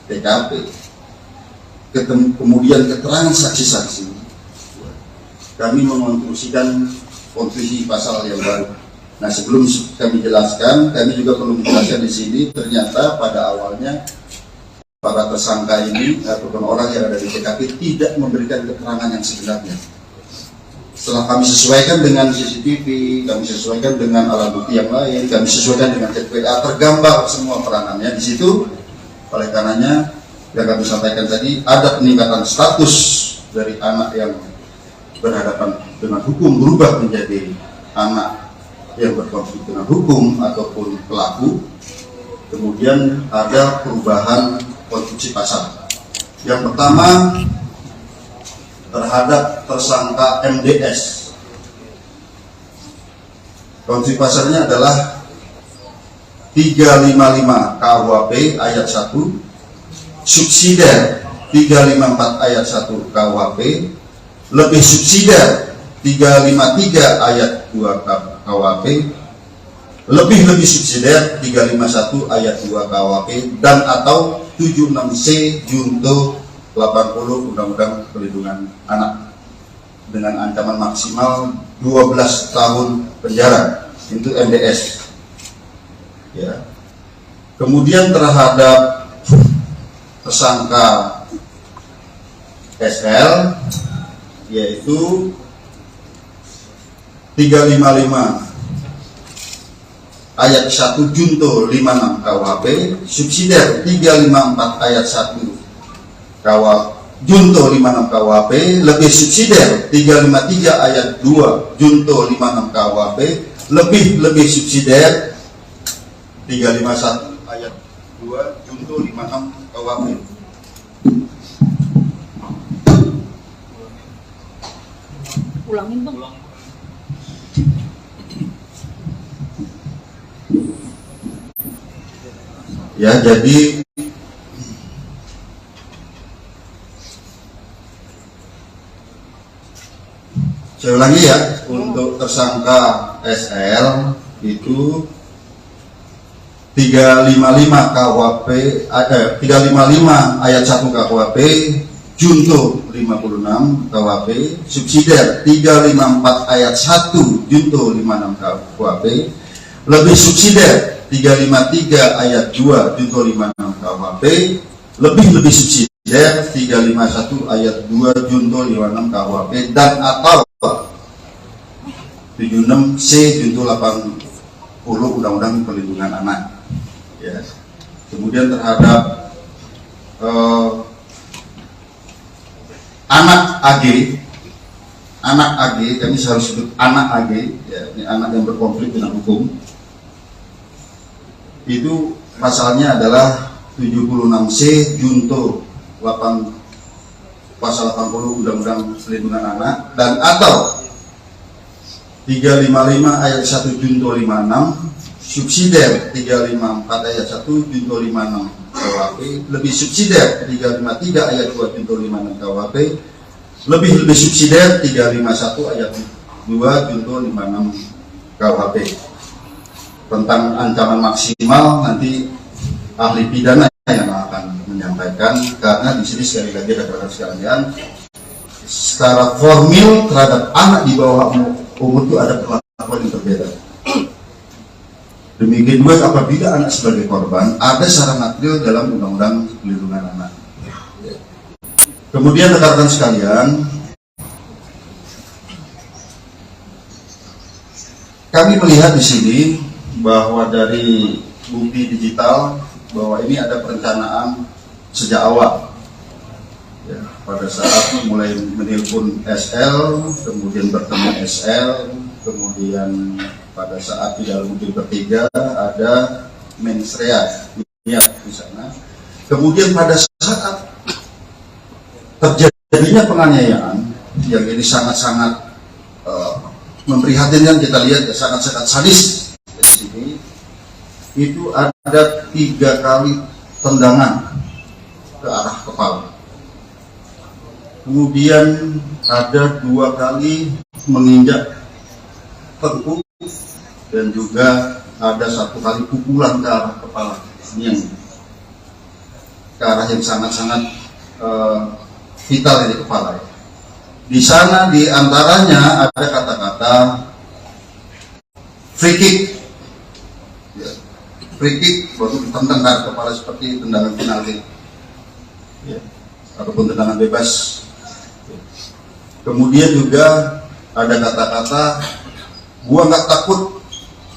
TKP, kemudian keterangan saksi-saksi, kami mengonstruksikan konstruksi pasal yang baru. Nah, sebelum kami jelaskan, kami juga perlu menjelaskan di sini, ternyata pada awalnya para tersangka ini ataupun orang yang ada di TKP tidak memberikan keterangan yang sebenarnya. Setelah kami sesuaikan dengan CCTV, kami sesuaikan dengan alat bukti yang lain, kami sesuaikan dengan chat WA, tergambar semua peranannya di situ. Oleh karenanya, yang kami sampaikan tadi, ada peningkatan status dari anak yang berhadapan dengan hukum berubah menjadi anak yang berkonflik dengan hukum ataupun pelaku. Kemudian ada perubahan konstruksi pasal. Yang pertama terhadap tersangka MDS. Konstruksi pasalnya adalah 355 KUHP ayat 1, subsidiar 354 ayat 1 KUHP, lebih subsidiar 353 ayat 2 KUHP, lebih subsidiar 351 ayat 2 KUHP, dan atau 76C junto 80 Undang-Undang Perlindungan Anak dengan ancaman maksimal 12 tahun penjara. Itu MDS. Ya. Kemudian terhadap tersangka SL, yaitu 355 ayat 1 junto 56 KUHP, subsidiar 354 ayat 1 junto 56 KUHP, lebih subsidiar 353 ayat 2 junto 56 KUHP, lebih subsidiar 351 ayat 2 junto 56 KUHP. Ulangin bang. Ya, jadi saya ulangi ya, untuk tersangka SL itu 355 KUHP 355 ayat 1 KUHP junto 56 KUHP, subsidiar 354 ayat 1 junto 56 KUHP, lebih subsidiar 353 ayat 2 junto 56 KUHP, lebih subsidiar 351 ayat 2 junto 56 KUHP, dan atau 76C junto 80 Undang-Undang Perlindungan Anak. Ya. Kemudian terhadap anak AG, kami selalu sebut anak AG, ya, ini anak yang berkonflik dengan hukum. Itu pasalnya adalah 76C junto 8 pasal 80 Undang-Undang Perlindungan Anak, dan atau 355 ayat 1 junto 56, subsidiar 354 ayat 1 junto 56 KUHP, lebih subsidiar 353 ayat 2 junto 56 KUHP, lebih subsidiar 351 ayat 2 junto 56 KUHP. Tentang ancaman maksimal nanti ahli pidana yang akan menyampaikan, karena di sini sekali lagi rekan-rekan sekalian, secara formil terhadap anak di bawah umur itu ada perlakuan yang berbeda. Demikian juga apabila anak sebagai korban, ada secara material dalam Undang-Undang Perlindungan Anak. Kemudian rekan-rekan sekalian, kami melihat di sini bahwa dari bukti digital bahwa ini ada perencanaan sejak awal. Ya, pada saat mulai menelpon SL, kemudian bertemu SL, kemudian pada saat di dalam mobil bertiga ada mensrea ya di sana. Kemudian pada saat terjadinya penganiayaan yang ini sangat-sangat memprihatinkan, kita lihat ya, sangat-sangat sadis di sini, itu ada 3 kali tendangan ke arah kepala. Kemudian ada 2 kali menginjak tengkuk, dan juga ada 1 kali pukulan ke arah kepala, ini yang ke arah yang sangat-sangat vital di kepala. Di sana di antaranya ada kata-kata free kick, ya, free kick waktu ditendang ke kepala seperti tendangan penalti, ya, ataupun tendangan bebas. Kemudian juga ada kata-kata, gua nggak takut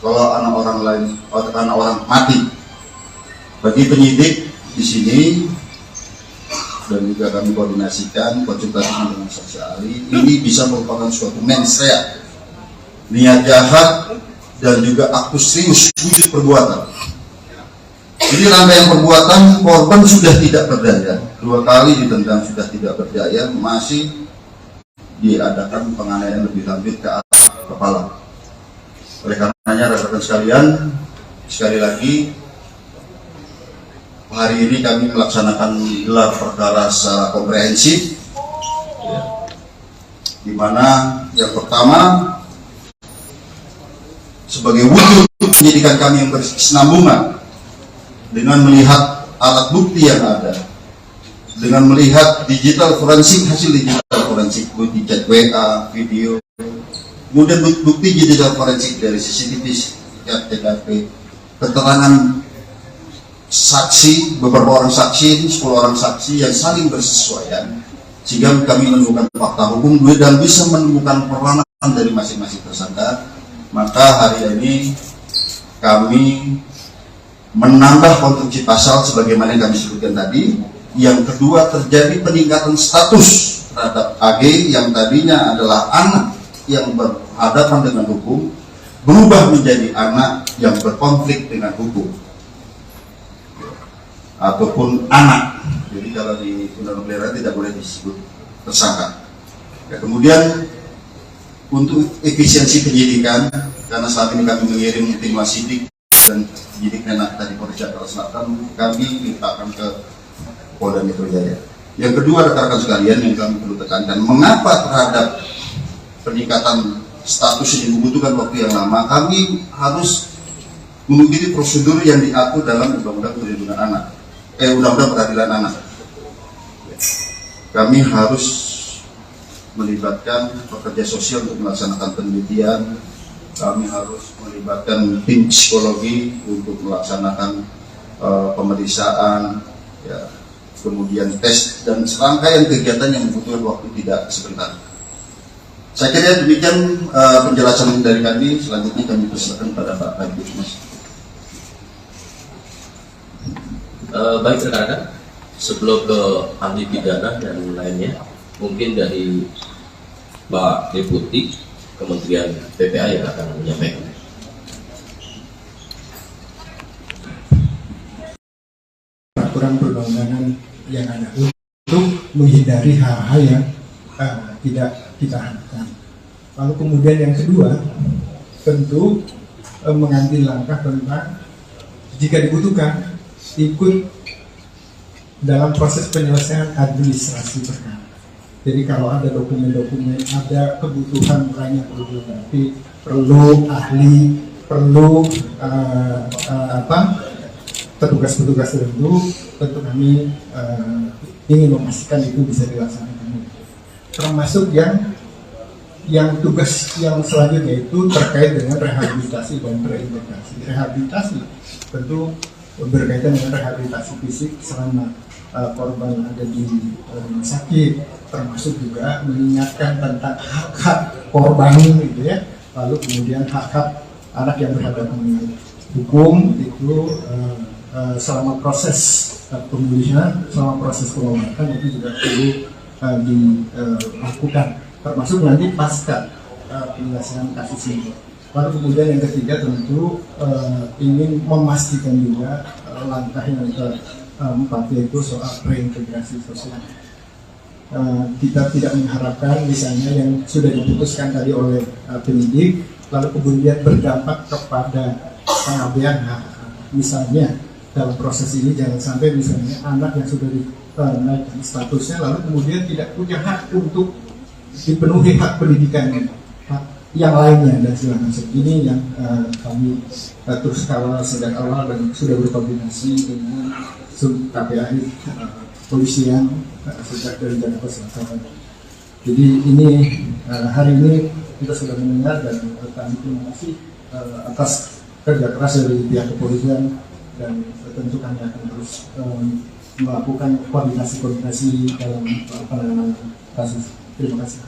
kalau anak orang lain, anak orang mati. Bagi penyidik di sini dan juga kami koordinasikan konsultasi dengan saksi ahli, ini bisa merupakan suatu mens rea, niat jahat dan juga aktus serius wujud perbuatan. Jadi rangkaian perbuatan, korban sudah tidak berdaya, 2 kali ditendang sudah tidak berdaya, masih diadakan penganiayaan lebih lanjut ke arah kepala. Oleh karenanya rekan-rekan sekalian, sekali lagi hari ini kami melaksanakan gelar perkara secara komprehensif, ya, di mana yang pertama sebagai wujud penyidikan kami yang berkesinambungan dengan melihat alat bukti yang ada, dengan melihat digital forensik, hasil digital forensik, bukti chat WA, video, kemudian bukti digital forensik dari CCTV, TKP, keterangan saksi, beberapa orang saksi, 10 orang saksi yang saling bersesuaian, sehingga kami menemukan fakta hukum dan bisa menemukan peranan dari masing-masing tersangka. Maka hari ini kami menambah konstruksi pasal sebagaimana yang kami sebutkan tadi. Yang kedua, terjadi peningkatan status terhadap AG yang tadinya adalah anak yang berhadapan dengan hukum, berubah menjadi anak yang berkonflik dengan hukum ataupun anak. Jadi kalau di undang-undang peliharaan tidak boleh disebut tersangka. Ya, kemudian untuk efisiensi penyidikan, karena saat ini kami mengirim tim wasidik dan penyidik Menak dari Polres Jakarta Selatan, kami mintakan ke Polda Metro Jaya. Yang kedua, rekan-rekan sekalian, yang kami perlu tekankan, mengapa terhadap peningkatan status ini membutuhkan waktu yang lama? Kami harus mengikuti prosedur yang diatur dalam Undang-Undang Perlindungan Anak, Undang-Undang Peradilan Anak. Kami harus melibatkan pekerja sosial untuk melaksanakan penelitian. Kami harus melibatkan tim psikologi untuk melaksanakan pemeriksaan, ya, kemudian tes dan serangkaian kegiatan yang membutuhkan waktu tidak sebentar. Saya kira demikian penjelasan dari kami. Selanjutnya kami persilakan pada Pak Kabid. Baik rekan-rekan, sebelum ke ahli pidana dan lainnya, mungkin dari Pak Deputi Kementerian PPA yang akan menyampaikan. Peraturan perundang-undangan yang ada untuk menghindari hal-hal yang tidak kita harapkan. Lalu kemudian yang kedua, tentu mengambil langkah tentang jika dibutuhkan ikut dalam proses penyelesaian administrasi perkara. Jadi kalau ada dokumen-dokumen, ada kebutuhan lain yang perlu dilengkapi, perlu ahli, perlu petugas-petugas tertentu, tentu kami ingin memastikan itu bisa dilaksanakan. Termasuk yang tugas yang selanjutnya itu terkait dengan rehabilitasi dan reintegrasi. Rehabilitasi tentu berkaitan dengan rehabilitasi fisik selama korban ada di rumah sakit, termasuk juga mengingatkan tentang hak-hak korban gitu ya. Lalu kemudian hak-hak anak yang berhadapan dengan hukum itu selama proses pemulihan, selama proses pengobatan itu juga perlu dilakukan, termasuk nanti pasca penyelesaian kasus ini. Lalu kemudian yang ketiga tentu ingin memastikan juga langkah yang keempat, yaitu soal reintegrasi sosial. Kita tidak mengharapkan misalnya yang sudah diputuskan tadi oleh penyidik lalu kemudian berdampak kepada pengabaian hak. Misalnya dalam proses ini jangan sampai misalnya anak yang sudah dinaikkan statusnya lalu kemudian tidak punya hak untuk dipenuhi hak pendidikannya, hak yang lainnya dan segala macam. Ini yang kami terus kawal sejak awal dan sudah berkoordinasi dengan KPAI polisian sejak dari Jakarta Selatan. Jadi ini hari ini kita sudah mendengar dan kami terima kasih atas kerja keras dari pihak kepolisian, dan tentu kami akan terus melakukan koordinasi dalam penanganan kasus. Terima kasih.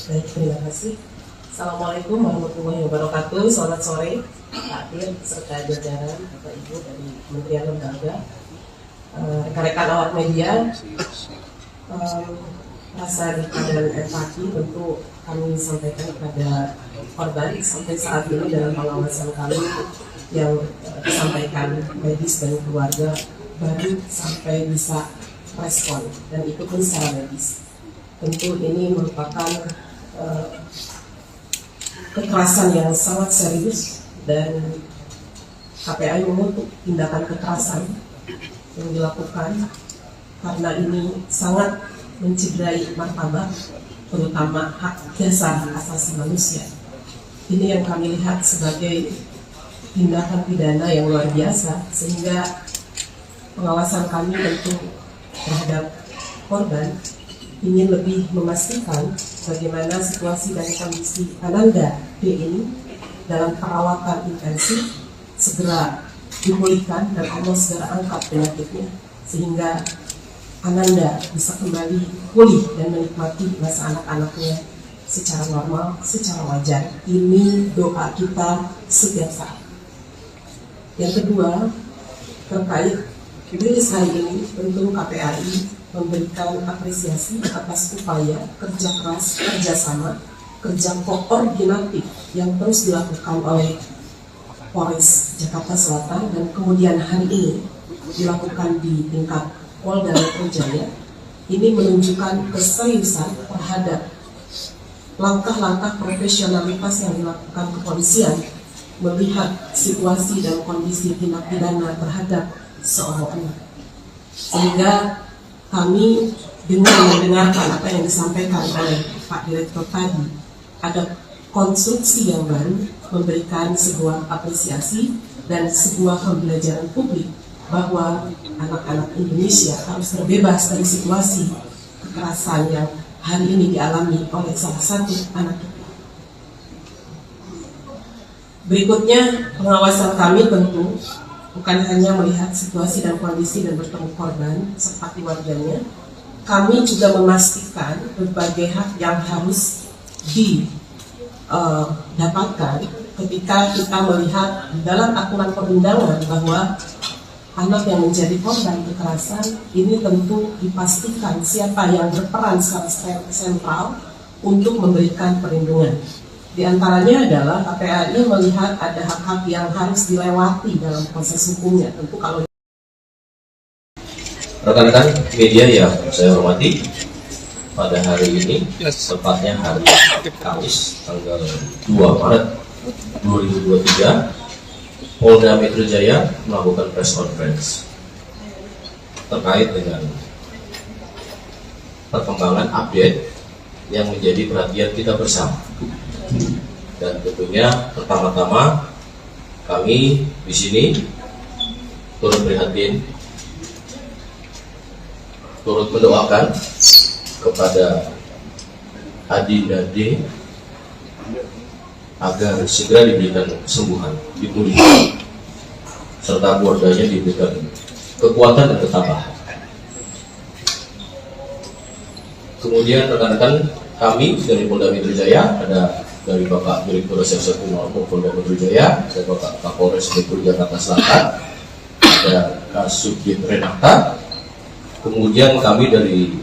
Baik, terima kasih. Assalamualaikum warahmatullahi wabarakatuh. Selamat sore, Pak Dir serta jajaran Bapak Ibu dari Kementerian Lembaga, rekan-rekan awak media. Rasa duka dan empati tentu kami sampaikan kepada korban sampai saat ini dalam pengawasan kami yang disampaikan medis dan keluarga baru sampai bisa respon dan itu pun secara medis. Tentu ini merupakan kekerasan yang sangat serius dan KPAI mengutuk tindakan kekerasan yang dilakukan karena ini sangat mencederai martabat, terutama hak dasar asasi manusia. Ini yang kami lihat sebagai tindakan pidana yang luar biasa, sehingga pengawasan kami tentu terhadap korban ingin lebih memastikan bagaimana situasi dan kondisi Ananda D ini dalam perawatan intensif segera dipulihkan dan Allah segera angkat penyakitnya sehingga Ananda bisa kembali pulih dan menikmati masa anak-anaknya secara normal, secara wajar. Ini doa kita setiap saat. Yang kedua, terkait rilis hari ini, tentu KPAI memberikan apresiasi atas upaya kerja keras, kerjasama, kerja koordinatif yang terus dilakukan oleh Polres Jakarta Selatan dan kemudian hari ini dilakukan di tingkat Polda Metro Jaya. Ini menunjukkan keseriusan terhadap langkah-langkah profesionalitas yang dilakukan kepolisian melihat situasi dan kondisi tindak pidana terhadap seorang anak. Sehingga kami dengan mendengarkan apa yang disampaikan oleh Pak Direktur tadi, ada konstruksi yang baru memberikan sebuah apresiasi dan sebuah pembelajaran publik bahwa anak-anak Indonesia harus terbebas dari situasi kekerasan yang hari ini dialami oleh salah satu anak kita. Berikutnya, pengawasan kami tentu bukan hanya melihat situasi dan kondisi dan bertemu korban serta keluarganya, kami juga memastikan berbagai hak yang harus didapatkan ketika kita melihat dalam aturan perundangan bahwa anak yang menjadi korban kekerasan ini tentu dipastikan siapa yang berperan secara sentral untuk memberikan perlindungan. Di antaranya adalah KPAI melihat ada hak-hak yang harus dilewati dalam proses hukumnya. Tentu kalau rekan-rekan media yang saya hormati, pada hari ini, tepatnya hari Kamis tanggal 2 Maret 2023, Polda Metro Jaya melakukan press conference terkait dengan perkembangan update yang menjadi perhatian kita bersama. Dan tentunya pertama-tama kami di sini turut prihatin, turut mendoakan kepada Adinda D agar segera diberikan kesembuhan, dipulihkan, serta keluarganya diberikan kekuatan dan ketabahan. Kemudian rekan-rekan kami dari Polda Metro Jaya, ada dari Bapak Direktur Reserse Kriminal Polda Metro Jaya, ada Bapak Kapolres Metro Jakarta Selatan, ada Kasubdit Renata, kemudian kami dari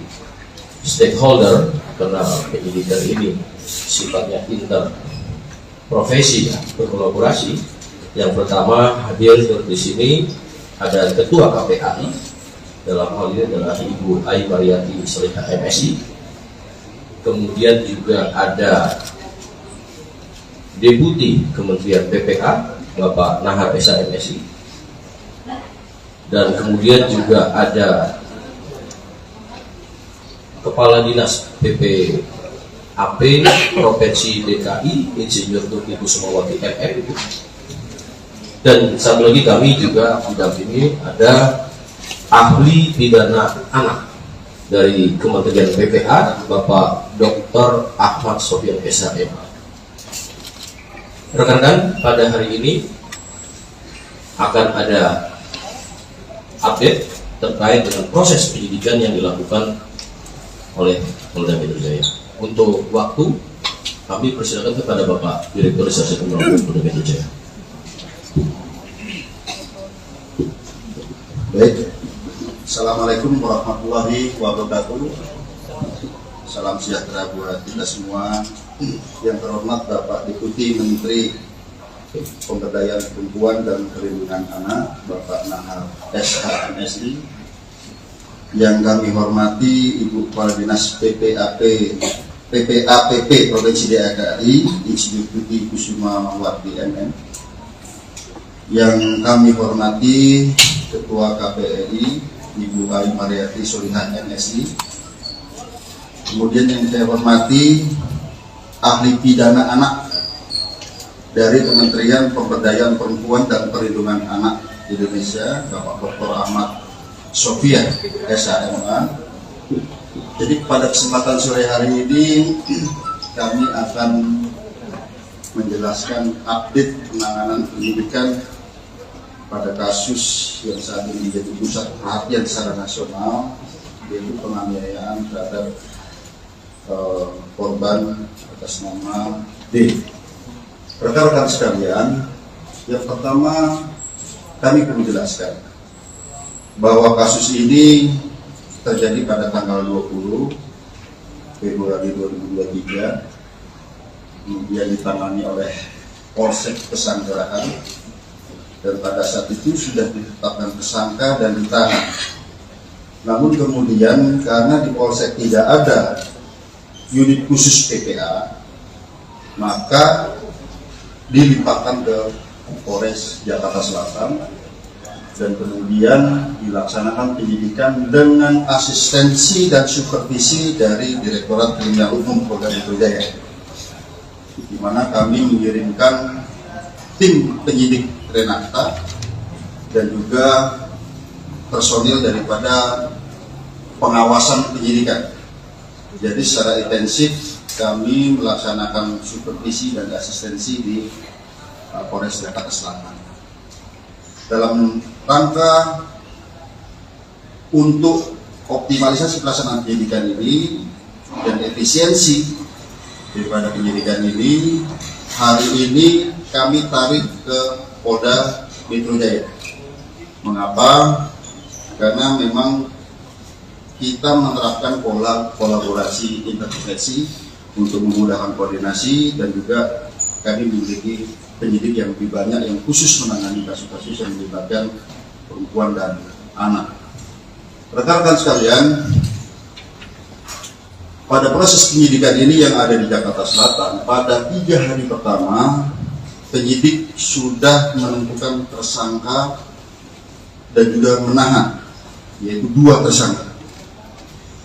stakeholder, karena penyidikan ini sifatnya interprofesi, berkolaborasi. Yang pertama hadir di sini ada Ketua KPAI, dalam hal ini adalah Ibu Ai Mariati Seliha MSI. Kemudian juga ada Deputi Kementerian PPA Bapak Nahar Esa MSI, dan kemudian juga ada Kepala Dinas PPAP Provinsi DKI Insinyur Tuti Kusumawati MM, dan satu lagi kami juga didampingi ada ahli pidana anak dari Kementerian PPA, Bapak Dr. Ahmad Sofyan SHM. Rekan-rekan, pada hari ini akan ada update terkait dengan proses penyidikan yang dilakukan oleh Polda Metro Jaya. Untuk waktu, kami persilakan kepada Bapak Direktur Reserse Kriminal Polda Metro Jaya. Baik, Assalamualaikum warahmatullahi wabarakatuh. Salam sejahtera buat kita semua. Yang terhormat Bapak Deputi Menteri Pemberdayaan Perempuan dan Perlindungan Anak, Bapak Nahar SHMSI. Yang kami hormati Ibu Kepala Dinas PPAPP Provinsi DKI, Insinyur Tuti Kusuma Wati MM. Yang kami hormati Ketua KPRI Ibu Ayu Mariati Solihah MSI. Kemudian yang saya hormati ahli pidana anak dari Kementerian Pemberdayaan Perempuan dan Perlindungan Anak Indonesia, Bapak Dr. Ahmad Sofyan SHMA. Jadi pada kesempatan sore hari ini kami akan menjelaskan update penanganan penyidikan pada kasus yang saat ini menjadi pusat perhatian secara nasional, yaitu penganiayaan terhadap korban atas nama D. Rekan-rekan sekalian, yang pertama kami perlu jelaskan bahwa kasus ini terjadi pada tanggal 20 Februari 2023, kemudian ditangani oleh Polsek Pesanggerahan, dan pada saat itu sudah ditetapkan tersangka dan ditahan. Namun kemudian karena di Polsek tidak ada unit khusus PPA, maka dilimpahkan ke Polres Jakarta Selatan dan kemudian dilaksanakan penyidikan dengan asistensi dan supervisi dari Direktorat Kriminal Umum Polda Metro Jaya, di mana kami mengirimkan tim penyidik Renata dan juga personil daripada pengawasan penyidikan. Jadi secara intensif kami melaksanakan supervisi dan asistensi di Polres Jakarta Selatan dalam rangka untuk optimalisasi pelaksanaan penyidikan ini dan efisiensi daripada penyidikan ini. Hari ini kami tarik ke Polda Metro Jaya. Mengapa? Karena memang kita menerapkan pola kolaborasi intervensi untuk memudahkan koordinasi, dan juga kami memiliki penyidik yang lebih banyak yang khusus menangani kasus-kasus yang melibatkan perempuan dan anak. Rekan-rekan sekalian, pada proses penyidikan ini yang ada di Jakarta Selatan, pada 3 hari pertama penyidik sudah menentukan tersangka dan juga menahan, yaitu 2 tersangka.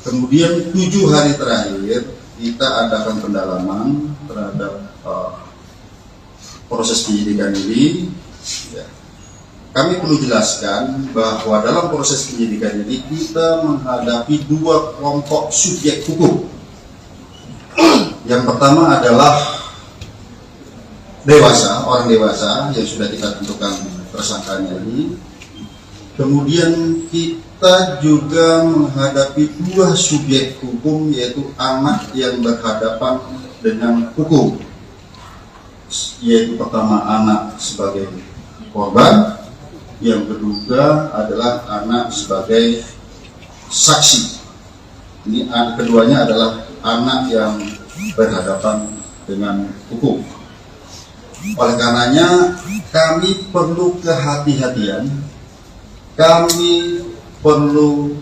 Kemudian 7 hari terakhir kita adakan pendalaman terhadap proses penyidikan ini. Ya. Kami perlu jelaskan bahwa dalam proses penyidikan ini kita menghadapi 2 kelompok subjek hukum. Yang pertama adalah dewasa, orang dewasa yang sudah kita tentukan tersangkanya ini. Kemudian kita juga menghadapi 2 subjek hukum, yaitu anak yang berhadapan dengan hukum, yaitu pertama anak sebagai korban, yang kedua adalah anak sebagai saksi. Ini keduanya adalah anak yang berhadapan dengan hukum. Oleh karenanya kami perlu kehati-hatian, kami perlu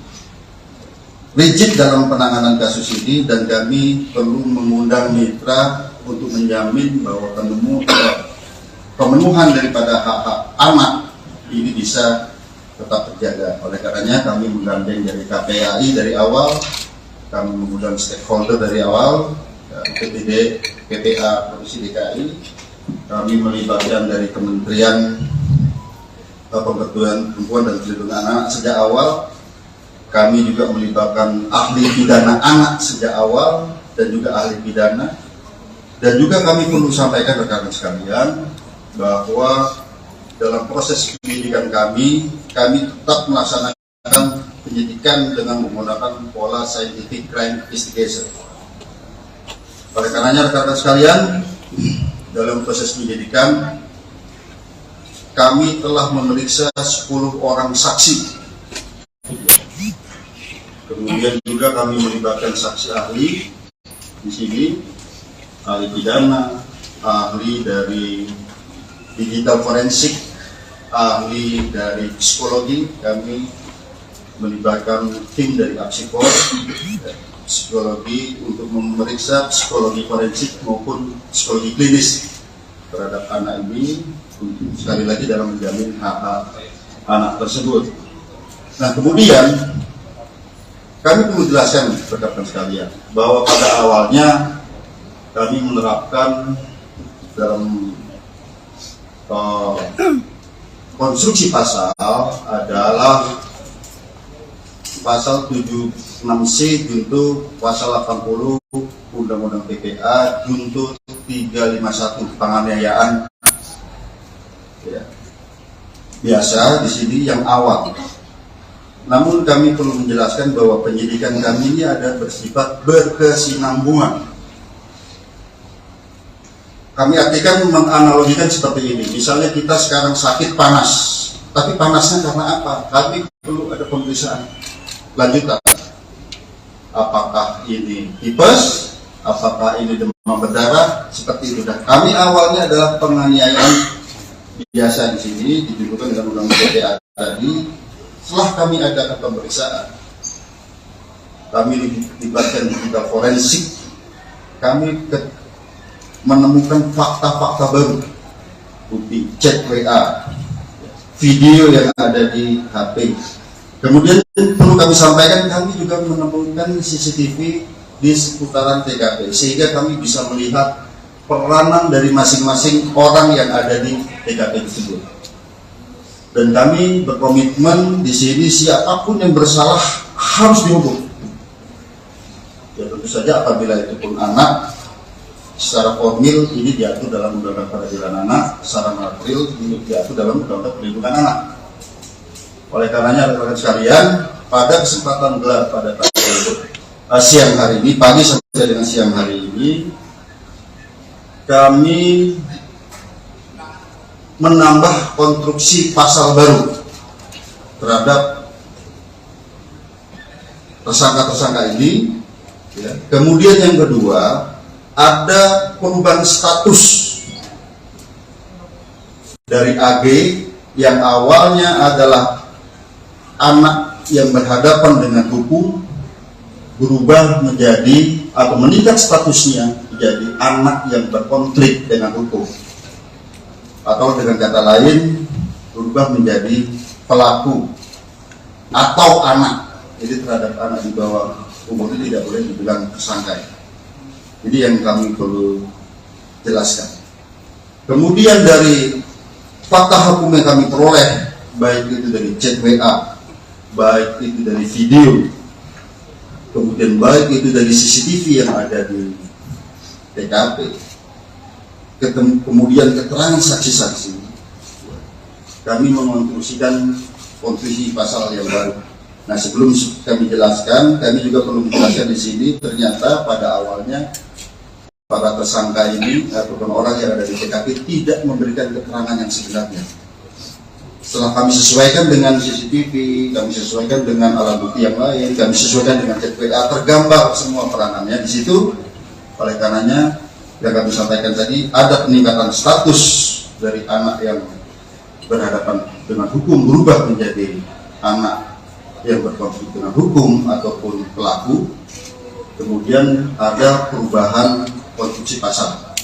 rigid dalam penanganan kasus ini, dan kami perlu mengundang mitra untuk menjamin bahwa pemenuhan daripada hak-hak anak ini bisa tetap terjaga. Oleh karenanya kami menggandeng dari KPAI dari awal, kami mengundang stakeholder dari awal, PPD, PPA Provinsi DKI, kami melibatkan dari Kementerian Pemberdayaan Perempuan dan Perlindungan Anak sejak awal, Kami juga melibatkan ahli pidana anak sejak awal dan juga ahli pidana. Dan juga kami perlu sampaikan rekan-rekan sekalian bahwa dalam proses penyidikan kami tetap melaksanakan penyidikan dengan menggunakan pola scientific crime investigation. Oleh karenanya rekan-rekan sekalian, dalam proses penyidikan kami telah memeriksa 10 orang saksi. Kemudian juga kami melibatkan saksi ahli di sini, ahli pidana, ahli dari digital forensik, ahli dari psikologi. Kami melibatkan tim dari Apsikor, psikologi untuk memeriksa psikologi forensik maupun psikologi klinis terhadap anak ini, sekali lagi dalam menjamin hak-hak anak tersebut. Nah, kemudian kami perlu jelaskan rekan-rekan sekalian bahwa pada awalnya kami menerapkan dalam konstruksi pasal adalah pasal 76C junto pasal 80 Undang-Undang PPA junto 351 penganiayaan. Ya. Biasa di sini yang awal. Namun kami perlu menjelaskan bahwa penyidikan kami ini ada bersifat berkesinambungan. Kami artikan menganalogikan seperti ini. Misalnya kita sekarang sakit panas, tapi panasnya karena apa? Kami perlu ada pemeriksaan lanjutan. Apakah ini tipes? Apakah ini demam berdarah? Seperti itu. Dan kami awalnya adalah penganiayaan biasa di sini dituduhkan dengan undang-undang PPA tadi. Setelah kami adakan pemeriksaan, kami dilibatkan digital forensik, kami menemukan fakta-fakta baru, bukti chat WA, video yang ada di HP. Kemudian perlu kami sampaikan, kami juga menemukan CCTV di seputaran TKP, sehingga kami bisa melihat peranan dari masing-masing orang yang ada di TKP tersebut. Dan kami berkomitmen di sini siapapun yang bersalah harus dihukum. Ya tentu saja apabila itu pun anak, secara formil ini diatur dalam Undang-Undang Peradilan Anak, secara material ini diatur dalam Undang-Undang Perlindungan Anak. Oleh karenanya rekan-rekan sekalian, pada kesempatan gelar pada siang hari ini, pagi sampai dengan siang hari ini, kami menambah konstruksi pasal baru terhadap tersangka-tersangka ini. Ya. Kemudian yang kedua, ada perubahan status dari AG yang awalnya adalah anak yang berhadapan dengan hukum, berubah menjadi atau meningkat statusnya menjadi anak yang berkonflik dengan hukum. Atau dengan kata lain, berubah menjadi pelaku atau anak. Jadi terhadap anak di bawah umur itu tidak boleh dibilang tersangka. Jadi yang kami perlu jelaskan. Kemudian dari fakta hukum yang kami peroleh, baik itu dari chat WA, baik itu dari video, kemudian baik itu dari CCTV yang ada di TKP, kemudian keterangan saksi-saksi, kami mengonstruksikan konstruksi pasal yang baru. Nah, sebelum kami jelaskan, kami juga perlu menjelaskan di sini, ternyata pada awalnya para tersangka ini ataupun orang yang ada di TKP tidak memberikan keterangan yang sebenarnya. Setelah kami sesuaikan dengan CCTV, kami sesuaikan dengan alat bukti yang lain, kami sesuaikan dengan chat WA, tergambar semua peranannya di situ. Oleh karenanya, yang kami sampaikan tadi, ada peningkatan status dari anak yang berhadapan dengan hukum berubah menjadi anak yang berkonflik dengan hukum ataupun pelaku. Kemudian ada perubahan konstruksi pasal.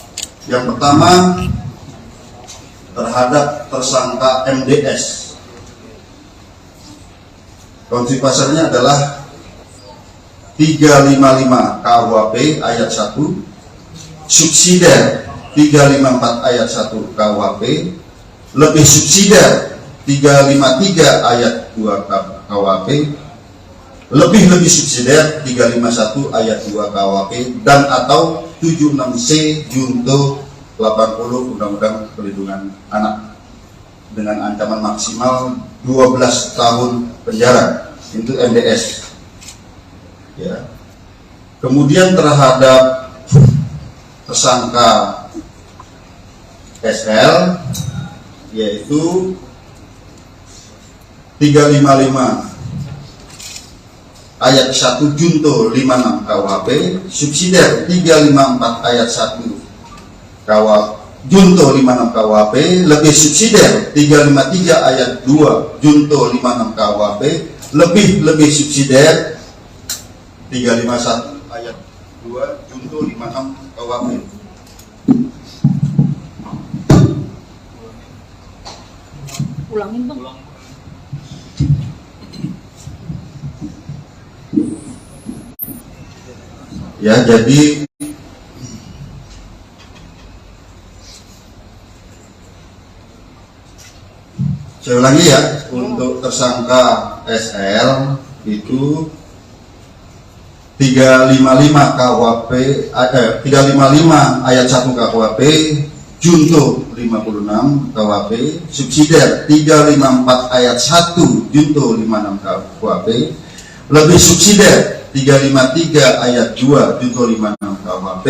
Yang pertama, terhadap tersangka MDS. Konstruksi pasalnya adalah 355 KUHP ayat 1, subsidiar 354 ayat 1 KUHP, lebih subsidiar 353 ayat 2 KUHP, lebih-lebih subsidiar 351 ayat 2 KUHP dan atau 76C junto 80 Undang-Undang Perlindungan Anak dengan ancaman maksimal 12 tahun penjara, itu MDS. Ya. Kemudian terhadap tersangka SL yaitu 355 ayat 1 junto 56 KUHP, subsidiar 354 ayat 1 junto 56 KUHP, lebih subsidiar 353 ayat 2 junto 56 KUHP, lebih subsidiar 351 ayat 2 junto 56 KUHP. Ulangin bang. Ya, jadi saya ulangi ya, untuk tersangka SL itu 355 KUHP 355 ayat 1 KUHP junto 56 KUHP, subsidiar 354 ayat 1 junto 56 KUHP, lebih subsidiar 353 ayat 2 junto 56 KUHP,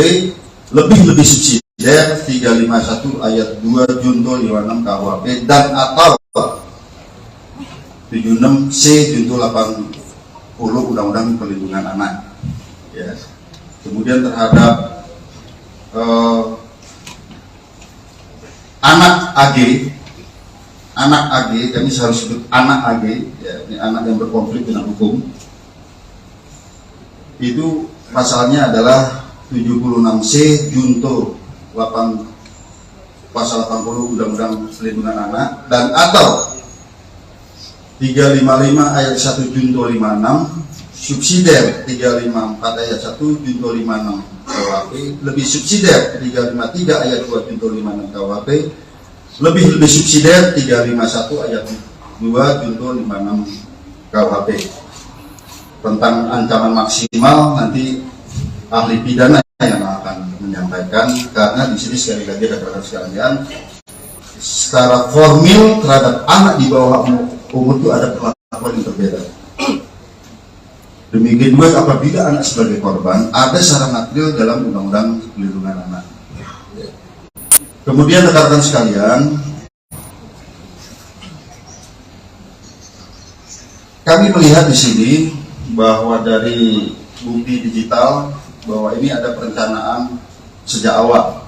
lebih subsidiar 351 ayat 2 junto 56 KUHP dan atau 76C junto 80 Undang-Undang Perlindungan Anak. Ya. Kemudian terhadap anak AG, kami harus sebut anak AG, ya, ini anak yang berkonflik dengan hukum. Itu pasalnya adalah 76C junto 8 pasal 80 Undang-Undang Perlindungan Anak dan atau 355 ayat 1 junto 56, subsidiar 354 ayat 1 junto 56 KUHP, lebih subsidiar 353 ayat 2 junto 56 KUHP, lebih subsidiar 351 ayat 2 junto 56 KUHP. Tentang ancaman maksimal nanti ahli pidana yang akan menyampaikan, karena di sini sekali lagi rekan-rekan sekalian, secara formil terhadap anak di bawah umur itu ada perlakuan yang berbeda. Demikian juga apabila anak sebagai korban ada secara material dalam Undang-Undang Perlindungan Anak. Kemudian rekan-rekan sekalian, kami melihat di sini bahwa dari bukti digital bahwa ini ada perencanaan sejak awal.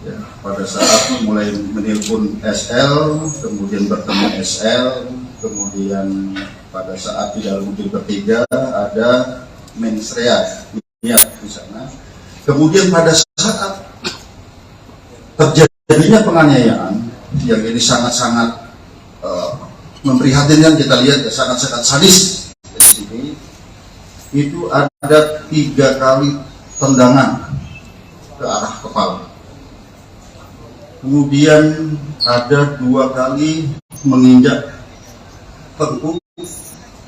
Ya, pada saat mulai menelpon SL, kemudian bertemu SL, kemudian pada saat di dalam mobil bertiga ada mensrea di sana. Kemudian pada saat terjadinya penganiayaan yang ini sangat-sangat memprihatinkan, kita lihat ya, sangat-sangat sadis di sini. Itu ada 3 kali tendangan ke arah kepala. Kemudian ada 2 kali menginjak tengkuk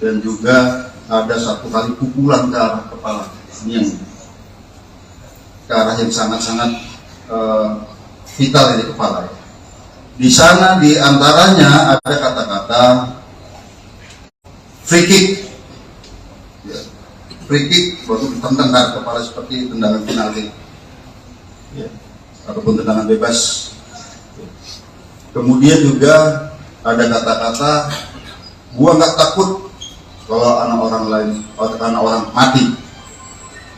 dan juga ada 1 kali pukulan ke arah kepala. Ini yang ke arah yang sangat-sangat vital di kepala. Di sana di antaranya ada kata-kata free kick. Ya. Free kick baru ditendang ke kepala seperti tendangan penalti. Ya. Ataupun tendangan bebas. Kemudian juga ada kata-kata, gua nggak takut kalau anak orang lain, anak orang mati.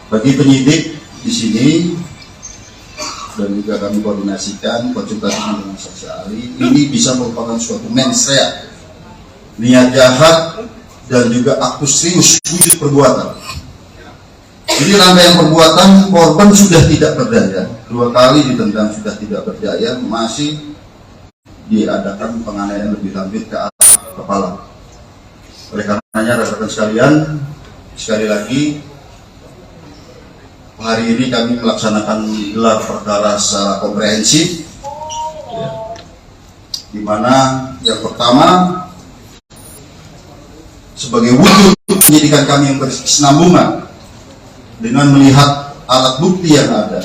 Bagi penyidik di sini dan juga kami koordinasikan konsultasi dengan saksi ahli, ini bisa merupakan suatu mensrea, niat jahat dan juga aktus serius wujud perbuatan. Jadi rangkaian perbuatan, korban sudah tidak berdaya, 2 kali ditendang sudah tidak berdaya, masih diadakan penganiayaan lebih lanjut ke arah kepala. Oleh karenanya rekan-rekan sekalian, sekali lagi hari ini kami melaksanakan gelar perkara secara komprehensif, ya, di mana yang pertama sebagai wujud penyidikan kami yang berkesinambungan dengan melihat alat bukti yang ada,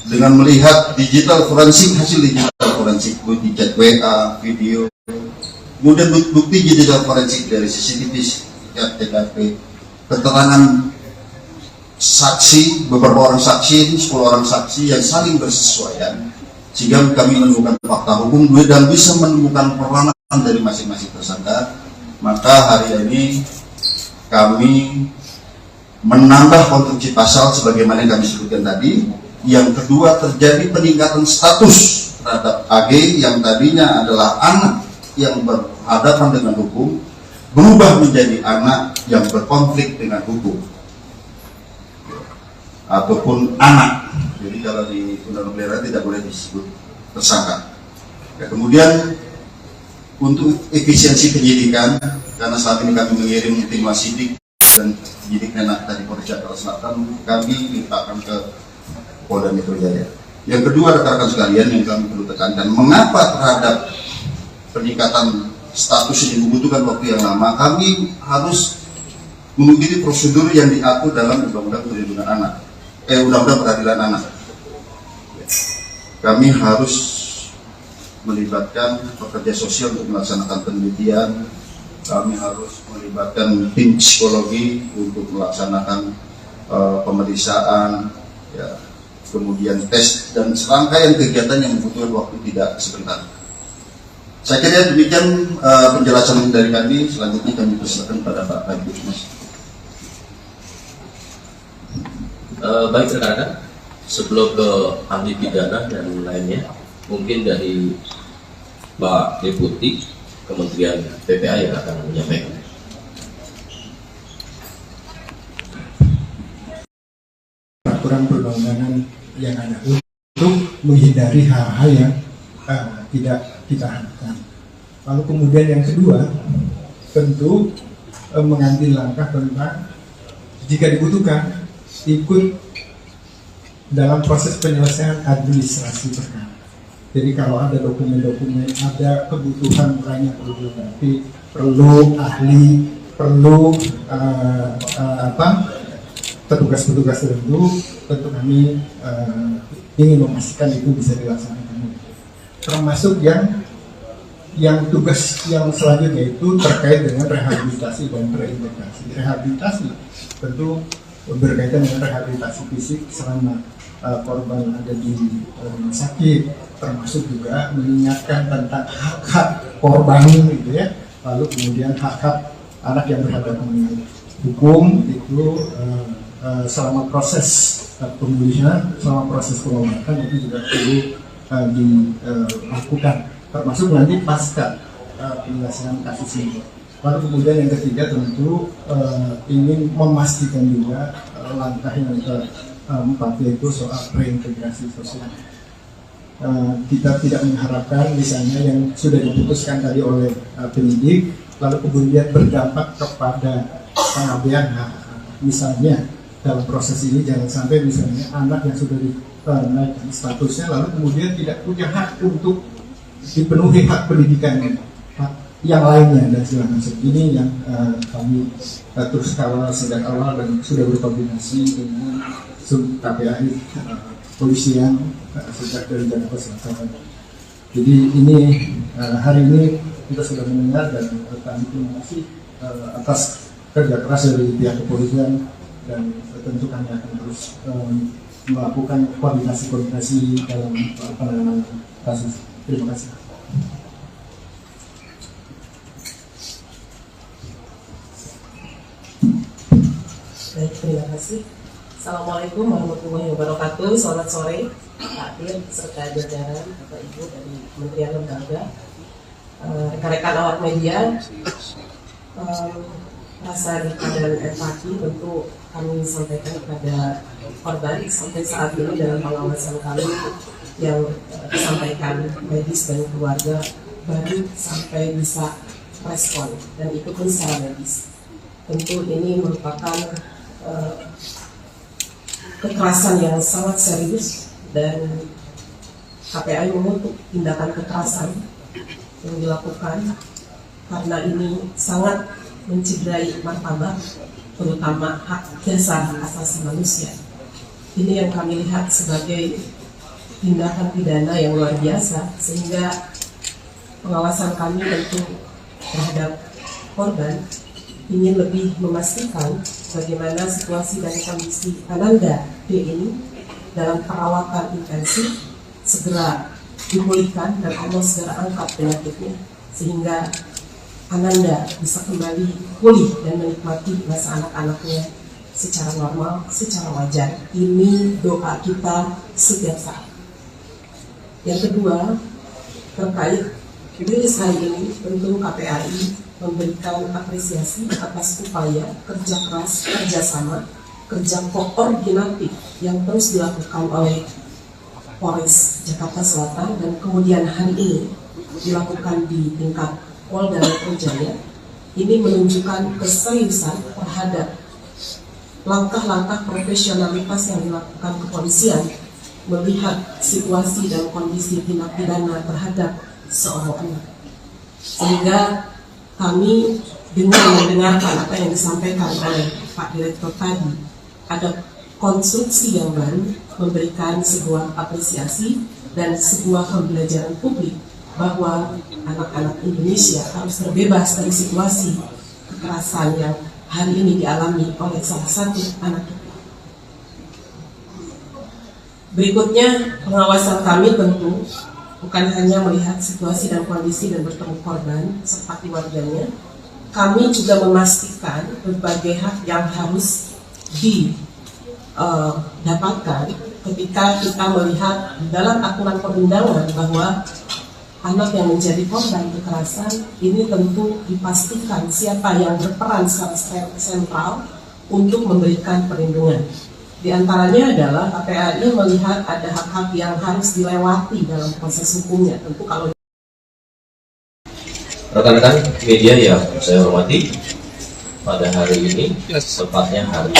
dengan melihat digital forensik, hasil digital forensik, bukti chat WA, video, kemudian bukti digital forensik dari CCTV, TKP, keterangan saksi, beberapa orang saksi, 10 orang saksi yang saling bersesuaian, sehingga kami menemukan fakta hukum dan bisa menemukan peranan dari masing-masing tersangka. Maka hari ini kami menambah konstruksi pasal sebagaimana yang kami sebutkan tadi. Yang kedua, terjadi peningkatan status terhadap AG yang tadinya adalah anak yang berhadapan dengan hukum, berubah menjadi anak yang berkonflik dengan hukum ataupun anak. Jadi kalau di undang-undang pelihara tidak boleh disebut tersangka. Ya, kemudian untuk efisiensi penyidikan, karena saat ini kami mengirim tim Wasidik dan penyidik Menak dari Polres Jakarta Selatan, kami limpahkan ke Polda Metro Jaya. Yang kedua, rekan-rekan sekalian, yang kami perlu tekankan, mengapa terhadap peningkatan status ini membutuhkan waktu yang lama? Kami harus mengikuti prosedur yang diatur dalam Undang-Undang Perlindungan Anak, Undang-Undang Peradilan Anak. Kami harus melibatkan pekerja sosial untuk melaksanakan penelitian. Kami harus melibatkan tim psikologi untuk melaksanakan pemeriksaan, ya, kemudian tes dan serangkaian kegiatan yang membutuhkan waktu tidak sebentar. Saya kira demikian penjelasan dari kami. Selanjutnya kami persilakan pada Pak Kabid Mas. Baik rekan-rekan, sebelum ke ahli pidana dan lainnya, mungkin dari Pak Deputi Kementerian PPA yang akan menyampaikan. Peraturan perundang-undangan yang ada untuk menghindari hal-hal yang tidak kita harapkan. Lalu kemudian yang kedua, tentu mengambil langkah tentang jika dibutuhkan ikut dalam proses penyelesaian administrasi perkara. Jadi kalau ada dokumen-dokumen, ada kebutuhan lain yang perlu dilengkapi, perlu ahli, perlu petugas-petugas tertentu, tentu kami ingin memastikan itu bisa dilaksanakan. Termasuk yang tugas yang selanjutnya itu terkait dengan rehabilitasi dan reintegrasi. Rehabilitasi tentu berkaitan dengan rehabilitasi fisik selama korban ada di rumah sakit, termasuk juga mengingatkan tentang hak-hak korban gitu ya. Lalu kemudian hak-hak anak yang berhadapan dengan hukum itu selama proses pemulihan, selama proses pengobatan itu juga perlu dilakukan, termasuk nanti pasca penyelesaian kasus ini. Lalu kemudian yang ketiga tentu ingin memastikan juga langkah yang keempat yaitu soal reintegrasi sosial. Kita tidak mengharapkan misalnya yang sudah diputuskan tadi oleh penyidik lalu kemudian berdampak kepada pengabaian hak. Misalnya dalam proses ini jangan sampai misalnya anak yang sudah dinaikkan statusnya lalu kemudian tidak punya hak untuk dipenuhi hak pendidikan yang lainnya dan segala macam. Ini yang kami terus kawal sejak awal dan sudah berkoordinasi dengan KPAI polisian sejak dari Jakarta Selatan. Jadi ini hari ini kita sudah mendengar dan kami terima kasih atas kerja keras dari pihak kepolisian dan tentu kami akan terus melakukan koordinasi dalam penanganan kasus. Terima kasih. Baik, terima kasih. Assalamualaikum warahmatullahi wabarakatuh. Selamat sore, Pak Dir, serta jajaran Bapak Ibu dari Kementerian Lembaga, rekan-rekan awak media. Rasa duka dan empati tentu kami sampaikan kepada korban sampai saat ini dalam pengawasan kami yang disampaikan medis dan keluarga baru sampai bisa respon dan itu pun secara medis. Tentu ini merupakan kekerasan yang sangat serius dan KPAI mengutuk tindakan kekerasan yang dilakukan karena ini sangat mencederai martabat, terutama hak dasar asasi manusia. Ini yang kami lihat sebagai tindakan pidana yang luar biasa, sehingga pengawasan kami tentu terhadap korban ingin lebih memastikan bagaimana situasi dan kondisi Ananda D ini dalam perawatan intensif segera dipulihkan dan Allah segera angkat penyakitnya, sehingga Ananda bisa kembali pulih dan menikmati masa anak-anaknya secara normal, secara wajar. Ini doa kita setiap saat. Yang kedua, terkait rilis hari ini, tentu KPAI memberikan apresiasi atas upaya kerja keras, kerjasama, kerja koordinatif yang terus dilakukan oleh Polres Jakarta Selatan dan kemudian hari ini dilakukan di tingkat Polda Metro Jaya. Ini menunjukkan keseriusan terhadap langkah-langkah profesionalitas yang dilakukan kepolisian melihat situasi dan kondisi tindak pidana terhadap seorang anak. Sehingga kami dengan mendengarkan apa yang disampaikan oleh Pak Direktur tadi, ada konstruksi yang baru memberikan sebuah apresiasi dan sebuah pembelajaran publik bahwa anak-anak Indonesia harus terbebas dari situasi kekerasan yang hari ini dialami oleh salah satu anak kita. Berikutnya, pengawasan kami tentu bukan hanya melihat situasi dan kondisi dan bertemu korban serta keluarganya, kami juga memastikan berbagai hak yang harus didapatkan ketika kita melihat di dalam aturan perundangan bahwa anak yang menjadi korban kekerasan ini tentu dipastikan siapa yang berperan secara sentral untuk memberikan perlindungan. Di antaranya adalah KPAI melihat ada hak-hak yang harus dilewati dalam proses hukumnya. Tentu kalau rekan-rekan media yang saya hormati, pada hari ini, tepatnya hari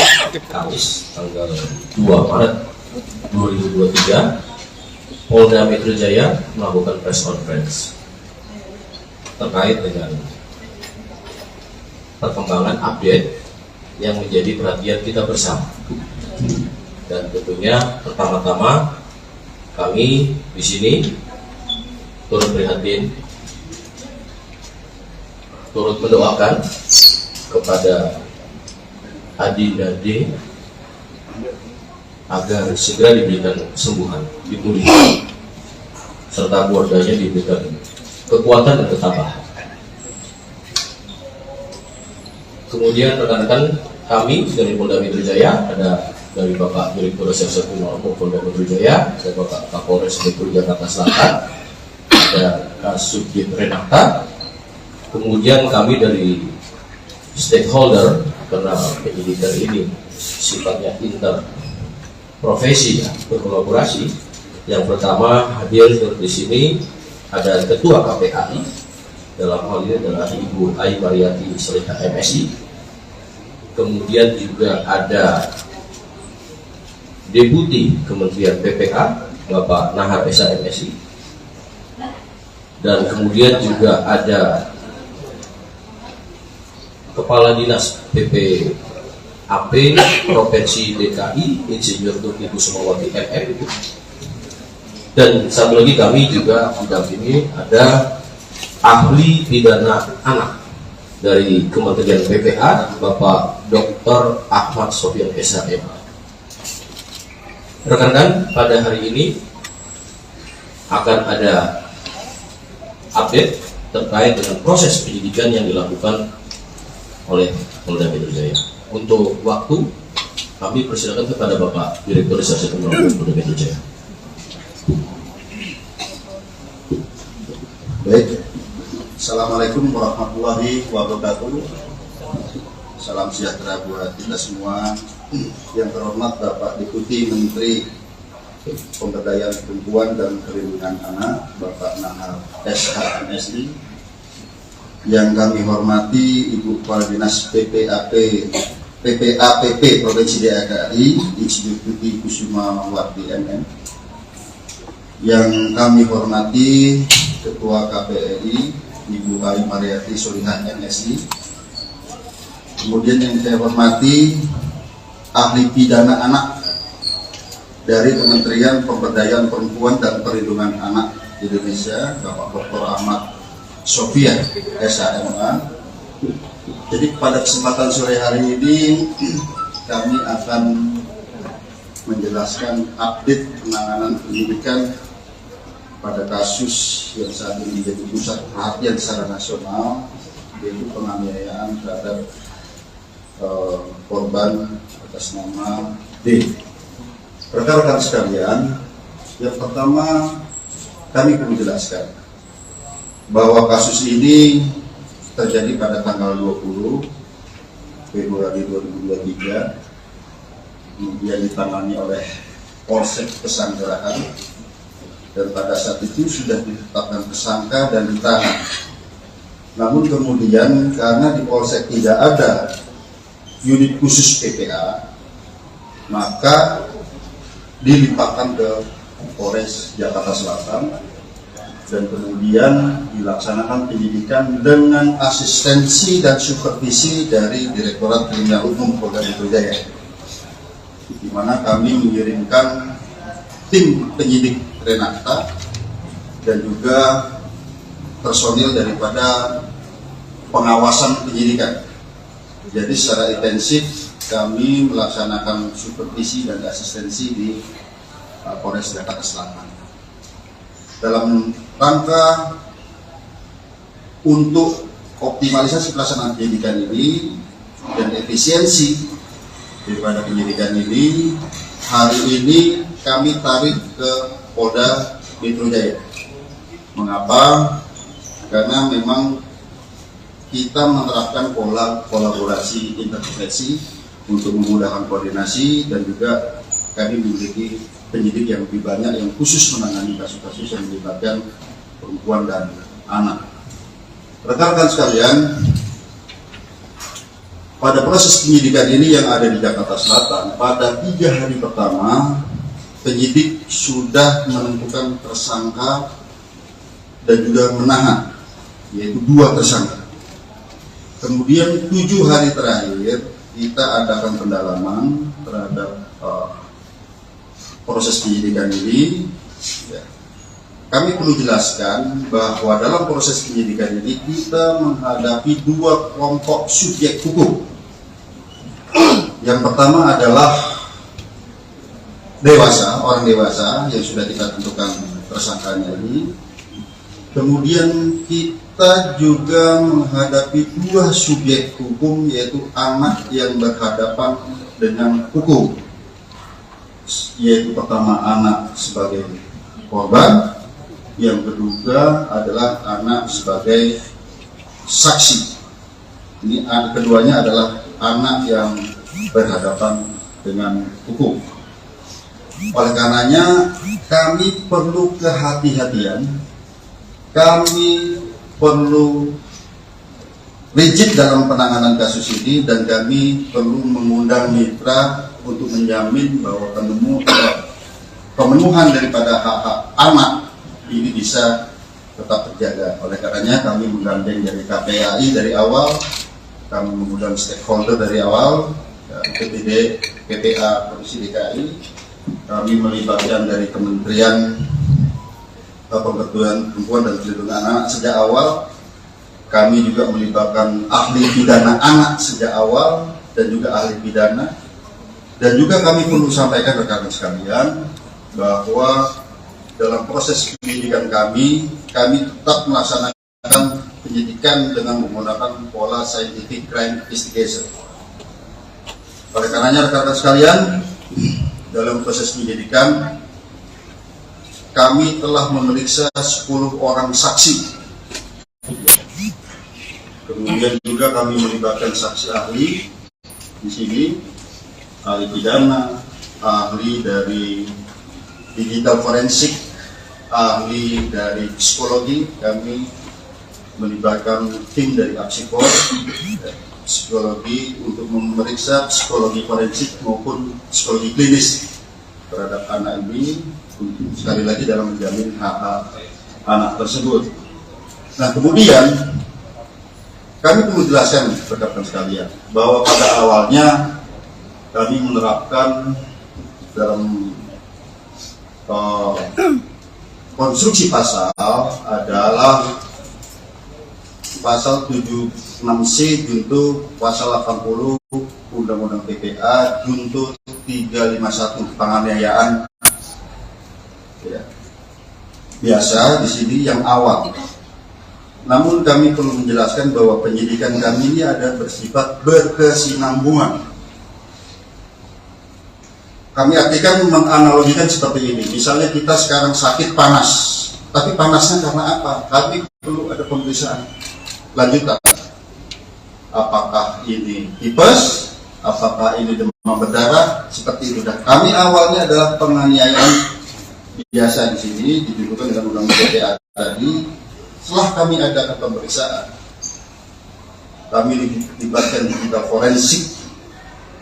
Kamis, tanggal 2 Maret 2023, Polda Metro Jaya melakukan press conference terkait dengan perkembangan update yang menjadi perhatian kita bersama. Dan tentunya pertama-tama kami di sini turut prihatin, turut mendoakan kepada Adinda D agar segera diberikan kesembuhan, dipulihkan, serta keluarganya diberikan kekuatan dan ketabahan. Kemudian rekan-rekan kami dari Polda Metro Jaya, ada dari Bapak Direktur Reserse Kriminal Umum Polda Metro Jaya, ada Bapak Kapolres Metro Jakarta Selatan, ada Kasubdit Renata, kemudian kami dari stakeholder, karena penyidikan ini sifatnya interprofesi, ya, berkolaborasi. Yang pertama hadir di sini ada Ketua KPAI, dalam hal ini adalah Ibu Ai Mariati Solihah MSI. Kemudian juga ada Deputi Kementerian PPA Bapak Nahar Esa MSI, dan kemudian juga ada Kepala Dinas PPAP Provinsi DKI Insinyur Tuti Kusumawati MM, dan satu lagi kami juga didampingi ada ahli pidana anak dari Kementerian PPA Bapak Dr. Ahmad Sofyan SHM. Rekan-rekan, pada hari ini akan ada update terkait dengan proses penyidikan yang dilakukan oleh Polda Metro Jaya. Untuk waktu, kami persilakan kepada Bapak Direktur Reserse Kriminal Umum Polda Metro Jaya. Baik, Assalamualaikum warahmatullahi wabarakatuh. Salam sejahtera buat kita semua. Yang terhormat Bapak Deputi Menteri Pemberdayaan Perempuan dan Perlindungan Anak, Bapak Nahar SHMSI. Yang kami hormati Ibu Kepala Dinas PPAPP Provinsi DKI Insinyur Tuti Kusumawati MM. Yang kami hormati Ketua KPAI Ibu Ai Mariati Solihah MSI. Kemudian yang saya hormati ahli pidana anak dari Kementerian Pemberdayaan Perempuan dan Perlindungan Anak Indonesia, Bapak Dr. Ahmad Sofyan, SHMA. Jadi pada kesempatan sore hari ini kami akan menjelaskan update penanganan penyidikan pada kasus yang saat ini menjadi pusat perhatian secara nasional, yaitu penganiayaan terhadap korban atas nama D. Rekan-rekan sekalian, yang pertama kami perlu jelaskan bahwa kasus ini terjadi pada tanggal 20 Februari 2023, kemudian ditangani oleh Polsek Pesanggerahan, dan pada saat itu sudah ditetapkan tersangka dan ditahan. Namun kemudian karena di Polsek tidak ada unit khusus PPA, maka dilimpahkan ke Polres Jakarta Selatan dan kemudian dilaksanakan penyidikan dengan asistensi dan supervisi dari Direktorat Kriminal Umum Polda Metro Jaya, di mana kami mengirimkan tim penyidik Renata dan juga personil daripada pengawasan penyidikan. Jadi secara intensif kami melaksanakan supervisi dan asistensi di Polres Jakarta Selatan dalam rangka untuk optimalisasi pelaksanaan penyidikan ini dan efisiensi daripada penyidikan ini. Hari ini kami tarik ke Polda Metro Jaya. Mengapa? Karena memang kita menerapkan pola kolaborasi intervensi untuk memudahkan koordinasi, dan juga kami memiliki penyidik yang lebih banyak yang khusus menangani kasus-kasus yang melibatkan perempuan dan anak. Rekan-rekan sekalian, pada proses penyidikan ini yang ada di Jakarta Selatan, pada 3 hari pertama penyidik sudah menentukan tersangka dan juga menahan, yaitu 2 tersangka. Kemudian 7 hari terakhir kita adakan pendalaman terhadap proses penyidikan ini. Kami perlu jelaskan bahwa dalam proses penyidikan ini kita menghadapi 2 kelompok subjek hukum. Yang pertama adalah orang dewasa yang sudah kita tentukan tersangkanya ini. Kemudian kita juga menghadapi 2 subjek hukum, yaitu anak yang berhadapan dengan hukum, yaitu pertama anak sebagai korban, yang kedua adalah anak sebagai saksi. Ini keduanya adalah anak yang berhadapan dengan hukum. Oleh karenanya kami perlu kehati-hatian, kami perlu rigid dalam penanganan kasus ini, dan kami perlu mengundang mitra untuk menjamin bahwa pemenuhan daripada hak-hak anak ini bisa tetap terjaga. Oleh karenanya kami menggandeng dari KPAI dari awal, kami mengundang stakeholder dari awal, PPD, PPA Provinsi DKI, kami melibatkan dari Kementerian Pemberdayaan Perempuan dan Perlindungan Anak sejak awal. Kami juga melibatkan ahli pidana anak sejak awal dan juga ahli pidana. Dan juga kami perlu sampaikan rekan-rekan sekalian bahwa dalam proses penyidikan kami tetap melaksanakan penyidikan dengan menggunakan pola scientific crime investigation. Oleh karenanya rekan-rekan sekalian, dalam proses penyidikan kami telah memeriksa 10 orang saksi. Kemudian juga kami melibatkan saksi ahli di sini, ahli pidana, ahli dari digital forensik, ahli dari psikologi. Kami melibatkan tim dari Apsikor, psikologi untuk memeriksa psikologi forensik maupun psikologi klinis terhadap anak ini, sekali lagi dalam menjamin hak-hak anak tersebut. Nah kemudian kami perlu jelaskan rekan-rekan sekalian bahwa pada awalnya kami menerapkan dalam konstruksi pasal adalah pasal 76C junto pasal 80 Undang-Undang PPA junto 351 penganiayaan. Ya. Biasa di sini yang awal. Namun kami perlu menjelaskan bahwa penyidikan kami ini ada bersifat berkesinambungan. Kami artikan menganalogikan seperti ini. Misalnya kita sekarang sakit panas, tapi panasnya karena apa? Kami perlu ada pemeriksaan lanjutan. Apakah ini tipes? Apakah ini demam berdarah? Seperti itu. Dan kami awalnya adalah penganiayaan biasa di sini dituduhkan dengan undang-undang PPA tadi. Setelah kami adakan pemeriksaan, kami dilibatkan di bidang forensik,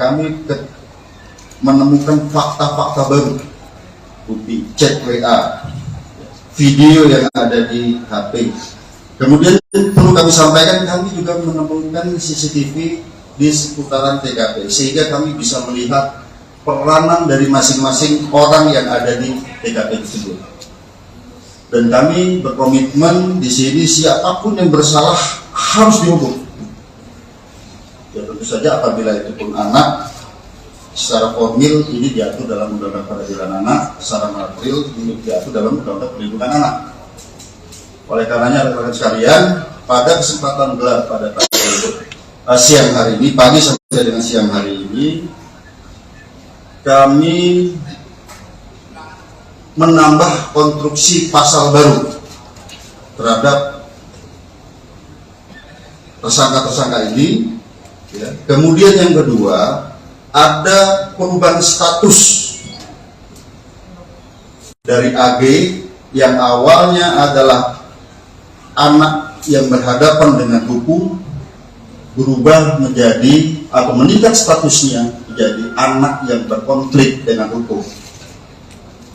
kami menemukan fakta-fakta baru, bukti chat WA, video yang ada di HP. Kemudian perlu kami sampaikan, kami juga menemukan CCTV di seputaran TKP, sehingga kami bisa melihat peranan dari masing-masing orang yang ada di TKP tersebut. Dan kami berkomitmen di sini siapapun yang bersalah harus dihukum. Ya tentu saja apabila itu pun anak, secara formil ini diatur dalam Undang-Undang Peradilan Anak, secara material ini diatur dalam Undang-Undang Perlindungan Anak. Oleh karenanya rekan-rekan sekalian, pada kesempatan gelar pada siang hari ini, pagi sampai dengan siang hari ini, kami menambah konstruksi pasal baru terhadap tersangka-tersangka ini. Ya. Kemudian yang kedua, ada perubahan status dari AG yang awalnya adalah anak yang berhadapan dengan hukum, berubah menjadi atau meningkat statusnya menjadi anak yang berkonflik dengan hukum.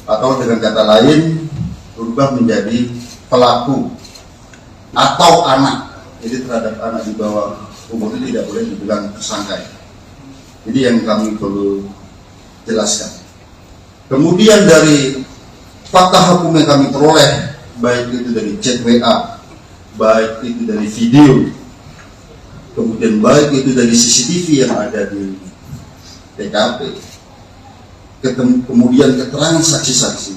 Atau dengan kata lain berubah menjadi pelaku atau anak. Jadi terhadap anak di bawah umur itu tidak boleh dibilang tersangka. Jadi yang kami perlu jelaskan. Kemudian dari fakta hukum yang kami peroleh, baik itu dari chat WA, baik itu dari video, kemudian baik itu dari CCTV yang ada di TKP, kemudian keterangan saksi-saksi,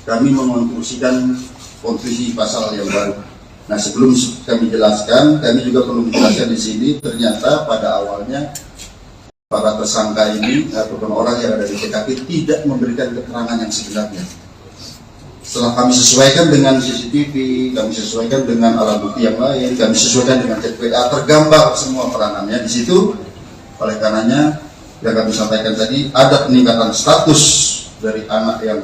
kami mengonstruksikan konstruksi pasal yang baru. Nah, sebelum kami jelaskan, kami juga perlu menjelaskan di sini, ternyata pada awalnya para tersangka ini ataupun orang yang ada di TKP tidak memberikan keterangan yang sebenarnya. Setelah kami sesuaikan dengan CCTV, kami sesuaikan dengan alat bukti yang lain, kami sesuaikan dengan chat WA, tergambar semua peranannya di situ. Oleh karenanya, yang kami sampaikan tadi, ada peningkatan status dari anak yang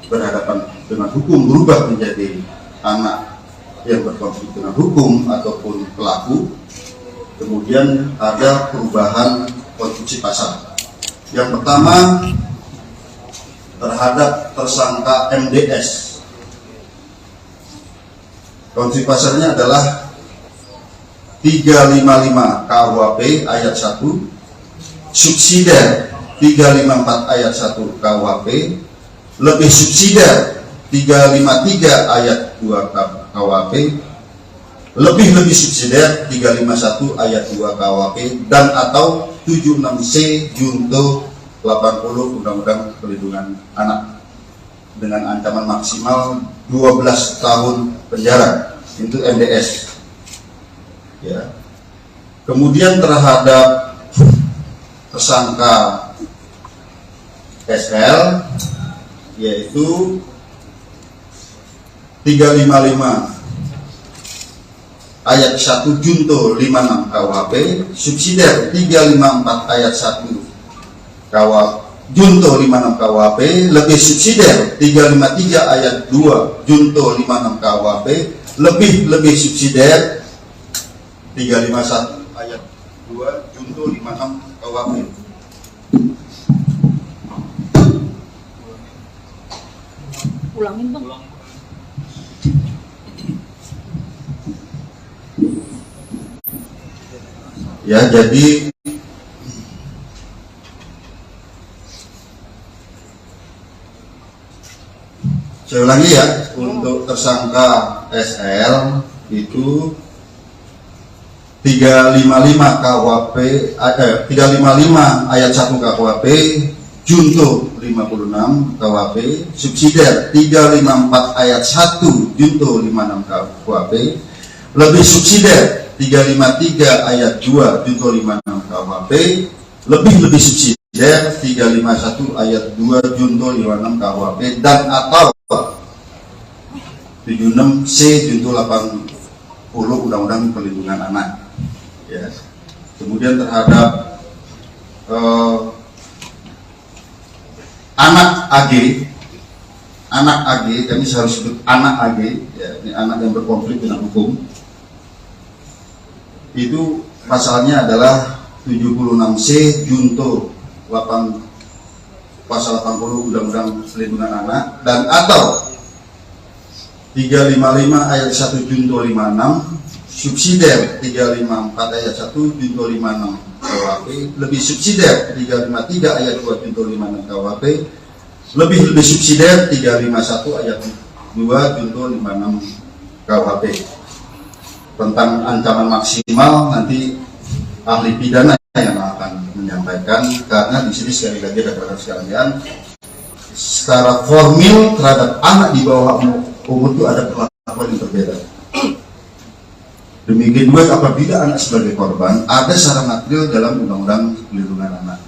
berhadapan dengan hukum berubah menjadi anak yang berkonflik dengan hukum ataupun pelaku. Kemudian ada perubahan konstruksi pasal. Yang pertama terhadap tersangka MDS. Konstruksi pasalnya adalah 355 KUHP ayat 1, subsidiar 354 ayat 1 KUHP, lebih subsidiar 353 ayat 2 KUHP, lebih subsidiar 351 ayat 2 KUHP, dan atau 76C junto 80 Undang-Undang Perlindungan Anak dengan ancaman maksimal 12 tahun penjara. Itu MDS. Ya. Kemudian terhadap tersangka SL, yaitu 355 ayat 1 junto 56 KUHP, subsidiar 354 ayat 1 junto 56 KUHP, lebih subsidiar 353 ayat 2 junto 56 KUHP, lebih subsidiar 351 ayat 2 junto 56 KUHP. Ulangin bang. Ya, jadi saya ulangi ya, untuk tersangka SL itu 355 KUHP 355 ayat 1 KUHP, junto 56 KUHP, subsidiar 354 ayat 1 junto 56 KUHP, lebih subsidiar 353 ayat 2 junto 56 KUHP, lebih subsidiar 351 ayat 2 junto 56 KUHP, dan atau 76C junto 80 Undang-Undang Perlindungan Anak. Ya. Kemudian terhadap anak AG, kami harus sebut anak AG, ya, ini anak yang berkonflik dengan hukum. Itu pasalnya adalah 76C junto 8 pasal 80 Undang-Undang Perlindungan Anak, dan atau 355 ayat 1 junto 56, subsidiar 354 ayat 1 junto 56 KUHP, lebih subsidiar 353 ayat 2 junto 56 KUHP, lebih subsidiar 351 ayat 2 junto 56 KUHP. Tentang ancaman maksimal nanti ahli pidana yang akan menyampaikan, karena di sini sekali lagi rekan-rekan sekalian, secara formil terhadap anak di bawah umur itu ada perlakuan yang berbeda. Demikian juga apabila anak sebagai korban ada secara material dalam Undang-Undang Perlindungan Anak.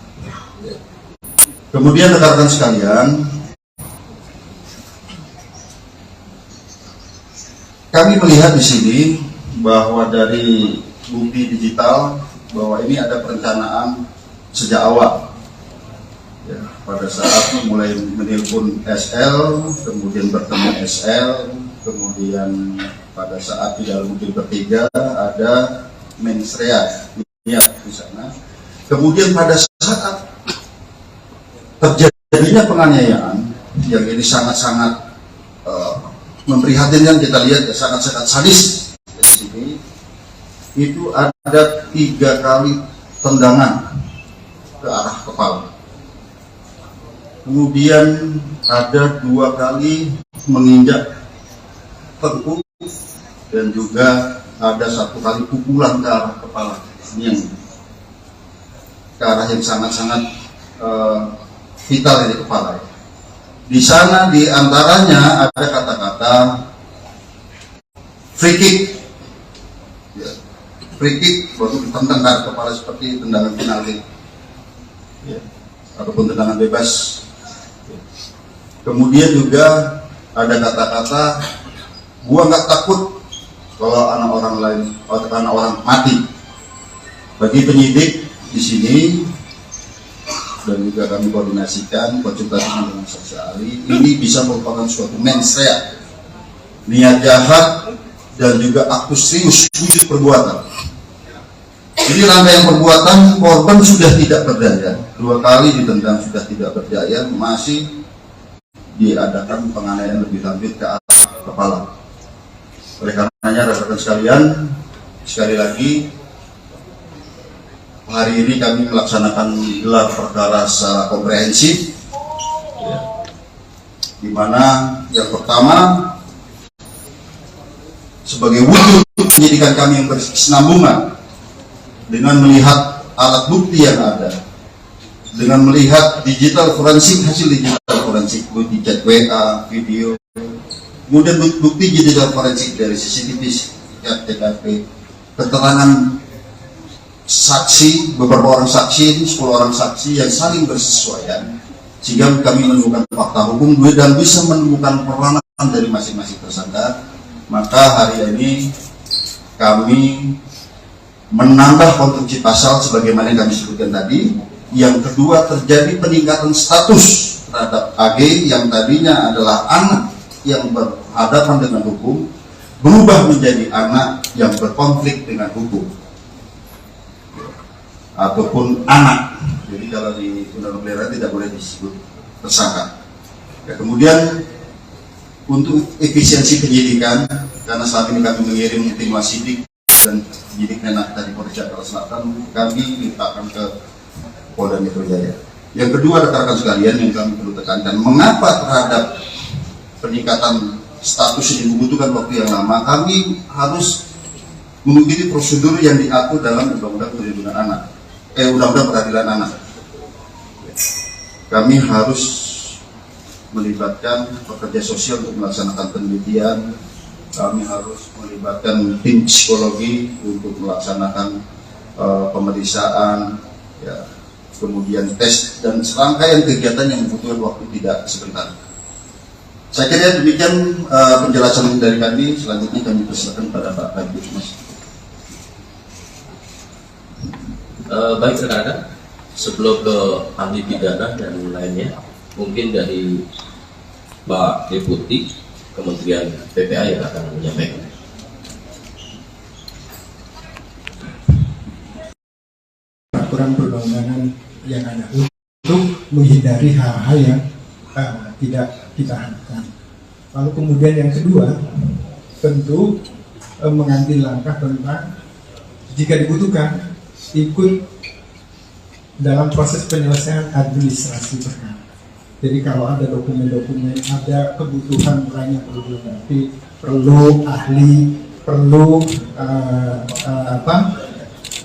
Kemudian rekan-rekan sekalian, kami melihat di sini bahwa dari bukti digital bahwa ini ada perencanaan sejak awal. Ya, pada saat mulai menelpon SL, kemudian bertemu SL, kemudian pada saat di dalam mobil bertiga ada mensrea di sana. Kemudian pada saat terjadinya penganiayaan yang ini sangat-sangat memprihatinkan, kita lihat ya, sangat-sangat sadis di sini, itu ada 3 kali tendangan ke arah kepala. Kemudian ada 2 kali menginjak tengkuk, dan juga ada 1 kali pukulan ke arah kepala, ini yang ke arah yang sangat-sangat vital di kepala. Di sana di antaranya ada kata-kata free kick, ya, free kick baru ditendang ke arah kepala seperti tendangan penalti, ya, ataupun tendangan bebas. Kemudian juga ada kata-kata, gua nggak takut kalau anak orang lain, atau anak orang mati. Bagi penyidik di sini, dan juga kami koordinasikan konsultasi dengan saksi ahli, ini bisa merupakan suatu mens rea, niat jahat, dan juga aktus serius wujud perbuatan. Ini rangkaian perbuatan, korban sudah tidak berdaya, 2 kali ditendang sudah tidak berdaya, masih diadakan penganiayaan lebih lanjut ke arah kepala. Oleh karenanya rekan-rekan sekalian, sekali lagi hari ini kami melaksanakan gelar perkara secara komprehensif, ya, di mana yang pertama sebagai wujud penyidikan kami yang berkesinambungan dengan melihat alat bukti yang ada, dengan melihat digital forensik, hasil digital forensik, bukti chat WA, video, kemudian bukti digital forensik dari CCTV, TKP, keterangan saksi, beberapa orang saksi, 10 orang saksi yang saling bersesuaian, sehingga kami menemukan fakta hukum dan bisa menemukan peranan dari masing-masing tersangka. Maka hari ini kami menambah konstruksi pasal sebagaimana yang kami sebutkan tadi. Yang kedua, terjadi peningkatan status terhadap AG yang tadinya adalah anak yang berhadapan dengan hukum, berubah menjadi anak yang berkonflik dengan hukum, ataupun anak. Jadi kalau di Undang-Undang Pelindungan tidak boleh disebut tersangka. Ya, kemudian untuk efisiensi penyidikan, karena saat ini kami mengirim tim wasidik dan penyidik Menak dari Polres Jakarta Selatan kami limpahkan ke Polda Metro Jaya. Yang kedua, rekan-rekan sekalian, yang kami perlu tekankan, mengapa terhadap peningkatan status ini membutuhkan waktu yang lama? Kami harus mengikuti prosedur yang diatur dalam Undang-Undang Perlindungan Anak, Undang-Undang Peradilan Anak. Kami harus melibatkan pekerja sosial untuk melaksanakan penelitian. Kami harus melibatkan tim psikologi untuk melaksanakan pemeriksaan, ya, kemudian tes dan serangkaian kegiatan yang membutuhkan waktu tidak sebentar. Saya kira demikian penjelasan dari kami. Selanjutnya kami persilakan pada Pak Kabid Mas. Baik rekan-rekan, sebelum ke ahli pidana dan lainnya, mungkin dari Pak Deputi Kementerian PPA yang akan menyampaikan. Peraturan perundang-undangan yang ada untuk menghindari hal-hal yang tidak kita harapkan. Lalu kemudian yang kedua, tentu mengambil langkah tentang jika dibutuhkan ikut dalam proses penyelesaian administrasi perkara. Jadi kalau ada dokumen-dokumen, ada kebutuhan lain yang perlu dilengkapi, perlu ahli, perlu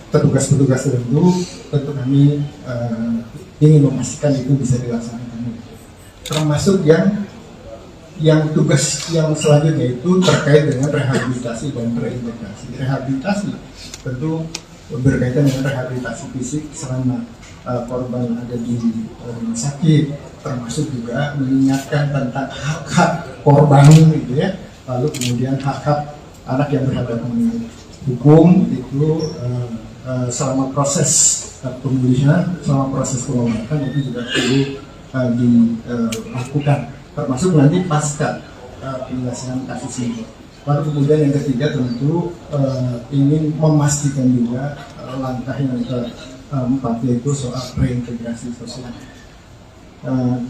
petugas-petugas tertentu, tentu kami ingin memastikan itu bisa dilaksanakan. Termasuk yang tugas yang selanjutnya itu terkait dengan rehabilitasi dan reintegrasi. Rehabilitasi tentu berkaitan dengan rehabilitasi fisik selama korban ada di rumah sakit, termasuk juga mengingatkan tentang hak-hak korban gitu ya. Lalu kemudian hak-hak anak yang berhadapan dengan hukum itu selama proses pemulihan, selama proses pengobatan itu juga perlu dilakukan, termasuk nanti pasca penyelesaian kasus ini. Lalu kemudian yang ketiga tentu ingin memastikan juga langkah yang keempat yaitu soal reintegrasi sosial.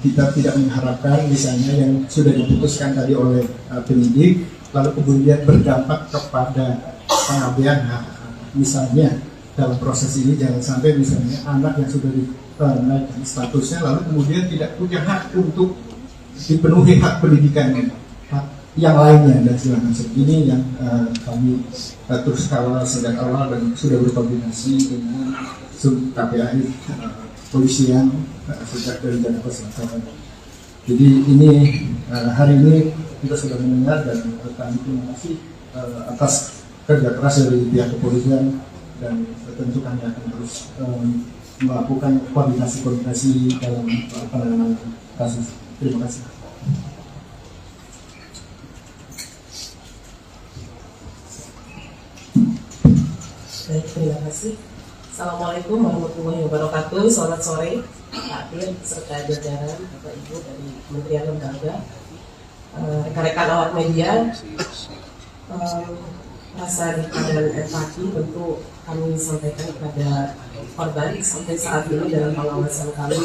Kita tidak mengharapkan misalnya yang sudah diputuskan tadi oleh penyidik lalu kemudian berdampak kepada pengabaian hak. Misalnya dalam proses ini jangan sampai misalnya anak yang sudah dinaikkan statusnya lalu kemudian tidak punya hak untuk dipenuhi hak pendidikan yang lainnya dan segala macam. Ini yang kami terus kawal sejak awal dan sudah berkoordinasi dengan KPAI polisian sejak dari Jakarta Selatan. Jadi ini hari ini kita sudah mendengar dan kami terima kasih atas kerja keras dari pihak kepolisian dan tentu kami akan terus melakukan koordinasi dalam penanganan kasus. Terima kasih. Baik, terima kasih. Assalamualaikum warahmatullahi wabarakatuh. Selamat sore, Pak Dir, serta jajaran Bapak Ibu dari Kementerian Lembaga, rekan-rekan awak media. Rasa duka dan empati tentu kami sampaikan kepada korban sampai saat ini dalam pengawasan kami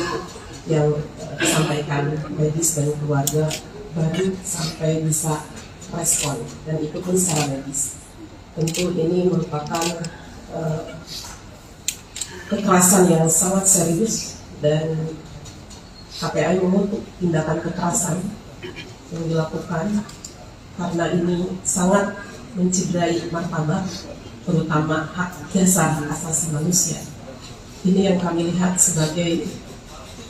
yang disampaikan medis dan keluarga baru sampai bisa respon dan itu pun secara medis. Tentu ini merupakan kekerasan yang sangat serius dan KPAI mengutuk tindakan kekerasan yang dilakukan karena ini sangat mencederai martabat terutama hak dasar asasi manusia. Ini yang kami lihat sebagai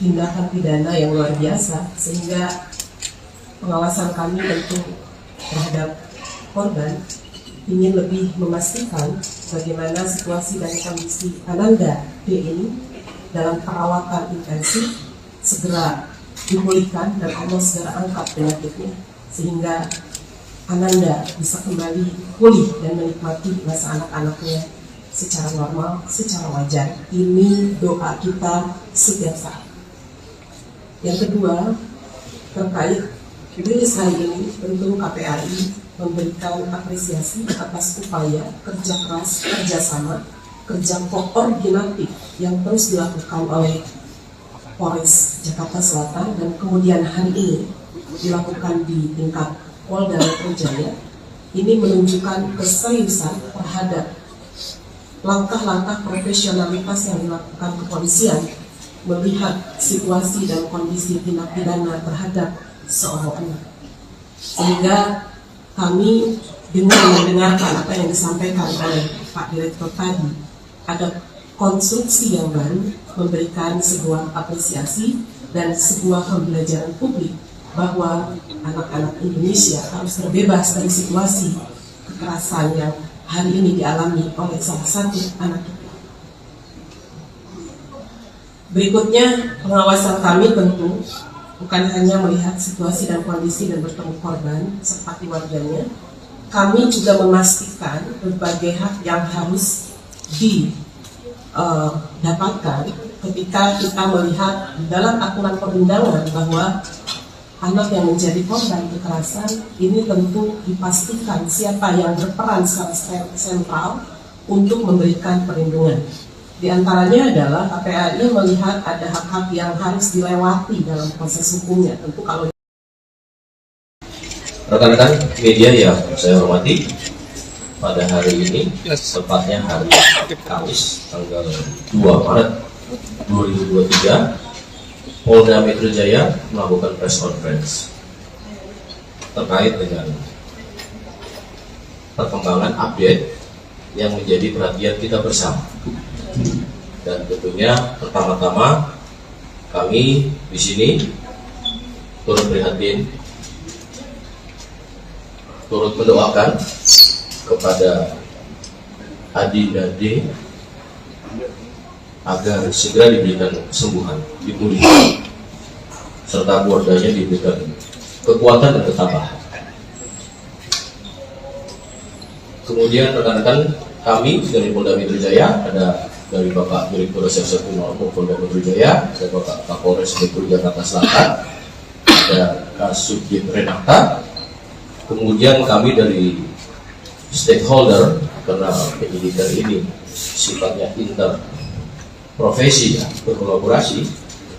tindakan pidana yang luar biasa sehingga pengawasan kami tentu terhadap korban ingin lebih memastikan bagaimana situasi dan kondisi Ananda D ini dalam perawatan intensif segera dipulihkan dan Allah segera angkat penyakitnya sehingga Ananda bisa kembali pulih dan menikmati masa anak-anaknya secara normal, secara wajar. Ini doa kita setiap saat. Yang kedua, terkait rilis hari ini, tentu KPAI memberikan apresiasi atas upaya kerja keras, kerjasama, kerja koordinatif yang terus dilakukan oleh Polres Jakarta Selatan dan kemudian hari ini dilakukan di tingkat Polda Metro Jaya. Ini menunjukkan keseriusan terhadap langkah-langkah profesionalitas yang dilakukan kepolisian melihat situasi dan kondisi tindak pidana terhadap seorang anak. Sehingga kami dengan mendengarkan apa yang disampaikan oleh Pak Direktur tadi, ada konstruksi yang baru memberikan sebuah apresiasi dan sebuah pembelajaran publik bahwa anak-anak Indonesia harus terbebas dari situasi kekerasan yang hari ini dialami oleh salah satu anak kita. Berikutnya, pengawasan kami tentu bukan hanya melihat situasi dan kondisi dan bertemu korban serta keluarganya, kami juga memastikan berbagai hak yang harus didapatkan ketika kita melihat dalam aturan perundangan bahwa anak yang menjadi korban kekerasan ini tentu dipastikan siapa yang berperan secara sentral untuk memberikan perlindungan. Di antaranya adalah KPAI melihat ada hak-hak yang harus dilewati dalam proses hukumnya. Tentu kalau rekan-rekan media yang saya hormati, pada hari ini, tepatnya hari Kamis, tanggal 2 Maret 2023, Polda Metro Jaya melakukan press conference terkait dengan perkembangan update yang menjadi perhatian kita bersama. Dan tentunya pertama-tama kami di sini turut prihatin, turut mendoakan kepada Adinda D agar segera diberikan kesembuhan, dipulihkan, serta keluarganya diberikan kekuatan dan ketabahan. Kemudian rekan-rekan kami dari Polda Metro Jaya, ada dari Bapak Direktur Reserse Kriminal Umum Polda Metro Jaya, ada Bapak Kapolres Metro Jakarta Selatan, ada Kasubdit Renata. Kemudian kami dari stakeholder, karena penyidikan ini sifatnya interprofesi, ya, berkolaborasi.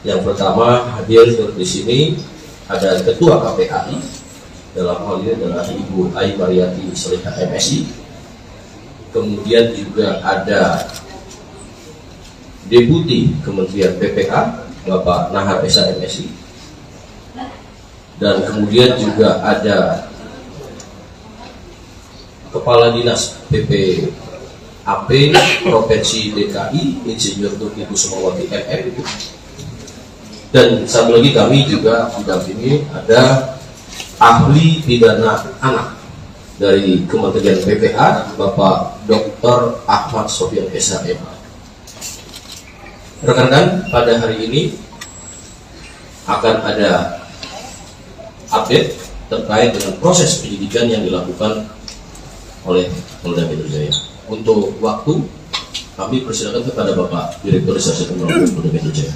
Yang pertama hadir di sini ada Ketua KPAI, dalam hal ini adalah Ibu Ai Mariati Solihah MSI. Kemudian juga ada Deputi Kementerian PPA Bapak Nahar Esa MSI, dan kemudian juga ada Kepala Dinas PPAP Provinsi DKI Insinyur Tuti Kusumawati MM, dan satu lagi kami juga didampingi ada ahli pidana anak dari Kementerian PPA Bapak Dr. Ahmad Sofyan Esa MA. Rekan-rekan, pada hari ini akan ada update terkait dengan proses penyidikan yang dilakukan oleh Polda Metro Jaya. Untuk waktu, kami persilakan kepada Bapak Direktur Reserse Kriminal Umum Polda Metro Jaya.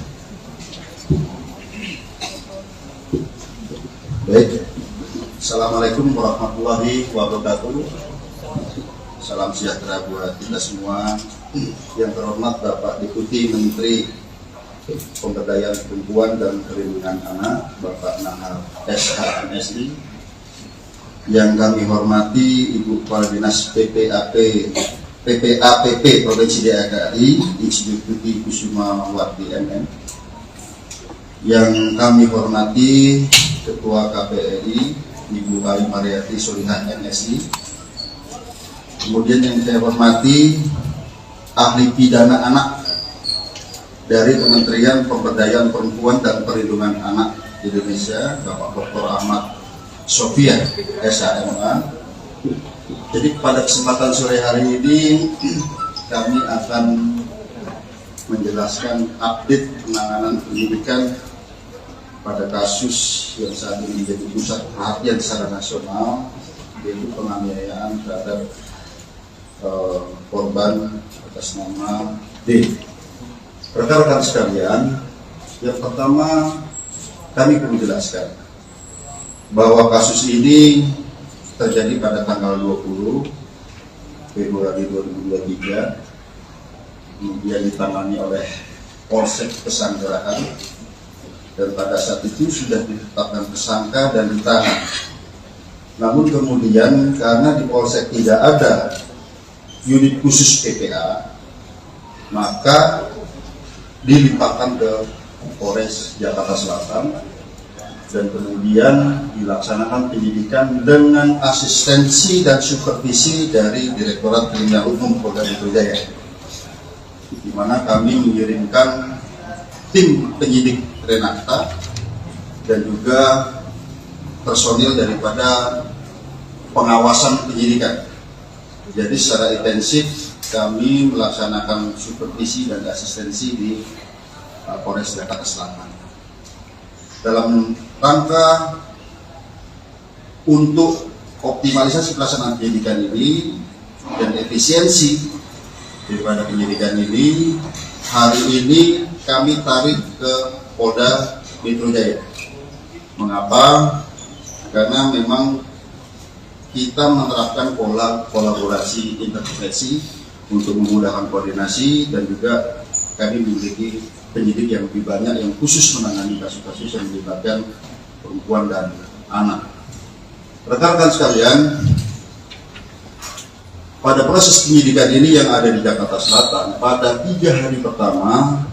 Baik, Assalamualaikum warahmatullahi wabarakatuh. Salam sejahtera buat kita semua. Yang terhormat Bapak Deputi Menteri Pemberdayaan Perempuan dan Perlindungan Anak, Bapak Nahar SH MSI. Yang kami hormati Ibu Kepala Dinas PPAPP Provinsi DKI Insinyur Tuti Kusumawati MM. Yang kami hormati Ketua KPAI Ibu Ai Mariati Solihah MSI. Kemudian yang saya hormati ahli pidana anak dari Kementerian Pemberdayaan Perempuan dan Perlindungan Anak Indonesia, Bapak Dr. Ahmad Sofyan SHMA. Jadi pada kesempatan sore hari ini kami akan menjelaskan update penanganan penyidikan pada kasus yang saat ini menjadi pusat perhatian secara nasional, yaitu penganiayaan terhadap korban atas nama D. Rekan-rekan sekalian, yang pertama kami perlu jelaskan bahwa kasus ini terjadi pada tanggal 20 Februari 2023, kemudian ditangani oleh Polsek Pesanggerahan, dan pada saat itu sudah ditetapkan tersangka dan ditahan. Namun kemudian karena di Polsek tidak ada unit khusus PPA, maka dilimpahkan ke Polres Jakarta Selatan dan kemudian dilaksanakan penyidikan dengan asistensi dan supervisi dari Direktorat Kriminal Umum Polda Metro Jaya, di mana kami mengirimkan tim penyidik Renata dan juga personil daripada pengawasan penyidikan. Jadi secara intensif kami melaksanakan supervisi dan asistensi di Polres Jakarta Selatan dalam rangka untuk optimalisasi pelaksanaan penyidikan ini dan efisiensi daripada penyidikan ini. Hari ini kami tarik ke Polda Metro Jaya. Mengapa? Karena memang kita menerapkan pola kolaborasi intervensi untuk memudahkan koordinasi, dan juga kami memiliki penyidik yang lebih banyak yang khusus menangani kasus-kasus yang melibatkan perempuan dan anak. Rekan-rekan sekalian, pada proses penyidikan ini yang ada di Jakarta Selatan, pada 3 hari pertama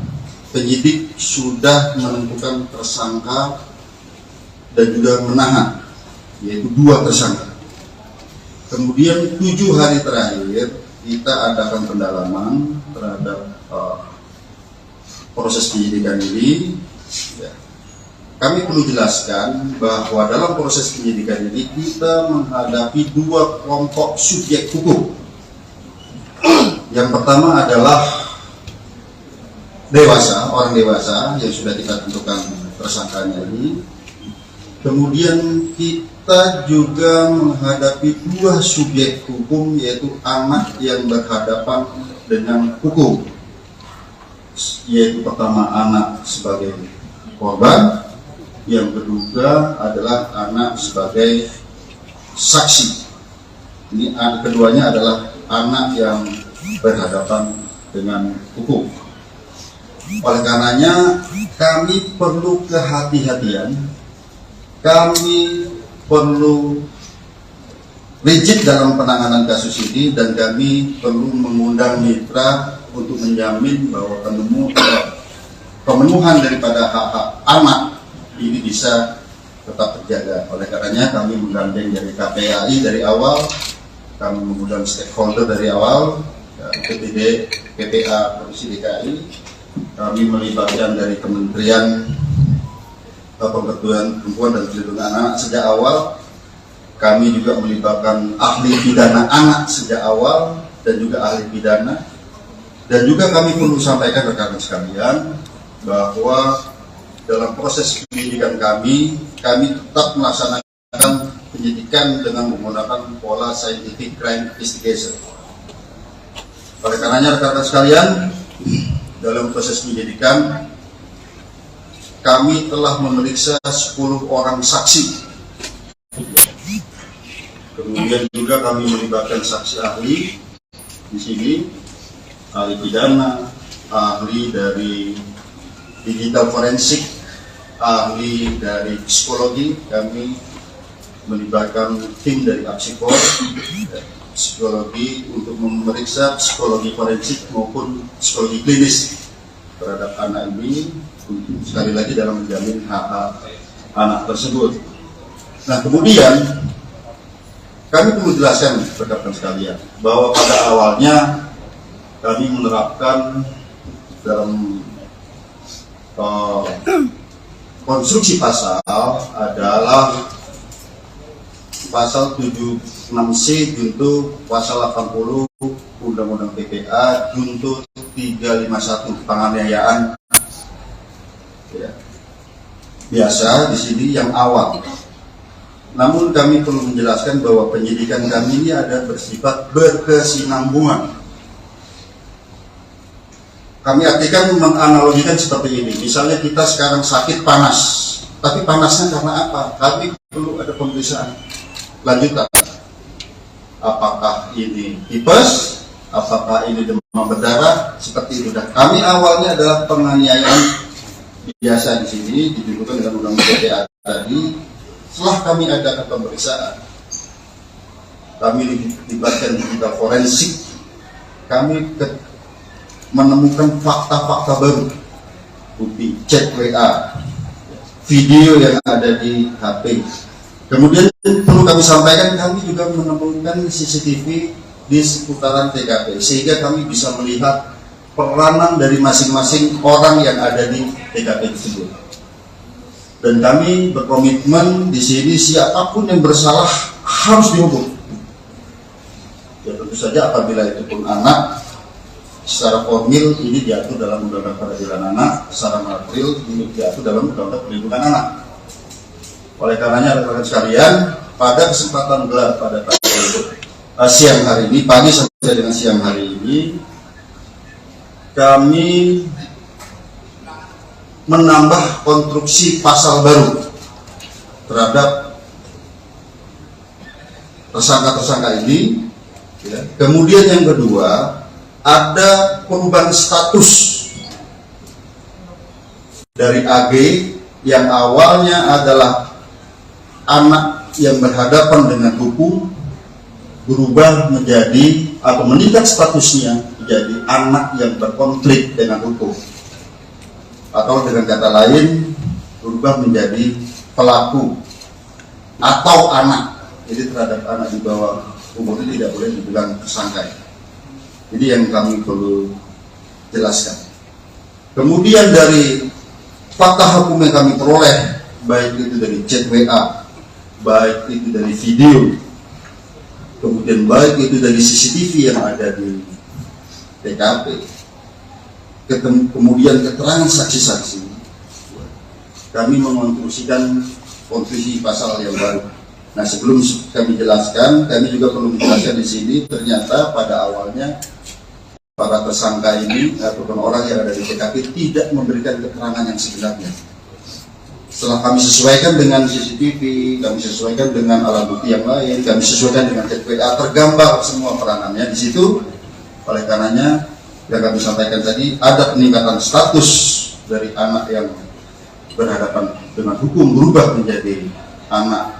penyidik sudah menentukan tersangka dan juga menahan, yaitu 2 tersangka. Kemudian 7 hari terakhir kita adakan pendalaman terhadap proses penyidikan ini. Ya. Kami perlu jelaskan bahwa dalam proses penyidikan ini kita menghadapi 2 kelompok subjek hukum. Yang pertama adalah orang dewasa yang sudah kita tentukan tersangkanya ini. Kemudian kita juga menghadapi 2 subjek hukum, yaitu anak yang berhadapan dengan hukum, yaitu pertama anak sebagai korban, yang kedua adalah anak sebagai saksi. Ini keduanya adalah anak yang berhadapan dengan hukum. Oleh karenanya kami perlu kehati-hatian, kami perlu rigid dalam penanganan kasus ini, dan kami perlu mengundang mitra untuk menjamin bahwa pemenuhan daripada hak-hak anak ini bisa tetap terjaga. Oleh karenanya kami menggandeng dari KPAI dari awal, kami mengundang stakeholder dari awal, PPD, PPA Provinsi DKI, kami melibatkan dari Kementerian Pemberdayaan Perempuan dan Perlindungan Anak sejak awal. Kami juga melibatkan ahli pidana anak sejak awal dan juga ahli pidana. Dan juga kami perlu sampaikan rekan-rekan sekalian bahwa dalam proses penyidikan kami tetap melaksanakan penyidikan dengan menggunakan pola scientific crime investigation. Oleh karenanya rekan-rekan sekalian, dalam proses penyidikan kami telah memeriksa 10 orang saksi. Kemudian juga kami melibatkan saksi ahli di sini, ahli pidana, ahli dari digital forensik, ahli dari psikologi. Kami melibatkan tim dari Apsikor, psikologi untuk memeriksa psikologi forensik maupun psikologi klinis terhadap anak ini, sekali lagi dalam menjamin hak-hak anak tersebut. Nah, kemudian kami perlu jelaskan rekan-rekan sekalian bahwa pada awalnya kami menerapkan dalam konstruksi pasal adalah pasal 76C junto pasal 80 Undang-Undang PPA junto 351 penganiayaan. Ya. Biasa di sini yang awal. Namun kami perlu menjelaskan bahwa penyidikan kami ini ada bersifat berkesinambungan. Kami artikan menganalogikan seperti ini. Misalnya kita sekarang sakit panas, tapi panasnya karena apa? Kami perlu ada pemeriksaan lanjutan. Apakah ini tipes? Apakah ini demam berdarah? Seperti itu. Dan kami awalnya adalah penganiayaan biasa di sini ditentukan dengan undang-undang PPA tadi. Setelah kami adakan pemeriksaan, kami dilibatkan digital forensik, kami menemukan fakta-fakta baru, bukti chat WA, video yang ada di HP. Kemudian perlu kami sampaikan, kami juga menemukan CCTV di seputaran TKP, sehingga kami bisa melihat peranan dari masing-masing orang yang ada di TKP tersebut. Dan kami berkomitmen di sini siapapun yang bersalah harus dihukum. Ya tentu saja apabila itu pun anak, secara formil ini diatur dalam Undang-Undang Peradilan Anak, secara material ini diatur dalam Undang-Undang Perlindungan Anak. Oleh karenanya rekan-rekan sekalian, pada kesempatan gelar pada siang hari ini, pagi sampai dengan siang hari ini, kami menambah konstruksi pasal baru terhadap tersangka-tersangka ini. Ya. Kemudian yang kedua, ada perubahan status dari AG yang awalnya adalah anak yang berhadapan dengan hukum, berubah menjadi atau meningkat statusnya menjadi anak yang berkonflik dengan hukum, atau dengan kata lain berubah menjadi pelaku atau anak. Jadi terhadap anak di bawah umur itu tidak boleh dibilang tersangka. Jadi yang kami perlu jelaskan. Kemudian dari fakta hukum yang kami peroleh, baik itu dari chat WA, baik itu dari video, kemudian baik itu dari CCTV yang ada di TKP, kemudian keterangan saksi-saksi, kami mengonstruksikan konstruksi pasal yang baru. Nah, sebelum kami jelaskan, kami juga perlu menjelaskan di sini, ternyata pada awalnya para tersangka ini ataupun orang yang ada di TKP tidak memberikan keterangan yang sebenarnya. Setelah kami sesuaikan dengan CCTV, kami sesuaikan dengan alat bukti yang lain, kami sesuaikan dengan chat WA, tergambar semua peranannya di situ. Oleh karenanya, yang kami sampaikan tadi, ada peningkatan status dari anak yang berhadapan dengan hukum berubah menjadi anak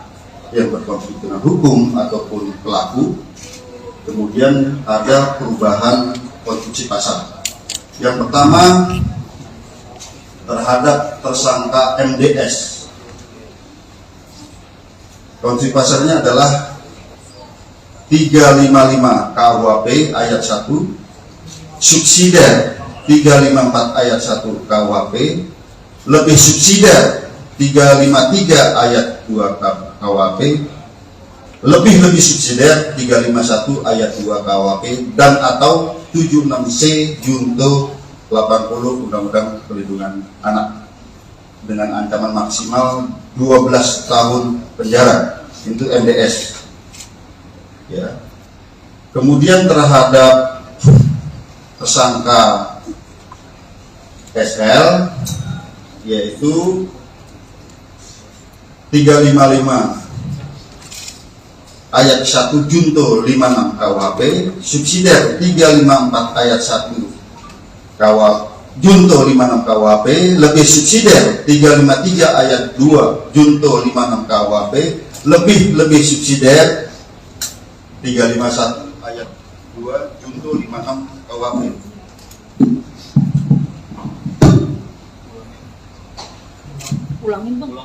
yang berkonflik dengan hukum ataupun pelaku. Kemudian ada perubahan konstruksi pasal. Yang pertama, terhadap tersangka MDS, konstruksi pasalnya adalah 355 KUHP ayat 1, subsidiar 354 ayat 1 KUHP, lebih subsidiar 353 ayat 2 KUHP, lebih subsidiar 351 ayat 2 KUHP, dan atau 76C junto 80 Undang-Undang Perlindungan Anak dengan ancaman maksimal 12 tahun penjara. Itu MDS. Ya. Kemudian terhadap tersangka SL, yaitu 355 ayat 1 junto 56 KUHP, subsidiar 354 ayat 1 junto 56 KUHP, lebih subsidiar 353 ayat 2 junto 56 KUHP, lebih subsidiar 351 ayat 2 junto 56 KUHP. Ulangin bang.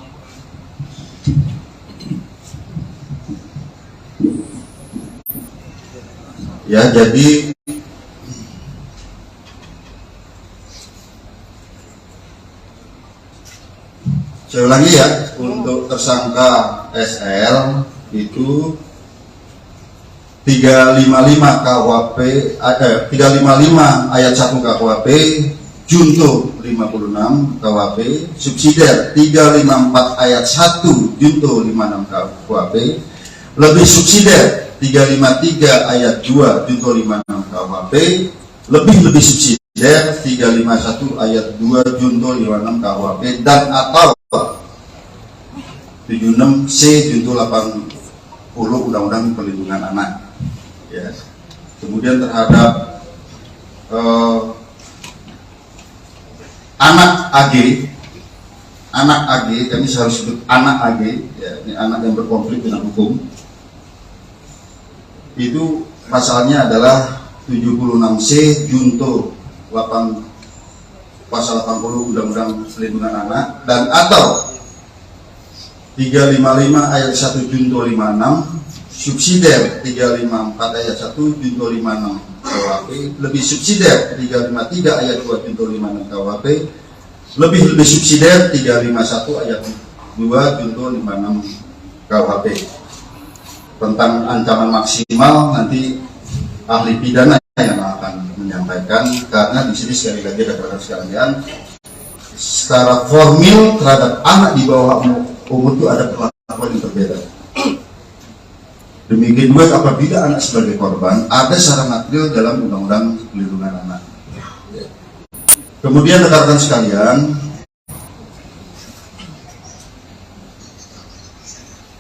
Ya, jadi saya ulangi ya, untuk tersangka SL itu 355 KUHP 355 ayat 1 KUHP junto 56 KUHP, subsidiar 354 ayat 1 junto 56 KUHP, lebih subsidiar 353 ayat 2 junto 56 KUHP, lebih subsidiar 351 ayat 2 junto 56 KUHP, dan atau 76C junto 80 Undang-Undang Perlindungan Anak. Ya. Kemudian terhadap anak AG, kami harus sebut anak AG, ya, ini anak yang berkonflik dengan hukum. Itu pasalnya adalah 76C junto pasal 80 Undang-Undang Perlindungan Anak dan atau 355 ayat 1 Junto 56 subsidiar 354 ayat 1 Junto 56 KUHP lebih subsidiar 353 ayat 2 Junto 56 KUHP lebih subsidiar 351 ayat 2 Junto 56 KUHP tentang ancaman maksimal. Nanti ahli pidana yang akan menyampaikan, karena di sini sekali lagi rekan-rekan sekalian, secara formil terhadap anak di bawah umur itu ada perlakuan yang berbeda. Demikian juga apabila anak sebagai korban ada secara material dalam Undang-Undang Perlindungan Anak. Kemudian rekan-rekan sekalian,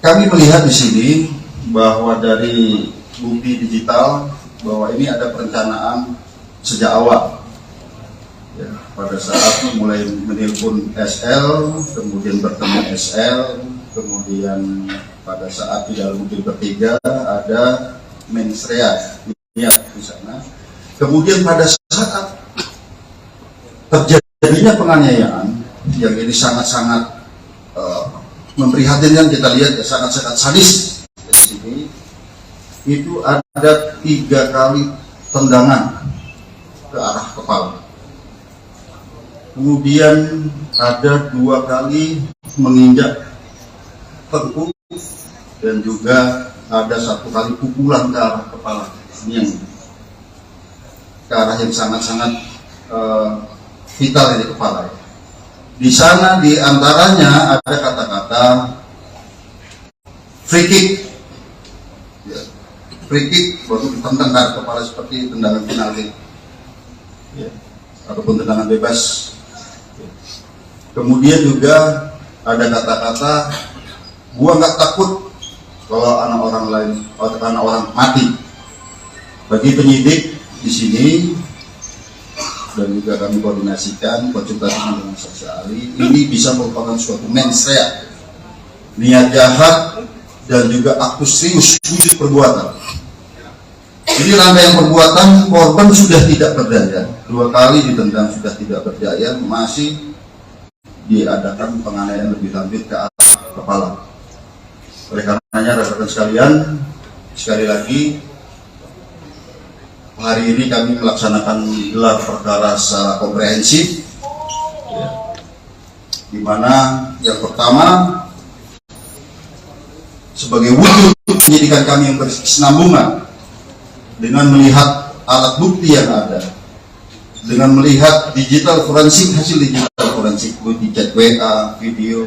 kami melihat di sini bahwa dari bukti digital bahwa ini ada perencanaan sejak awal. Ya, pada saat mulai menelpon SL, kemudian bertemu SL, kemudian pada saat di dalam mobil bertiga ada mensrea di sana. Kemudian pada saat terjadinya penganiayaan yang ini sangat-sangat memprihatinkan, kita lihat sangat-sangat sadis di sini, itu ada 3 kali tendangan ke arah kepala. Kemudian ada 2 kali menginjak tengkuk dan juga ada 1 kali pukulan ke arah kepala. Ini yang ke arah yang sangat-sangat vital di kepala. Di sana di antaranya ada kata-kata free kick. Ya, free kick baru ditendang ke arah kepala seperti tendangan penalti. Ya, ataupun tendangan bebas. Kemudian juga ada kata-kata, gua nggak takut kalau anak orang lain, atau anak orang mati. Bagi penyidik di sini dan juga kami koordinasikan konsultasi dengan saksi ahli, ini bisa merupakan suatu mens rea, niat jahat dan juga aktus serius wujud perbuatan. Ini rangkaian perbuatan, korban sudah tidak berdaya, 2 kali ditendang sudah tidak berdaya, masih diadakan penganiayaan lebih lanjut ke arah kepala. Oleh karenanya rekan-rekan sekalian, sekali lagi hari ini kami melaksanakan gelar perkara secara komprehensif, ya, di mana yang pertama sebagai wujud penyidikan kami yang berkesinambungan dengan melihat alat bukti yang ada, dengan melihat digital forensik, hasil digital forensik, bukti chat WA, video,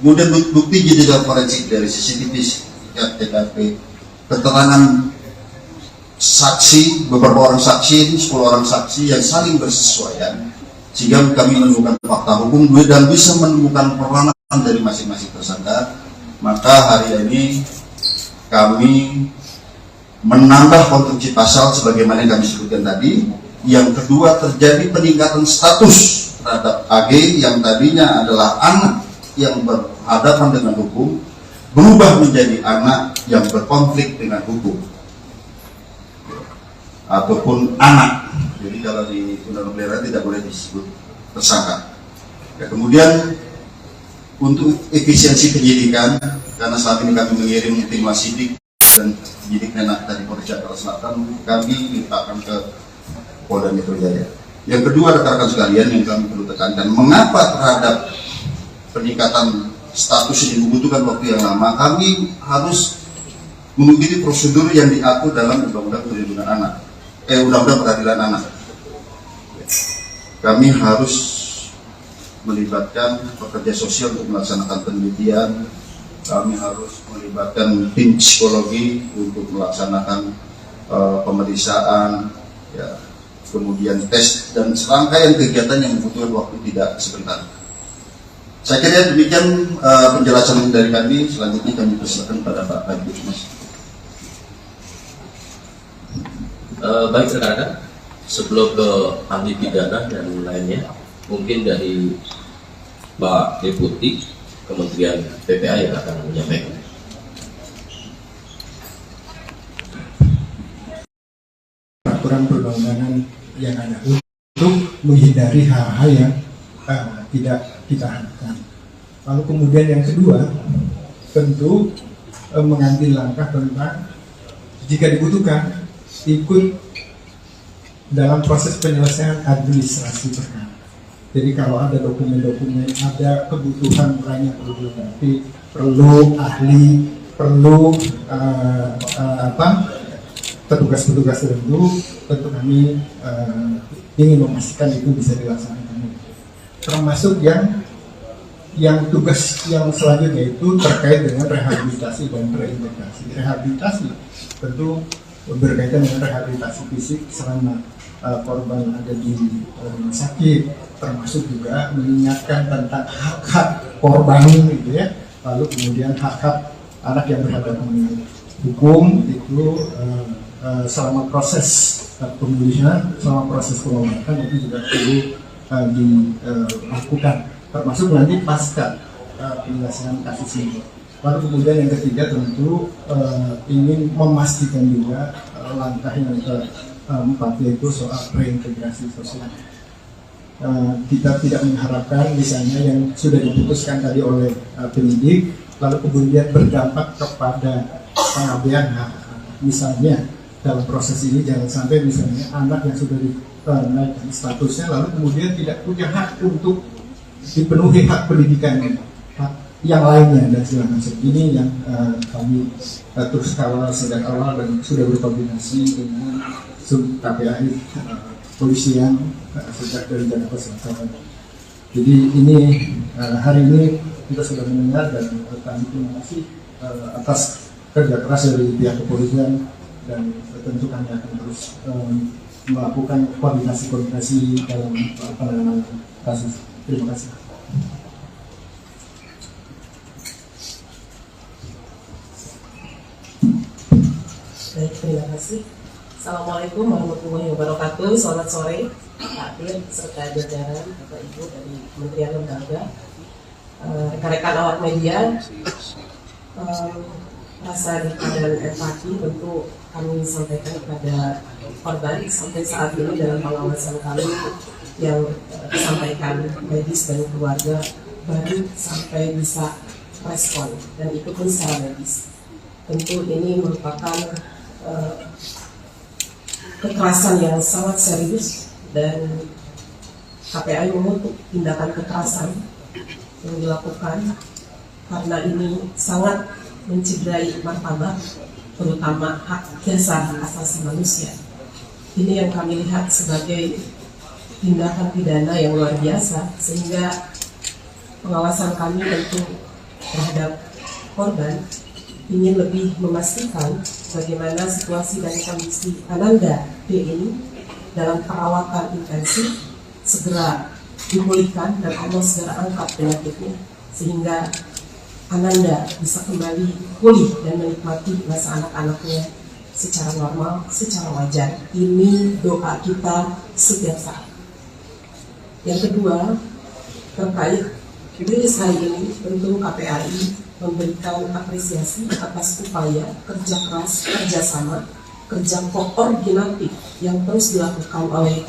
kemudian bukti digital forensik dari CCTV, TKP, keterangan saksi, beberapa orang saksi, 10 orang saksi yang saling bersesuaian, sehingga kami menemukan fakta hukum dan bisa menemukan peranan dari masing-masing tersangka. Maka hari ini kami menambah konstruksi pasal sebagaimana yang kami sebutkan tadi. Yang kedua, terjadi peningkatan status terhadap AG yang tadinya adalah anak yang berhadapan dengan hukum, berubah menjadi anak yang berkonflik dengan hukum ataupun anak. Jadi kalau di Undang-Undang Pelindungan tidak boleh disebut tersangka. Ya, kemudian untuk efisiensi penyidikan, karena saat ini kami mengirim tim wasidik dan penyidik Menak dari Polres Jakarta Selatan, kami limpahkan ke Polda Metro Jaya. Yang kedua, rekan-rekan sekalian, yang kami perlu tekankan, mengapa terhadap peningkatan status ini membutuhkan waktu yang lama? Kami harus mengikuti prosedur yang diatur dalam Undang-Undang Perlindungan Anak, Undang-Undang Peradilan Anak. Kami harus melibatkan pekerja sosial untuk melaksanakan penelitian. Kami harus melibatkan tim psikologi untuk melaksanakan pemeriksaan, ya, kemudian tes dan serangkaian kegiatan yang membutuhkan waktu tidak sebentar. Saya kira demikian penjelasan dari kami. Selanjutnya kami persilakan pada Pak Kabid Mas. Baik rekan-rekan, sebelum ke ahli pidana dan lainnya, mungkin dari Mbak Deputi Kementerian PPA yang akan menyampaikan. Peraturan perundang-undangan yang ada. untuk menghindari hal-hal yang tidak kita harapkan. Lalu kemudian yang kedua, tentu mengambil langkah tentang jika dibutuhkan ikut dalam proses penyelesaian administrasi perkara. Jadi kalau ada dokumen-dokumen, ada kebutuhan lain yang perlu dilengkapi, perlu ahli, perlu petugas-petugas tertentu, tentu kami ingin memastikan itu bisa dilaksanakan. Termasuk yang tugas yang selanjutnya itu terkait dengan rehabilitasi dan reintegrasi. Rehabilitasi tentu berkaitan dengan rehabilitasi fisik selama korban ada di rumah sakit, termasuk juga mengingatkan tentang hak-hak korban gitu ya. Lalu kemudian hak-hak anak yang berhadapan dengan hukum itu selama proses pemulihan, selama proses pengobatan itu juga perlu dilakukan, termasuk nanti pasca penyelesaian kasus ini. Lalu kemudian yang ketiga tentu ingin memastikan juga langkah yang keempat yaitu soal reintegrasi sosial. Kita tidak mengharapkan misalnya yang sudah diputuskan tadi oleh penyidik lalu kemudian berdampak kepada pengabaian hak. Misalnya dalam proses ini jangan sampai misalnya anak yang sudah dinaikkan statusnya lalu kemudian tidak punya hak untuk dipenuhi hak pendidikannya, hak yang lainnya dan segala macam. Ini yang kami terus kawal sejak awal dan sudah berkoordinasi dengan KPAI polisian sejak dari Jakarta Selatan. Jadi ini hari ini kita sudah mendengar dan kami terima kasih atas kerja keras dari pihak kepolisian dan tentu kami akan terus melakukan koordinasi dalam penanganan kasus. Terima kasih. Baik, terima kasih. Assalamualaikum warahmatullahi wabarakatuh. Selamat sore Pak Dir serta jajaran Bapak Ibu dari Kementerian Lembaga, rekan-rekan awak media. Rasa duka dan empati tentu kami sampaikan kepada korban sampai saat ini dalam pengawasan kami yang disampaikan medis dan keluarga baru sampai bisa respon dan itu pun secara medis. Tentu ini merupakan kekerasan yang sangat serius dan KPAI mengutuk tindakan kekerasan yang dilakukan karena ini sangat mencederai martabat terutama hak dasar asasi manusia. Ini yang kami lihat sebagai tindakan pidana yang luar biasa sehingga pengawasan kami tentu terhadap korban ingin lebih memastikan bagaimana situasi dan kondisi Ananda D ini dalam perawatan intensif segera dipulihkan dan Allah segera angkat penyakitnya sehingga Ananda bisa kembali pulih dan menikmati masa anak-anaknya secara normal, secara wajar. Ini doa kita setiap saat. Yang kedua, terkait rilis hari ini, tentu KPAI memberikan apresiasi atas upaya kerja keras, kerjasama, kerja koordinatif yang terus dilakukan oleh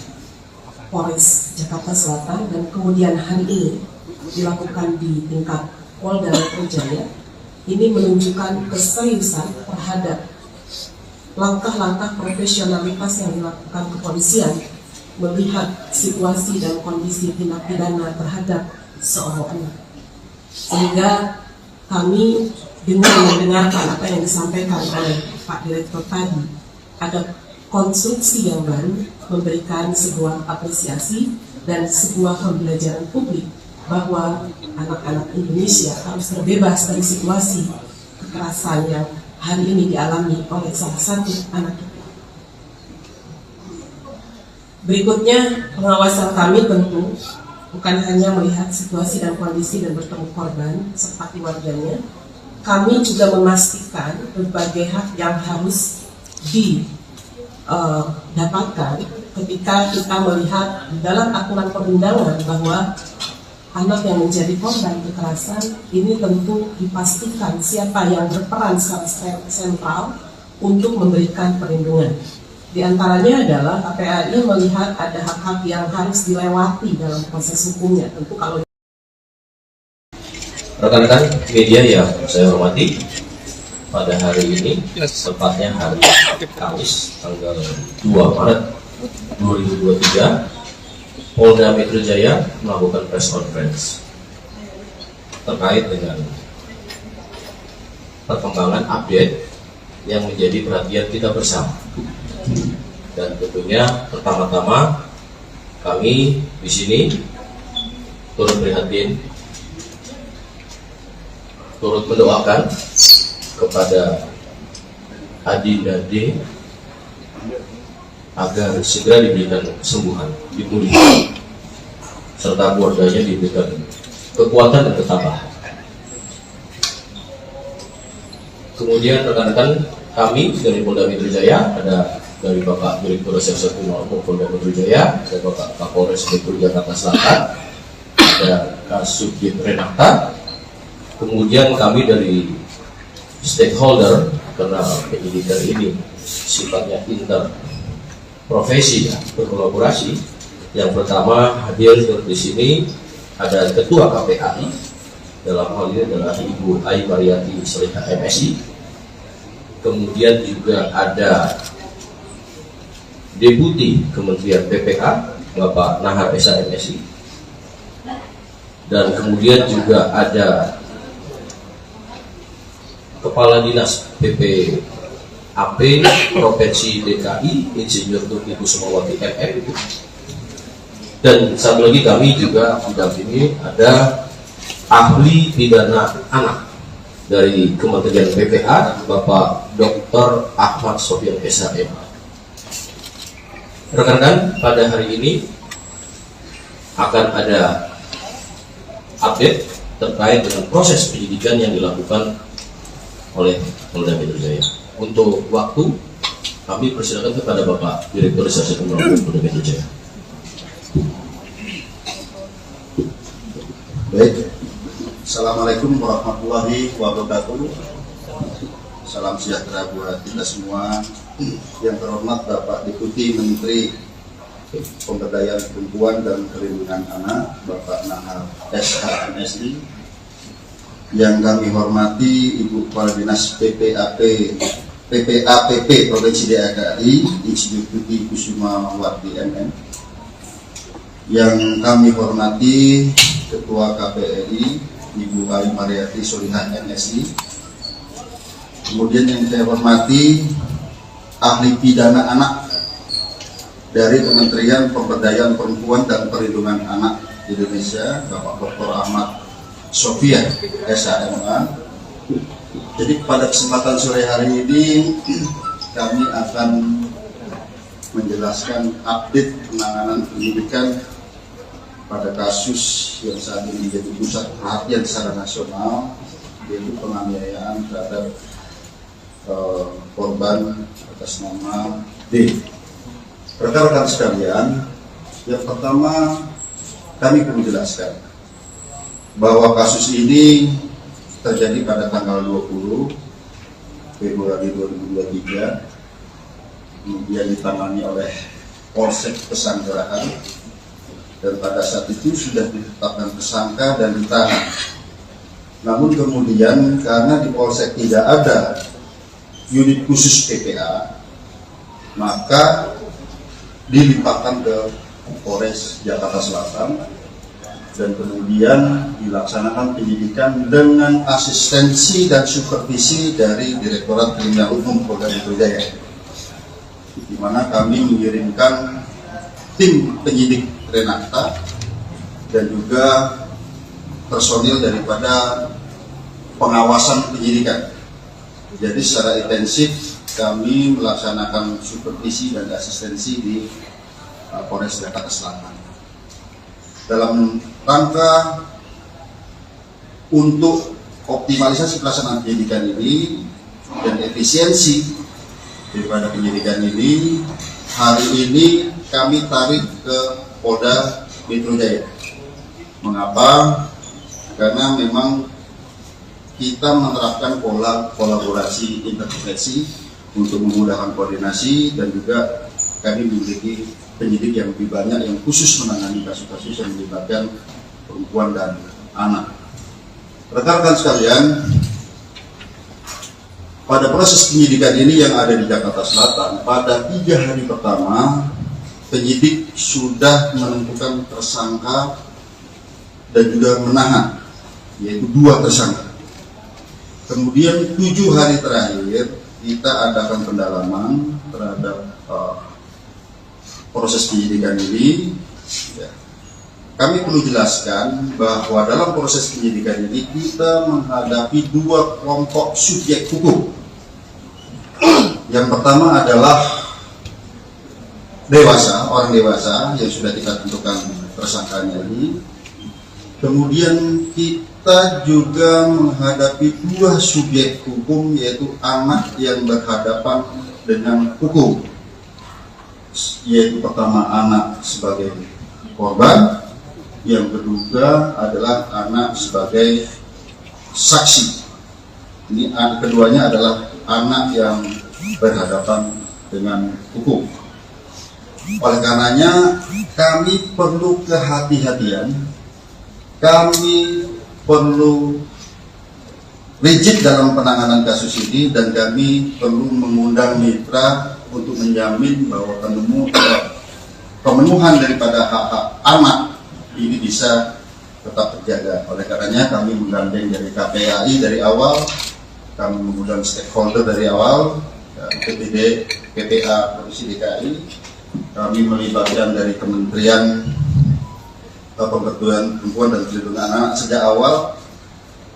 Polres Jakarta Selatan dan kemudian hari ini dilakukan di tingkat Polda Metro Jaya. Ini menunjukkan keseriusan terhadap langkah-langkah profesionalitas yang dilakukan kepolisian melihat situasi dan kondisi tindak pidana terhadap seorang anak. Sehingga kami dengan mendengarkan apa yang disampaikan oleh Pak Direktur tadi, ada konstruksi yang baru memberikan sebuah apresiasi dan sebuah pembelajaran publik bahwa anak-anak Indonesia harus terbebas dari situasi kekerasan yang hari ini dialami oleh salah satu anak kita. Berikutnya, pengawasan kami tentu bukan hanya melihat situasi dan kondisi dan bertemu korban serta keluarganya, kami juga memastikan berbagai hak yang harus didapatkan ketika kita melihat dalam aturan perundangan bahwa anak yang menjadi korban kekerasan ini tentu dipastikan siapa yang berperan secara sentral untuk memberikan perlindungan. Di antaranya adalah KPAI melihat ada hak-hak yang harus dilewati dalam proses hukumnya. Tentu kalau rekan-rekan media yang saya hormati, pada hari ini, tepatnya hari Kamis, tanggal 2 Maret 2023, Polda Metro Jaya melakukan press conference terkait dengan perkembangan update yang menjadi perhatian kita bersama. Dan tentunya pertama-tama kami di sini turut prihatin, turut mendoakan kepada Adinda D agar segera diberikan kesembuhan, dipulihkan, serta keluarganya diberikan kekuatan dan ketabahan. Kemudian rekan-rekan kami dari Polda Metro Jaya, ada dari Bapak Direktur Reserse Kriminal Umum Polda Metro Jaya, ada Bapak Kapolres Metro Jakarta Selatan, ada Kasubdit Renata, kemudian kami dari stakeholder, karena penyidikan ini sifatnya interprofesi, ya, berkolaborasi. Yang pertama hadir di sini ada Ketua KPAI, dalam hal ini adalah Ibu Ai Mariati Soliha MSI. Kemudian juga ada Deputi Kementerian PPA Bapak Nahar Esa MSI, dan kemudian juga ada Kepala Dinas PPAP Provinsi DKI Insinyur Tuti Kusumawati MM, dan satu lagi kami juga mendampingi ada ahli pidana anak dari Kementerian PPA Bapak Dr. Ahmad Sofyan SHM. Rekan-rekan, pada hari ini akan ada update terkait dengan proses penyidikan yang dilakukan oleh Polda Metro Jaya. Untuk waktu, kami persilakan kepada Bapak Direktur Reserse Kriminal Umum Polda Metro Jaya. Baik, Assalamualaikum warahmatullahi wabarakatuh. Salam sejahtera buat kita semua. Yang terhormat Bapak Deputi Menteri Pemberdayaan Perempuan dan Perlindungan Anak, Bapak Nahar SHMSI. Yang kami hormati Ibu Kepala Dinas PPAPP Provinsi DKI Insinyur Tuti Kusumawati MM. Yang kami hormati Ketua KPAI Ibu Ai Mariati Soliha MSI. Kemudian yang saya hormati ahli pidana anak dari Kementerian Pemberdayaan Perempuan dan Perlindungan Anak Indonesia, Bapak Dr. Ahmad Sofyan SHMA. Jadi pada kesempatan sore hari ini kami akan menjelaskan update penanganan penyidikan pada kasus yang saat ini menjadi pusat perhatian secara nasional, yaitu penganiayaan terhadap korban atas nama D. Rekan-rekan sekalian, yang pertama kami perlu jelaskan bahwa kasus ini terjadi pada tanggal 20 Februari 2023, kemudian ditangani oleh Polsek Pesanggerahan, dan pada saat itu sudah ditetapkan tersangka dan ditahan. Namun kemudian karena di Polsek tidak ada unit khusus PPA, maka dilimpahkan ke Polres Jakarta Selatan dan kemudian dilaksanakan penyidikan dengan asistensi dan supervisi dari Direktorat Kriminal Umum Polda Metro Jaya, di mana kami mengirimkan tim penyidik Renata dan juga personil daripada pengawasan penyidikan. Jadi secara intensif kami melaksanakan supervisi dan asistensi di Polres Jakarta Selatan dalam rangka untuk optimalisasi pelaksanaan penyidikan ini dan efisiensi daripada penyidikan ini. Hari ini kami tarik ke Polda Metro Jaya. Mengapa? Karena memang kita menerapkan pola kolaborasi interprofesi untuk memudahkan koordinasi, dan juga kami memiliki penyidik yang lebih banyak yang khusus menangani kasus-kasus yang melibatkan perempuan dan anak. Rekan-rekan sekalian, pada proses penyidikan ini yang ada di Jakarta Selatan, pada 3 hari pertama, penyidik sudah menentukan tersangka dan juga menahan, yaitu 2 tersangka. Kemudian 7 hari terakhir, kita adakan pendalaman terhadap proses penyidikan ini. Ya. Kami perlu jelaskan bahwa dalam proses penyidikan ini kita menghadapi 2 kelompok subjek hukum. Yang pertama adalah orang dewasa yang sudah kita tentukan tersangkanya ini. Kemudian kita juga menghadapi 2 subjek hukum, yaitu anak yang berhadapan dengan hukum. Yaitu pertama anak sebagai korban, yang kedua adalah anak sebagai saksi. Ini keduanya adalah anak yang berhadapan dengan hukum. Oleh karenanya kami perlu kehati-hatian, kami perlu rigid dalam penanganan kasus ini, dan kami perlu mengundang mitra untuk menjamin bahwa pemenuhan daripada hak-hak anak ini bisa tetap terjaga. Oleh karenanya kami menggandeng dari KPAI dari awal, kami mengundang stakeholder dari awal, PPD, PPA, Provinsi DKI, kami melibatkan dari Kementerian Pemberdayaan Perempuan dan Perlindungan Anak sejak awal.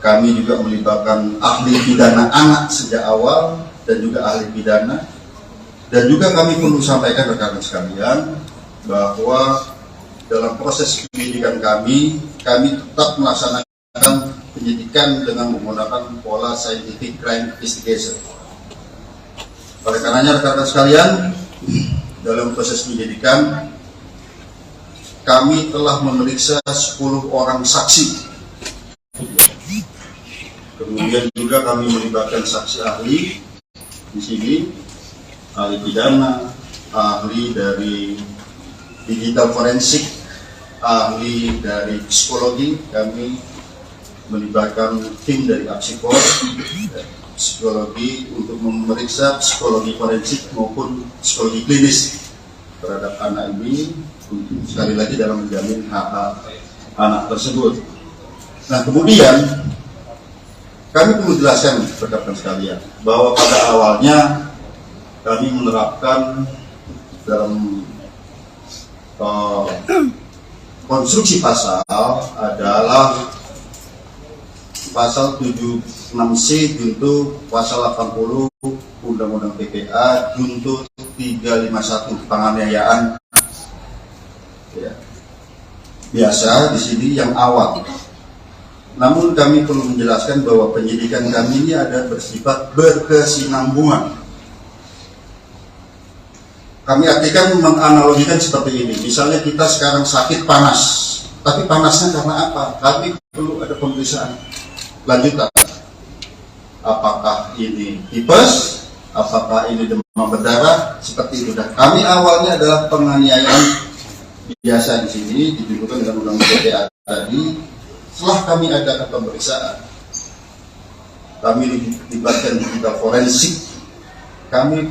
Kami juga melibatkan ahli pidana anak sejak awal dan juga ahli pidana. Dan juga kami perlu sampaikan rekan-rekan sekalian bahwa dalam proses penyidikan kami tetap melaksanakan penyidikan dengan menggunakan pola scientific crime investigation. Oleh karenanya rekan-rekan sekalian, dalam proses penyidikan kami telah memeriksa 10 orang saksi. Kemudian juga kami melibatkan saksi ahli di sini, ahli pidana, ahli dari digital forensik, ahli dari psikologi. Kami melibatkan tim dari Apsikor, psikologi untuk memeriksa psikologi forensik maupun psikologi klinis terhadap anak ini, sekali lagi dalam menjamin hak-hak anak tersebut. Nah, kemudian kami perlu jelaskan rekan-rekan sekalian bahwa pada awalnya kami menerapkan dalam konstruksi pasal adalah pasal 76C junto pasal 80 Undang-Undang PPA junto 351 penganiayaan. Ya. Biasa di sini yang awal. Namun kami perlu menjelaskan bahwa penyidikan kami ini ada bersifat berkesinambungan. Kami artikan menganalogikan seperti ini. Misalnya kita sekarang sakit panas, tapi panasnya karena apa? Kami perlu ada pemeriksaan lanjutan. Apakah ini tipes? Apakah ini demam berdarah? Seperti itu. Dan kami awalnya adalah penganiayaan biasa di sini ditentukan dengan undang-undang PPA tadi. Setelah kami adakan pemeriksaan, kami dilibatkan digital forensik, kami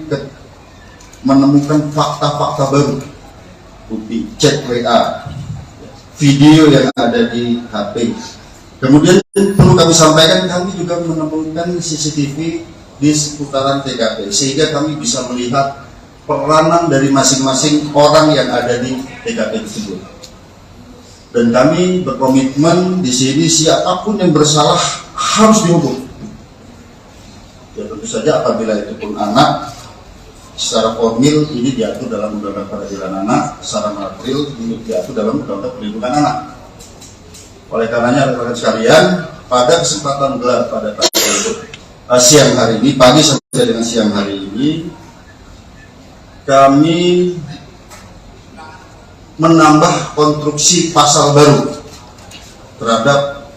menemukan fakta-fakta baru, bukti chat WA, video yang ada di HP. Kemudian perlu kami sampaikan, kami juga menemukan CCTV di seputaran TKP, sehingga kami bisa melihat peranan dari masing-masing orang yang ada di TKP tersebut. Dan kami berkomitmen di sini siapapun yang bersalah harus dihukum. Ya tentu saja apabila itu pun anak, secara formil ini diatur dalam Undang-Undang Peradilan Anak, secara material ini diatur dalam Undang-Undang Perlindungan Anak. Oleh karenanya rekan-rekan sekalian, pada kesempatan gelar pada siang hari ini, pagi sampai dengan siang hari ini, kami menambah konstruksi pasal baru terhadap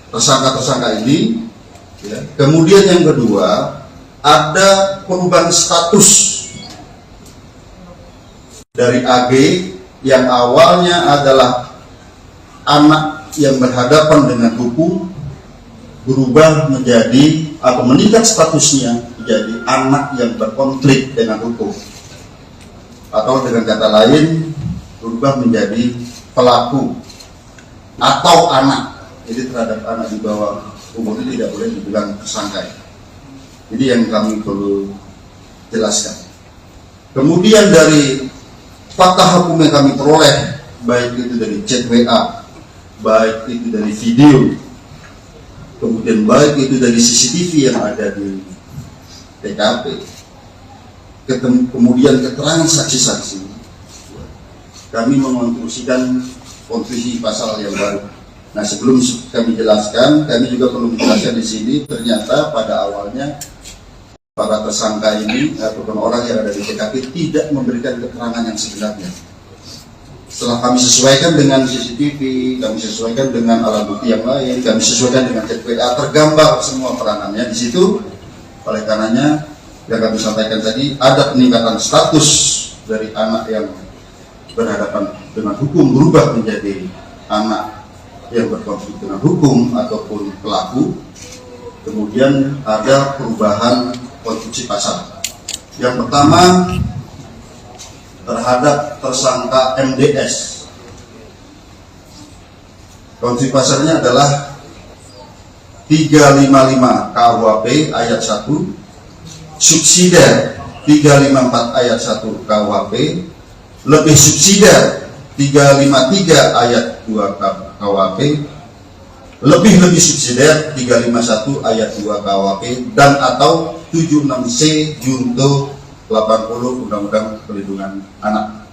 tersangka-tersangka ini. Ya. Kemudian yang kedua, ada perubahan status dari AG yang awalnya adalah anak yang berhadapan dengan hukum berubah menjadi atau meningkat statusnya menjadi anak yang berkonflik dengan hukum, atau dengan kata lain berubah menjadi pelaku atau anak. Jadi terhadap anak di bawah umur itu tidak boleh dibilang tersangka. Jadi yang kami perlu jelaskan. Kemudian dari fakta hukum yang kami peroleh, baik itu dari chat WA, baik itu dari video, kemudian baik itu dari CCTV yang ada di TKP, kemudian keterangan saksi-saksi, kami mengonstruksikan konstruksi pasal yang baru. Nah, sebelum kami jelaskan, kami juga perlu menjelaskan di sini, ternyata pada awalnya para tersangka ini ataupun orang yang ada di TKP tidak memberikan keterangan yang sebenarnya. Setelah kami sesuaikan dengan CCTV, kami sesuaikan dengan alat bukti yang lain, kami sesuaikan dengan chat WA, tergambar semua peranannya di situ. Oleh karenanya, yang kami sampaikan tadi, ada peningkatan status dari anak yang berhadapan dengan hukum berubah menjadi anak yang berkonflik dengan hukum ataupun pelaku. Kemudian ada perubahan konstruksi pasal. Yang pertama, terhadap tersangka MDS, konstruksi pasalnya adalah 355 KUHP ayat 1, subsidiar 354 ayat 1 KUHP, lebih subsidiar 353 ayat 2 KUHP, lebih subsidiar 351 ayat 2 KUHP, dan atau 76C junto 80 Undang-Undang Perlindungan Anak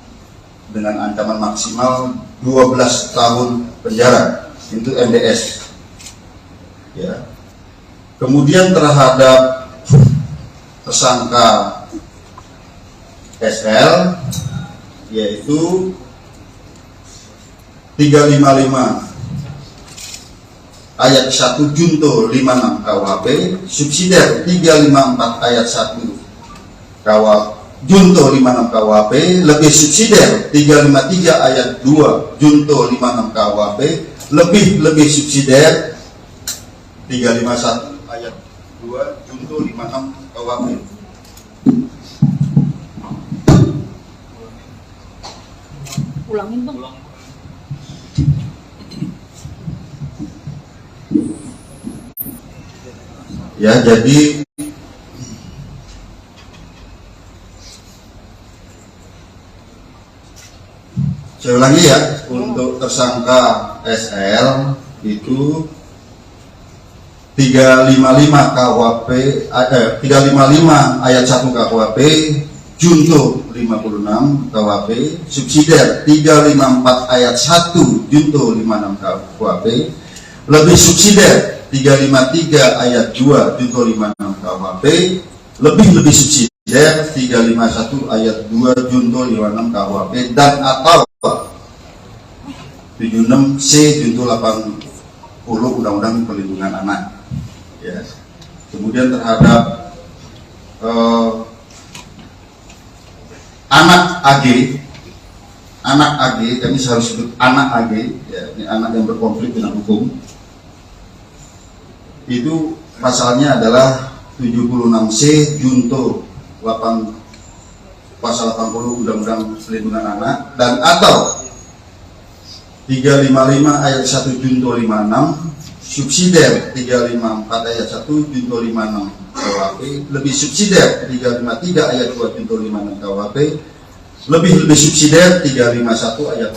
dengan ancaman maksimal 12 tahun penjara. Itu MDS. Ya. Kemudian terhadap tersangka SL, yaitu 355 ayat 1 junto 56 KUHP, subsidiar 354 ayat 1 junto 56 KUHP, lebih subsidiar 353 ayat 2 junto 56 KUHP, lebih subsidiar 351 ayat 2 junto 56 KUHP. Ulangin bang. Ya, jadi saya ulangi ya, untuk tersangka SL itu 355 KUHP 355 ayat 1 KUHP junto 56 KUHP, subsidiar 354 ayat 1 junto 56 KUHP, lebih subsidiar 353 ayat 2 junto 56 KUHP, lebih subsidiar 351 ayat 2 junto 56 KUHP, dan atau 76C junto 80 Undang-Undang Perlindungan Anak. Ya. Kemudian terhadap anak AG, kami harus sebut anak AG, ya, ini anak yang berkonflik dengan hukum. Itu pasalnya adalah 76C junto 8 pasal 80 Undang-Undang Perlindungan Anak, dan atau 355 ayat 1 junto 56, subsidiar 354 ayat 1 junto 56 KUHP, lebih subsidiar 353 ayat 2 junto 56 KUHP, lebih subsidiar 351 ayat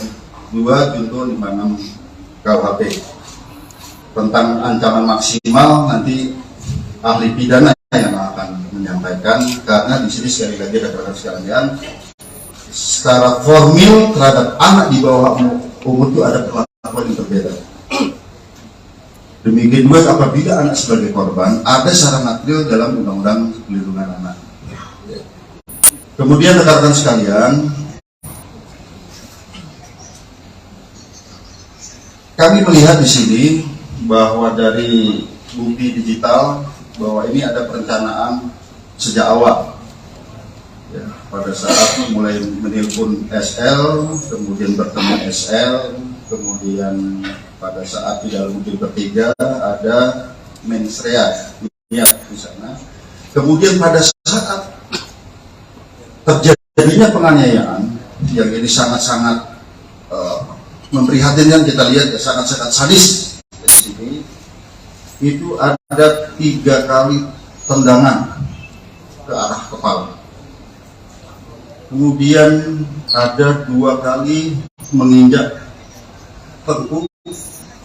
2 junto 56 KUHP. Tentang ancaman maksimal nanti ahli pidana yang akan menyampaikan, karena di sini sekali lagi rekan-rekan sekalian, secara formil terhadap anak di bawah umur itu ada perlakuan yang berbeda. Demikian juga apabila anak sebagai korban, ada secara material dalam Undang-Undang Perlindungan Anak. Kemudian rekan-rekan sekalian, kami melihat di sini bahwa dari bukti digital bahwa ini ada perencanaan sejak awal. Ya, pada saat mulai menelpon SL, kemudian bertemu SL, kemudian pada saat di dalam mobil bertiga ada mensrea di sana. Kemudian pada saat terjadinya penganiayaan yang ini sangat-sangat memprihatinkan, kita lihat ya, sangat-sangat sadis di sini, itu ada 3 kali tendangan ke arah kepala. Kemudian ada 2 kali menginjak tengkuk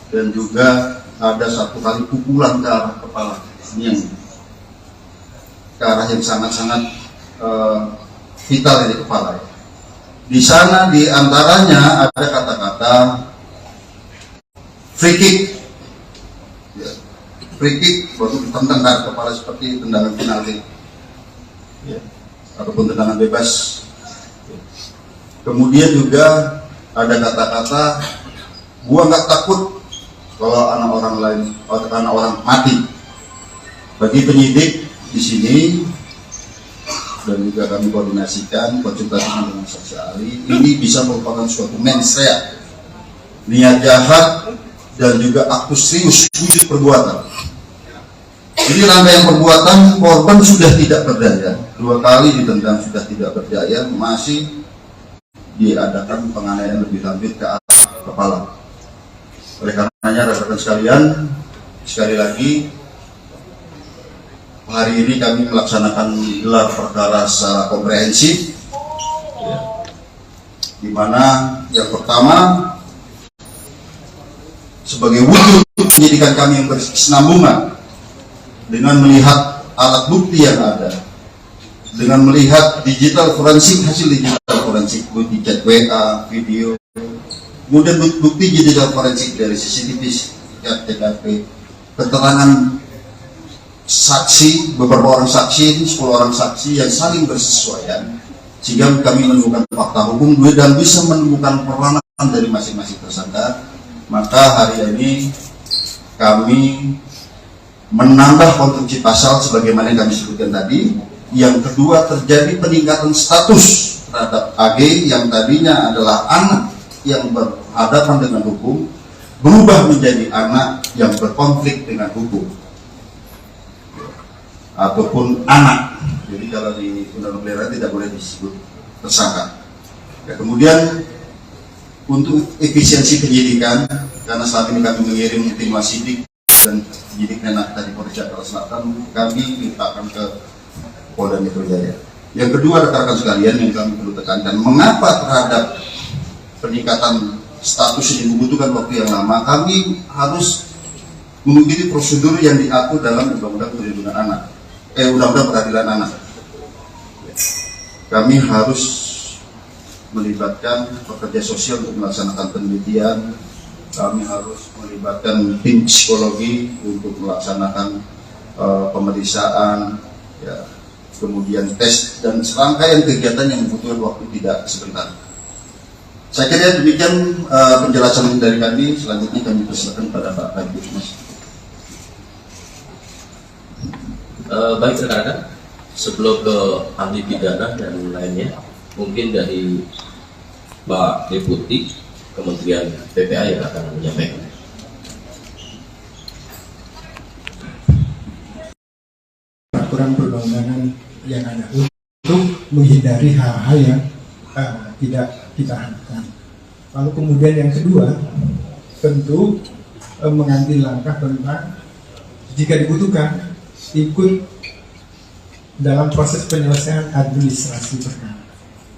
dan juga ada 1 kali pukulan ke arah kepala. Ini yang ke arah yang sangat-sangat vital di kepala. Di sana di antaranya ada kata-kata free kick, ya, free kick baru ditendang ke arah kepala seperti tendangan penalti, ya, ataupun tendangan bebas. Kemudian juga ada kata-kata, gua nggak takut kalau anak orang lain, anak orang mati. Bagi penyidik di sini dan juga kami koordinasikan konsultasi dengan saksi ahli, ini bisa merupakan suatu mens rea, niat jahat dan juga aktus serius wujud perbuatan. Ini rangkaian perbuatan, korban sudah tidak berdaya, 2 kali ditendang sudah tidak berdaya, masih diadakan penganiayaan lebih lanjut ke arah kepala. Oleh karenanya rekan-rekan sekalian, sekali lagi hari ini kami melaksanakan gelar perkara secara komprehensif, ya, di mana yang pertama sebagai wujud penyidikan kami yang berkesinambungan dengan melihat alat bukti yang ada, dengan melihat digital forensik, hasil digital forensik, bukti chat WA, video, kemudian bukti digital forensik dari CCTV, TKP, keterangan saksi, beberapa orang saksi, 10 orang saksi yang saling bersesuaian, sehingga kami menemukan fakta hukum dan bisa menemukan peranan dari masing-masing tersangka. Maka hari ini kami menambah konstruksi pasal sebagaimana yang kami sebutkan tadi. Yang kedua, terjadi peningkatan status terhadap AG yang tadinya adalah anak yang berhadapan dengan hukum, berubah menjadi anak yang berkonflik dengan hukum ataupun anak. Jadi kalau di undang-undang tidak boleh disebut tersangka. Ya, kemudian untuk efisiensi penyidikan, karena saat ini kami mengirim tim wasidik dan penyidik Menak dari Polres Jakarta Selatan, kami limpahkan ke Polda Metro Jaya. Yang kedua, rekan-rekan sekalian, yang kami perlu tekankan, mengapa terhadap peningkatan status ini membutuhkan waktu yang lama? Kami harus mengikuti prosedur yang diatur dalam Undang-Undang Perlindungan Anak, Undang-Undang Peradilan Anak. Kami harus melibatkan pekerja sosial untuk melaksanakan penelitian. Kami harus melibatkan tim psikologi untuk melaksanakan pemeriksaan, ya, kemudian tes dan serangkaian kegiatan yang membutuhkan waktu tidak sebentar. Saya kira demikian penjelasan dari kami. Selanjutnya kami persilakan pada Pak Kabid. Baik rekan-rekan, sebelum ke ahli pidana dan lainnya, mungkin dari Pak Deputi Kementerian PPA yang akan menyampaikan. Peraturan perundang-undangan yang ada untuk menghindari hal-hal yang tidak kita harapkan. Lalu kemudian yang kedua, tentu mengambil langkah tentang jika dibutuhkan ikut dalam proses penyelesaian administrasi perkara.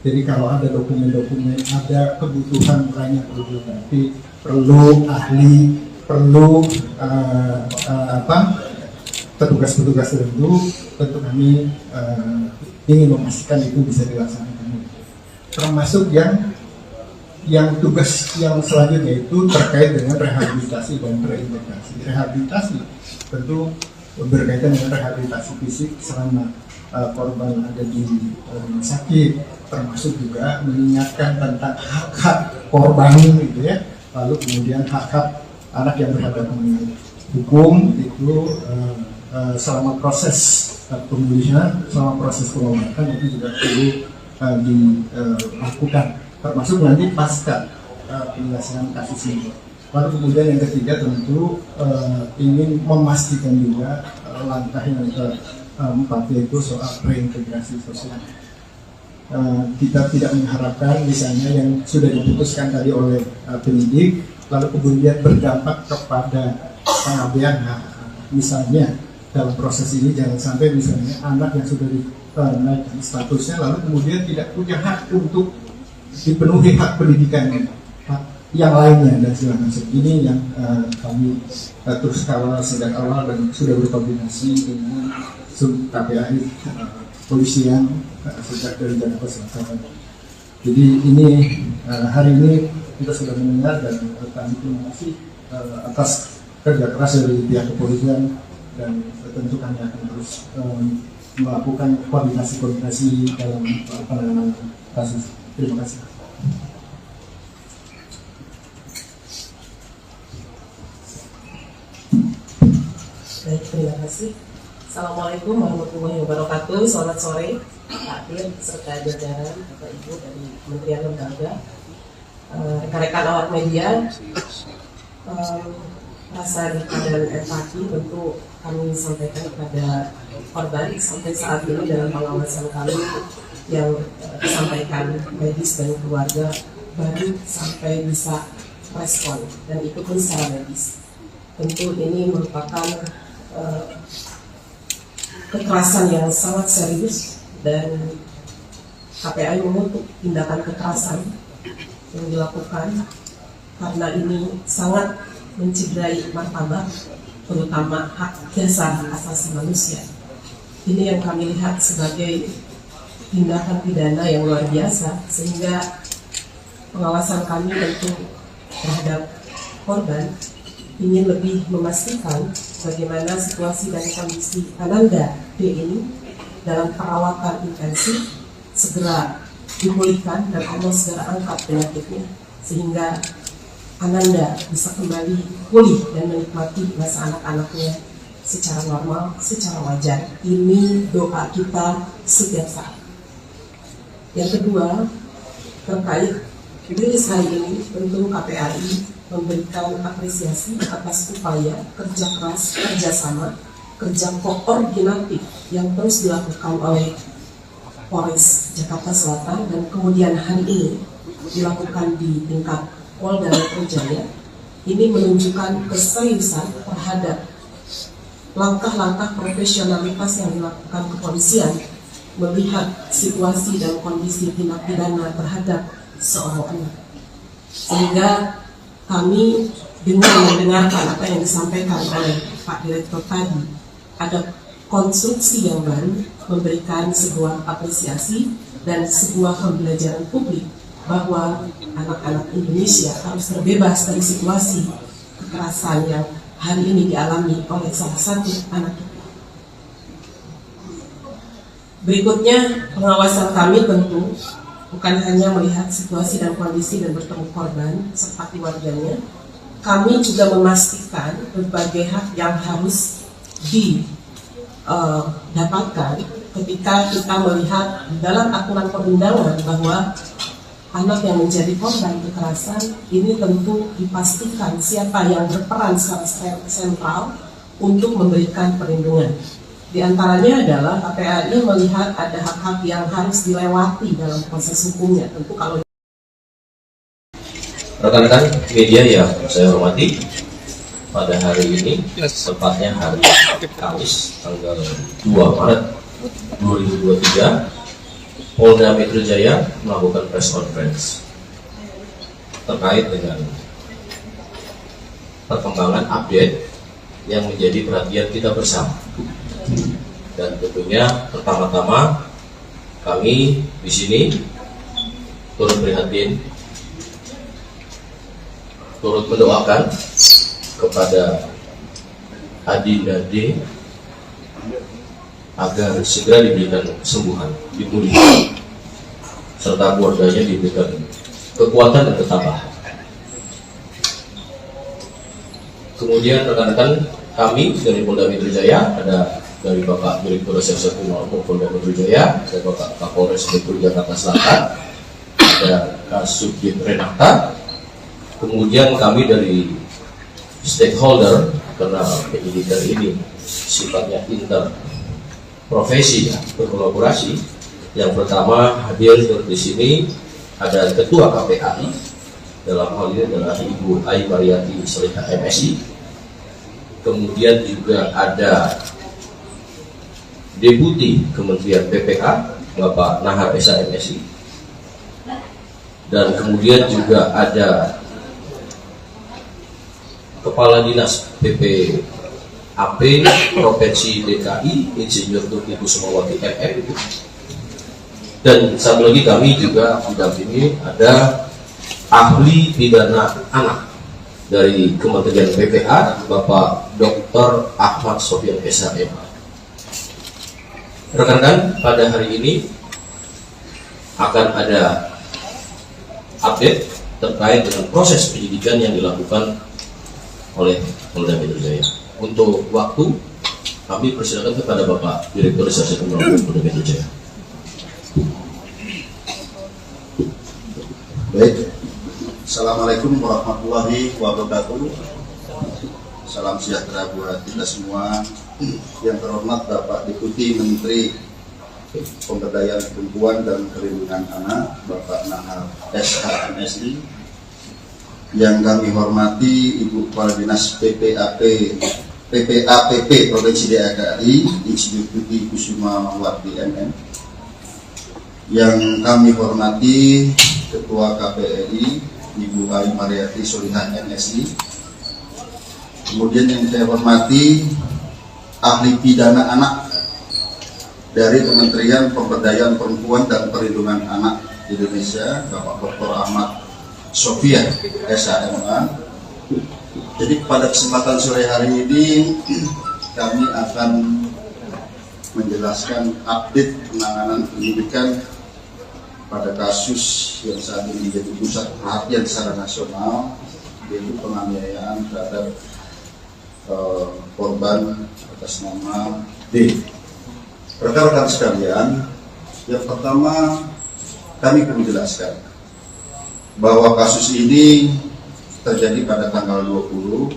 Jadi kalau ada dokumen-dokumen, ada kebutuhan lainnya perlu dilengkapi, perlu ahli, perlu petugas-petugas tertentu, tentu kami ingin memastikan itu bisa dilaksanakan. Termasuk yang tugas yang selanjutnya itu terkait dengan rehabilitasi dan reintegrasi. Rehabilitasi tentu berkaitan dengan rehabilitasi fisik selama korban ada di rumah sakit, termasuk juga mengingatkan tentang hak-hak korban gitu ya, lalu kemudian hak-hak anak yang berhadapan dengan hukum itu selama proses pemulihan, selama proses pengobatan itu juga perlu dilakukan, termasuk nanti pasca penyelesaian kasus ini. Lalu kemudian yang ketiga tentu ingin memastikan juga langkah yang keempat, yaitu soal reintegrasi sosial. Kita tidak mengharapkan misalnya yang sudah diputuskan tadi oleh penyidik lalu kemudian berdampak kepada pengabdian hak. Misalnya dalam proses ini jangan sampai misalnya anak yang sudah dinaikkan statusnya lalu kemudian tidak punya hak untuk dipenuhi hak pendidikannya, hak yang lainnya dan segala macam. Ini yang kami terus kawal sejak awal dan sudah berkoordinasi dengan KPAI polisian sejak dari Jakarta Selatan. Jadi ini hari ini kita sudah mendengar dan kami terima kasih atas kerja keras dari pihak kepolisian dan tentu kami akan terus melakukan koordinasi dalam penanganan kasus. Terima kasih. Baik, terima kasih. Assalamualaikum warahmatullahi wabarakatuh. Selamat sore, Pak Dir, serta jajaran Bapak Ibu dari Kementerian Lembaga, rekan-rekan awak media. Rasa duka dan empati tentu kami sampaikan kepada korban sampai saat ini dalam pengawasan kami yang disampaikan medis dan keluarga baru sampai bisa respon dan itu pun secara medis. Tentu ini merupakan kekerasan yang sangat serius dan KPAI mengutuk tindakan kekerasan yang dilakukan karena ini sangat mencederai martabat terutama hak dasar asasi manusia. Ini yang kami lihat sebagai tindakan pidana yang luar biasa sehingga pengawasan kami tentu terhadap korban ingin lebih memastikan bagaimana situasi dan kondisi Ananda D ini dalam perawatan intensif segera dipulihkan dan Allah segera angkat penyakitnya sehingga Ananda bisa kembali pulih dan menikmati masa anak-anaknya secara normal, secara wajar. Ini doa kita setiap saat. Yang kedua, terkait rilis hari ini, tentu KPAI memberikan apresiasi atas upaya kerja keras, kerjasama, kerja koordinatif yang terus dilakukan oleh Polres Jakarta Selatan dan kemudian hari ini dilakukan di tingkat Polda Metro Jaya. Ini menunjukkan keseriusan terhadap langkah-langkah profesionalitas yang dilakukan kepolisian melihat situasi dan kondisi tindak pidana terhadap seorang anak. Sehingga kami dengan mendengarkan apa yang disampaikan oleh Pak Direktur tadi, ada konstruksi yang baru memberikan sebuah apresiasi dan sebuah pembelajaran publik bahwa anak-anak Indonesia harus terbebas dari situasi kekerasan yang hari ini dialami oleh salah satu anak kita. Berikutnya, pengawasan kami tentu bukan hanya melihat situasi dan kondisi dan bertemu korban serta keluarganya, kami juga memastikan berbagai hak yang harus didapatkan ketika kita melihat dalam aturan perundangan bahwa anak yang menjadi korban kekerasan ini tentu dipastikan siapa yang berperan secara sentral untuk memberikan perlindungan. Di antaranya adalah KPAI melihat ada hak-hak yang harus dilewati dalam proses hukumnya. Tentu kalau rekan-rekan media yang saya hormati, pada hari ini, tepatnya hari Kamis, tanggal 2 Maret 2023, Polda Metro Jaya melakukan press conference terkait dengan perkembangan update yang menjadi perhatian kita bersama. Dan tentunya pertama-tama kami di sini turut prihatin, turut mendoakan kepada Adinda D agar segera diberikan kesembuhan, dipulihkan, serta keluarganya diberikan kekuatan dan ketabahan. Kemudian rekan-rekan kami dari Polda Metro Jaya ada dari Bapak Direktur Reserse Kriminal Polda Metro Jaya, ada Bapak Kapolres Metro Jakarta Selatan, ada Kasubdit Renata, kemudian kami dari stakeholder, karena penyidikan ini sifatnya interprofesi ya, berkolaborasi. Yang pertama hadir di sini ada Ketua KPAI, dalam hal ini adalah Ibu Ai Mariati Solihah MSI. Kemudian juga ada Deputi Kementerian PPA Bapak Nahar Esa MSI, dan kemudian juga ada Kepala Dinas PPAP Provinsi DKI Insinyur Tuti Kusumawati MM, dan satu lagi kami juga mendampingi ada ahli pidana anak dari Kementerian PPA Bapak Dr. Ahmad Sofyan SHM. Rekan-rekan, pada hari ini akan ada update terkait dengan proses penyidikan yang dilakukan oleh Polda Metro Jaya. Untuk waktu, kami persilakan kepada Bapak Direktur Reserse Kriminal Polda Metro Jaya. Baik, Assalamualaikum warahmatullahi wabarakatuh. Salam sejahtera buat kita semua. Yang terhormat Bapak Deputi Menteri Pemberdayaan Perempuan dan Perlindungan Anak, Bapak Nahar SH MSI. Yang kami hormati Ibu Kepala Dinas PPAPP Provinsi DKI Insinyur Tuti Kusumawati MM. Yang kami hormati Ketua KPRI Ibu Ai Mariati Solihah MSI. Kemudian yang saya hormati ahli pidana anak dari Kementerian Pemberdayaan Perempuan dan Perlindungan Anak Indonesia, Bapak Dr. Ahmad Sofyan SHMA. Jadi pada kesempatan sore hari ini kami akan menjelaskan update penanganan penyidikan pada kasus yang saat ini menjadi pusat perhatian secara nasional, yaitu penganiayaan terhadap korban atas nama D. Rekan-rekan sekalian, yang pertama kami perlu jelaskan bahwa kasus ini terjadi pada tanggal 20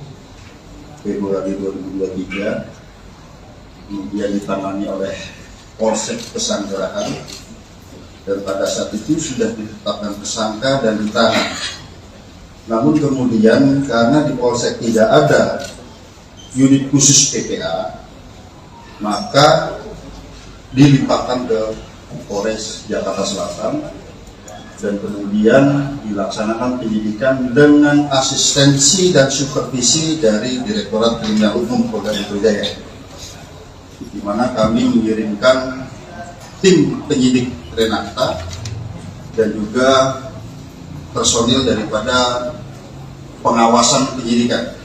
Februari 2023, kemudian ditangani oleh Polsek Pesanggerahan, dan pada saat itu sudah ditetapkan tersangka dan ditahan. Namun kemudian karena di Polsek tidak ada unit khusus PPA, maka dilimpahkan ke Polres Jakarta Selatan dan kemudian dilaksanakan penyidikan dengan asistensi dan supervisi dari Direktorat Kriminal Umum Polda Metro Jaya, di mana kami mengirimkan tim penyidik Renata dan juga personil daripada pengawasan penyidikan.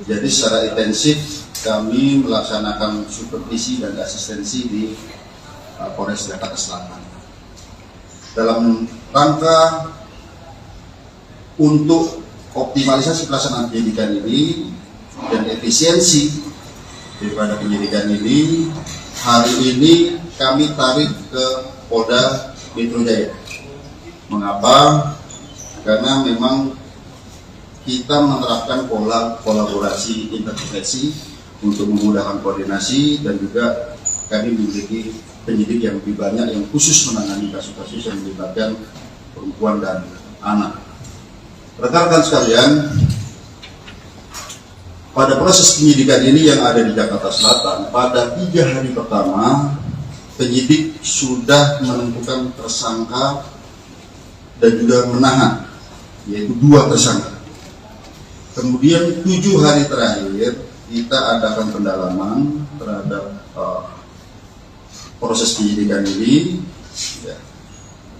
Jadi secara intensif kami melaksanakan supervisi dan asistensi di Polres Jakarta Selatan dalam rangka untuk optimalisasi pelaksanaan penyidikan ini dan efisiensi daripada penyidikan ini. Hari ini kami tarik ke Polda Metro Jaya. Mengapa? Karena memang kita menerapkan pola kolaborasi interprofesi untuk memudahkan koordinasi, dan juga kami memiliki penyidik yang lebih banyak yang khusus menangani kasus-kasus yang melibatkan perempuan dan anak. Rekan-rekan sekalian, pada proses penyidikan ini yang ada di Jakarta Selatan, pada 3 hari pertama penyidik sudah menentukan tersangka dan juga menahan, yaitu 2 tersangka. Kemudian 7 hari terakhir kita adakan pendalaman terhadap proses penyidikan ini. Ya.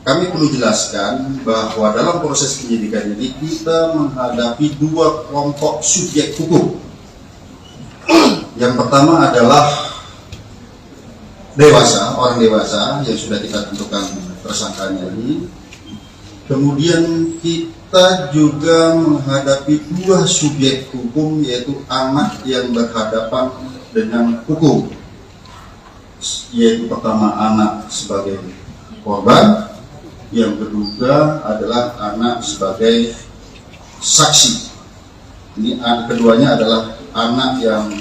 Kami perlu jelaskan bahwa dalam proses penyidikan ini kita menghadapi 2 kelompok subjek hukum. Yang pertama adalah orang dewasa yang sudah kita tentukan tersangkanya ini. Kemudian kita juga menghadapi 2 subjek hukum, yaitu anak yang berhadapan dengan hukum. yaitu pertama anak sebagai korban, yang kedua adalah anak sebagai saksi. Ini keduanya adalah anak yang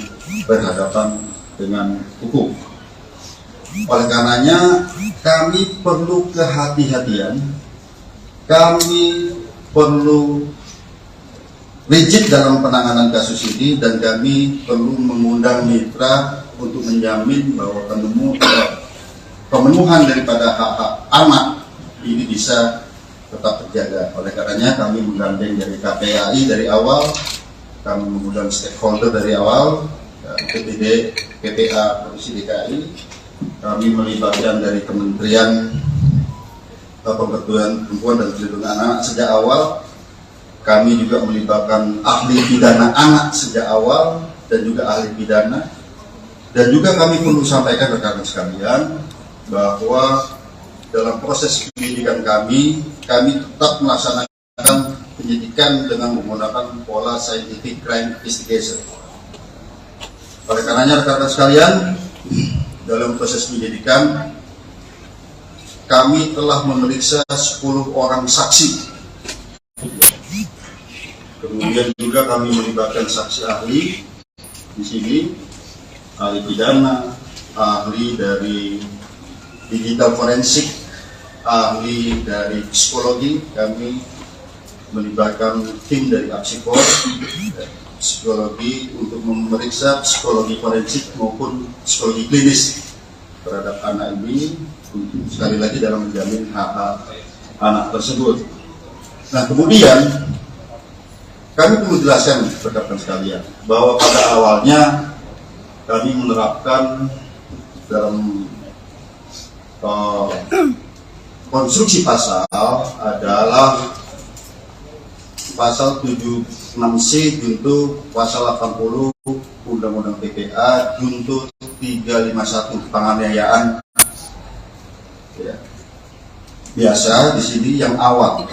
berhadapan dengan hukum. Oleh karenanya kami perlu kehati-hatian, kami perlu rigid dalam penanganan kasus ini, dan kami perlu mengundang mitra untuk menjamin bahwa pemenuhan daripada hak-hak anak ini bisa tetap terjaga. Oleh karenanya kami menggandeng dari KPAI dari awal, kami mengundang stakeholder dari awal, PPD, PPA Provinsi DKI, kami melibatkan dari Kementerian Pemberdayaan Perempuan dan Perlindungan Anak sejak awal. Kami juga melibatkan ahli pidana anak sejak awal dan juga ahli pidana. Dan juga kami perlu sampaikan rekan-rekan sekalian bahwa dalam proses penyidikan kami tetap melaksanakan penyidikan dengan menggunakan pola scientific crime investigation. Oleh karenanya rekan-rekan sekalian, dalam proses penyidikan kami telah memeriksa 10 orang saksi. Kemudian juga kami melibatkan saksi ahli di sini, ahli pidana, ahli dari digital forensik, ahli dari psikologi. Kami melibatkan tim dari Apsikor, psikologi untuk memeriksa psikologi forensik maupun psikologi klinis terhadap anak ini, sekali lagi dalam menjamin hak-hak anak tersebut. Nah, kemudian kami perlu jelaskan rekan-rekan sekalian bahwa pada awalnya kami menerapkan dalam konstruksi pasal adalah pasal 76C junto pasal 80 Undang-Undang PPA junto 351 penganiayaan. Ya. Biasa di sini yang awal.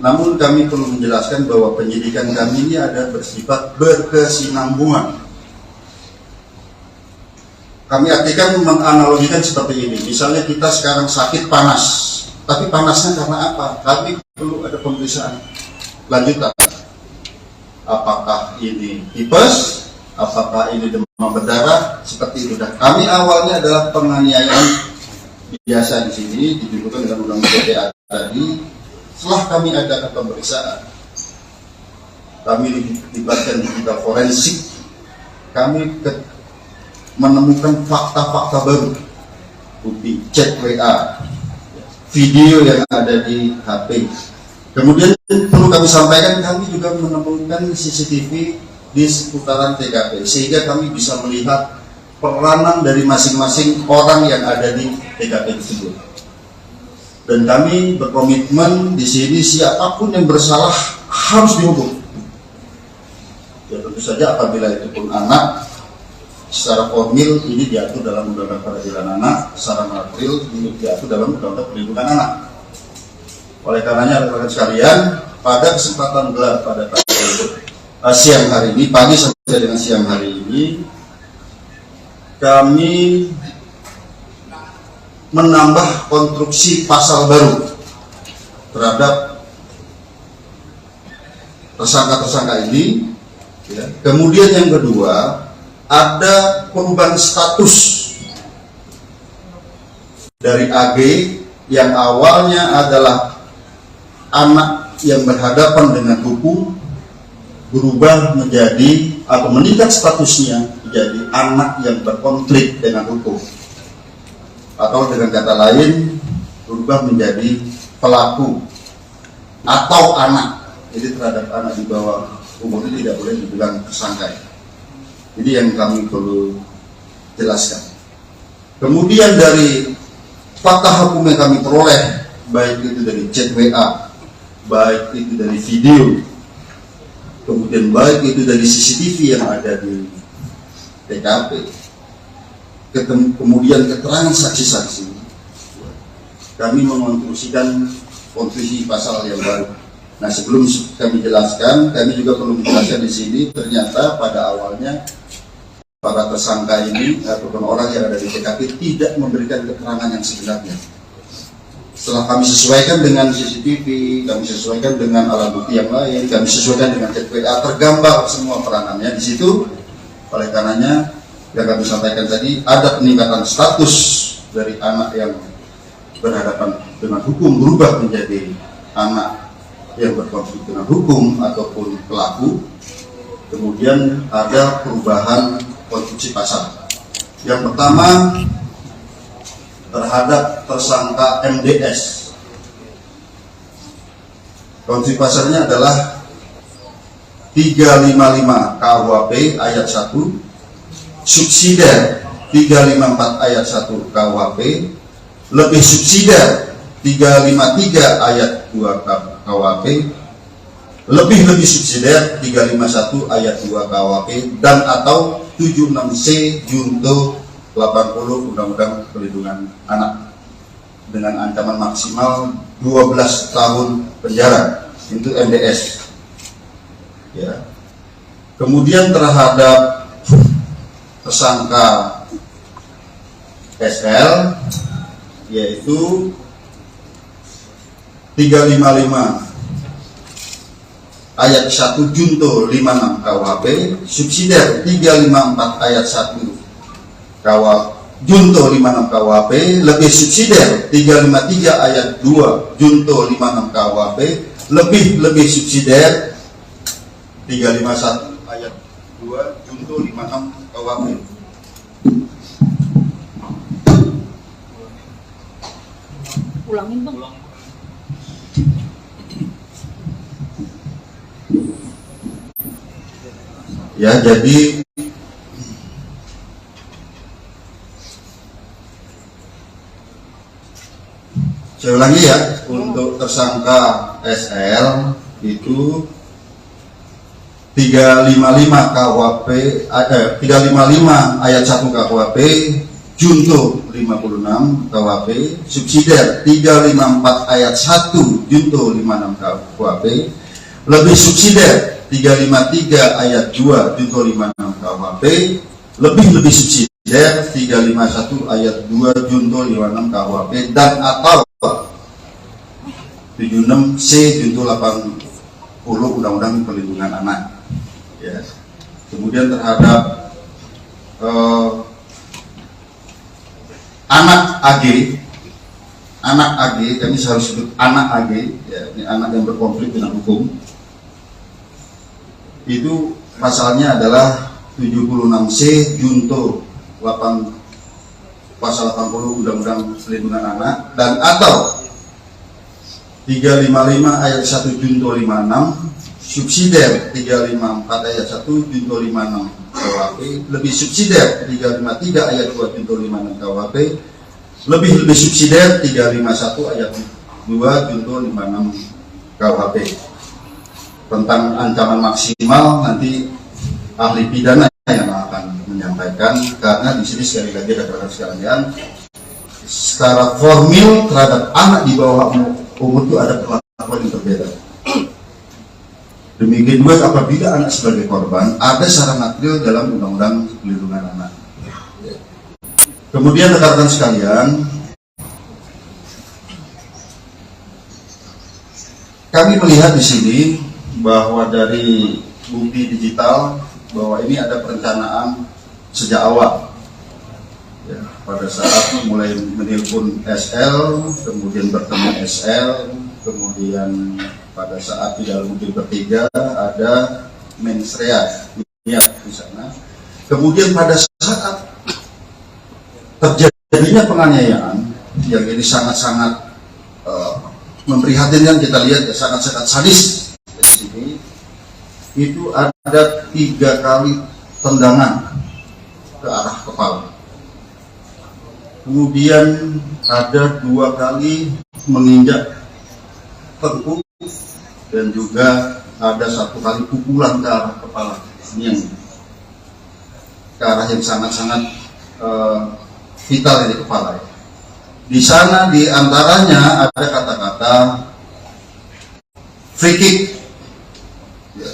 Namun kami perlu menjelaskan bahwa penyidikan kami ini ada bersifat berkesinambungan. Kami artikan menganalogikan seperti ini. Misalnya kita sekarang sakit panas, tapi panasnya karena apa? Kami perlu ada pemeriksaan lanjutan. Apakah ini tipes? Apakah ini demam berdarah? Seperti itu. Dan kami awalnya adalah penganiayaan biasa di sini ditentukan dengan undang-undang PPA tadi. Setelah kami adakan pemeriksaan, kami dilibatkan digital forensik, kami menemukan fakta-fakta baru, bukti chat WA, video yang ada di HP. Kemudian perlu kami sampaikan, kami juga menemukan CCTV di seputaran TKP, sehingga kami bisa melihat peranan dari masing-masing orang yang ada di TKP tersebut. Dan kami berkomitmen di sini siapapun yang bersalah harus dihukum. Ya tentu saja apabila itu pun anak, secara formil ini diatur dalam Undang-Undang Peradilan Anak, secara material ini diatur dalam Undang-Undang Perlindungan Anak. Oleh karenanya rekan-rekan sekalian, pada kesempatan gelar pada siang hari ini, pagi sampai dengan siang hari ini, kami menambah konstruksi pasal baru terhadap tersangka-tersangka ini. Ya. Kemudian yang kedua, ada perubahan status dari AG yang awalnya adalah anak yang berhadapan dengan hukum, berubah menjadi atau meningkat statusnya menjadi anak yang berkonflik dengan hukum. Atau dengan kata lain berubah menjadi pelaku atau anak. Jadi terhadap anak di bawah umur itu tidak boleh dibilang tersangka. Jadi yang kami perlu jelaskan. Kemudian dari fakta hukum yang kami peroleh, baik itu dari chat WA, baik itu dari video, kemudian baik itu dari CCTV yang ada di TKP, kemudian keterangan saksi-saksi, kami mengonstruksikan konstruksi pasal yang baru. Nah, sebelum kami jelaskan, kami juga perlu menjelaskan di sini, ternyata pada awalnya para tersangka ini ataupun orang yang ada di TKP tidak memberikan keterangan yang sebenarnya. Setelah kami sesuaikan dengan CCTV, kami sesuaikan dengan alat bukti yang lain, kami sesuaikan dengan chat WA, tergambar semua peranannya di situ. Oleh karenanya, yang kami sampaikan tadi, ada peningkatan status dari anak yang berhadapan dengan hukum berubah menjadi anak yang berkonflik dengan hukum ataupun pelaku. Kemudian ada perubahan konstruksi pasal. Yang pertama, terhadap tersangka MDS. Konstruksi pasalnya adalah 355 KUHP ayat 1, subsidiar 354 ayat 1 KUHP, lebih subsidiar 353 ayat 2 KUHP, lebih subsidiar 351 ayat 2 KUHP, dan atau 76C junto 80 Undang-Undang Perlindungan Anak dengan ancaman maksimal 12 tahun penjara. Itu MDS. Ya. Kemudian terhadap tersangka SL, yaitu 355 ayat 1 junto 56 KUHP, subsidiar 354 ayat 1 junto 56 KUHP, lebih subsidiar 353 ayat 2 junto 56 KUHP, lebih subsidiar 351 ayat 2 junto 56 KUHP. Ulangin bang. Ya, jadi saya ulangi ya, untuk tersangka SL itu 355 KUHP 355 ayat 1 KUHP junto 56 KUHP, subsidiar 354 ayat 1 junto 56 KUHP, lebih subsidiar 353 ayat 2 junto 56 KUHP, lebih subsidiar 351 ayat 2 junto 56 KUHP, dan atau 76C junto 80 Undang-Undang Perlindungan Anak. Ya. Kemudian terhadap anak AG, kami selalu sebut anak AG, ya, ini anak yang berkonflik dengan hukum. Itu pasalnya adalah 76C junto 8 pasal 80 Undang-Undang Perlindungan Anak, dan atau 355 ayat 1 junto 56, subsidiar 354 ayat 1 junto 56 KUHP, lebih subsidiar 353 ayat 2 junto 56 KUHP, lebih subsidiar 351 ayat 2 junto 56 KUHP. Tentang ancaman maksimal nanti ahli pidana yang akan menyampaikan, karena di sini sekali lagi rekan-rekan sekalian, secara formil terhadap anak di bawah umur itu ada perlakuan yang berbeda. Demikian juga apabila anak sebagai korban, ada secara material dalam Undang-Undang Perlindungan Anak. Kemudian rekan-rekan sekalian, kami melihat di sini bahwa dari bukti digital bahwa ini ada perencanaan sejak awal. Ya, pada saat mulai menelpon SL, kemudian bertemu SL, kemudian pada saat di dalam mobil bertiga ada mensrea ya di sana. Kemudian pada saat terjadinya penganiayaan yang ini sangat-sangat memprihatinkan, kita lihat ya, sangat-sangat sadis di sini, itu ada 3 kali tendangan ke arah kepala. Kemudian ada 2 kali menginjak tengkuk, dan juga ada 1 kali pukulan ke arah kepala. Ini yang ke arah yang sangat-sangat vital di kepala. Di sana di antaranya ada kata-kata free kick, ya,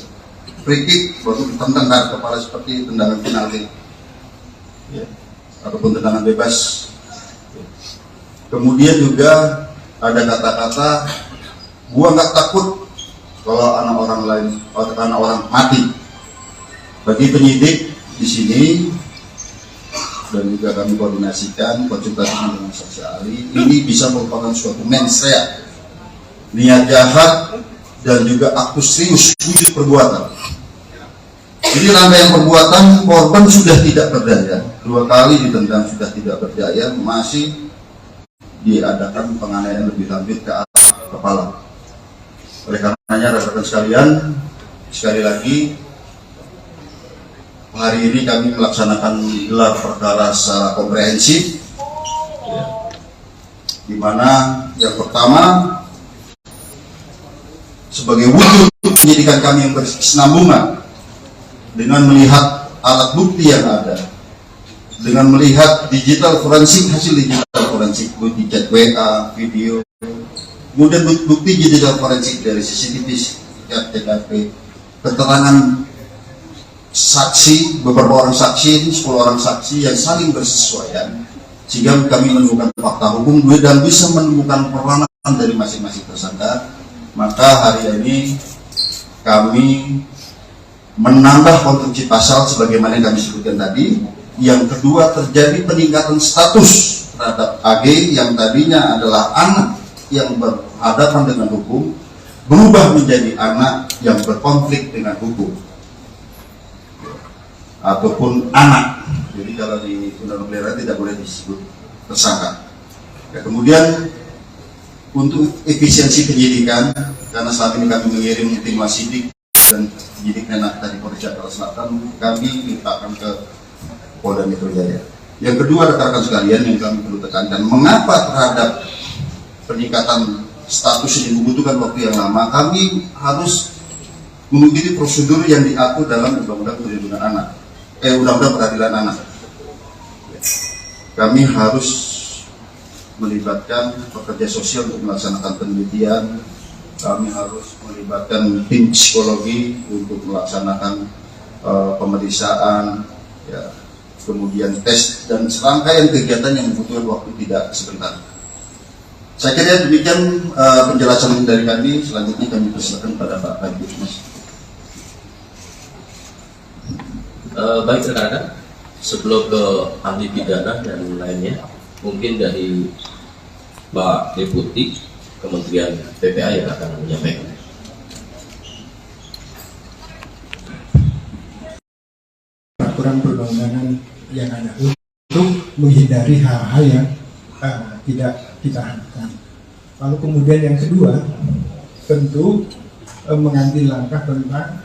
free kick baru ditendang ke kepala seperti tendangan penalti. ya, ataupun tendangan bebas. Kemudian juga ada kata-kata, gua nggak takut kalau anak orang lain, anak orang mati. Bagi penyidik di sini dan juga kami koordinasikan konsultasi dengan saksi ahli, ini bisa merupakan suatu mens rea, niat jahat dan juga aktus serius wujud perbuatan. Jadi rangkaian perbuatan, korban sudah tidak berdaya, 2 kali ditendang sudah tidak berdaya, masih diadakan penganiayaan lebih lanjut ke arah kepala. Oleh karenanya rekan-rekan sekalian, sekali lagi hari ini kami melaksanakan gelar perkara secara komprehensif, ya, di mana yang pertama sebagai wujud penyidikan kami yang berkesinambungan dengan melihat alat bukti yang ada, dengan melihat digital forensik, hasil digital forensik, bukti chat WA, video, kemudian bukti digital forensik dari CCTV, TKP, keterangan saksi, beberapa orang saksi, 10 orang saksi yang saling bersesuaian, sehingga kami menemukan fakta hukum dan bisa menemukan peranan dari masing-masing tersangka. Maka hari ini kami menambah konstruksi pasal sebagaimana yang kami sebutkan tadi. Yang kedua, terjadi peningkatan status terhadap AG yang tadinya adalah anak yang berhadapan dengan hukum, berubah menjadi anak yang berkonflik dengan hukum ataupun anak. Jadi kalau di undang-undang peliharaan tidak boleh disebut tersangka. Ya, kemudian untuk efisiensi penyidikan, karena saat ini kami mengirim tim wasidik dan penyidik Menak dari Polres Jakarta Selatan, kami limpahkan ke Polda Metro Jaya. Yang kedua, rekan-rekan sekalian, yang kami perlu tekankan, mengapa terhadap peningkatan status ini membutuhkan waktu yang lama? Kami harus mengikuti prosedur yang diatur dalam Undang-Undang Perlindungan Anak, Undang-Undang Peradilan Anak. Kami harus melibatkan pekerja sosial untuk melaksanakan penelitian. Kami harus melibatkan tim psikologi untuk melaksanakan pemeriksaan, ya, kemudian tes dan serangkaian kegiatan yang membutuhkan waktu tidak sebentar. Saya kira demikian penjelasan dari kami. Selanjutnya kami persilakan pada Pak Kabid. Baik rekan-rekan, sebelum ke ahli pidana dan lainnya, mungkin dari Pak Deputi Kementerian PPA yang akan menyampaikan. Peraturan perundang-undangan yang ada untuk menghindari hal-hal yang tidak kita harapkan. Lalu kemudian yang kedua, tentu mengambil langkah tentang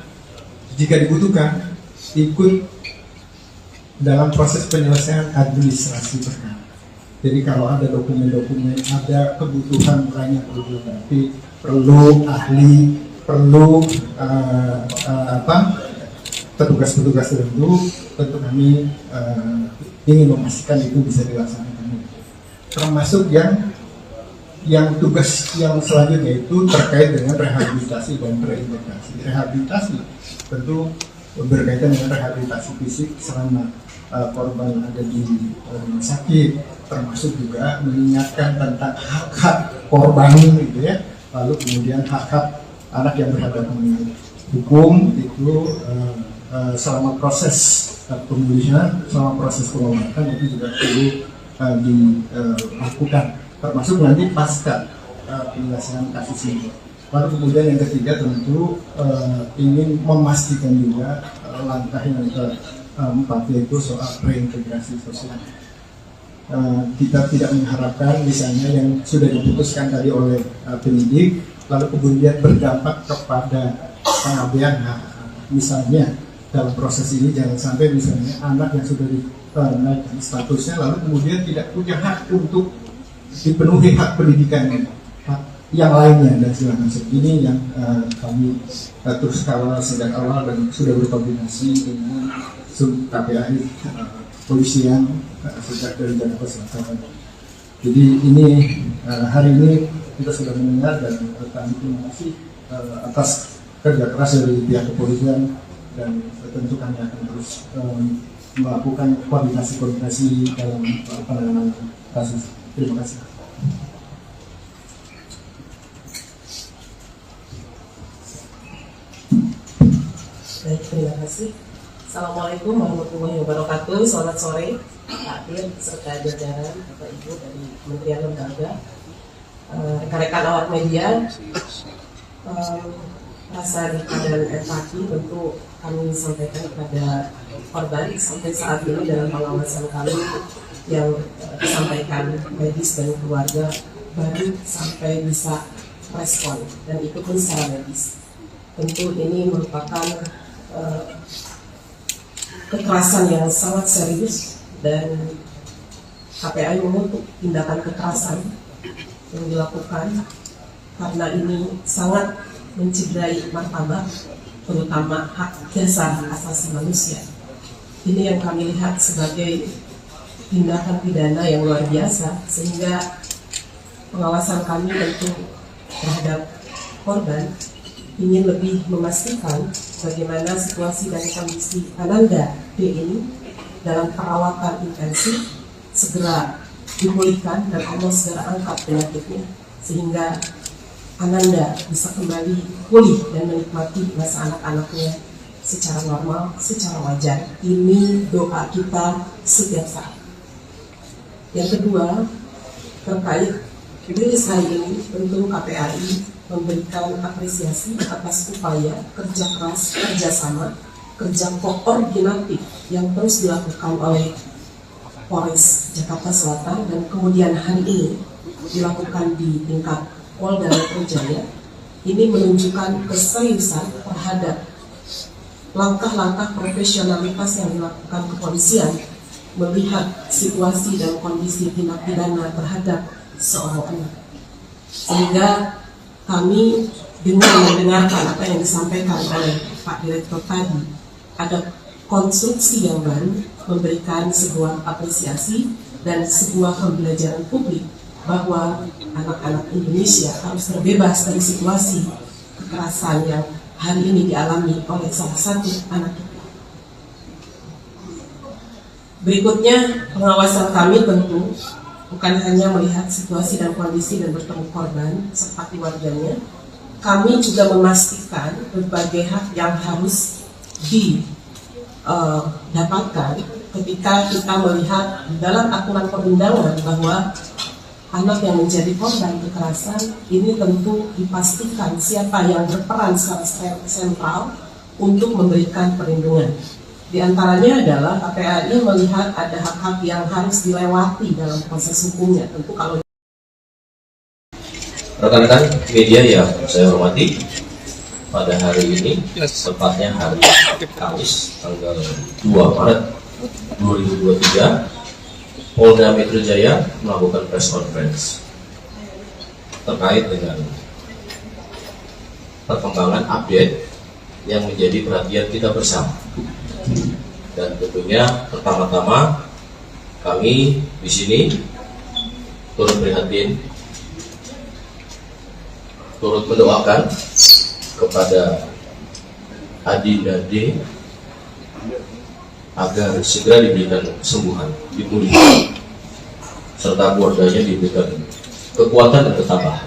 jika dibutuhkan ikut dalam proses penyelesaian administrasi perkara. Jadi kalau ada dokumen-dokumen, ada kebutuhan lain yang perlu dilengkapi, perlu ahli, perlu petugas-petugas tertentu, tentu kami ingin memastikan itu bisa dilaksanakan. Termasuk yang tugas yang selanjutnya itu terkait dengan rehabilitasi dan reintegrasi. Rehabilitasi tentu berkaitan dengan rehabilitasi fisik selama korban ada di rumah sakit, termasuk juga mengingatkan tentang hak-hak korban gitu ya. Lalu kemudian hak-hak anak yang berhadapan dengan hukum itu selama proses pemulihan, selama proses pengobatan itu juga perlu dilakukan, termasuk nanti pasca penyelesaian kasus ini. Lalu kemudian yang ketiga tentu ingin memastikan juga langkah yang keempat, yaitu soal reintegrasi sosial. Kita tidak mengharapkan misalnya yang sudah diputuskan tadi oleh penyidik lalu kemudian berdampak kepada pengabaian hak. Misalnya dalam proses ini jangan sampai misalnya anak yang sudah dinaikkan statusnya lalu kemudian tidak punya hak untuk dipenuhi hak pendidikannya, hak yang lainnya dan segala macam. Ini yang kami terus kawal sejak awal dan sudah berkoordinasi dengan KPAI polisian sejak dari Jakarta Selatan. Jadi ini hari ini kita sudah mendengar dan kami terima kasih atas kerja keras dari pihak kepolisian dan tentu kami akan terus melakukan koordinasi dalam penanganan kasus. Terima kasih. Baik, terima kasih. Assalamualaikum warahmatullahi wabarakatuh. Selamat sore, Pak Dir, serta jajaran Bapak Ibu dari Kementerian Lembaga, rekan-rekan awak media. Rasa duka dan empati tentu kami sampaikan kepada korban sampai saat ini dalam pengawasan kami yang disampaikan medis dan keluarga baru sampai bisa respon dan itu pun secara medis. Tentu ini merupakan kekerasan yang sangat serius dan KPAI mengutuk tindakan kekerasan yang dilakukan karena ini sangat mencederai martabat, terutama hak dasar asasi manusia. Ini yang kami lihat sebagai tindakan pidana yang luar biasa, sehingga pengawasan kami tentu terhadap korban ingin lebih memastikan bagaimana situasi dan kondisi Ananda D ini dalam perawatan intensif segera dipulihkan dan Allah segera angkat penyakitnya sehingga Ananda bisa kembali pulih dan menikmati masa anak-anaknya secara normal, secara wajar. Ini doa kita setiap saat. Yang kedua, terkait rilis hari ini, tentu KPAI memberikan apresiasi atas upaya kerja keras, kerjasama, kerja koordinatif yang terus dilakukan oleh Polres Jakarta Selatan dan kemudian hari ini dilakukan di tingkat Polda Metro Jaya. Ini menunjukkan keseriusan terhadap langkah-langkah profesionalitas yang dilakukan kepolisian melihat situasi dan kondisi tindak pidana terhadap seorang anak. Sehingga kami dengan mendengarkan apa yang disampaikan oleh Pak Direktur tadi, ada konstruksi yang baru memberikan sebuah apresiasi dan sebuah pembelajaran publik bahwa anak-anak Indonesia harus terbebas dari situasi kekerasan yang hari ini dialami oleh salah satu anak kita. Berikutnya, pengawasan kami tentu bukan hanya melihat situasi dan kondisi dan bertemu korban serta keluarganya, kami juga memastikan berbagai hak yang harus didapatkan ketika kita melihat dalam aturan perundangan bahwa anak yang menjadi korban kekerasan ini tentu dipastikan siapa yang berperan secara sentral untuk memberikan perlindungan. Di antaranya adalah KPAI melihat ada hak-hak yang harus dilewati dalam proses hukumnya. Tentu kalau rekan-rekan media yang saya hormati, pada hari ini, tepatnya hari Kamis, tanggal 2 Maret 2023, Polda Metro Jaya melakukan press conference terkait dengan perkembangan update yang menjadi perhatian kita bersama. Dan tentunya pertama-tama kami di sini turut prihatin, turut mendoakan kepada Adinda D agar segera diberikan kesembuhan, dipulihkan, serta keluarganya diberikan kekuatan dan ketabahan.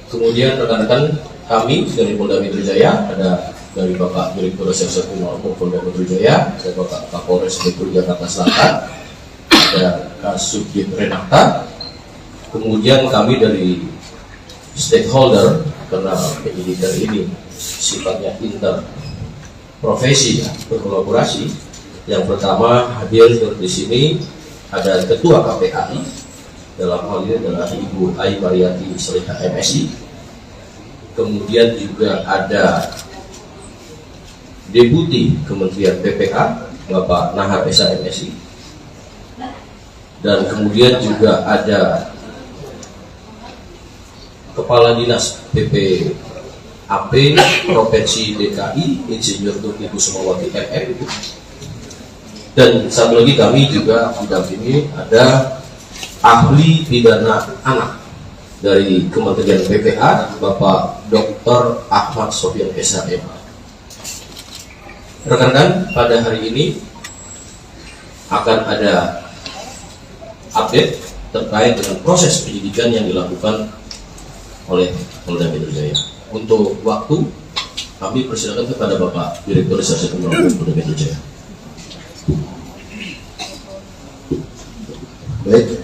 Kemudian rekan-rekan kami dari Polda Metro Jaya, ada dari Bapak Direktur Reserse Kriminal Polda Metro Jaya, ada Bapak Kapolres Metro Jakarta Selatan, ada Kasubdit Renata, kemudian kami dari stakeholder, karena penyidikan ini sifatnya interprofesi, berkolaborasi. Yang pertama hadir di sini ada Ketua KPAI, dalam hal ini adalah Ibu Ai Mariati Seliha MSI. Kemudian juga ada Deputi Kementerian PPA Bapak Nahar Esa MSI, dan kemudian juga ada Kepala Dinas PPAP Provinsi DKI Insinyur Tuti Kusumawati MM. Dan satu lagi kami juga didampingi ada ahli pidana anak dari Kementerian PPA Bapak Dr. Ahmad Sofyan SHM. Rekan-rekan, pada hari ini akan ada update terkait dengan proses penyidikan yang dilakukan oleh Polda Metro Jaya. Untuk waktu, kami persilakan kepada Bapak Direktur Reserse Kriminal Polda Metro Jaya. Baik,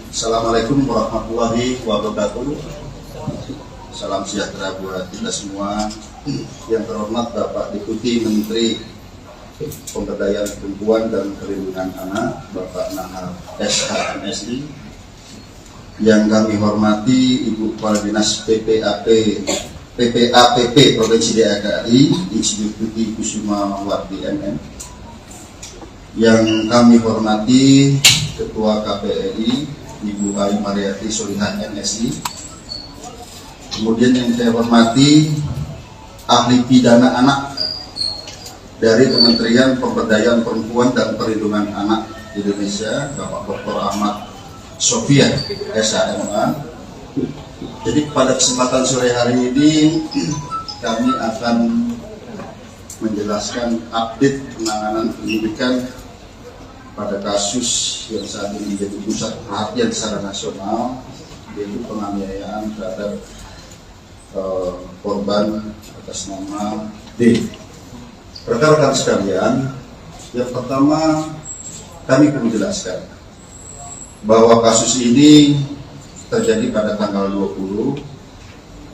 Assalamualaikum warahmatullahi wabarakatuh. Salam sejahtera buat kita semua. Yang terhormat Bapak Deputi Menteri Pemberdayaan Perempuan dan Perlindungan Anak, Bapak Nahar SH-MSI. Yang kami hormati Ibu Kepala Dinas PPAPP Provinsi DKI, Insinyur Tuti Kusuma Wardi MM. Yang kami hormati Ketua KPRI Ibu Ayu Mariati Solihah MSI. Kemudian yang saya hormati ahli pidana anak dari Kementerian Pemberdayaan Perempuan dan Perlindungan Anak Indonesia, Bapak Dr. Ahmad Sofia SHMA. Jadi pada kesempatan sore hari ini kami akan menjelaskan update penanganan penyidikan pada kasus yang saat ini menjadi pusat perhatian secara nasional, yaitu penganiayaan terhadap korban atas nama D. Rekan-rekan sekalian, yang pertama kami perlu jelaskan bahwa kasus ini terjadi pada tanggal 20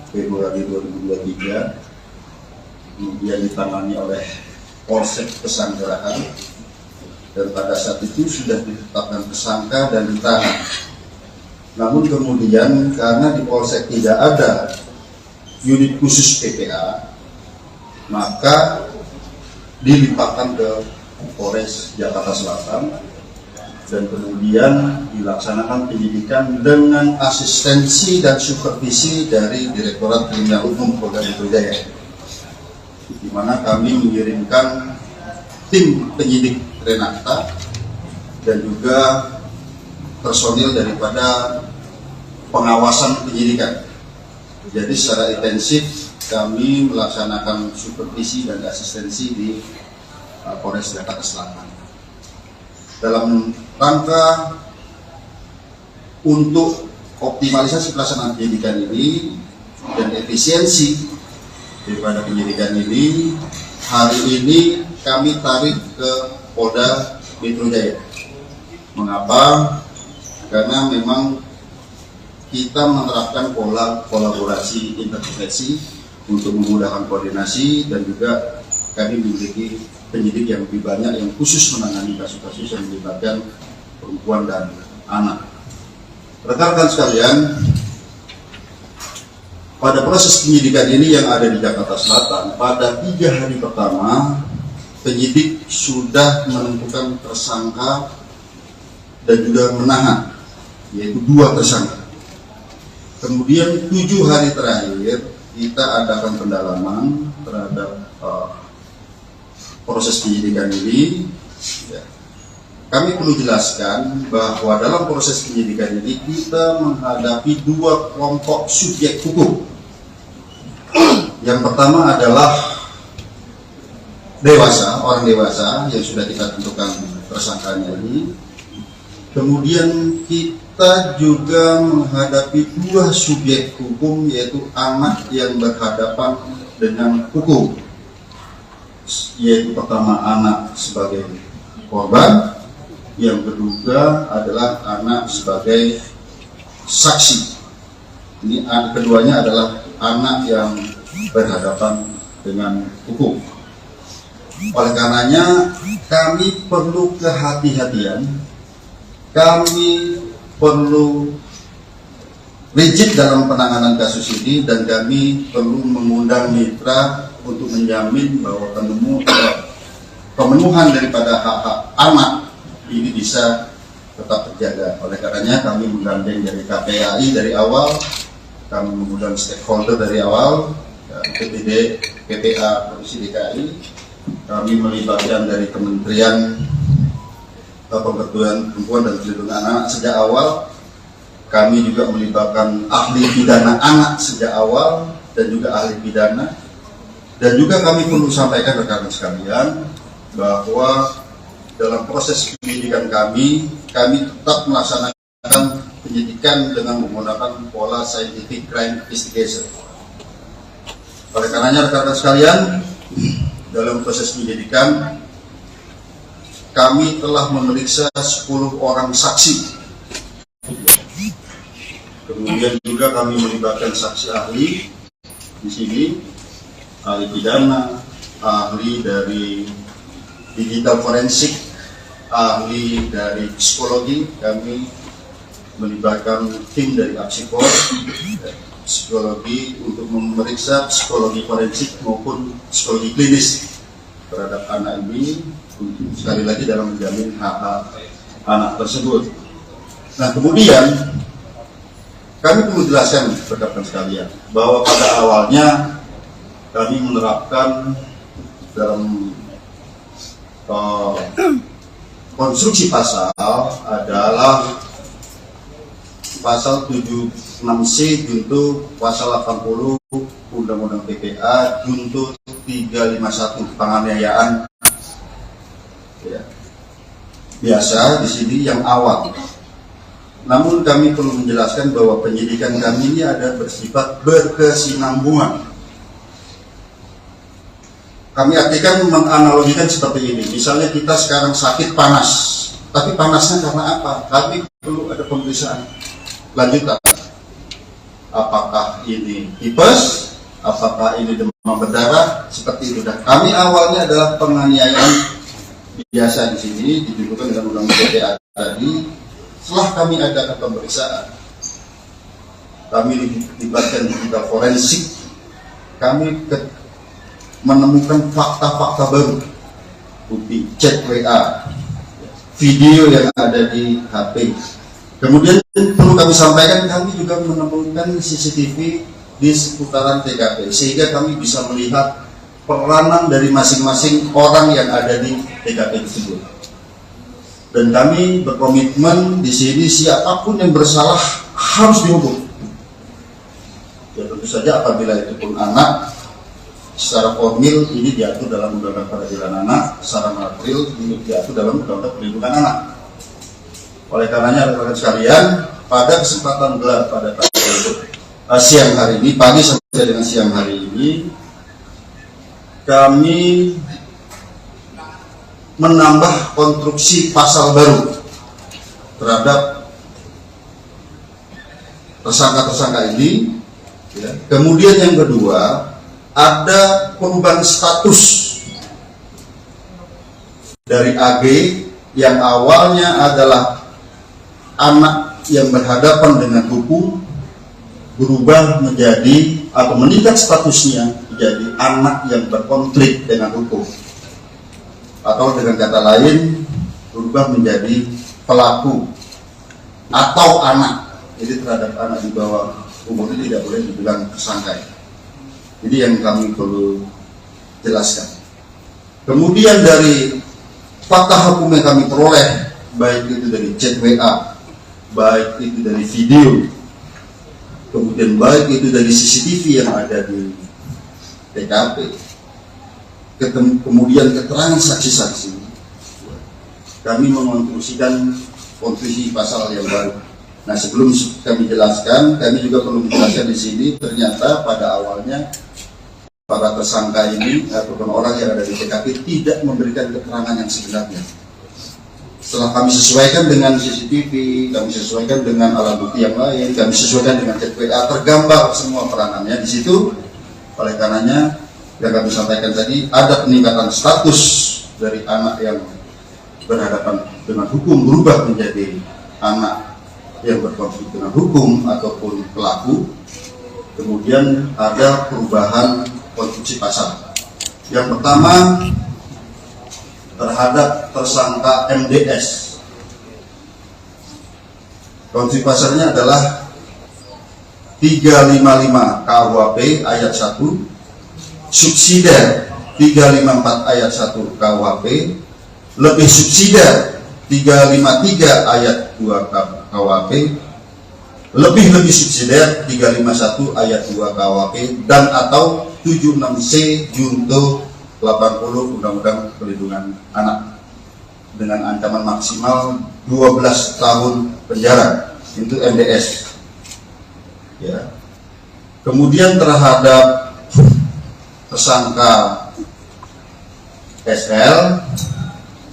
Februari 2023, kemudian ditangani oleh Polsek Pesanggerahan, dan pada saat itu sudah ditetapkan tersangka dan ditahan. Namun kemudian karena di Polsek tidak ada unit khusus PPA, maka dilimpahkan ke Polres Jakarta Selatan dan kemudian dilaksanakan penyidikan dengan asistensi dan supervisi dari Direktorat Kriminal Umum Polda Metro Jaya, di mana kami mengirimkan tim penyidik Renata dan juga personil daripada pengawasan penyidikan. Jadi secara intensif kami melaksanakan supervisi dan asistensi di Polres Jakarta Selatan dalam rangka untuk optimalisasi pelaksanaan penyidikan ini dan efisiensi daripada penyidikan ini. Hari ini kami tarik ke Polda Metro Jaya. Mengapa? Karena memang kita menerapkan pola kolaborasi intervensi untuk memudahkan koordinasi, dan juga kami memiliki penyidik yang lebih banyak yang khusus menangani kasus-kasus yang melibatkan perempuan dan anak. Rekan-rekan sekalian, pada proses penyidikan ini yang ada di Jakarta Selatan, pada 3 hari pertama penyidik sudah menentukan tersangka dan juga menahan, yaitu 2 tersangka. Kemudian 7 hari terakhir kita adakan pendalaman terhadap proses penyidikan ini. Ya. Kami perlu jelaskan bahwa dalam proses penyidikan ini kita menghadapi 2 kelompok subjek hukum. Yang pertama adalah dewasa, orang dewasa yang sudah kita tentukan tersangkanya ini. Kemudian kita juga menghadapi 2 subjek hukum, yaitu anak yang berhadapan dengan hukum, yaitu pertama anak sebagai korban, yang kedua adalah anak sebagai saksi. Ini keduanya adalah anak yang berhadapan dengan hukum. Oleh karenanya kami perlu kehati-hatian, kami perlu rigid dalam penanganan kasus ini, dan kami perlu mengundang mitra untuk menjamin bahwa pemenuhan daripada hak-hak anak ini bisa tetap terjaga. Oleh karenanya kami menggandeng dari KPAI dari awal, kami mengundang stakeholder dari awal, PPD, PPA Provinsi DKI, kami melibatkan dari Kementerian Pemberdayaan Perempuan dan Perlindungan Anak sejak awal. Kami juga melibatkan ahli pidana anak sejak awal dan juga ahli pidana. Dan juga kami perlu sampaikan rekan-rekan sekalian bahwa dalam proses penyidikan kami tetap melaksanakan penyidikan dengan menggunakan pola scientific crime investigation. Oleh karenanya rekan-rekan sekalian, dalam proses penyidikan kami telah memeriksa 10 orang saksi. Kemudian juga kami melibatkan saksi ahli di sini, ahli pidana, ahli dari digital forensik, ahli dari psikologi. Kami melibatkan tim dari Apsikor, psikologi untuk memeriksa psikologi forensik maupun psikologi klinis terhadap anak ini, sekali lagi dalam menjamin hak-hak anak tersebut. Nah, kemudian kami perlu jelaskan rekan-rekan sekalian bahwa pada awalnya kami menerapkan dalam konstruksi pasal adalah pasal 76C junto pasal 80 Undang-Undang PPA junto 351 penganiayaan. Ya. Biasa di sini yang awal. Namun kami perlu menjelaskan bahwa penyidikan kami ini ada bersifat berkesinambungan. Kami artikan menganalogikan seperti ini. Misalnya kita sekarang sakit panas, tapi panasnya karena apa? Kami perlu ada pemeriksaan lanjutan. Apakah ini tipes? Apakah ini demam berdarah? Seperti itu. Dan kami awalnya adalah penganiayaan biasa di sini ditunjukkan dengan undang-undang PPA tadi. Setelah kami adakan pemeriksaan, kami dilibatkan digital forensik, kami menemukan fakta-fakta baru, bukti chat WA, video yang ada di HP. Kemudian perlu kami sampaikan, kami juga menemukan CCTV di seputaran TKP, sehingga kami bisa melihat peranan dari masing-masing orang yang ada di TKP tersebut. Dan kami berkomitmen di sini siapapun yang bersalah harus dihukum. Ya tentu saja apabila itu pun anak, secara formil ini diatur dalam Undang-Undang Peradilan Anak, secara material ini diatur dalam Undang-Undang Perlindungan Anak. Oleh karenanya rekan-rekan sekalian, pada kesempatan gelar pada siang hari ini, pagi sampai dengan siang hari ini, kami menambah konstruksi pasal baru terhadap tersangka-tersangka ini. Ya. Kemudian yang kedua, ada perubahan status dari AG yang awalnya adalah anak yang berhadapan dengan hukum, berubah menjadi atau meningkat statusnya menjadi anak yang berkonflik dengan hukum. Atau dengan kata lain, berubah menjadi pelaku atau anak. Jadi terhadap anak di bawah umur ini tidak boleh dibilang tersangka. Jadi yang kami perlu jelaskan. Kemudian dari fakta hukum yang kami peroleh, baik itu dari chat WA, baik itu dari video, kemudian baik itu dari CCTV yang ada di TKP, kemudian keterangan saksi-saksi, kami mengonstruksikan konstruksi pasal yang baru. Nah, sebelum kami jelaskan, kami juga perlu menjelaskan di sini, ternyata pada awalnya para tersangka ini ataupun orang yang ada di TKP tidak memberikan keterangan yang sebenarnya. Setelah kami sesuaikan dengan CCTV, kami sesuaikan dengan alat bukti yang lain, kami sesuaikan dengan chat WA, tergambar semua peranannya di situ. Oleh karenanya, yang kami sampaikan tadi, ada peningkatan status dari anak yang berhadapan dengan hukum berubah menjadi anak yang berkonflik dengan hukum ataupun pelaku. Kemudian ada perubahan konstruksi pasal. Yang pertama, terhadap tersangka MDS. Konstruksi pasalnya adalah 355 KUHP ayat 1, subsidiar 354 ayat 1 KUHP, lebih subsidiar 353 ayat 2 KUHP, lebih-lebih subsidiar 351 ayat 2 KUHP dan atau 76C junto 80 Undang-Undang Perlindungan Anak dengan ancaman maksimal 12 tahun penjara, itu MDS. Ya. Kemudian terhadap tersangka SL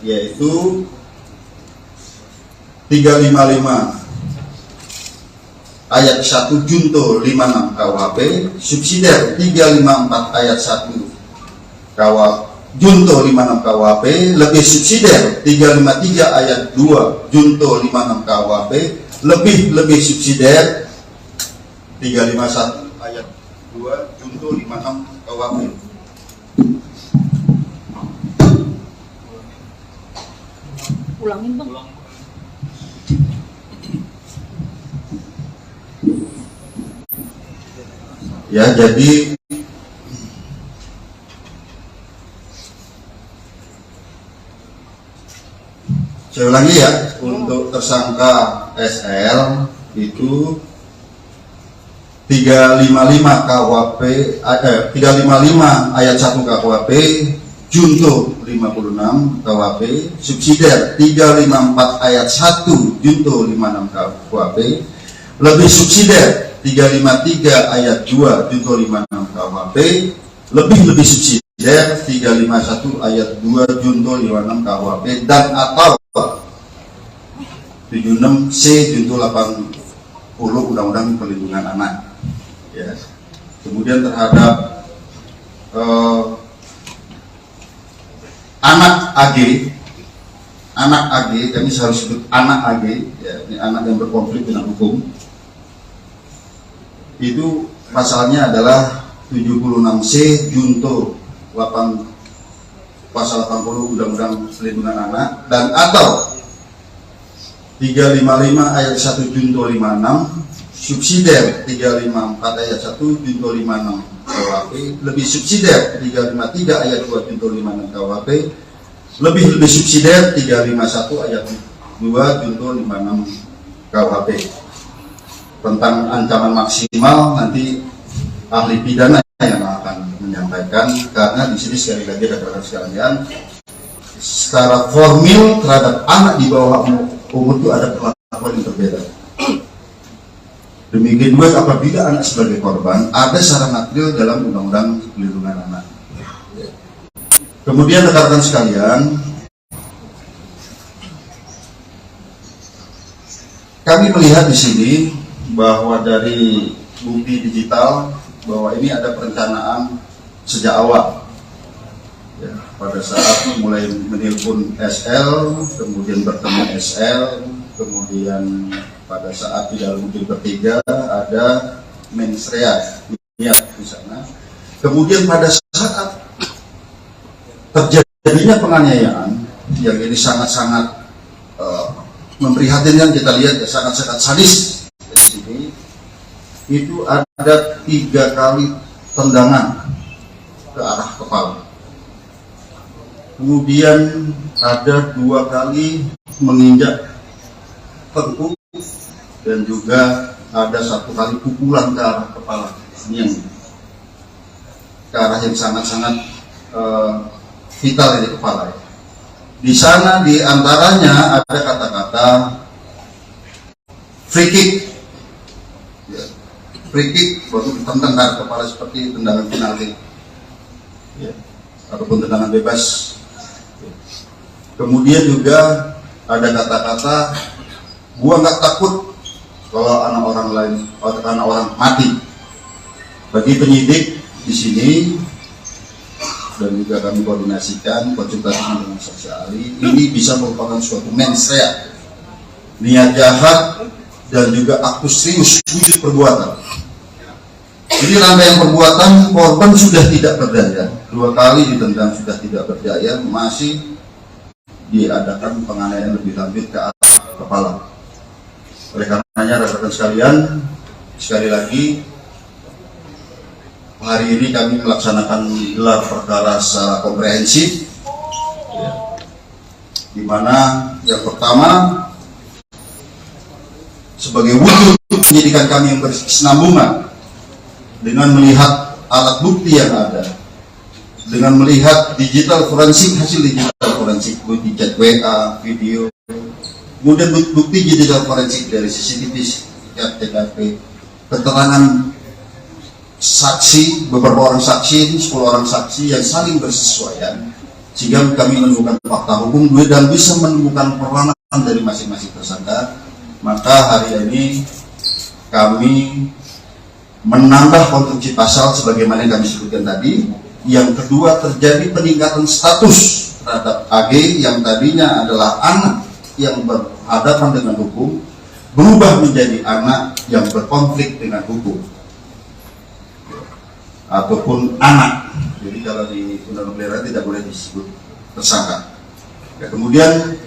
yaitu 355 ayat 1 junto 56 KUHP, subsidiar 354 ayat 1 junto 56 KUHP, lebih subsidiar 353 ayat 2 junto 56 KUHP, lebih subsidiar 351 ayat 2 junto 56 KUHP. Ulangin bang. Ya, jadi saya ulangi ya, untuk tersangka SL itu 355 KUHP 355 ayat 1 KUHP junto 56 KUHP, subsidiar 354 ayat 1 junto 56 KUHP, lebih subsidiar 353 ayat 2 junto 56 KUHP, lebih subsidiar 351 ayat 2 junto 56 KUHP dan atau 76C junto 80 Undang-Undang Perlindungan Anak. Ya. Kemudian terhadap anak AG, kami harus sebut anak AG, ya, ini anak yang berkonflik dengan hukum. Itu pasalnya adalah 76C junto 8 pasal 80 Undang-Undang Perlindungan Anak dan atau 355 ayat 1 junto 56, subsidiar 354 ayat 1 junto 56 KUHP, lebih subsidiar 353 ayat 2 junto 56 KUHP, lebih subsidiar 351 ayat 2 junto 56 KUHP. Tentang ancaman maksimal nanti ahli pidana yang akan menyampaikan, karena di sini sekali lagi rekan-rekan sekalian, secara formil terhadap anak di bawah umur itu ada perlakuan yang berbeda. Demikian juga apabila anak sebagai korban ada secara material dalam Undang-Undang Perlindungan Anak. Kemudian rekan-rekan sekalian, kami melihat di sini bahwa dari bukti digital bahwa ini ada perencanaan sejak awal. Ya, pada saat mulai menelpon SL, kemudian bertemu SL, kemudian pada saat di dalam mobil bertiga ada mensrea di sana. Kemudian pada saat terjadinya penganiayaan yang ini sangat-sangat memprihatinkan, kita lihat ya, sangat-sangat sadis. Di sini itu ada 3 kali tendangan ke arah kepala. Kemudian ada 2 kali menginjak tengkuk dan juga ada 1 kali pukulan ke arah kepala. Ini yang ke arah yang sangat-sangat vital di kepala. Di sana di antaranya ada kata-kata free kick. Ya. Free kick baru ditendang ke kepala seperti tendangan penalti. Ya. Ataupun tendangan bebas. Kemudian juga ada kata-kata, gua nggak takut kalau anak orang lain, anak orang mati. Bagi penyidik di sini dan juga kami koordinasikan konsultasi dengan saksi ahli, ini bisa merupakan suatu mensrea, niat jahat dan juga aktus serius wujud perbuatan. Jadi rangkaian perbuatan, korban sudah tidak berdaya, 2 kali ditendang sudah tidak berdaya, masih diadakan penganiayaan lebih lanjut ke arah kepala. Oleh karenanya rekan-rekan sekalian, sekali lagi hari ini kami melaksanakan gelar perkara secara komprehensif, ya, di mana yang pertama sebagai wujud penyidikan kami yang berkesinambungan dengan melihat alat bukti yang ada, dengan melihat digital forensik, hasil digital forensik, bukti chat WA, video, kemudian bukti digital forensik dari CCTV, TKP, keterangan saksi, beberapa orang saksi, 10 orang saksi yang saling bersesuaian, sehingga kami menemukan fakta hukum dan bisa menemukan peranan dari masing-masing tersangka. Maka hari ini kami menambah konstruksi pasal sebagaimana yang kami sebutkan tadi. Yang kedua, terjadi peningkatan status terhadap AG yang tadinya adalah anak yang berhadapan dengan hukum, berubah menjadi anak yang berkonflik dengan hukum ataupun anak. Jadi kalau di undang-undang peliharaan tidak boleh disebut tersangka. Ya, kemudian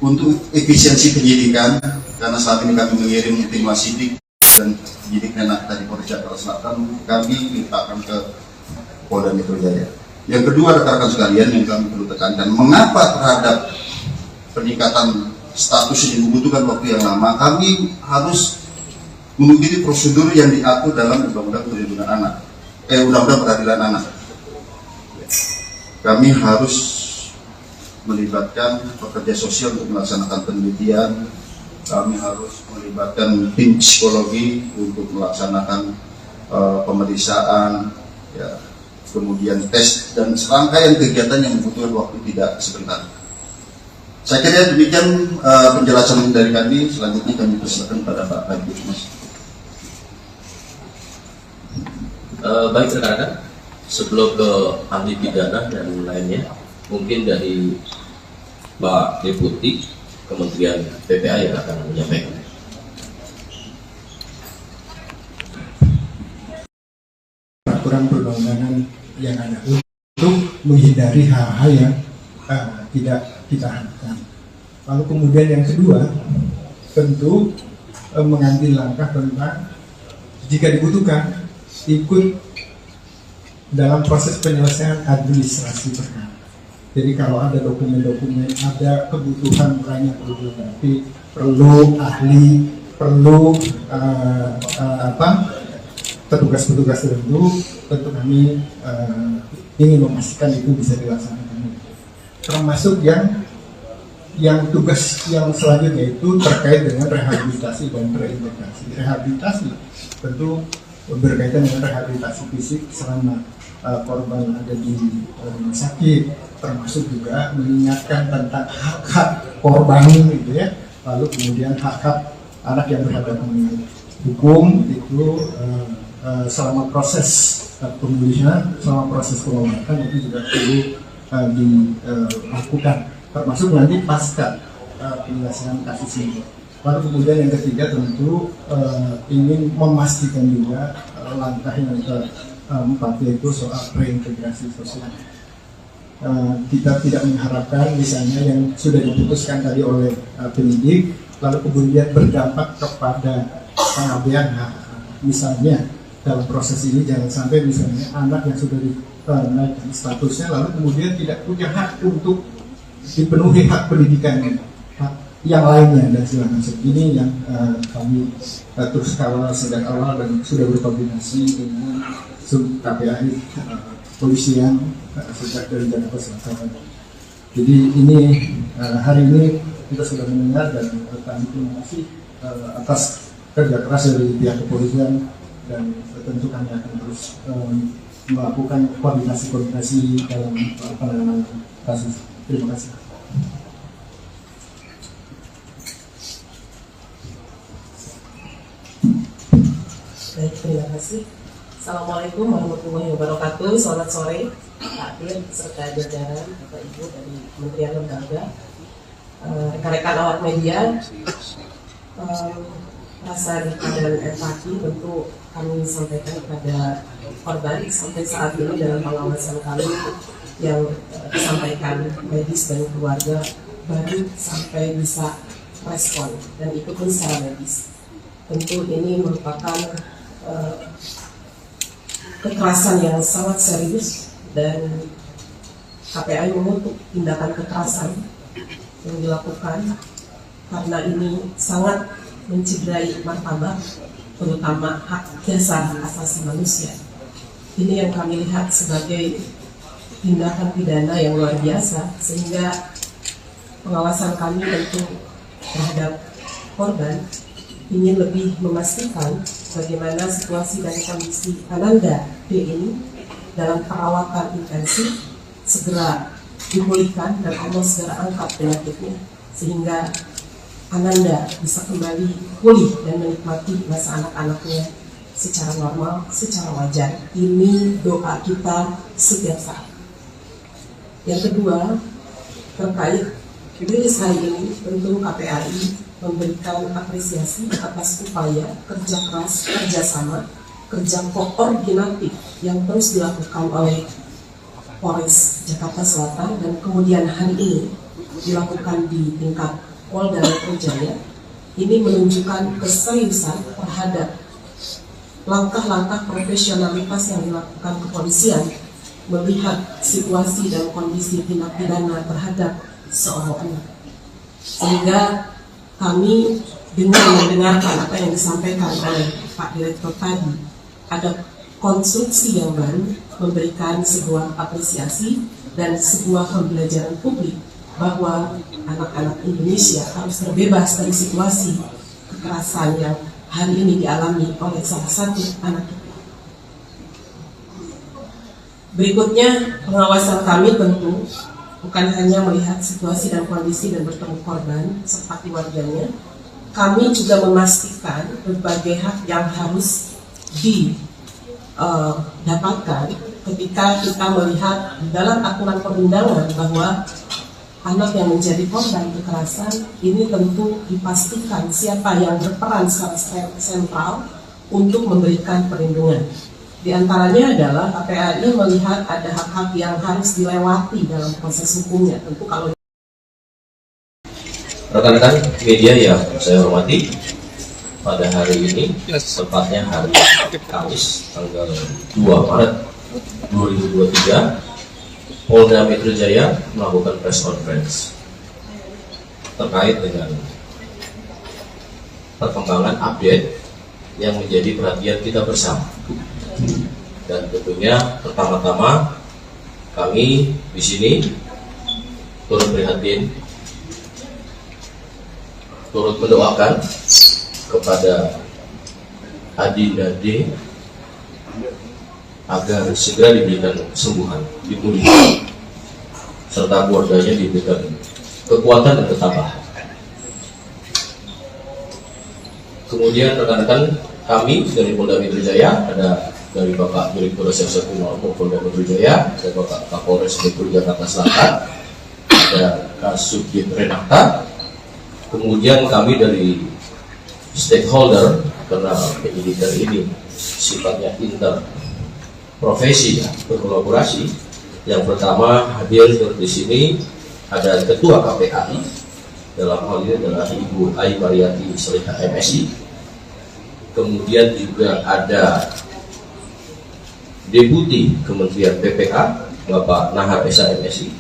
untuk efisiensi penyidikan, karena saat ini kami mengirim tim Wasidik dan penyidik Menak dari Polres Jakarta Selatan, kami limpahkan ke Polda Metro Jaya. Yang kedua, rekan-rekan sekalian, yang kami perlu tekankan, mengapa terhadap peningkatan status ini membutuhkan waktu yang lama? Kami harus mengikuti prosedur yang diatur dalam Undang-Undang Perlindungan Anak, Undang-Undang Peradilan Anak. Kami harus melibatkan pekerja sosial untuk melaksanakan penelitian. Kami harus melibatkan tim psikologi untuk melaksanakan pemeriksaan, ya, kemudian tes dan serangkaian kegiatan yang membutuhkan waktu tidak sebentar. Saya kira demikian penjelasan dari kami. Selanjutnya kami persilakan pada Pak Kabid, Mas. Baik rekan-rekan, sebelum ke ahli pidana dan lainnya, mungkin dari Pak Deputi Kementerian PPA yang akan menyampaikan. Peraturan perundang-undangan yang ada untuk menghindari hal-hal yang tidak kita harapkan. Lalu kemudian yang kedua, tentu mengambil langkah tentang jika dibutuhkan ikut dalam proses penyelesaian administrasi perkara. Jadi kalau ada dokumen-dokumen, ada kebutuhan lain yang perlu dilengkapi, perlu ahli, perlu petugas-petugas tertentu, tentu kami ingin memastikan itu bisa dilaksanakan. Termasuk yang tugas yang selanjutnya itu terkait dengan rehabilitasi dan reintegrasi. Rehabilitasi tentu berkaitan dengan rehabilitasi fisik selama korban ada di rumah sakit, termasuk juga mengingatkan tentang hak-hak korban gitu ya. Lalu kemudian hak-hak anak yang berhadapan dengan hukum itu selama proses pemulihan, selama proses pengobatan itu juga perlu dilakukan, termasuk nanti pasca penyelesaian kasus ini. Lalu kemudian yang ketiga tentu ingin memastikan juga langkah yang keempat yaitu soal reintegrasi sosial. Kita tidak mengharapkan misalnya yang sudah diputuskan tadi oleh penyidik lalu kemudian berdampak kepada pengabaian hak. Misalnya dalam proses ini jangan sampai misalnya anak yang sudah dinaikkan statusnya lalu kemudian tidak punya hak untuk dipenuhi hak pendidikan yang lainnya dan segala macam. Ini yang kami terus kawal sejak awal dan sudah berkoordinasi dengan sub KPAI polisian sejak dari Jakarta Selatan. Jadi ini hari ini kita sudah mendengar dan kami terima kasih atas kerja keras dari pihak kepolisian dan tentu kami akan terus melakukan koordinasi dalam penanganan kasus. Terima kasih. Baik, terima kasih. Assalamualaikum warahmatullahi wabarakatuh. Selamat sore, Pak Dir, serta jajaran Bapak Ibu dari Kementerian Lembaga, rekan-rekan awak media. Rasa duka dan empati tentu kami sampaikan kepada korban sampai saat ini dalam pengawasan kami yang disampaikan medis dan keluarga baru sampai bisa respon dan itu pun secara medis. Tentu ini merupakan kekerasan yang sangat serius dan KPAI mengutuk tindakan kekerasan yang dilakukan karena ini sangat mencederai martabat, terutama hak dasar asasi manusia. Ini yang kami lihat sebagai tindakan pidana yang luar biasa, sehingga pengawasan kami tentu terhadap korban ingin lebih memastikan bagaimana situasi dan kondisi Ananda D ini dalam perawatan intensif segera dipulihkan dan Allah segera angkat penyakitnya sehingga Ananda bisa kembali pulih dan menikmati masa anak-anaknya secara normal, secara wajar. Ini doa kita setiap saat. Yang kedua, terkait rilis hari ini, tentu KPAI memberikan apresiasi atas upaya kerja keras, kerjasama, kerja koordinatif yang terus dilakukan oleh Polres Jakarta Selatan dan kemudian hari ini dilakukan di tingkat Polda Metro Jaya. Ini menunjukkan keseriusan terhadap langkah-langkah profesionalitas yang dilakukan kepolisian melihat situasi dan kondisi tindak pidana terhadap seorang anak. Sehingga kami dengan mendengarkan apa yang disampaikan oleh Pak Direktur tadi, ada konstruksi yang baru memberikan sebuah apresiasi dan sebuah pembelajaran publik bahwa anak-anak Indonesia harus terbebas dari situasi kekerasan yang hari ini dialami oleh salah satu anak kita. Berikutnya, pengawasan kami tentu bukan hanya melihat situasi dan kondisi dan bertemu korban serta keluarganya, kami juga memastikan berbagai hak yang harus didapatkan ketika kita melihat di dalam aturan perundangan bahwa anak yang menjadi korban kekerasan ini tentu dipastikan siapa yang berperan secara sentral untuk memberikan perlindungan. Di antaranya adalah KPAI melihat ada hak-hak yang harus dilewati dalam proses hukumnya. Tentu kalau rekan-rekan media yang saya hormati, pada hari ini, tepatnya hari Kamis, tanggal 2 Maret 2023, Polda Metro Jaya melakukan press conference terkait dengan perkembangan update yang menjadi perhatian kita bersama. Dan tentunya pertama-tama kami di sini turut prihatin, turut mendoakan kepada Adinda D agar segera diberikan kesembuhan, dipulihkan, serta keluarganya diberikan kekuatan dan ketabahan. Kemudian rekan-rekan kami dari Polda Metro Jaya, ada dari Bapak Direktur Reserse Kriminal Polda Metro Jaya, ada Bapak Kapolres Metro Jakarta Selatan, ada Kasubdit Renata, kemudian kami dari stakeholder, karena penyidikan ini sifatnya interprofesi ya, berkolaborasi. Yang pertama hadir di sini ada Ketua KPAI, dalam hal ini adalah Ibu Ai Mariati Soliha MSI. Kemudian juga ada Deputi Kementerian PPA Bapak Nahar Esa MSI,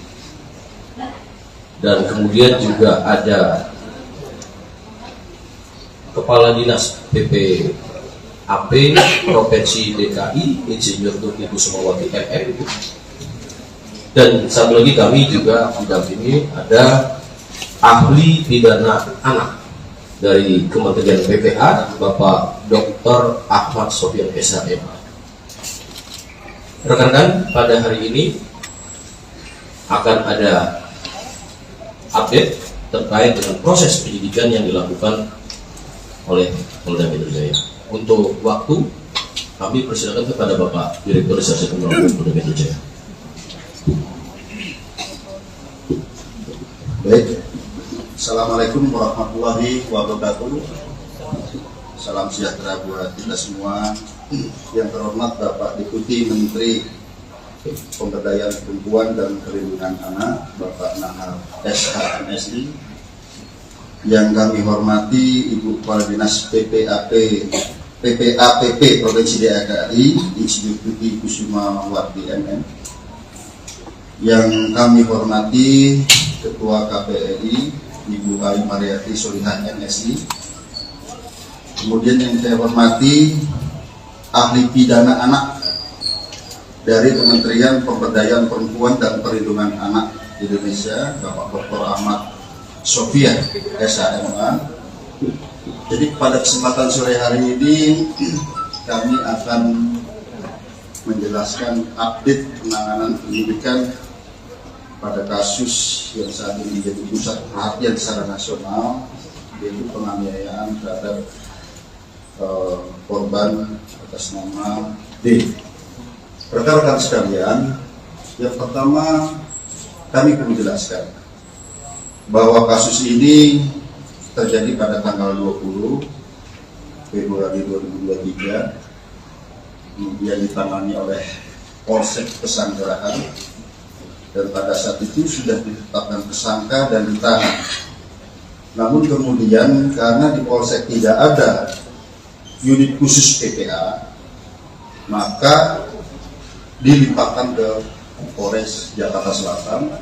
dan kemudian juga ada Kepala Dinas PPAP Provinsi DKI Insinyur Tuti Kusumawati MM, dan satu lagi kami juga didampingi ada ahli pidana anak dari Kementerian PPA Bapak Dr. Ahmad Sofian Esa MA. Rekan-rekan, pada hari ini akan ada update terkait dengan proses penyidikan yang dilakukan oleh Polda Metro Jaya. Untuk waktu, kami persilakan kepada Bapak Direktur Reserse Kriminal Polda Metro Jaya. Baik, Assalamualaikum warahmatullahi wabarakatuh. Salam sejahtera buat kita semua. Yang terhormat Bapak Deputi Menteri Pemberdayaan Perempuan dan Perlindungan Anak, Bapak Nahar SH MSI. Yang kami hormati Ibu Kepala Dinas PPAPP Provinsi DKI Insinyur Tuti Kusumawati MM. Yang kami hormati Ketua KPAI Ibu Ai Mariati Soliha MSI. Kemudian yang saya hormati ahli pidana anak dari Kementerian Pemberdayaan Perempuan dan Perlindungan Anak Indonesia, Bapak Dr. Ahmad Sofia, SHMA. Jadi pada kesempatan sore hari ini kami akan menjelaskan update penanganan penyidikan pada kasus yang saat ini menjadi pusat perhatian secara nasional, yaitu penganiayaan terhadap korban atas nama D. Rekan-rekan sekalian, yang pertama kami perlu jelaskan bahwa kasus ini terjadi pada tanggal 20 Februari 2023, kemudian ditangani oleh Polsek Pesanggerahan, dan pada saat itu sudah ditetapkan tersangka dan ditahan. Namun kemudian karena di Polsek tidak ada unit khusus PPA, maka dilimpahkan ke Polres Jakarta Selatan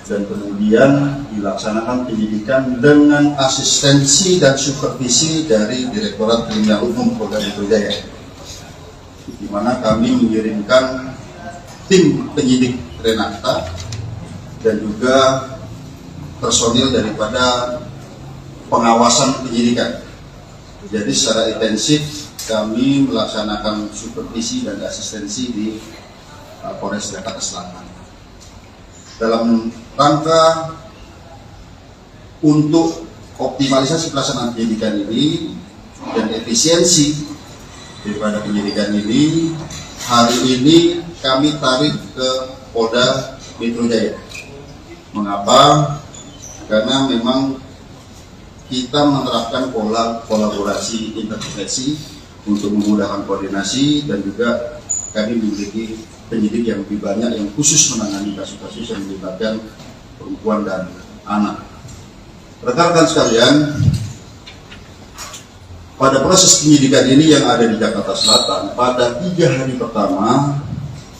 dan kemudian dilaksanakan penyidikan dengan asistensi dan supervisi dari Direktorat Kriminal Umum Polda Metro Jaya, di mana kami mengirimkan tim penyidik Renata dan juga personil daripada pengawasan penyidikan. Jadi secara intensif kami melaksanakan supervisi dan asistensi di Polres Jakarta Selatan dalam rangka untuk optimalisasi pelaksanaan penyidikan ini dan efisiensi daripada penyidikan ini. Hari ini kami tarik ke Polda Metro Jaya. Mengapa? Karena memang kita menerapkan pola kolaborasi intervensi untuk memudahkan koordinasi, dan juga kami memiliki penyidik yang lebih banyak yang khusus menangani kasus-kasus yang melibatkan perempuan dan anak. Rekan-rekan sekalian, pada proses penyidikan ini yang ada di Jakarta Selatan, pada 3 hari pertama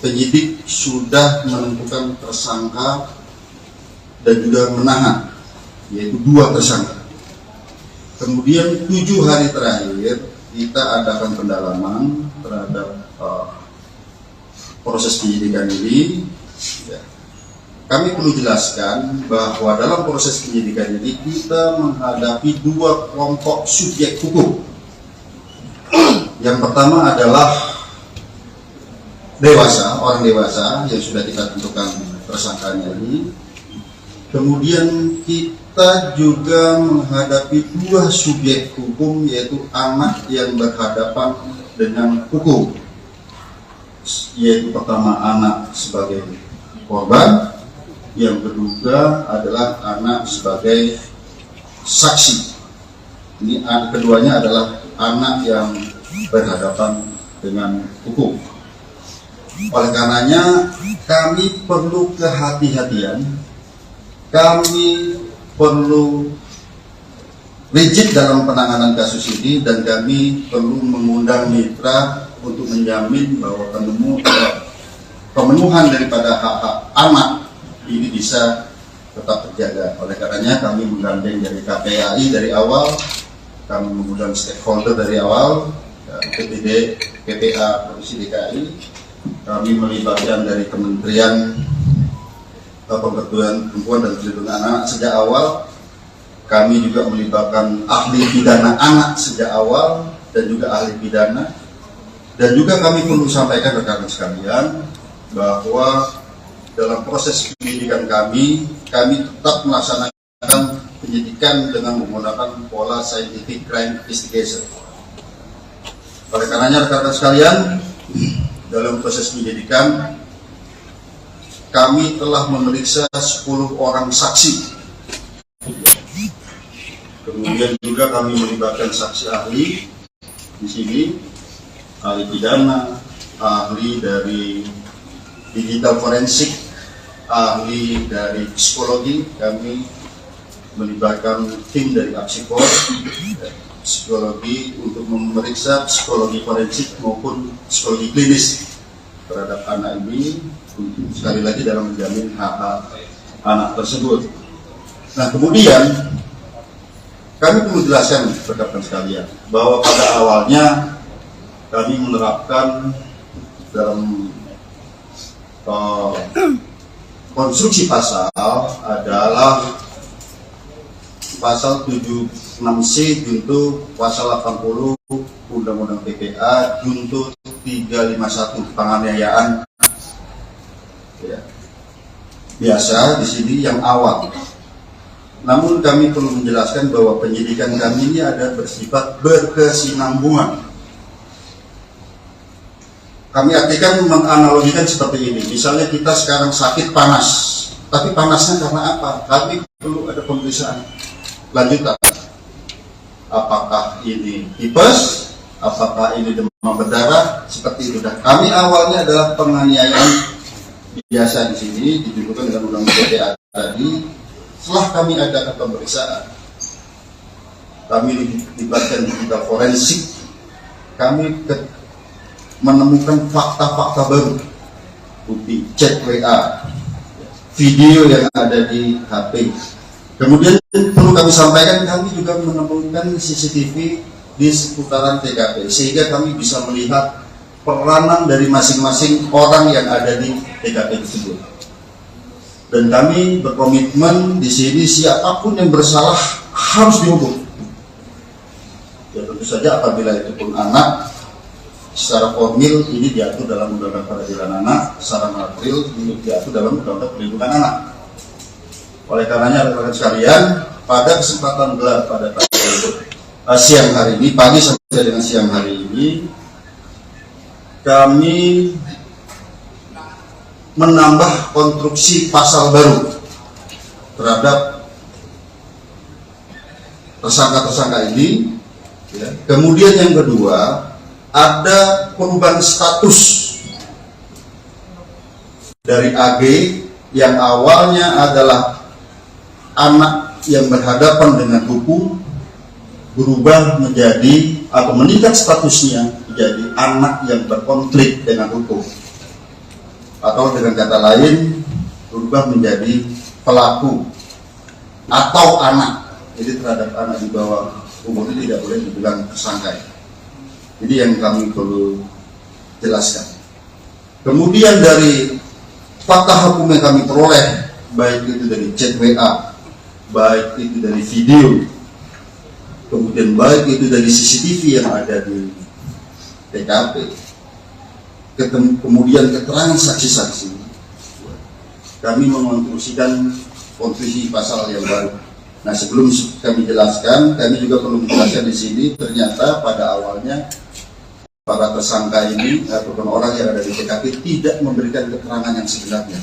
penyidik sudah menentukan tersangka dan juga menahan, yaitu 2 tersangka. Kemudian 7 hari terakhir kita adakan pendalaman terhadap proses penyidikan ini. Ya. Kami perlu jelaskan bahwa dalam proses penyidikan ini kita menghadapi 2 kelompok subjek hukum. Yang pertama adalah orang dewasa yang sudah kita tentukan tersangkanya ini. Kemudian kita juga menghadapi 2 subjek hukum, yaitu anak yang berhadapan dengan hukum, yaitu pertama anak sebagai korban, yang kedua adalah anak sebagai saksi. Ini keduanya adalah anak yang berhadapan dengan hukum. Oleh karenanya kami perlu kehati-hatian, kami perlu rigid dalam penanganan kasus ini, dan kami perlu mengundang mitra untuk menjamin bahwa pemenuhan daripada hak-hak anak ini bisa tetap terjaga. Oleh karenanya kami menggandeng dari KPAI dari awal, kami mengundang stakeholder dari awal, PPD, PPA Provinsi DKI, kami melibatkan dari Kementerian Pemberdayaan Perempuan dan Perlindungan Anak sejak awal. Kami juga melibatkan ahli pidana anak sejak awal dan juga ahli pidana. Dan juga kami perlu sampaikan rekan-rekan sekalian bahwa dalam proses penyidikan kami tetap melaksanakan penyidikan dengan menggunakan pola scientific crime investigation. Oleh karenanya rekan-rekan sekalian, dalam proses penyidikan kami telah memeriksa 10 orang saksi. Kemudian juga kami melibatkan saksi ahli di sini, ahli pidana, ahli dari digital forensik, ahli dari psikologi. Kami melibatkan tim dari Apsikor, psikologi untuk memeriksa psikologi forensik maupun psikologi klinis terhadap anak ini, sekali lagi dalam menjamin hak-hak anak tersebut. Nah, kemudian kami perlu jelaskan rekan-rekan sekalian bahwa pada awalnya kami menerapkan dalam konstruksi pasal adalah pasal 76C junto pasal 80 Undang-Undang PPA junto 351 penganiayaan. Ya. Biasa di sini yang awal. Namun kami perlu menjelaskan bahwa penyidikan kami ini ada bersifat berkesinambungan. Kami artikan menganalogikan seperti ini. Misalnya kita sekarang sakit panas, tapi panasnya karena apa? Kami perlu ada pemeriksaan lanjutan. Apakah ini tipes? Apakah ini demam berdarah? Seperti itu. Dan kami awalnya adalah penganiayaan biasa di sini dituduhkan dengan undang-undang PPA tadi. Setelah kami adakan pemeriksaan, kami dilibatkan digital forensik, kami menemukan fakta-fakta baru, bukti chat WA, video yang ada di HP. Kemudian perlu kami sampaikan, kami juga menemukan CCTV di seputaran TKP, sehingga kami bisa melihat peranan dari masing-masing orang yang ada di TKP tersebut. Dan kami berkomitmen di sini siapapun yang bersalah harus dihukum. Ya tentu saja apabila itu pun anak, secara formil ini diatur dalam Undang-Undang Peradilan Anak, secara material ini diatur dalam Undang-Undang Perlindungan Anak. Oleh karenanya rekan-rekan sekalian, pada kesempatan gelar pada siang hari ini, pagi sampai dengan siang hari ini, kami menambah konstruksi pasal baru terhadap tersangka-tersangka ini. Ya. Kemudian yang kedua, ada perubahan status dari AG yang awalnya adalah anak yang berhadapan dengan hukum, berubah menjadi atau meningkat statusnya menjadi anak yang berkonflik dengan hukum, atau dengan kata lain berubah menjadi pelaku atau anak. Jadi terhadap anak di bawah umur itu tidak boleh dibilang tersangka. Jadi yang kami perlu jelaskan. Kemudian dari fakta hukum yang kami peroleh, baik itu dari chat WA, baik itu dari video, kemudian baik itu dari CCTV yang ada di TKP, kemudian keterangan saksi-saksi, kami mengonstruksikan konstruksi pasal yang baru. Nah, sebelum kami jelaskan, kami juga perlu menjelaskan di sini, ternyata pada awalnya para tersangka ini ataupun orang yang ada di TKP tidak memberikan keterangan yang sebenarnya.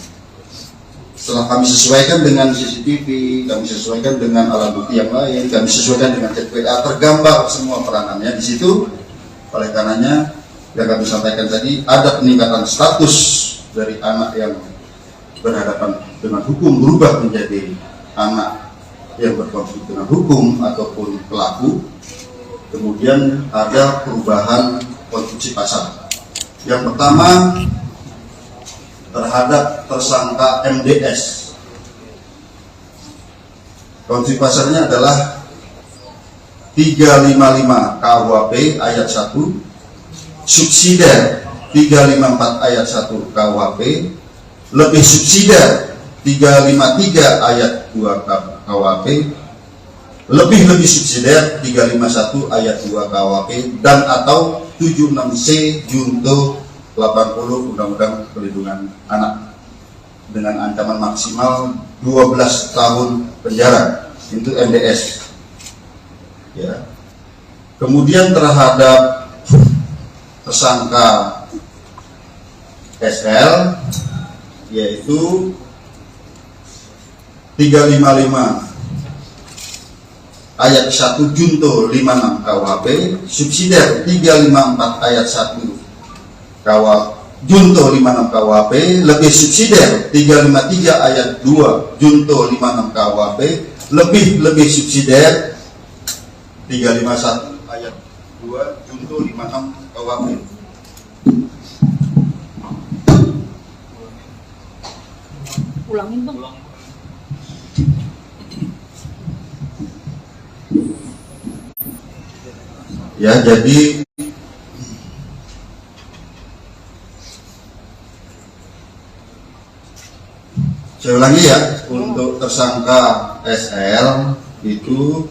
Setelah kami sesuaikan dengan CCTV, kami sesuaikan dengan alat bukti yang lain, kami sesuaikan dengan chat WA, tergambar semua peranannya di situ. Oleh karenanya, yang kami sampaikan tadi, ada peningkatan status dari anak yang berhadapan dengan hukum berubah menjadi anak yang berkonflik dengan hukum ataupun pelaku. Kemudian ada perubahan konstruksi pasal. Yang pertama terhadap tersangka MDS. Konstruksi pasalnya adalah 355 KUHP ayat 1, subsidiar 354 ayat 1 KUHP, lebih subsidiar 353 ayat 2 KUHP, lebih subsidiar 351 ayat 2 KUHP, dan atau 76C junto 80 Undang-Undang Perlindungan Anak dengan ancaman maksimal 12 tahun penjara. Itu MDS. Ya. Kemudian terhadap tersangka SL, yaitu 355 ayat 1 junto 56 KUHP, subsidiar 354 ayat 1 junto 56 KUHP, lebih subsidiar 353 ayat 2 junto 56 KUHP, lebih subsidiar 351 ayat 2 junto 56 KUHP. Ulangin bang. Ya, jadi saya ulangi ya, untuk tersangka SL itu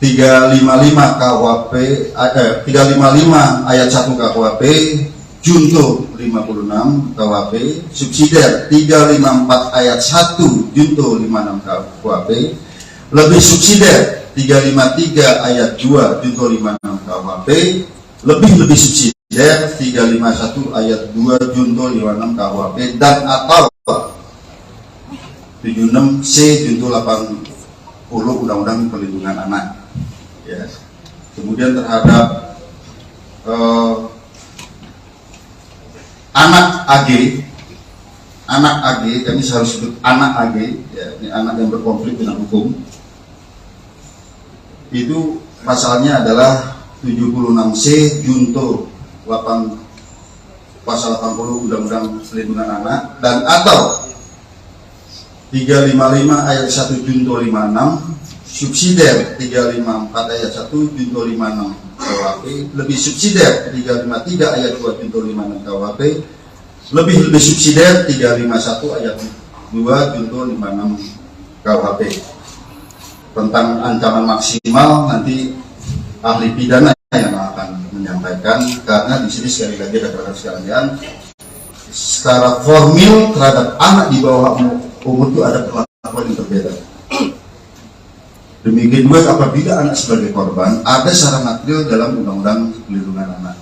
355 KUHP 355 ayat 1 KUHP, junto 56 KUHP, subsidiar 354 ayat 1 junto 56 KUHP, lebih subsidiar 353 ayat 2 junto 56 KUHP, lebih subsidiar 351 ayat 2 junto 56 KUHP, dan atau 76C junto 80 Undang-Undang Perlindungan Anak. Ya. Kemudian terhadap anak AG, kami harus sebut anak AG, ya, ini anak yang berkonflik dengan hukum. Itu pasalnya adalah 76C junto 8 pasal 80 Undang-Undang Perlindungan Anak, dan atau 355 ayat 1 junto 56 subsidiar 354 ayat 1 junto 56 KUHP, lebih subsidiar 353 ayat 2 junto 56 KUHP, lebih subsidiar 351 ayat 2 junto 56 KUHP. Tentang ancaman maksimal nanti ahli pidana yang akan menyampaikan, karena di sini sekali lagi rekan-rekan sekalian, secara formil terhadap anak di bawah umur itu ada perlakuan yang berbeda. Demikian juga apabila anak sebagai korban ada secara material dalam Undang-Undang Perlindungan Anak.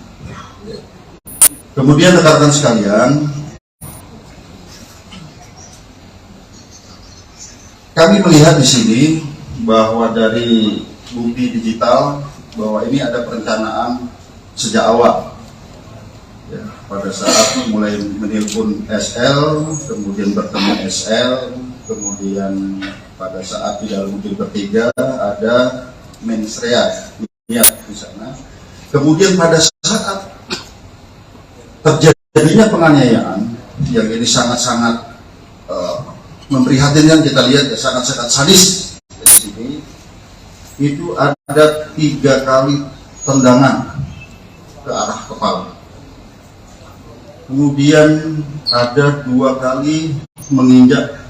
Kemudian rekan-rekan sekalian, kami melihat di sini bahwa dari bukti digital bahwa ini ada perencanaan sejak awal. Ya, pada saat mulai menelpon SL, kemudian bertemu SL, kemudian pada saat di dalam mobil bertiga ada mensrea ya di sana. Kemudian pada saat terjadinya penganiayaan yang ini sangat-sangat memprihatinkan, kita lihat ya, sangat-sangat sadis di sini. Itu ada 3 kali tendangan ke arah kepala. Kemudian ada 2 kali menginjak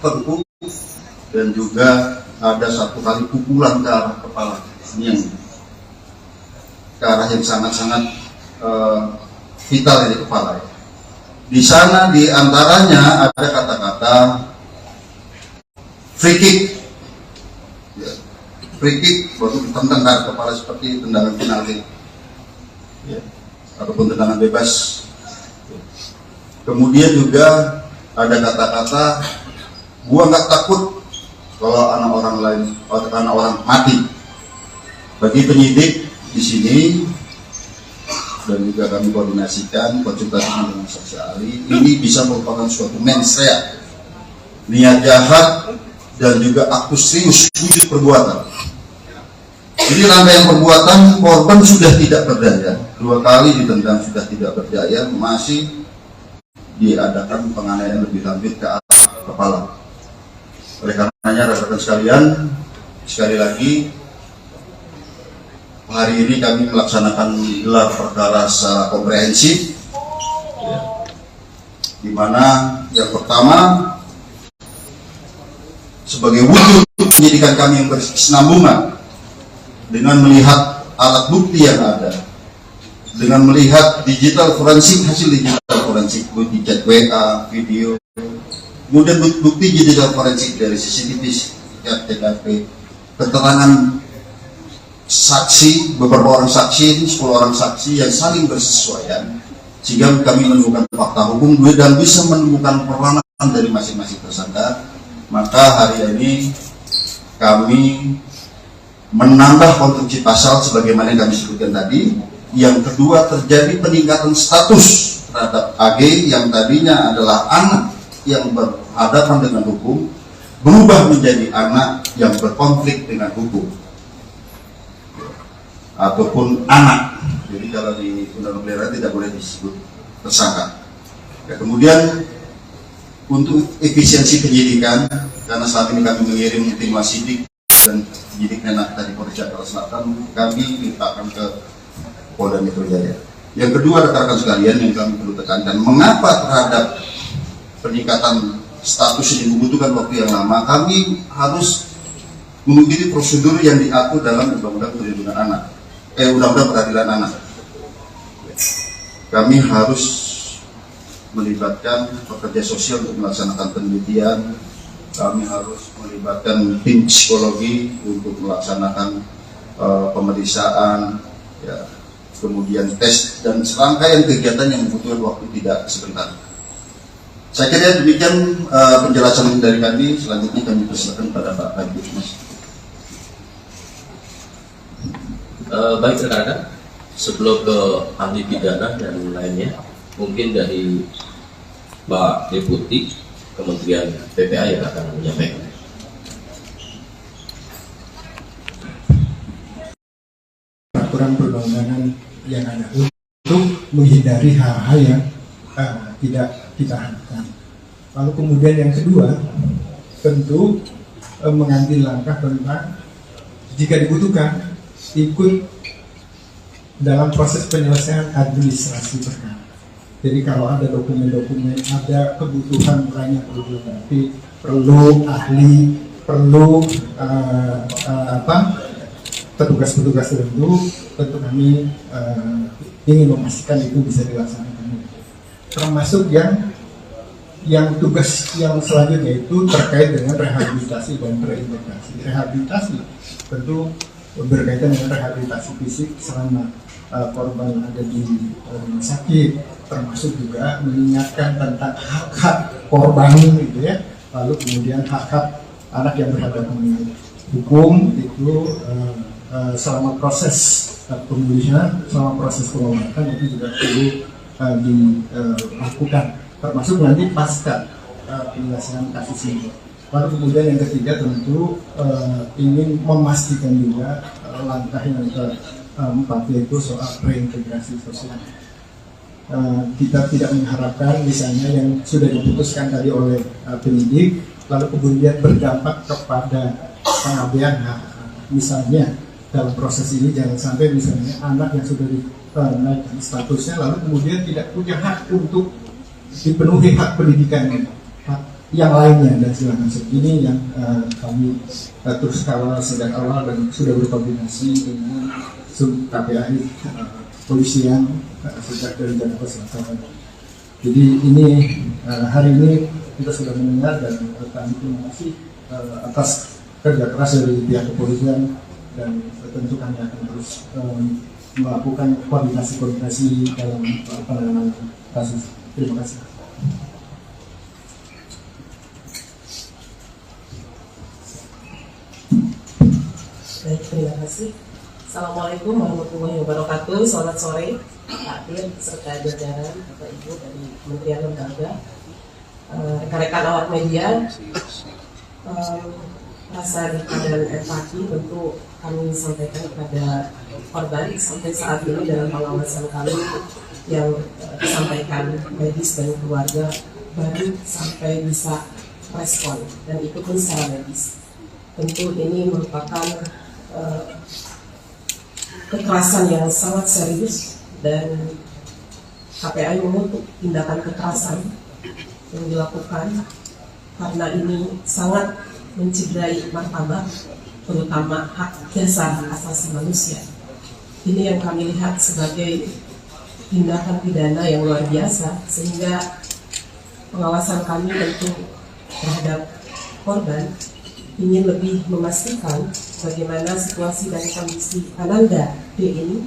tengkuk, dan juga ada 1 kali pukulan ke arah kepala. Ini yang ke arah yang sangat-sangat vital di kepala. Di sana di antaranya ada kata-kata free kick. Ya. Free kick waktu ditendang ke arah kepala seperti tendangan penalti. Ya. Ataupun tendangan bebas. Kemudian juga ada kata-kata gua nggak takut kalau anak orang lain, anak orang mati. Bagi penyidik di sini dan juga kami koordinasikan konsultasi dengan saksi ahli, ini bisa merupakan suatu mensrea, niat jahat dan juga aktus serius wujud perbuatan. Jadi rangkaian perbuatan, korban sudah tidak berdaya, 2 kali ditendang sudah tidak berdaya, masih diadakan penganiayaan lebih lanjut ke arah kepala. Oleh karenanya rekan-rekan sekalian, sekali lagi hari ini kami melaksanakan gelar perkara secara komprehensif, ya, di mana yang pertama sebagai wujud penyidikan kami yang berkesinambungan dengan melihat alat bukti yang ada, dengan melihat digital forensik, hasil digital forensik, bukti chat WA, video, kemudian bukti digital forensik dari CCTV, TKP, keterangan saksi, beberapa orang saksi, 10 orang saksi yang saling bersesuaian, sehingga kami menemukan fakta hukum dan bisa menemukan peranan dari masing-masing tersangka. Maka hari ini kami menambah konstruksi pasal sebagaimana yang kami sebutkan tadi. Yang kedua, terjadi peningkatan status terhadap AG yang tadinya adalah anak yang berhadapan dengan hukum, berubah menjadi anak yang berkonflik dengan hukum ataupun anak. Jadi kalau di Undang-Undang Pelindungan tidak boleh disebut tersangka. Ya, kemudian untuk efisiensi penyidikan, karena saat ini kami mengirim tim wasidik dan penyidik Menak tadi Polres Jakarta Selatan, kami limpahkan ke Polda Metro Jaya. Yang kedua, rekan-rekan sekalian, yang kami perlu tekankan, mengapa terhadap peningkatan status ini membutuhkan waktu yang lama? Kami harus mengikuti prosedur yang diatur dalam Undang-Undang Perlindungan Anak, Undang-Undang Peradilan Anak. Kami harus melibatkan pekerja sosial untuk melaksanakan penelitian. Kami harus melibatkan tim psikologi untuk melaksanakan pemeriksaan, ya, kemudian tes dan serangkaian kegiatan yang membutuhkan waktu tidak sebentar. Saya kira demikian penjelasan dari kami. Selanjutnya kami persilakan pada Pak Kabid Mas. Baik rekan-rekan, sebelum ke ahli pidana dan lainnya, mungkin dari Pak Deputi Kementerian PPA yang akan menyampaikan. Peraturan perundang-undangan yang ada untuk menghindari hal-hal yang tidak kita harapkan. Lalu kemudian yang kedua, tentu mengambil langkah tentang jika dibutuhkan ikut dalam proses penyelesaian administrasi perkara. Jadi kalau ada dokumen-dokumen, ada kebutuhan lainnya perlu dilengkapi, perlu ahli, perlu petugas-petugas tertentu, tentu kami ingin memastikan itu bisa dilaksanakan. Termasuk yang tugas yang selanjutnya itu terkait dengan rehabilitasi dan reintegrasi. Rehabilitasi tentu berkaitan dengan rehabilitasi fisik selama korban ada di rumah sakit, termasuk juga mengingatkan tentang hak-hak korban gitu ya. Lalu kemudian hak-hak anak yang berhadapan dengan hukum itu selama proses pemulihan, selama proses pengobatan itu juga perlu dilakukan, termasuk nanti pasca penyelesaian kasus ini. Lalu kemudian yang ketiga tentu ingin memastikan juga langkah yang keempat yaitu soal reintegrasi sosial. Kita tidak mengharapkan misalnya yang sudah diputuskan tadi oleh penyidik lalu kemudian berdampak kepada pengabaian hak. Misalnya dalam proses ini jangan sampai misalnya anak yang sudah dinaikkan statusnya lalu kemudian tidak punya hak untuk dipenuhi hak pendidikan yang lainnya dan segala macam. Ini yang kami terus kawal sejak awal dan sudah berkoordinasi dengan KPAI polisian sejak dari Jakarta Selatan. Jadi ini hari ini kita sudah mendengar dan kami terima kasih atas kerja keras dari pihak kepolisian dan tentu kami akan terus melakukan koordinasi dalam penanganan kasus. Terima kasih. Baik, terima kasih. Assalamualaikum warahmatullahi wabarakatuh. Selamat sore, Pak Dir, serta jajaran Bapak Ibu dari Kementerian Lembaga, rekan-rekan awak media. Rasa duka dan empati tentu kami sampaikan kepada korban sampai saat ini dalam pengawasan kami yang disampaikan medis dan keluarga baru sampai bisa respon dan itu pun secara medis. Tentu ini merupakan kekerasan yang sangat serius dan KPAI mengutuk tindakan kekerasan yang dilakukan karena ini sangat mencederai martabat terutama hak dasar asasi manusia. Ini yang kami lihat sebagai tindakan pidana yang luar biasa sehingga pengawasan kami tentu terhadap korban ingin lebih memastikan bagaimana situasi dan kondisi Ananda D ini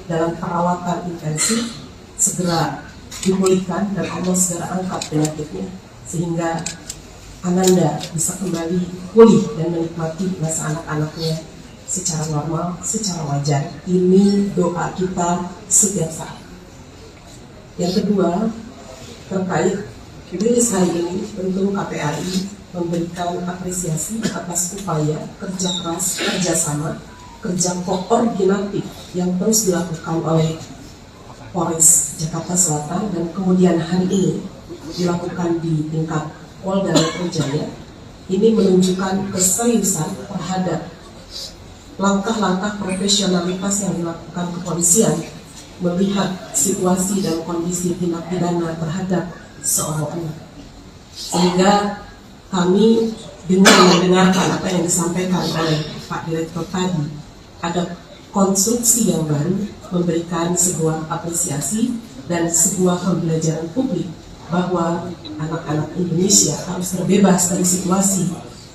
dalam perawatan intensif segera dipulihkan dan Allah segera angkat penyakitnya sehingga Ananda bisa kembali pulih dan menikmati masa anak-anaknya secara normal, secara wajar. Ini doa kita setiap saat. Yang kedua, terkait rilis hari ini, tentu KPAI memberikan apresiasi atas upaya kerja keras, kerjasama, kerja koordinatif yang terus dilakukan oleh Polres Jakarta Selatan dan kemudian hari ini dilakukan di tingkat Polda Metro Jaya. Ini menunjukkan keseriusan terhadap langkah-langkah profesionalitas yang dilakukan kepolisian melihat situasi dan kondisi tindak pidana terhadap seorang anak. Sehingga kami dengan mendengarkan apa yang disampaikan oleh Pak Direktur tadi, ada konstruksi yang baru memberikan sebuah apresiasi dan sebuah pembelajaran publik bahwa anak-anak Indonesia harus terbebas dari situasi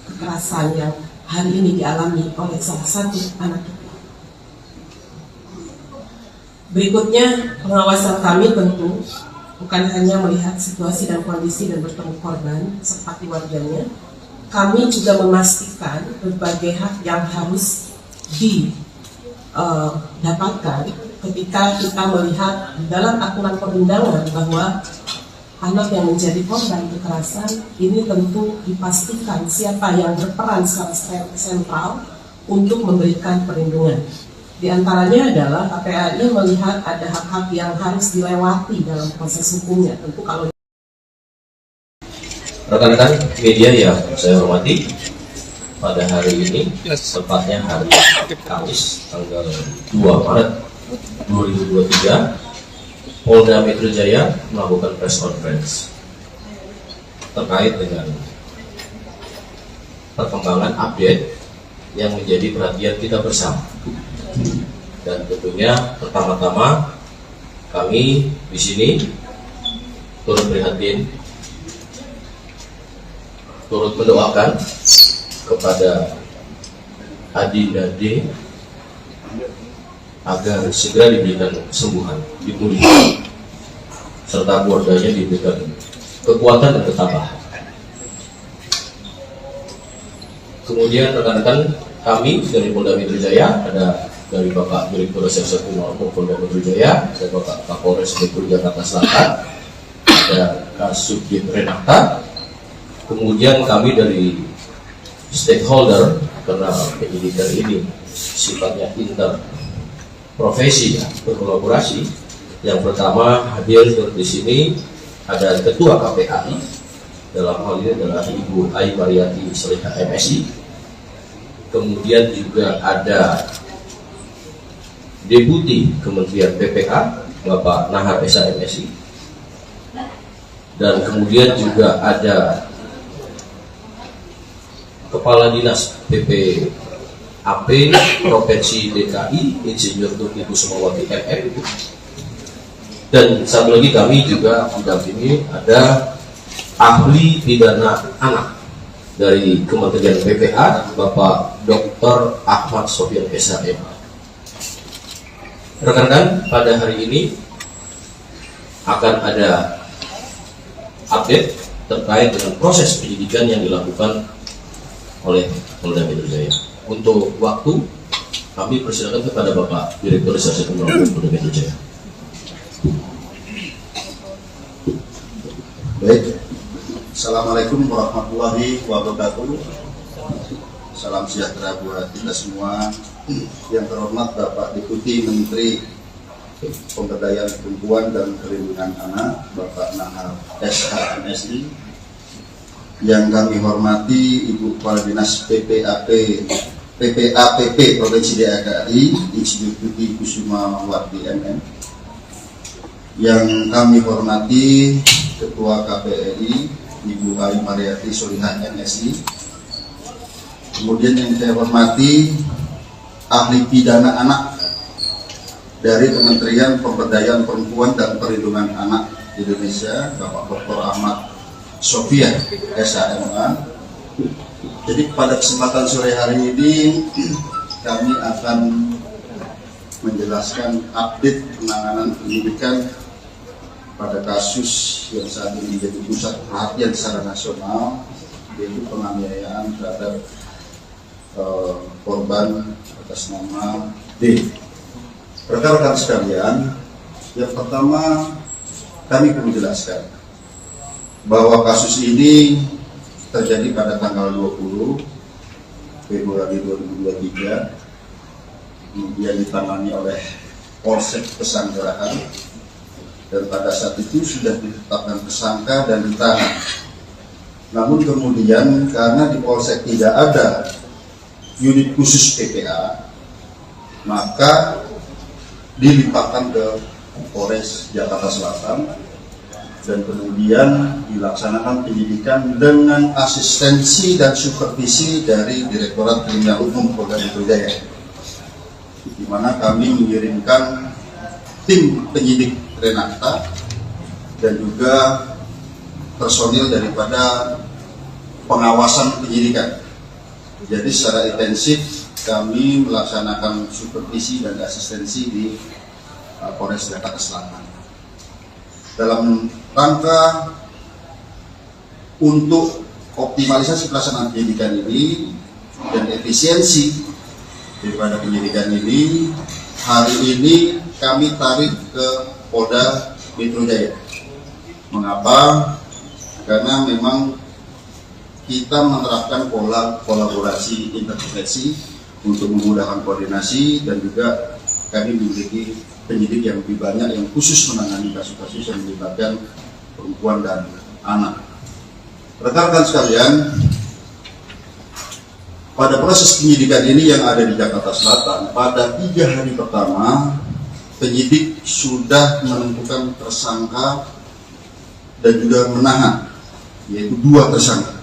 kekerasan yang hari ini dialami oleh salah satu anak kita. Berikutnya, pengawasan kami tentu bukan hanya melihat situasi dan kondisi dan bertemu korban serta keluarganya, kami juga memastikan berbagai hak yang harus didapatkan ketika kita melihat dalam aturan perundangan bahwa anak yang menjadi korban kekerasan ini tentu dipastikan siapa yang berperan secara sentral untuk memberikan perlindungan. Di antaranya adalah KPAI melihat ada hak-hak yang harus dilewati dalam proses hukumnya. Tentu kalau rekan-rekan media yang saya hormati, pada hari ini, tepatnya hari Kamis, tanggal 2 Maret 2023, Polda Metro Jaya melakukan press conference terkait dengan perkembangan update yang menjadi perhatian kita bersama. Dan tentunya pertama-tama kami di sini turut prihatin, turut mendoakan kepada Adinda D agar segera diberikan kesembuhan, dipulihkan, serta keluarganya diberikan kekuatan dan ketabahan. Kemudian rekan-rekan kami dari Polda Metro Jaya, ada dari Bapak Direktur Reserse Kriminal Polda Metro Jaya, ada Bapak Kapolres Metro Jakarta Selatan, ada Kasubdit Renata. Kemudian kami dari stakeholder, karena penyidikan ini sifatnya interprofesi, berkolaborasi. Yang pertama hadir di sini ada Ketua KPAI, dalam hal ini adalah Ibu Ai Mariati Soliha MSI. Kemudian juga ada Deputi Kementerian PPA Bapak Nahar Esa MSI, dan kemudian juga ada Kepala Dinas PPAP Provinsi DKI Insinyur Tuti Kusumawati MM, dan satu lagi kami juga didampingi ada ahli pidana anak dari Kementerian PPA Bapak Dr. Ahmad Sofyan Esa MA. Rekan-rekan, pada hari ini akan ada update terkait dengan proses penyidikan yang dilakukan oleh Polda Metro Jaya. Untuk waktu, kami persilakan kepada Bapak Direktur Reserse Kriminal Polda Metro Jaya. Baik, Assalamualaikum warahmatullahi wabarakatuh. Salam sejahtera buat kita semua. Yang terhormat Bapak Deputi Menteri Pemberdayaan Perempuan dan Perlindungan Anak, Bapak Nahar SHMSI. Yang kami hormati Ibu Kepala Dinas PPAPP Provinsi DKI Insinyur Tuti Kusumawati MM. Yang kami hormati Ketua KPAI Ibu Ai Mariati Soliha MSI. Kemudian yang saya hormati ahli pidana anak dari Kementerian Pemberdayaan Perempuan dan Perlindungan Anak Indonesia, Bapak Dr. Ahmad Sofyan SHMA. Jadi pada kesempatan sore hari ini kami akan menjelaskan update penanganan penyidikan pada kasus yang saat ini menjadi pusat perhatian secara nasional, yaitu penganiayaan terhadap korban atas nama D. Rekan-rekan sekalian, yang pertama kami perlu jelaskan bahwa kasus ini terjadi pada tanggal 20 Februari 2023, kemudian ditangani oleh Polsek Pesanggerahan, dan pada saat itu sudah ditetapkan tersangka dan ditahan. Namun kemudian karena di Polsek tidak ada unit khusus PPA, maka dilimpahkan ke Polres Jakarta Selatan dan kemudian dilaksanakan penyidikan dengan asistensi dan supervisi dari Direktorat Kriminal Umum Polda Metro Jaya, di mana kami mengirimkan tim penyidik Renata dan juga personil daripada pengawasan penyidikan. Jadi secara intensif kami melaksanakan supervisi dan asistensi di Polres Jakarta Selatan dalam rangka untuk optimalisasi pelaksanaan penyidikan ini dan efisiensi daripada penyidikan ini. Hari ini kami tarik ke Polda Metro Jaya. Mengapa? Karena memang kita menerapkan pola kolaborasi intervensi untuk memudahkan koordinasi, dan juga kami memiliki penyidik yang lebih banyak yang khusus menangani kasus-kasus yang melibatkan perempuan dan anak. Rekan-rekan sekalian, pada proses penyidikan ini yang ada di Jakarta Selatan, pada 3 hari pertama penyidik sudah menentukan tersangka dan juga menahan, yaitu 2 tersangka.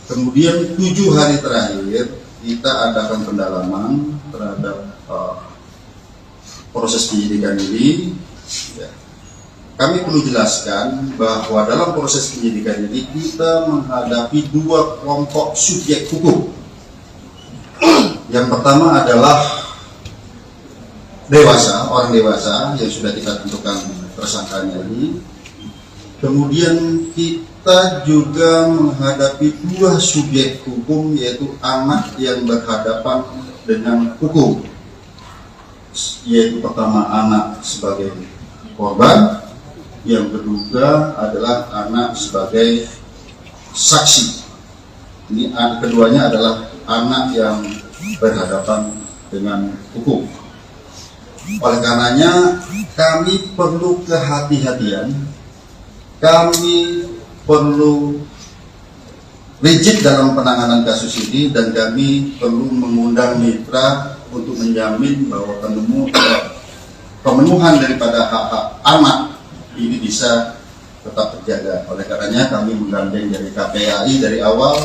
Kemudian 7 hari terakhir kita adakan pendalaman terhadap proses penyidikan ini. Kami perlu jelaskan bahwa dalam proses penyidikan ini kita menghadapi 2 kelompok subjek hukum. Yang pertama adalah dewasa, orang dewasa yang sudah kita tentukan tersangkanya ini. Kemudian kita juga menghadapi 2 subjek hukum, yaitu anak yang berhadapan dengan hukum. Yaitu pertama anak sebagai korban, yang kedua adalah anak sebagai saksi. Ini keduanya adalah anak yang berhadapan dengan hukum. Oleh karenanya kami perlu kehati-hatian, kami perlu rigid dalam penanganan kasus ini, dan kami perlu mengundang mitra untuk menjamin bahwa pemenuhan daripada hak-hak anak ini bisa tetap terjaga. Oleh karenanya kami menggandeng dari KPAI dari awal,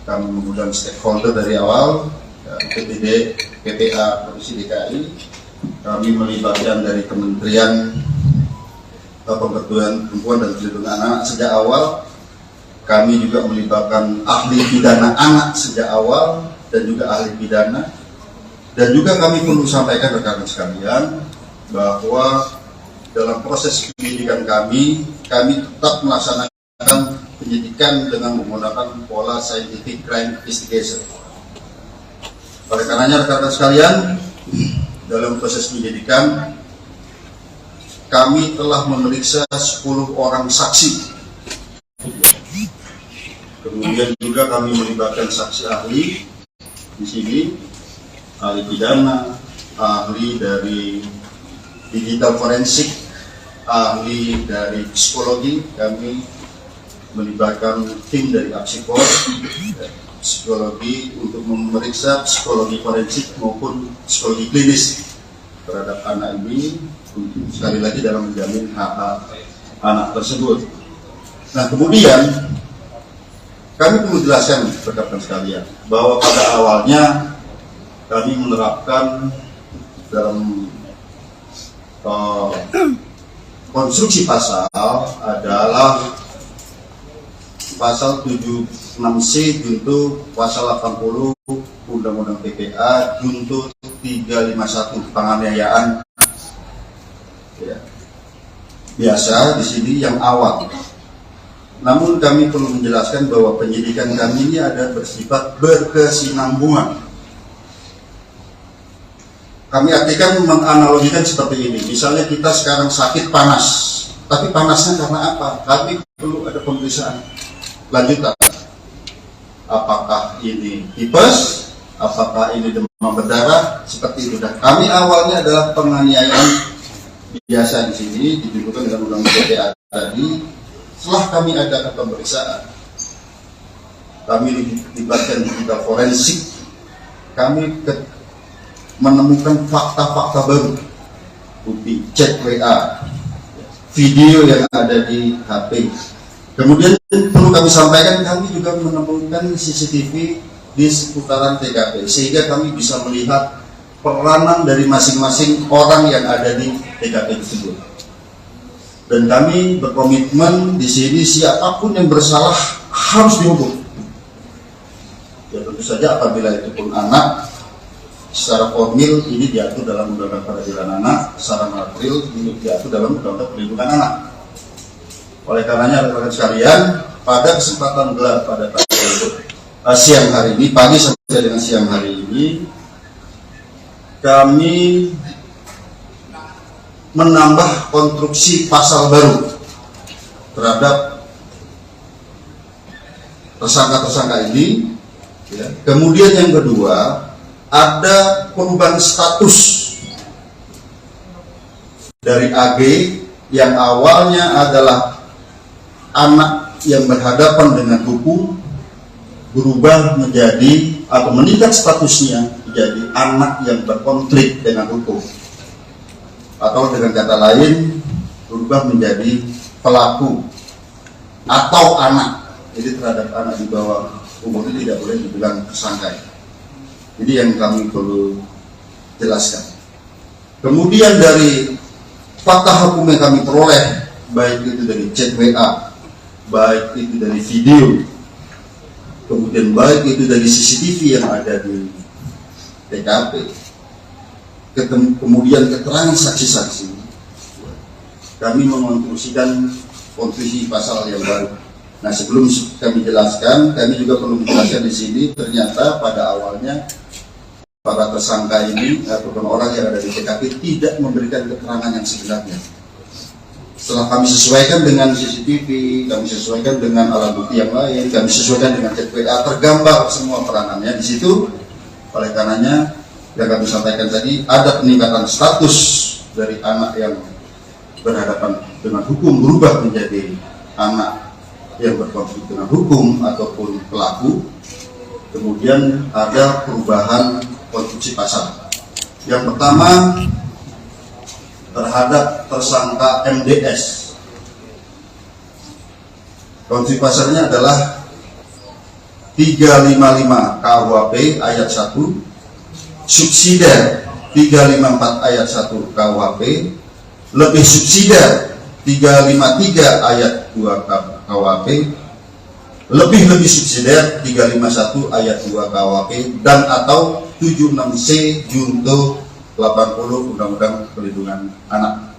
kami mengundang stakeholder dari awal, PPD, PPA Provinsi DKI, kami melibatkan dari Kementerian Pemberdayaan Perempuan dan Perlindungan Anak sejak awal. Kami juga melibatkan ahli pidana anak sejak awal dan juga ahli pidana. Dan juga kami perlu sampaikan rekan-rekan sekalian bahwa dalam proses penyidikan kami tetap melaksanakan penyidikan dengan menggunakan pola scientific crime investigation. Oleh karenanya rekan-rekan sekalian, dalam proses penyidikan kami telah memeriksa 10 orang saksi. Kemudian juga kami melibatkan saksi ahli di sini, ahli pidana, ahli dari digital forensik, ahli dari psikologi. Kami melibatkan tim dari Apsikor, psikologi untuk memeriksa psikologi forensik maupun psikologi klinis terhadap anak ini, sekali lagi dalam menjamin hak anak tersebut. Nah, kemudian kami perlu jelaskan rekan-rekan sekalian bahwa pada awalnya kami menerapkan dalam konstruksi pasal adalah pasal 76C junto pasal 80 Undang-Undang PPA junto 351 penganiayaan. Ya. Biasa di sini yang awal. Namun kami perlu menjelaskan bahwa penyidikan kami ini ada bersifat berkesinambungan. Kami artikan menganalogikan seperti ini. Misalnya kita sekarang sakit panas, tapi panasnya karena apa? Kami perlu ada pemeriksaan lanjutan. Apakah ini tipes? Apakah ini demam berdarah? Seperti itu. Dan kami awalnya adalah penganiayaan biasa di sini ditentukan dengan undang-undang PPA tadi. Setelah kami adakan pemeriksaan, kami dilibatkan digital forensik, kami menemukan fakta-fakta baru, bukti chat WA, video yang ada di HP. Kemudian perlu kami sampaikan, kami juga menemukan CCTV di seputaran TKP, sehingga kami bisa melihat peranan dari masing-masing orang yang ada di TKP tersebut. Dan kami berkomitmen di sini siapapun yang bersalah harus dihukum. Ya tentu saja apabila itu pun anak, secara formil ini diatur dalam Undang-Undang Peradilan Anak, secara material ini diatur dalam Undang-Undang Perlindungan Anak. Oleh karenanya rekan-rekan sekalian, pada kesempatan gelar pada siang hari ini, pagi sampai dengan siang hari ini, kami menambah konstruksi pasal baru terhadap tersangka-tersangka ini. Ya. Kemudian yang kedua, ada perubahan status dari AG yang awalnya adalah anak yang berhadapan dengan hukum, berubah menjadi atau meningkat statusnya menjadi anak yang berkonflik dengan hukum, atau dengan kata lain berubah menjadi pelaku atau anak. Jadi terhadap anak di bawah umur itu tidak boleh dibilang tersangka. Jadi yang kami perlu jelaskan. Kemudian dari fakta hukum yang kami peroleh, baik itu dari chat WA, baik itu dari video, kemudian baik itu dari CCTV yang ada di TKP, kemudian keterangan saksi-saksi, kami mengonstruksikan konstruksi pasal yang baru. Nah, sebelum kami jelaskan, kami juga perlu menjelaskan di sini, ternyata pada awalnya para tersangka ini ataupun orang yang ada di TKP tidak memberikan keterangan yang sebenarnya. Setelah kami sesuaikan dengan CCTV, kami sesuaikan dengan alat bukti yang lain, kami sesuaikan dengan chat WA, tergambar semua peranannya di situ. Oleh karenanya, yang kami sampaikan tadi, ada peningkatan status dari anak yang berhadapan dengan hukum berubah menjadi anak yang berkonflik dengan hukum ataupun pelaku. Kemudian ada perubahan konstruksi pasal. Yang pertama, terhadap tersangka MDS, konstruksi pasalnya adalah 355 KUHP ayat 1, subsidiar 354 ayat 1 KUHP, lebih subsidiar 353 ayat 2 KUHP, lebih subsidiar 351 ayat 2 KUHP, dan atau 76C junto 80 Undang-Undang Perlindungan Anak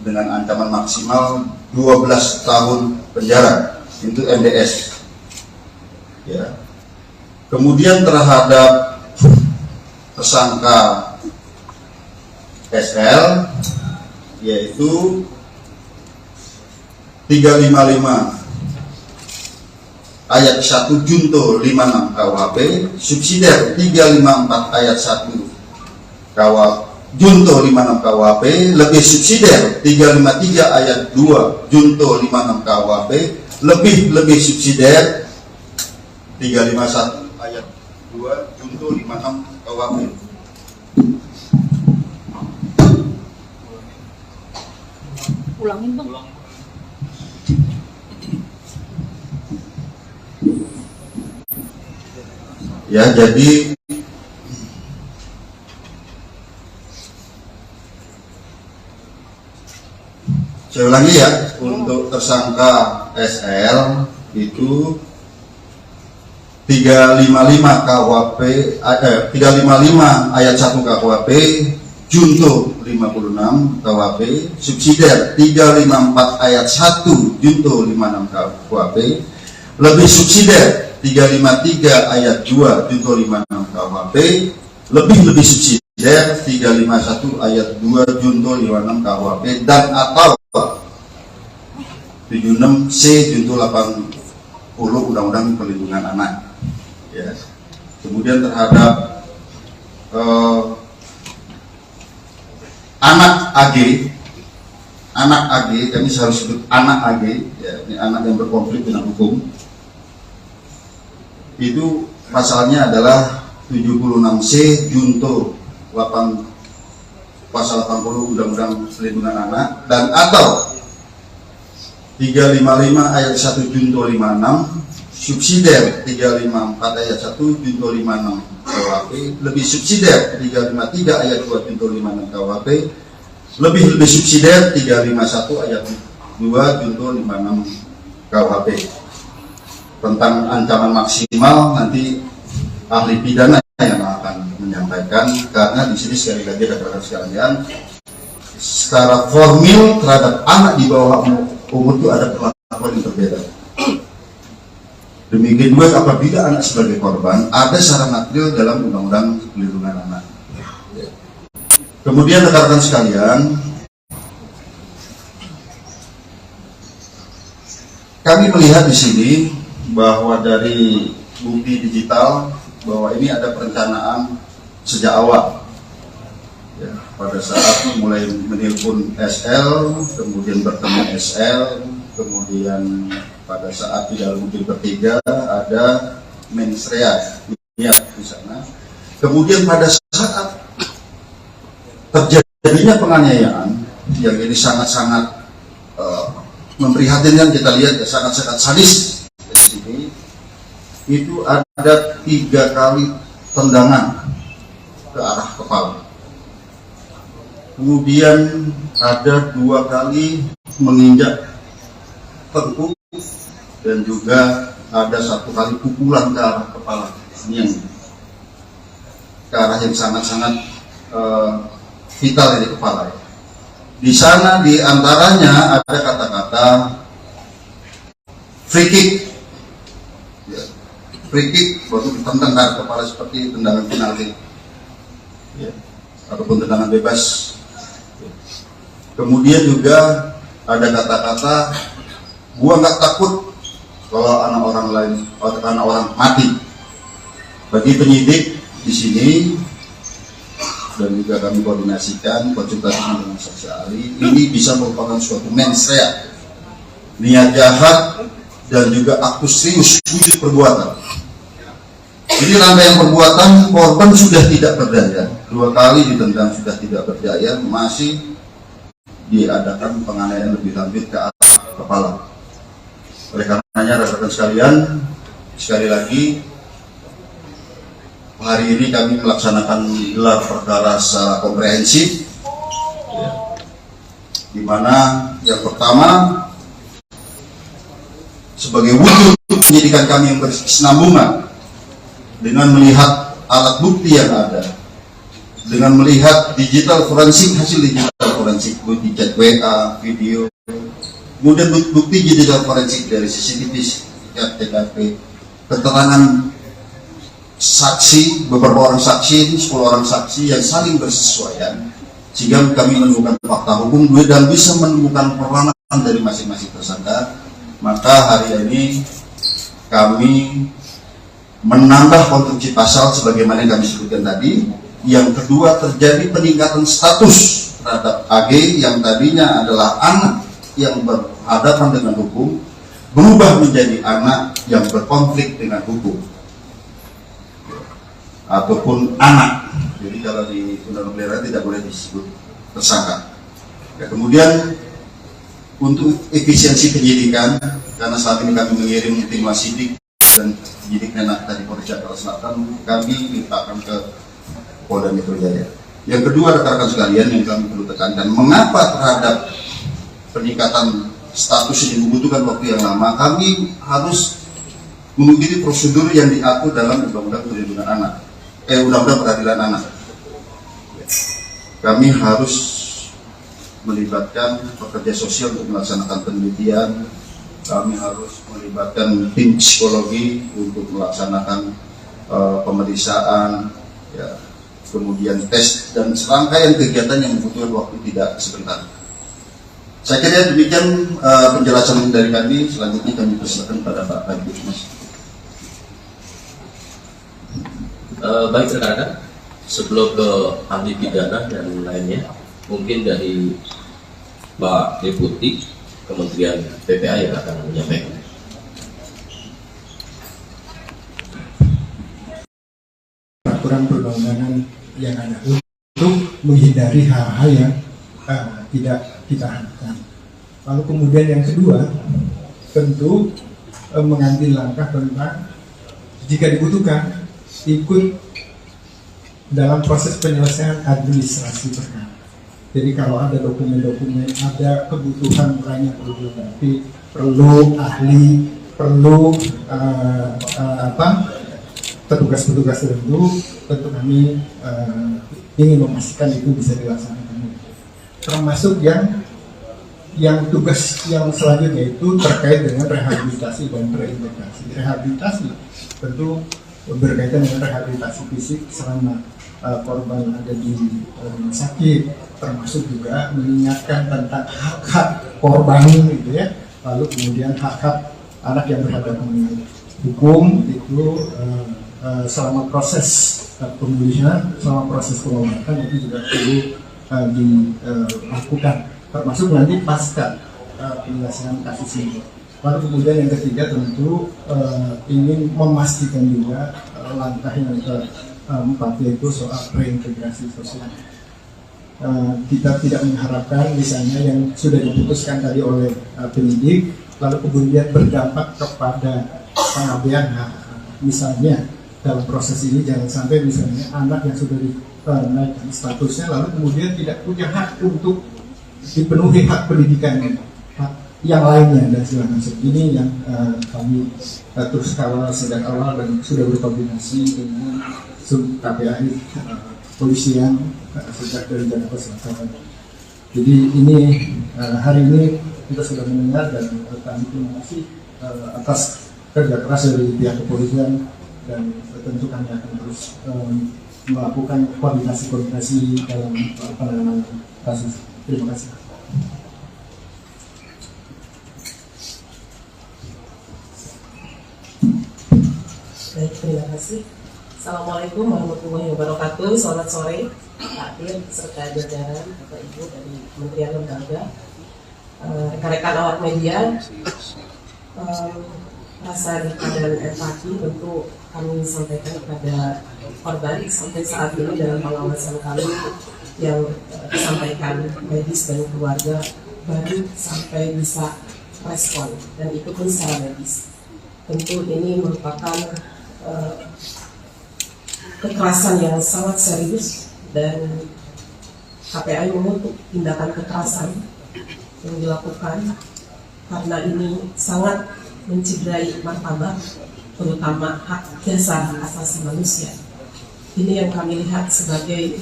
dengan ancaman maksimal 12 tahun penjara. Itu MDS. Ya. Kemudian terhadap tersangka SL, yaitu 355 ayat 1 junto 56 KUHP, subsidiar 354 ayat 1 junto 56 KUHP, lebih subsidiar 353 ayat 2 junto 56 KUHP, lebih subsidiar 351 ayat 2 junto 56 KUHP. Ulangin bang. Ya, jadi saya ulangi ya, untuk tersangka SL itu 355 KUHP 355 ayat 1 KUHP junto 56 KUHP, subsidiar 354 ayat 1 junto 56 KUHP, lebih subsidiar 353 ayat 2 junto 56 KUHP, lebih subsidiar 351 ayat 2 junto 56 KUHP, dan atau 76C junto 80 Undang-Undang Perlindungan Anak. Ya. Kemudian terhadap anak AG, kami harus sebut anak AG, ya, ini anak yang berkonflik dengan hukum. Itu pasalnya adalah 76C junto pasal 80 Undang-Undang Perlindungan Anak dan atau 355 ayat 1 Junto 56 subsidiar 354 ayat 1 Junto 56 KUHP lebih subsidiar 353 ayat 2 Junto 56 KUHP lebih subsidiar 351 ayat 2 Junto 56 KUHP tentang ancaman maksimal. Nanti ahli pidana yang akan menyampaikan, karena di sini sekali lagi rekan-rekan sekalian, secara formil terhadap anak di bawah umur itu ada perlakuan yang berbeda. Demikian juga apabila anak sebagai korban ada secara material dalam Undang-Undang Perlindungan Anak. Kemudian rekan-rekan sekalian, kami melihat di sini bahwa dari bukti digital bahwa ini ada perencanaan sejak awal. Ya, pada saat mulai menelpon SL, kemudian bertemu SL, kemudian pada saat di dalam mobil bertiga ada mensrea di sana. Kemudian pada saat terjadinya penganiayaan yang ini sangat-sangat memprihatinkan, kita lihat ya, sangat-sangat sadis di sini. Itu ada 3 kali tendangan ke arah kepala. Kemudian ada 2 kali menginjak tengkuk dan juga ada 1 kali pukulan ke arah kepala. Ini yang ke arah yang sangat-sangat vital di kepala. Di sana di antaranya ada kata-kata free kick. Free kick waktu ditendang ke kepala seperti tendangan penalti, ya, ataupun tendangan bebas. Kemudian juga ada kata-kata, gua nggak takut kalau anak orang lain, anak orang mati. Bagi penyidik di sini dan juga kami koordinasikan konsultasi dengan saksi ahli, ini bisa merupakan suatu mensrea, niat jahat dan juga aktus serius wujud perbuatan. Ini rangkaian perbuatan, korban sudah tidak berdaya, 2 kali ditendang sudah tidak berdaya, masih diadakan penganiayaan lebih lanjut ke arah kepala. Oleh karenanya rekan-rekan sekalian, sekali lagi hari ini kami melaksanakan gelar perkara secara komprehensif, ya, di mana yang pertama sebagai wujud penyidikan kami yang berkesinambungan dengan melihat alat bukti yang ada, dengan melihat digital forensik, hasil digital forensik, bukti chat WA, video, kemudian bukti digital forensik dari CCTV, TKP, keterangan saksi, beberapa orang saksi, 10 orang saksi yang saling bersesuaian, sehingga kami menemukan fakta hukum dan bisa menemukan peranan dari masing-masing tersangka. Maka hari ini kami menambah konstruksi pasal sebagaimana yang kami sebutkan tadi. Yang kedua, terjadi peningkatan status terhadap AG yang tadinya adalah anak yang berhadapan dengan hukum, berubah menjadi anak yang berkonflik dengan hukum ataupun anak. Jadi kalau di Undang-Undang tidak boleh disebut tersangka. Ya, kemudian untuk efisiensi penyidikan, karena saat ini kami mengirim tim wasidik dan penyidik Menak dari Polres Jakarta Selatan, kami limpahkan ke Polda Metro Jaya. Yang kedua, rekan-rekan sekalian, yang kami perlu tekankan, mengapa terhadap peningkatan status ini membutuhkan waktu yang lama? Kami harus mengikuti prosedur yang diatur dalam Undang-Undang Perlindungan Anak, Undang-Undang Peradilan Anak. Kami harus melibatkan pekerja sosial untuk melaksanakan penelitian. Kami harus melibatkan tim psikologi untuk melaksanakan pemeriksaan, ya, kemudian tes dan serangkaian kegiatan yang membutuhkan waktu tidak sebentar. Saya kira demikian penjelasan dari kami. Selanjutnya kami persilakan pada Pak Kabid Mas. Baik rekan-rekan, sebelum ke ahli pidana dan lainnya, mungkin dari Pak Deputi Kementerian PPA yang akan menyampaikan. Peraturan perundang-undangan yang ada menghindari hal-hal yang tidak kita harapkan. Lalu kemudian yang kedua, tentu mengambil langkah tentang jika dibutuhkan ikut dalam proses penyelesaian administrasi perkara. Jadi kalau ada dokumen-dokumen, ada kebutuhan lain yang perlu dilengkapi, perlu ahli, perlu petugas-petugas tertentu, tentu kami ingin memastikan itu bisa dilaksanakan. Termasuk yang tugas yang selanjutnya itu terkait dengan rehabilitasi dan reintegrasi. Rehabilitasi tentu berkaitan dengan rehabilitasi fisik selama korban ada di rumah sakit, termasuk juga mengingatkan tentang hak-hak korban gitu ya. Lalu kemudian hak-hak anak yang berhadapan dengan hukum itu selama proses pemulihan, selama proses pengobatan itu juga perlu dilakukan, termasuk nanti pasca penyelesaian kasus ini. Lalu kemudian yang ketiga tentu ingin memastikan juga langkah yang keempat yaitu soal reintegrasi sosial. Kita tidak mengharapkan misalnya yang sudah diputuskan tadi oleh penyidik lalu kemudian berdampak kepada pengabaian hak. Misalnya dalam proses ini jangan sampai misalnya anak yang sudah dinaikkan statusnya lalu kemudian tidak punya hak untuk dipenuhi hak pendidikan yang lainnya dan segala macam. Ini yang kami terus kawal sejak awal dan sudah berkoordinasi dengan KPAI polisian sejak dari Jakarta Selatan. Jadi ini hari ini kita sudah mendengar dan kami terima kasih atas kerja keras dari pihak kepolisian dan tentu kami akan terus melakukan koordinasi dalam penanganan kasus. Terima kasih. Baik, terima kasih. Assalamualaikum warahmatullahi wabarakatuh. Selamat sore, Pak Dir, serta jajaran Bapak Ibu dari Kementerian Lembaga, rekan-rekan awak media. Rasa duka dan empati tentu kami sampaikan kepada korban sampai saat ini dalam pengawasan kami yang disampaikan medis dan keluarga baru sampai bisa respon dan itu pun secara medis. Tentu ini merupakan kekerasan yang sangat serius dan KPAI mengutuk tindakan kekerasan yang dilakukan karena ini sangat mencederai martabat terutama hak dasar asasi manusia. Ini yang kami lihat sebagai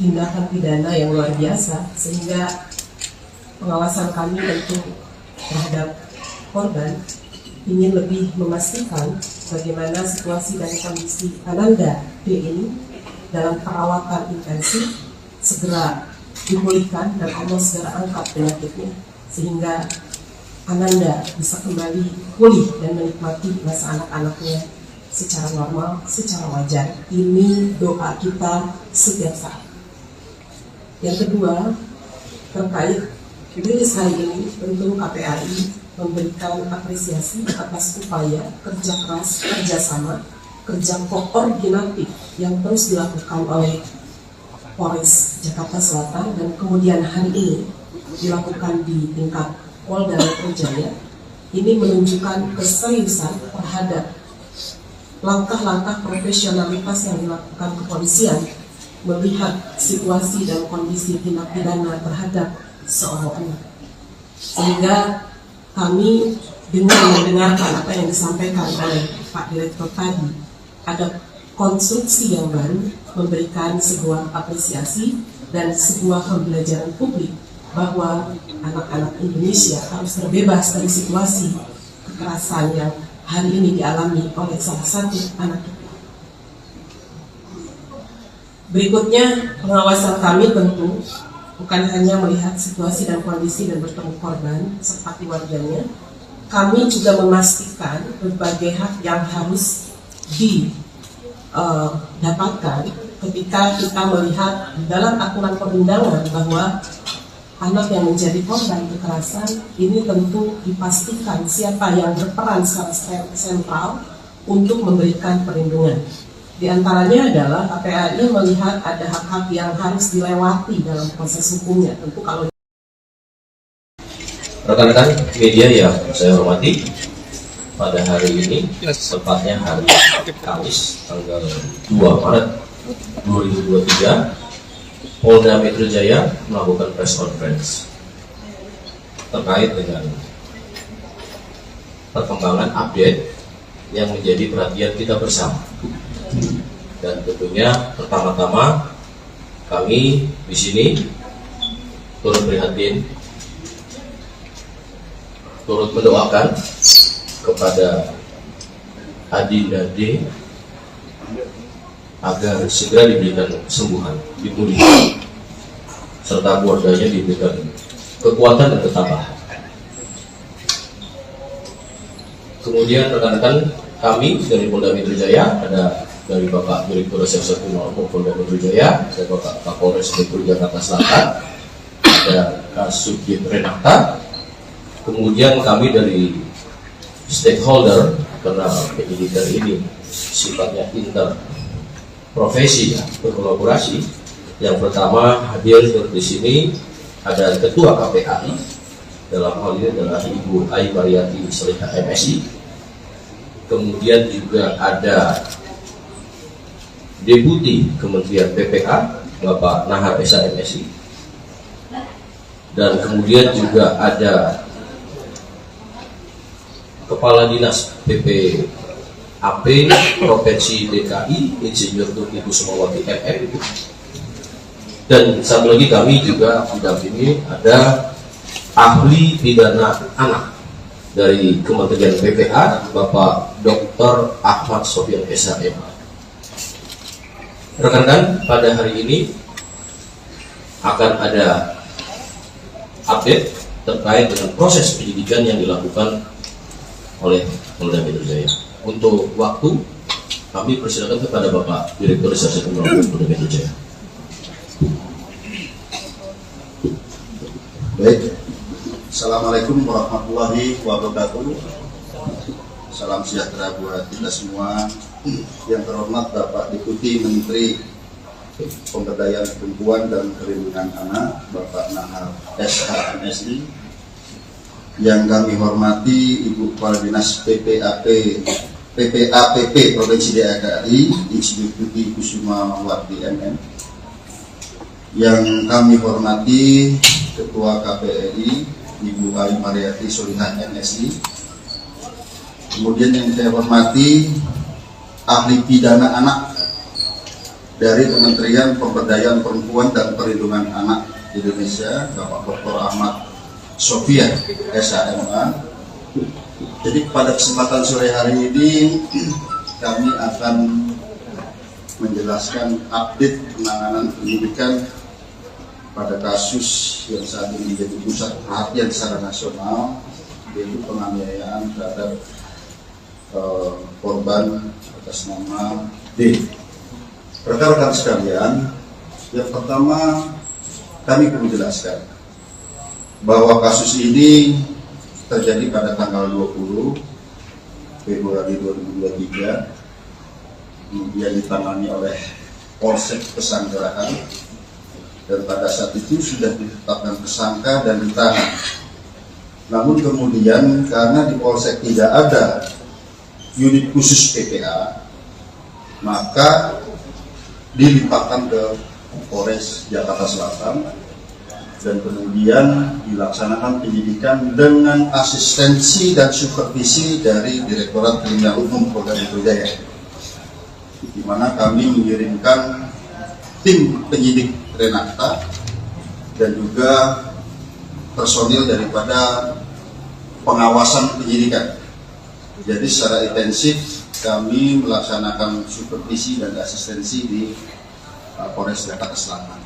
tindakan pidana yang luar biasa sehingga pengawasan kami tentu terhadap korban ingin lebih memastikan bagaimana situasi dan kondisi Ananda D ini dalam perawatan intensif segera dipulihkan dan Allah segera angkat penyakitnya sehingga Ananda bisa kembali pulih dan menikmati masa anak-anaknya secara normal, secara wajar. Ini doa kita setiap saat. Yang kedua, terkait rilis hari ini, tentu KPAI memberikan apresiasi atas upaya kerja keras, kerjasama, kerja koordinatif yang terus dilakukan oleh Polres Jakarta Selatan dan kemudian hari ini dilakukan di tingkat Polda Metro Jaya. Ini menunjukkan keseriusan terhadap langkah-langkah profesionalitas yang dilakukan kepolisian melihat situasi dan kondisi tindak pidana terhadap seorang anak. Sehingga kami dengan mendengarkan apa yang disampaikan oleh Pak Direktur tadi, ada konstruksi yang baru memberikan sebuah apresiasi dan sebuah pembelajaran publik bahwa anak-anak Indonesia harus terbebas dari situasi kekerasan yang hari ini dialami oleh salah satu anak kita. Berikutnya, pengawasan kami tentu bukan hanya melihat situasi dan kondisi dan bertemu korban serta keluarganya, kami juga memastikan berbagai hak yang harus didapatkan ketika kita melihat dalam aturan perundangan bahwa anak yang menjadi korban kekerasan ini tentu dipastikan siapa yang berperan secara sentral untuk memberikan perlindungan. Di antaranya adalah KPAI melihat ada hak-hak yang harus dilewati dalam proses hukumnya. Tentu kalau rekan-rekan media yang saya hormati, pada hari ini, tepatnya hari Kamis, tanggal 2 Maret 2023, Polda Metro Jaya melakukan press conference terkait dengan perkembangan update yang menjadi perhatian kita bersama. Dan tentunya pertama-tama kami di sini turut prihatin, turut mendoakan kepada Adinda D agar segera diberikan kesembuhan, dipulihkan, serta keluarganya diberikan kekuatan dan ketabahan. Kemudian rekan-rekan kami dari Polda Metro Jaya, ada dari Bapak Direktur Reserse Kriminal Umum Polda Metro Jaya, ada Bapak Kapolres Metro Jakarta Selatan, ada Kasubdit Renata, kemudian kami dari stakeholder, karena penyidikan ini sifatnya interprofesi, ya, berkolaborasi. Yang pertama hadir di sini ada Ketua KPAI, dalam hal ini adalah Ibu Ai Mariati Soliha MSI. Kemudian juga ada Deputi Kementerian PPA Bapak Nahar Esa MSI, dan kemudian juga ada Kepala Dinas PPAP Provinsi DKI Insinyur Tuti Kusumawati MM, dan satu lagi kami juga didampingi ada ahli pidana anak dari Kementerian PPA Bapak Dr. Ahmad Sofyan Esa MA. Rekan-rekan, pada hari ini akan ada update terkait dengan proses penyidikan yang dilakukan oleh Polda Metro Jaya. Untuk waktu, kami persilakan kepada Bapak Direktur Reserse Kriminal Umum Polda Metro Jaya. Baik, Assalamualaikum warahmatullahi wabarakatuh. Salam sejahtera buat kita semua. Yang terhormat Bapak Deputi Menteri Pemberdayaan Perempuan dan Perlindungan Anak, Bapak Nahar SH MSI. Yang kami hormati Ibu Kepala Dinas PPAPP Provinsi DKI Insinyur Tuti Kusumawati MM. Yang kami hormati Ketua KPAI Ibu Ai Mariati Soliha MSI. Kemudian yang saya hormati ahli pidana anak dari Kementerian Pemberdayaan Perempuan dan Perlindungan Anak Indonesia, Bapak Dr. Ahmad Sofyan SHMA. Jadi pada kesempatan sore hari ini kami akan menjelaskan update penanganan penyidikan pada kasus yang saat ini menjadi pusat perhatian secara nasional, yaitu penganiayaan terhadap korban atas nama D. Rekan-rekan sekalian, yang pertama kami perlu jelaskan bahwa kasus ini terjadi pada tanggal 20 Februari 2023, kemudian ditangani oleh Polsek Pesanggerahan, dan pada saat itu sudah ditetapkan tersangka dan ditahan. Namun kemudian karena di Polsek tidak ada unit khusus PPA, maka dilimpahkan ke Polres Jakarta Selatan dan kemudian dilaksanakan penyidikan dengan asistensi dan supervisi dari Direktorat Kriminal Umum Polda Metro Jaya, di mana kami mengirimkan tim penyidik Renata dan juga personil daripada pengawasan penyidikan. Jadi secara intensif kami melaksanakan supervisi dan asistensi di Polres Jakarta Selatan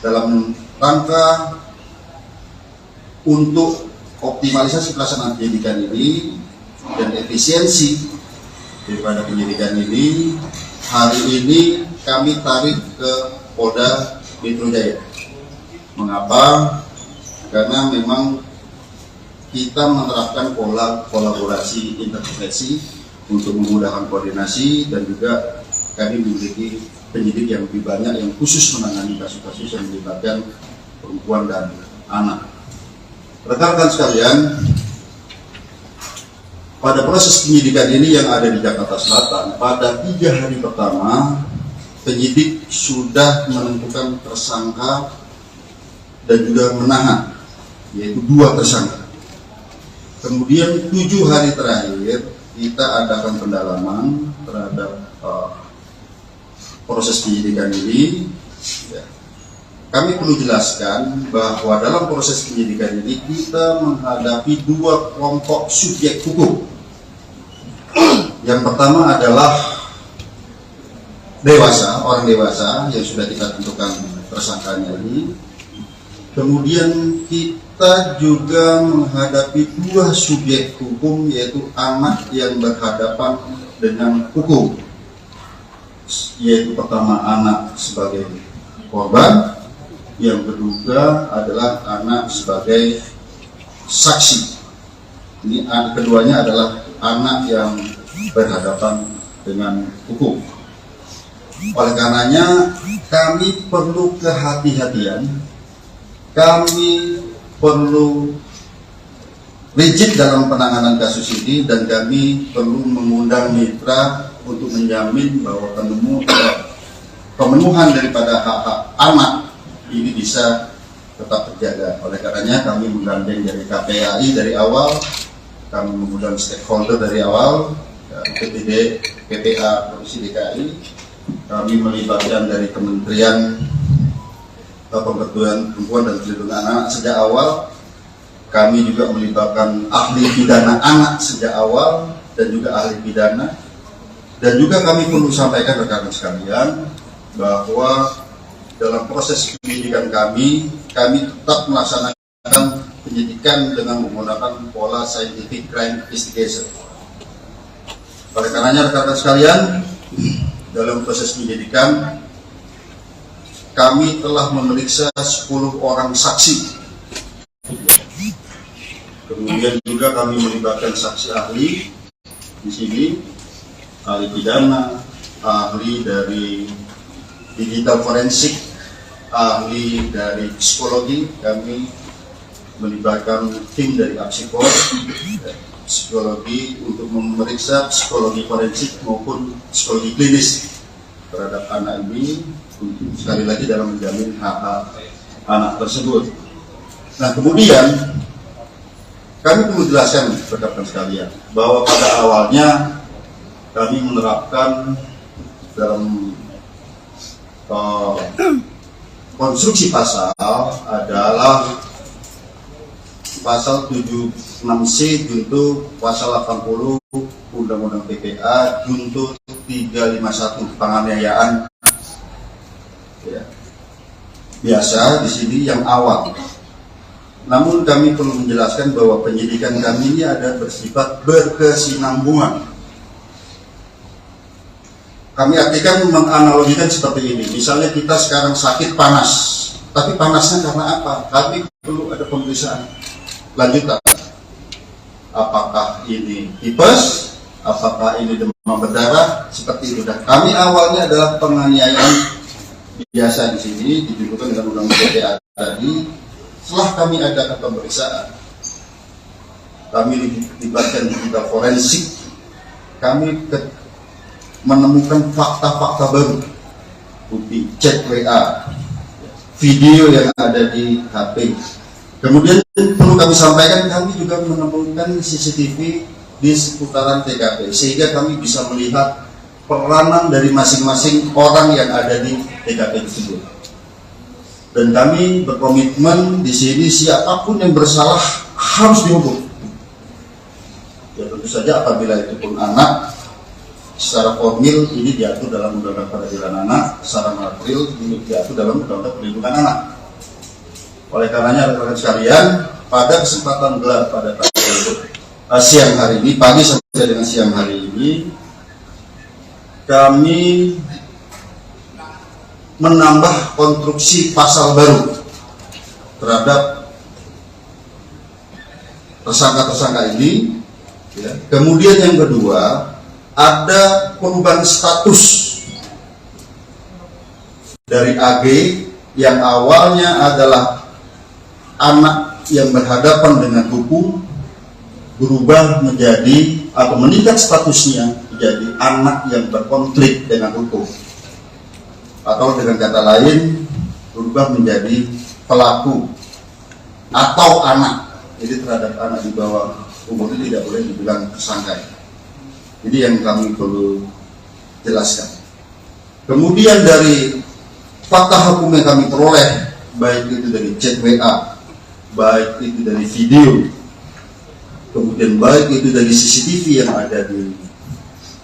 dalam rangka untuk optimalisasi pelaksanaan penyidikan ini dan efisiensi daripada penyidikan ini. Hari ini kami tarik ke Polda Metro Jaya. Mengapa? Karena memang kita menerapkan pola kolaborasi interprofesi untuk memudahkan koordinasi, dan juga kami memiliki penyidik yang lebih banyak yang khusus menangani kasus-kasus yang melibatkan perempuan dan anak. Rekan-rekan sekalian, pada proses penyidikan ini yang ada di Jakarta Selatan, pada 3 hari pertama, penyidik sudah menentukan tersangka dan juga menahan, yaitu 2 tersangka. Kemudian 7 hari terakhir, kita adakan pendalaman terhadap proses penyidikan ini. Ya. Kami perlu jelaskan bahwa dalam proses penyidikan ini kita menghadapi 2 kelompok subjek hukum. Yang pertama adalah orang dewasa yang sudah kita tentukan tersangkanya ini. Kemudian kita juga menghadapi 2 subjek hukum, yaitu anak yang berhadapan dengan hukum. Yaitu pertama anak sebagai korban, yang kedua adalah anak sebagai saksi. Ini keduanya adalah anak yang berhadapan dengan hukum. Oleh karenanya kami perlu kehati-hatian, kami perlu rigid dalam penanganan kasus ini, dan kami perlu mengundang mitra untuk menjamin bahwa pemenuhan daripada hak-hak anak ini bisa tetap terjaga. Oleh karenanya kami menggandeng dari KPAI dari awal, kami mengundang stakeholder dari awal, PPD, PPA Provinsi DKI, kami melibatkan dari Kementerian Pemberdayaan Perempuan dan Perlindungan Anak sejak awal. Kami juga melibatkan ahli pidana anak sejak awal dan juga ahli pidana. Dan juga kami perlu sampaikan rekan-rekan sekalian bahwa dalam proses penyidikan kami tetap melaksanakan penyidikan dengan menggunakan pola scientific crime investigation. Oleh karenanya rekan-rekan sekalian, dalam proses penyidikan kami telah memeriksa 10 orang saksi. Kemudian juga kami melibatkan saksi ahli di sini, ahli pidana, ahli dari digital forensik, ahli dari psikologi. Kami melibatkan tim dari Apsikor, psikologi untuk memeriksa psikologi forensik maupun psikologi klinis terhadap anak ini, sekali lagi dalam menjamin hak-hak anak tersebut. Nah, kemudian kami perlu jelaskan rekan-rekan sekalian bahwa pada awalnya kami menerapkan dalam konstruksi pasal adalah pasal 76C junto pasal 80 Undang-Undang PPA junto 351 penganiayaan. Ya. Biasa di sini yang awal. Namun kami perlu menjelaskan bahwa penyidikan kami ini ada bersifat berkesinambungan. Kami artikan menganalogikan seperti ini. Misalnya kita sekarang sakit panas, tapi panasnya karena apa? Kami perlu ada pemeriksaan lanjutan. Apakah ini tipes? Apakah ini demam berdarah? Seperti itu. Dan kami awalnya adalah penganiayaan biasa di sini ditunjukkan dengan undang-undang PPA tadi. Setelah kami adakan pemeriksaan, kami dilibatkan digital forensik, kami menemukan fakta-fakta baru, bukti chat WA, video yang ada di HP. Kemudian perlu kami sampaikan, kami juga menemukan CCTV di seputaran TKP, sehingga kami bisa melihat peranan dari masing-masing orang yang ada di TKP tersebut. Dan kami berkomitmen di sini siapapun yang bersalah harus dihukum. Ya tentu saja apabila itu pun anak, secara formil ini diatur dalam Undang-Undang Peradilan Anak, secara material ini diatur dalam Undang-Undang Perlindungan Anak. Oleh karenanya rekan-rekan sekalian, pada kesempatan gelar pada siang hari ini, pagi sampai dengan siang hari ini, kami menambah konstruksi pasal baru terhadap tersangka-tersangka ini. Ya. Kemudian yang kedua, ada perubahan status dari AG yang awalnya adalah anak yang berhadapan dengan hukum, berubah menjadi atau meningkat statusnya menjadi anak yang berkonflik dengan hukum, atau dengan kata lain berubah menjadi pelaku atau anak. Jadi terhadap anak di bawah umur itu tidak boleh dibilang tersangka. Jadi yang kami perlu jelaskan. Kemudian dari fakta hukum yang kami peroleh, baik itu dari chat WA, baik itu dari video, kemudian baik itu dari CCTV yang ada di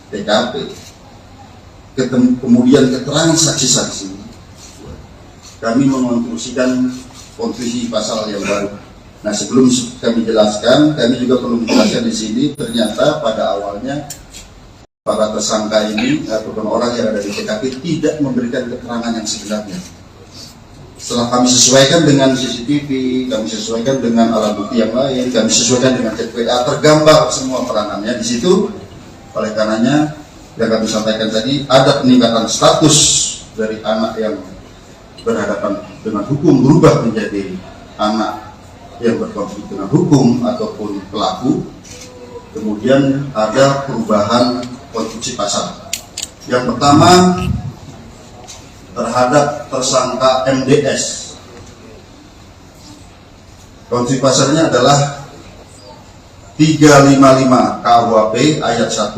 TKP, kemudian keterangan saksi-saksi, kami mengonstruksikan konstruksi pasal yang baru. Nah, sebelum kami jelaskan, kami juga perlu menjelaskan di sini, ternyata pada awalnya para tersangka ini ataupun orang yang ada di TKP tidak memberikan keterangan yang sebenarnya. Setelah kami sesuaikan dengan CCTV, kami sesuaikan dengan alat bukti yang lain, kami sesuaikan dengan chat WA, tergambar semua peranannya di situ. Oleh karenanya, yang kami sampaikan tadi, ada peningkatan status dari anak yang berhadapan dengan hukum berubah menjadi anak yang berkonflik dengan hukum ataupun pelaku. Kemudian ada perubahan konstruksi pasal. Yang pertama terhadap tersangka MDS. Konstruksi pasalnya adalah 355 KUHP ayat 1,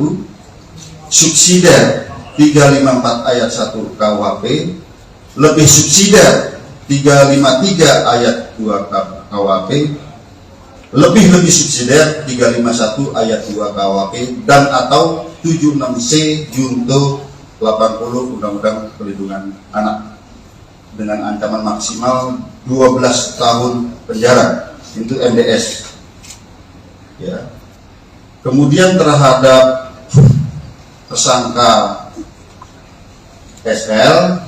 subsidiar 354 ayat 1 KUHP, lebih subsidiar 353 ayat 2 KUHP, lebih subsidiar 351 ayat 2 KUHP, dan atau 76C junto 80 Undang-Undang Perlindungan Anak dengan ancaman maksimal 12 tahun penjara. Itu MDS. Ya. Kemudian terhadap tersangka SL,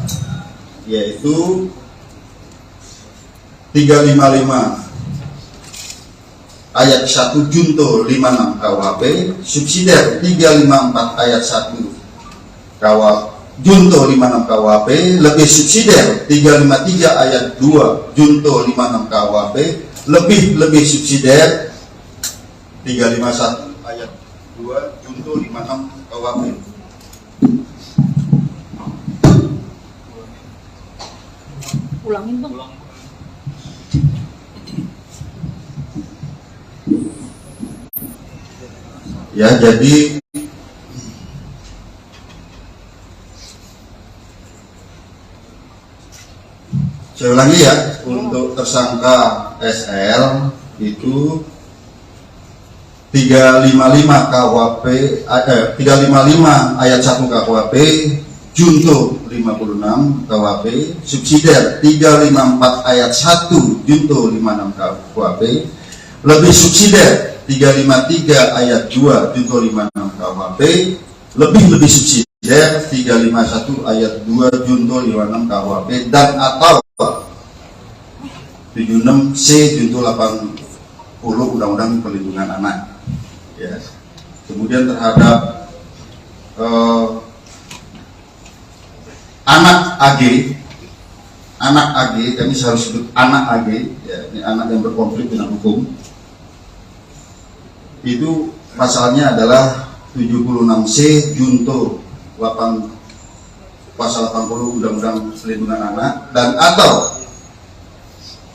yaitu 355 ayat 1 junto 56 KUHP, subsidiar 354 ayat 1 junto 56 KUHP, lebih subsidiar 353 ayat 2 junto 56 KUHP, lebih subsidiar 351 ayat 2 junto 56 KUHP. Ulangin bang. Ya, jadi saya ulangi ya, untuk tersangka SL itu 355 KUHP 355 ayat 1 KUHP junto 56 KUHP, subsidiar 354 ayat 1 junto 56 KUHP, lebih subsidiar 353 ayat 2 junto 56 KUHP, lebih subsidiar 351 ayat 2 junto 56 KUHP, dan atau 76C junto 80 Undang-Undang Perlindungan Anak. Ya. Kemudian terhadap anak AG, kami harus sebut anak AG, ya, ini anak yang berkonflik dengan hukum. Itu pasalnya adalah 76C junto 8 pasal 80 Undang-Undang Perlindungan Anak, dan atau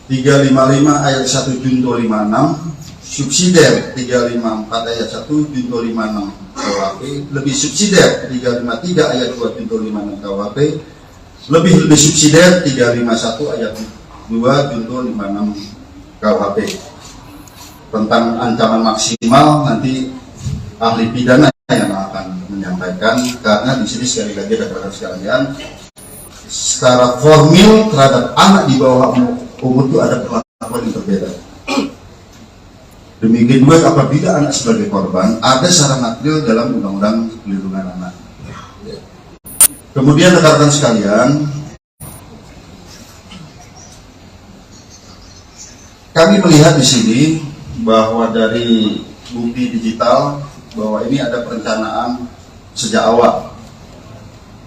355 ayat 1 junto 56, subsidiar 354 ayat 1 junto 56 KUHP, lebih subsidiar 353 ayat 2 junto 56 KUHP, lebih subsidiar 351 ayat 2 junto 56 KUHP. Tentang ancaman maksimal nanti ahli pidana yang akan menyampaikan, karena di sini sekali lagi rekan-rekan sekalian, secara formil terhadap anak di bawah umur itu ada perlakuan yang berbeda. Demikian juga apabila anak sebagai korban, ada secara material dalam Undang-Undang Perlindungan Anak. Kemudian rekan-rekan sekalian, kami melihat di sini bahwa dari bukti digital bahwa ini ada perencanaan sejak awal.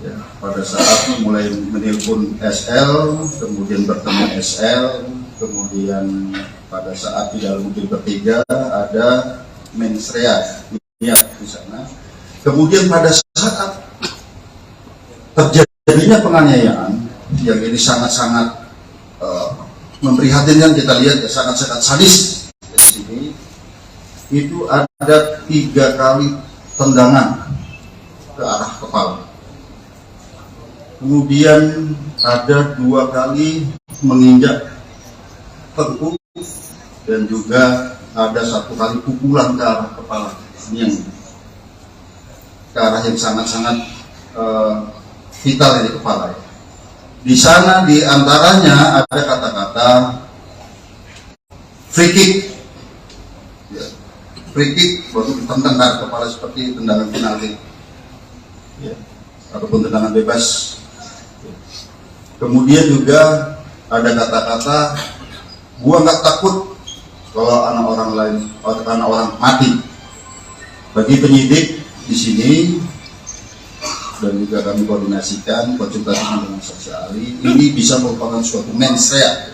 Ya, pada saat mulai menelpon SL, kemudian bertemu SL, kemudian pada saat di dalam mobil bertiga ada mensrea di sana. Kemudian pada saat terjadinya penganiayaan yang ini sangat-sangat memprihatinkan, kita lihat ya, sangat-sangat sadis di sini. Itu ada 3 kali tendangan ke arah kepala. Kemudian ada 2 kali menginjak tengkuk dan juga ada 1 kali pukulan ke arah kepala, yang ke arah yang sangat-sangat vital di kepala. Di sana di antaranya ada kata-kata free kick, ya, free kick baru ditendang ke arah kepala seperti tendangan penalti, ya, ataupun tendangan bebas. Kemudian juga ada kata-kata, gua nggak takut kalau anak orang lain, anak orang mati. Bagi penyidik di sini dan juga kami koordinasikan konsultasi dengan saksi ahli, ini bisa merupakan suatu mensrea,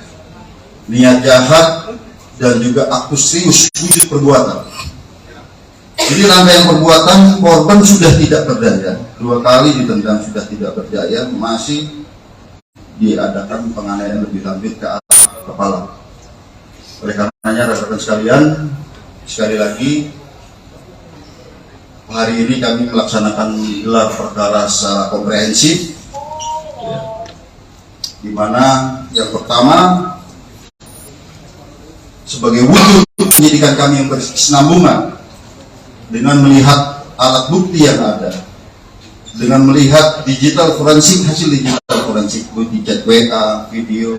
niat jahat dan juga aktus serius wujud perbuatan. Ini rangkaian perbuatan, korban sudah tidak berdaya, 2 kali ditendang sudah tidak berdaya, masih diadakan penganiayaan lebih lanjut ke arah kepala. Oleh karenanya rekan-rekan sekalian, sekali lagi hari ini kami melaksanakan gelar perkara secara komprehensif, ya, di mana yang pertama sebagai wujud penyidikan kami yang berkesinambungan dengan melihat alat bukti yang ada, dengan melihat digital forensik, hasil digital forensik, bukti chat WA, video,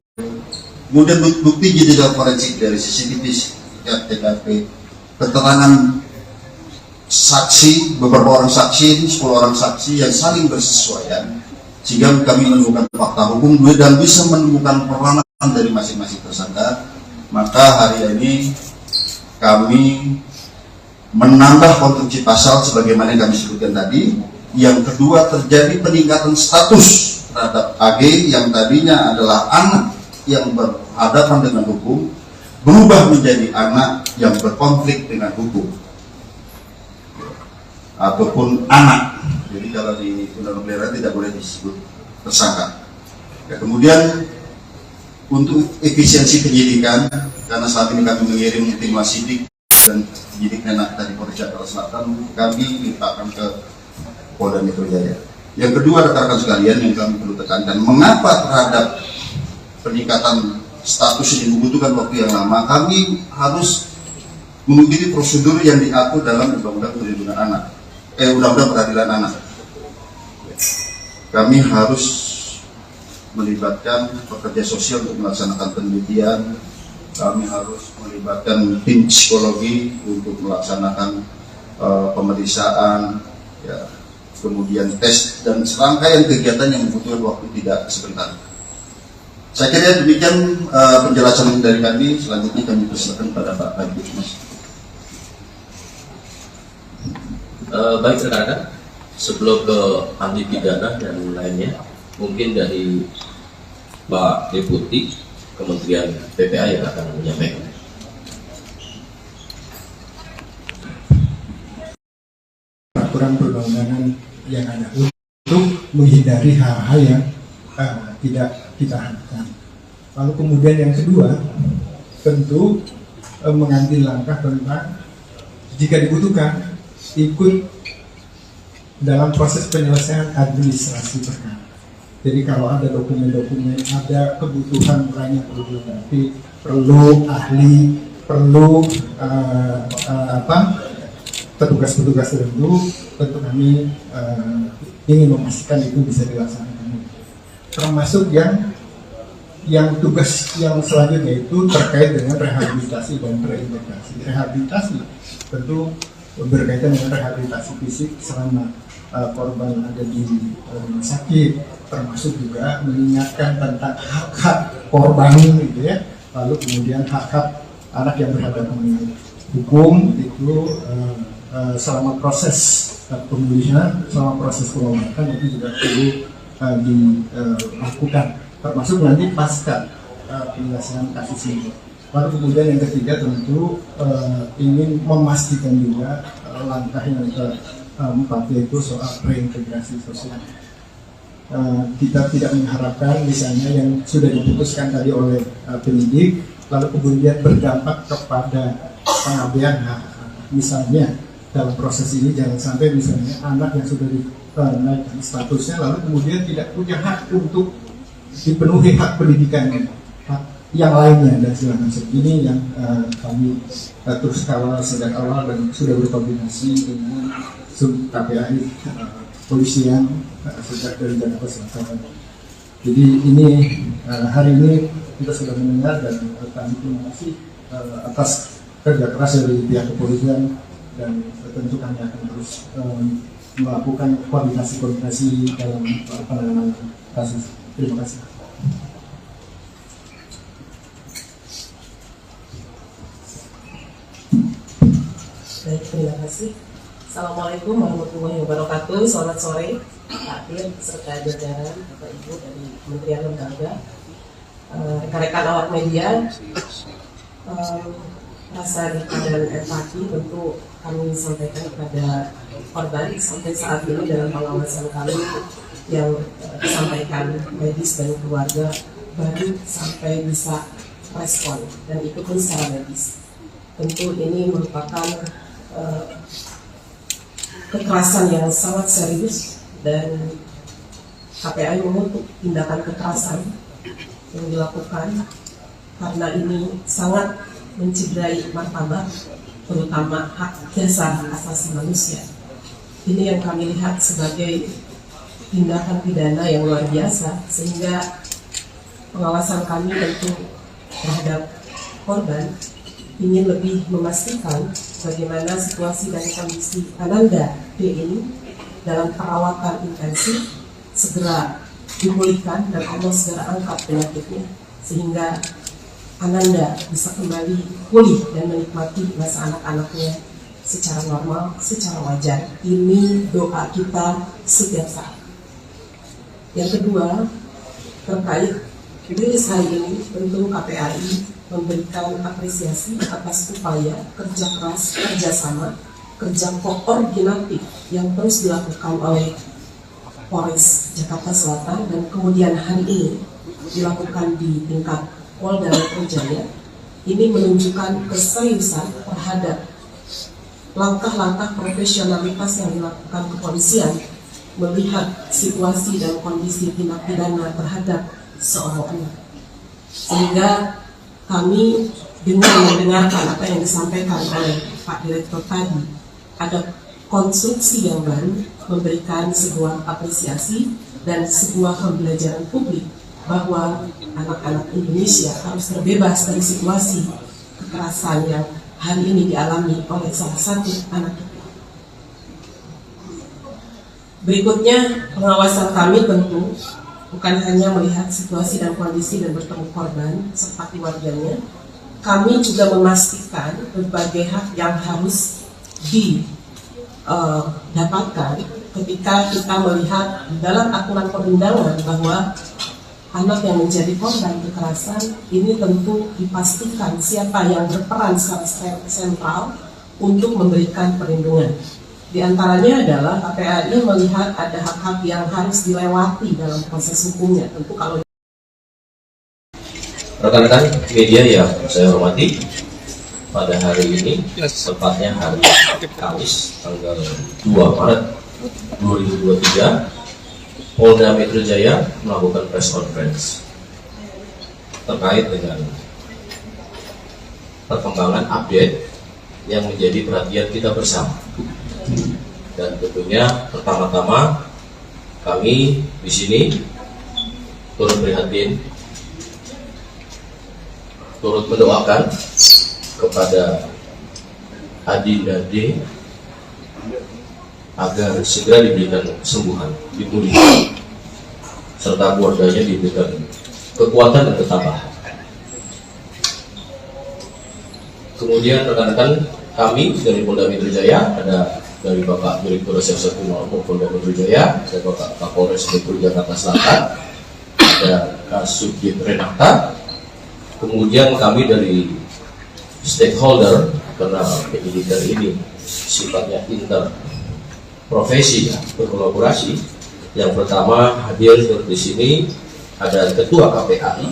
kemudian bukti digital forensik dari CCTV, TKP, keterangan saksi, beberapa orang saksi, 10 orang saksi yang saling bersesuaian, sehingga kami menemukan fakta hukum dan bisa menemukan peranan dari masing-masing tersangka. Maka hari ini kami menambah konstruksi pasal sebagaimana yang kami sebutkan tadi. Yang kedua, terjadi peningkatan status terhadap AG yang tadinya adalah anak yang berhadapan dengan hukum, berubah menjadi anak yang berkonflik dengan hukum ataupun anak. Jadi kalau di undang-undang peliharaan tidak boleh disebut tersangka. Ya, kemudian untuk efisiensi penyidikan, karena saat ini kami mengirim tim Wasidik dan penyidik Menak dari Polres Jakarta Selatan, kami limpahkan ke Polda Metro Jaya. Yang kedua, rekan-rekan sekalian, yang kami perlu tekankan, mengapa terhadap peningkatan status ini membutuhkan waktu yang lama? Kami harus mengikuti prosedur yang diatur dalam Undang-Undang Perlindungan Anak, Undang-Undang Peradilan Anak. Kami harus melibatkan pekerja sosial untuk melaksanakan penelitian. Kami harus melibatkan tim psikologi untuk melaksanakan pemeriksaan, ya, kemudian tes dan serangkaian kegiatan yang membutuhkan waktu tidak sebentar. Saya kira demikian penjelasan dari kami. Selanjutnya kami persilakan pada Pak Kabid Mas. Baik rekan-rekan, sebelum ke ahli pidana dan lainnya, mungkin dari Pak Deputi Kementerian PPA yang akan menyampaikan. Peraturan perundang-undangan yang ada untuk menghindari hal-hal yang tidak kita harapkan. Lalu kemudian yang kedua, tentu mengambil langkah tentang jika dibutuhkan ikut dalam proses penyelesaian administrasi perkara. Jadi kalau ada dokumen-dokumen, ada kebutuhan lain yang perlu dilengkapi, perlu ahli, perlu petugas-petugas tertentu, tentu kami ingin memastikan itu bisa dilaksanakan. Termasuk yang tugas yang selanjutnya itu terkait dengan rehabilitasi dan reintegrasi. Rehabilitasi tentu berkaitan dengan rehabilitasi fisik selama korban ada di rumah sakit, termasuk juga mengingatkan tentang hak-hak korban gitu ya, lalu kemudian hak-hak anak yang berhadapan dengan hukum itu selama proses pemulihan, selama proses pengobatan itu juga perlu dilakukan, termasuk nanti pasca penyelesaian kasus ini. Lalu kemudian yang ketiga tentu ingin memastikan juga langkah yang keempat yaitu soal reintegrasi sosial. Kita tidak mengharapkan misalnya yang sudah diputuskan tadi oleh penyidik lalu kemudian berdampak kepada pengabaian hak. Misalnya dalam proses ini jangan sampai misalnya anak yang sudah dinaikkan statusnya lalu kemudian tidak punya hak untuk dipenuhi hak pendidikan yang lainnya dan segala macam. Ini yang kami terus kawal sejak awal dan sudah berkoordinasi dengan KPAI polisian sejak dari Jakarta Selatan. Jadi ini hari ini kita sudah mendengar dan kami terima kasih atas kerja keras dari pihak kepolisian dan tentu kami akan terus melakukan koordinasi dalam penanganan kasus. Terima kasih. Baik, terima kasih. Assalamualaikum warahmatullahi wabarakatuh. Selamat sore, Pak Dir, serta jajaran Bapak Ibu dari Kementerian Lembaga, rekan-rekan awak media. Rasa duka dan empati tentu kami sampaikan kepada korban sampai saat ini dalam pengawasan kami yang disampaikan medis dan keluarga baru sampai bisa respon dan itu pun secara medis. Tentu ini merupakan kekerasan yang sangat serius dan KPAI mengutuk tindakan kekerasan yang dilakukan karena ini sangat mencederai martabat terutama hak dasar asasi manusia. Ini yang kami lihat sebagai tindakan pidana yang luar biasa sehingga pengawasan kami tentu terhadap korban ingin lebih memastikan bagaimana situasi dan kondisi Ananda D ini dalam perawatan intensif segera dipulihkan dan Allah segera angkat penyakitnya sehingga Ananda bisa kembali pulih dan menikmati masa anak-anaknya secara normal, secara wajar. Ini doa kita setiap saat. Yang kedua, terkait rilis hari ini, tentu KPAI memberikan apresiasi atas upaya kerja keras, kerjasama, kerja koordinatif yang terus dilakukan oleh Polres Jakarta Selatan dan kemudian hari ini dilakukan di tingkat Polda Metro Jaya. Ini menunjukkan keseriusan terhadap langkah-langkah profesionalitas yang dilakukan kepolisian melihat situasi dan kondisi tindak pidana terhadap seorang anak. Sehingga kami dengan mendengarkan apa yang disampaikan oleh Pak Direktur tadi, ada konstruksi yang baru memberikan sebuah apresiasi dan sebuah pembelajaran publik bahwa anak-anak Indonesia harus terbebas dari situasi kekerasan yang hari ini dialami oleh salah satu anak kita. Berikutnya, pengawasan kami tentu bukan hanya melihat situasi dan kondisi dan bertemu korban serta keluarganya, kami juga memastikan berbagai hak yang harus didapatkan ketika kita melihat dalam aturan perundangan bahwa anak yang menjadi korban kekerasan ini tentu dipastikan siapa yang berperan secara sentral untuk memberikan perlindungan. Di antaranya adalah KPAI melihat ada hak-hak yang harus dilewati dalam proses hukumnya. Tentu kalau rekan-rekan media yang saya hormati, pada hari ini, tepatnya hari Kamis, tanggal 2 Maret 2023, Polda Metro Jaya melakukan press conference terkait dengan perkembangan update yang menjadi perhatian kita bersama. Dan tentunya pertama-tama kami di sini turut prihatin, turut mendoakan kepada Adinda D agar segera diberikan kesembuhan, dipulihkan, serta keluarganya diberikan kekuatan dan ketabahan. Kemudian rekan-rekan kami dari Polda Metro Jaya, ada dari Bapak Direktur Reserse Kriminal Polda Metro Jaya, ada Bapak Kapolres Metro Jakarta Selatan, ada Kasubdit Renata, kemudian kami dari stakeholder, karena penyidikan ini sifatnya interprofesi, ya, berkolaborasi. Yang pertama hadir di sini ada Ketua KPAI,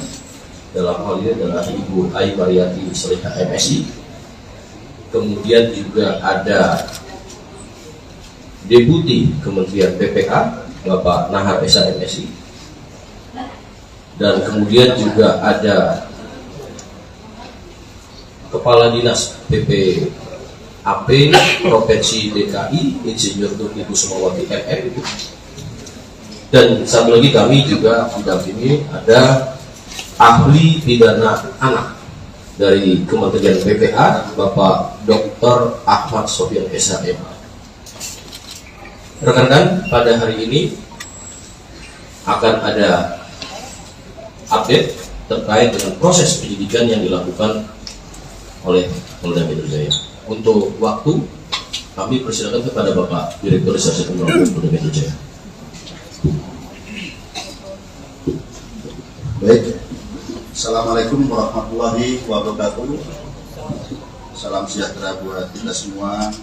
dalam hal ini adalah Ibu Ai Mariati Solihah MSI. Kemudian juga ada Deputi Kementerian PPA Bapak Nahar Esa MSI, dan kemudian juga ada Kepala Dinas PPAP Provinsi DKI Insinyur Tuti Kusumawati MM, dan satu lagi kami juga didampingi ada ahli pidana anak dari Kementerian PPA Bapak Dr. Ahmad Sofyan SHM. Rekan-rekan, pada hari ini akan ada update terkait dengan proses penyidikan yang dilakukan oleh Polda Metro Jaya. Untuk waktu, kami persilakan kepada Bapak Direktur Reserse Kriminal Polda Metro Jaya. Baik, Assalamualaikum warahmatullahi wabarakatuh. Salam sejahtera buat kita semua.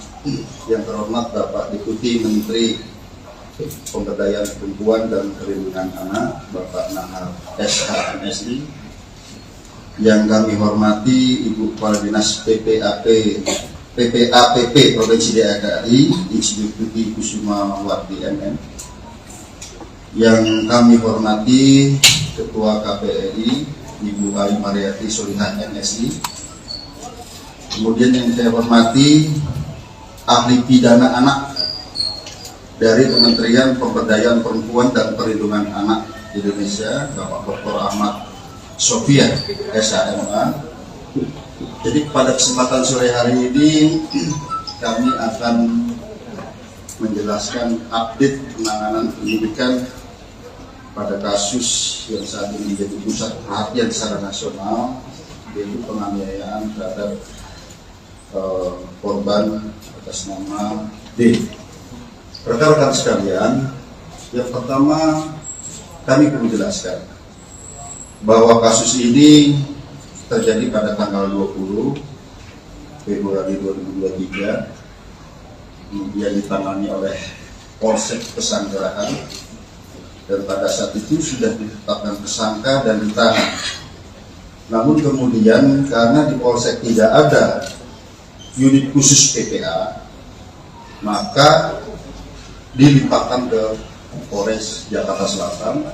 Yang terhormat Bapak Deputi Menteri Pemberdayaan Perempuan dan Perlindungan Anak Bapak Nahar SHMSI. Yang kami hormati Ibu Kepala Dinas PPAPP Provinsi DKI Insinyur Tuti Kusumawati MM. Yang kami hormati Ketua KPAI Ibu Ai Mariati Solihah MSI. Kemudian yang saya hormati ahli pidana anak dari Kementerian Pemberdayaan Perempuan dan Perlindungan Anak Indonesia Bapak Dr. Ahmad Sofyan SHMA. Jadi pada kesempatan sore hari ini kami akan menjelaskan update penanganan penyidikan pada kasus yang saat ini menjadi pusat perhatian secara nasional, yaitu penganiayaan terhadap korban atas nama D. Rekan-rekan sekalian, yang pertama kami perlu jelaskan bahwa kasus ini terjadi pada tanggal 20 Februari 2023, kemudian ditangani oleh Polsek Pesanggerahan, dan pada saat itu sudah ditetapkan tersangka dan ditahan. Namun kemudian karena di Polsek tidak ada unit khusus PPA, maka dilimpahkan ke Polres Jakarta Selatan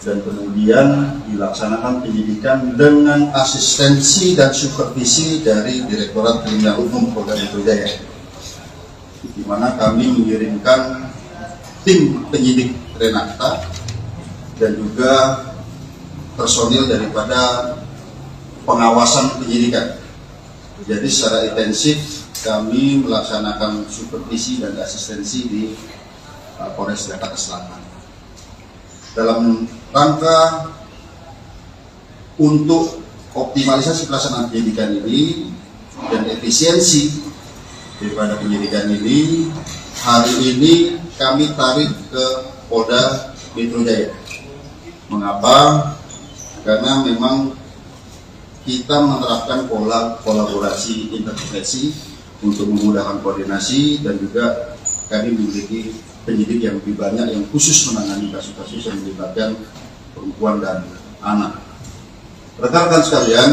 dan kemudian dilaksanakan penyidikan dengan asistensi dan supervisi dari Direktorat Kriminal Umum Polda Metro Jaya, di mana kami mengirimkan tim penyidik Renata dan juga personil daripada pengawasan penyidikan. Jadi secara intensif kami melaksanakan supervisi dan asistensi di Polres Jakarta Selatan dalam rangka untuk optimalisasi pelaksanaan penyidikan ini dan efisiensi daripada penyidikan ini. Hari ini kami tarik ke Polda Metro Jaya. Mengapa? Karena memang kita menerapkan pola kolaborasi interprofesi untuk memudahkan koordinasi, dan juga kami memiliki penyidik yang lebih banyak yang khusus menangani kasus-kasus yang melibatkan perempuan dan anak. Rekan-rekan sekalian,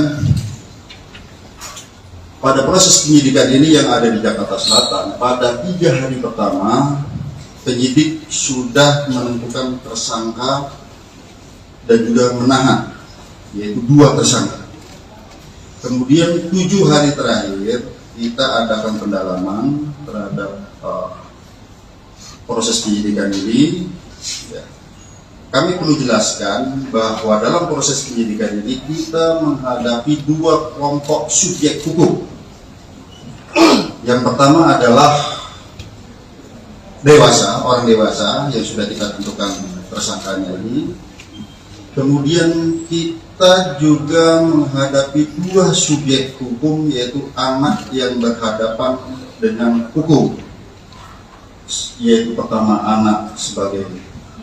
pada proses penyidikan ini yang ada di Jakarta Selatan, pada 3 hari pertama penyidik sudah menentukan tersangka dan juga menahan, yaitu 2 tersangka. Kemudian 7 hari terakhir kita adakan pendalaman terhadap proses penyidikan ini. Ya. Kami perlu jelaskan bahwa dalam proses penyidikan ini kita menghadapi 2 kelompok subjek hukum. Yang pertama adalah orang dewasa yang sudah kita tentukan tersangkanya ini. Kemudian kita kita juga menghadapi dua subjek hukum, yaitu anak yang berhadapan dengan hukum, yaitu pertama anak sebagai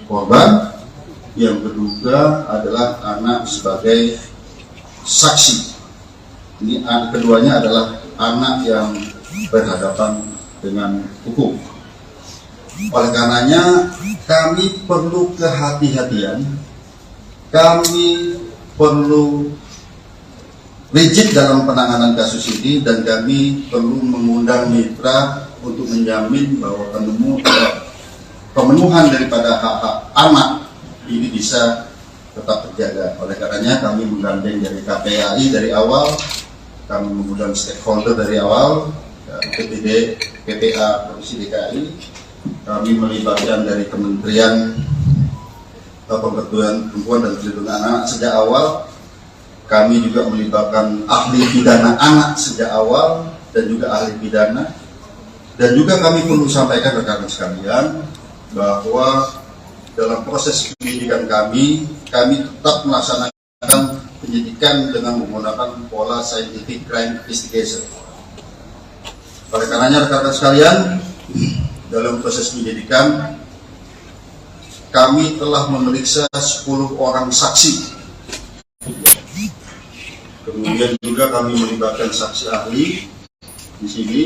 korban, yang kedua adalah anak sebagai saksi. Ini keduanya adalah anak yang berhadapan dengan hukum. Oleh karenanya kami perlu kehati-hatian, kami perlu rigid dalam penanganan kasus ini, dan kami perlu mengundang mitra untuk menjamin bahwa pemenuhan daripada hak-hak anak ini bisa tetap terjaga. Oleh karenanya kami menggandeng dari KPAI dari awal, kami mengundang stakeholder dari awal, PPD, PPA Provinsi DKI, kami melibatkan dari Kementerian Pemberdayaan Perempuan dan Perlindungan Anak sejak awal. Kami juga melibatkan ahli pidana anak sejak awal dan juga ahli pidana. Dan juga kami perlu sampaikan rekan-rekan sekalian bahwa dalam proses penyidikan kami tetap melaksanakan penyidikan dengan menggunakan pola scientific crime investigation. Oleh karenanya rekan-rekan sekalian, dalam proses penyidikan kami telah memeriksa 10 orang saksi. Kemudian juga kami melibatkan saksi ahli di sini,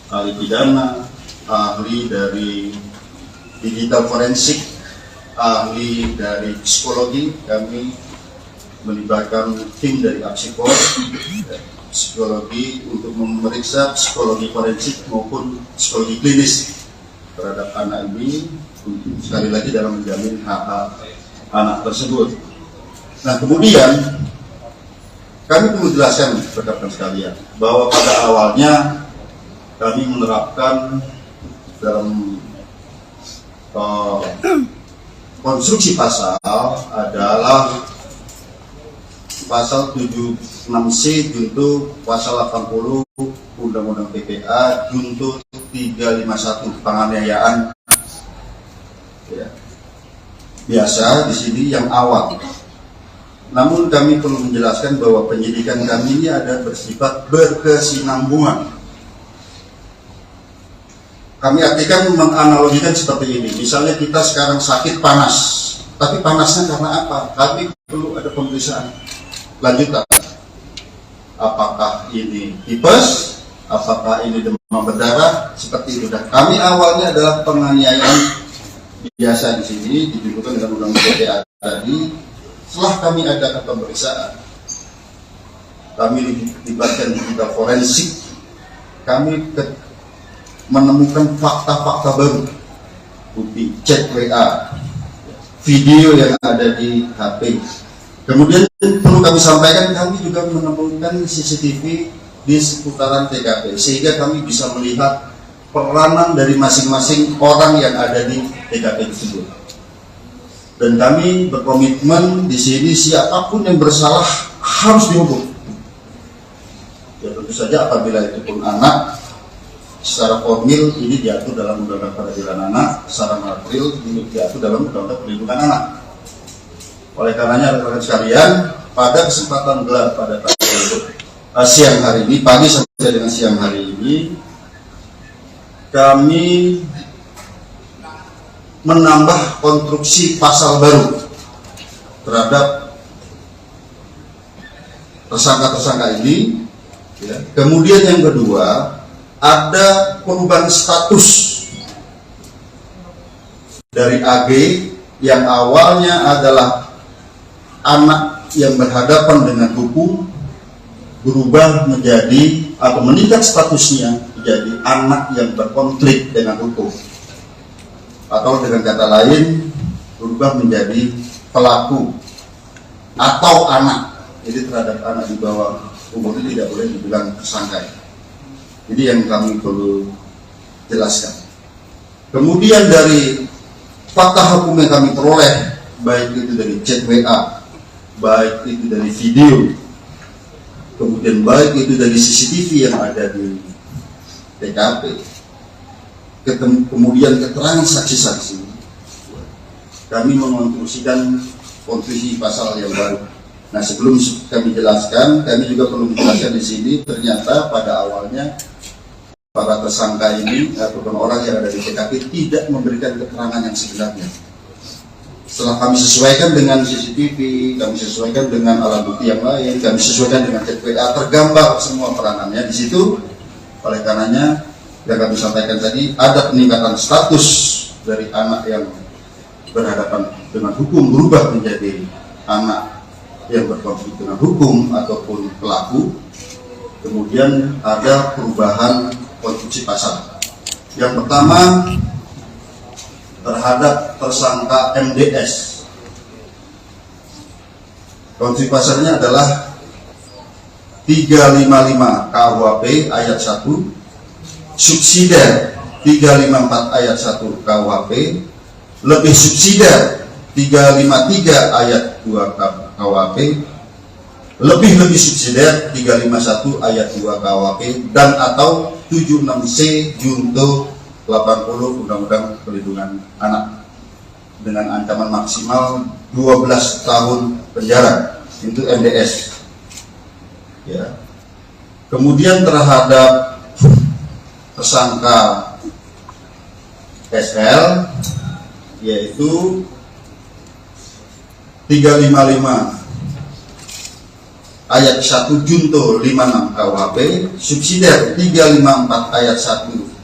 ahli pidana, ahli dari digital forensik, ahli dari psikologi. Kami melibatkan tim dari Apsikor, psikologi untuk memeriksa psikologi forensik maupun psikologi klinis terhadap anak ini, sekali lagi dalam menjamin hak-hak anak tersebut. Nah, kemudian kami perlu jelaskan rekan-rekan sekalian bahwa pada awalnya kami menerapkan dalam konstruksi pasal adalah pasal 76C junto pasal 80 Undang-Undang PPA junto 351 penganiayaan. Ya. Biasa di sini yang awal. Namun kami perlu menjelaskan bahwa penyidikan kami ini ada bersifat berkesinambungan. Kami artikan menganalogikan seperti ini. Misalnya kita sekarang sakit panas, tapi panasnya karena apa? Kami perlu ada pemeriksaan lanjutan. Apakah ini tipes? Apakah ini demam berdarah? Seperti itu. Dan kami awalnya adalah penganiayaan biasa di sini dijudulkan dengan undang-undang PPA tadi. Setelah kami adakan pemeriksaan, kami dilibatkan digital forensik, kami menemukan fakta-fakta baru, bukti chat WA, video yang ada di HP. Kemudian perlu kami sampaikan, kami juga menemukan CCTV di seputaran TKP, sehingga kami bisa melihat peranan dari masing-masing orang yang ada di TKP tersebut. Dan kami berkomitmen di sini siapapun yang bersalah harus dihukum. Ya tentu saja apabila itu pun anak, secara formil ini diatur dalam Undang-Undang Peradilan Anak, secara material ini diatur dalam Undang-Undang Perlindungan Anak. Oleh karenanya rekan-rekan sekalian, pada kesempatan gelar pada siang hari ini, pagi sampai dengan siang hari ini, kami menambah konstruksi pasal baru terhadap tersangka-tersangka ini. Ya. Kemudian yang kedua, ada perubahan status dari AG yang awalnya adalah anak yang berhadapan dengan hukum, berubah menjadi atau meningkat statusnya menjadi anak yang berkonflik dengan hukum, atau dengan kata lain berubah menjadi pelaku atau anak. Jadi terhadap anak di bawah umur itu tidak boleh dibilang tersangka. Jadi yang kami perlu jelaskan. Kemudian dari fakta hukum yang kami peroleh, baik itu dari chat WA, baik itu dari video, kemudian baik itu dari CCTV yang ada di TKP, kemudian keterangan saksi-saksi, kami mengonstruksikan konstruksi pasal yang baru. Nah, sebelum kami jelaskan, kami juga perlu menjelaskan di sini, ternyata pada awalnya para tersangka ini ataupun orang yang ada di TKP tidak memberikan keterangan yang sebenarnya. Setelah kami sesuaikan dengan CCTV, kami sesuaikan dengan alat bukti yang lain, kami sesuaikan dengan chat WA, tergambar semua peranannya di situ. Oleh karenanya, yang kami sampaikan tadi, ada peningkatan status dari anak yang berhadapan dengan hukum berubah menjadi anak yang berkonflik dengan hukum ataupun pelaku. Kemudian ada perubahan konstruksi pasal. Yang pertama terhadap tersangka MDS. Konstruksi pasalnya adalah 355 KUHP ayat 1, subsidiar 354 ayat 1 KUHP, lebih subsidiar 353 ayat 2 KUHP, lebih subsidiar 351 ayat 2 KUHP, dan atau 76C junto 80 Undang-Undang Perlindungan Anak dengan ancaman maksimal 12 tahun penjara. Itu MDS. Ya. Kemudian terhadap tersangka SL, yaitu 355 ayat 1 junto 56 KUHP, subsidiar 354 ayat 1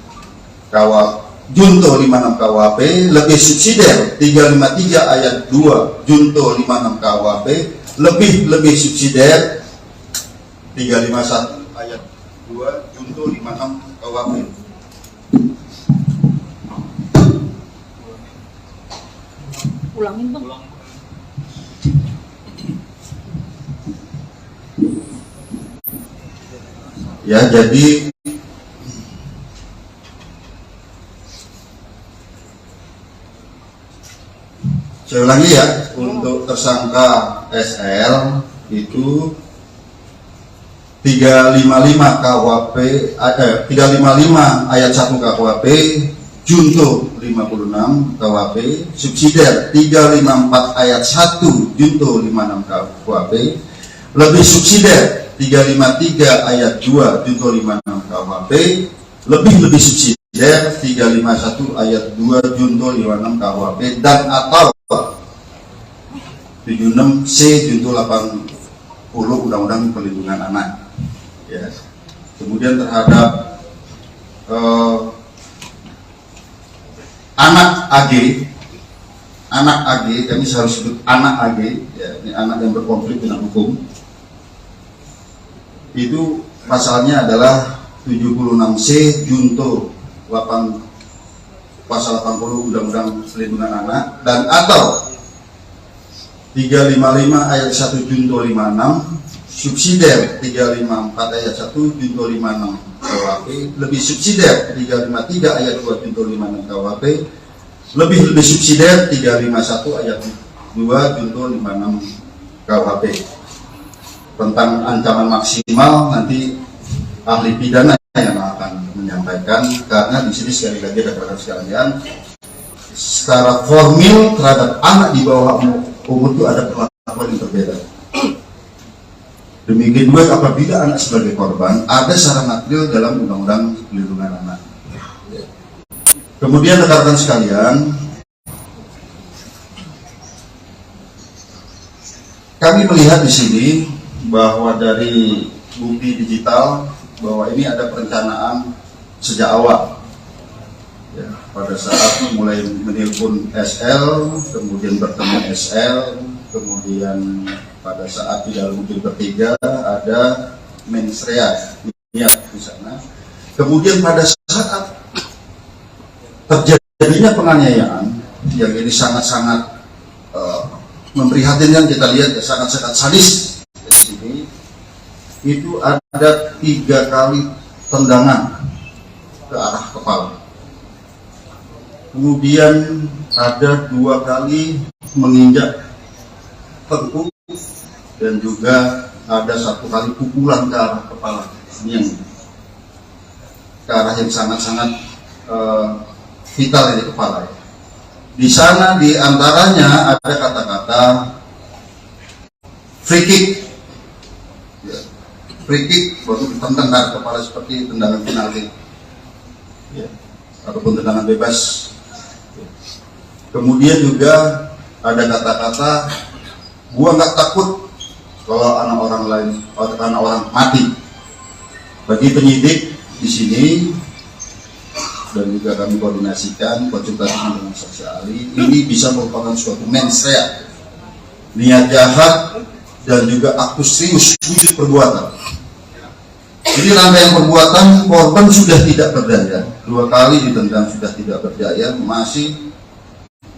junto 56 KUHP, lebih subsidiar 353 ayat 2 junto 56 KUHP, lebih subsidiar 351 ayat 2 junto 56 KUHP. Ulangin bang. Ya, jadi saya ulangi ya, untuk tersangka SL itu 355 KUHP 355 ayat 1 KUHP junto 56 KUHP, subsidiar 354 ayat 1 junto 56 KUHP, lebih subsidiar 353 ayat 2 junto 56 KUHP, lebih subsidiar 351 ayat 2 junto 56 KUHP, dan atau 76C junto 80 Undang-Undang Perlindungan Anak. Ya. Kemudian terhadap anak AG, kami harus sebut anak AG, ya, ini anak yang berkonflik dengan hukum. Itu pasalnya adalah 76C junto 8 pasal 80 Undang-Undang Perlindungan Anak, dan atau 355 ayat 1 junto 56, subsidiar 354 ayat 1 junto 56 KUHP, lebih subsidiar 353 ayat 2 junto 56 KUHP, lebih subsidiar 351 ayat 2 junto 56 KUHP. Tentang ancaman maksimal nanti ahli pidana yang akan menyampaikan, karena di sini sekali lagi rekan-rekan sekalian, secara formil terhadap anak di bawah umur itu ada perlakuan yang berbeda. Demikian juga apabila anak sebagai korban, ada secara material dalam Undang-Undang Perlindungan Anak. Kemudian rekan-rekan sekalian, kami melihat di sini bahwa dari bukti digital bahwa ini ada perencanaan sejak awal. Ya, pada saat mulai menelpon SL, kemudian bertemu SL, kemudian pada saat di dalam mobil bertiga ada mensrea di sana. Kemudian pada saat terjadinya penganiayaan yang ini sangat-sangat memprihatinkan, kita lihat ya, sangat-sangat sadis di sini, itu ada 3 kali tendangan ke arah kepala. Kemudian ada 2 kali menginjak tengkuk, dan juga ada 1 kali pukulan ke arah kepala. Ini yang ke arah yang sangat-sangat vital di kepala. Di sana di antaranya ada kata-kata free kick, ya. Free kick waktu ditendang ke kepala seperti tendangan penalti, ya. Ataupun tendangan bebas. Kemudian juga ada kata-kata, gua nggak takut kalau anak orang lain, anak orang mati. Bagi penyidik di sini dan juga kami koordinasikan konsultasi dengan saksi ahli, ini bisa merupakan suatu mens rea, niat jahat dan juga aktus serius wujud perbuatan. Jadi rangkaian perbuatan, korban sudah tidak berdaya, 2 kali ditendang sudah tidak berdaya, masih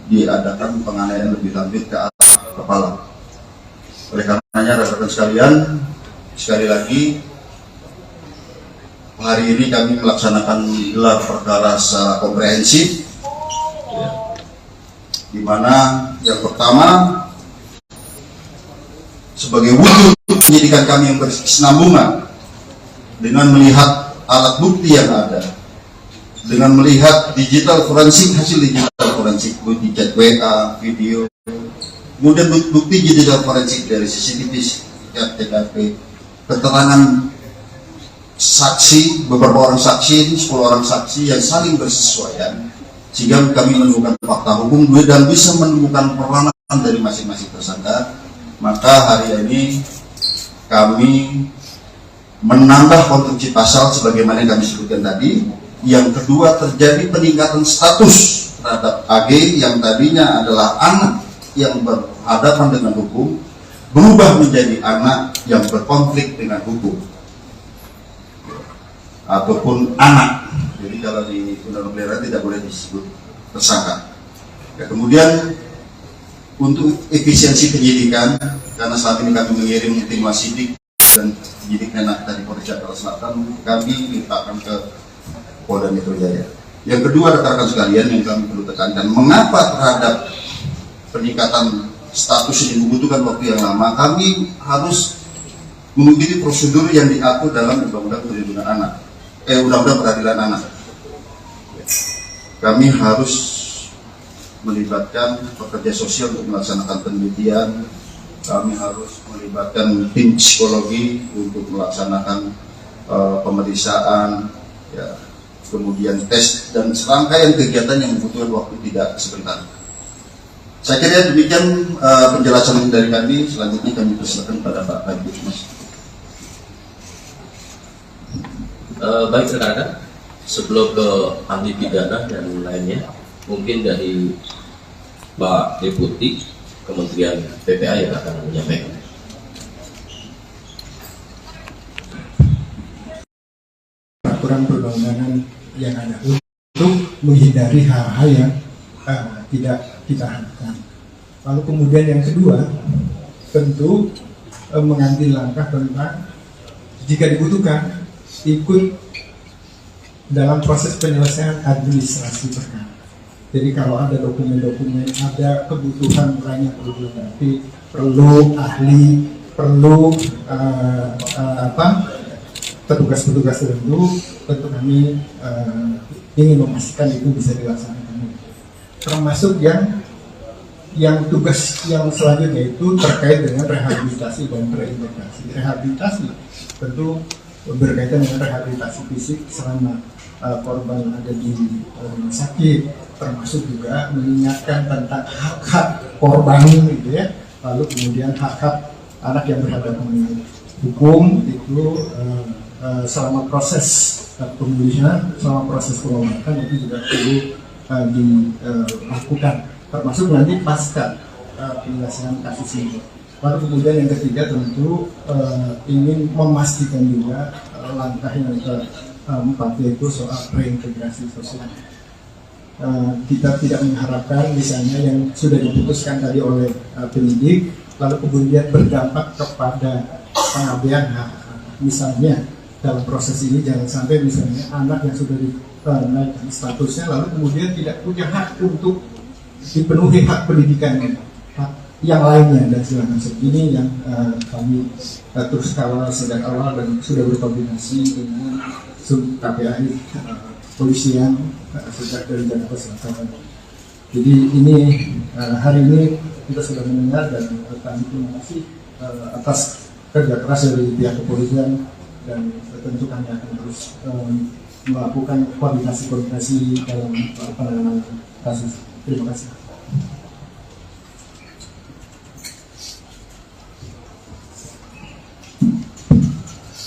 diadakan penganiayaan lebih lanjut ke arah kepala. Oleh karenanya rekan-rekan sekalian, sekali lagi hari ini kami melaksanakan gelar perkara secara komprehensif, ya, di mana yang pertama sebagai wujud penyidikan kami yang berkesinambungan dengan melihat alat bukti yang ada, dengan melihat digital forensik, hasil digital forensik, bukti chat WA, video, kemudian bukti digital forensik dari CCTV, TKP, keterangan saksi, beberapa orang saksi, 10 orang saksi yang saling bersesuaian, sehingga kami menemukan fakta hukum dan bisa menemukan peranan dari masing-masing tersangka. Maka hari ini kami menambah konstruksi pasal sebagaimana yang kami sebutkan tadi. Yang kedua, terjadi peningkatan status terhadap AG yang tadinya adalah anak yang berhadapan dengan hukum, berubah menjadi anak yang berkonflik dengan hukum ataupun anak. Jadi kalau di undang-undang tidak boleh disebut tersangka. Ya, kemudian untuk efisiensi penyidikan, karena saat ini kami mengirim tim wasidik dan penyidik Menak dari Polres Jakarta Selatan, kami limpahkan ke Polda Metro Jaya. Yang kedua, rekan-rekan sekalian, yang kami perlu tekankan, mengapa terhadap peningkatan status ini membutuhkan waktu yang lama? Kami harus mengikuti prosedur yang diatur dalam Undang-Undang Perlindungan Anak, Undang-Undang Peradilan Anak. Kami harus melibatkan pekerja sosial untuk melaksanakan penelitian. Kami harus melibatkan tim psikologi untuk melaksanakan pemeriksaan, ya, kemudian tes dan serangkaian kegiatan yang membutuhkan waktu tidak sebentar. Saya kira demikian penjelasan dari kami. Selanjutnya kami persilakan pada Pak Kabid Mas. Baik rekan-rekan, sebelum ke ahli pidana dan lainnya, mungkin dari Pak Deputi Kementerian PPA yang akan menyampaikan. Peraturan perundang-undangan yang ada untuk menghindari hal-hal yang tidak kita harapkan. Lalu kemudian yang kedua, tentu mengambil langkah tentang jika dibutuhkan ikut dalam proses penyelesaian administrasi perkara. Jadi kalau ada dokumen-dokumen, ada kebutuhan lain yang perlu dilengkapi, perlu ahli, perlu petugas-petugas tertentu, tentu kami ingin memastikan itu bisa dilaksanakan. Termasuk yang tugas yang selanjutnya itu terkait dengan rehabilitasi dan reintegrasi. Rehabilitasi tentu berkaitan dengan rehabilitasi fisik selama korban ada di rumah sakit, termasuk juga mengingatkan tentang hak-hak korban gitu ya. Lalu kemudian hak-hak anak yang berhadapan dengan hukum itu selama proses pemulihan, selama proses pengobatan itu juga perlu dilakukan, termasuk nanti pasca penyelesaian kasus ini. Lalu kemudian yang ketiga tentu ingin memastikan juga langkah yang keempat yaitu soal reintegrasi sosial. Kita tidak mengharapkan misalnya yang sudah diputuskan tadi oleh penyidik lalu kemudian berdampak kepada pengabaian hak. Misalnya dalam proses ini jangan sampai misalnya anak yang sudah dinaikkan statusnya lalu kemudian tidak punya hak untuk dipenuhi hak pendidikannya, hak yang lainnya dan segala macam. Ini yang kami terus kawal sejak awal dan sudah berkoordinasi dengan KPAI polisian sejak dari Jakarta Selatan. Jadi ini hari ini kita sudah mendengar dan kami terima kasih atas kerja keras dari pihak kepolisian, dan tentu kami akan terus melakukan koordinasi dalam penanganan kasus. Terima kasih.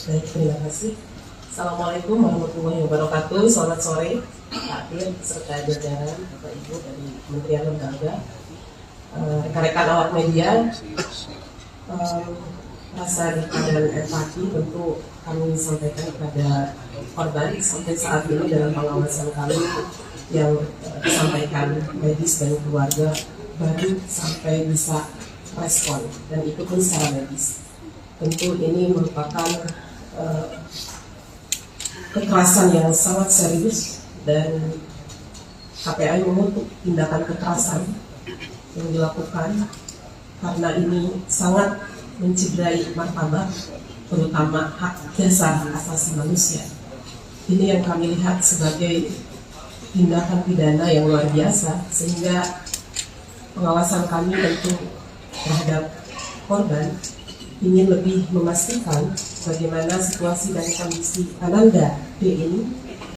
Baik, terima kasih. Assalamualaikum warahmatullahi wabarakatuh. Selamat sore, Pak Dir, serta jajaran Bapak Ibu dari Kementerian Lembaga, rekan-rekan awak media. Rasa duka dan empati tentu kami sampaikan kepada korban sampai saat ini dalam pengawasan kami yang disampaikan medis dan keluarga baru sampai bisa respon, dan itu pun secara medis. Tentu ini merupakan kekerasan yang sangat serius, dan KPAI mengutuk tindakan kekerasan yang dilakukan karena ini sangat mencederai martabat, terutama hak dasar asasi manusia. Ini yang kami lihat sebagai tindakan pidana yang luar biasa, sehingga pengawasan kami tentu terhadap korban ingin lebih memastikan bagaimana situasi dan kondisi Ananda D ini